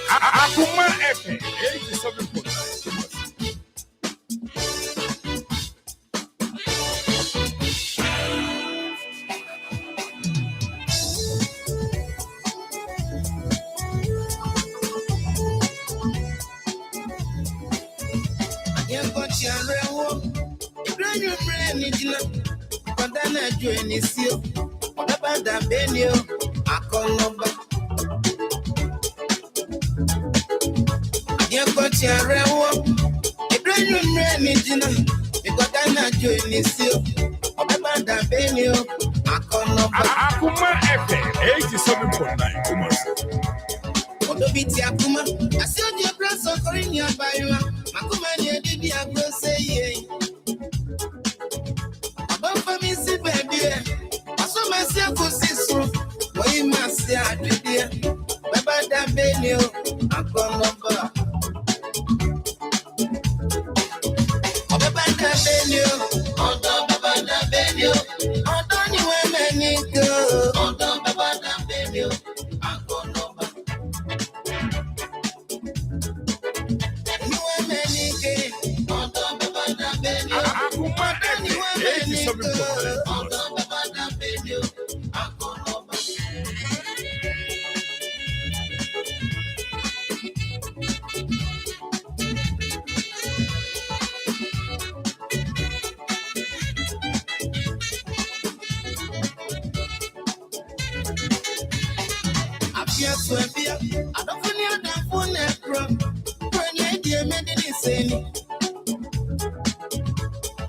Akoma FM 87.9. Akoma FM 87.9. Odobiti Akoma, I saw your brass or in your bio. Makuma, you did the agro say, about for me, see, baby. I saw myself for sister. Why must say, I did it? Baba da Benio, Akoma. Baba da Benio, Odo Baba da Benio, Odo you women go, Odo Baba da Benio, Akoma. I don't feel that phone from when you made it insane.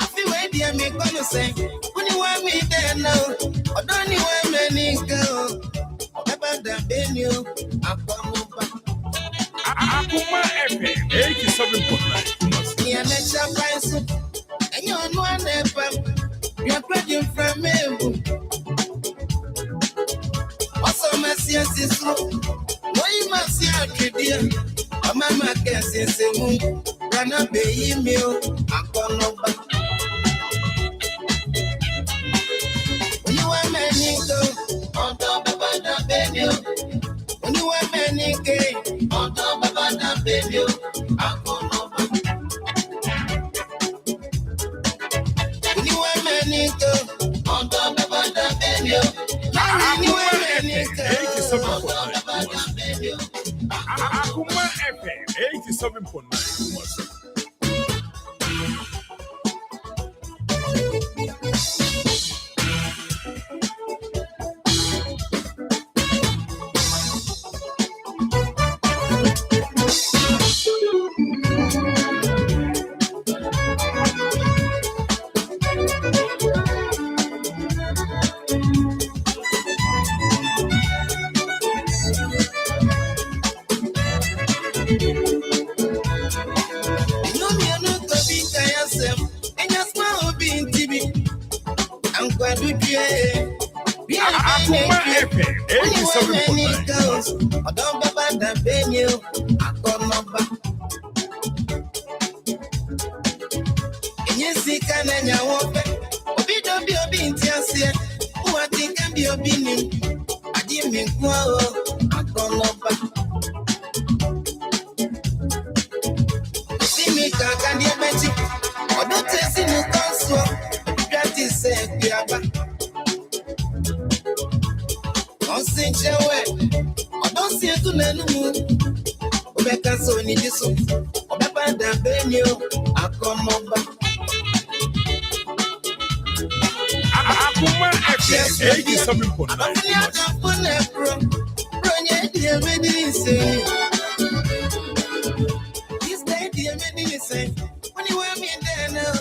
I feel where they make gonna say when you want me there now. I don't you want many go. About the venue, Akoma FM 87.9. Yeah, let's have price. And you're one FM. You're pledging from me. Also, my is low. Why must you have dear? A mamma can say, run up a email. I'm gonna back. When you are many go, on top of the venue. When you are many gay, on top of the venue. I'm gonna back. When you are many go, on top of the venue. Akoma FM 87.9. When you want me there now,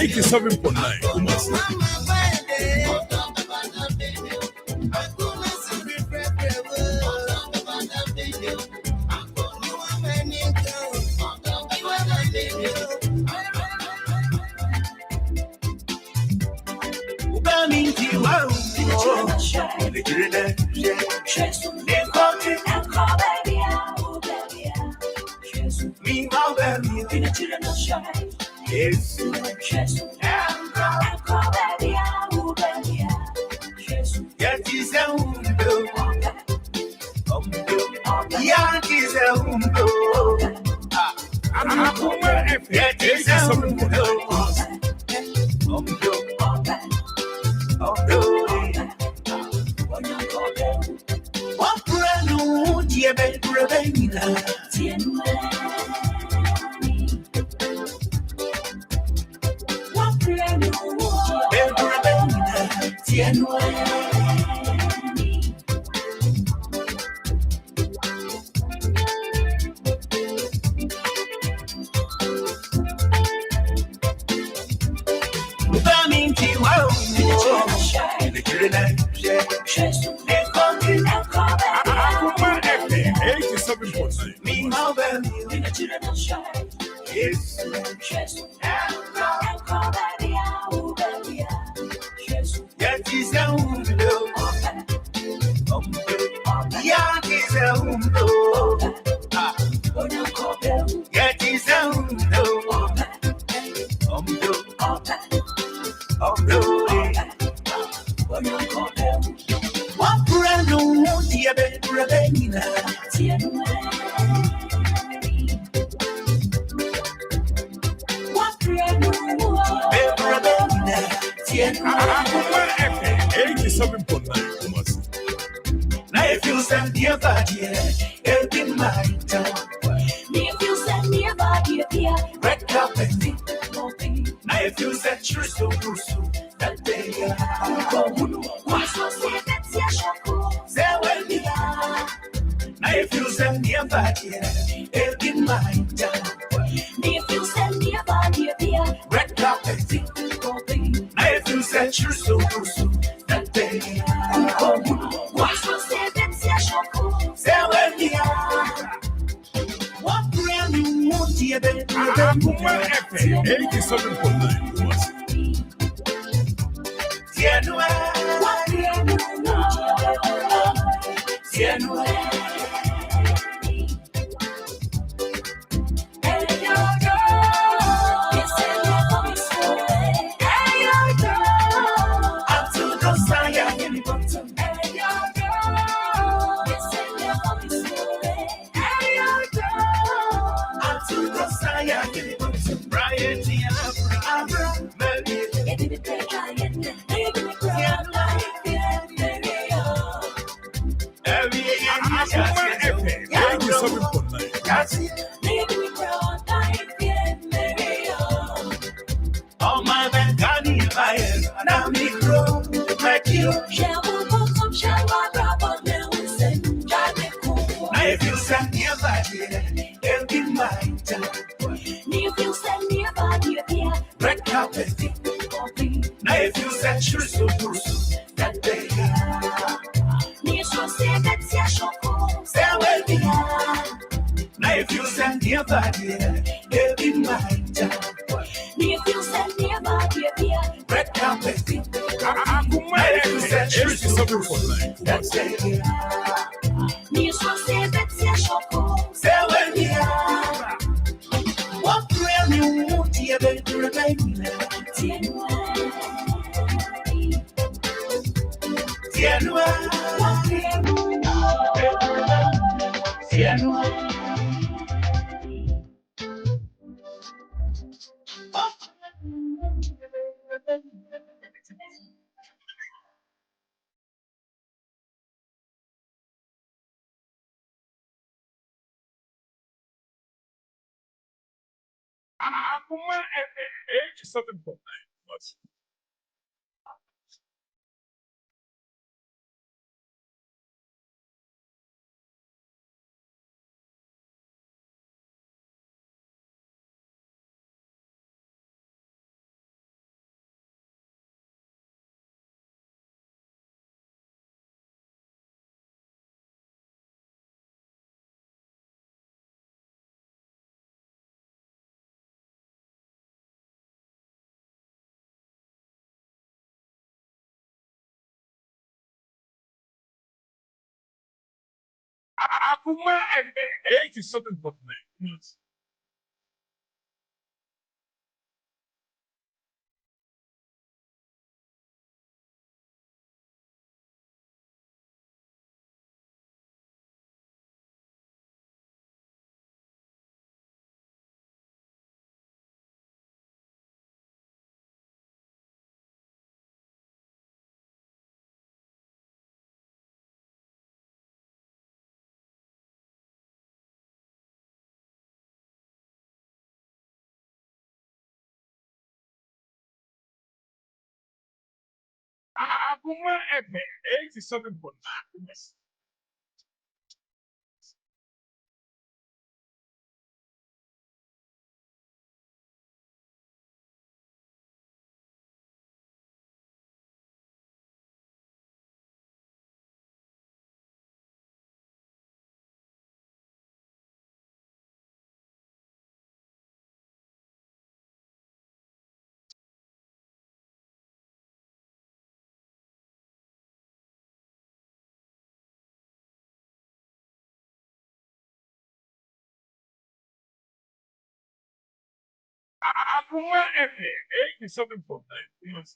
87.9 Kumasi. Akoma FM 87.9 Kumasi. Akoma 87.9. Akoma 87.9. Akoma 87.9. Akoma 87.9.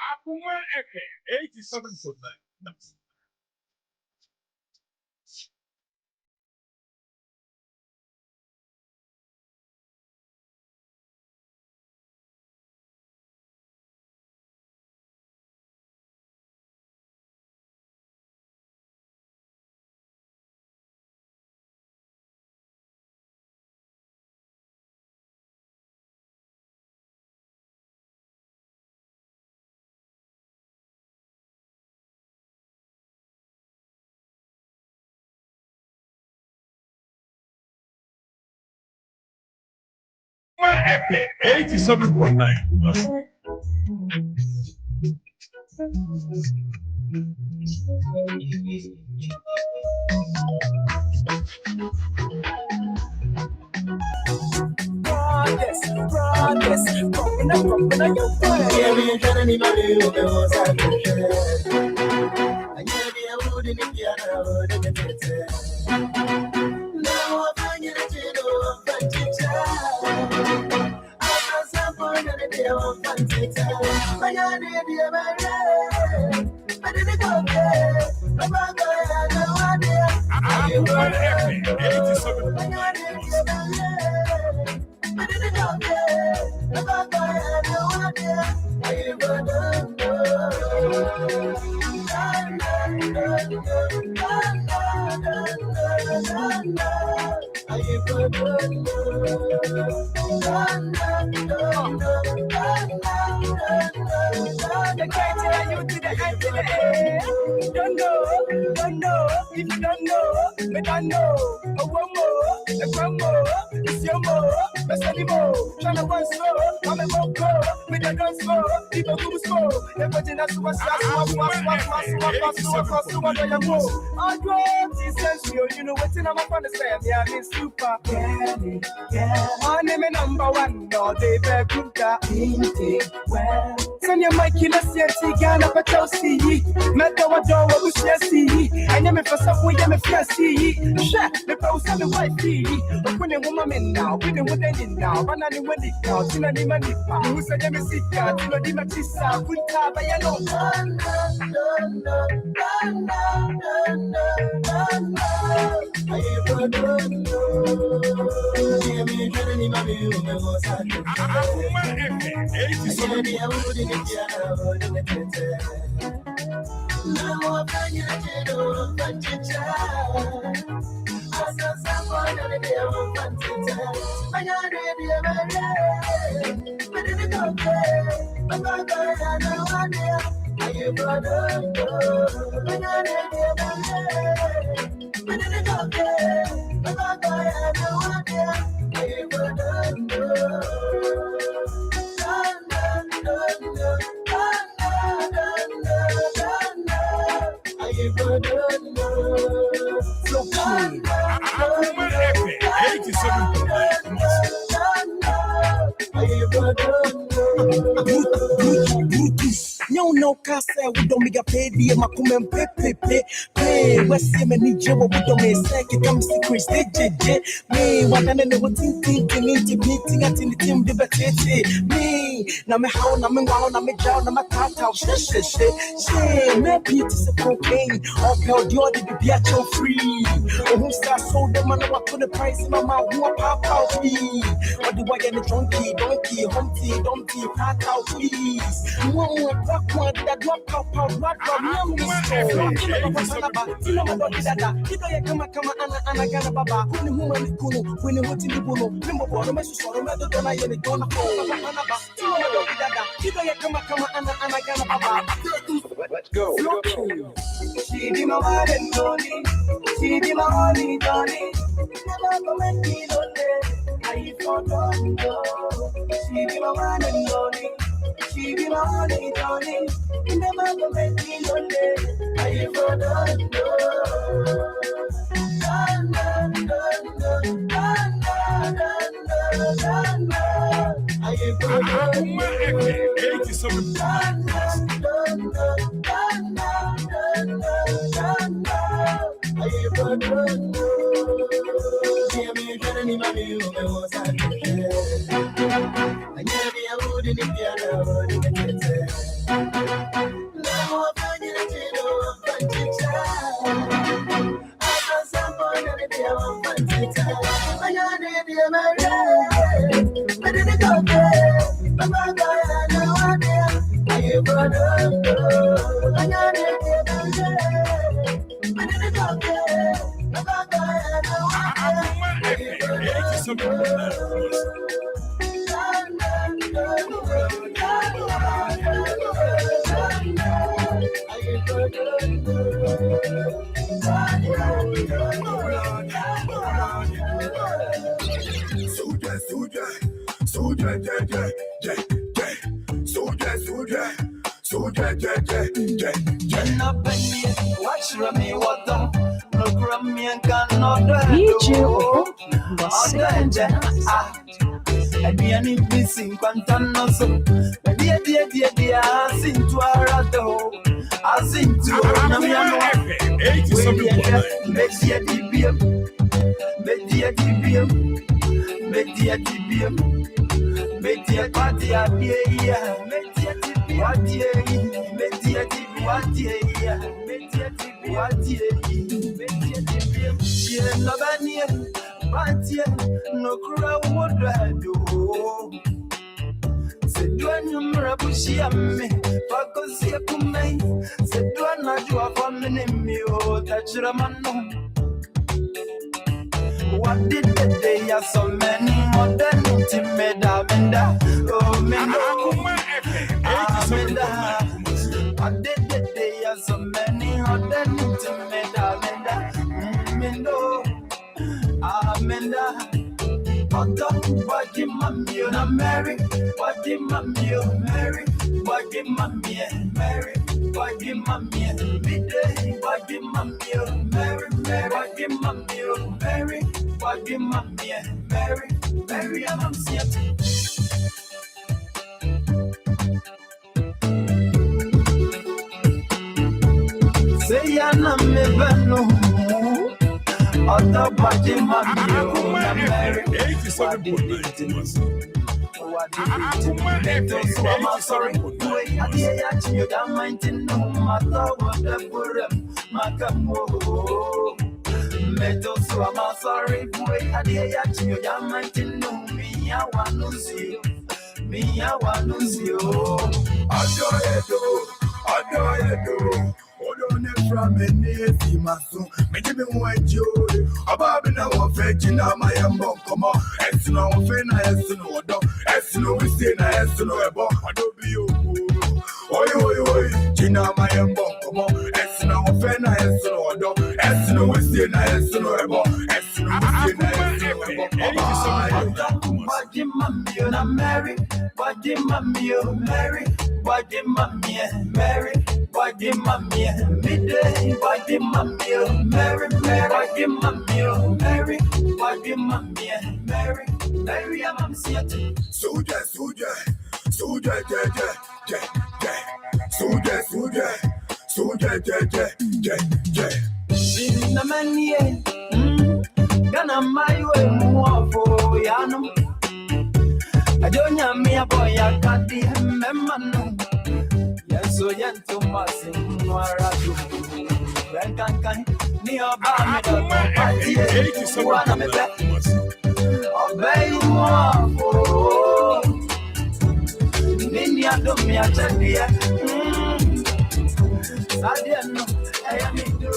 Akoma 87.9. Progress, broken up, your way. Yeah, we ain't trying to leave my little bit more time. And yeah, we are wood in the piano, wood in the theater. Now I'm finding a channel of fancy child. I'm not some point on the day of fancy child. My yard is the American, but in the country, I'm not going to know what they are. I'm going to 87. My yard is the American. But in the country, I'm not going to know what they are. I'm going don't know, if you don't know, but I know, a one more, a one more, it's your more, but anymore, trying to run slow, I'm a go, with a gun slow, people who slow, everything that's what's I you know what's in my understand, yeah, I'm super, yeah, my name is number one, no, they bear good, well, send your mic in a CNC, Ghana, but I'll see ye. Matter what door, what we shall see. I never for some way, I'm a fancy. Share the post of the white fee. But when a woman now, we don't want any now, but I didn't want it now, till I didn't want it. Who said I'm a sick guy, till I didn't want it. Good time, but I know. No cassa, we don't make a pay the Macumen pay. What's the many job we don't make second come secret stage. Me, what I know what thinking into meeting at in the team debate. Me, now me how, now me wow, now me down, now my cat out. Say, me Peter's a cocaine, or pell the order to be at your free. Or who start sold them and what to the price in my mouth, who are pop out me. What do I get a donkey, Humpty, pack out please. One more black one that drop out, what from you? Let's go. She be my one and only. She be my only darling. Never go make me lonely. I forgot go. She be my one and only. She be my only darling. Never go make me lonely. I forgot go. What did the day are so many modern intimate Amanda? Oh, Amanda. What did the day are so many modern intimate Amanda? Amanda. Body mommy, na Mary. Body mommy, Mary. Body mommy, Mary. Body mommy, midday. Body mommy, Mary. Body mommy, Mary. Body mommy, Mary. Mary, I'm sick. Say I'm me banu. Other body mommy, Mary. What did I'm sorry. I did you don't mind to know matter what the program. Macamo. Metal, so I'm sorry. I did you don't mind to know me. I want to see you. Me, I want to see you. I do. Hold on from any maso. Make me want you. About now, I'm fetching out my ambo. Come on, as no fena, as no dog, as no we say, as no about. I don't be you. Gina my embo, Essino Fena, Essino, Essino was in Essino, Essino Body mammy, and Mary, body mammy, Mary, body mammy, Mary, body mammy, midday, body mammy, Mary, body mammy, Mary, body mammy, Mary, Mary, I'm seated. Soldier, In the many, Gana my way more for Yanum. I don't know me a boy, I can't be him, man. Yes, so young to Massing, Maradu. Can near Bamid, one of the obey more. Ninia do me a tender. Sadiano, I am in do.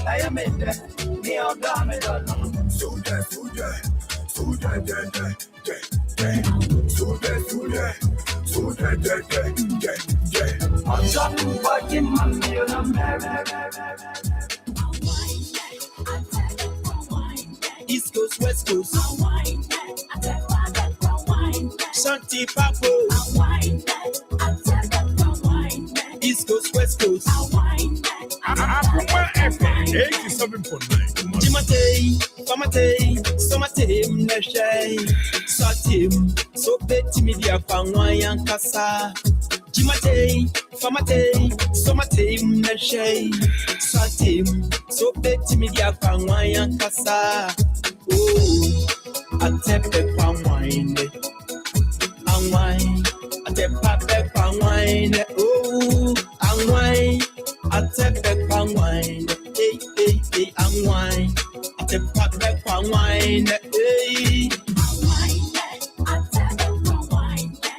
I am in there. Near Bamid, I'm talking about him, East Coast, West Coast, Shanty Papo, East Coast, West Coast, Akoma FM 87.9. Jimate, Famate, Somatim, Neshay, Satim, so petty media, Pangwayan Kasa. Jimate, Famate, Somatim, Neshay, Satim, so petty media, Pangwayan Kasa. Oh, I tap the palm wine, and wine, I tap the palm wine, oh, and wine, I tap the palm wine, hey, and wine, I tap the palm wine, hey,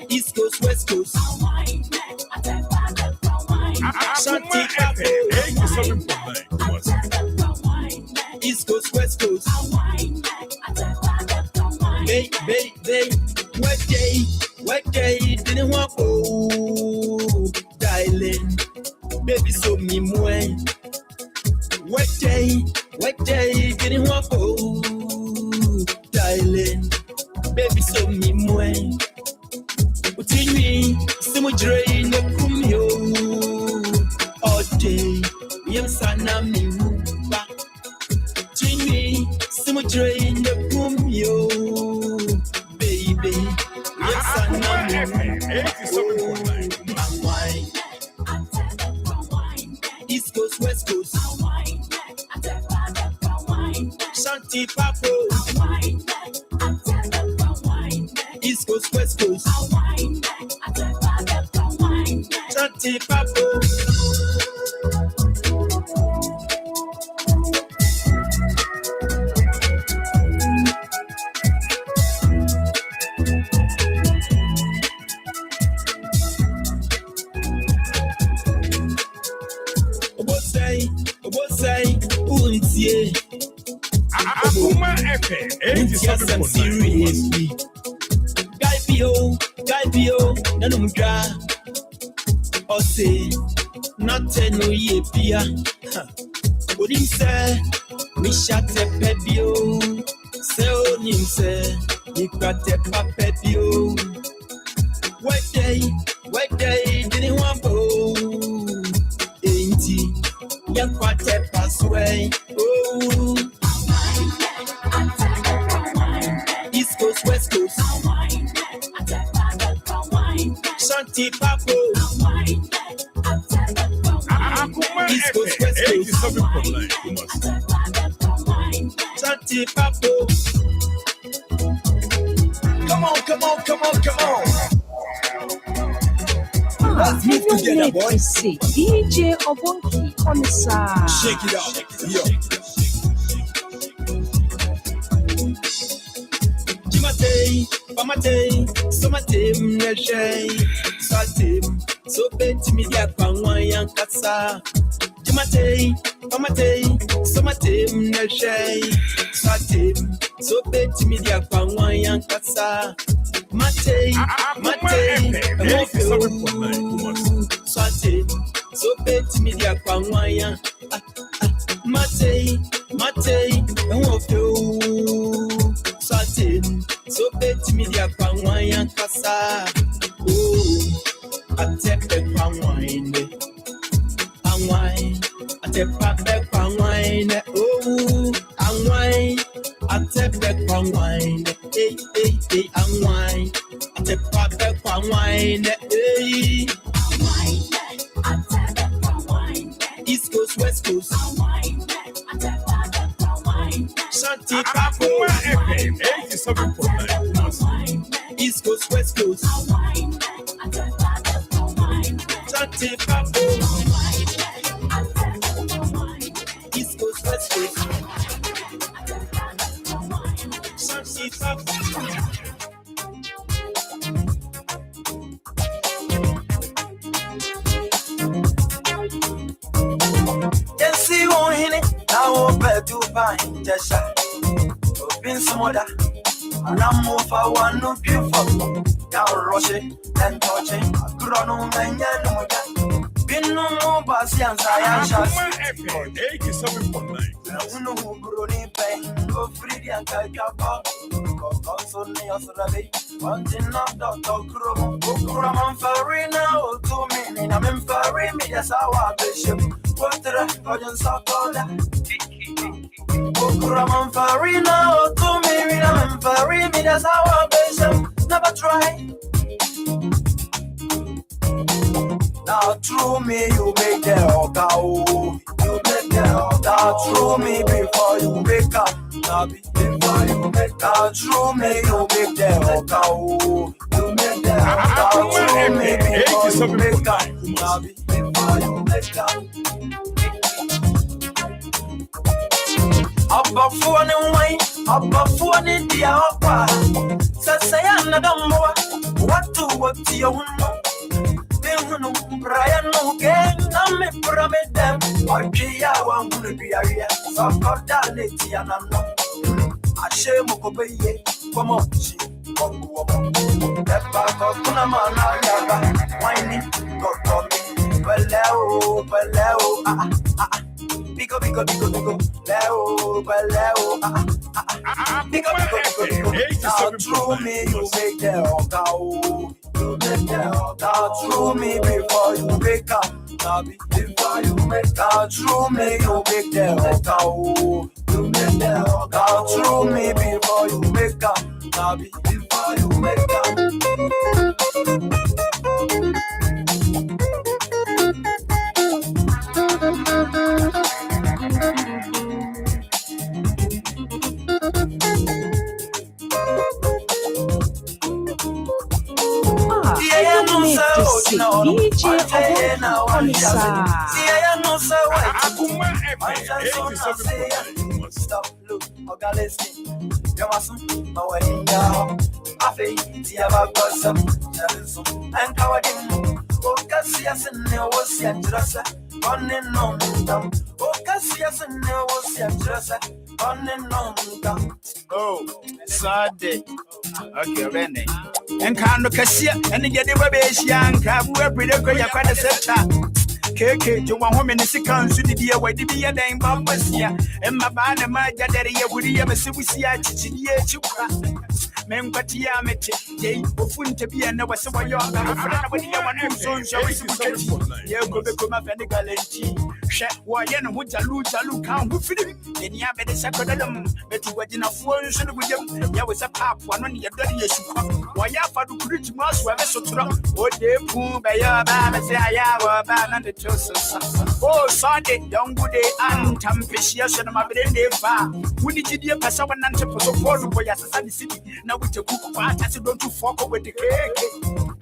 East Coast, West Coast, Shanty Papo, 87.9. East Coast, West Coast. Baby, what day, didn't want oh, darling, baby, so me more. What day, didn't want oh, darling, baby, so me more. What in me, some drain the kumyo all day, yes, I know me. Jimmy, some drain the kumyo, baby. Yes, I know me. East Coast, West Coast, Shanty Papo, East Coast, West Coast, Shanty Papo. Akoma FM 87.9. Guy Pio, Nanumga, or say, not 10 no ye pia. What him say, me shot a pebio, so him say, he got a papebio. What day, didn't want to, ain't he? Young quarter pass away, oh. East Coast, West Coast, Shanty Papo, East Coast, West Coast, 87.9. Shanty Papo. Come on. Let's move together, boy. DJ Obonki on the side. Shake it out, yo. Jimate, Pamate, Somatim, Neshay, Satim, so bet me the Pangwayan Kasa. Jimate, Pamate, Somatim, Neshay, Satim, so bet me the Pangwayan Kasa. Mate, Mate, Swati. so bet me the Aquamaya. Matei, and what you satin, so bet me the Aquamaya Casa. Oh, I take the palm wine, and wine, I take back palm wine, oh, and wine, I take back palm wine, hey, and wine, I take back palm wine, hey. East Coast, West Coast. Shanty Akoma FM 87.9. East Coast, West Coast. Shanty Akoma. East Coast, West Coast. Shanty Akoma. Dubai, Jesha, Open Samoda, and I'm more for one of you for Down Roshi, and touching, Grono, and Yanuka. Been no more Basians, I am Shasman, 87.9. No Bruni Pay, no free and Kaikapa, also near Sarabi, wanting not Dr. Kuraman Farina, 2 minutes, I'm in Farimi, that's our bishop. What's the audience of Okuraman Farina, 2 minutes, I'm in Farimi, that's our bishop. Never try. Now, through me, you make the Okao. You make the Okao. Through me before you make up. Before you make up. Through me, you make the Okao. You make the Okao. Through me before you make up. Before you make up. Abba phone and wine, Abba phone in the opera. Say another more. What you know? Brian, no game, I'm a pyramid. Archia, one will be a real. So got that lady, and I'm not. I share Mokobe, come on, she, Peppa, Kunamana, whining, got me. Well, Bigo, Leo, Bigo, now through me, you make the Okao. You make the Okao through me before you wake up. Before you make out through me, you make the Okao. You make the Okao through me before you make up. Before you make up. DJ Akoma FM 87.9. Stop, look, listen. You mustn't know what in your I think you have a person, and Kawadim. Ocasias and there was your dresser, running on them. Ocasias and there was your dresser, running on them. Oh, Sunday. Okay, Rennie. And Kano Cassia, and the Yadibabes, Cab, we're pretty good. You're quite a set. Keke, to one woman is a country, the dear way to be a name, Bambasia, and my banner, my daddy, would you ever see we see a chichi, men, but Yamete, Jay, Bufun to be and never saw your when you want him so shall you go become a Venegalenti. Shet, why, and would I lose a look out who fit him? Then you have a second, but you were in a phone with him. There was a pap, one on your dirty issue. Why, you have to preach most were so strong. What they pull by your baba say, I have a ban and the Joseph. Oh, Sunday, young good day, and Tampiciation of my brain. When did you dear pass over and to support for your city? Now with your cook part, as you don't to fuck with the cake.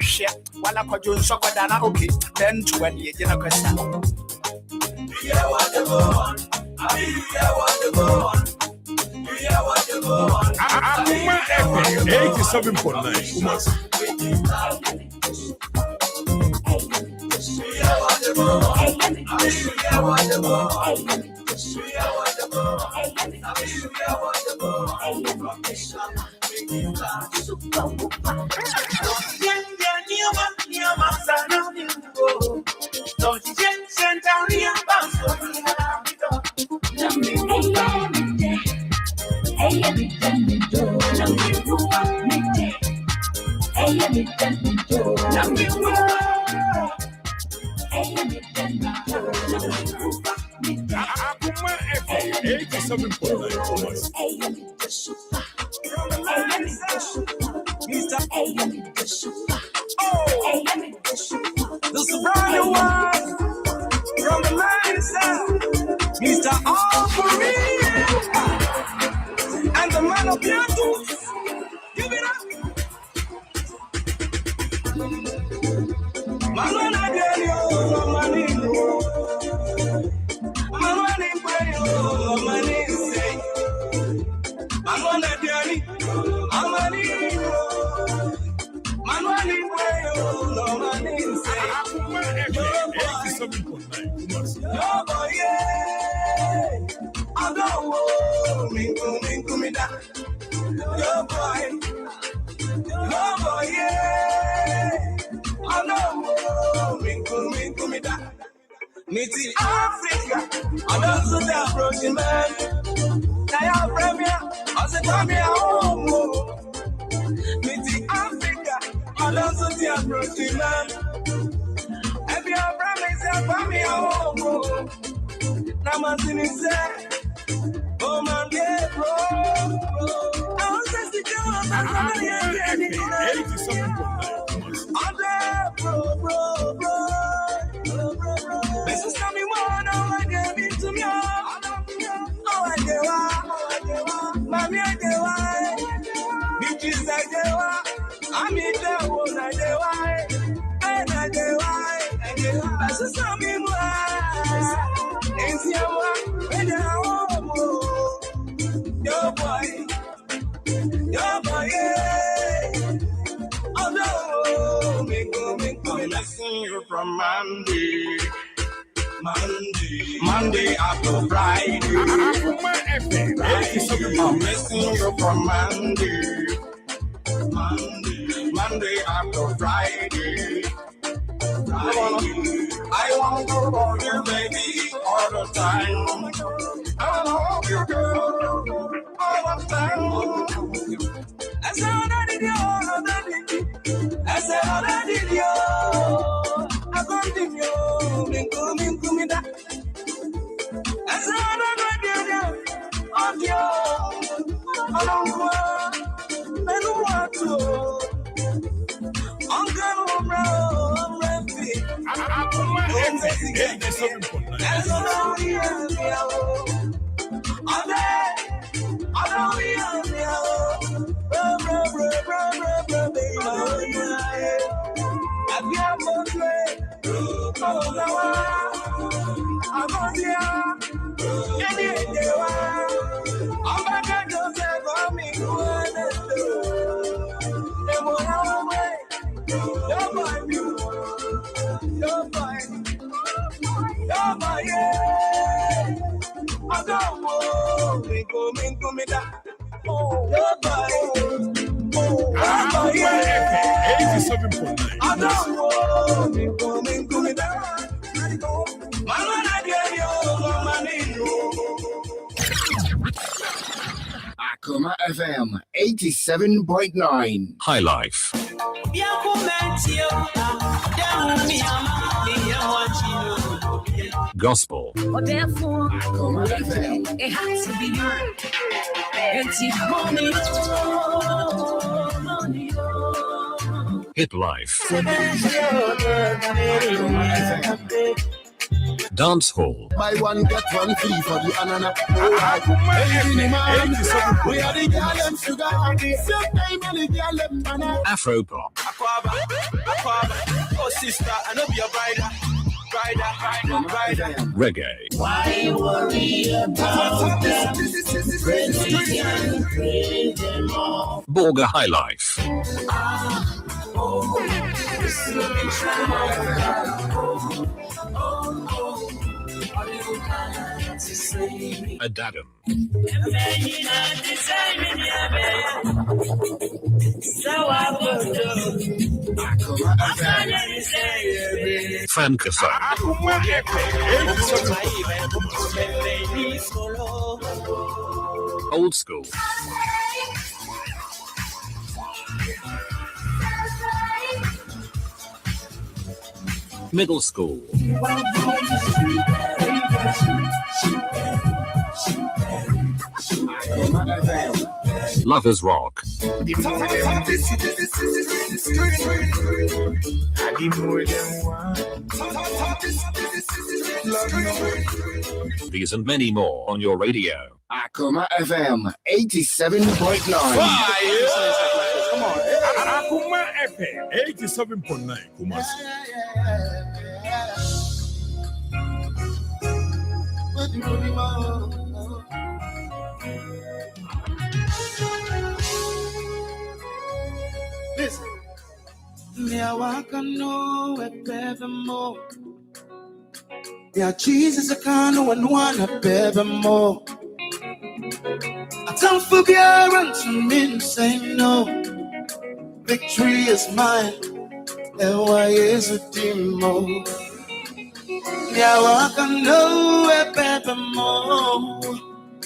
Shit, while I could do soccer than okay, then 20 years in a question. Yeah, what the go on? I mean, yeah, what the go on? Yeah, what the go on? Akoma FM 87.9. Akoma FM 87.9. This is brand new one from the man himself, Mr. All For Me, and the man of beauty. Give it up. Malona Daniel, Manino, Malona Daniel, Manise, Malona Daniel, Amanino, Malona Daniel, Manise. Akoma FM 87.9. Yo boy, yeah, I don't want me, me da. Yo boy, yeah, I don't want me da. Me see Africa, I don't see the approaching man. Now premier, I say come here home. Me see Africa, I don't see the approaching man. If you promise you come here home, now my sin is set. Oh man, yeah, bro. I was just the girl, I'm not here. 87.9. Bro. This is coming one, oh, I gave it to me. Oh, I gave up. Mommy, I gave up. Bitches, I gave up. I'm in the one, I gave up. And I gave up. This is coming one. It's your one. And your home. Your boy, yeah. Oh no, me go, listen you from Monday up to Friday. Akoma FM 87.9. Listen you from Monday up to Friday. I want to hold you, baby, all the time. I want to hold you, girl, all the time. I said, I did you. I said, I did you. I continue, me that. I said, I did you. I don't want to. Uncle, Akoma FM 87.9. I don't want me da. Your boy, Akoma FM 87.9. I don't want me da. Akoma FM 87.9. High Life. Gospel. Therefore, it has to be heard. Hit Life. Dance Hall. Buy one, get one free for the anana. We are the girl sugar and the same time and the girl banana. Afro Pop. Aquaba. Oh sister, I know be a rider. Reggae. Why worry about that? Borga High Life. Adadam. Fankasa. Old school. Middle School. Lovers Rock. These and many more on your radio. Akoma FM 87.9. Come on. Akoma FM 87.9. Kumasi. Listen. Now I can know it better more. Yeah, Jesus, I can't know one a better more. I don't forget unto me say no. Victory is mine. And why is it demo? Yeah, I can know it better more.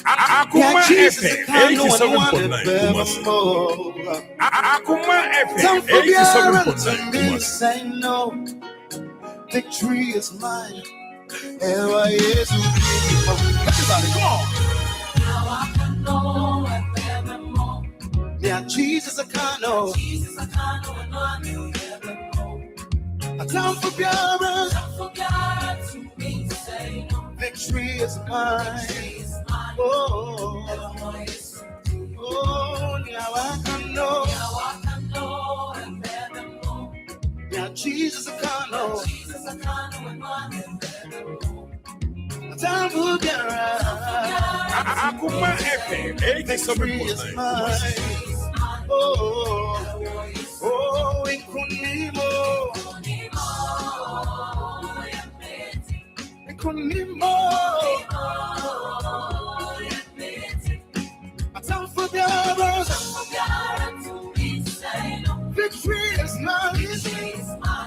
Akoma FM 87.9. Akoma FM 87.9. Say no. Victory is mine. And why is it demo? Everybody, come on. Now I can know it better more. Yeah, Jesus, I can't know. Jesus, I can't know and I knew better more. I don't forget to me say no. Victory is mine. Oh, now I can know. And better more. Yeah, Jesus, I can't know. Jesus, I can't know and I knew better more. I don't forget. Akoma FM 87.9. Oh, Inkunimo. I don't forget. Victory is mine.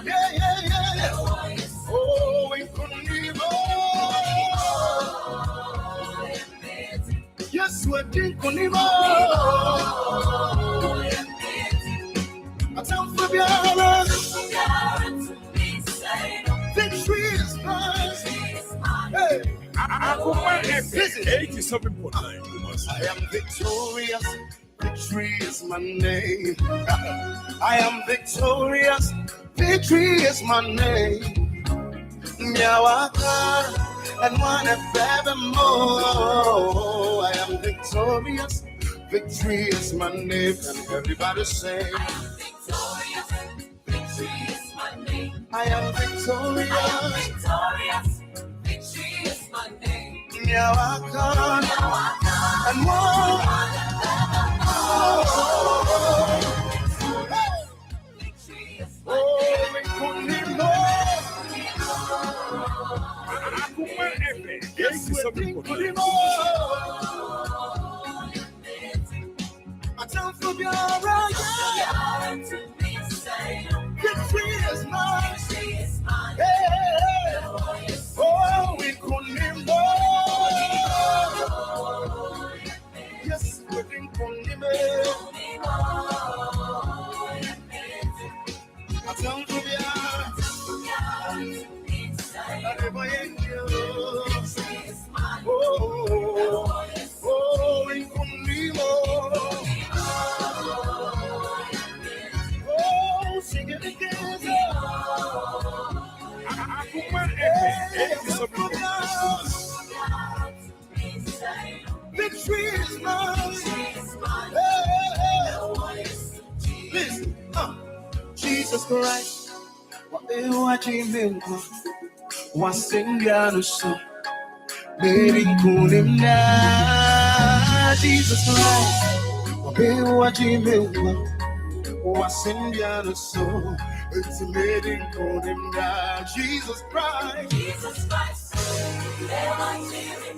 Yeah. Oh, Inkunimo. Yes, we're Inkunimo. I don't forget. Victory is mine. Hey, Akoma FM 87.9. I am victorious. Victory is my name. I am victorious. Victory is my name. Nyawaka and one forevermore. I am victorious. Victory is my name. And everybody say, I am victorious. Victory is my name. I am victorious. Victory is my name. Nyawaka and one. I don't forget. Victory is mine. Oh, we couldn't yes, we couldn't I don't forget. Oh, we couldn't oh, sing it again. Akoma FM 87.9. Victory is mine. Listen, Jesus Christ, what you watching me? What's in your soul? Baby, cool him now. Jesus Christ, what you watching me? What's in your soul? It's a lady, cool him now. Jesus Christ, they're watching me.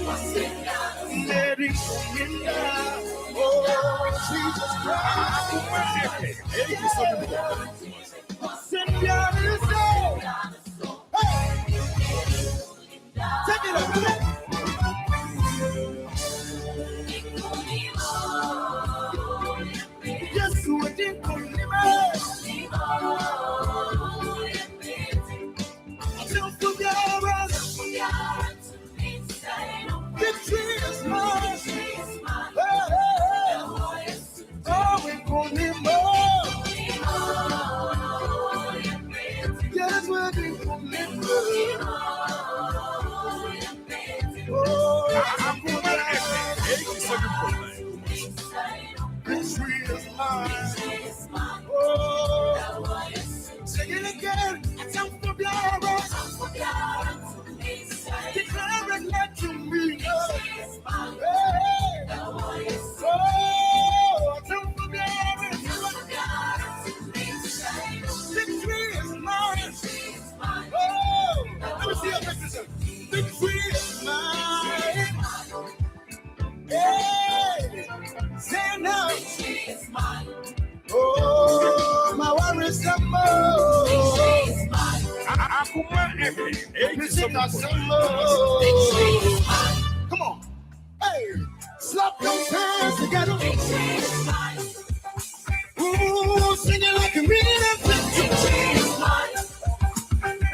What's in your lady, cool him now. Oh, Jesus Christ, 87.9. what's in your soul? Hey, take it up. Yes, we did. Oh, sing it again. Jump for glory. Declare it not to me. Oh, jump for glory. Victory is mine. Oh, let me see your picture. Victory is mine. Hey, say now. Oh, my worries are more. Akoma FM. Come on. Hey, slap those hands together. Ooh, sing it like you mean it.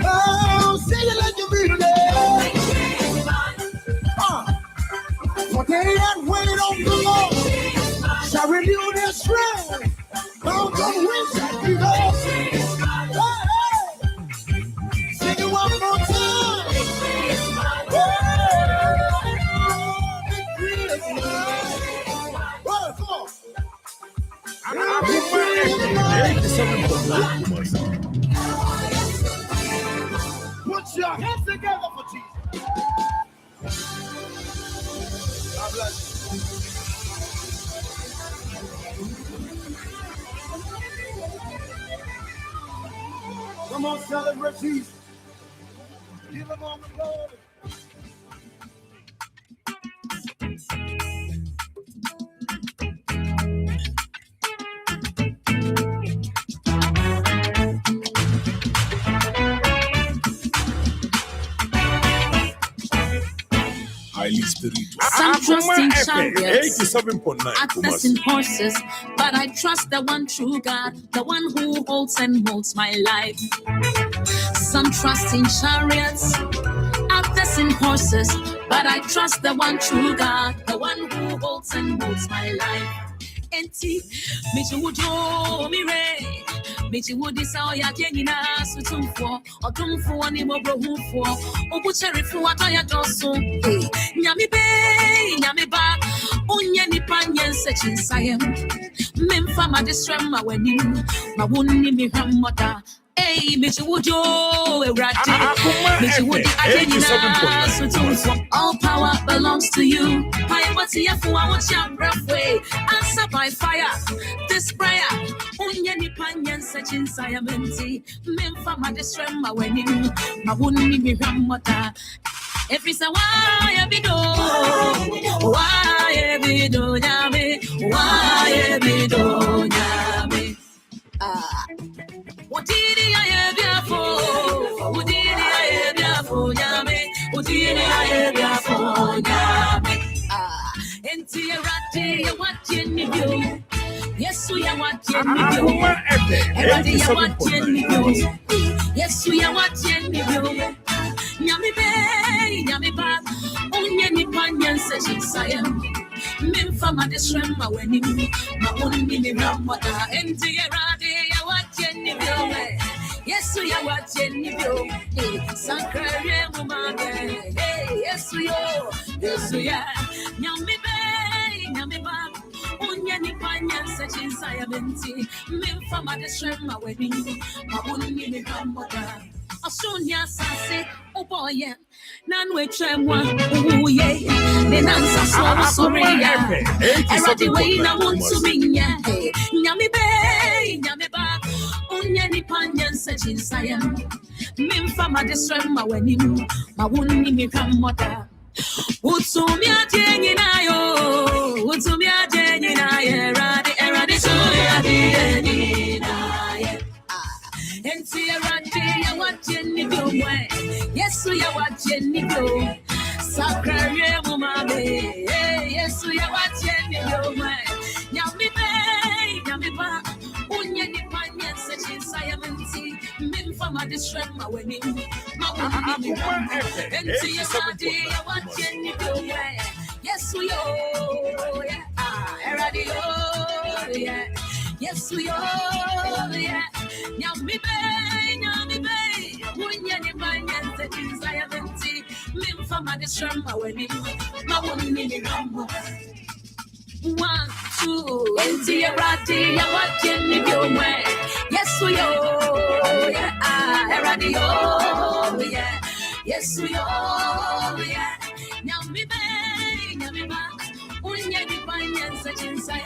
Oh, sing it like you mean it. For they that wait on the Lord shall renew their strength. Come on, wings like eagles. Sing it one more time. Victory is mine. Well, come on. Victory is mine. Put your hands together for Jesus. God bless you. Come on, celebrate Jesus. Give him all the glory. Highly spiritual. Some trust in chariots, 87.9. others in horses, but I trust the one true God, the one who holds and molds my life. Some trust in chariots, others in horses, but I trust the one true God, the one who holds and molds my life. Enti, Michi Wujo Mire, Michi Wudi Saoya Kenina Sutumfo, Otumfo ni Mobrohufo, Obucheri Fuataya Dosu, Nyami Bay, Nyami Ba, Unyani Panyan Sechin Sayem, Memfama Distrema Wenim, Mawuni Mihamota. Hey, Michi Wujo, Erati, Michi Wudi Akenina Sutumfo, all power belongs to you. Answer by fire. This prayer. Unyani panyan sechin sayamenti. Memfa madestrema wenim. Mawuni miramota. Every say why ebido. Why ebido nyame. Why ebido nyame. Udini aye biafo. Udini aye biafo nyame. Udini aye biafo nyame. Enti erati ya watching you. Yes, we are watching you. Erati ya watching you. Yes, we are watching you. Nyami be, nyami ba. Unyani panyan session sayam. Memfa madesrema wenim. Ma unni mi ramada. Enti erati ya watching you. Yes, we are watching you. Sankare mumage. Yes, we are. Yes, we are. Nyami be, nyami ba. Unyani panyan sechin sayamenti. Memfa madesrema wenim. Ma unni mi ramada. Asunya sase, oh boy, nanwe tremwa, oh yeah, the nansa so soria. Eradi way na want to be nyami be, nyami ba, unyani panyan sechin sayam. Memfa madesrema wenim, ma unni mi ramada. Utumia jenyi nayo, utumia jenyi naye, eradi so jenyi naye. Enti eradi ya watching you, yes we are watching you. Sakrare mumame, yes we are watching you. Nyami be, nyami ba, unyani panya sechin sayamenti. Memfa madesrema wenim, ma unni mi ramada. Enti eradi ya watching you, yes we are, eradi oh yeah. Yes, we are, yeah. Nyami be, from my distrama when you my one minute rambo. 1, 2, into your body, you're watching me go away. Yes, we are, yeah, radio, yeah, yes, we are, yeah. Now, me, back, when you're defining such inside.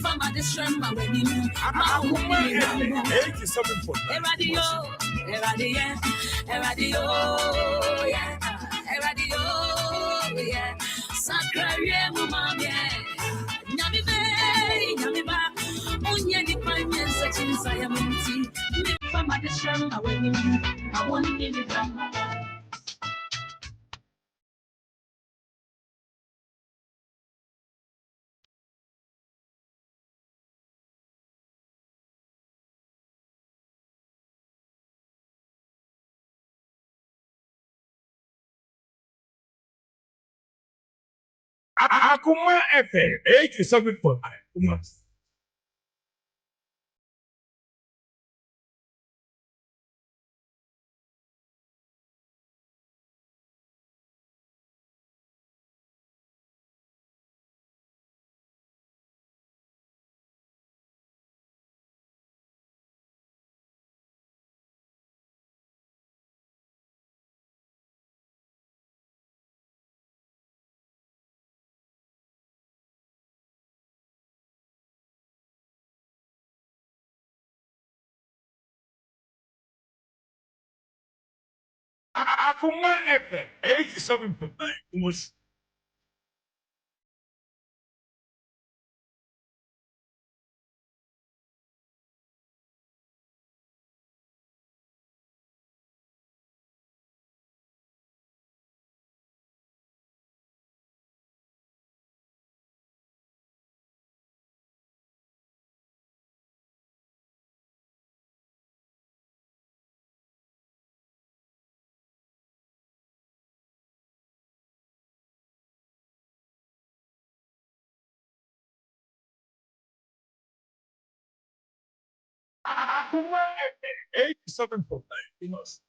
From my distrama when you my woman, 87 for radio, yeah, yeah. Sacre, mama, yeah. Nyami ba, unya di panya such inside a minty. From my distrama when you I want to give it from. Akoma FM 87.9. Akoma FM 87.9. Akoma FM 87.9.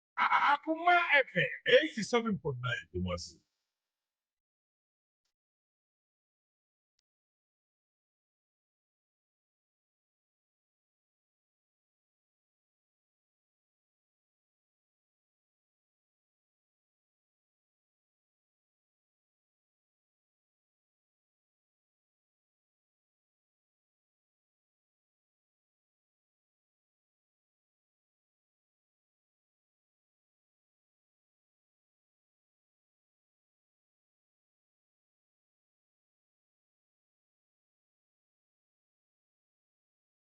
Akoma FM 87.9.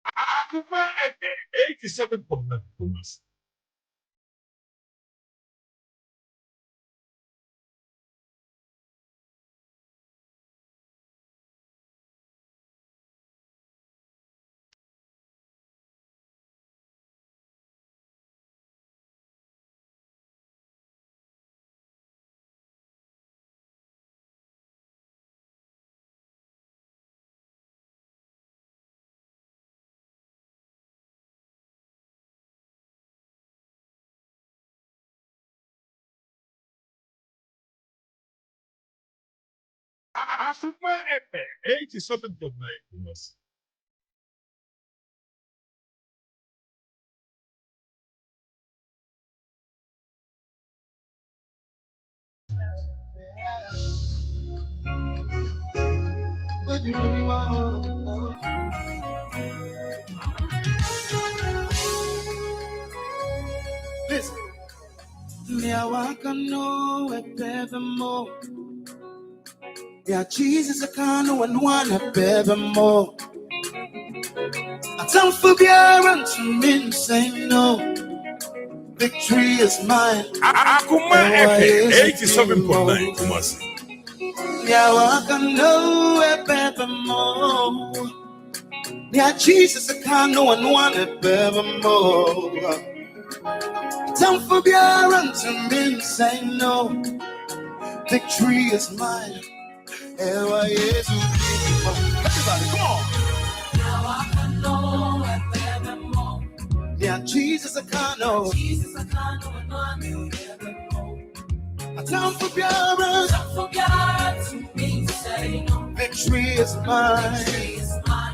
Akoma FM 87.9. Akoma FM 87.9. Listen. Me I walk on know it evermore. Yeah, Jesus I can't know one a evermore. I Don't forget to me, say no. Victory is mine. Akoma FM 87.9 Kumasi. Yeah, I can know a better more. Yeah, Jesus, I can't know one a better more. Don't forget to me, say no. Victory is mine. Everybody, come on. Yeah, Jesus, I can't know. I don't forget to me, say no. Victory is mine.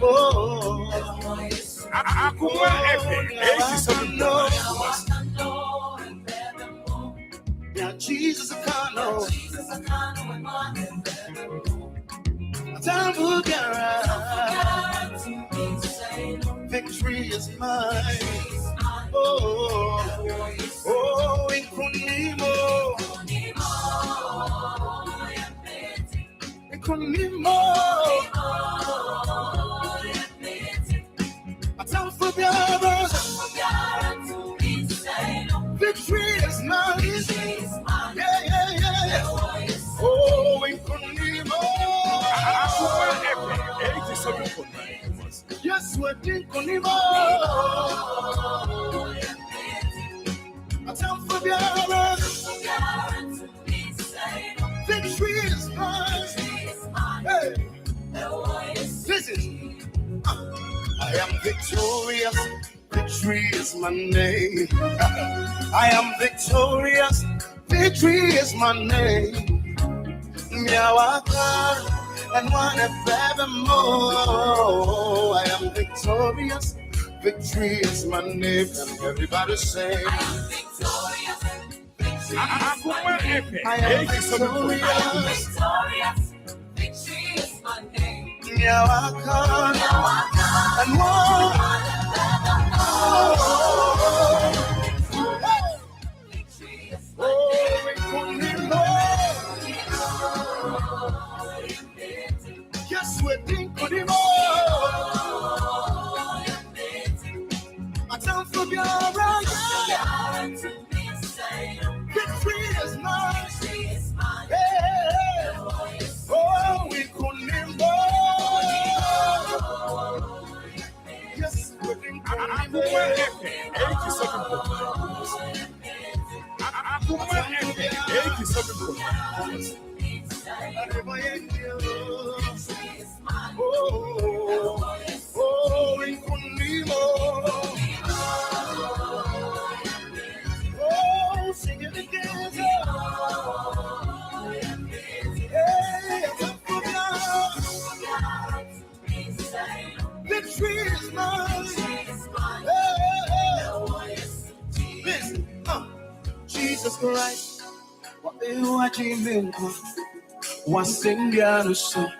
Oh, Akoma FM 87.9 yeah, Jesus, I can't know. I don't forget to me, say no. Victory is mine. Oh, in Kunimo. Kunimo. I don't forget to me, say no. Victory is mine. Yeah. Oh, in Kunimo. Akoma FM 87.9 Kumasi. Yes, we're in Kunimo. I don't forget to me, say no. Victory is mine. Hey, listen. I am victorious. Victory is my name. I am victorious. Victory is my name. Miawaka and one forevermore. I am victorious. Victory is my name. And everybody say, I am victorious. Akoma FM I am victorious. Victory is my name. Miawaka and one. Yes, we're thinking more. I don't forget right. Victory is mine. Hey. Oh, we couldn't more. Yes, we're thinking Akoma FM 87.9 Akoma FM 87.9 Oh, in Kunimo. Oh, sing it again. Hey, victory is mine. Hey. Listen, Jesus Christ, what you are dreaming of? What's in the other side?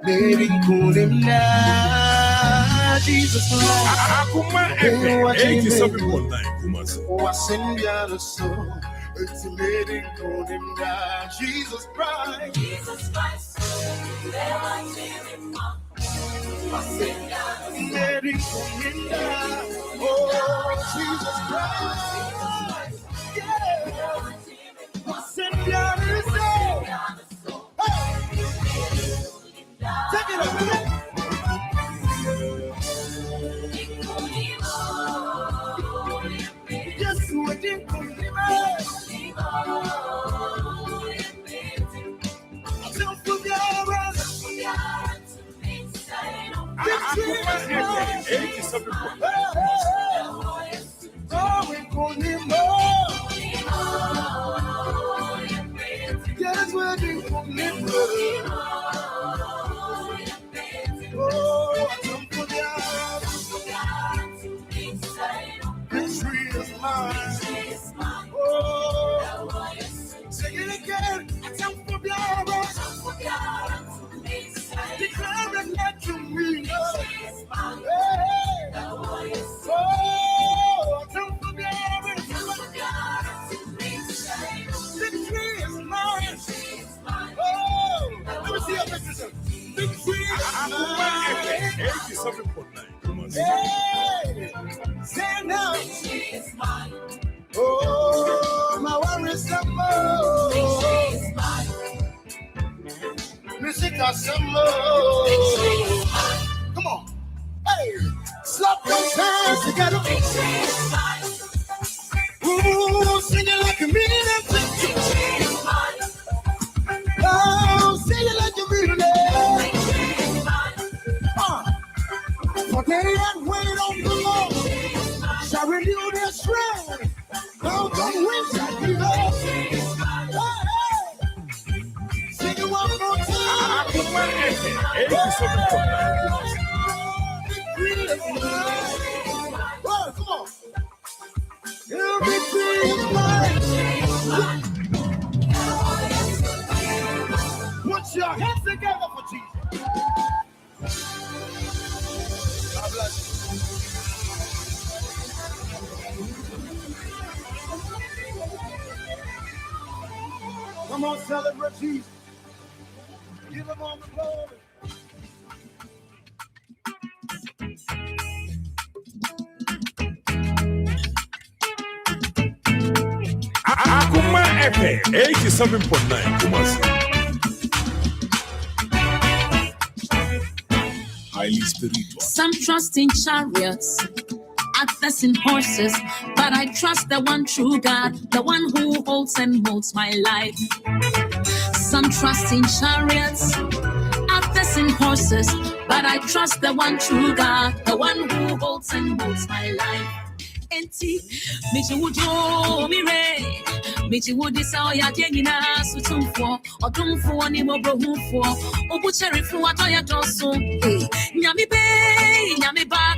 Baby, cool him down. Jesus Christ. Akoma FM 87.9 Kumasi. What's in the other side? It's a lady, cool him down. Jesus Christ. Jesus Christ. What's in the other side? Lady, cool him down. Oh, Jesus Christ. Yeah. What's in the other side? Take it up. Yes, we did. Don't forget us. Akoma FM 87.9 Oh, we couldn't more. Yes, we did. Oh, don't forget. Victory is mine. Oh, say it again. Don't forget us. Declare it not to me. Hey. Oh, don't forget it. some more. Come on. Hey, slap those hands together. Ooh, sing it like a mean and oh, sing it like you mean it. For they that wait on the Lord shall renew their strength. Now the wind shall be there. Sing it one more time. Oh, come on. Victory is mine. Put your hands together for Jesus. God bless you. Come on, celebrate Jesus. Give him all the glory. Akoma FM 87.9 Kumasi. Highly spiritual. Some trust in chariots, others in horses, but I trust the one true God, the one who holds and molds my life. Some trust in chariots, others in horses, but I trust the one true God, the one who holds and molds my life. Enti, Michi Wujo, Mire, Michi Woodi Sao Yagina, Sutumfo, Odumfo, Nimo Brohufo, Obucheri Fu Atoya Doso, Nyami Bay, Nyami Ba,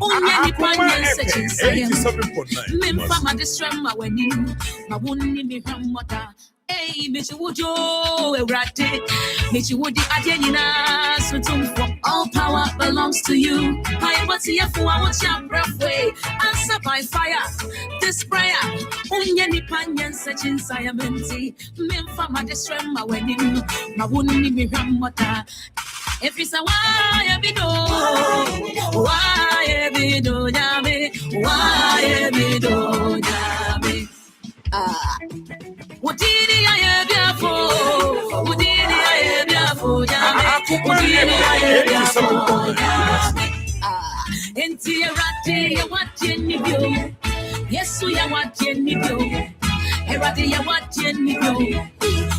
Unyani Panya, Sechin Sayam, Mimfama Distrema, when you, Mawuni Mihamota. Hey, Michi Wujo, Erate, Michi Woodi Adenina, Sutumfo, all power belongs to you. I want to hear for our way. Answer by fire. This prayer, Unyani Panyan, Sechin Sayamenti, Mimfama Distrema, when you, Mawuni Mihamota. If it's a why, Udini aye biafo, udini aye biafo, udini aye biafo. Enti erade ya wati nibio, Yesu ya wati nibio. Erade ya wati nibio,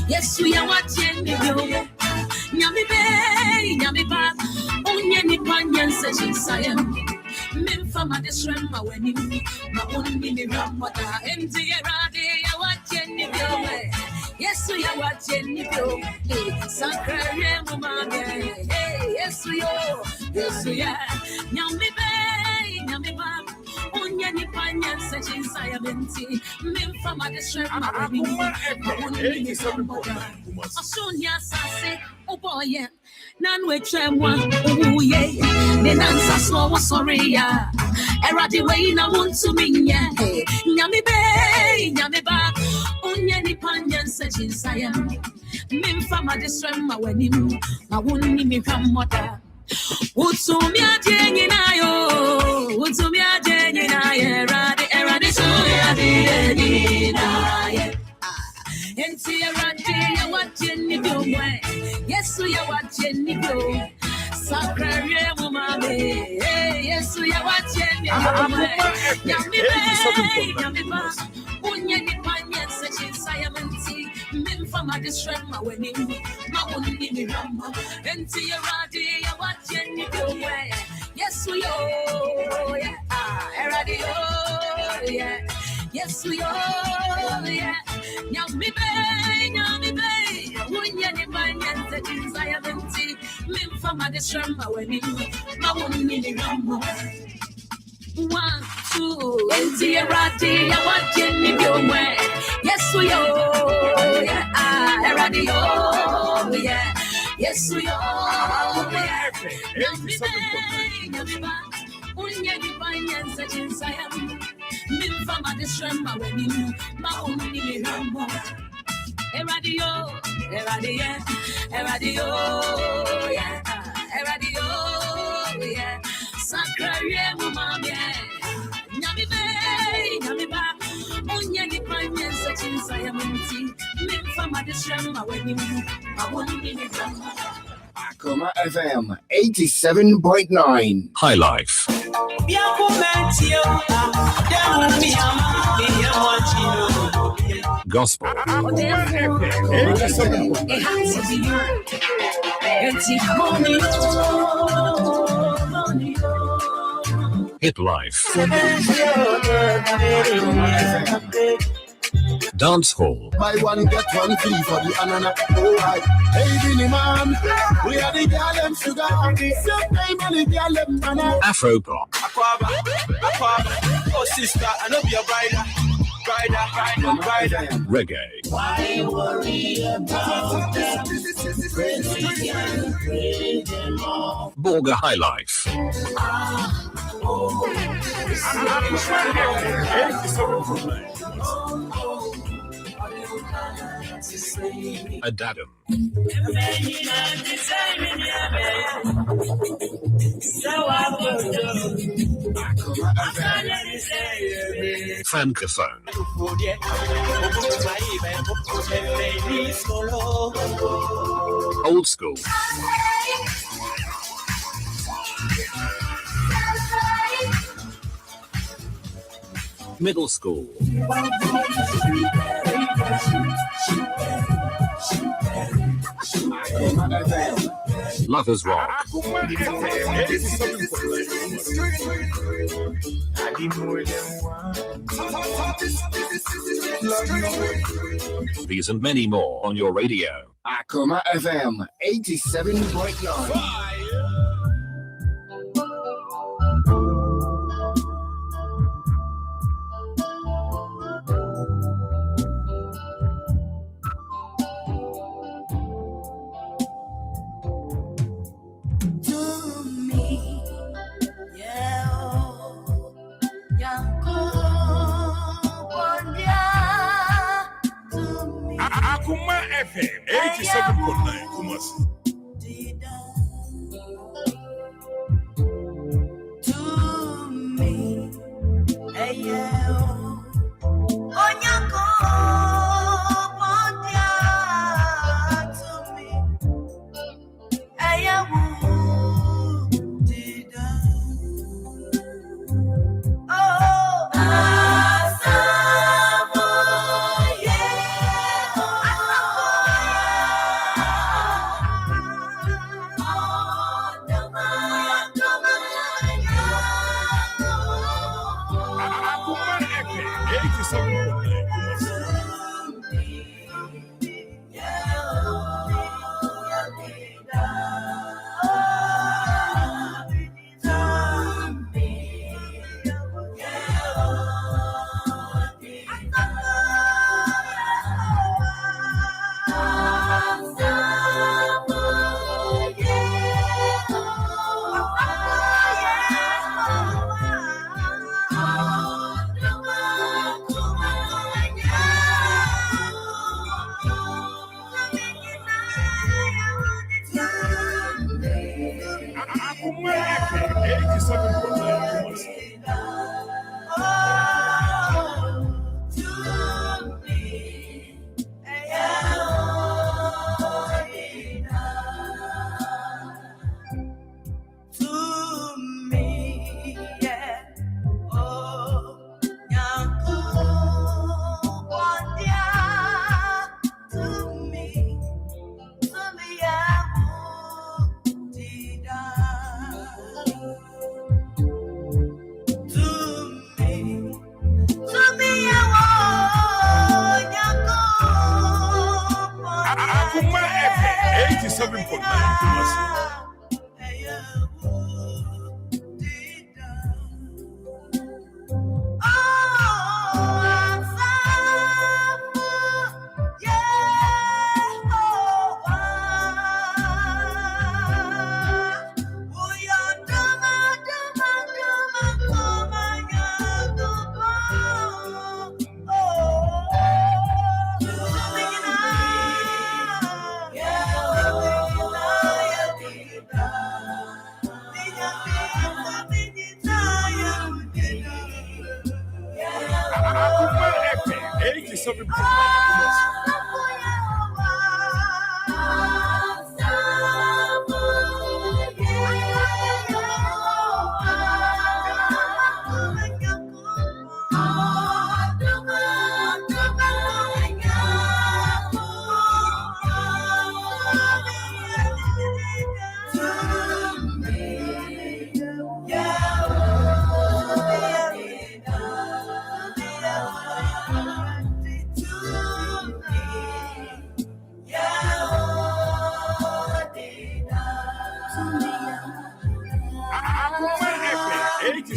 Yesu ya wati nibio. Nyami ba, unye ni panyen se chisayem. Mimfama desrema weni, ma unni ni ramada. Enti erade ya wati nibio, Yesu ya wati nibio. Sankare mumame, Yesu yo, Yesu ya. Nyami ba, unye ni panyen se chisayem. Mimfama desrema weni, ma unni ni ramada. Asunya sase, uboye. Nanwe tremwa, uye, nenansa slow sorry ya. Eradi way na wuntu minya. Nyami ba, unye ni panyan sechin sayam. Mimfama distrema wenim, ma wunni mi ramoda. Utumi ajenyi na yo, eradi so ya di na ye. Enti eradi ya wateni biomwe, Yesu ya wateni bio. Sakrare mumame, Yesu ya wateni biomwe. Nyami ba, unye ni panye sechin sayamenti. Mimfama distrema wenim, ma unni mi rama. Enti eradi ya wateni biomwe, Yesu yo, eradi yo, Yesu yo, Nyami bay, unye ni banyan se jinzaya benti, mimfama distrema wenim, ma unni ni rama. 1, 2, enti eradi ya wateni biomwe, Yesu yo, eradi yo, Yesu yo, Nyami ba, unye ni banyan se jinzaya benti. Mimfama distrema wenim, ma unni ni rama. Eradio, yeah. Sakrare mumame, nyami ba, unye ni panye sechin sayamenti. Mimfama distrema wenim, ma unni ni rama. Akoma FM 87.9. High Life. Gospel. Hit Life. Dance Hall. Buy one, get one free for the anana. Oh, right. Hey, Vinny man, we are the gallem sugar. Same time on the gallem banana. Afro Pop. Akoma. Oh, sister, I know you're rider. Reggae. Why worry about them? Borga High Life. Adadam. Francophone. Old school. Middle school. Lovers Rock. These and many more on your radio. Akoma FM 87.9. Akoma FM 87.9 Kumasi.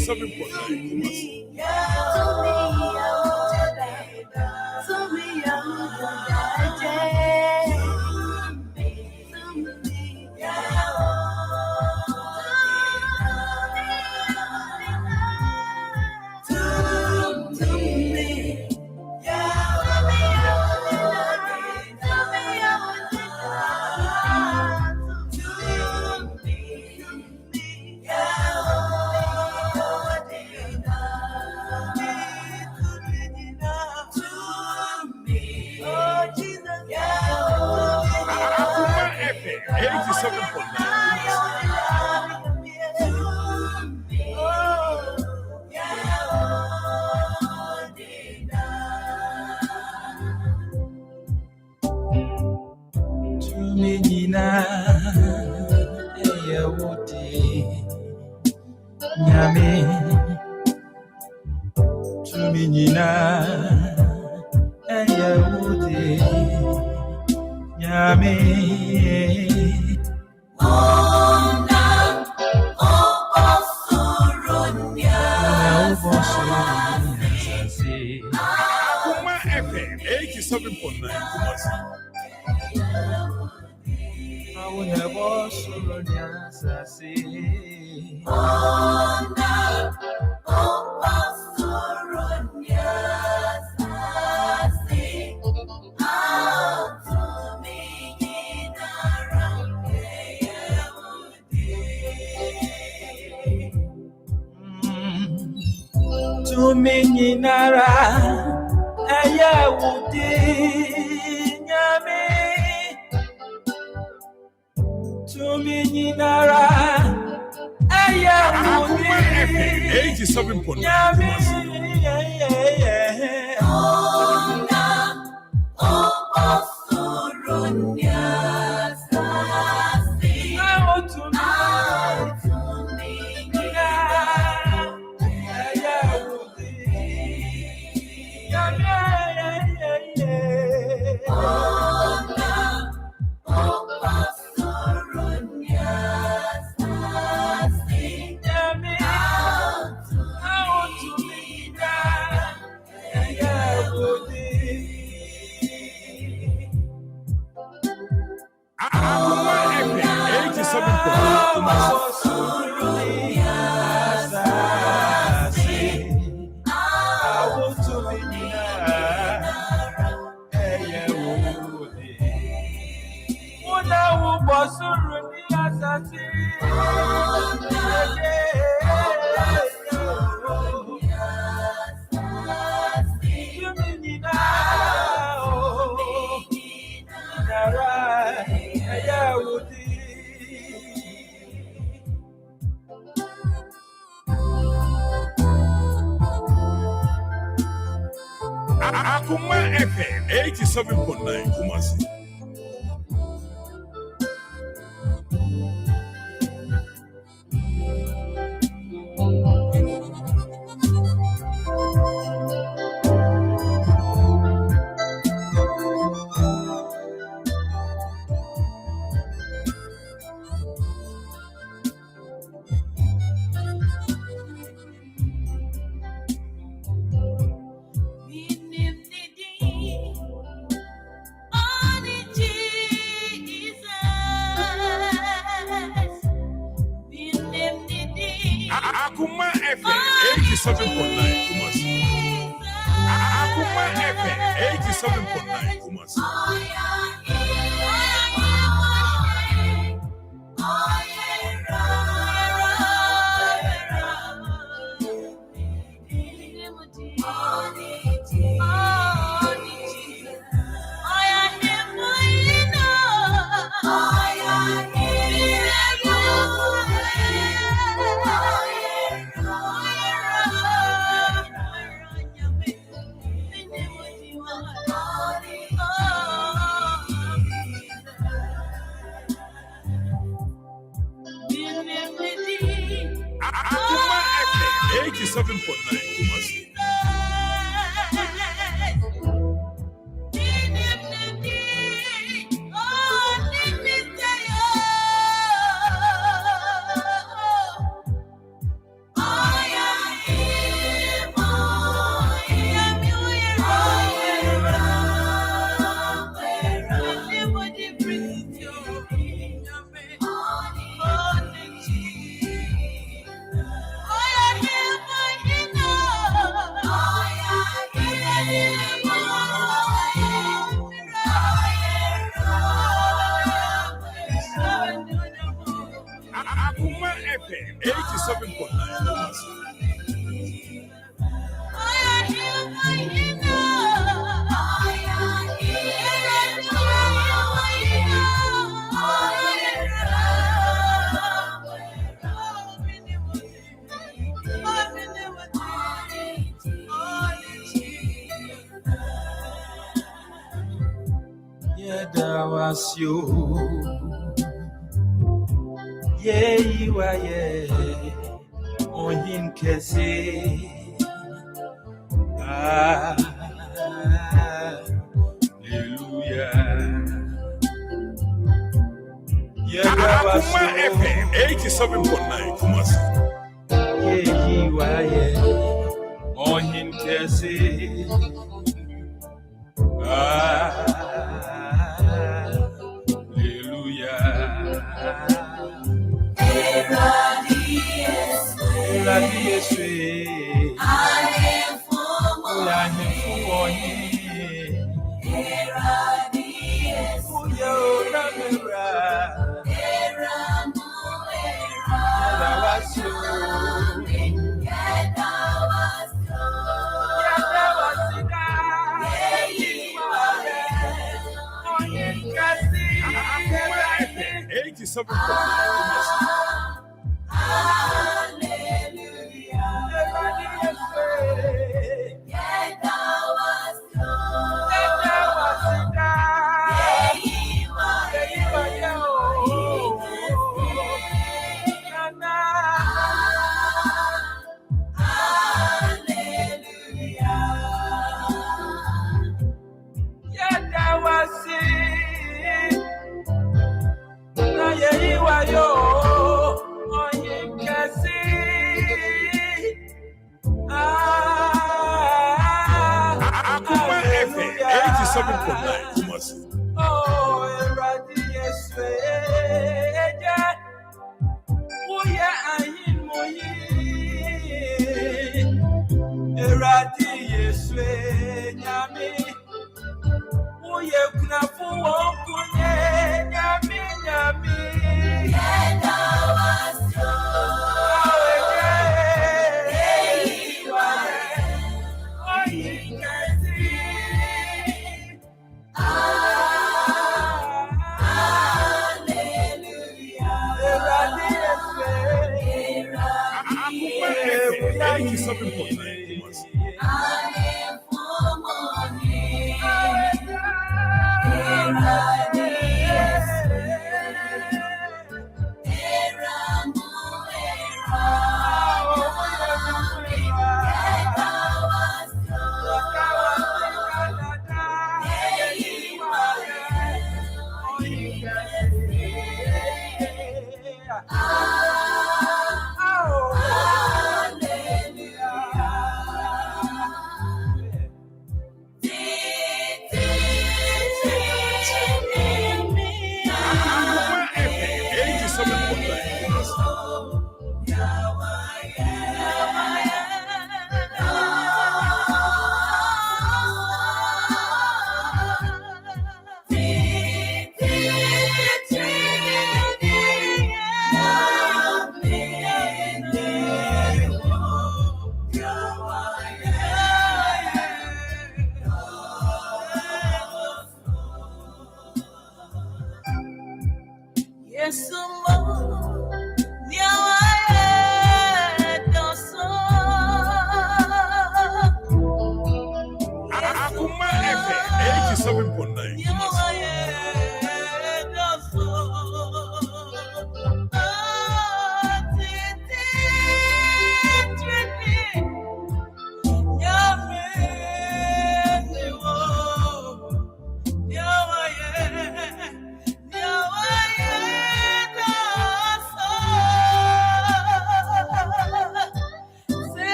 87.9 Kumasi. Akoma FM 87.9 Kumasi. I will never surrender. To me, Nara, Aya Woody, Yami. To me, Nara, Aya Woody, 87.9 Akoma FM 87.9 Kumasi. Akoma FM 87.9 Kumasi. Akoma FM 87.9 Kumasi. Akoma FM 87.9 Kumasi. Akoma FM 87.9 Kumasi. Oh yeah. Yeah, that was you. Yeah, you are, yeah. On him, Cassie. Hallelujah. Yeah, that was Akoma FM 87.9 Kumasi. Yeah, you are, yeah. On him, Cassie.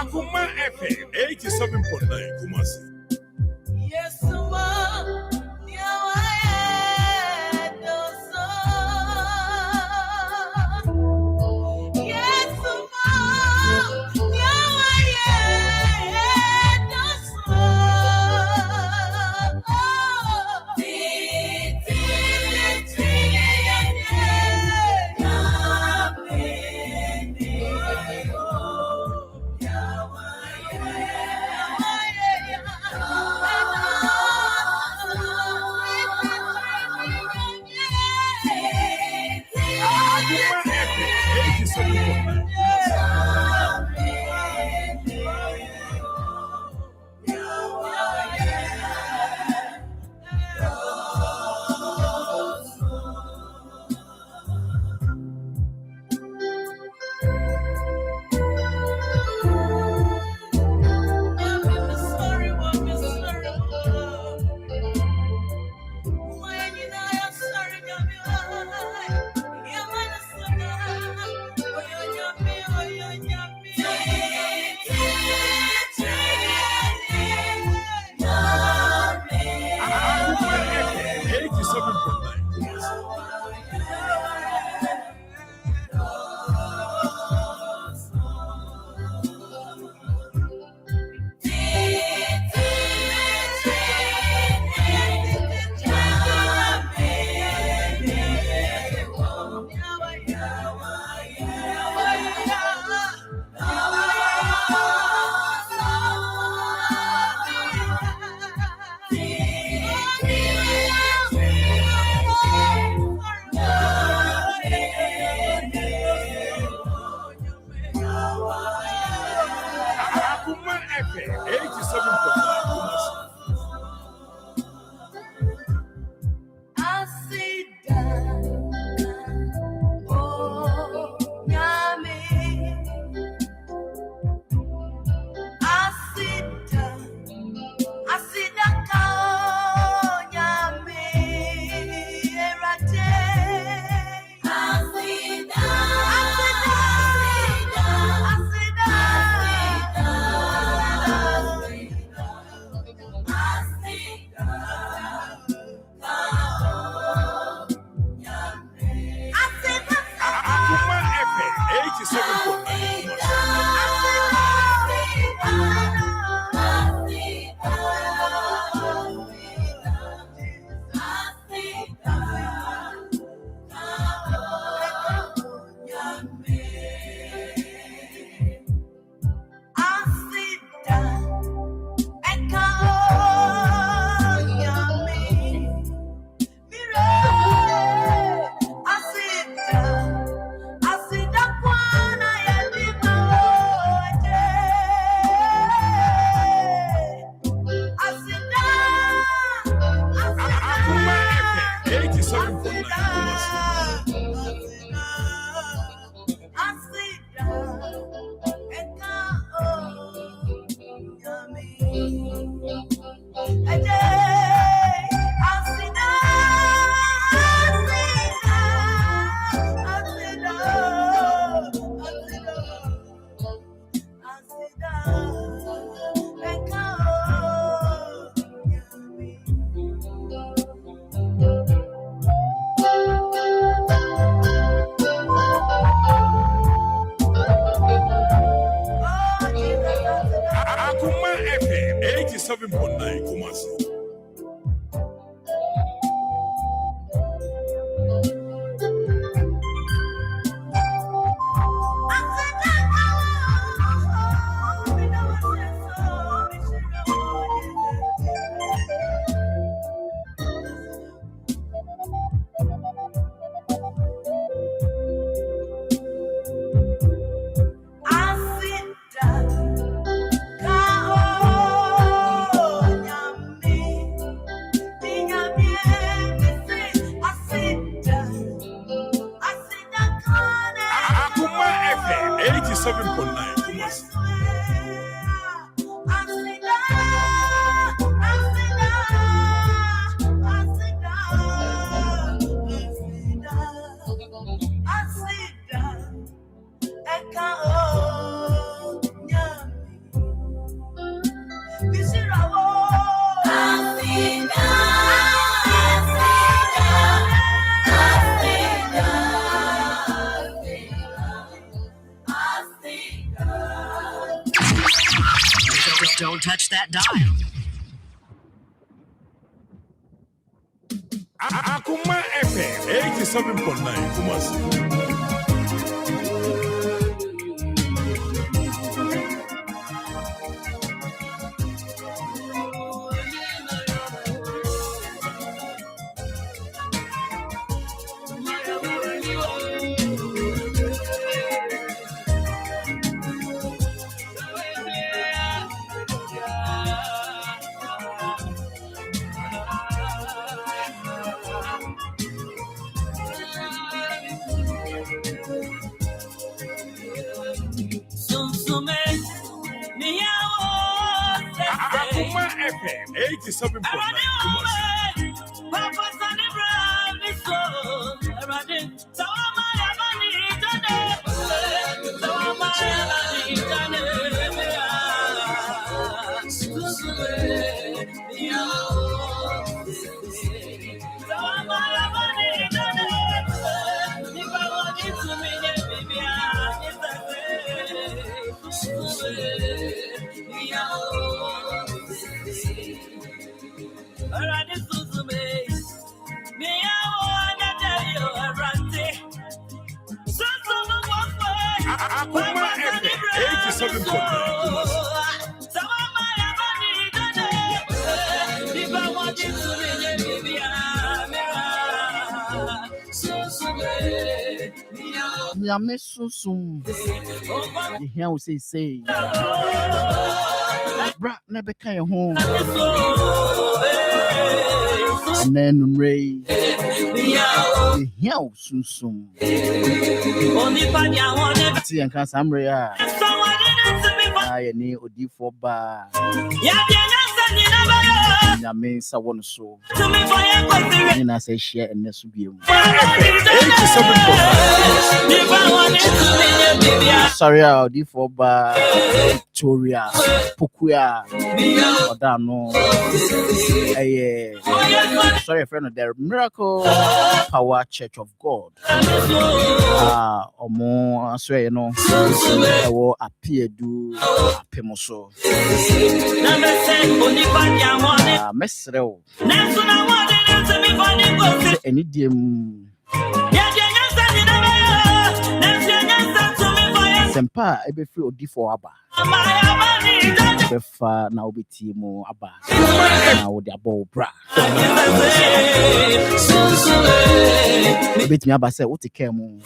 Akoma FM 87.9 Kumasi. Yes, ma. Akoma FM 87.9 Kumasi. Akoma FM 87.9 Kumasi. Don't touch that dial. Akoma FM 87.9 Kumasi. Akoma FM 87.9 Kumasi. Akoma FM 87.9 Kumasi. Nyame susum. You hear what say. Bra never can you home. And then Ray. You hear susum. See and can some Ray. I need Odi for bar. Nyame sa won so. And I say share and this will be. Sorry, I'll do for bar Victoria, Pukuya, Odano. Sorry, friend of the Miracle Power Church of God. Or more, so you know, I will appear do Pemoso. Mesrel. Any dim. Sempa ebe free odi for aba. Befa na obi timo aba. Na odi abo bra. Beti mi aba say what take mu.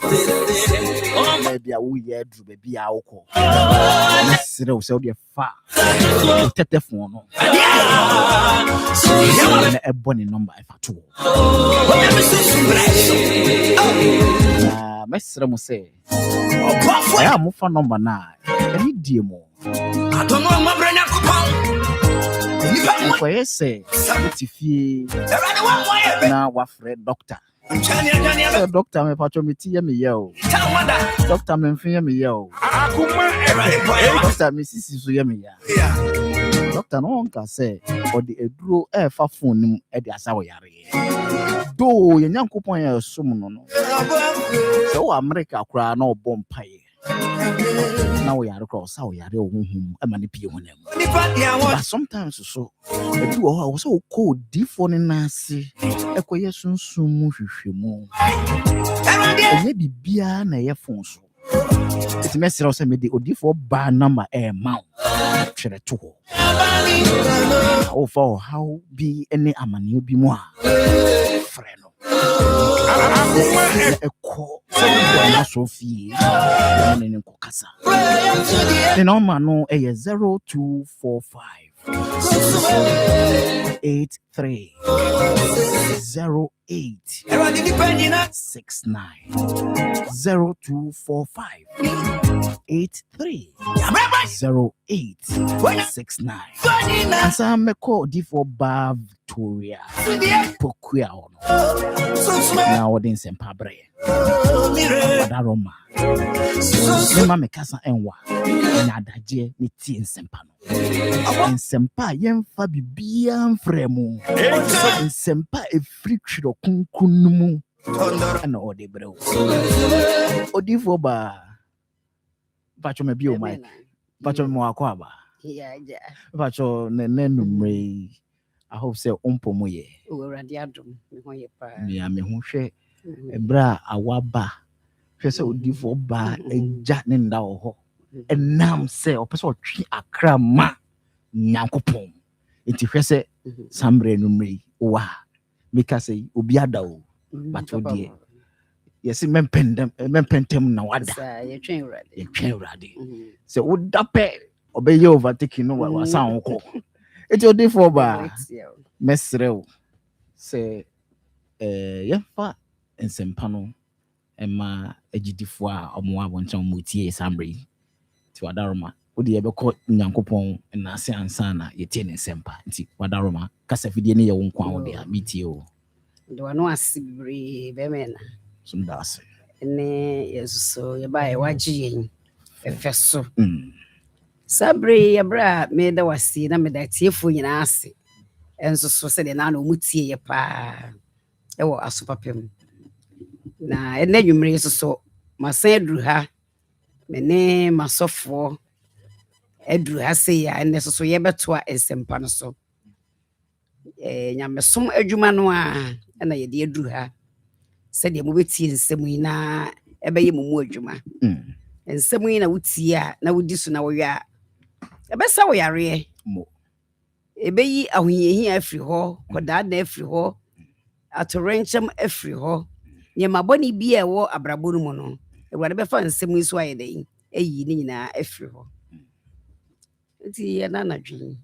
Baby a wo ye dru baby a woko. Mesre o say odi fa. Tete phone no. Na ebony number ifa to. Mesre mo say I am for number 9. Any demo. I don't know my brain. Say, now what Fred doctor. Doctor, me patcho me tia me yo. Doctor, me fear me yo. Doctor, me sisi so ye me ya. Doctor, no one can say or the edro fa phone e de asa wo yare. Do ye nyankopon ya so mu no. So America kura na obom paye. Na wo yare kura sa wo yare ohunhum e ma ne pie honam. But sometimes so e do o so ko di phone na ase e ko ye sunsun mu hwehwemu. Enye bibia na ye phone so. It's messy also me the odifo bar number mount. Chere to ho. Oh for how be any amani be more. Freno. Eko so fie. Nene ko kasa. The number no 0245 83 08 69 0245 83 08 69. And some me call D4 Bar Victoria Pokuya ono. Now what Nsem pabre. Wadaroma. Nema me kasa enwa. Na daje ni ti Nsempa no. Nsempa yemfa bibia mfremu. Nsempa efri twiro kunkunumu. Ana ode bro. Odifo ba Pacho me bio mic. Pacho mo akwaba. Yeah. Pacho nenumre. I hope say umpomo ye. Uradi adum me ho ye pa. Me ho hwe ebra awaba. Hwe say odifo ba eja ne nda wo ho. Enam say opese otwe akra ma nyankopon. Enti hwe say sambre numre wa. Meka say obi ada o. But odie. Yes, mempentem na wada. Ye twen urade. So wodape obey overtaking no wa sound ko. It's your day for ba. Mesrew. Say yefa Nsempa no ema agidifo a omo aboncha mutie sambre. Ti wadaroma. Odi ye beko nyankopon na ase ansa na yetie Nsempa. Nti wadaroma kasa fidie ne ye wo nkwa wo de a metie o. Do ano asibri be mena. Sundase. Ne yesuso ye ba ye wagi yen. Efeso. Sabre ye bra me da wasi na me da tiefo nyina ase. Enso so se de na no mutie ye pa. E wo asopapem. Na ene nwumre so masan aduru ha. Me ne masofo aduru ha se ya ene so ye beto a Nsempa no so. Nyamesom adwuma no a na ye de aduru ha. Se de mo betie nsem yi na ebe ye mu adwuma. Nsem yi na wutie a na wudi so na wo ya. Ebe sa wo yare mo. Ebe yi ahoyehi afri ho, koda na afri ho. Atorenchem afri ho. Nye maboni bi e wo abrabo no mu no. Ewade be fa nsem yi so ayede eyi ni nyina afri ho. Nti ye na nadwi.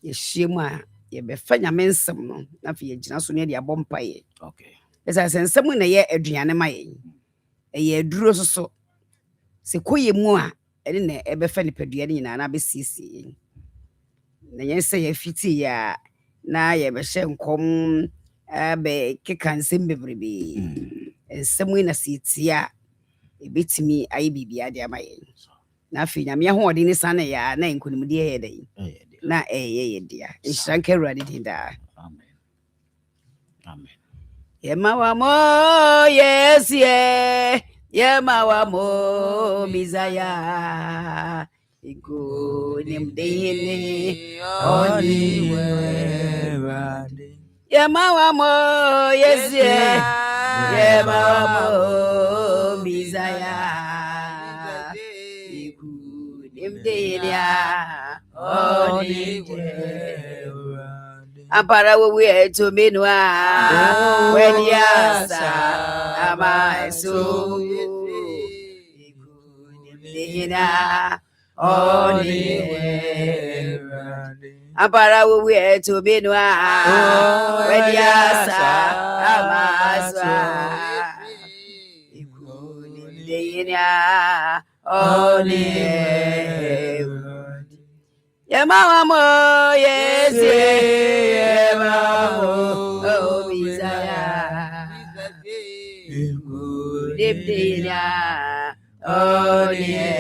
Ye hyiemu a ye be fa nyame nsem no na fa ye gina so ne de abompa ye. Okay. Esa nsem na ye aduane ma ye. Ye aduro so se koye mu a ene na ebe fa ni padua ni nyina na be sisi. Na ye se ye fiti ya na ye be hye nkom be keka nsem bebrebe. Nsem na sitia ebetimi ayi bibia de ama ye. Na afi nyame ho ode ni sane ya na nkunimde ye de. Na ye dia. Nhranka Awurade dinda. Amen. Yema mo yes ye. Yema mo Messiah. Igo nimdene oni werade. Yema mo yes ye. Yema mo Messiah. Igo nimdene oni werade. Ampara we to menua when yasa ama so Dina oni Ampara we to menua when yasa ama so Dina oni Yema mo yes Messiah. nibdina odie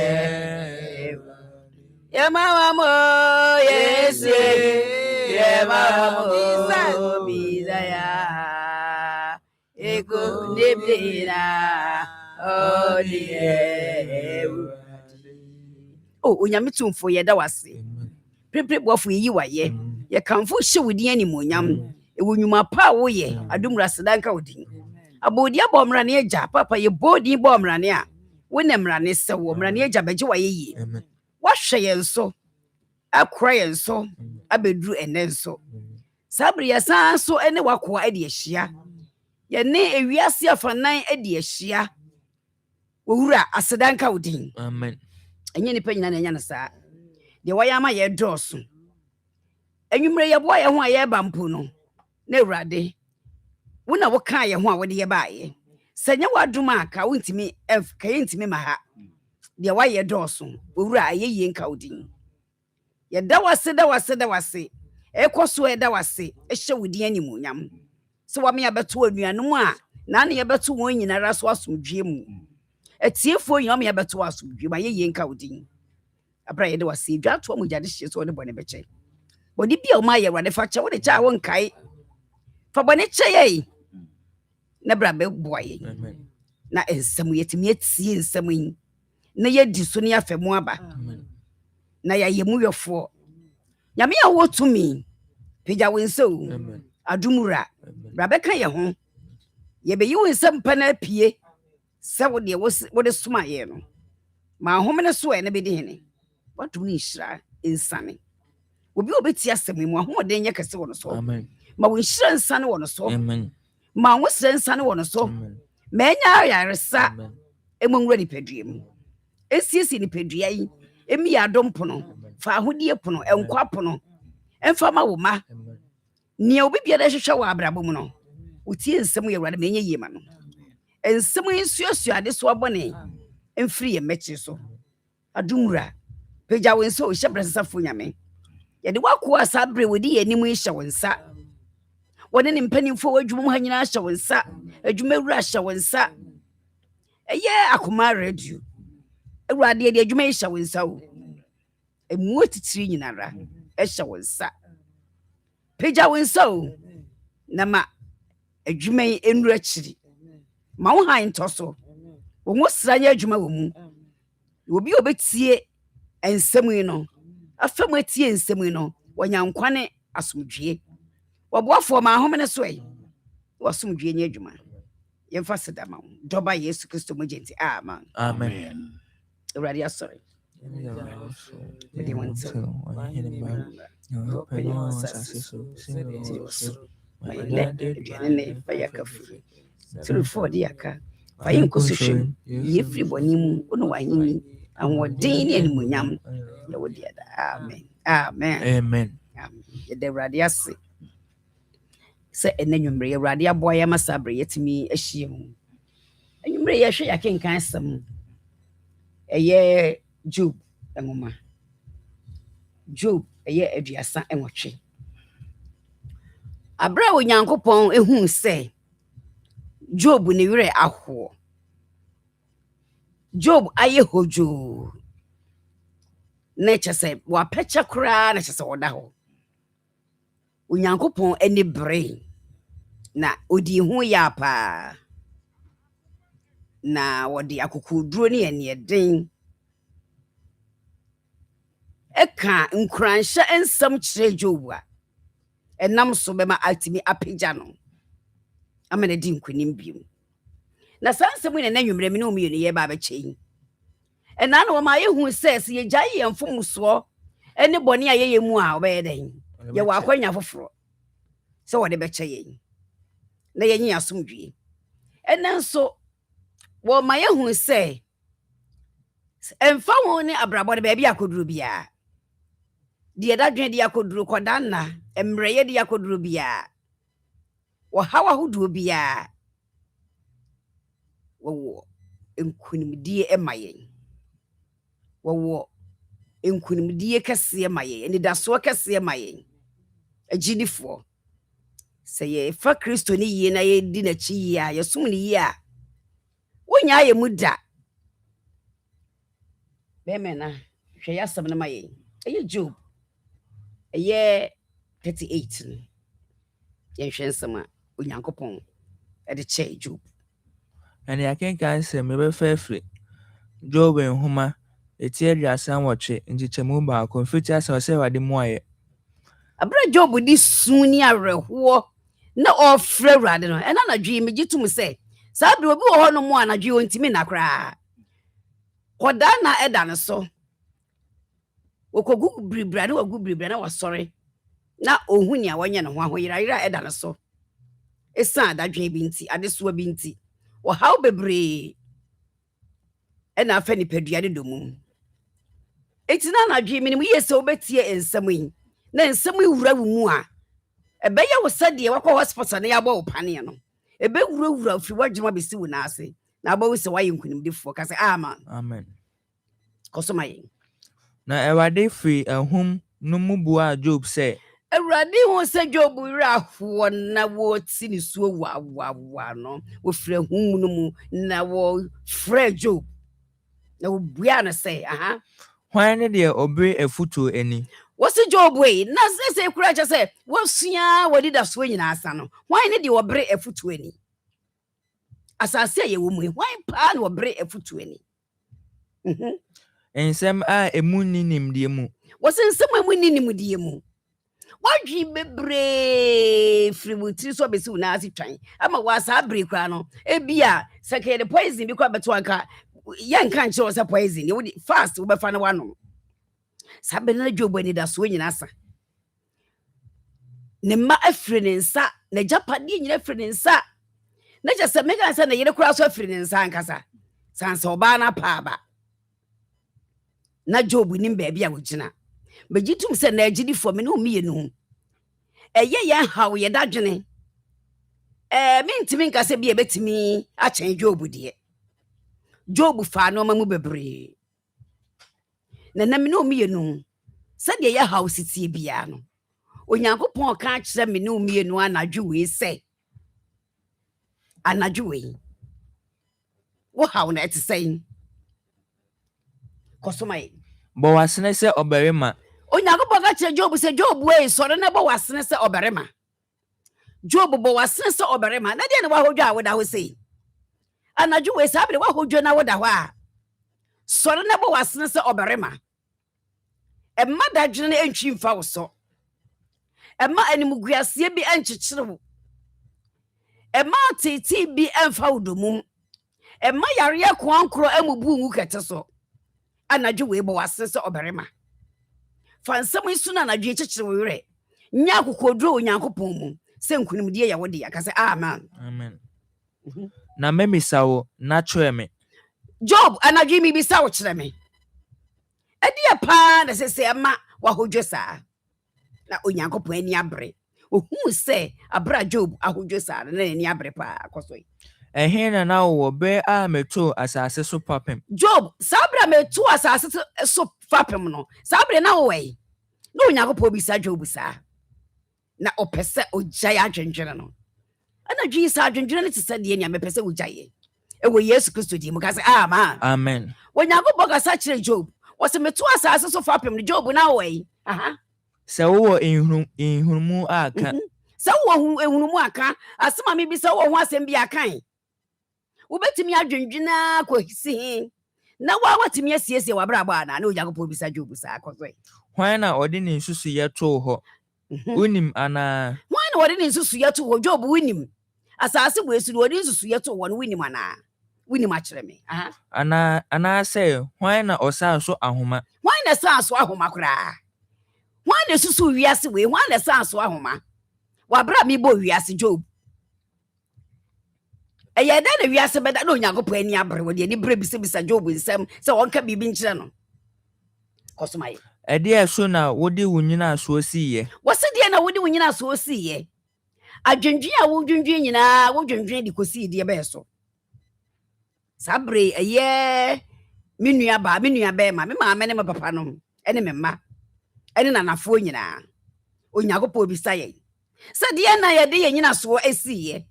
yamamo yesi yamamo bizaya ego nibdina odie oh onyame tumfo yeda wase prepre bofo yi waye ye kanfo hye wodi animonyam ewo nwuma pa wo ye adumra sedanka wodi abodi abomra ne agya papa ye bodi bomra ne a wo ne mra ne se wo mra ne agya beje waye yi wo hwe ye nso akora ye nso abeduru ene nso sabre ya san so ene wakoa ade ahia ye ne ewiase afanan ade ahia wo wura asedanka wodi amen enye ni panyina na enya na saa de wayama ye droso enwumre ye boa ye ho a ye ba mpo no na awurade wona wo ka ye ho a wo de ye baaye sanya waduma aka wontimi ka ye ntimi ma ha de waye droso owura ayeye nka odin ye da wase ekoso ye da wase ehye wodi animonyam so wa me abeto anuanom a na ne ye beto won nyina raso asomdwe mu etiefo yin o me abeto asomdwe ma ye nka odin abra ye de wase dwa to mu jade hye so de bone beche bodi bia o ma ye wade fa che wo de cha won kai fa bone che ye na bra be boye na ensem yetimi etie ensem yin na ye di so ne afemu aba na ya ye mu yofo nyame ya wotumi pija wenso adumura bra be kan ye ho ye be yi wensem pa na pie se wo de wo de soma ye no ma homene so e na be di hene watum ni hira insane obi obeti asemi mu ahomode nye kese wono so amen ma wo hira insane wono so amen ma wo hira insane wono so ma enya yaresa emonwura ni pediem esiesi ni pedua yi emi adom pono fa ahodie pono enkwa pono emfa ma wo ma ne obi bia da hwehwe wa abrabo mu no utie nsem ye wura ma enye yema no ensem nsuasu ade so abone emfiri ye mechi so adumura peja wenso o hyebresa fo nyame ye de wakoa sabre wodi ye nimu hye wonsa woni ne mpanimfo wadwum ha nyina hye wonsa adwumawura hye wonsa eye Akoma radio awurade de adwuma hye wonsa o emu otitiri nyinara hye wonsa peja wenso o na ma adwuma enura chiri ma wo han toso wo ngosranye adwuma wo mu obi obetie ensem yi no afem atie ensem yi no wanyankwane asomdwie waboafo ma ahomene so yi wasomdwie nya adwuma yemfa sedama doba Yesu Kristo mojenti amen amen awurade asori Edi wanso for the aka fayin kusushin yefri bonimu onu wanyini anwodin ni animunyam ya wodi ada amen amen amen ye de awurade ase se enanwumre awurade aboa ya masabre yetimi ahie mu enwumre ye hwe yakenkan asem eye Job engoma Job eye aduasa enwotwe abra onyankopon ehun se Job ne wire aho Job aye hojo na chese wa pecha kura na chese woda ho onyankopon eni bre na odi hu ya pa na wodi akukuduro ne ene den eka nkuransha ensam kire Job a enam so be ma atimi apagya no amana di nkunim biom na sansem ne na nwumre me no mi ye ba ba chei ena na wo ma ye hu se ye gyae ye mfomso ene bone a ye mu a obaye den ye wa akwanya foforo se wo de be chei na ye nyi asomdwie ena nso wo ma ye hu se emfa wo ne abrabo de ba bia akoduru bia de dadwen de akoduru kodanna emre ye de akoduru bia wo hawa hudu bia wo enkunimdie emayen wo enkunimdie kase emayen ni daso kase emayen agidifo se ye fa Kristo ni yie na ye di na chi ya ye sum ni yie a wonya ye muda be me na hwe yasem na maye eye Job eye 38 yen hwe nsem a onyankopon e de che Job and I can't say me fair free Job and Huma etie asan woche njichemu ba ko mfiti asa se wade mu aye abra Job di suni areho na ofre wrade no ena na dwi me gitum se sa bro bi wo ho no mu anadwi ontimi na kra koda na eda ne so okogu bribra na wagu bribra na wasore na ohuni a wanya ne ho ahoyira eda ne so esa adadwe bi nti adeso bi nti wo haw bebre ena afa ni padua de domum etina na dwe minim yese obetie ensam yi na ensam wura wu mu a ebeye wo sade wakọ hospital na yabo wo pane no ebe wura firi wagema besi wo na ase na abawo se waye nkunimdefo ka se amen kosomaye na ewade free ahum no mubua Job say ewrade ho se Job wura ho na wo ti ni suo wa no wo frɛ hum no mu na wo frɛ Job na wo bua na say hwan ne de obre afuto ani wasi Job we na se kura cha se wasua wadi da so nyina asa no hwan ne de obre afuto ani asase ye wo mu hwan pa na obre afuto ani ensem a emu ni nimde mu wasi nsem emu ni nimde mu wadwi bebre fributi so besi una asi twan ama wasa bre kura no ebia sekede poison bi kwa beto anka yan kan che wasa poison you fast wo be fa na wano sabe na Job ani da so nyina asa ne ma afre ne nsa na japade nyina afre ne nsa na je se mega nsa na yere kura so afre ne nsa ankasa sansa oba na pa ba na Job nim ba bia wogina begitum se na agidi fo me no mienu eye ye hawo ye dadwene mintimi nka se bia betimi a chen Job de Job fa no mamu bebre na me no mienu se de ye hawo sitie bia no onyankopon ka kire me no mienu anadwo we se anadwo we wo hawo na etisen kosomai bo wasene se oberema onyankopon ka kire Job se Job we sore na bo wasene se oberema Job bo wasene se oberema na de ne wa hodwa a woda ho sei anadwo we sabre wa hodwa na woda ho a sore na bo wasene se oberema emma dadwene entwi mfa wo so emma animguasie bi enkyekere wo emma titi bi emfa wo domum emma yare kwankro amubu ngu kete so anadwo we bo wasene se oberema fansam isu na anadwo kyekere wo yere nya akokodro onyankopon mu se nkunimdie ya wode akase amen na memisawo na choeme Job anadwo mi bisa wo kire me edie pa na sese ama wa hodwo saa na onyankopon ani abre ohun se abra Job ahodwo saa na ani abre pa akosoi ehe na wo be a meto asase so papem Job sabra meto asase so papem no sabre na wo we na onyankopon bisa Job saa na opese ogya ya adwendwene no ana dwi sa adwendwene ne tse de nia mepese ogya ye ewo Yesu Kristo di mu ka se amen onyankopon ka sa kire Job wose meto asase so papem no Job na wo we se wo ehunmu aka se wo ehunmu aka asema me bi se wo ho asem bi akan wo betimi adwendwena ko hisi na wa watimi asiesie wa braba na onyankopon bisa Job saa akosoi hwan na odi ne nsusu ye to ho unim ana hwan na odi ne nsusu ye to ho Job unim asase bo esu odi nsusu ye to ho no unim ana unim akere me ana say hwan na osa so ahoma hwan na sa so ahoma kura hwan na susu wiase we hwan na sa so ahoma wa bra mi bo wiase Job eye da na wiase beda na onyankopon ani abre wo de ni bre bisa Job nsem se wonka bibi nkire no kosomaye ede so na wodi wunyina so osiye wose de na wodi wunyina so osiye adwendwen a wodwendwen nyina wodwendwen di kosi de be so sabre eye minua be ma me maame ne me papa no ene me mma ene nanafo nyina onyankopon bisa ye se de na ye de ye nyina so asiye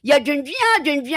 ya dwendwen